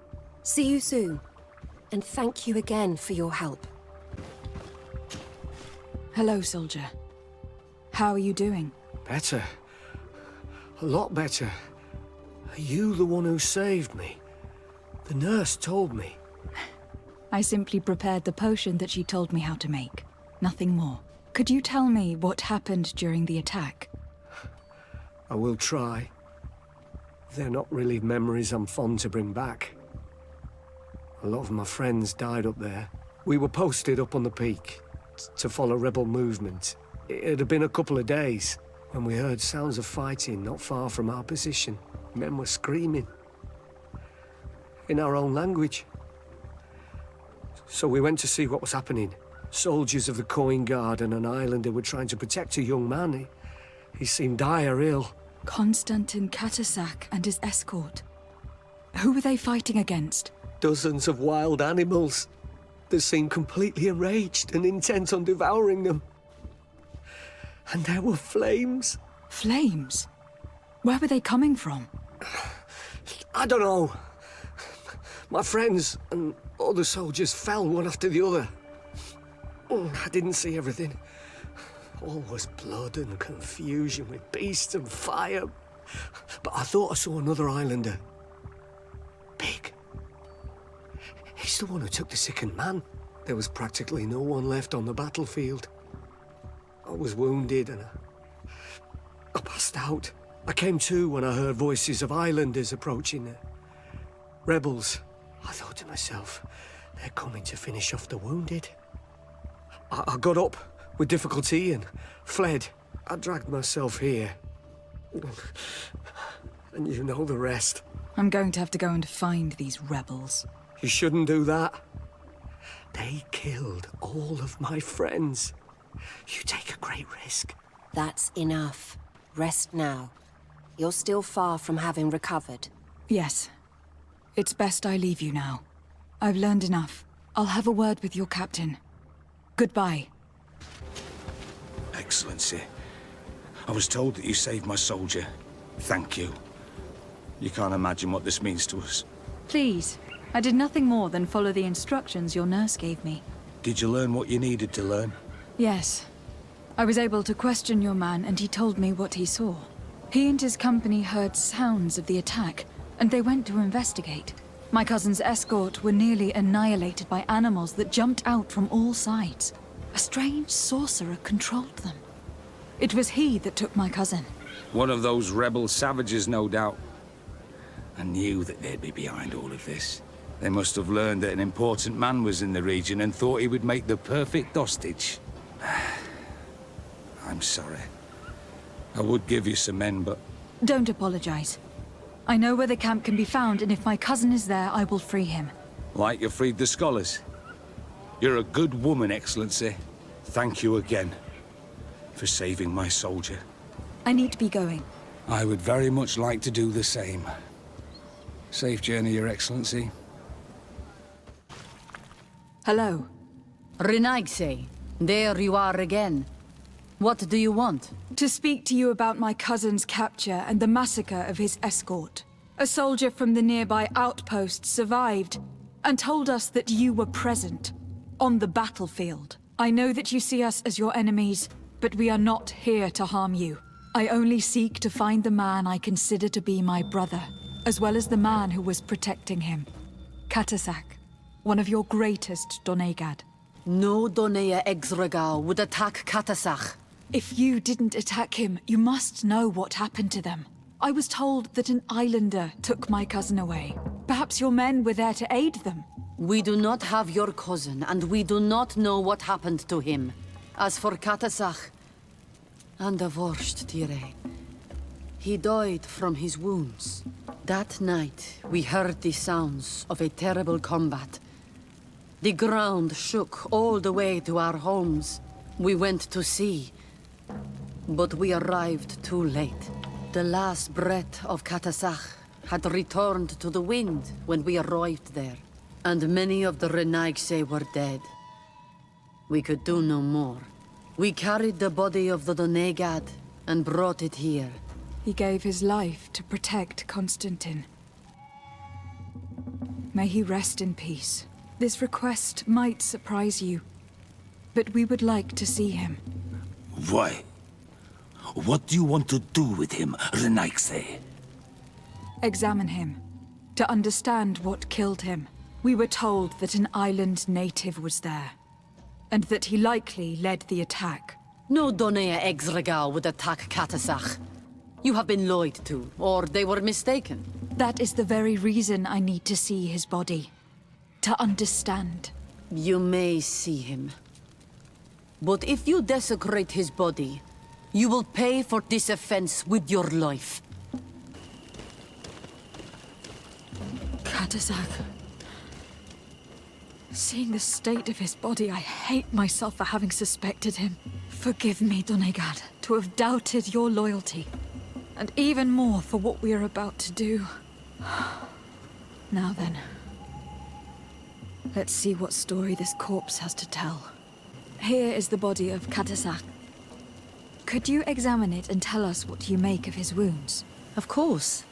See you soon. And thank you again for your help. Hello, soldier. How are you doing? Better. A lot better. Are you the one who saved me? The nurse told me. I simply prepared the potion that she told me how to make. Nothing more. Could you tell me what happened during the attack? I will try. They're not really memories I'm fond to bring back. A lot of my friends died up there. We were posted up on the peak to follow rebel movement. It had been a couple of days when we heard sounds of fighting not far from our position. Men were screaming in our own language. So we went to see what was happening. Soldiers of the Coin Guard and an islander were trying to protect a young man. He seemed dire ill. Konstantin Katasak and his escort. Who were they fighting against? Dozens of wild animals. They seemed completely enraged and intent on devouring them. And there were flames. Flames? Where were they coming from? I don't know. My friends and other soldiers fell one after the other. I didn't see everything. All was blood and confusion with beasts and fire. But I thought I saw another islander. Big. He's the one who took the sickened man. There was practically no one left on the battlefield. I was wounded and I passed out. I came to when I heard voices of islanders approaching. Rebels. I thought to myself, they're coming to finish off the wounded. I got up with difficulty and fled. I dragged myself here. And you know the rest. I'm going to have to go and find these rebels. You shouldn't do that. They killed all of my friends. You take a great risk. That's enough. Rest now. You're still far from having recovered. Yes. It's best I leave you now. I've learned enough. I'll have a word with your captain. Goodbye. Excellency, I was told that you saved my soldier. Thank you. You can't imagine what this means to us. Please. I did nothing more than follow the instructions your nurse gave me. Did you learn what you needed to learn? Yes. I was able to question your man, and he told me what he saw. He and his company heard sounds of the attack, and they went to investigate. My cousin's escort were nearly annihilated by animals that jumped out from all sides. A strange sorcerer controlled them. It was he that took my cousin. One of those rebel savages, no doubt. I knew that they'd be behind all of this. They must have learned that an important man was in the region and thought he would make the perfect hostage. I'm sorry. I would give you some men, but... Don't apologize. I know where the camp can be found, and if my cousin is there, I will free him. Like you freed the scholars. You're a good woman, Excellency. Thank you again for saving my soldier. I need to be going. I would very much like to do the same. Safe journey, Your Excellency. Hello. Renaigse, there you are again. What do you want? To speak to you about my cousin's capture and the massacre of his escort. A soldier from the nearby outpost survived and told us that you were present on the battlefield. I know that you see us as your enemies, but we are not here to harm you. I only seek to find the man I consider to be my brother, as well as the man who was protecting him. Katasak, one of your greatest Donegad. No Donea Exregal would attack Katasak. If you didn't attack him, you must know what happened to them. I was told that an islander took my cousin away. Perhaps your men were there to aid them. We do not have your cousin, and we do not know what happened to him. As for Katasak, and the worst, Tire, he died from his wounds. That night, we heard the sounds of a terrible combat. The ground shook all the way to our homes. We went to see, but we arrived too late. The last breath of Katasak had returned to the wind when we arrived there, and many of the Renaigse were dead. We could do no more. We carried the body of the Donegad and brought it here. He gave his life to protect Constantine. May he rest in peace. This request might surprise you, but we would like to see him. Why? What do you want to do with him, Renaigse? Examine him, to understand what killed him. We were told that an island native was there, and that he likely led the attack. No Donea Exregal would attack Katasak. You have been lied to, or they were mistaken. That is the very reason I need to see his body. To understand. You may see him. But if you desecrate his body, you will pay for this offense with your life. Katasak. Seeing the state of his body, I hate myself for having suspected him. Forgive me, Donegad, to have doubted your loyalty. And even more for what we are about to do. Now then. Let's see what story this corpse has to tell. Here is the body of Katasak. Could you examine it and tell us what you make of his wounds? Of course.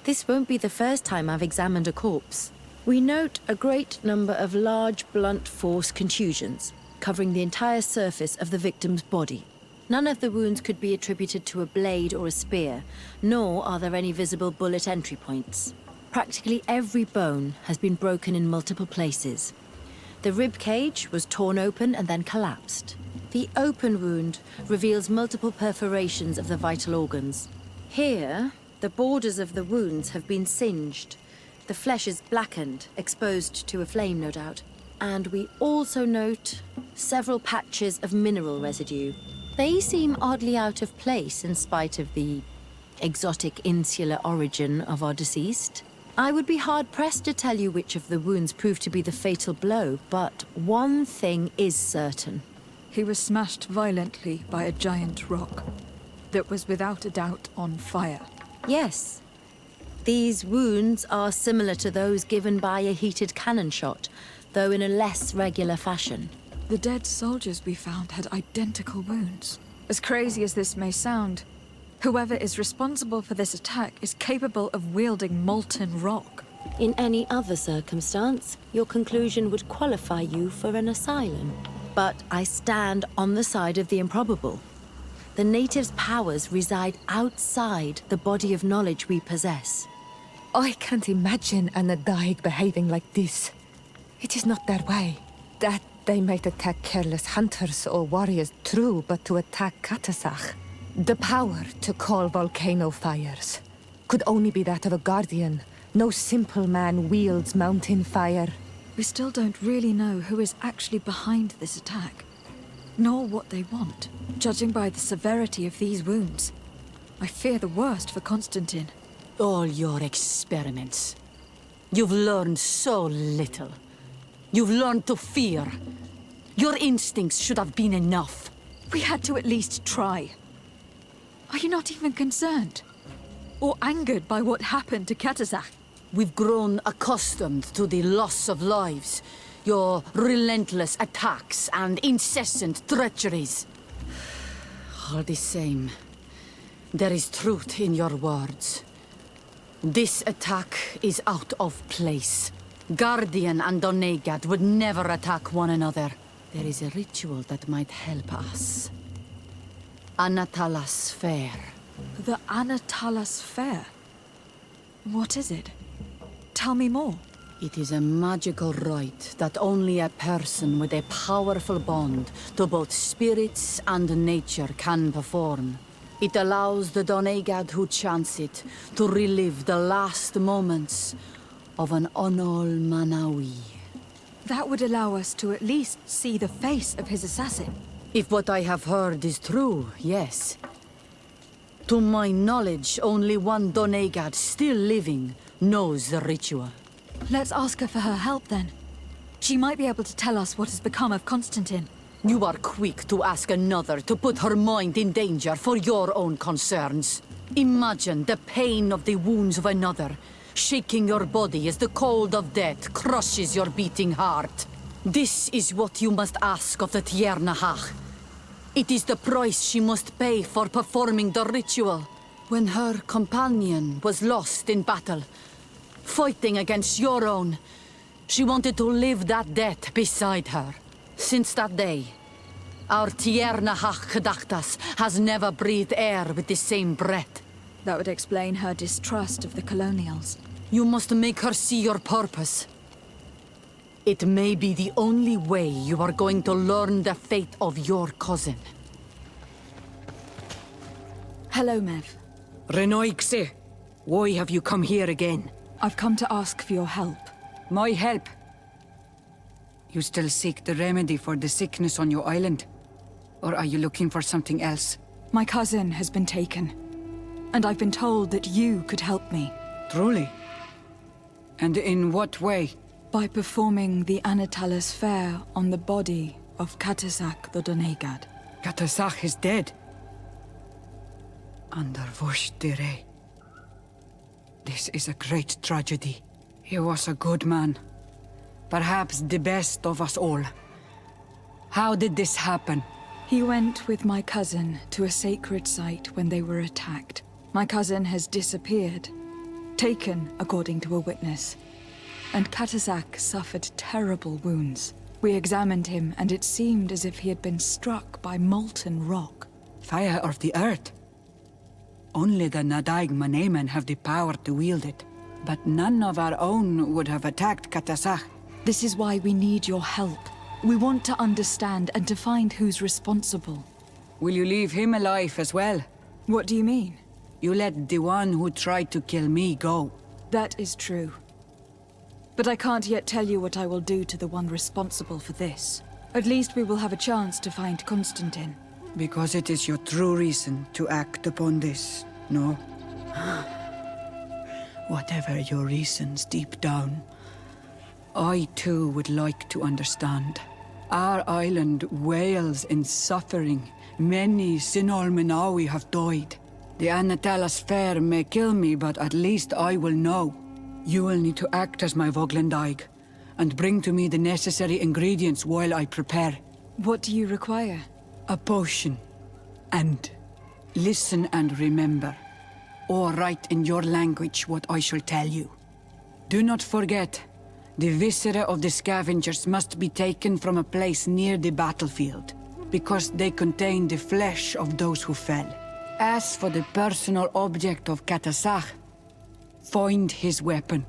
This won't be the first time I've examined a corpse. We note a great number of large, blunt force contusions, covering the entire surface of the victim's body. None of the wounds could be attributed to a blade or a spear, nor are there any visible bullet entry points. Practically every bone has been broken in multiple places. The rib cage was torn open and then collapsed. The open wound reveals multiple perforations of the vital organs. Here, the borders of the wounds have been singed. The flesh is blackened, exposed to a flame, no doubt. And we also note several patches of mineral residue. They seem oddly out of place in spite of the exotic insular origin of our deceased. I would be hard-pressed to tell you which of the wounds proved to be the fatal blow, but one thing is certain. He was smashed violently by a giant rock that was without a doubt on fire. Yes. These wounds are similar to those given by a heated cannon shot, though in a less regular fashion. The dead soldiers we found had identical wounds. As crazy as this may sound, whoever is responsible for this attack is capable of wielding molten rock. In any other circumstance, your conclusion would qualify you for an asylum. But I stand on the side of the improbable. The natives' powers reside outside the body of knowledge we possess. I can't imagine an Adaig behaving like this. It is not their way. That they might attack careless hunters or warriors, true, but to attack Katasach, the power to call volcano fires, could only be that of a guardian. No simple man wields mountain fire. We still don't really know who is actually behind this attack, nor what they want, judging by the severity of these wounds. I fear the worst for Constantine. All your experiments. You've learned so little. You've learned to fear. Your instincts should have been enough. We had to at least try. Are you not even concerned? Or angered by what happened to Katasach? We've grown accustomed to the loss of lives, your relentless attacks and incessant treacheries. All the same, there is truth in your words. This attack is out of place. Guardian and Donegad would never attack one another. There is a ritual that might help us. Anatalas Fair. The Anatalas Fair? What is it? Tell me more. It is a magical rite that only a person with a powerful bond to both spirits and nature can perform. It allows the Donegad who chants it to relive the last moments of an Onol Manawi. That would allow us to at least see the face of his assassin. If what I have heard is true, yes. To my knowledge, only one Donegad still living knows the ritual. Let's ask her for her help then. She might be able to tell us what has become of Constantine. You are quick to ask another to put her mind in danger for your own concerns. Imagine the pain of the wounds of another, shaking your body as the cold of death crushes your beating heart. This is what you must ask of the Tiernahach. It is the price she must pay for performing the ritual. When her companion was lost in battle, fighting against your own, she wanted to live that death beside her. Since that day, our Tiernahach Kadachtas has never breathed air with the same breath. That would explain her distrust of the colonials. You must make her see your purpose. It may be the only way you are going to learn the fate of your cousin. Hello, Mev. Renoixe, why have you come here again? I've come to ask for your help. My help? You still seek the remedy for the sickness on your island? Or are you looking for something else? My cousin has been taken, and I've been told that you could help me. Truly? And in what way? By performing the Anatalas Fair on the body of Katasach the Donegad. Katasach is dead. Underwurshtire. This is a great tragedy. He was a good man. Perhaps the best of us all. How did this happen? He went with my cousin to a sacred site when they were attacked. My cousin has disappeared. Taken, according to a witness. And Katasach suffered terrible wounds. We examined him, and it seemed as if he had been struck by molten rock. Fire of the earth? Only the Nadaig Manemen have the power to wield it. But none of our own would have attacked Katasach. This is why we need your help. We want to understand and to find who's responsible. Will you leave him alive as well? What do you mean? You let the one who tried to kill me go. That is true. But I can't yet tell you what I will do to the one responsible for this. At least we will have a chance to find Constantine. Because it is your true reason to act upon this, no? Whatever your reasons deep down, I too would like to understand. Our island wails in suffering. Many Sinol Menawi have died. The Anatalas Fair may kill me, but at least I will know. You will need to act as my Voglendaig, and bring to me the necessary ingredients while I prepare. What do you require? A potion. And listen and remember, or write in your language what I shall tell you. Do not forget, the viscera of the scavengers must be taken from a place near the battlefield, because they contain the flesh of those who fell. As for the personal object of Katasach, Find his weapon,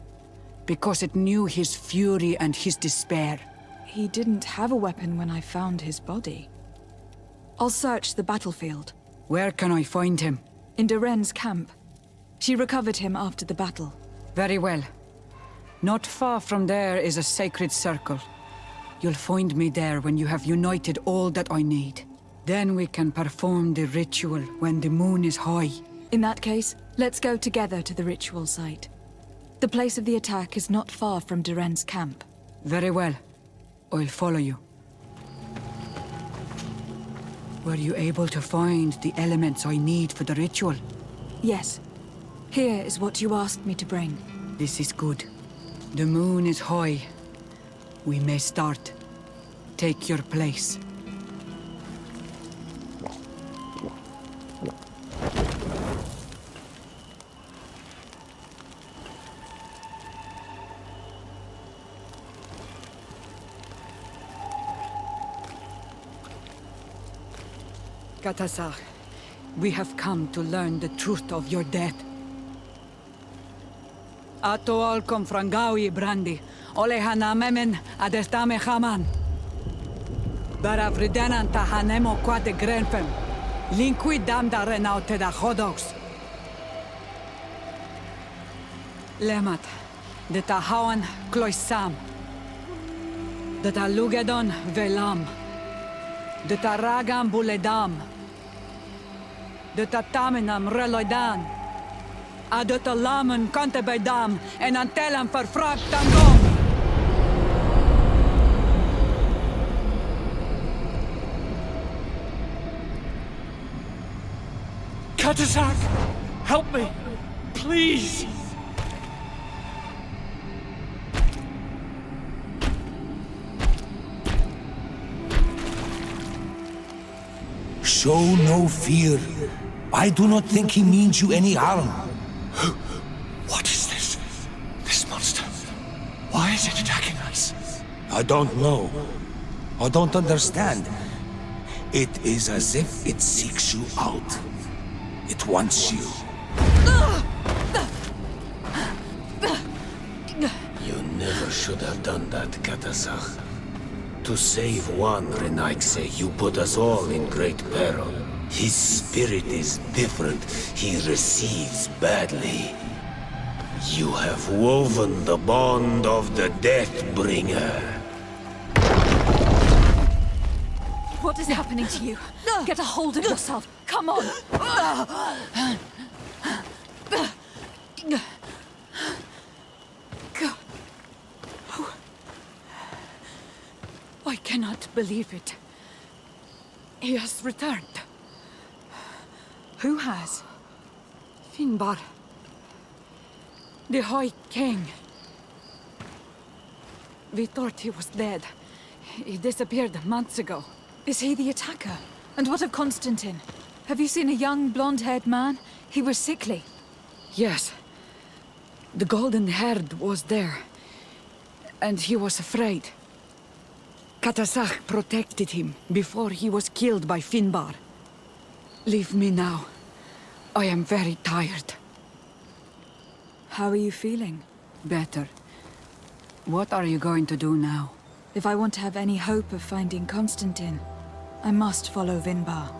because it knew his fury and his despair. He didn't have a weapon when I found his body. I'll search the battlefield. Where can I find him? In Duren's camp. She recovered him after the battle. Very well. Not far from there is a sacred circle. You'll find me there when you have united all that I need. Then we can perform the ritual when the moon is high. In that case, let's go together to the ritual site. The place of the attack is not far from Duren's camp. Very well. I'll follow you. Were you able to find the elements I need for the ritual? Yes. Here is what you asked me to bring. This is good. The moon is high. We may start. Take your place. Katasar, we have come to learn the truth of your death. Ato alkom frangawi brandi, olehana memen adestame haman. Baravridenan tahanemo quate grenfem, linqui damda renaute da hodox. Lemat, de tahawan kloisam, de talugedon velam, de taragam buledam, de tatamenam reloidan, de talamen kantebedam en antelam verfragtangom. Katasak! Help me! Please! Show no fear. I do not think he means you any harm. What is this? This monster? Why is it attacking us? I don't know. I don't understand. It is as if it seeks you out. It wants you. You never should have done that, Katasach. To save one Renaigse, you put us all in great peril. His spirit is different. He receives badly. You have woven the bond of the Deathbringer. What is happening to you? Get a hold of yourself. Come on. I cannot believe it. He has returned. Who has? Finbar. The High King. We thought he was dead. He disappeared months ago. Is he the attacker? And what of Constantine? Have you seen a young, blonde-haired man? He was sickly. Yes. The golden-haired was there. And he was afraid. Katasach protected him before he was killed by Finbar. Leave me now. I am very tired. How are you feeling? Better. What are you going to do now? If I want to have any hope of finding Constantine, I must follow Vinbar.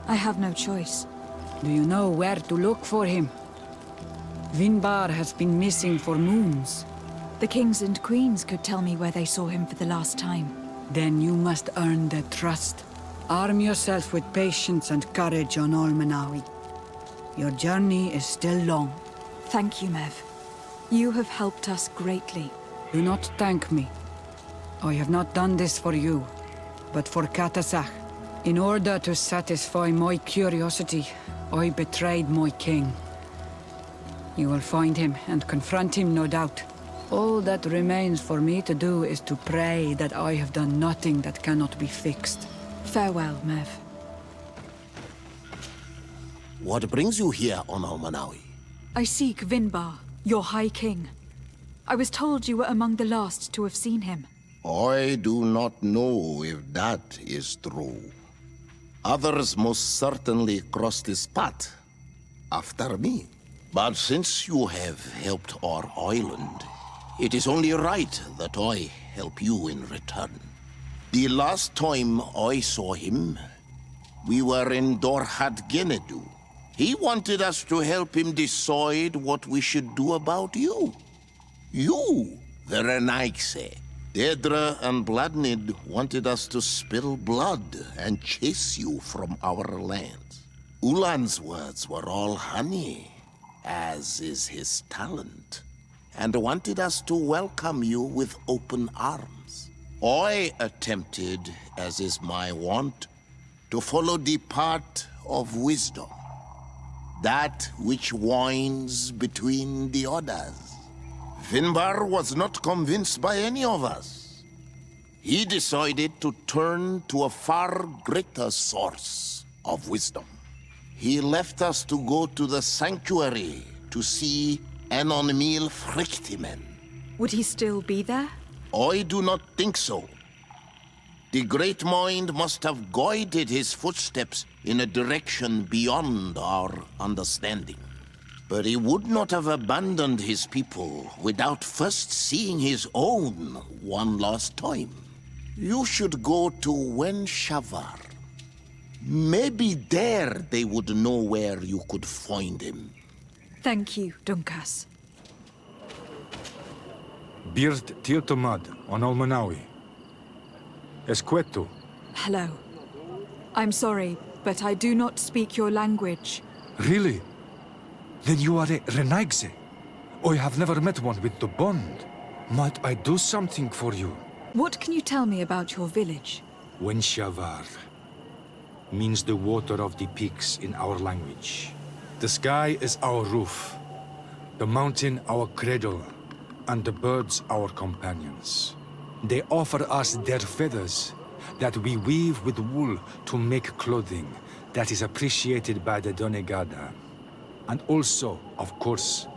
I have no choice. Do you know where to look for him? Vinbar has been missing for moons. The kings and queens could tell me where they saw him for the last time. Then you must earn their trust. Arm yourself with patience and courage on Olmenawi. Your journey is still long. Thank you, Mev. You have helped us greatly. Do not thank me. I have not done this for you, but for Katasach. In order to satisfy my curiosity, I betrayed my king. You will find him and confront him, no doubt. All that remains for me to do is to pray that I have done nothing that cannot be fixed. Farewell, Mev. What brings you here on Almanawi? I seek Vinbar, your High King. I was told you were among the last to have seen him. I do not know if that is true. Others most certainly crossed his path after me. But since you have helped our island, it is only right that I help you in return. The last time I saw him, we were in Dorhadgenedu. He wanted us to help him decide what we should do about you. You, the Renaigse. Dedra and Bladnid wanted us to spill blood and chase you from our lands. Ulan's words were all honey, as is his talent, and wanted us to welcome you with open arms. I attempted, as is my wont, to follow the path of wisdom, that which winds between the others. Finbar was not convinced by any of us. He decided to turn to a far greater source of wisdom. He left us to go to the sanctuary to see Enonmil Frictimen. Would he still be there? I do not think so. The Great Mind must have guided his footsteps in a direction beyond our understanding. But he would not have abandoned his people without first seeing his own one last time. You should go to Wenshavar. Maybe there they would know where you could find him. Thank you, Dunkas. Birt Tirtomad on Almanawi. Esqueto. Hello. I'm sorry, but I do not speak your language. Really? Then you are a Renaigse. I have never met one with the bond. Might I do something for you? What can you tell me about your village? Wenshavar means the water of the peaks in our language. The sky is our roof, the mountain our cradle, and the birds our companions. They offer us their feathers that we weave with wool to make clothing that is appreciated by the Donegada. And also, of course,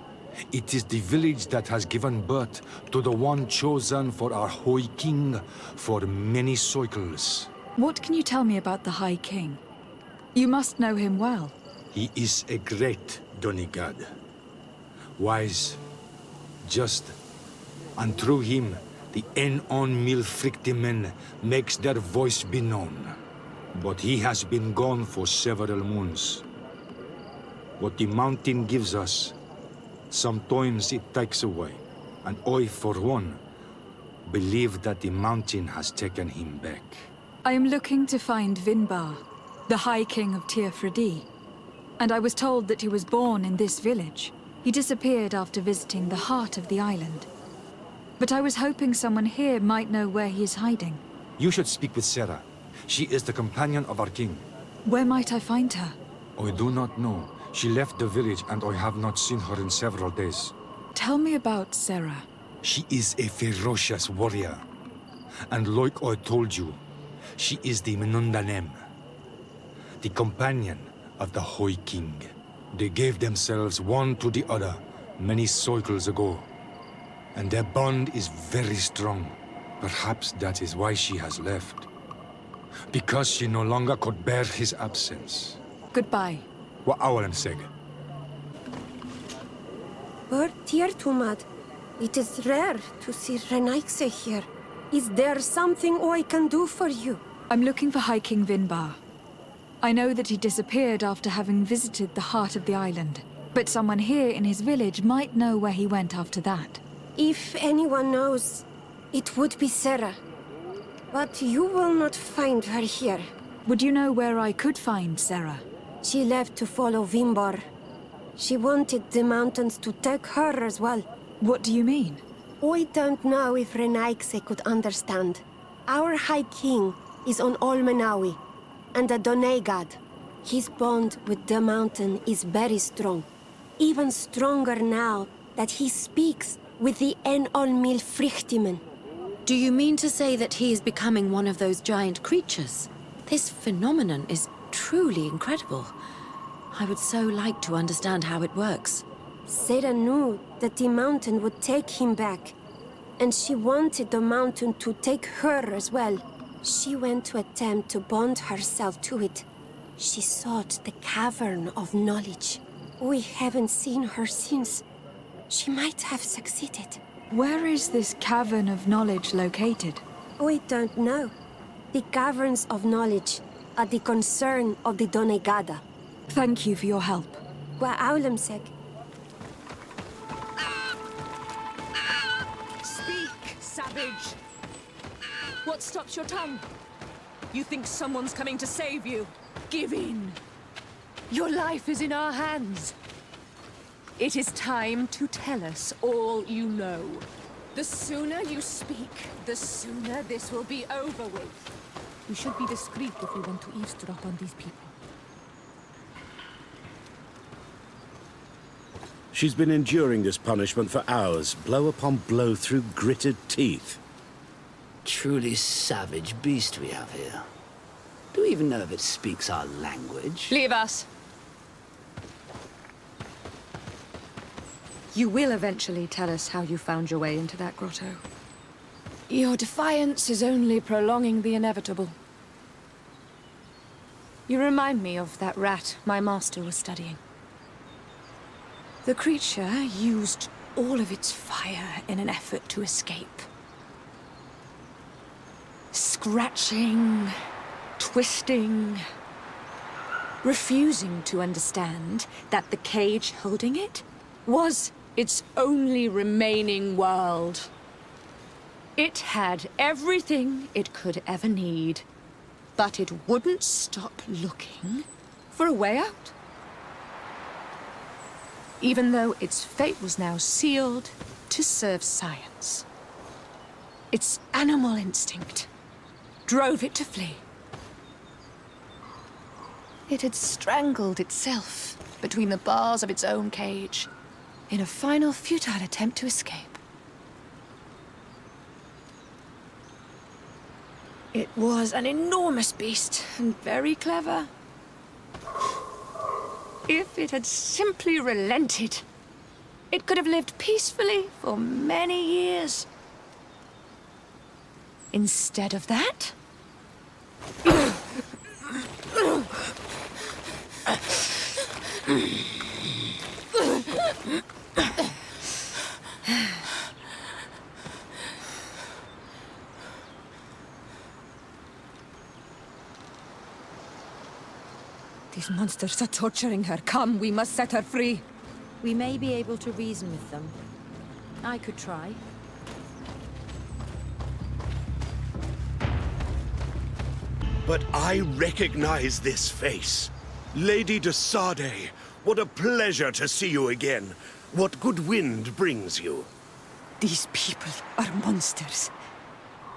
it is the village that has given birth to the one chosen for our High King for many cycles. What can you tell me about the High King? You must know him well. He is a great Donegad. Wise, just, and through him, the Enonmil Frictimen makes their voice be known. But he has been gone for several moons. What the mountain gives us, sometimes it takes away. And I, for one, believe that the mountain has taken him back. I am looking to find Vinbar, the High King of Tirfredi. And I was told that he was born in this village. He disappeared after visiting the heart of the island. But I was hoping someone here might know where he is hiding. You should speak with Sarah. She is the companion of our king. Where might I find her? I do not know. She left the village and I have not seen her in several days. Tell me about Sarah. She is a ferocious warrior. And like I told you, she is the Menundanem, the companion of the High King. They gave themselves one to the other many cycles ago. And their bond is very strong. Perhaps that is why she has left. Because she no longer could bear his absence. Goodbye. Wa awalan seg. Tirtumad, it is rare to see Renaigse here. Is there something I can do for you? I'm looking for High King Vinbar. I know that he disappeared after having visited the heart of the island. But someone here in his village might know where he went after that. If anyone knows, it would be Sarah. But you will not find her here. Would you know where I could find Sarah? She left to follow Vinbar. She wanted the mountains to take her as well. What do you mean? I don't know if Renaigse could understand. Our High King is on Olmenawi, and a Donegad. His bond with the mountain is very strong. Even stronger now that he speaks with the Enonmil Frictimen. Do you mean to say that he is becoming one of those giant creatures? This phenomenon is truly incredible. I would so like to understand how it works. Sarah knew that the mountain would take him back, and she wanted the mountain to take her as well. She went to attempt to bond herself to it. She sought the cavern of knowledge. We haven't seen her since. She might have succeeded. Where is this cavern of knowledge located? We don't know. The caverns of knowledge are the concern of the Donegada. Thank you for your help. Wa aulemsek. Speak, savage! What stops your tongue? You think someone's coming to save you? Give in. Your life is in our hands. It is time to tell us all you know. The sooner you speak, the sooner this will be over with. We should be discreet if we want to eavesdrop on these people. She's been enduring this punishment for hours, blow upon blow through gritted teeth. Truly savage beast we have here. Do we even know if it speaks our language? Leave us. You will eventually tell us how you found your way into that grotto. Your defiance is only prolonging the inevitable. You remind me of that rat my master was studying. The creature used all of its fire in an effort to escape. Scratching, twisting, refusing to understand that the cage holding it was its only remaining world. It had everything it could ever need, but it wouldn't stop looking for a way out. Even though its fate was now sealed to serve science. Its animal instinct drove it to flee. It had strangled itself between the bars of its own cage in a final futile attempt to escape. It was an enormous beast and very clever. If it had simply relented, it could have lived peacefully for many years. Instead of that, these monsters are torturing her. Come, we must set her free. We may be able to reason with them. I could try. But I recognize this face. Lady de Sade, what a pleasure to see you again. What good wind brings you? These people are monsters.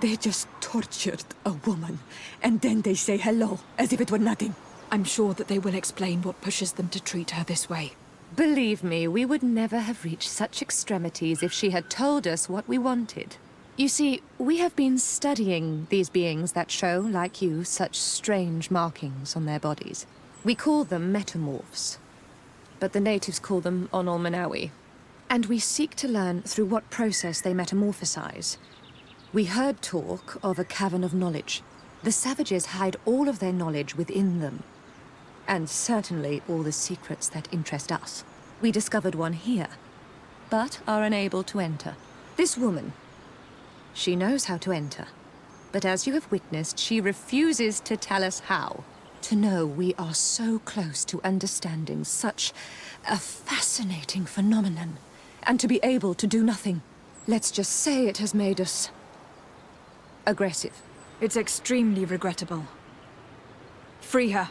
They just tortured a woman, and then they say hello, as if it were nothing. I'm sure that they will explain what pushes them to treat her this way. Believe me, we would never have reached such extremities if she had told us what we wanted. You see, we have been studying these beings that show, like you, such strange markings on their bodies. We call them metamorphs, but the natives call them onolmanawi. And we seek to learn through what process they metamorphosize. We heard talk of a cavern of knowledge. The savages hide all of their knowledge within them. And certainly all the secrets that interest us. We discovered one here, but are unable to enter. This woman, she knows how to enter. But as you have witnessed, she refuses to tell us how. To know we are so close to understanding such a fascinating phenomenon, and to be able to do nothing. Let's just say it has made us aggressive. It's extremely regrettable. Free her.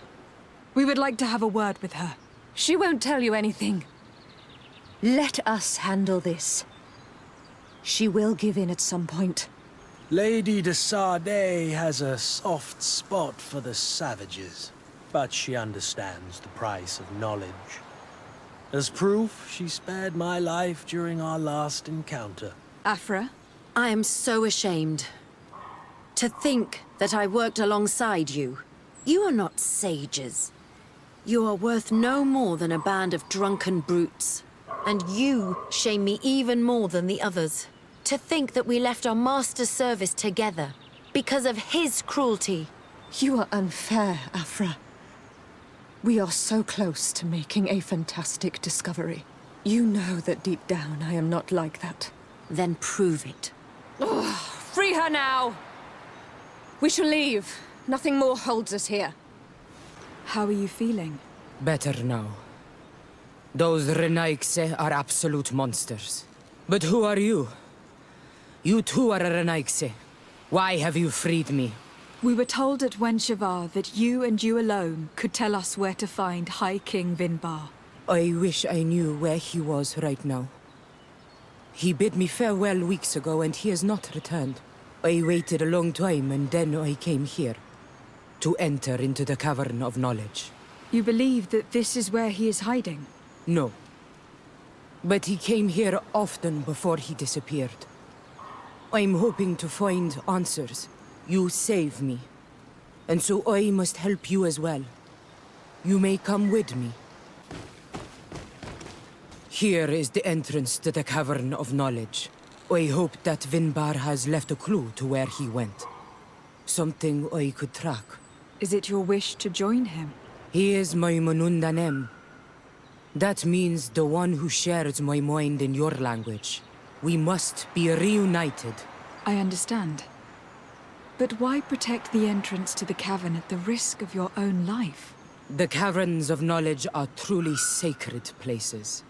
We would like to have a word with her. She won't tell you anything. Let us handle this. She will give in at some point. Lady de Sade has a soft spot for the savages, but she understands the price of knowledge. As proof, she spared my life during our last encounter. Afra? I am so ashamed. To think that I worked alongside you. You are not sages. You are worth no more than a band of drunken brutes. And you shame me even more than the others. To think that we left our master's service together because of his cruelty. You are unfair, Afra. We are so close to making a fantastic discovery. You know that deep down I am not like that. Then prove it. Ugh, free her now! We shall leave. Nothing more holds us here. How are you feeling? Better now. Those Renaigse are absolute monsters. But who are you? You too are a Renaigse. Why have you freed me? We were told at Wenshavar that you and you alone could tell us where to find High King Vinbar. I wish I knew where he was right now. He bid me farewell weeks ago and he has not returned. I waited a long time and then I came here. To enter into the Cavern of Knowledge. You believe that this is where he is hiding? No. But he came here often before he disappeared. I'm hoping to find answers. You saved me. And so I must help you as well. You may come with me. Here is the entrance to the Cavern of Knowledge. I hope that Vinbar has left a clue to where he went. Something I could track. Is it your wish to join him? He is my Manundanem. That means the one who shares my mind in your language. We must be reunited. I understand. But why protect the entrance to the cavern at the risk of your own life? The Caverns of Knowledge are truly sacred places.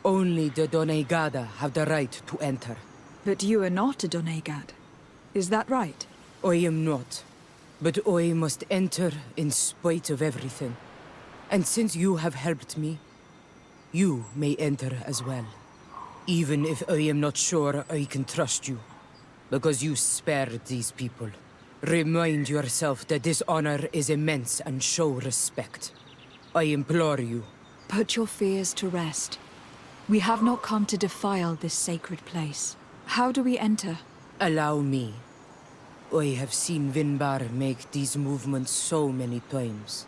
Only the Doneigada have the right to enter. But you are not a Doneigad. Is that right? I am not. But I must enter in spite of everything. And since you have helped me, you may enter as well. Even if I am not sure I can trust you. Because you spared these people. Remind yourself that this honor is immense and show respect. I implore you. Put your fears to rest. We have not come to defile this sacred place. How do we enter? Allow me. I have seen Vinbar make these movements so many times.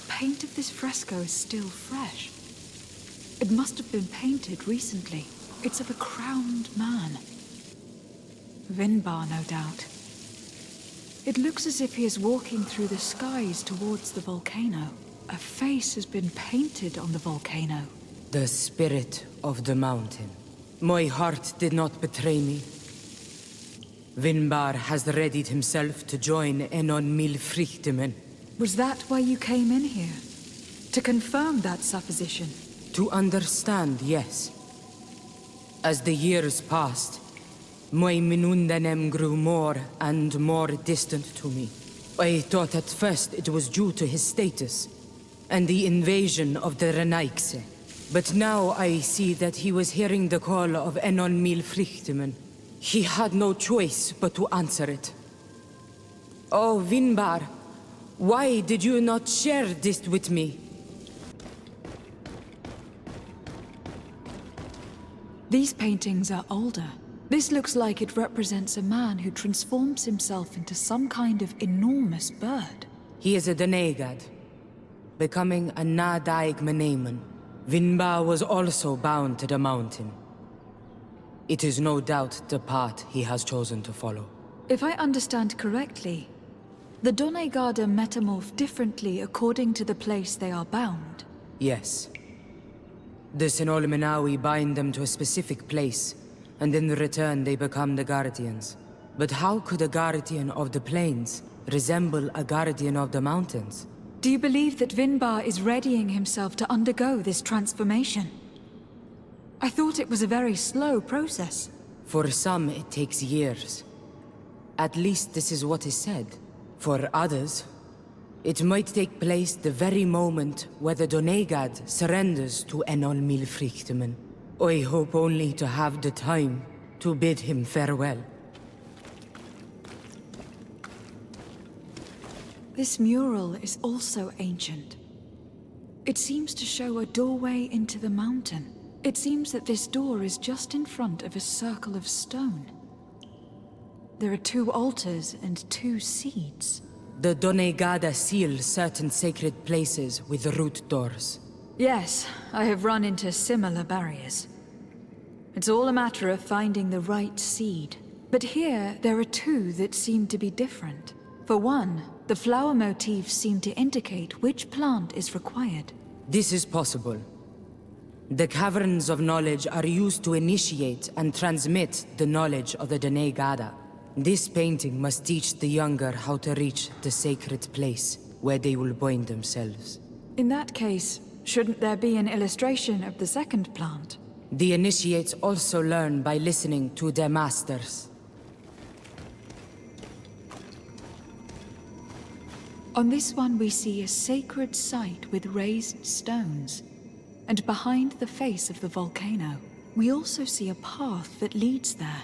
Paint of this fresco is still fresh. It must have been painted recently. It's of a crowned man. Vinbar, no doubt. It looks as if he is walking through the skies towards the volcano. A face has been painted on the volcano. The spirit of the mountain. My heart did not betray me. Vinbar has readied himself to join Enon Milfrichtemen. Was that why you came in here? To confirm that supposition? To understand, yes. As the years passed, my Minundanem grew more and more distant to me. I thought at first it was due to his status and the invasion of the Renaigse. But now I see that he was hearing the call of Enon Milfrichtemen. He had no choice but to answer it. Oh, Vinbar, why did you not share this with me? These paintings are older. This looks like it represents a man who transforms himself into some kind of enormous bird. He is a Doneigad, becoming a Nadaig Meneman. Vinbar was also bound to the mountain. It is no doubt the path he has chosen to follow. If I understand correctly, the Doneigada metamorph differently according to the place they are bound. Yes. The Sinolmenawi bind them to a specific place, and in return they become the Guardians. But how could a Guardian of the Plains resemble a Guardian of the Mountains? Do you believe that Vinbar is readying himself to undergo this transformation? I thought it was a very slow process. For some, it takes years. At least this is what is said. For others, it might take place the very moment where the Doneigad surrenders to Enol Milfrichtemen. I hope only to have the time to bid him farewell. This mural is also ancient. It seems to show a doorway into the mountain. It seems that this door is just in front of a circle of stone. There are 2 altars and 2 seeds. The Donegada seal certain sacred places with root doors. Yes, I have run into similar barriers. It's all a matter of finding the right seed. But here, there are 2 that seem to be different. For one, the flower motifs seem to indicate which plant is required. This is possible. The caverns of knowledge are used to initiate and transmit the knowledge of the Donegada. This painting must teach the younger how to reach the sacred place, where they will bind themselves. In that case, shouldn't there be an illustration of the second plant? The initiates also learn by listening to their masters. On this one we see a sacred site with raised stones. And behind the face of the volcano, we also see a path that leads there.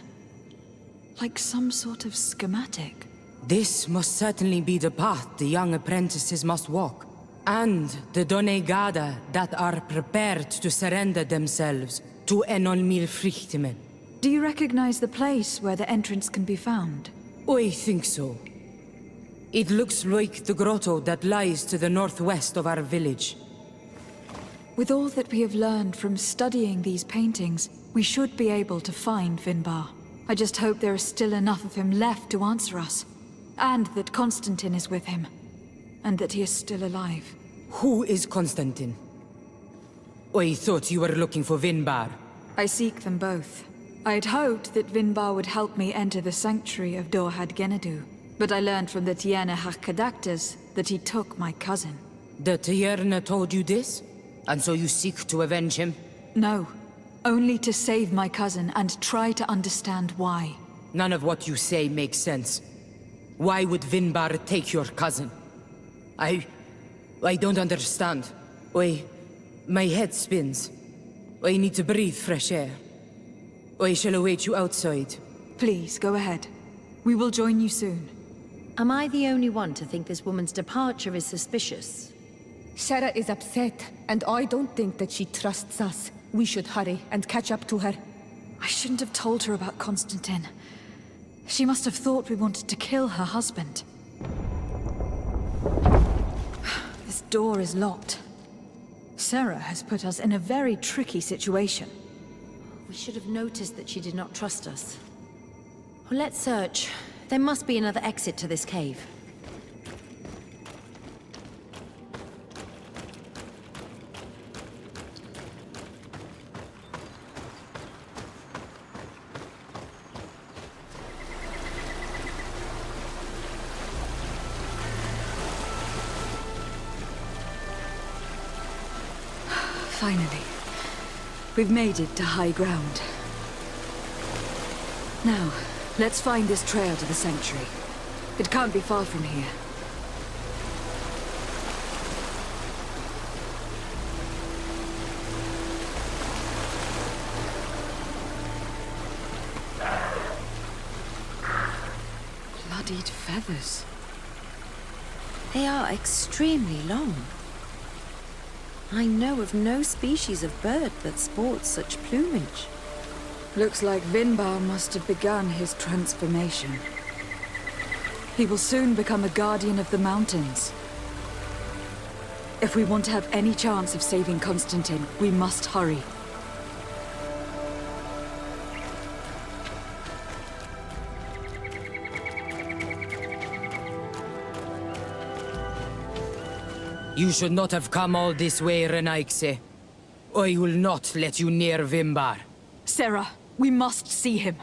Like some sort of schematic. This must certainly be the path the young apprentices must walk. And the Donegada that are prepared to surrender themselves to Enolmir Frichtimen. Do you recognize the place where the entrance can be found? I think so. It looks like the grotto that lies to the northwest of our village. With all that we have learned from studying these paintings, we should be able to find Vinbar. I just hope there is still enough of him left to answer us. And that Constantine is with him. And that he is still alive. Who is Constantine? I thought you were looking for Vinbar. I seek them both. I had hoped that Vinbar would help me enter the sanctuary of Dorhad Genadu. But I learned from the Tierne Hakadaktas that he took my cousin. The Tierne told you this? And so you seek to avenge him? No. Only to save my cousin and try to understand why. None of what you say makes sense. Why would Vinbar take your cousin? I don't understand. My head spins. I need to breathe fresh air. I shall await you outside. Please, go ahead. We will join you soon. Am I the only one to think this woman's departure is suspicious? Sarah is upset, and I don't think that she trusts us. We should hurry and catch up to her. I shouldn't have told her about Constantine. She must have thought we wanted to kill her husband. This door is locked. Sarah has put us in a very tricky situation. We should have noticed that she did not trust us. Well, let's search. There must be another exit to this cave. Finally. We've made it to high ground. Now, let's find this trail to the sanctuary. It can't be far from here. Bloodied feathers. They are extremely long. I know of no species of bird that sports such plumage. Looks like Vinbar must have begun his transformation. He will soon become a guardian of the mountains. If we want to have any chance of saving Constantine, we must hurry. You should not have come all this way, Renaikse. I will not let you near Vinbar. Sarah, we must see him.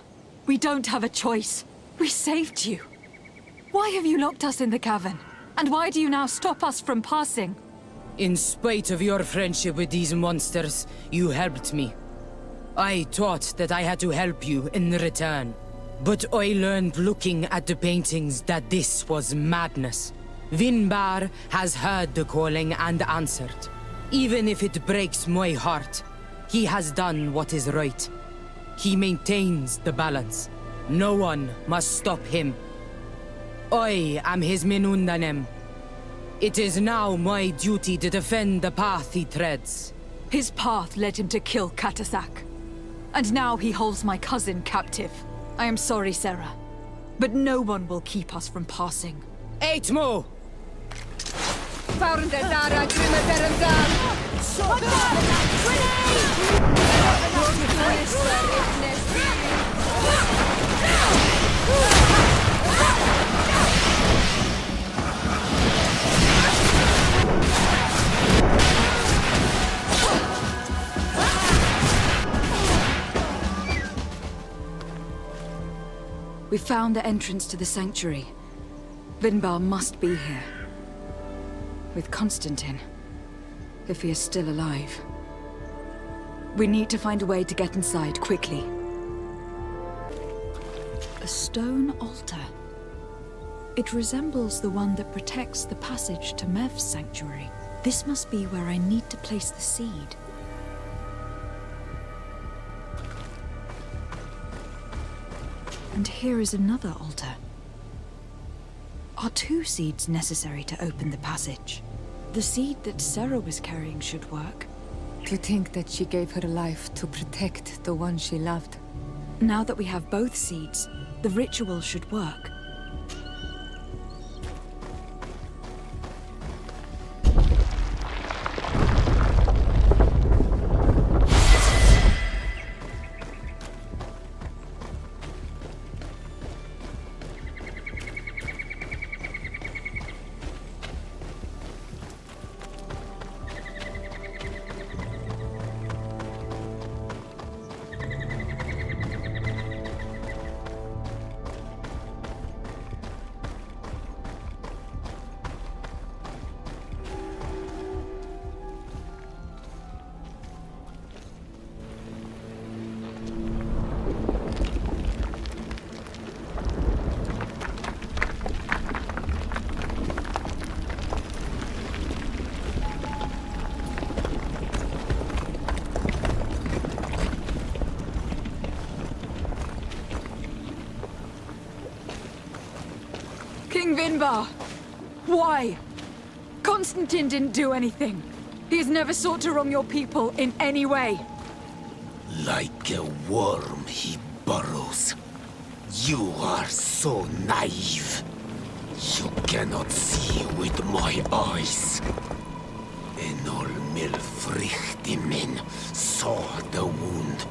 We don't have a choice. We saved you. Why have you locked us in the cavern? And why do you now stop us from passing? In spite of your friendship with these monsters, you helped me. I thought that I had to help you in return. But I learned looking at the paintings that this was madness. Vinbar has heard the calling and answered. Even if it breaks my heart, he has done what is right. He maintains the balance. No one must stop him. I am his Menundanem. It is now my duty to defend the path he treads. His path led him to kill Katasak. And now he holds my cousin captive. I am sorry, Sarah, but no one will keep us from passing. 8 more! We found the entrance to the sanctuary. Vinbar must be here. With Constantine. If he is still alive. We need to find a way to get inside quickly. A stone altar. It resembles the one that protects the passage to Mev's sanctuary. This must be where I need to place the seed. And here is another altar. Are 2 seeds necessary to open the passage? The seed that Sarah was carrying should work. To think that she gave her life to protect the one she loved. Now that we have both seeds, the ritual should work. King Vinbar! Why? Constantine didn't do anything. He has never sought to wrong your people in any way. Like a worm he burrows. You are so naive. You cannot see with my eyes. Enol Milfrichtimin saw the wound.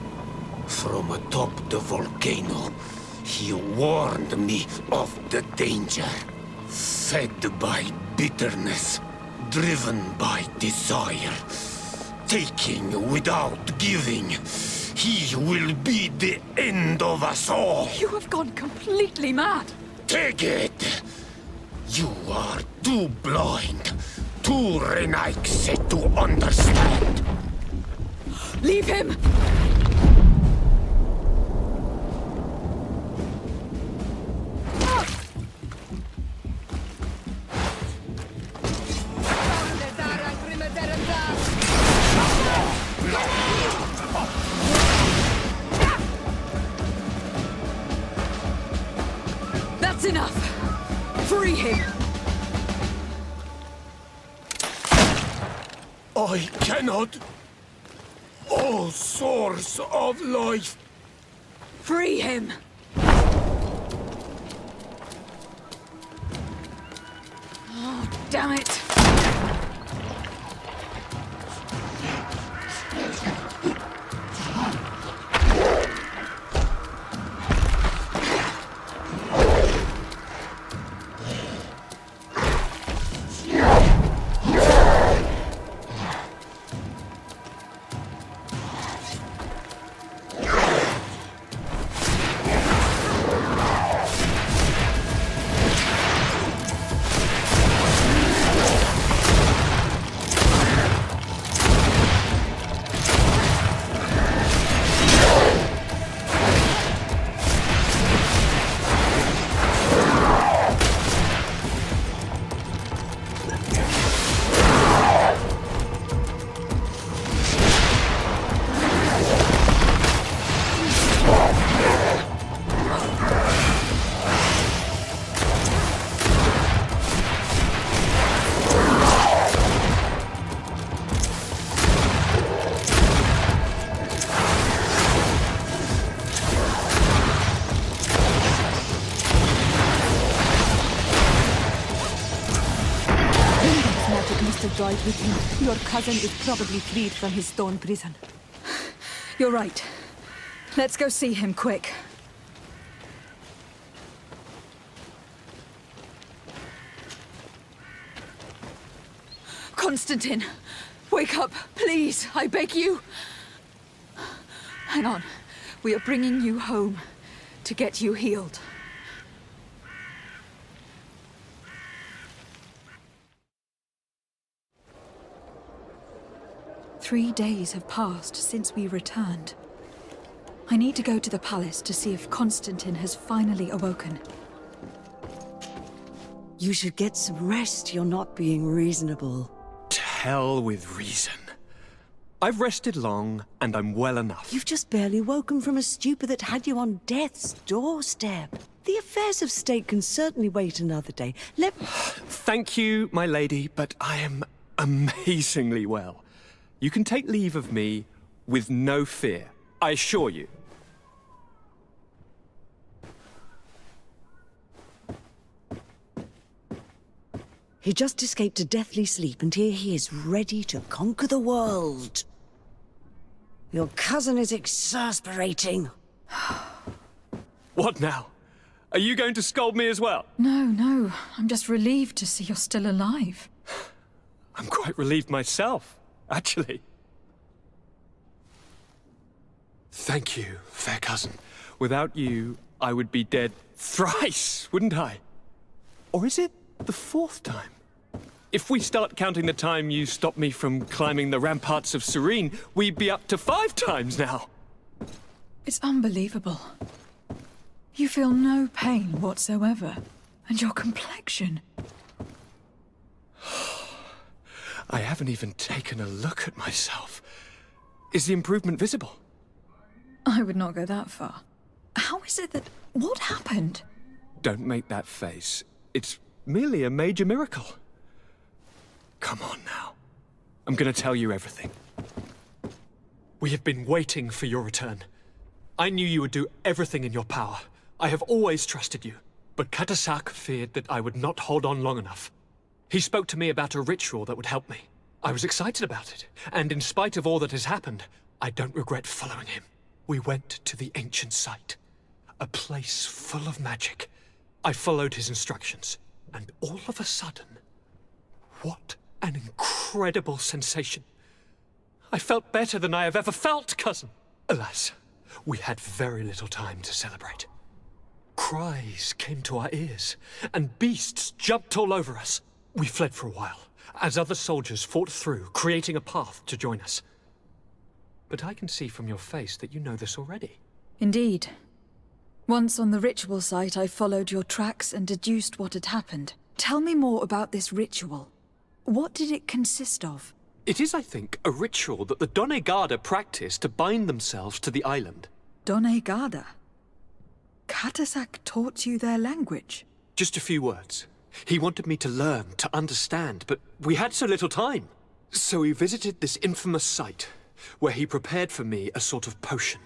From atop the volcano, he warned me of the danger. Fed by bitterness, driven by desire, taking without giving, he will be the end of us all. You have gone completely mad. Take it! You are too blind, too renaix to understand. Leave him! That's enough! Free him! I cannot. O source of life! Free him! Oh, damn it! with him. Your cousin is probably freed from his stone prison. You're right. Let's go see him, quick. Constantine! Wake up, please, I beg you! Hang on. We are bringing you home to get you healed. "3 days have passed since we returned. I need to go to the palace to see if Constantine has finally awoken. You should get some rest. You're not being reasonable. To hell with reason. I've rested long, and I'm well enough. You've just barely woken from a stupor that had you on death's doorstep. The affairs of state can certainly wait another day. Thank you, my lady, but I am amazingly well. You can take leave of me with no fear, I assure you. He just escaped a deathly sleep, and here he is, ready to conquer the world. Your cousin is exasperating. What now? Are you going to scold me as well? No. I'm just relieved to see you're still alive. I'm quite relieved myself, actually. Thank you, fair cousin. Without you, I would be dead thrice, wouldn't I? Or is it the 4th time? If we start counting the time you stopped me from climbing the ramparts of Serene, we'd be up to 5 times now. It's unbelievable. You feel no pain whatsoever. And your complexion. I haven't even taken a look at myself. Is the improvement visible? I would not go that far. How is it that... What happened? Don't make that face. It's merely a major miracle. Come on now. I'm gonna tell you everything. We have been waiting for your return. I knew you would do everything in your power. I have always trusted you. But Katasak feared that I would not hold on long enough. He spoke to me about a ritual that would help me. I was excited about it, and in spite of all that has happened, I don't regret following him. We went to the ancient site, a place full of magic. I followed his instructions, and all of a sudden, what an incredible sensation. I felt better than I have ever felt, cousin. Alas, we had very little time to celebrate. Cries came to our ears, and beasts jumped all over us. We fled for a while, as other soldiers fought through, creating a path to join us. But I can see from your face that you know this already. Indeed. Once on the ritual site, I followed your tracks and deduced what had happened. Tell me more about this ritual. What did it consist of? It is, I think, a ritual that the Donegada practice to bind themselves to the island. Donegada? Katasak taught you their language? Just a few words. He wanted me to learn, to understand, but we had so little time. So we visited this infamous site, where he prepared for me a sort of potion.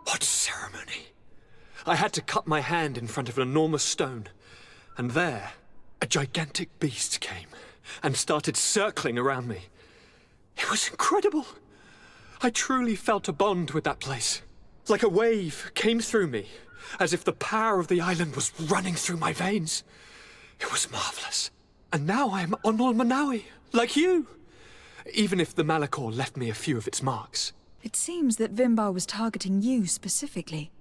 What ceremony! I had to cut my hand in front of an enormous stone, and there, a gigantic beast came and started circling around me. It was incredible. I truly felt a bond with that place. Like a wave came through me, as if the power of the island was running through my veins. It was marvelous. And now I am Onol Manawi, like you. Even if the Malachor left me a few of its marks. It seems that Vimbar was targeting you specifically.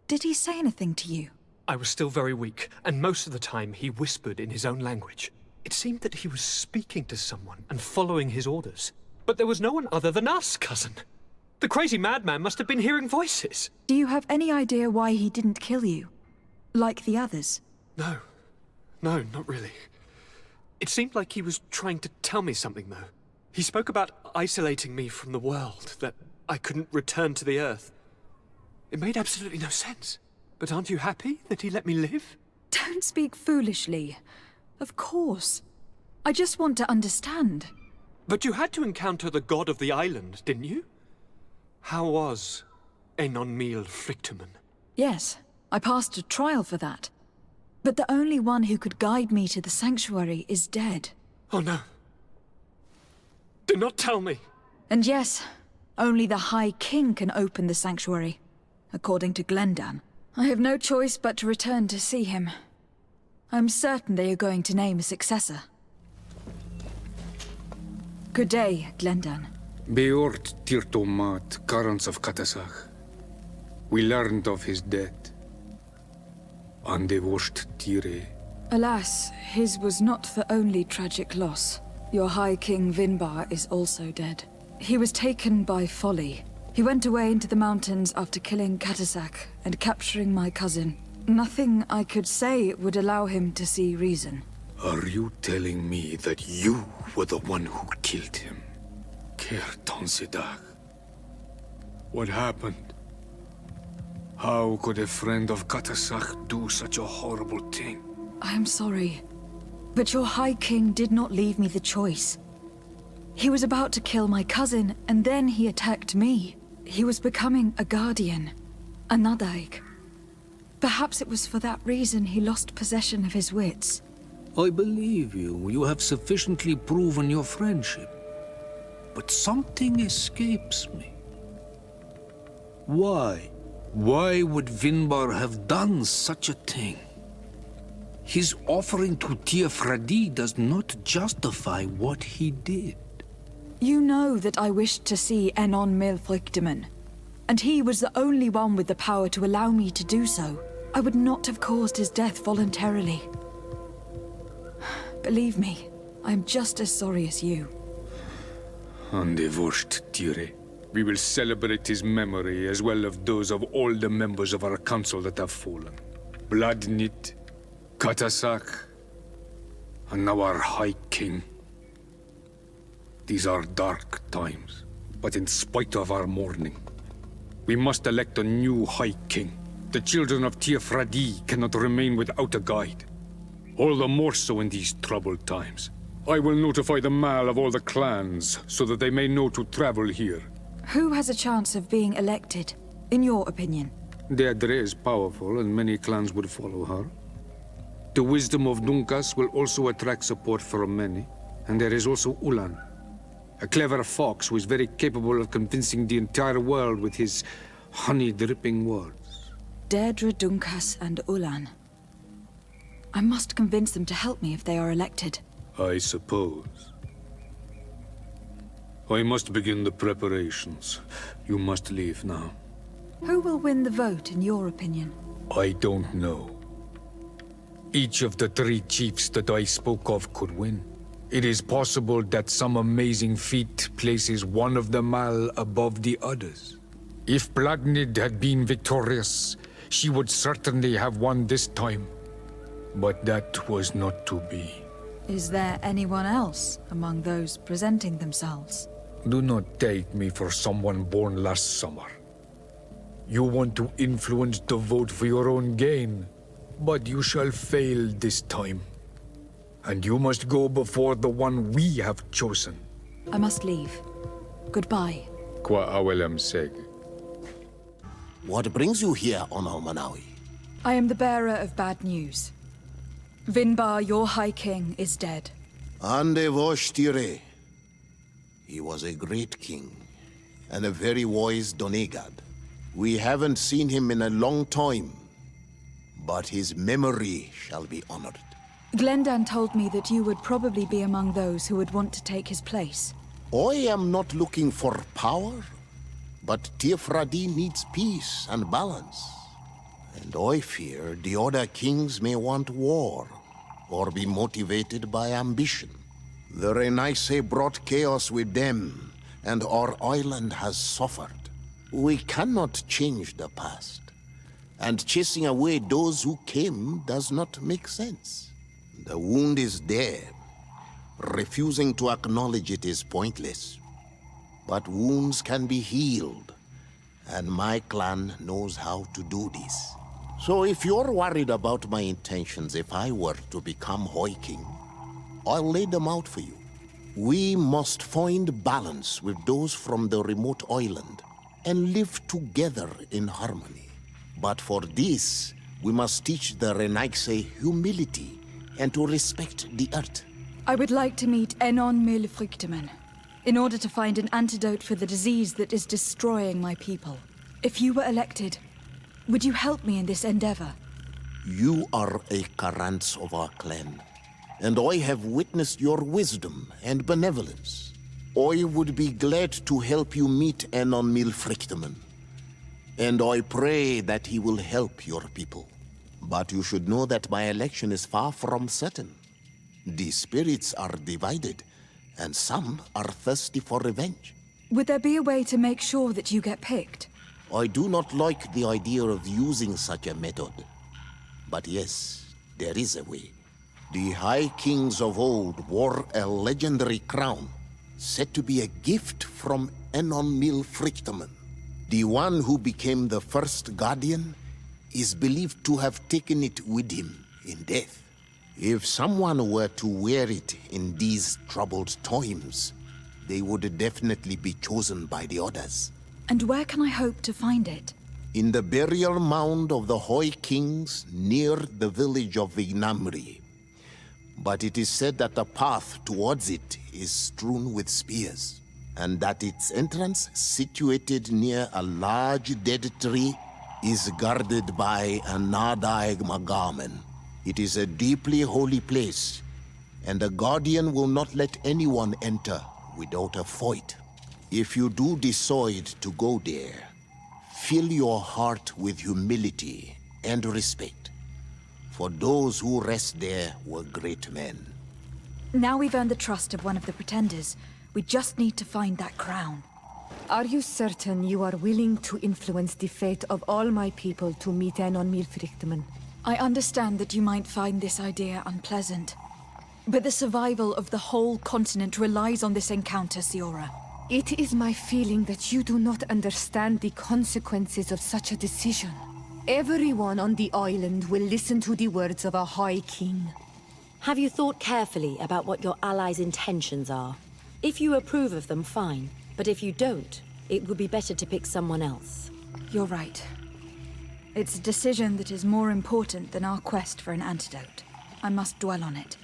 Did he say anything to you? I was still very weak, and most of the time he whispered in his own language. It seemed that he was speaking to someone and following his orders. But there was no one other than us, cousin. The crazy madman must have been hearing voices. Do you have any idea why he didn't kill you? Like the others? No, not really. It seemed like he was trying to tell me something, though. He spoke about isolating me from the world, that I couldn't return to the Earth. It made absolutely no sense. But aren't you happy that he let me live? Don't speak foolishly. Of course. I just want to understand. But you had to encounter the god of the island, didn't you? How was Enon Mil Frictumen? Yes, I passed a trial for that. But the only one who could guide me to the sanctuary is dead. Oh no. Do not tell me! And yes, only the High King can open the sanctuary, according to Glendan. I have no choice but to return to see him. I'm certain they are going to name a successor. Good day, Glendan. Beort tirtomat, currents of Katasach. We learned of his death. Andevosht tire. Alas, his was not the only tragic loss. Your High King Vinbar is also dead. He was taken by folly. He went away into the mountains after killing Katasach and capturing my cousin. Nothing I could say would allow him to see reason. Are you telling me that you were the one who killed him? Kerton Sidag. What happened? How could a friend of Katasach do such a horrible thing? I am sorry, but your High King did not leave me the choice. He was about to kill my cousin, and then he attacked me. He was becoming a guardian, a Nadaig. Perhaps it was for that reason he lost possession of his wits. I believe you. You have sufficiently proven your friendship. But something escapes me. Why? Why would Vinbar have done such a thing? His offering to Tiafradi does not justify what he did. You know that I wished to see Enon Milfrictiman, and he was the only one with the power to allow me to do so. I would not have caused his death voluntarily. Believe me, I am just as sorry as you. Andevosht tire. We will celebrate his memory as well as those of all the members of our council that have fallen. Bloodnit, Katasach, and now our High King. These are dark times, but in spite of our mourning, we must elect a new High King. The children of Tiafradi cannot remain without a guide. All the more so in these troubled times. I will notify the Mal of all the clans, so that they may know to travel here. Who has a chance of being elected, in your opinion? Deirdre is powerful, and many clans would follow her. The wisdom of Dunkas will also attract support from many. And there is also Ulan, a clever fox who is very capable of convincing the entire world with his honey-dripping words. Deirdre, Dunkas, and Ulan. I must convince them to help me if they are elected. I suppose. I must begin the preparations. You must leave now. Who will win the vote, in your opinion? I don't know. Each of the 3 chiefs that I spoke of could win. It is possible that some amazing feat places one of the Mal above the others. If Bloodnid had been victorious, she would certainly have won this time. But that was not to be. Is there anyone else among those presenting themselves? Do not take me for someone born last summer. You want to influence the vote for your own gain, but you shall fail this time. And you must go before the one we have chosen. I must leave. Goodbye. Qua awelem seg. What brings you here, Honor Manawi? I am the bearer of bad news. Vinbar, your High King, is dead. Andevosht tire. He was a great king, and a very wise Donegad. We haven't seen him in a long time, but his memory shall be honored. Glendan told me that you would probably be among those who would want to take his place. I am not looking for power, but Tiafradi needs peace and balance. And I fear the other kings may want war, or be motivated by ambition. The Renaise brought chaos with them, and our island has suffered. We cannot change the past, and chasing away those who came does not make sense. The wound is there. Refusing to acknowledge it is pointless. But wounds can be healed, and my clan knows how to do this. So if you're worried about my intentions if I were to become High King, I'll lay them out for you. We must find balance with those from the remote island and live together in harmony. But for this, we must teach the Renaise humility and to respect the earth. I would like to meet Enon Milfrictiman. in order to find an antidote for the disease that is destroying my people. If you were elected, would you help me in this endeavor? You are a Karants of our clan, and I have witnessed your wisdom and benevolence. I would be glad to help you meet Anon Milfrichteman, and I pray that he will help your people. But you should know that my election is far from certain. The spirits are divided, and some are thirsty for revenge. Would there be a way to make sure that you get picked? I do not like the idea of using such a method. But yes, there is a way. The High Kings of old wore a legendary crown, said to be a gift from Anon Milfrichteman. The one who became the first guardian is believed to have taken it with him in death. If someone were to wear it in these troubled times, they would definitely be chosen by the others. And where can I hope to find it? In the burial mound of the High Kings near the village of Vignamri. But it is said that the path towards it is strewn with spears, and that its entrance, situated near a large dead tree, is guarded by a Nadaig Magaman. It is a deeply holy place, and the Guardian will not let anyone enter without a fight. If you do decide to go there, fill your heart with humility and respect, for those who rest there were great men. Now we've earned the trust of one of the pretenders. We just need to find that crown. Are you certain you are willing to influence the fate of all my people to meet Anon Milfrichteman? I understand that you might find this idea unpleasant, but the survival of the whole continent relies on this encounter, Siora. It is my feeling that you do not understand the consequences of such a decision. Everyone on the island will listen to the words of a High King. Have you thought carefully about what your allies' intentions are? If you approve of them, fine. But if you don't, it would be better to pick someone else. You're right. It's a decision that is more important than our quest for an antidote. I must dwell on it.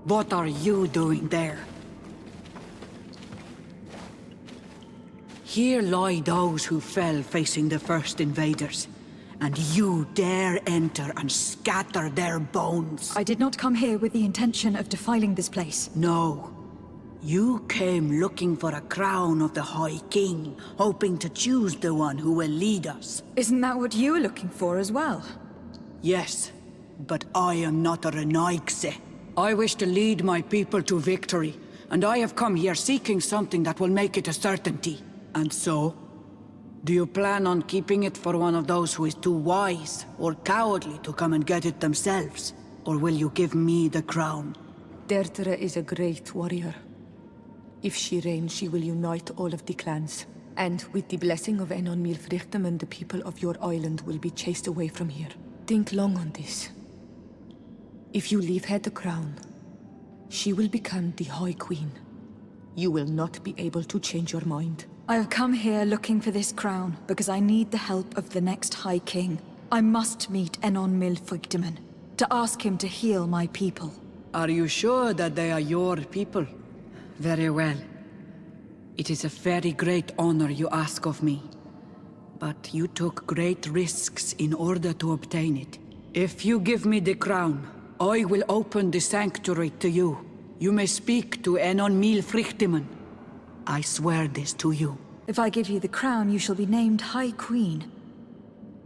What are you doing there? Here lie those who fell facing the first invaders, and you dare enter and scatter their bones. I did not come here with the intention of defiling this place. No. You came looking for a crown of the High King, hoping to choose the one who will lead us. Isn't that what you were looking for as well? Yes, but I am not a Renaigse. I wish to lead my people to victory, and I have come here seeking something that will make it a certainty. And so, do you plan on keeping it for one of those who is too wise or cowardly to come and get it themselves? or will you give me the crown? Deirdre is a great warrior. If she reigns, she will unite all of the clans. And with the blessing of Enon Milfrichtem, the people of your island will be chased away from here. Think long on this. If you leave her the crown, she will become the High Queen. You will not be able to change your mind. I have come here looking for this crown because I need the help of the next High King. I must meet Enon Milfrichtem to ask him to heal my people. Are you sure that they are your people? Very well. It is a very great honor you ask of me. But you took great risks in order to obtain it. If you give me the crown, I will open the sanctuary to you. You may speak to Enon Milfrichtem. I swear this to you. If I give you the crown, you shall be named High Queen.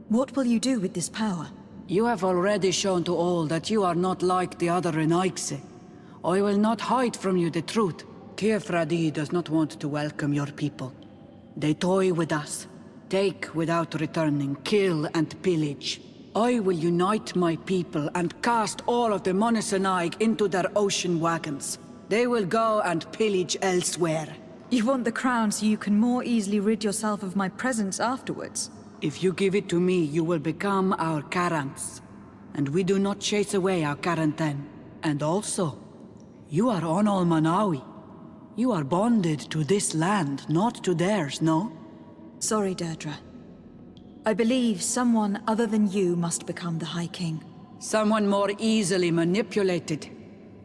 What will you do with this power? You have already shown to all that you are not like the other Renaigse. I will not hide from you the truth. Kefradi does not want to welcome your people. They toy with us, take without returning, kill and pillage. I will unite my people and cast all of the Monesenaig into their ocean wagons. They will go and pillage elsewhere. You want the crown so you can more easily rid yourself of my presence afterwards? If you give it to me, you will become our Karants. And we do not chase away our Karanten. And also, you are Onol Manawi. You are bonded to this land, not to theirs, no? Sorry, Deirdre. I believe someone other than you must become the High King. Someone more easily manipulated,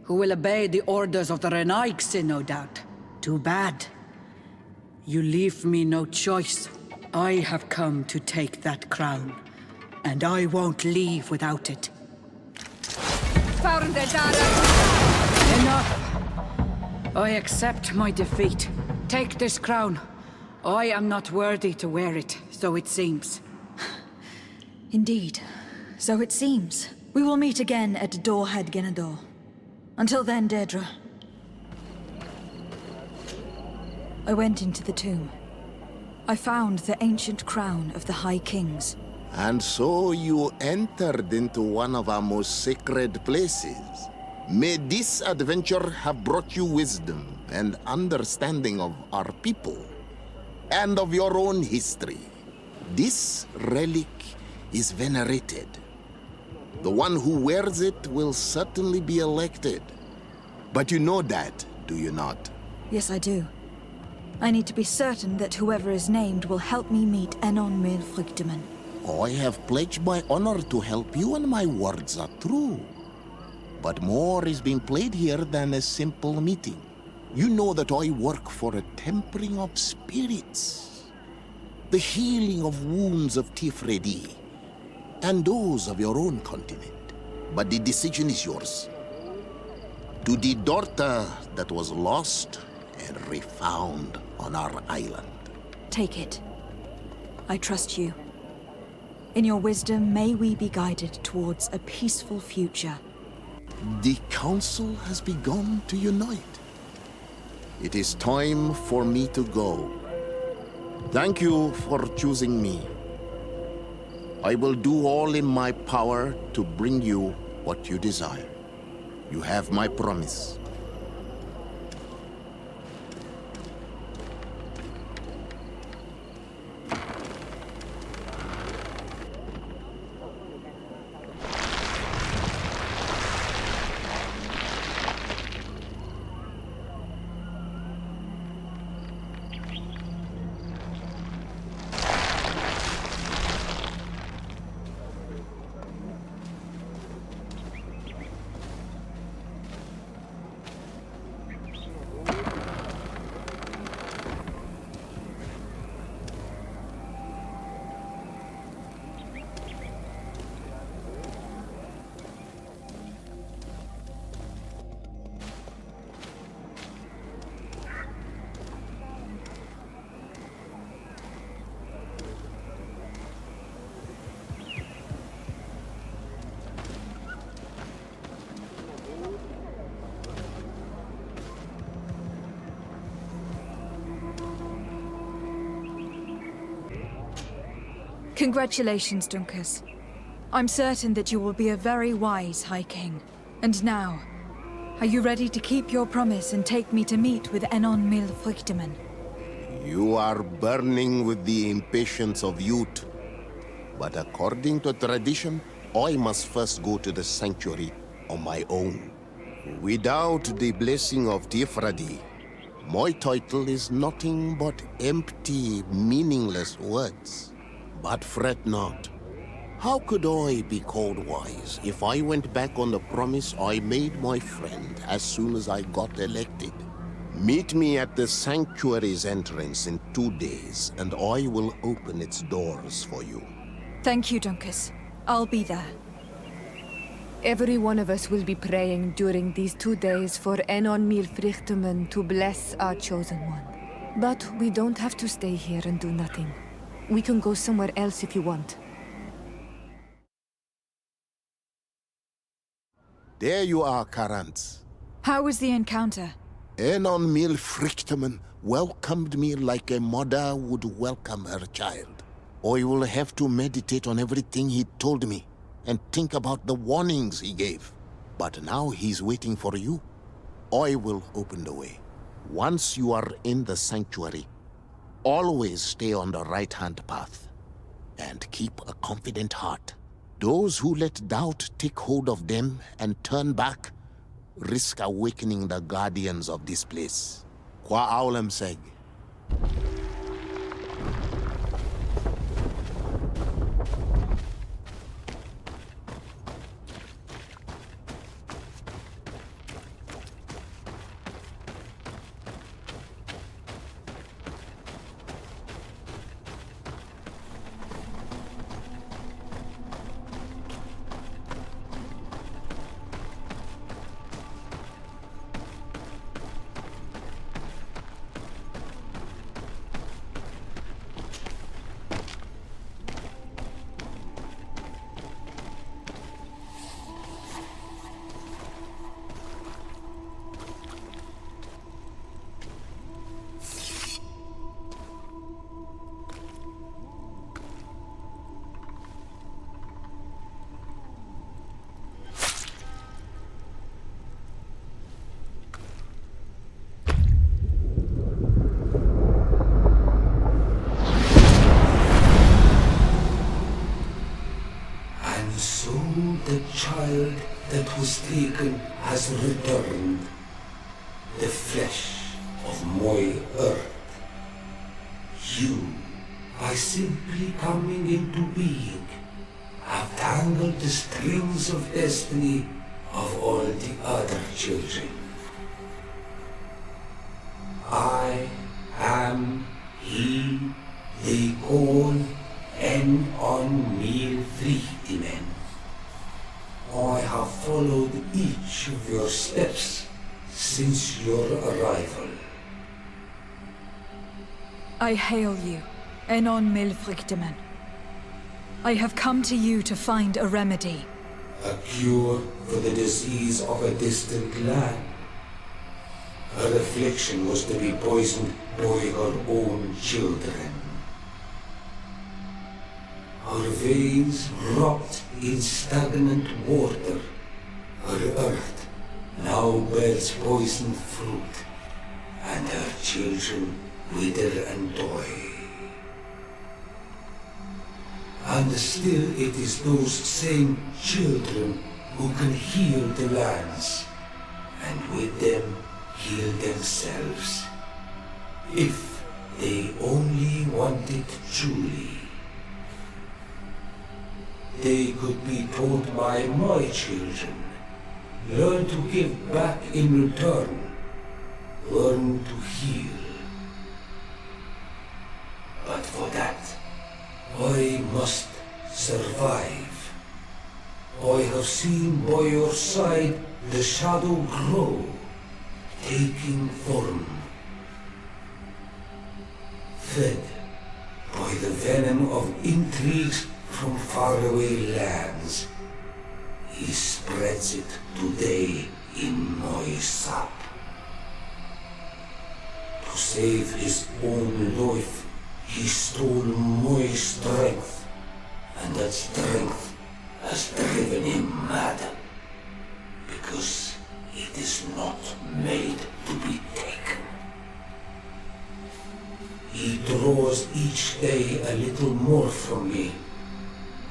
who will obey the orders of the Renaigse, no doubt. Too bad. You leave me no choice. I have come to take that crown, and I won't leave without it. Enough! I accept my defeat. Take this crown. I am not worthy to wear it, so it seems. Indeed. So it seems. We will meet again at Dorhead Genador. Until then, Deirdre. I went into the tomb. I found the ancient crown of the High Kings. And so you entered into one of our most sacred places. May this adventure have brought you wisdom and understanding of our people, and of your own history. This relic is venerated. The one who wears it will certainly be elected. But you know that, do you not? Yes, I do. I need to be certain that whoever is named will help me meet Enon Milfrichtem. I have pledged my honor to help you, and my words are true. But more is being played here than a simple meeting. You know that I work for a tempering of spirits, the healing of wounds of Tifredi, and those of your own continent. But the decision is yours. To the daughter that was lost and refound on our island. Take it. I trust you. In your wisdom, may we be guided towards a peaceful future. The Council has begun to unite. It is time for me to go. Thank you for choosing me. I will do all in my power to bring you what you desire. You have my promise. Congratulations, Dunkus. I'm certain that you will be a very wise High King. And now, are you ready to keep your promise and take me to meet with Enon Mil Frichtemann? You are burning with the impatience of youth. But according to tradition, I must first go to the sanctuary on my own. Without the blessing of Tifradi, my title is nothing but empty, meaningless words. But fret not. How could I be called wise if I went back on the promise I made my friend as soon as I got elected? Meet me at the sanctuary's entrance in 2 days, and I will open its doors for you. Thank you, Dunkus. I'll be there. Every one of us will be praying during these 2 days for Enon Mil Frichtemann to bless our chosen one. But we don't have to stay here and do nothing. We can go somewhere else if you want. There you are, Karantz. How was the encounter? Enon Mil Frichtemann welcomed me like a mother would welcome her child. I will have to meditate on everything he told me and think about the warnings he gave. But now he's waiting for you. I will open the way. Once you are in the sanctuary, always stay on the right-hand path and keep a confident heart. Those who let doubt take hold of them and turn back risk awakening the guardians of this place. Qua aulem seg. The child that was taken has returned, the flesh of my earth. You, by simply coming into being, have tangled the strings of destiny of all the other children. I am he they call Enon Mil Frichtemann. I have followed each of your steps since your arrival. I hail you, Enon Mil Frichtemann. I have come to you to find a remedy. A cure for the disease of a distant land. Her affliction was to be poisoned by her own children. Her veins rot in stagnant water. Her earth now bears poisoned fruit, and her children wither and die. And still it is those same children who can heal the lands, and with them heal themselves, if they only want it truly. They could be taught by my children, learn to give back in return, learn to heal. But for that, I must survive. I have seen by your side the shadow grow, taking form. Fed by the venom of intrigues from faraway lands, he spreads it today in my sap. To save his own life, he stole my strength, and that strength has driven him mad. Because it is not made to be taken. He draws each day a little more from me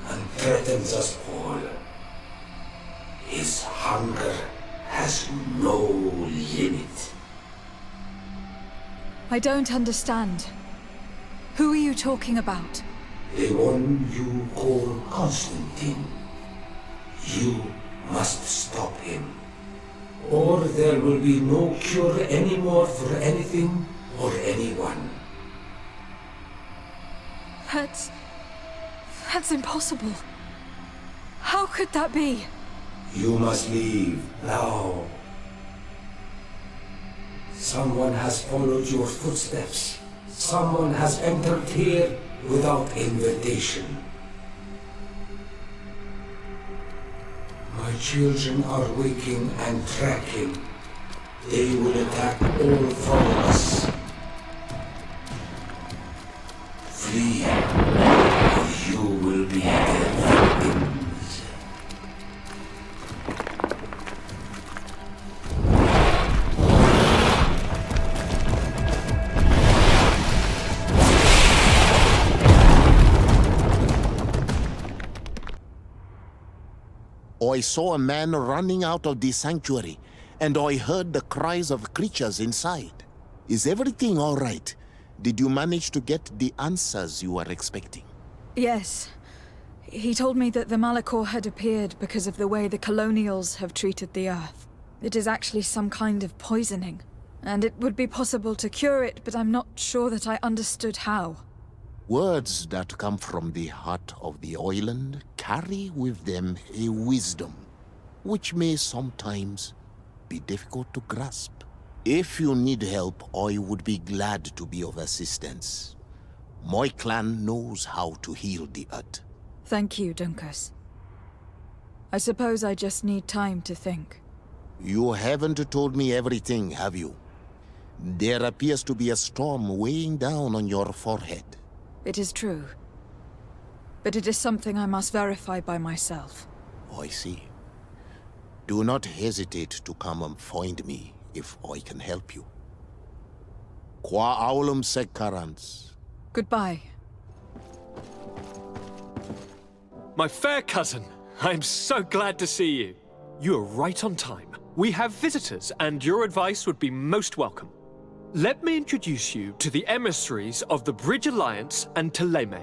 and threatens us all. His hunger has no limit. I don't understand. Who are you talking about? The one you call Constantine. You must stop him. Or there will be no cure anymore for anything or anyone. That's impossible. How could that be? You must leave now. Someone has followed your footsteps. Someone has entered here without invitation. My children are waking and tracking. They will attack all from us. Flee, or you will be their victims. I saw a man running out of the sanctuary, and I heard the cries of creatures inside. Is everything all right? Did you manage to get the answers you were expecting? Yes. He told me that the Malachor had appeared because of the way the colonials have treated the Earth. It is actually some kind of poisoning, and it would be possible to cure it, but I'm not sure that I understood how. Words that come from the heart of the island carry with them a wisdom, which may sometimes be difficult to grasp. If you need help, I would be glad to be of assistance. My clan knows how to heal the Earth. Thank you, Dunkus. I suppose I just need time to think. You haven't told me everything, have you? There appears to be a storm weighing down on your forehead. It is true. But it is something I must verify by myself. I see. Do not hesitate to come and find me if I can help you. Qua aulum secarans. Goodbye. My fair cousin, I'm so glad to see you. You are right on time. We have visitors, and your advice would be most welcome. Let me introduce you to the emissaries of the Bridge Alliance and Teleme.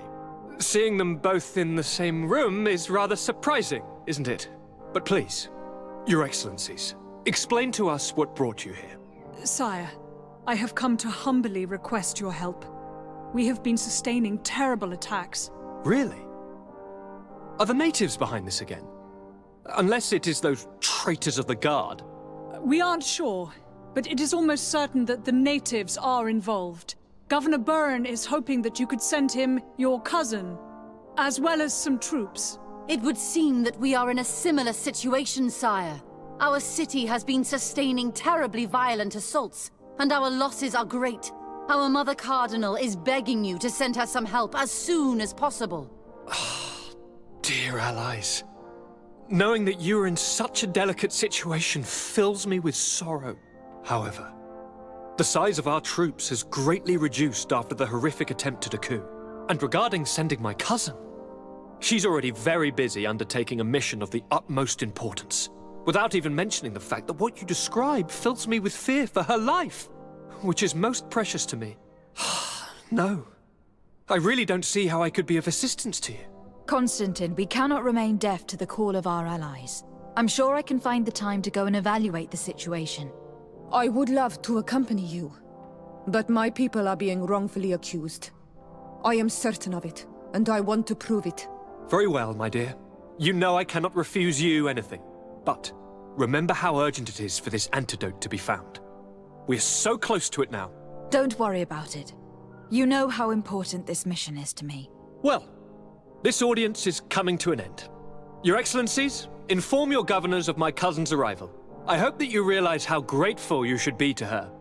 Seeing them both in the same room is rather surprising, isn't it? But please, Your Excellencies, explain to us what brought you here. Sire, I have come to humbly request your help. We have been sustaining terrible attacks. Really? Are the natives behind this again? Unless it is those traitors of the Guard. We aren't sure, but it is almost certain that the natives are involved. Governor Byrne is hoping that you could send him your cousin, as well as some troops. It would seem that we are in a similar situation, sire. Our city has been sustaining terribly violent assaults, and our losses are great. Our Mother Cardinal is begging you to send her some help as soon as possible. Dear allies, knowing that you are in such a delicate situation fills me with sorrow. However, the size of our troops has greatly reduced after the horrific attempt at a coup. And regarding sending my cousin, she's already very busy undertaking a mission of the utmost importance, without even mentioning the fact that what you describe fills me with fear for her life, which is most precious to me. No, I really don't see how I could be of assistance to you. Constantine, we cannot remain deaf to the call of our allies. I'm sure I can find the time to go and evaluate the situation. I would love to accompany you, but my people are being wrongfully accused. I am certain of it, and I want to prove it. Very well, my dear. You know I cannot refuse you anything. But remember how urgent it is for this antidote to be found. We're so close to it now. Don't worry about it. You know how important this mission is to me. Well, this audience is coming to an end. Your Excellencies, inform your governors of my cousin's arrival. I hope that you realize how grateful you should be to her.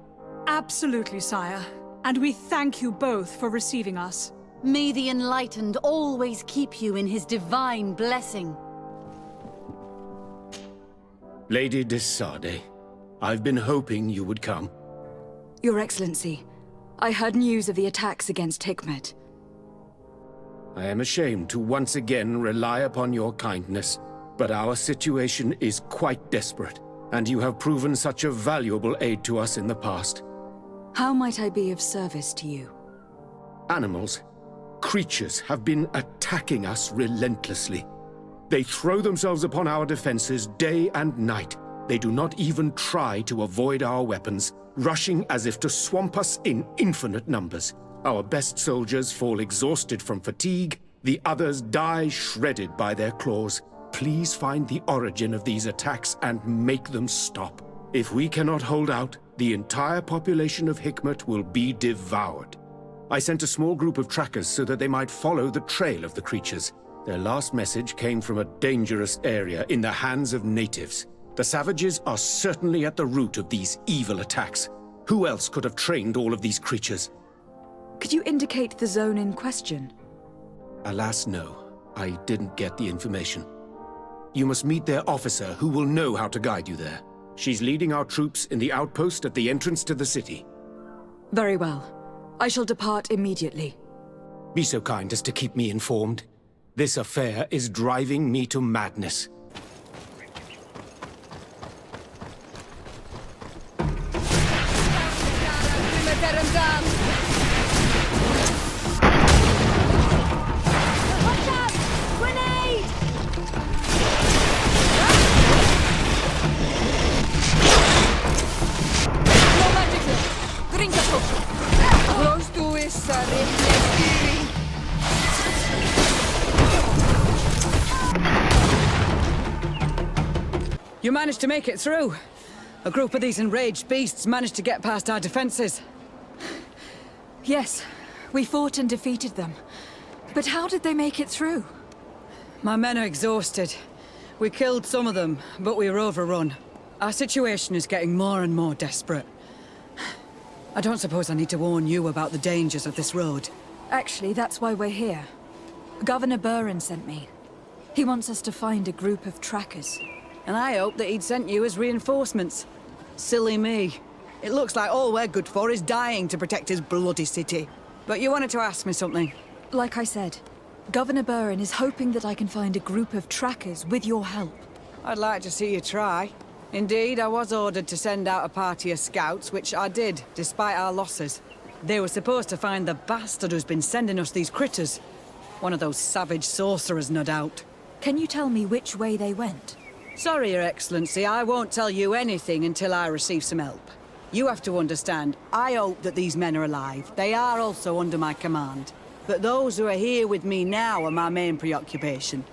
Absolutely, sire. And we thank you both for receiving us. May the Enlightened always keep you in his divine blessing. Lady de Sade, I've been hoping you would come. Your Excellency, I heard news of the attacks against Hikmet. I am ashamed to once again rely upon your kindness, but our situation is quite desperate, and you have proven such a valuable aid to us in the past. How might I be of service to you? Animals, creatures have been attacking us relentlessly. They throw themselves upon our defenses day and night. They do not even try to avoid our weapons, rushing as if to swamp us in infinite numbers. Our best soldiers fall exhausted from fatigue, the others die shredded by their claws. Please find the origin of these attacks and make them stop. If we cannot hold out, the entire population of Hikmet will be devoured. I sent a small group of trackers so that they might follow the trail of the creatures. Their last message came from a dangerous area in the hands of natives. The savages are certainly at the root of these evil attacks. Who else could have trained all of these creatures? Could you indicate the zone in question? Alas, no. I didn't get the information. You must meet their officer, who will know how to guide you there. She's leading our troops in the outpost at the entrance to the city. Very well. I shall depart immediately. Be so kind as to keep me informed. This affair is driving me to madness. You managed to make it through. A group of these enraged beasts managed to get past our defenses. Yes, we fought and defeated them. But how did they make it through? My men are exhausted. We killed some of them, but we were overrun. Our situation is getting more and more desperate. I don't suppose I need to warn you about the dangers of this road. Actually, that's why we're here. Governor Buren sent me. He wants us to find a group of trackers. And I hope that he'd sent you as reinforcements. Silly me. It looks like all we're good for is dying to protect his bloody city. But you wanted to ask me something. Like I said, Governor Buren is hoping that I can find a group of trackers with your help. I'd like to see you try. Indeed, I was ordered to send out a party of scouts, which I did, despite our losses. They were supposed to find the bastard who's been sending us these critters. One of those savage sorcerers, no doubt. Can you tell me which way they went? Sorry, Your Excellency, I won't tell you anything until I receive some help. You have to understand, I hope that these men are alive. They are also under my command. But those who are here with me now are my main preoccupation.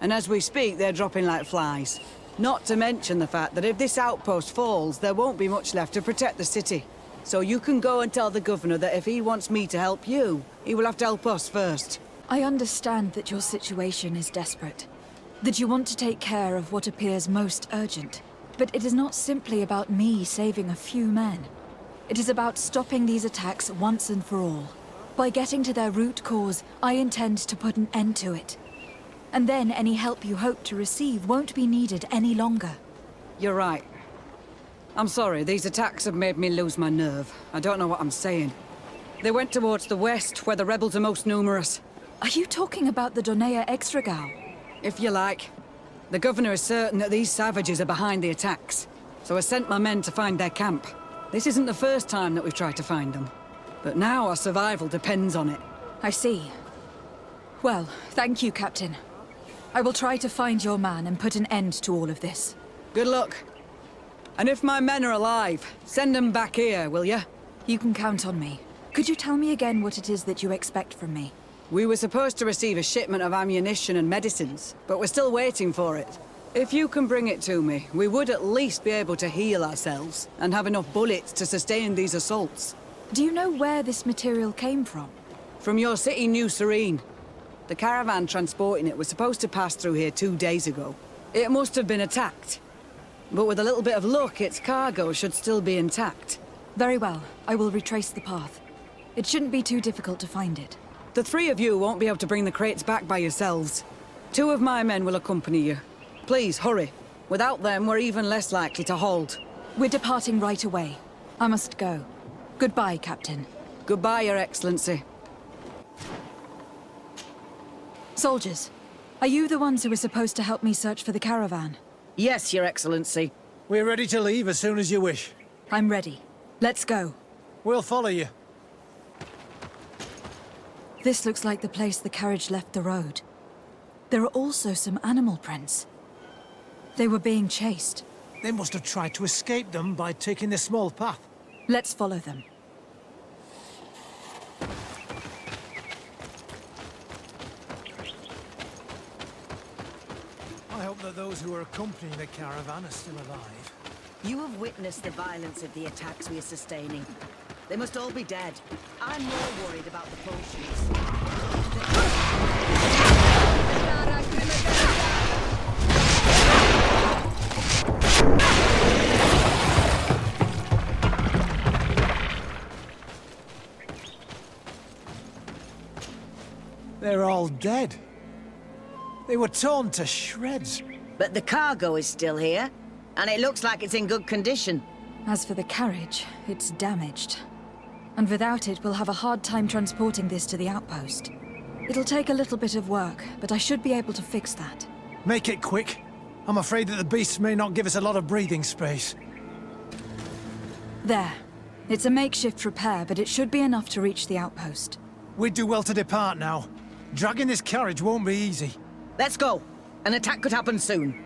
And as we speak, they're dropping like flies. Not to mention the fact that if this outpost falls, there won't be much left to protect the city. So you can go and tell the governor that if he wants me to help you, he will have to help us first. I understand that your situation is desperate. That you want to take care of what appears most urgent. But it is not simply about me saving a few men. It is about stopping these attacks once and for all. By getting to their root cause, I intend to put an end to it. And then any help you hope to receive won't be needed any longer. You're right. I'm sorry, these attacks have made me lose my nerve. I don't know what I'm saying. They went towards the west, where the rebels are most numerous. Are you talking about the Donea Extragao? If you like. The governor is certain that these savages are behind the attacks, so I sent my men to find their camp. This isn't the first time that we've tried to find them, but now our survival depends on it. I see. Well, thank you, Captain. I will try to find your man and put an end to all of this. Good luck. And if my men are alive, send them back here, will you? You can count on me. Could you tell me again what it is that you expect from me? We were supposed to receive a shipment of ammunition and medicines, but we're still waiting for it. If you can bring it to me, we would at least be able to heal ourselves and have enough bullets to sustain these assaults. Do you know where this material came from? From your city, New Serene. The caravan transporting it was supposed to pass through here 2 days ago. It must have been attacked. But with a little bit of luck, its cargo should still be intact. Very well. I will retrace the path. It shouldn't be too difficult to find it. The three of you won't be able to bring the crates back by yourselves. 2 of my men will accompany you. Please, hurry. Without them, we're even less likely to hold. We're departing right away. I must go. Goodbye, Captain. Goodbye, Your Excellency. Soldiers, are you the ones who were supposed to help me search for the caravan? Yes, Your Excellency. We're ready to leave as soon as you wish. I'm ready. Let's go. We'll follow you. This looks like the place the carriage left the road. There are also some animal prints. They were being chased. They must have tried to escape them by taking the small path. Let's follow them. I hope that those who are accompanying the caravan are still alive. You have witnessed the violence of the attacks we are sustaining. They must all be dead. I'm more worried about the potions. They're all dead. They were torn to shreds. But the cargo is still here, and it looks like it's in good condition. As for the carriage, it's damaged. And without it, we'll have a hard time transporting this to the outpost. It'll take a little bit of work, but I should be able to fix that. Make it quick. I'm afraid that the beasts may not give us a lot of breathing space. There. It's a makeshift repair, but it should be enough to reach the outpost. We'd do well to depart now. Dragging this carriage won't be easy. Let's go. An attack could happen soon.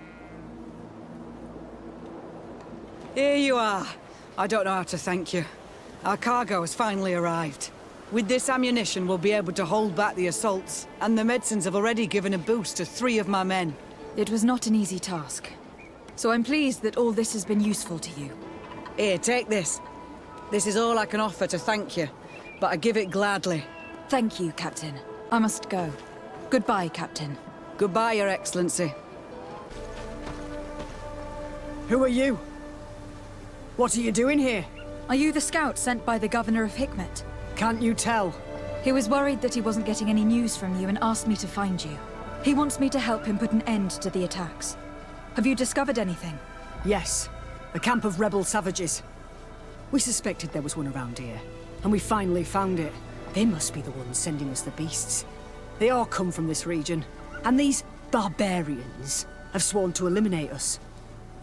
Here you are. I don't know how to thank you. Our cargo has finally arrived. With this ammunition, we'll be able to hold back the assaults, and the medicines have already given a boost to 3 of my men. It was not an easy task. So I'm pleased that all this has been useful to you. Here, take this. This is all I can offer to thank you, but I give it gladly. Thank you, Captain. I must go. Goodbye, Captain. Goodbye, Your Excellency. Who are you? What are you doing here? Are you the scout sent by the Governor of Hikmet? Can't you tell? He was worried that he wasn't getting any news from you and asked me to find you. He wants me to help him put an end to the attacks. Have you discovered anything? Yes. A camp of rebel savages. We suspected there was one around here, and we finally found it. They must be the ones sending us the beasts. They all come from this region, and these barbarians have sworn to eliminate us.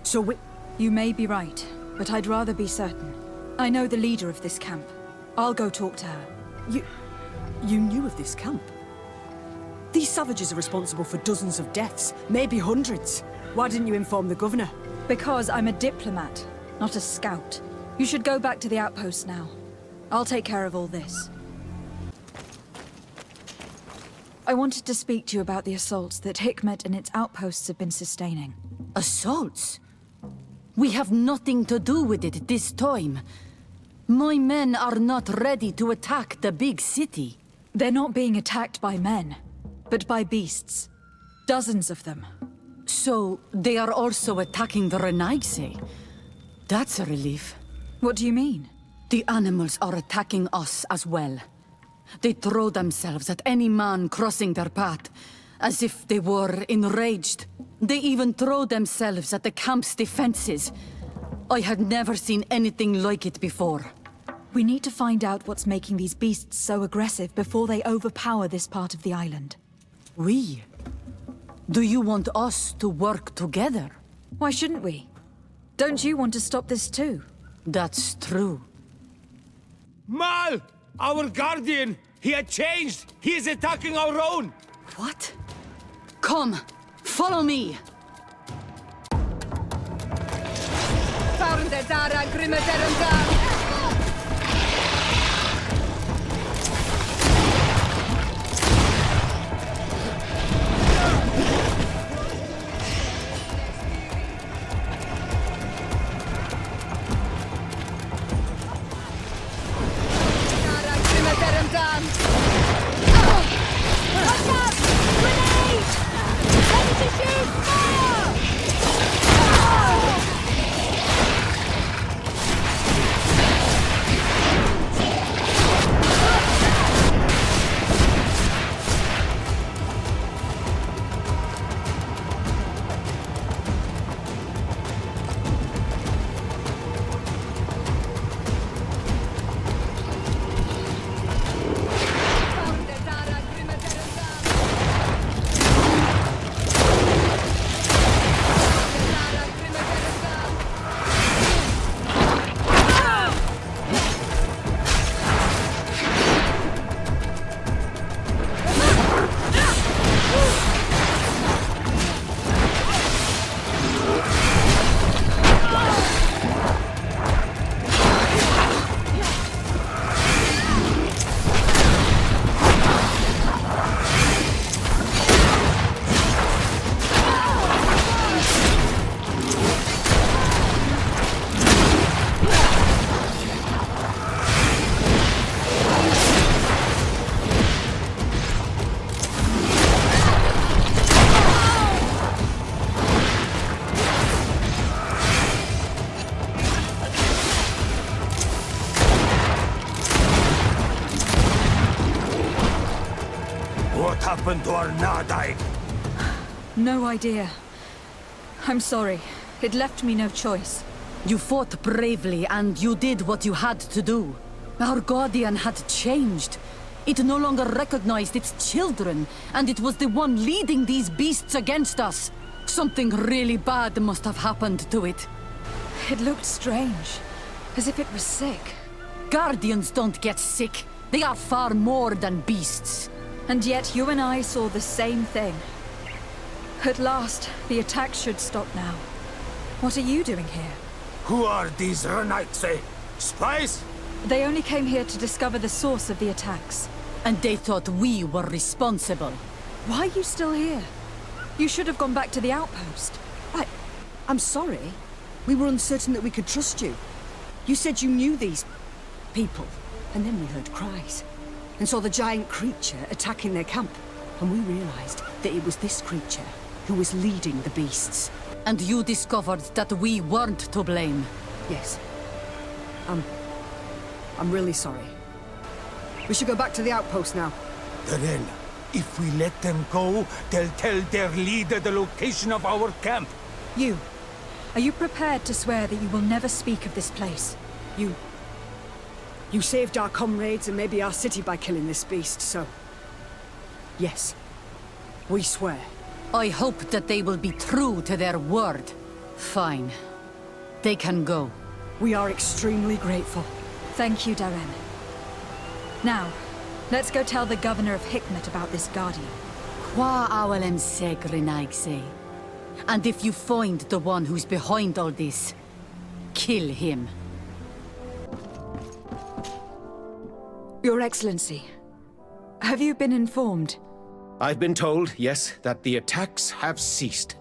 So we... You may be right, but I'd rather be certain. I know the leader of this camp. I'll go talk to her. You knew of this camp? These savages are responsible for dozens of deaths, maybe hundreds. Why didn't you inform the governor? Because I'm a diplomat, not a scout. You should go back to the outpost now. I'll take care of all this. I wanted to speak to you about the assaults that Hikmet and its outposts have been sustaining. Assaults? We have nothing to do with it this time. My men are not ready to attack the big city. They're not being attacked by men, but by beasts. Dozens of them. So, they are also attacking the Renaigse? That's a relief. What do you mean? The animals are attacking us as well. They throw themselves at any man crossing their path, as if they were enraged. They even throw themselves at the camp's defenses. I had never seen anything like it before. We need to find out what's making these beasts so aggressive before they overpower this part of the island. We? Do you want us to work together? Why shouldn't we? Don't you want to stop this too? That's true. Mal! Our guardian! He had changed! He is attacking our own! What? Come! Follow me! happened to our Nadai? No idea. I'm sorry. It left me no choice. You fought bravely, and you did what you had to do. Our guardian had changed. It no longer recognized its children, and it was the one leading these beasts against us. Something really bad must have happened to it. It looked strange, as if it was sick. Guardians don't get sick. They are far more than beasts. And yet you and I saw the same thing. At last, the attack should stop now. What are you doing here? Who are these Renaitse? Spies? They only came here to discover the source of the attacks. And they thought we were responsible. Why are you still here? You should have gone back to the outpost. I'm sorry. We were uncertain that we could trust you. You said you knew these people, and then we heard cries, and saw the giant creature attacking their camp. And we realized that it was this creature who was leading the beasts. And you discovered that we weren't to blame. Yes. I'm really sorry. We should go back to the outpost now. Then, if we let them go, they'll tell their leader the location of our camp. Are you prepared to swear that you will never speak of this place? You saved our comrades and maybe our city by killing this beast, so... Yes. We swear. I hope that they will be true to their word. Fine. They can go. We are extremely grateful. Thank you, Darren. Now, let's go tell the governor of Hikmet about this guardian. Qua awalem segrenaigse. And if you find the one who's behind all this, kill him. Your Excellency, have you been informed? I've been told, yes, that the attacks have ceased.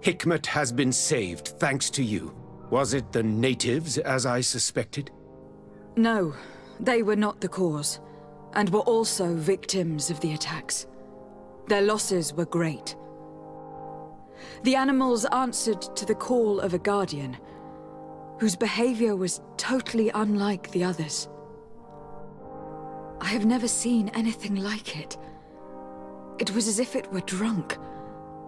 Hikmet has been saved, thanks to you. Was it the natives, as I suspected? No, they were not the cause, and were also victims of the attacks. Their losses were great. The animals answered to the call of a guardian, whose behavior was totally unlike the others. I have never seen anything like it. It was as if it were drunk,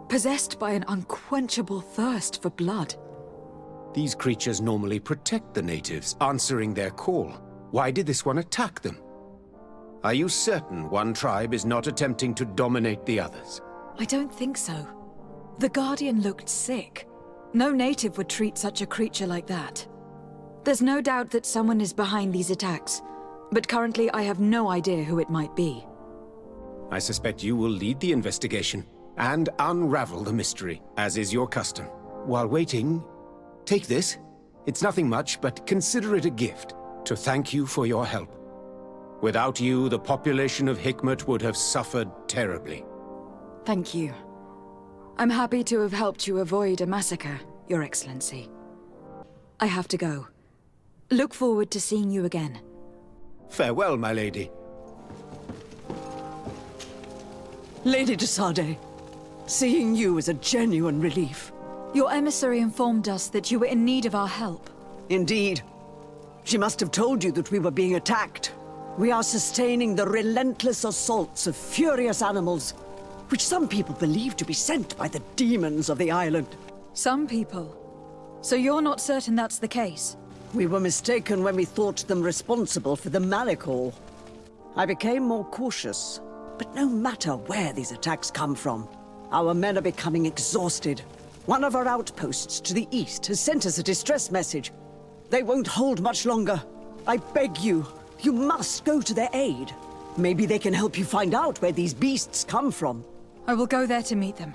possessed by an unquenchable thirst for blood. These creatures normally protect the natives, answering their call. Why did this one attack them? Are you certain one tribe is not attempting to dominate the others? I don't think so. The Guardian looked sick. No native would treat such a creature like that. There's no doubt that someone is behind these attacks, but currently I have no idea who it might be. I suspect you will lead the investigation and unravel the mystery, as is your custom. While waiting, take this. It's nothing much, but consider it a gift to thank you for your help. Without you, the population of Hikmet would have suffered terribly. Thank you. I'm happy to have helped you avoid a massacre, Your Excellency. I have to go. Look forward to seeing you again. Farewell, my lady. Lady de Sade, seeing you is a genuine relief. Your emissary informed us that you were in need of our help. Indeed. She must have told you that we were being attacked. We are sustaining the relentless assaults of furious animals, which some people believe to be sent by the demons of the island. Some people? So you're not certain that's the case? We were mistaken when we thought them responsible for the Malikor. I became more cautious. But no matter where these attacks come from, our men are becoming exhausted. One of our outposts to the east has sent us a distress message. They won't hold much longer. I beg you, you must go to their aid. Maybe they can help you find out where these beasts come from. I will go there to meet them.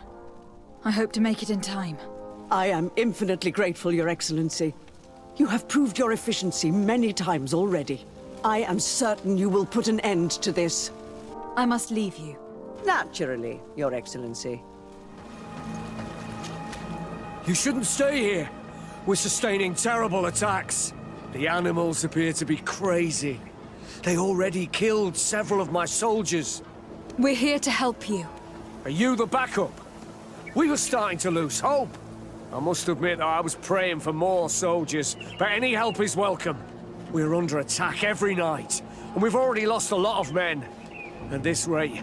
I hope to make it in time. I am infinitely grateful, Your Excellency. You have proved your efficiency many times already. I am certain you will put an end to this. I must leave you. Naturally, Your Excellency. You shouldn't stay here. We're sustaining terrible attacks. The animals appear to be crazy. They already killed several of my soldiers. We're here to help you. Are you the backup? We were starting to lose hope. I must admit that I was praying for more soldiers, but any help is welcome. We're under attack every night, and we've already lost a lot of men. At this rate,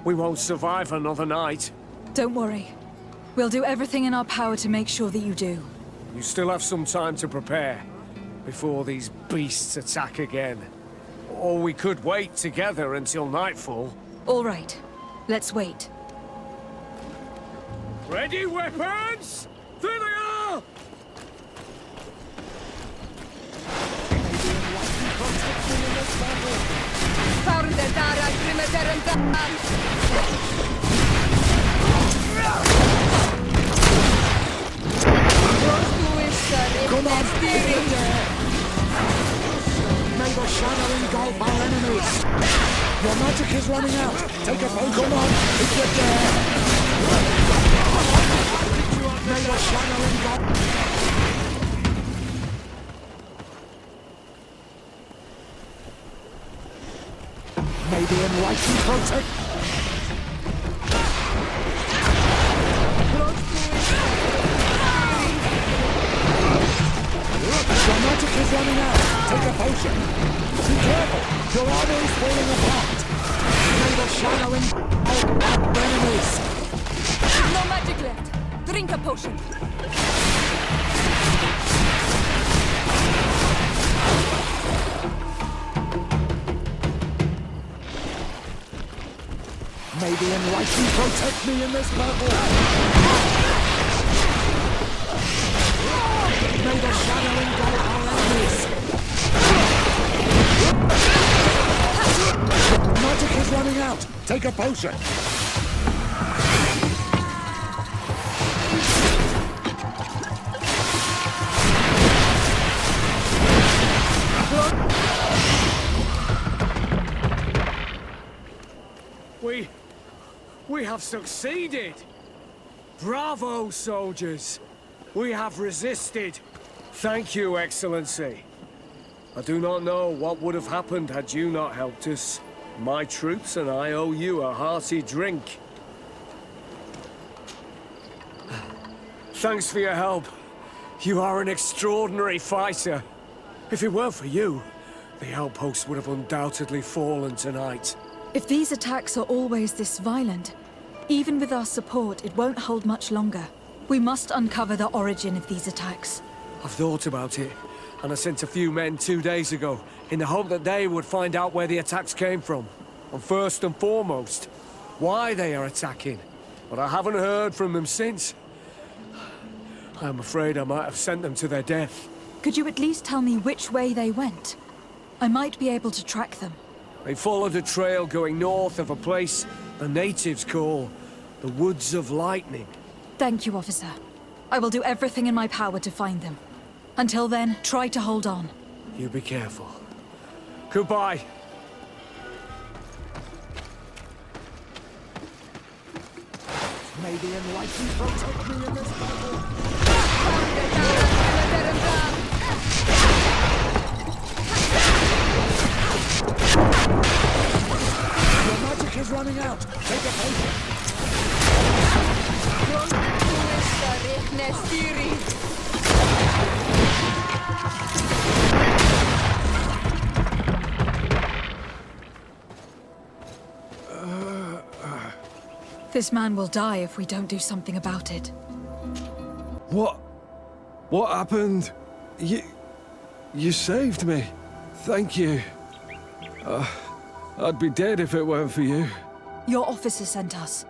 we won't survive another night. Don't worry. We'll do everything in our power to make sure that you do. You still have some time to prepare, before these beasts attack again. Or we could wait together until nightfall. All right. Let's wait. Ready, weapons? There they are! Come on, may the shadow engulf our enemies! Your magic is running out! Take a potion! Come on, if you dare! May the shadow engulf... May the enlightened protect... Your magic is running out. Take a potion. Be careful. Your armor is falling apart. May the shadow engulf our enemies. No magic left. Drink a potion. May the enlightened protect me in this battle. May the shadow engulf our enemies. Magic is running out. Take a potion. We have succeeded! Bravo, soldiers! We have resisted. Thank you, Excellency. I do not know what would have happened had you not helped us. My troops and I owe you a hearty drink. Thanks for your help. You are an extraordinary fighter. If it weren't for you, the outpost would have undoubtedly fallen tonight. If these attacks are always this violent, even with our support, it won't hold much longer. We must uncover the origin of these attacks. I've thought about it, and I sent a few men 2 days ago, in the hope that they would find out where the attacks came from. And first and foremost, why they are attacking. But I haven't heard from them since. I'm afraid I might have sent them to their death. Could you at least tell me which way they went? I might be able to track them. They followed a trail going north of a place the natives call the Woods of Lightning. Thank you, officer. I will do everything in my power to find them. Until then, try to hold on. You be careful. Goodbye. May the enlightened protect me in this battle. Your magic is running out. Take a potion. This man will die if we don't do something about it. What happened? You saved me. Thank you. I'd be dead if it weren't for you. Your officer sent us.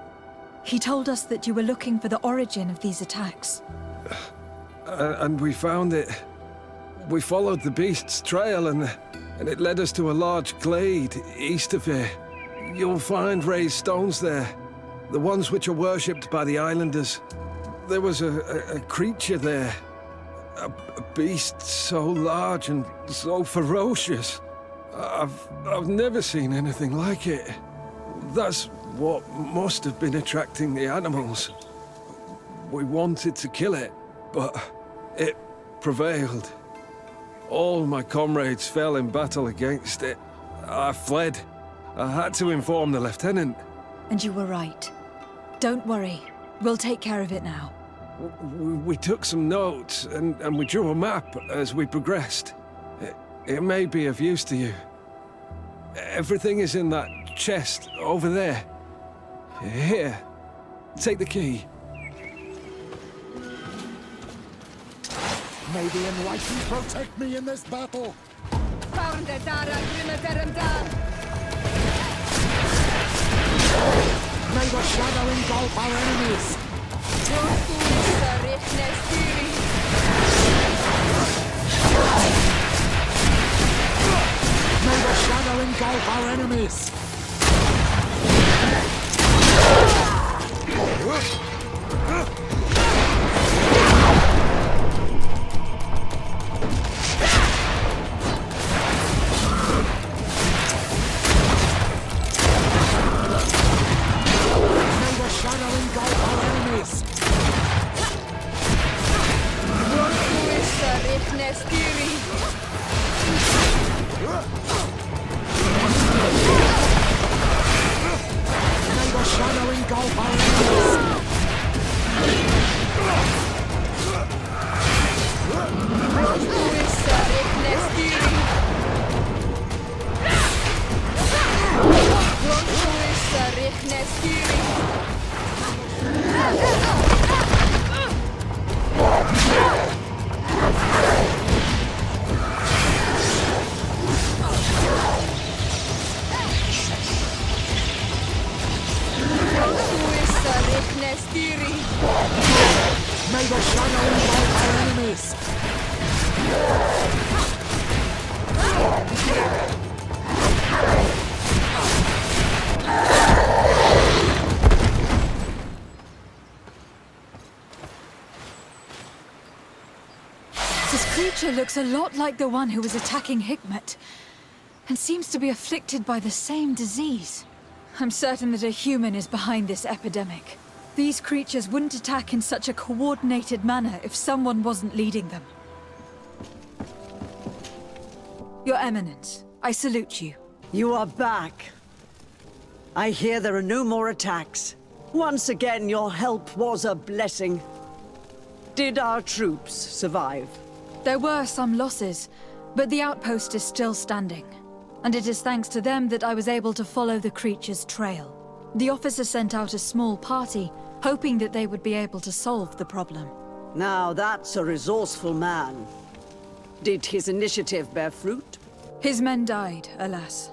He told us that you were looking for the origin of these attacks. And we found it. We followed the beast's trail and it led us to a large glade east of here. You'll find raised stones there. The ones which are worshipped by the islanders. There was a creature there. A beast so large and so ferocious. I've never seen anything like it. That's what must have been attracting the animals. We wanted to kill it, but it prevailed. All my comrades fell in battle against it. I fled. I had to inform the lieutenant. And you were right. Don't worry. We'll take care of it now. We took some notes, and we drew a map as we progressed. It may be of use to you. Everything is in that chest over there. Here, take the key. May the enlightened protect me in this battle. May the shadow engulf our enemies. May the shadow engulf our enemies. May the shadow engulf our enemies. This creature looks a lot like the one who was attacking Hikmet, and seems to be afflicted by the same disease. I'm certain that a human is behind this epidemic. These creatures wouldn't attack in such a coordinated manner if someone wasn't leading them. Your Eminence, I salute you. You are back. I hear there are no more attacks. Once again, your help was a blessing. Did our troops survive? There were some losses, but the outpost is still standing. And it is thanks to them that I was able to follow the creature's trail. The officer sent out a small party, hoping that they would be able to solve the problem. Now that's a resourceful man. Did his initiative bear fruit? His men died, alas.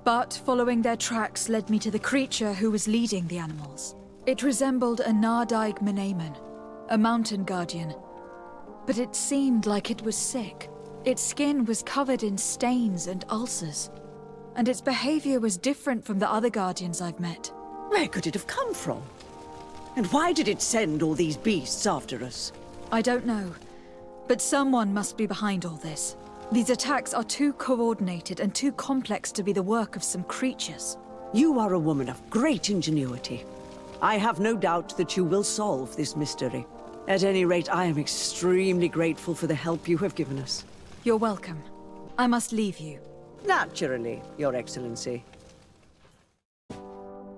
But following their tracks led me to the creature who was leading the animals. It resembled a Nardaig Menamen, a mountain guardian. But it seemed like it was sick. Its skin was covered in stains and ulcers. And its behavior was different from the other guardians I've met. Where could it have come from? And why did it send all these beasts after us? I don't know. But someone must be behind all this. These attacks are too coordinated and too complex to be the work of some creatures. You are a woman of great ingenuity. I have no doubt that you will solve this mystery. At any rate, I am extremely grateful for the help you have given us. You're welcome. I must leave you. Naturally, Your Excellency.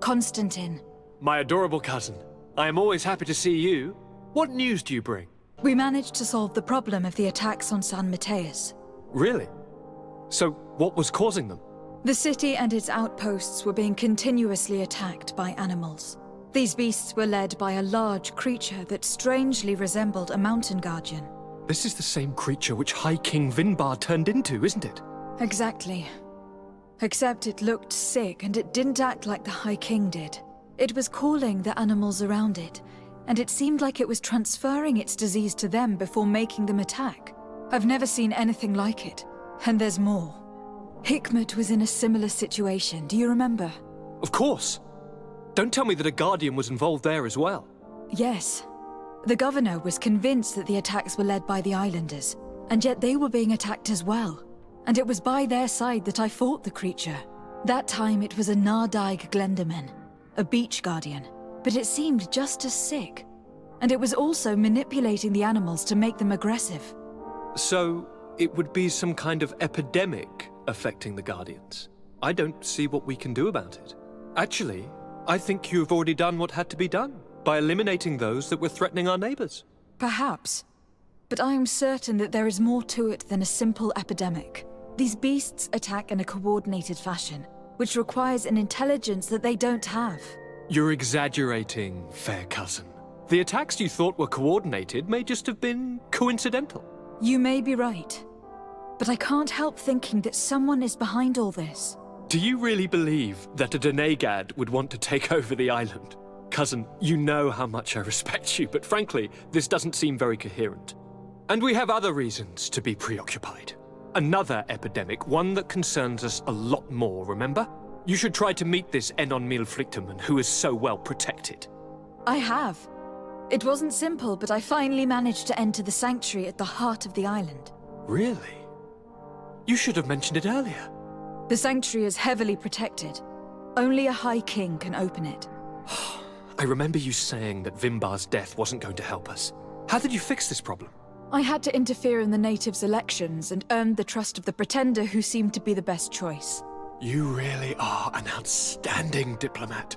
Constantine. My adorable cousin. I am always happy to see you. What news do you bring? We managed to solve the problem of the attacks on San Mateus. Really? So, what was causing them? The city and its outposts were being continuously attacked by animals. These beasts were led by a large creature that strangely resembled a mountain guardian. This is the same creature which High King Vinbar turned into, isn't it? Exactly. Except it looked sick and it didn't act like the High King did. It was calling the animals around it, and it seemed like it was transferring its disease to them before making them attack. I've never seen anything like it. And there's more. Hikmet was in a similar situation, do you remember? Of course! Don't tell me that a Guardian was involved there as well. Yes. The governor was convinced that the attacks were led by the islanders, and yet they were being attacked as well. And it was by their side that I fought the creature. That time it was a Nardaig Glenderman, a beach guardian, but it seemed just as sick. And it was also manipulating the animals to make them aggressive. So, it would be some kind of epidemic affecting the Guardians. I don't see what we can do about it. Actually, I think you've already done what had to be done, by eliminating those that were threatening our neighbors. Perhaps. But I am certain that there is more to it than a simple epidemic. These beasts attack in a coordinated fashion, which requires an intelligence that they don't have. You're exaggerating, fair cousin. The attacks you thought were coordinated may just have been coincidental. You may be right. But I can't help thinking that someone is behind all this. Do you really believe that a Donegad would want to take over the island? Cousin, you know how much I respect you, but frankly, this doesn't seem very coherent. And we have other reasons to be preoccupied. Another epidemic, one that concerns us a lot more, remember? You should try to meet this Enon Milflicterman, who is so well protected. I have. It wasn't simple, but I finally managed to enter the sanctuary at the heart of the island. Really? You should have mentioned it earlier. The sanctuary is heavily protected. Only a High King can open it. I remember you saying that Vimbar's death wasn't going to help us. How did you fix this problem? I had to interfere in the natives' elections and earned the trust of the Pretender, who seemed to be the best choice. You really are an outstanding diplomat.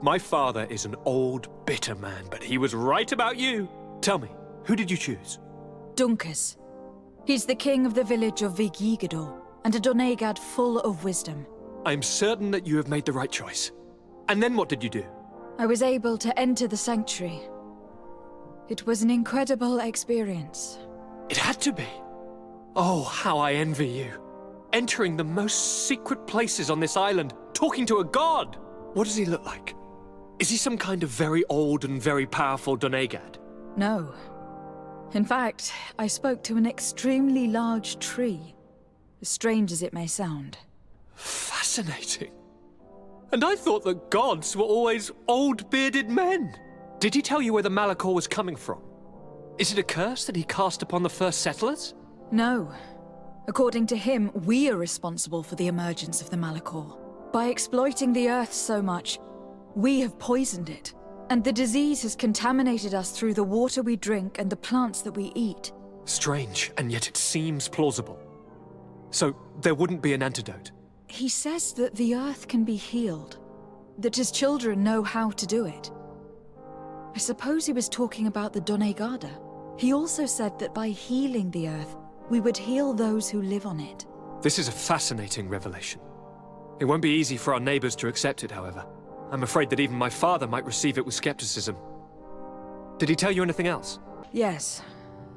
My father is an old, bitter man, but he was right about you. Tell me, who did you choose? Dunkus. He's the king of the village of Vigyigador, and a Donegad full of wisdom. I'm certain that you have made the right choice. And then what did you do? I was able to enter the sanctuary. It was an incredible experience. It had to be. Oh, how I envy you. Entering the most secret places on this island, talking to a god. What does he look like? Is he some kind of very old and very powerful Donegad? No. In fact, I spoke to an extremely large tree. As strange as it may sound. Fascinating. And I thought that gods were always old, bearded men. Did he tell you where the Malachor was coming from? Is it a curse that he cast upon the first settlers? No. According to him, we are responsible for the emergence of the Malachor. By exploiting the Earth so much, we have poisoned it. And the disease has contaminated us through the water we drink and the plants that we eat. Strange, and yet it seems plausible. So, there wouldn't be an antidote? He says that the Earth can be healed. That his children know how to do it. I suppose he was talking about the Donegada. He also said that by healing the Earth, we would heal those who live on it. This is a fascinating revelation. It won't be easy for our neighbors to accept it, however. I'm afraid that even my father might receive it with skepticism. Did he tell you anything else? Yes.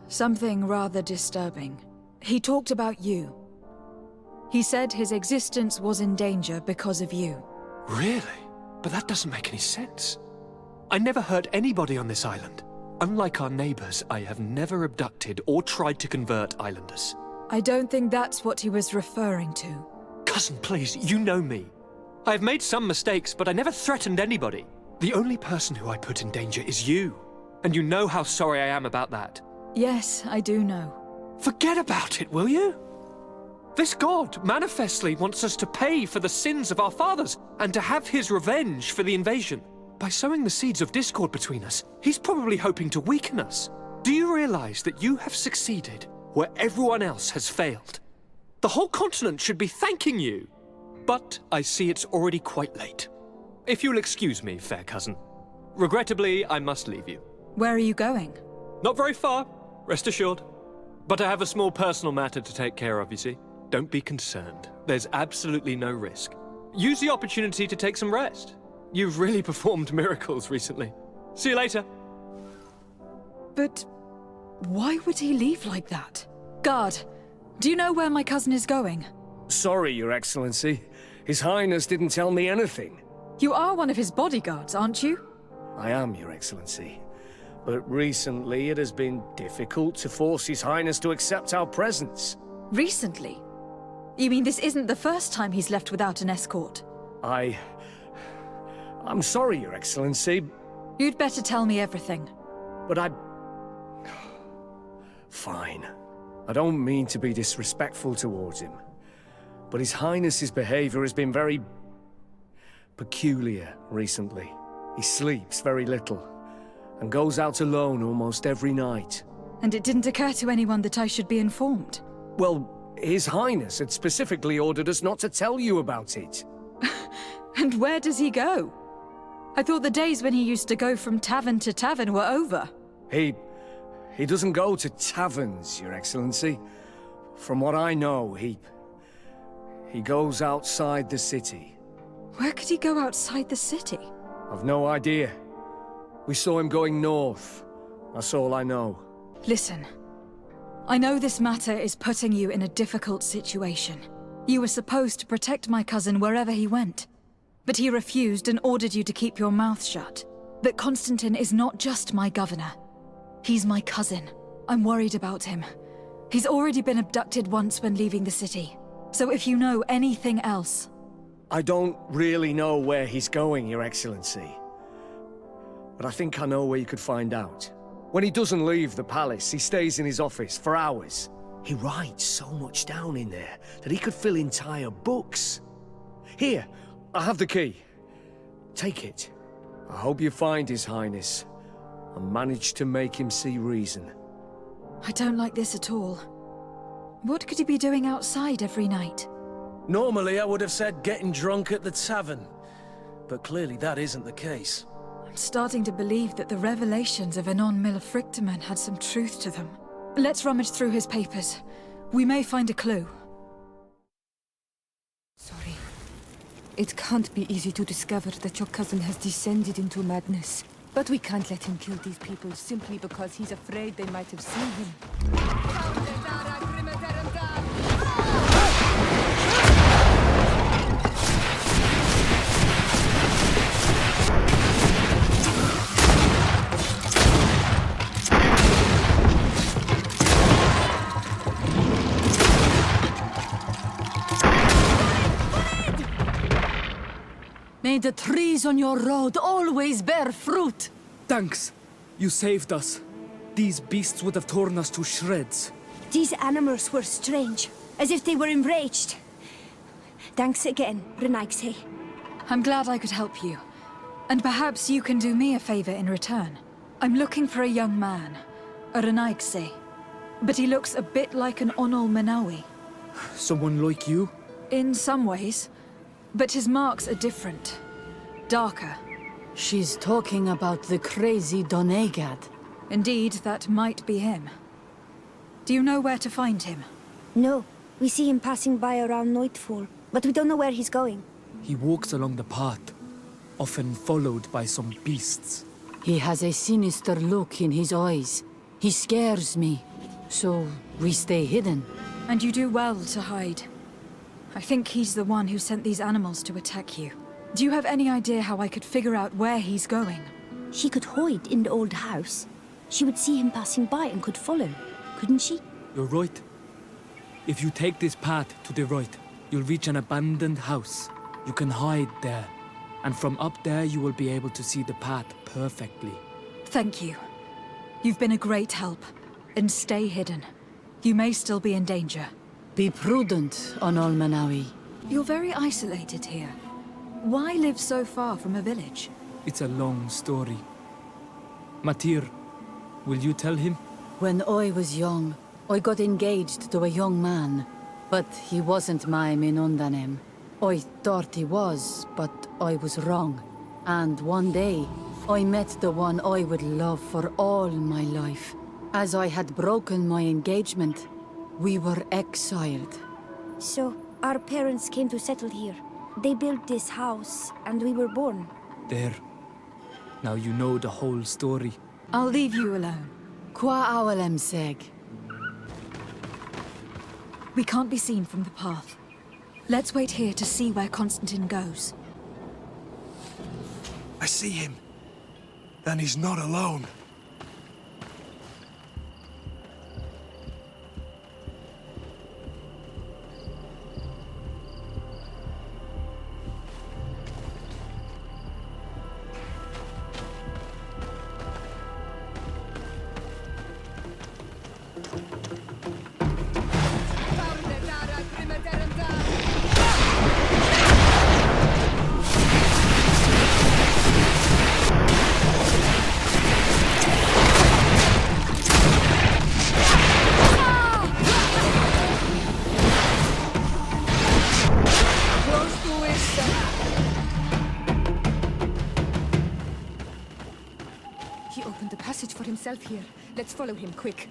Something rather disturbing. He talked about you. He said his existence was in danger because of you. Really? But that doesn't make any sense. I never hurt anybody on this island. Unlike our neighbors, I have never abducted or tried to convert islanders. I don't think that's what he was referring to. Cousin, please, you know me. I have made some mistakes, but I never threatened anybody. The only person who I put in danger is you. And you know how sorry I am about that. Yes, I do know. Forget about it, will you? This god manifestly wants us to pay for the sins of our fathers and to have his revenge for the invasion. By sowing the seeds of discord between us, he's probably hoping to weaken us. Do you realize that you have succeeded where everyone else has failed? The whole continent should be thanking you. But I see it's already quite late. If you'll excuse me, fair cousin. Regrettably, I must leave you. Where are you going? Not very far, rest assured. But I have a small personal matter to take care of, you see. Don't be concerned. There's absolutely no risk. Use the opportunity to take some rest. You've really performed miracles recently. See you later. But why would he leave like that? Guard, do you know where my cousin is going? Sorry, Your Excellency. His Highness didn't tell me anything. You are one of his bodyguards, aren't you? I am, Your Excellency. But recently it has been difficult to force His Highness to accept our presence. Recently? You mean this isn't the first time he's left without an escort? I'm sorry, Your Excellency. You'd better tell me everything. But Fine. I don't mean to be disrespectful towards him. But His Highness's behavior has been very peculiar recently. He sleeps very little and goes out alone almost every night. And it didn't occur to anyone that I should be informed? Well, His Highness had specifically ordered us not to tell you about it. And where does he go? I thought the days when he used to go from tavern to tavern were over. He doesn't go to taverns, Your Excellency. From what I know, he goes outside the city. Where could he go outside the city? I've no idea. We saw him going north. That's all I know. Listen. I know this matter is putting you in a difficult situation. You were supposed to protect my cousin wherever he went. But he refused and ordered you to keep your mouth shut. But Constantine is not just my governor. He's my cousin. I'm worried about him. He's already been abducted once when leaving the city. So if you know anything else... I don't really know where he's going, Your Excellency. But I think I know where you could find out. When he doesn't leave the palace, he stays in his office for hours. He writes so much down in there that he could fill entire books. Here, I have the key. Take it. I hope you find His Highness and manage to make him see reason. I don't like this at all. What could he be doing outside every night? Normally I would have said getting drunk at the tavern, but clearly that isn't the case. I'm starting to believe that the revelations of Anon Millefrictaman had some truth to them. Let's rummage through his papers. We may find a clue. Sorry. It can't be easy to discover that your cousin has descended into madness. But we can't let him kill these people simply because he's afraid they might have seen him. May the trees on your road always bear fruit! Thanks. You saved us. These beasts would have torn us to shreds. These animals were strange, as if they were enraged. Thanks again, Renaigse. I'm glad I could help you. And perhaps you can do me a favor in return. I'm looking for a young man, a Renaigse. But he looks a bit like an Onol Menawi. Someone like you? In some ways. But his marks are different. Darker. She's talking about the crazy Donegad. Indeed, that might be him. Do you know where to find him? No. We see him passing by around nightfall, but we don't know where he's going. He walks along the path, often followed by some beasts. He has a sinister look in his eyes. He scares me. So, we stay hidden. And you do well to hide. I think he's the one who sent these animals to attack you. Do you have any idea how I could figure out where he's going? She could hide in the old house. She would see him passing by and could follow, couldn't she? You're right. If you take this path to the right, you'll reach an abandoned house. You can hide there. And from up there, you will be able to see the path perfectly. Thank you. You've been a great help. And stay hidden. You may still be in danger. Be prudent, Onol Menawi. You're very isolated here. Why live so far from a village? It's a long story. Matir, will you tell him? When I was young, I got engaged to a young man. But he wasn't my Minundanem. I thought he was, but I was wrong. And one day, I met the one I would love for all my life. As I had broken my engagement, we were exiled. So, our parents came to settle here. They built this house, and we were born. There. Now you know the whole story. I'll leave you alone. Qua awalem seg. We can't be seen from the path. Let's wait here to see where Constantine goes. I see him. And he's not alone. He opened a passage for himself here. Let's follow him, quick.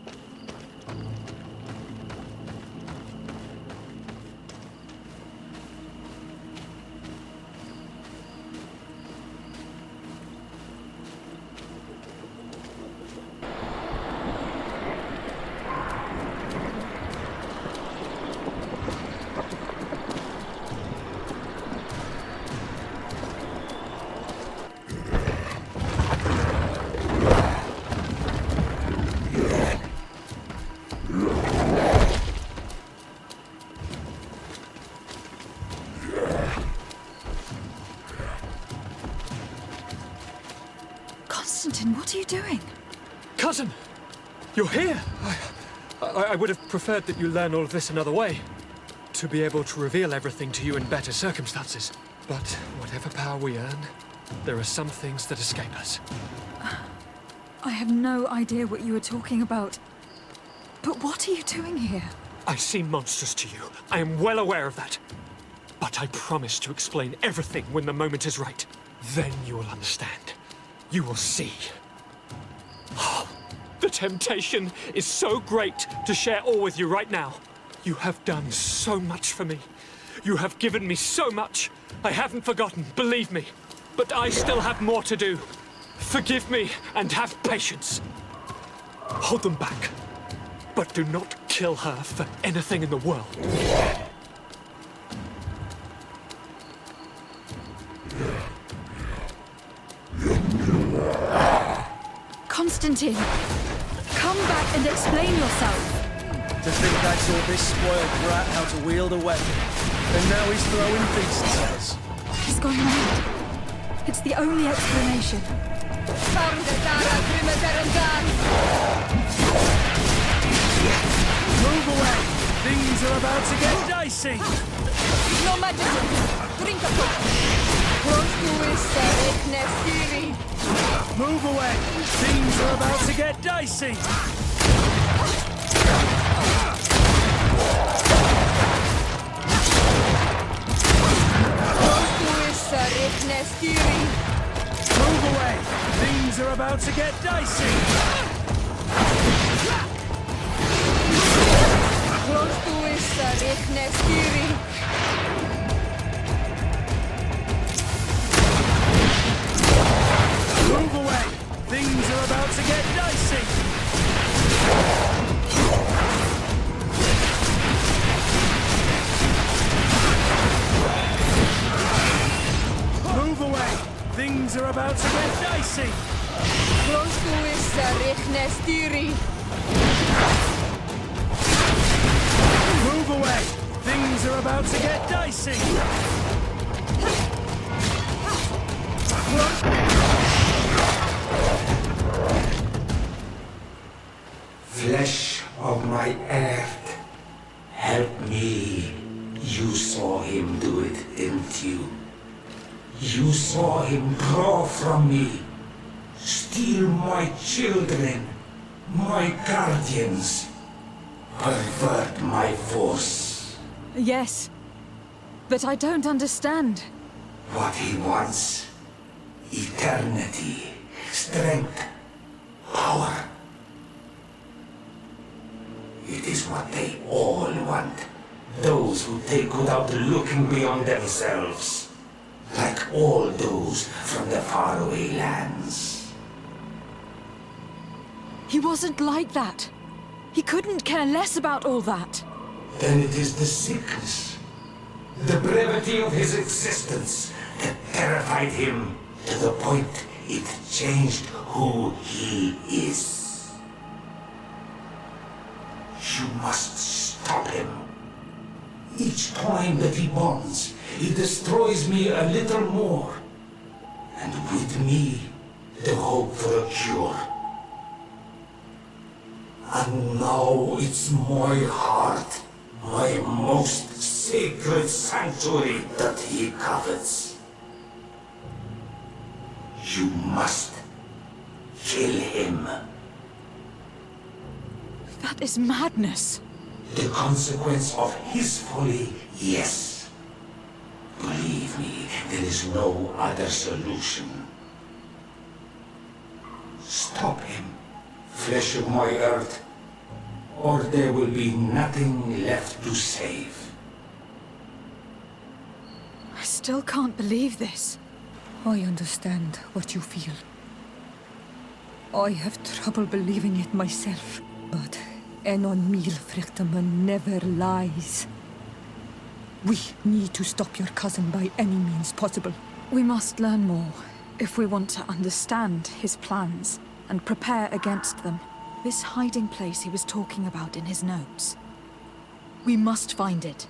Constantine, what are you doing? Cousin! You're here! I would have preferred that you learn all of this another way. To be able to reveal everything to you in better circumstances. But whatever power we earn, there are some things that escape us. I have no idea what you were talking about. But what are you doing here? I seem monstrous to you. I am well aware of that. But I promise to explain everything when the moment is right. Then you will understand. You will see. Oh, the temptation is so great to share all with you right now. You have done so much for me. You have given me so much. I haven't forgotten, believe me. But I still have more to do. Forgive me and have patience. Hold them back. But do not kill her for anything in the world. Constantine, come back and explain yourself. To think I taught this spoiled brat how to wield a weapon, and now he's throwing beasts at us. He's gone mad. It's the only explanation. Move away! Things are about to get dicey! No majesty! Drink a cup! Move away! Things are about to get dicey! Move away! Things are about to get dicey! Move away! Things are about to get dicey! Move away! Things are about to get dicey! Move away! Things are about to get dicey! Flesh of my earth, help me. You saw him do it, didn't you? You saw him draw from me, steal my children, my guardians, pervert my force. Yes, but I don't understand. What he wants, eternity, strength, power. It is what they all want. Those who take without looking beyond themselves. Like all those from the faraway lands. He wasn't like that. He couldn't care less about all that. Then it is the sickness, the brevity of his existence that terrified him to the point it changed who he is. You must stop him. Each time that he bonds, he destroys me a little more. And with me, the hope for a cure. And now it's my heart, my most sacred sanctuary that he covets. You must kill him. That is madness. The consequence of his folly, yes. Believe me, there is no other solution. Stop him, flesh of my earth, or there will be nothing left to save. I still can't believe this. I understand what you feel. I have trouble believing it myself, but Enon Milfrichtaman never lies. We need to stop your cousin by any means possible. We must learn more if we want to understand his plans and prepare against them. This hiding place he was talking about in his notes. We must find it.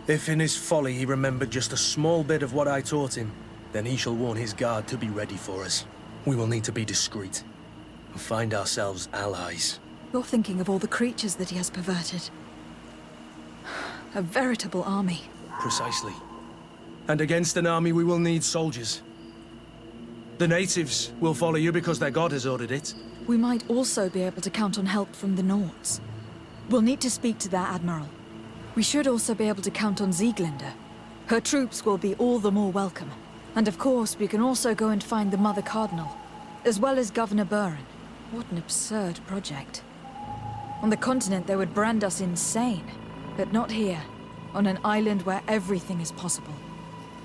If in his folly he remembered just a small bit of what I taught him, then he shall warn his guard to be ready for us. We will need to be discreet and find ourselves allies. You're thinking of all the creatures that he has perverted. A veritable army. Precisely. And against an army we will need soldiers. The natives will follow you because their god has ordered it. We might also be able to count on help from the Nords. We'll need to speak to their admiral. We should also be able to count on Sieglinde. Her troops will be all the more welcome. And of course, we can also go and find the Mother Cardinal, as well as Governor Buren. What an absurd project. On the continent, they would brand us insane. But not here, on an island where everything is possible.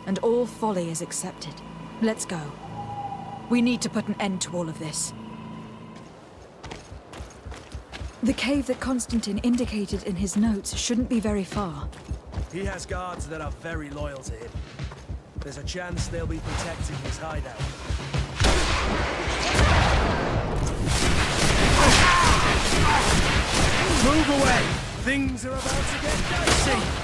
And all folly is accepted. Let's go. We need to put an end to all of this. The cave that Constantine indicated in his notes shouldn't be very far. He has guards that are very loyal to him. There's a chance they'll be protecting his hideout. Move away! Things are about to get dicey!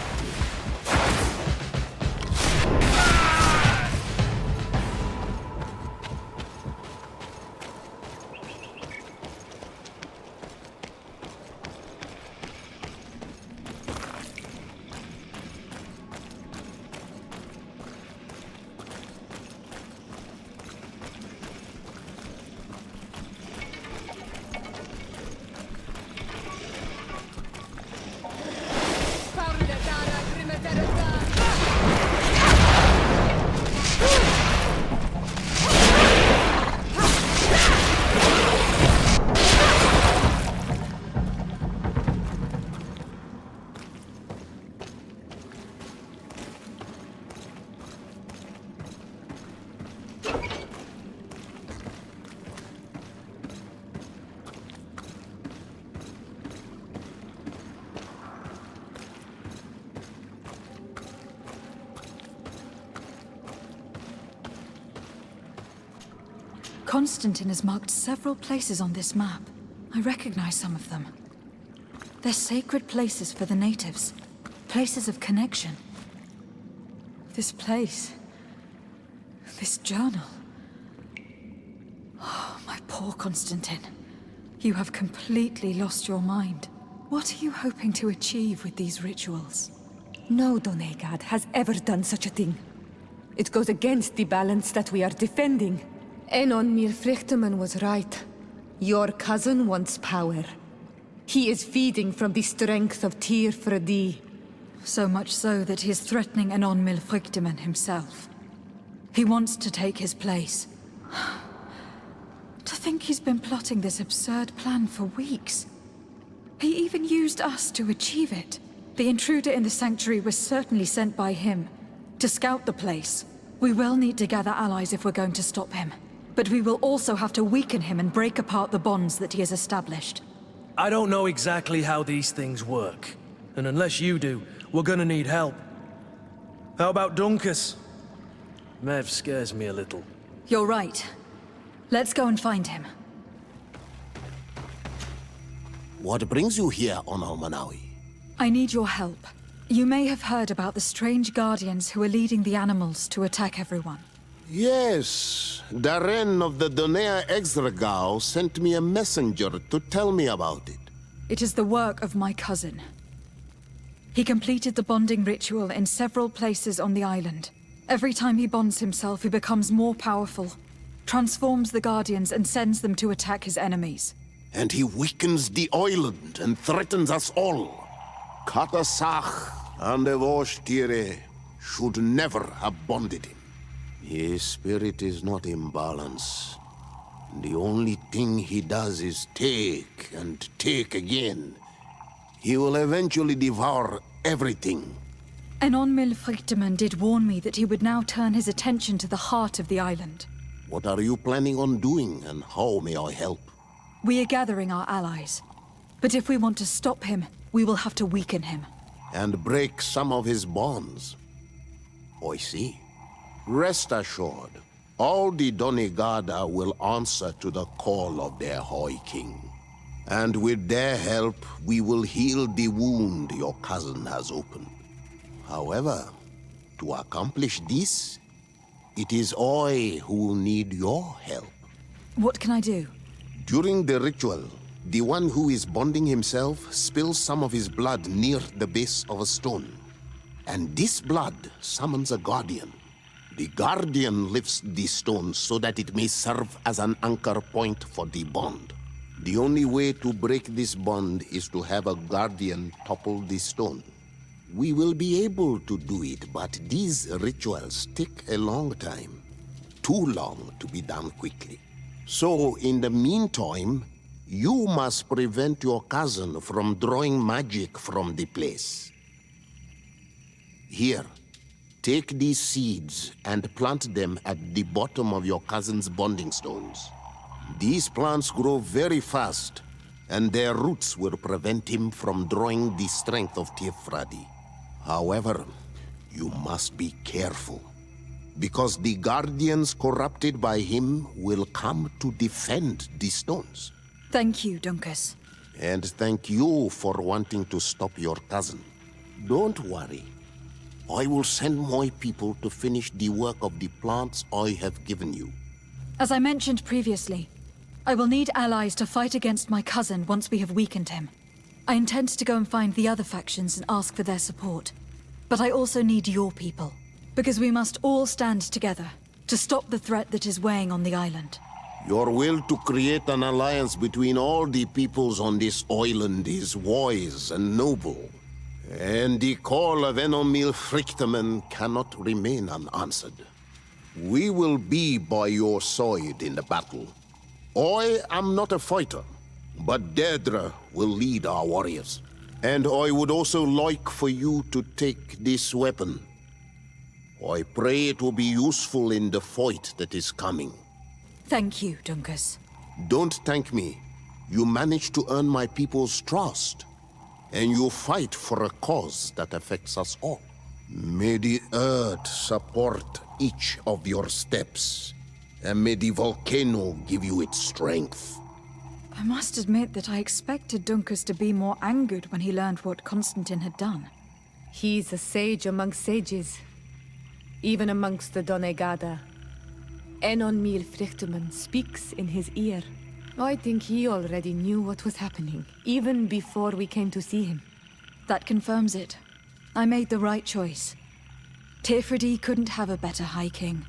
Constantine has marked several places on this map. I recognize some of them. They're sacred places for the natives. Places of connection. This place. This journal. Oh, my poor Constantine. You have completely lost your mind. What are you hoping to achieve with these rituals? No Donegad has ever done such a thing. It goes against the balance that we are defending. Enon Mir Frichtemann was right. Your cousin wants power. He is feeding from the strength of Tyr Fredi. So much so that he is threatening Enon Mir Frichtemann himself. He wants to take his place. To think he's been plotting this absurd plan for weeks. He even used us to achieve it. The intruder in the sanctuary was certainly sent by him to scout the place. We will need to gather allies if we're going to stop him. But we will also have to weaken him and break apart the bonds that he has established. I don't know exactly how these things work. And unless you do, we're gonna need help. How about Dunkus? Mev scares me a little. You're right. Let's go and find him. What brings you here, Onal Manawi? I need your help. You may have heard about the strange guardians who are leading the animals to attack everyone. Yes, Darren of the Donea Exregao sent me a messenger to tell me about it. It is the work of my cousin. He completed the bonding ritual in several places on the island. Every time he bonds himself, he becomes more powerful, transforms the guardians and sends them to attack his enemies. And he weakens the island and threatens us all. Katasach and Evosh should never have bonded him. His spirit is not in balance. The only thing he does is take and take again. He will eventually devour everything. Enon Mir Frichtemann did warn me that he would now turn his attention to the heart of the island. What are you planning on doing, and how may I help? We are gathering our allies. But if we want to stop him, we will have to weaken him. And break some of his bonds. I see. Rest assured, all the Donegada will answer to the call of their High King. And with their help, we will heal the wound your cousin has opened. However, to accomplish this, it is I who will need your help. What can I do? During the ritual, the one who is bonding himself spills some of his blood near the base of a stone. And this blood summons a guardian. The guardian lifts the stone so that it may serve as an anchor point for the bond. The only way to break this bond is to have a guardian topple the stone. We will be able to do it, but these rituals take a long time. Too long to be done quickly. So, in the meantime, you must prevent your cousin from drawing magic from the place. Here, take these seeds and plant them at the bottom of your cousin's bonding stones. These plants grow very fast, and their roots will prevent him from drawing the strength of Tifradi. However, you must be careful, because the guardians corrupted by him will come to defend the stones. Thank you, Dunkus. And thank you for wanting to stop your cousin. Don't worry. I will send my people to finish the work of the plants I have given you. As I mentioned previously, I will need allies to fight against my cousin once we have weakened him. I intend to go and find the other factions and ask for their support. But I also need your people, because we must all stand together to stop the threat that is weighing on the island. Your will to create an alliance between all the peoples on this island is wise and noble. And the call of Enomil Frichterman cannot remain unanswered. We will be by your side in the battle. I am not a fighter, but Deirdre will lead our warriors. And I would also like for you to take this weapon. I pray it will be useful in the fight that is coming. Thank you, Dunkus. Don't thank me. You managed to earn my people's trust. And you fight for a cause that affects us all. May the earth support each of your steps. And may the volcano give you its strength. I must admit that I expected Dunkus to be more angered when he learned what Constantine had done. He's a sage among sages. Even amongst the Donegada. Enonmil Frichterman speaks in his ear. I think he already knew what was happening, even before we came to see him. That confirms it. I made the right choice. Tifradi couldn't have a better High King.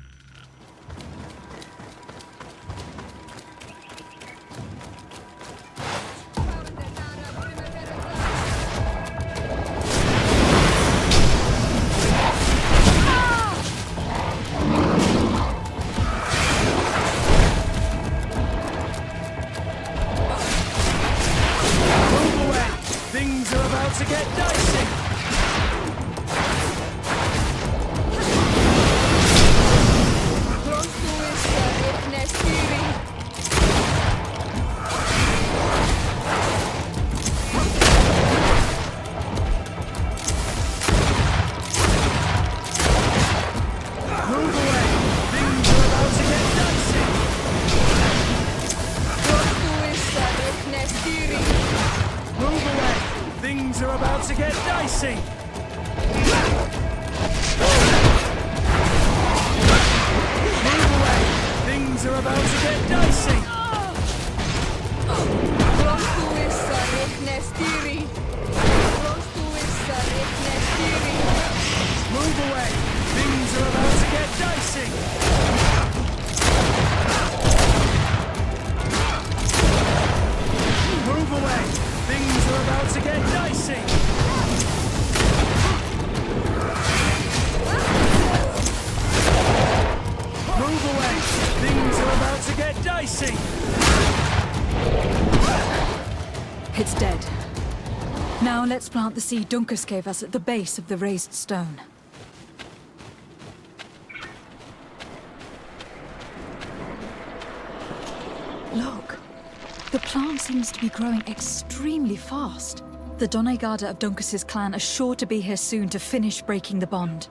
To get dicey! Move away! Things are about to get dicey! Move away! Things are about to get dicey! Move away! Things are about to get dicey! Move away! Things are about to get dicey! Move away! Things are about to get dicey! Move away! Things are about to get dicey! It's dead. Now let's plant the seed Dunkus gave us at the base of the raised stone. Look. The plant seems to be growing extremely fast. The Donegada of Dunkus's clan are sure to be here soon to finish breaking the bond.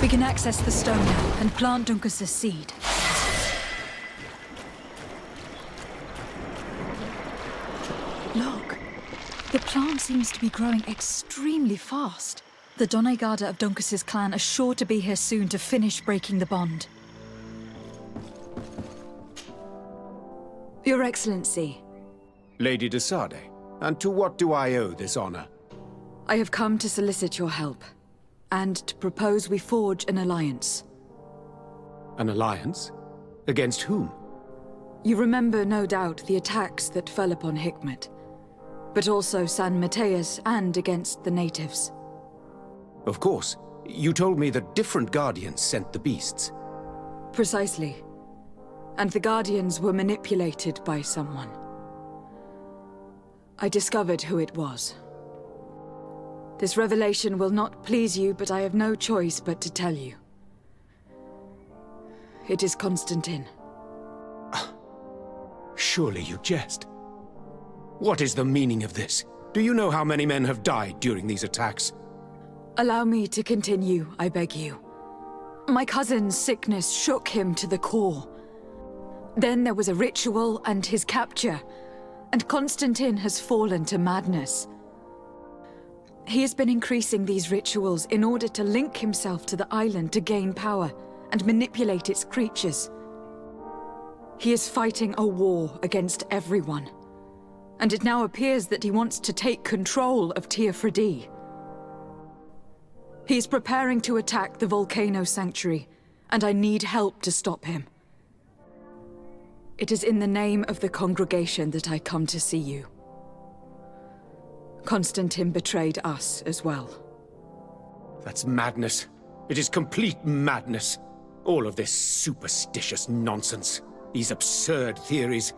We can access the stone now and plant Dunkus's seed. Look, the plant seems to be growing extremely fast. The Donegada of Dunkus's clan are sure to be here soon to finish breaking the bond. Your Excellency. Lady de Sade, and to what do I owe this honor? I have come to solicit your help, and to propose we forge an alliance. An alliance? Against whom? You remember, no doubt, the attacks that fell upon Hikmet, but also San Mateus and against the natives. Of course. You told me that different Guardians sent the beasts. Precisely. And the Guardians were manipulated by someone. I discovered who it was. This revelation will not please you, but I have no choice but to tell you. It is Constantine. Surely you jest. What is the meaning of this? Do you know how many men have died during these attacks? Allow me to continue, I beg you. My cousin's sickness shook him to the core. Then there was a ritual and his capture, and Constantine has fallen to madness. He has been increasing these rituals in order to link himself to the island to gain power and manipulate its creatures. He is fighting a war against everyone, and it now appears that he wants to take control of Teofredi. He is preparing to attack the volcano sanctuary, and I need help to stop him. It is in the name of the congregation that I come to see you. Constantine betrayed us as well. That's madness. It is complete madness. All of this superstitious nonsense. These absurd theories.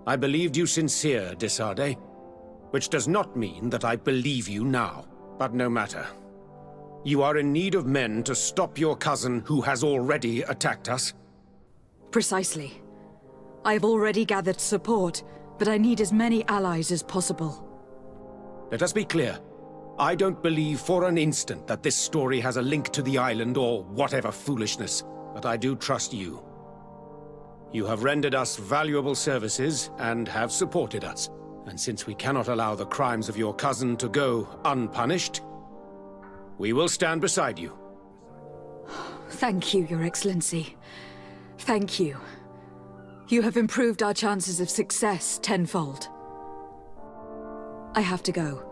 I believed you sincere, de Sade, which does not mean that I believe you now. But no matter. You are in need of men to stop your cousin who has already attacked us. Precisely. I have already gathered support, but I need as many allies as possible. Let us be clear. I don't believe for an instant that this story has a link to the island or whatever foolishness, but I do trust you. You have rendered us valuable services and have supported us. And since we cannot allow the crimes of your cousin to go unpunished, we will stand beside you. Thank you, Your Excellency. Thank you. You have improved our chances of success tenfold. I have to go.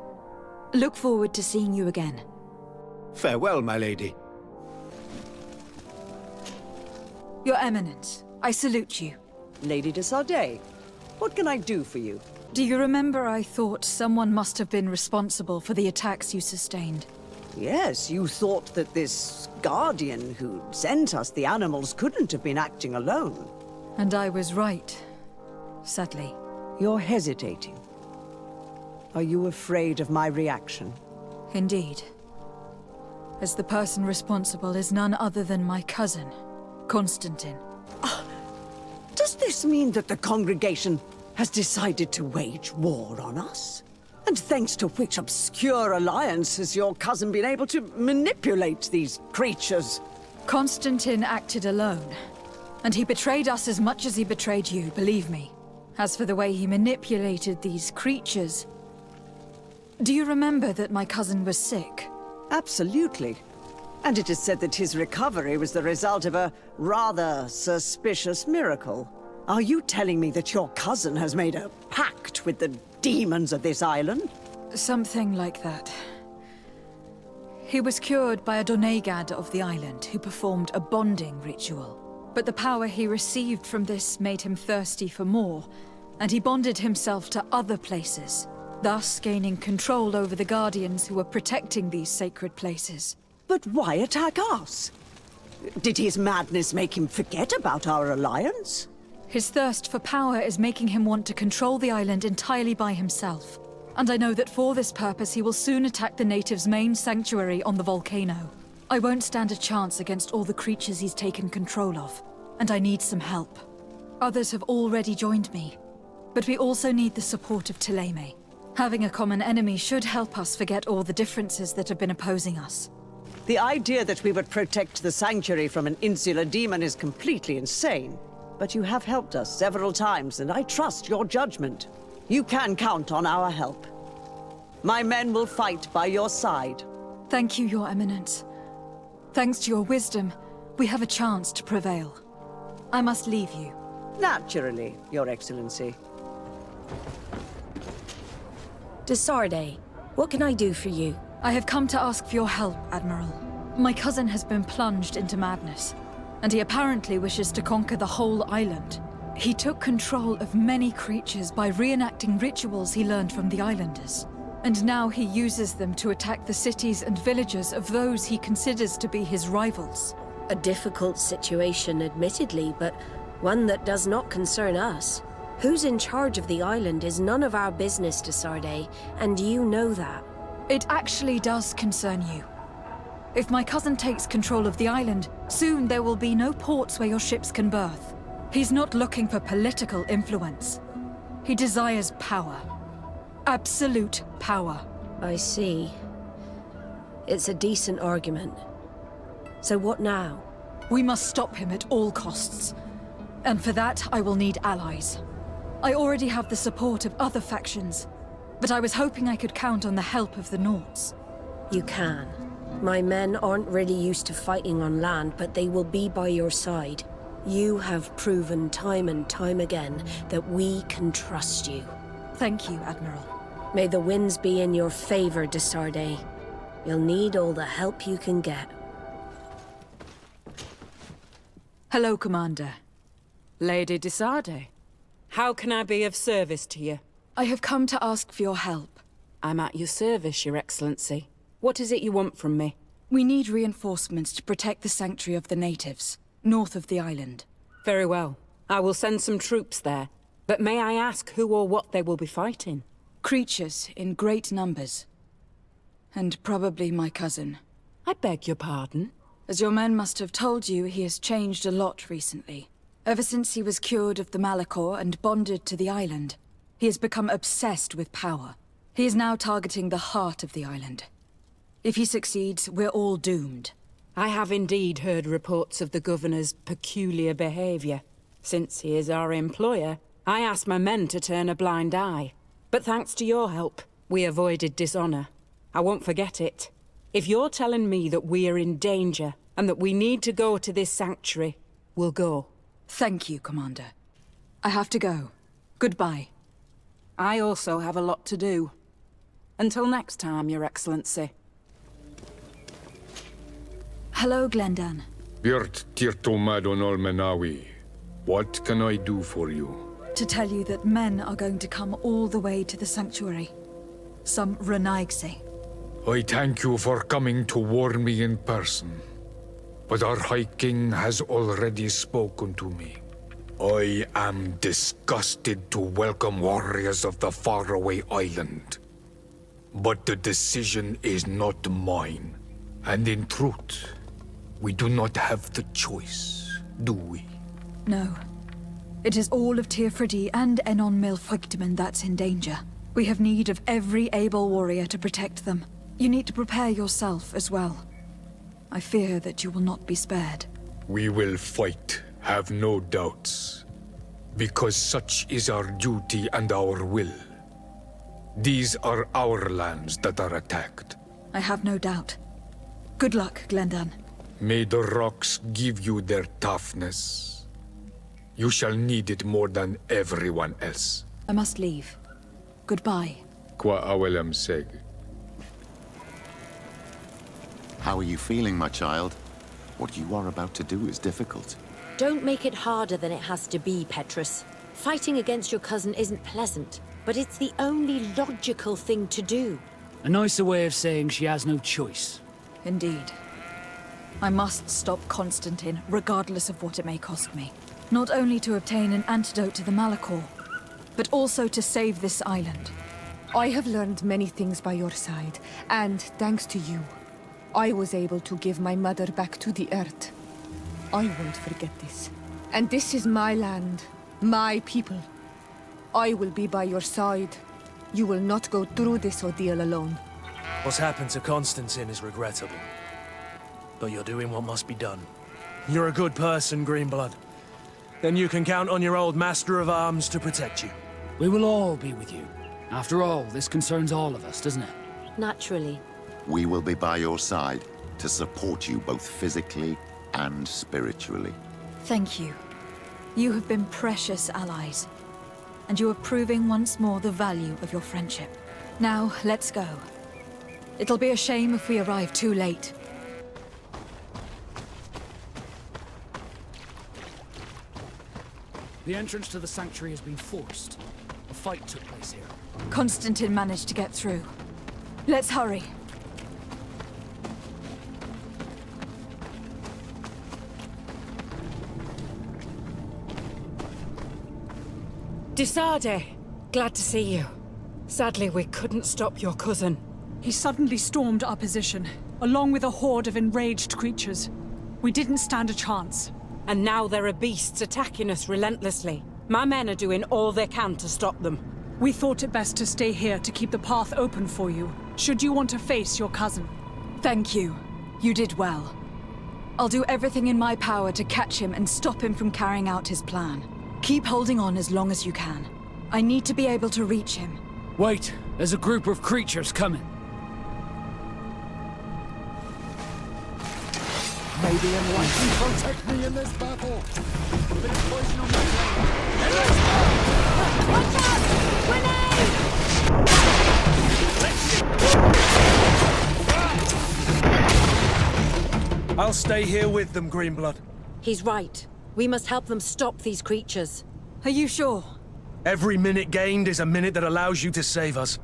Look forward to seeing you again. Farewell, my lady. Your Eminence, I salute you. Lady de Sade, what can I do for you? Do you remember I thought someone must have been responsible for the attacks you sustained? Yes, you thought that this guardian who sent us the animals couldn't have been acting alone. And I was right, sadly. You're hesitating. Are you afraid of my reaction? Indeed. As the person responsible is none other than my cousin, Constantine. Does this mean that the congregation has decided to wage war on us? And thanks to which obscure alliance has your cousin been able to manipulate these creatures? Constantine acted alone. And he betrayed us as much as he betrayed you, believe me. As for the way he manipulated these creatures... Do you remember that my cousin was sick? Absolutely. And it is said that his recovery was the result of a rather suspicious miracle. Are you telling me that your cousin has made a pact with the demons of this island? Something like that. He was cured by a Donegad of the island who performed a bonding ritual. But the power he received from this made him thirsty for more, and he bonded himself to other places, thus gaining control over the Guardians who were protecting these sacred places. But why attack us? Did his madness make him forget about our alliance? His thirst for power is making him want to control the island entirely by himself. And I know that for this purpose he will soon attack the natives' main sanctuary on the volcano. I won't stand a chance against all the creatures he's taken control of, and I need some help. Others have already joined me, but we also need the support of Thélème. Having a common enemy should help us forget all the differences that have been opposing us. The idea that we would protect the sanctuary from an insular demon is completely insane. But you have helped us several times, and I trust your judgment. You can count on our help. My men will fight by your side. Thank you, Your Eminence. Thanks to your wisdom, we have a chance to prevail. I must leave you. Naturally, Your Excellency. Desarde, what can I do for you? I have come to ask for your help, Admiral. My cousin has been plunged into madness, and he apparently wishes to conquer the whole island. He took control of many creatures by reenacting rituals he learned from the islanders. And now he uses them to attack the cities and villages of those he considers to be his rivals. A difficult situation, admittedly, but one that does not concern us. Who's in charge of the island is none of our business, Desarde, and you know that. It actually does concern you. If my cousin takes control of the island, soon there will be no ports where your ships can berth. He's not looking for political influence. He desires power. Absolute power. I see. It's a decent argument. So what now? We must stop him at all costs. And for that, I will need allies. I already have the support of other factions, but I was hoping I could count on the help of the Nords. You can. My men aren't really used to fighting on land, but they will be by your side. You have proven time and time again that we can trust you. Thank you, Admiral. May the winds be in your favor, Desarde. You'll need all the help you can get. Hello, Commander. Lady Desarde, how can I be of service to you? I have come to ask for your help. I'm at your service, Your Excellency. What is it you want from me? We need reinforcements to protect the sanctuary of the natives, north of the island. Very well. I will send some troops there. But may I ask who or what they will be fighting? Creatures in great numbers. And probably my cousin. I beg your pardon? As your men must have told you, he has changed a lot recently. Ever since he was cured of the Malachor and bonded to the island, he has become obsessed with power. He is now targeting the heart of the island. If he succeeds, we're all doomed. I have indeed heard reports of the Governor's peculiar behavior. Since he is our employer, I asked my men to turn a blind eye. But thanks to your help, we avoided dishonor. I won't forget it. If you're telling me that we are in danger, and that we need to go to this sanctuary, we'll go. Thank you, Commander. I have to go. Goodbye. I also have a lot to do. Until next time, Your Excellency. Hello, Glendan. Birt Tirto Madonol Menawi. What can I do for you? To tell you that men are going to come all the way to the sanctuary. Some Renaigse. I thank you for coming to warn me in person. But our High King has already spoken to me. I am disgusted to welcome warriors of the faraway island. But the decision is not mine. And in truth, we do not have the choice, do we? No. It is all of Tirfridi and Enon Milfrictiman that's in danger. We have need of every able warrior to protect them. You need to prepare yourself as well. I fear that you will not be spared. We will fight, have no doubts. Because such is our duty and our will. These are our lands that are attacked. I have no doubt. Good luck, Glendan. May the rocks give you their toughness. You shall need it more than everyone else. I must leave. Goodbye. Qua awelem seg. How are you feeling, my child? What you are about to do is difficult. Don't make it harder than it has to be, Petrus. Fighting against your cousin isn't pleasant, but it's the only logical thing to do. A nicer way of saying she has no choice. Indeed. I must stop Constantine, regardless of what it may cost me. Not only to obtain an antidote to the Malachor, but also to save this island. I have learned many things by your side, and thanks to you, I was able to give my mother back to the earth. I won't forget this. And this is my land, my people. I will be by your side. You will not go through this ordeal alone. What's happened to Constantine is regrettable. But you're doing what must be done. You're a good person, Greenblood. Then you can count on your old master of arms to protect you. We will all be with you. After all, this concerns all of us, doesn't it? Naturally. We will be by your side to support you both physically and spiritually. Thank you. You have been precious allies. And you are proving once more the value of your friendship. Now, let's go. It'll be a shame if we arrive too late. The entrance to the sanctuary has been forced. A fight took place here. Constantine managed to get through. Let's hurry. Disade, glad to see you. Sadly, we couldn't stop your cousin. He suddenly stormed our position, along with a horde of enraged creatures. We didn't stand a chance. And now there are beasts attacking us relentlessly. My men are doing all they can to stop them. We thought it best to stay here to keep the path open for you, should you want to face your cousin. Thank you. You did well. I'll do everything in my power to catch him and stop him from carrying out his plan. Keep holding on as long as you can. I need to be able to reach him. Wait, there's a group of creatures coming. May the enlightened protect me in this battle. A bit of poison on my blade. Let's go! Watch out! Grenade! I'll stay here with them, Greenblood. He's right. We must help them stop these creatures. Are you sure? Every minute gained is a minute that allows you to save us.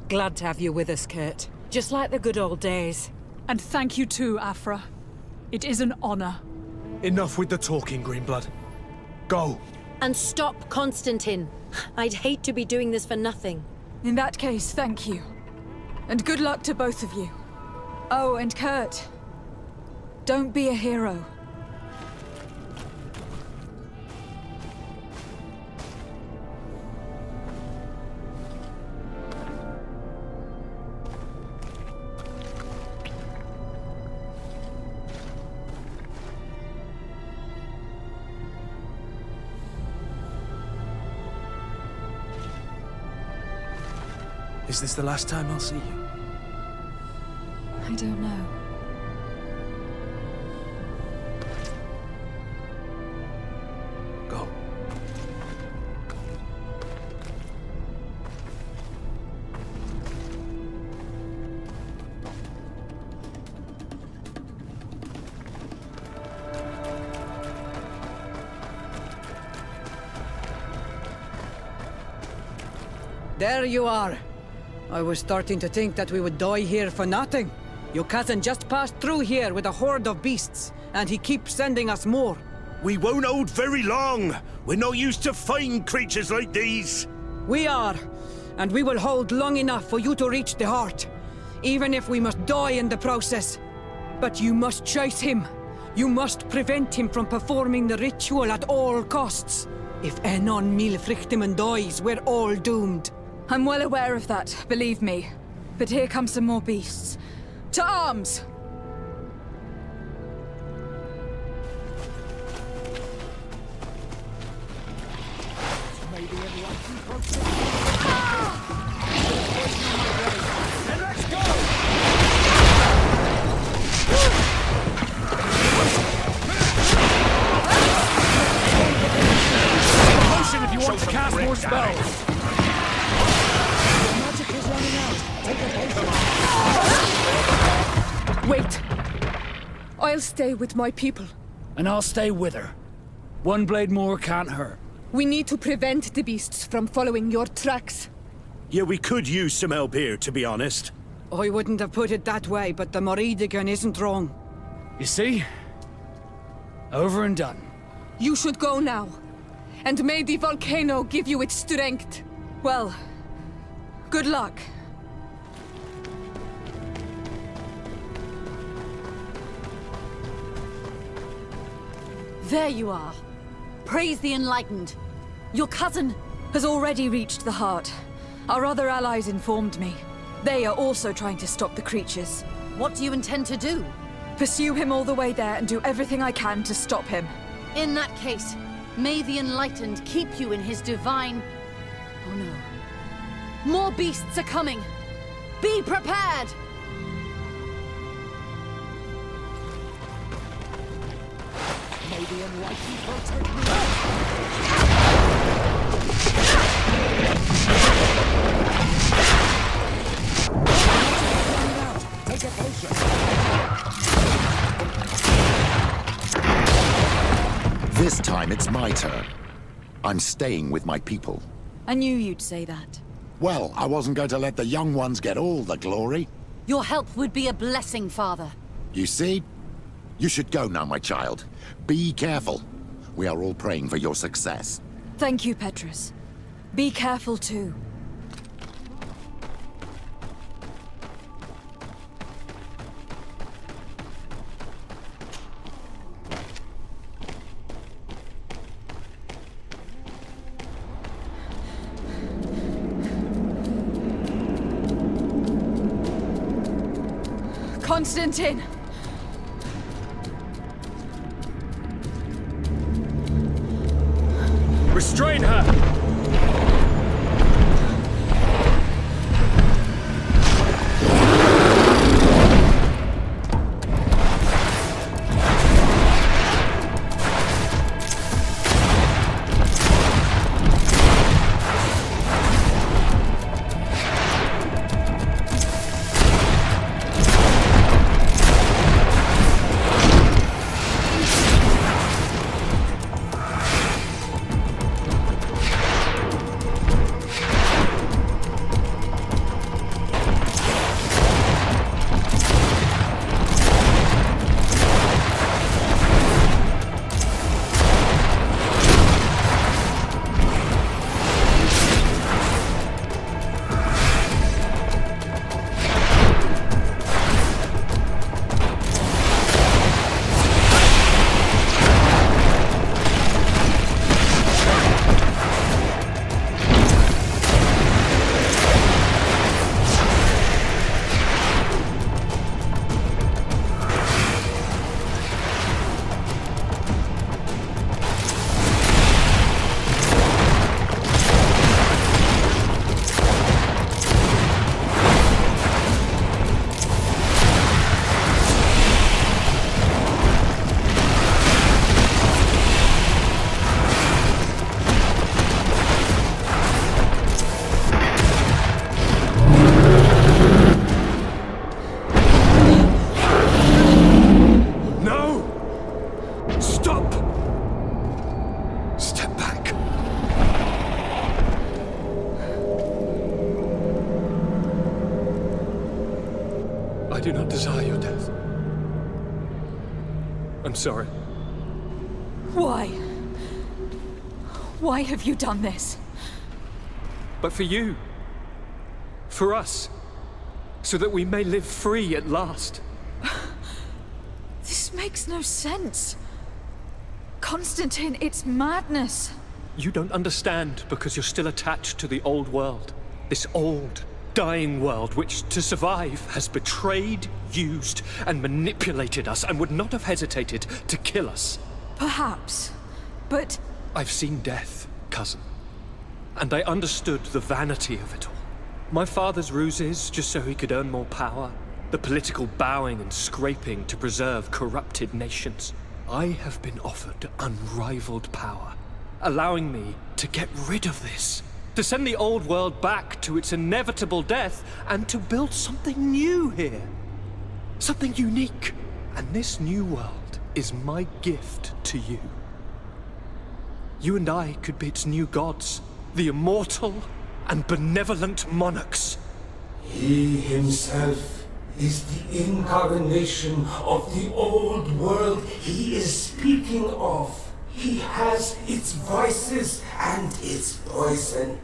Glad to have you with us, Kurt. Just like the good old days. And thank you too, Afra. It is an honor. Enough with the talking, Greenblood. Go. And stop Constantine. I'd hate to be doing this for nothing. In that case, thank you. And good luck to both of you. Oh, and Kurt. Don't be a hero. Is this the last time I'll see you? I don't know. Go. There you are. I was starting to think that we would die here for nothing. Your cousin just passed through here with a horde of beasts, and he keeps sending us more. We won't hold very long. We're not used to fighting creatures like these. We are, and we will hold long enough for you to reach the heart, even if we must die in the process. But you must chase him. You must prevent him from performing the ritual at all costs. If Enon Milfrichtiman dies, we're all doomed. I'm well aware of that, believe me. But here come some more beasts. To arms! May the enlightened protect me. And let's go! Potion if you want to cast more spells! Wait! I'll stay with my people. And I'll stay with her. One blade more can't hurt. We need to prevent the beasts from following your tracks. Yeah, we could use some help here, to be honest. I wouldn't have put it that way, but the Moridigan isn't wrong. You see? Over and done. You should go now. And may the volcano give you its strength. Well, good luck. There you are. Praise the Enlightened. Your cousin has already reached the heart. Our other allies informed me. They are also trying to stop the creatures. What do you intend to do? Pursue him all the way there and do everything I can to stop him. In that case, may the Enlightened keep you in his divine... Oh no. More beasts are coming! Be prepared! May the Enlightened protect me! Take a potion! This time it's my turn. I'm staying with my people. I knew you'd say that. Well, I wasn't going to let the young ones get all the glory. Your help would be a blessing, Father. You see? You should go now, my child. Be careful. We are all praying for your success. Thank you, Petrus. Be careful too. Constantine! Restrain her! I do not desire your death. I'm sorry. Why? Why have you done this? But for you. For us. So that we may live free at last. This makes no sense. Constantine, it's madness. You don't understand because you're still attached to the old world. This old, dying world which, to survive, has betrayed, used, and manipulated us and would not have hesitated to kill us. Perhaps, but... I've seen death, cousin. And I understood the vanity of it all. My father's ruses just so he could earn more power. The political bowing and scraping to preserve corrupted nations. I have been offered unrivaled power, allowing me to get rid of this. To send the old world back to its inevitable death and to build something new here. Something unique. And this new world is my gift to you. You and I could be its new gods, the immortal and benevolent monarchs. He himself is the incarnation of the old world he is speaking of. He has its vices and its poison.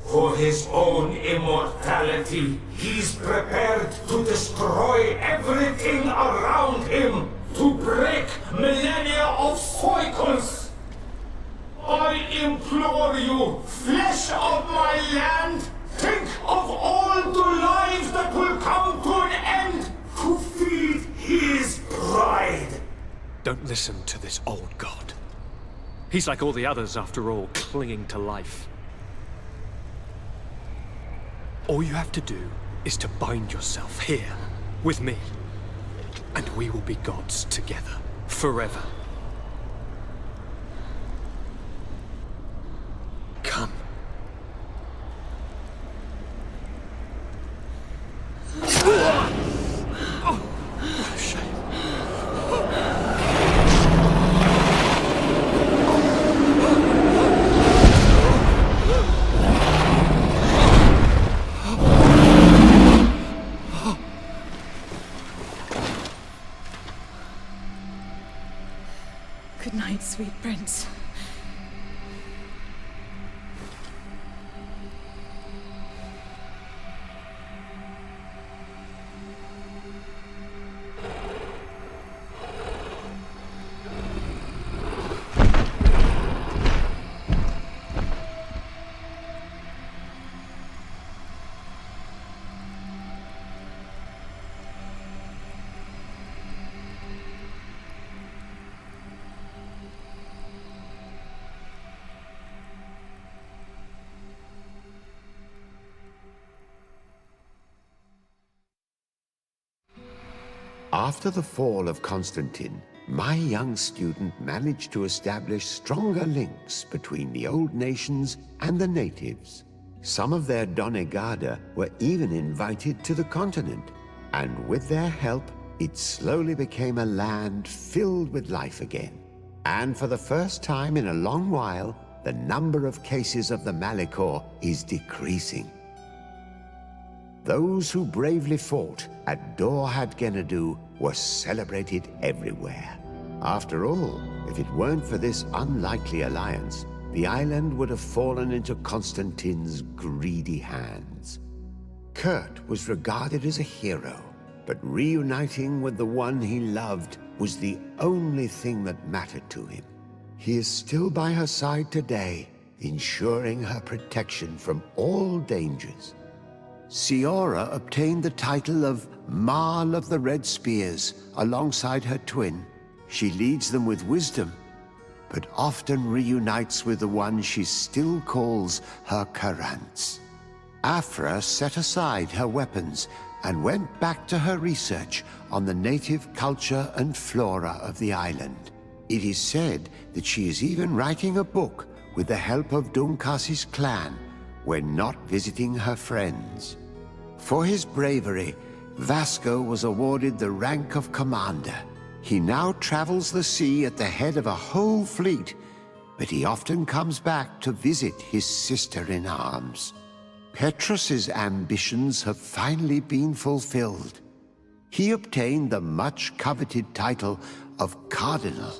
For his own immortality, he's prepared to destroy everything around him, to break millennia of cycles. I implore you, flesh of my land, think of all the lives that will come to an end to feed his pride. Don't listen to this old god. He's like all the others, after all, clinging to life. All you have to do is to bind yourself here, with me, and we will be gods together, forever. Come. Good night, sweet prince. After the fall of Constantine, my young student managed to establish stronger links between the old nations and the natives. Some of their donegada were even invited to the continent, and with their help, it slowly became a land filled with life again. And for the first time in a long while, the number of cases of the Malichor is decreasing. Those who bravely fought at Dorhad Genadu were celebrated everywhere. After all, if it weren't for this unlikely alliance, the island would have fallen into Constantine's greedy hands. Kurt was regarded as a hero, but reuniting with the one he loved was the only thing that mattered to him. He is still by her side today, ensuring her protection from all dangers. Siora obtained the title of Marl of the Red Spears alongside her twin. She leads them with wisdom, but often reunites with the one she still calls her Karants. Afra set aside her weapons and went back to her research on the native culture and flora of the island. It is said that she is even writing a book with the help of Dunkas's clan when not visiting her friends. For his bravery, Vasco was awarded the rank of commander. He now travels the sea at the head of a whole fleet, but he often comes back to visit his sister-in-arms. Petrus's ambitions have finally been fulfilled. He obtained the much-coveted title of Cardinal.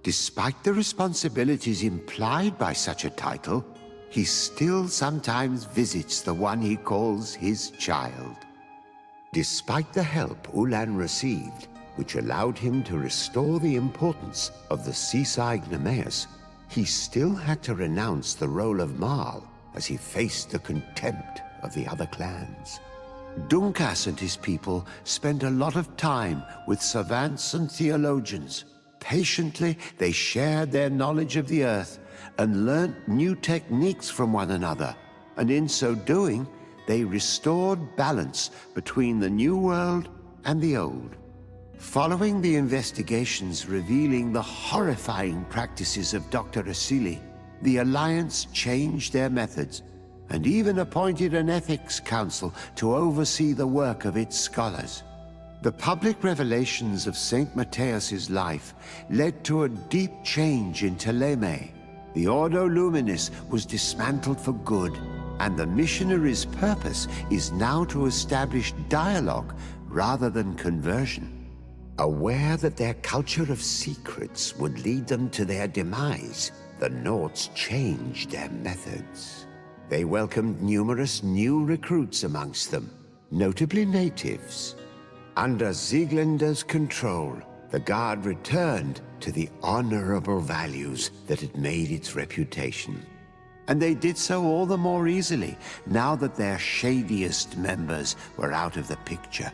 Despite the responsibilities implied by such a title, he still sometimes visits the one he calls his child. Despite the help Ulan received, which allowed him to restore the importance of the seaside Nemeus, he still had to renounce the role of Marl as he faced the contempt of the other clans. Dunkas and his people spent a lot of time with savants and theologians. Patiently, they shared their knowledge of the earth and learnt new techniques from one another, and in so doing, they restored balance between the new world and the old. Following the investigations revealing the horrifying practices of Dr. Asili, the Alliance changed their methods and even appointed an ethics council to oversee the work of its scholars. The public revelations of St. Matthias's life led to a deep change in Teleme. The Ordo Luminis was dismantled for good, and the missionaries' purpose is now to establish dialogue rather than conversion. Aware that their culture of secrets would lead them to their demise, the Nords changed their methods. They welcomed numerous new recruits amongst them, notably natives. Under Sieglinder's control, the Guard returned to the honorable values that had made its reputation. And they did so all the more easily, now that their shadiest members were out of the picture,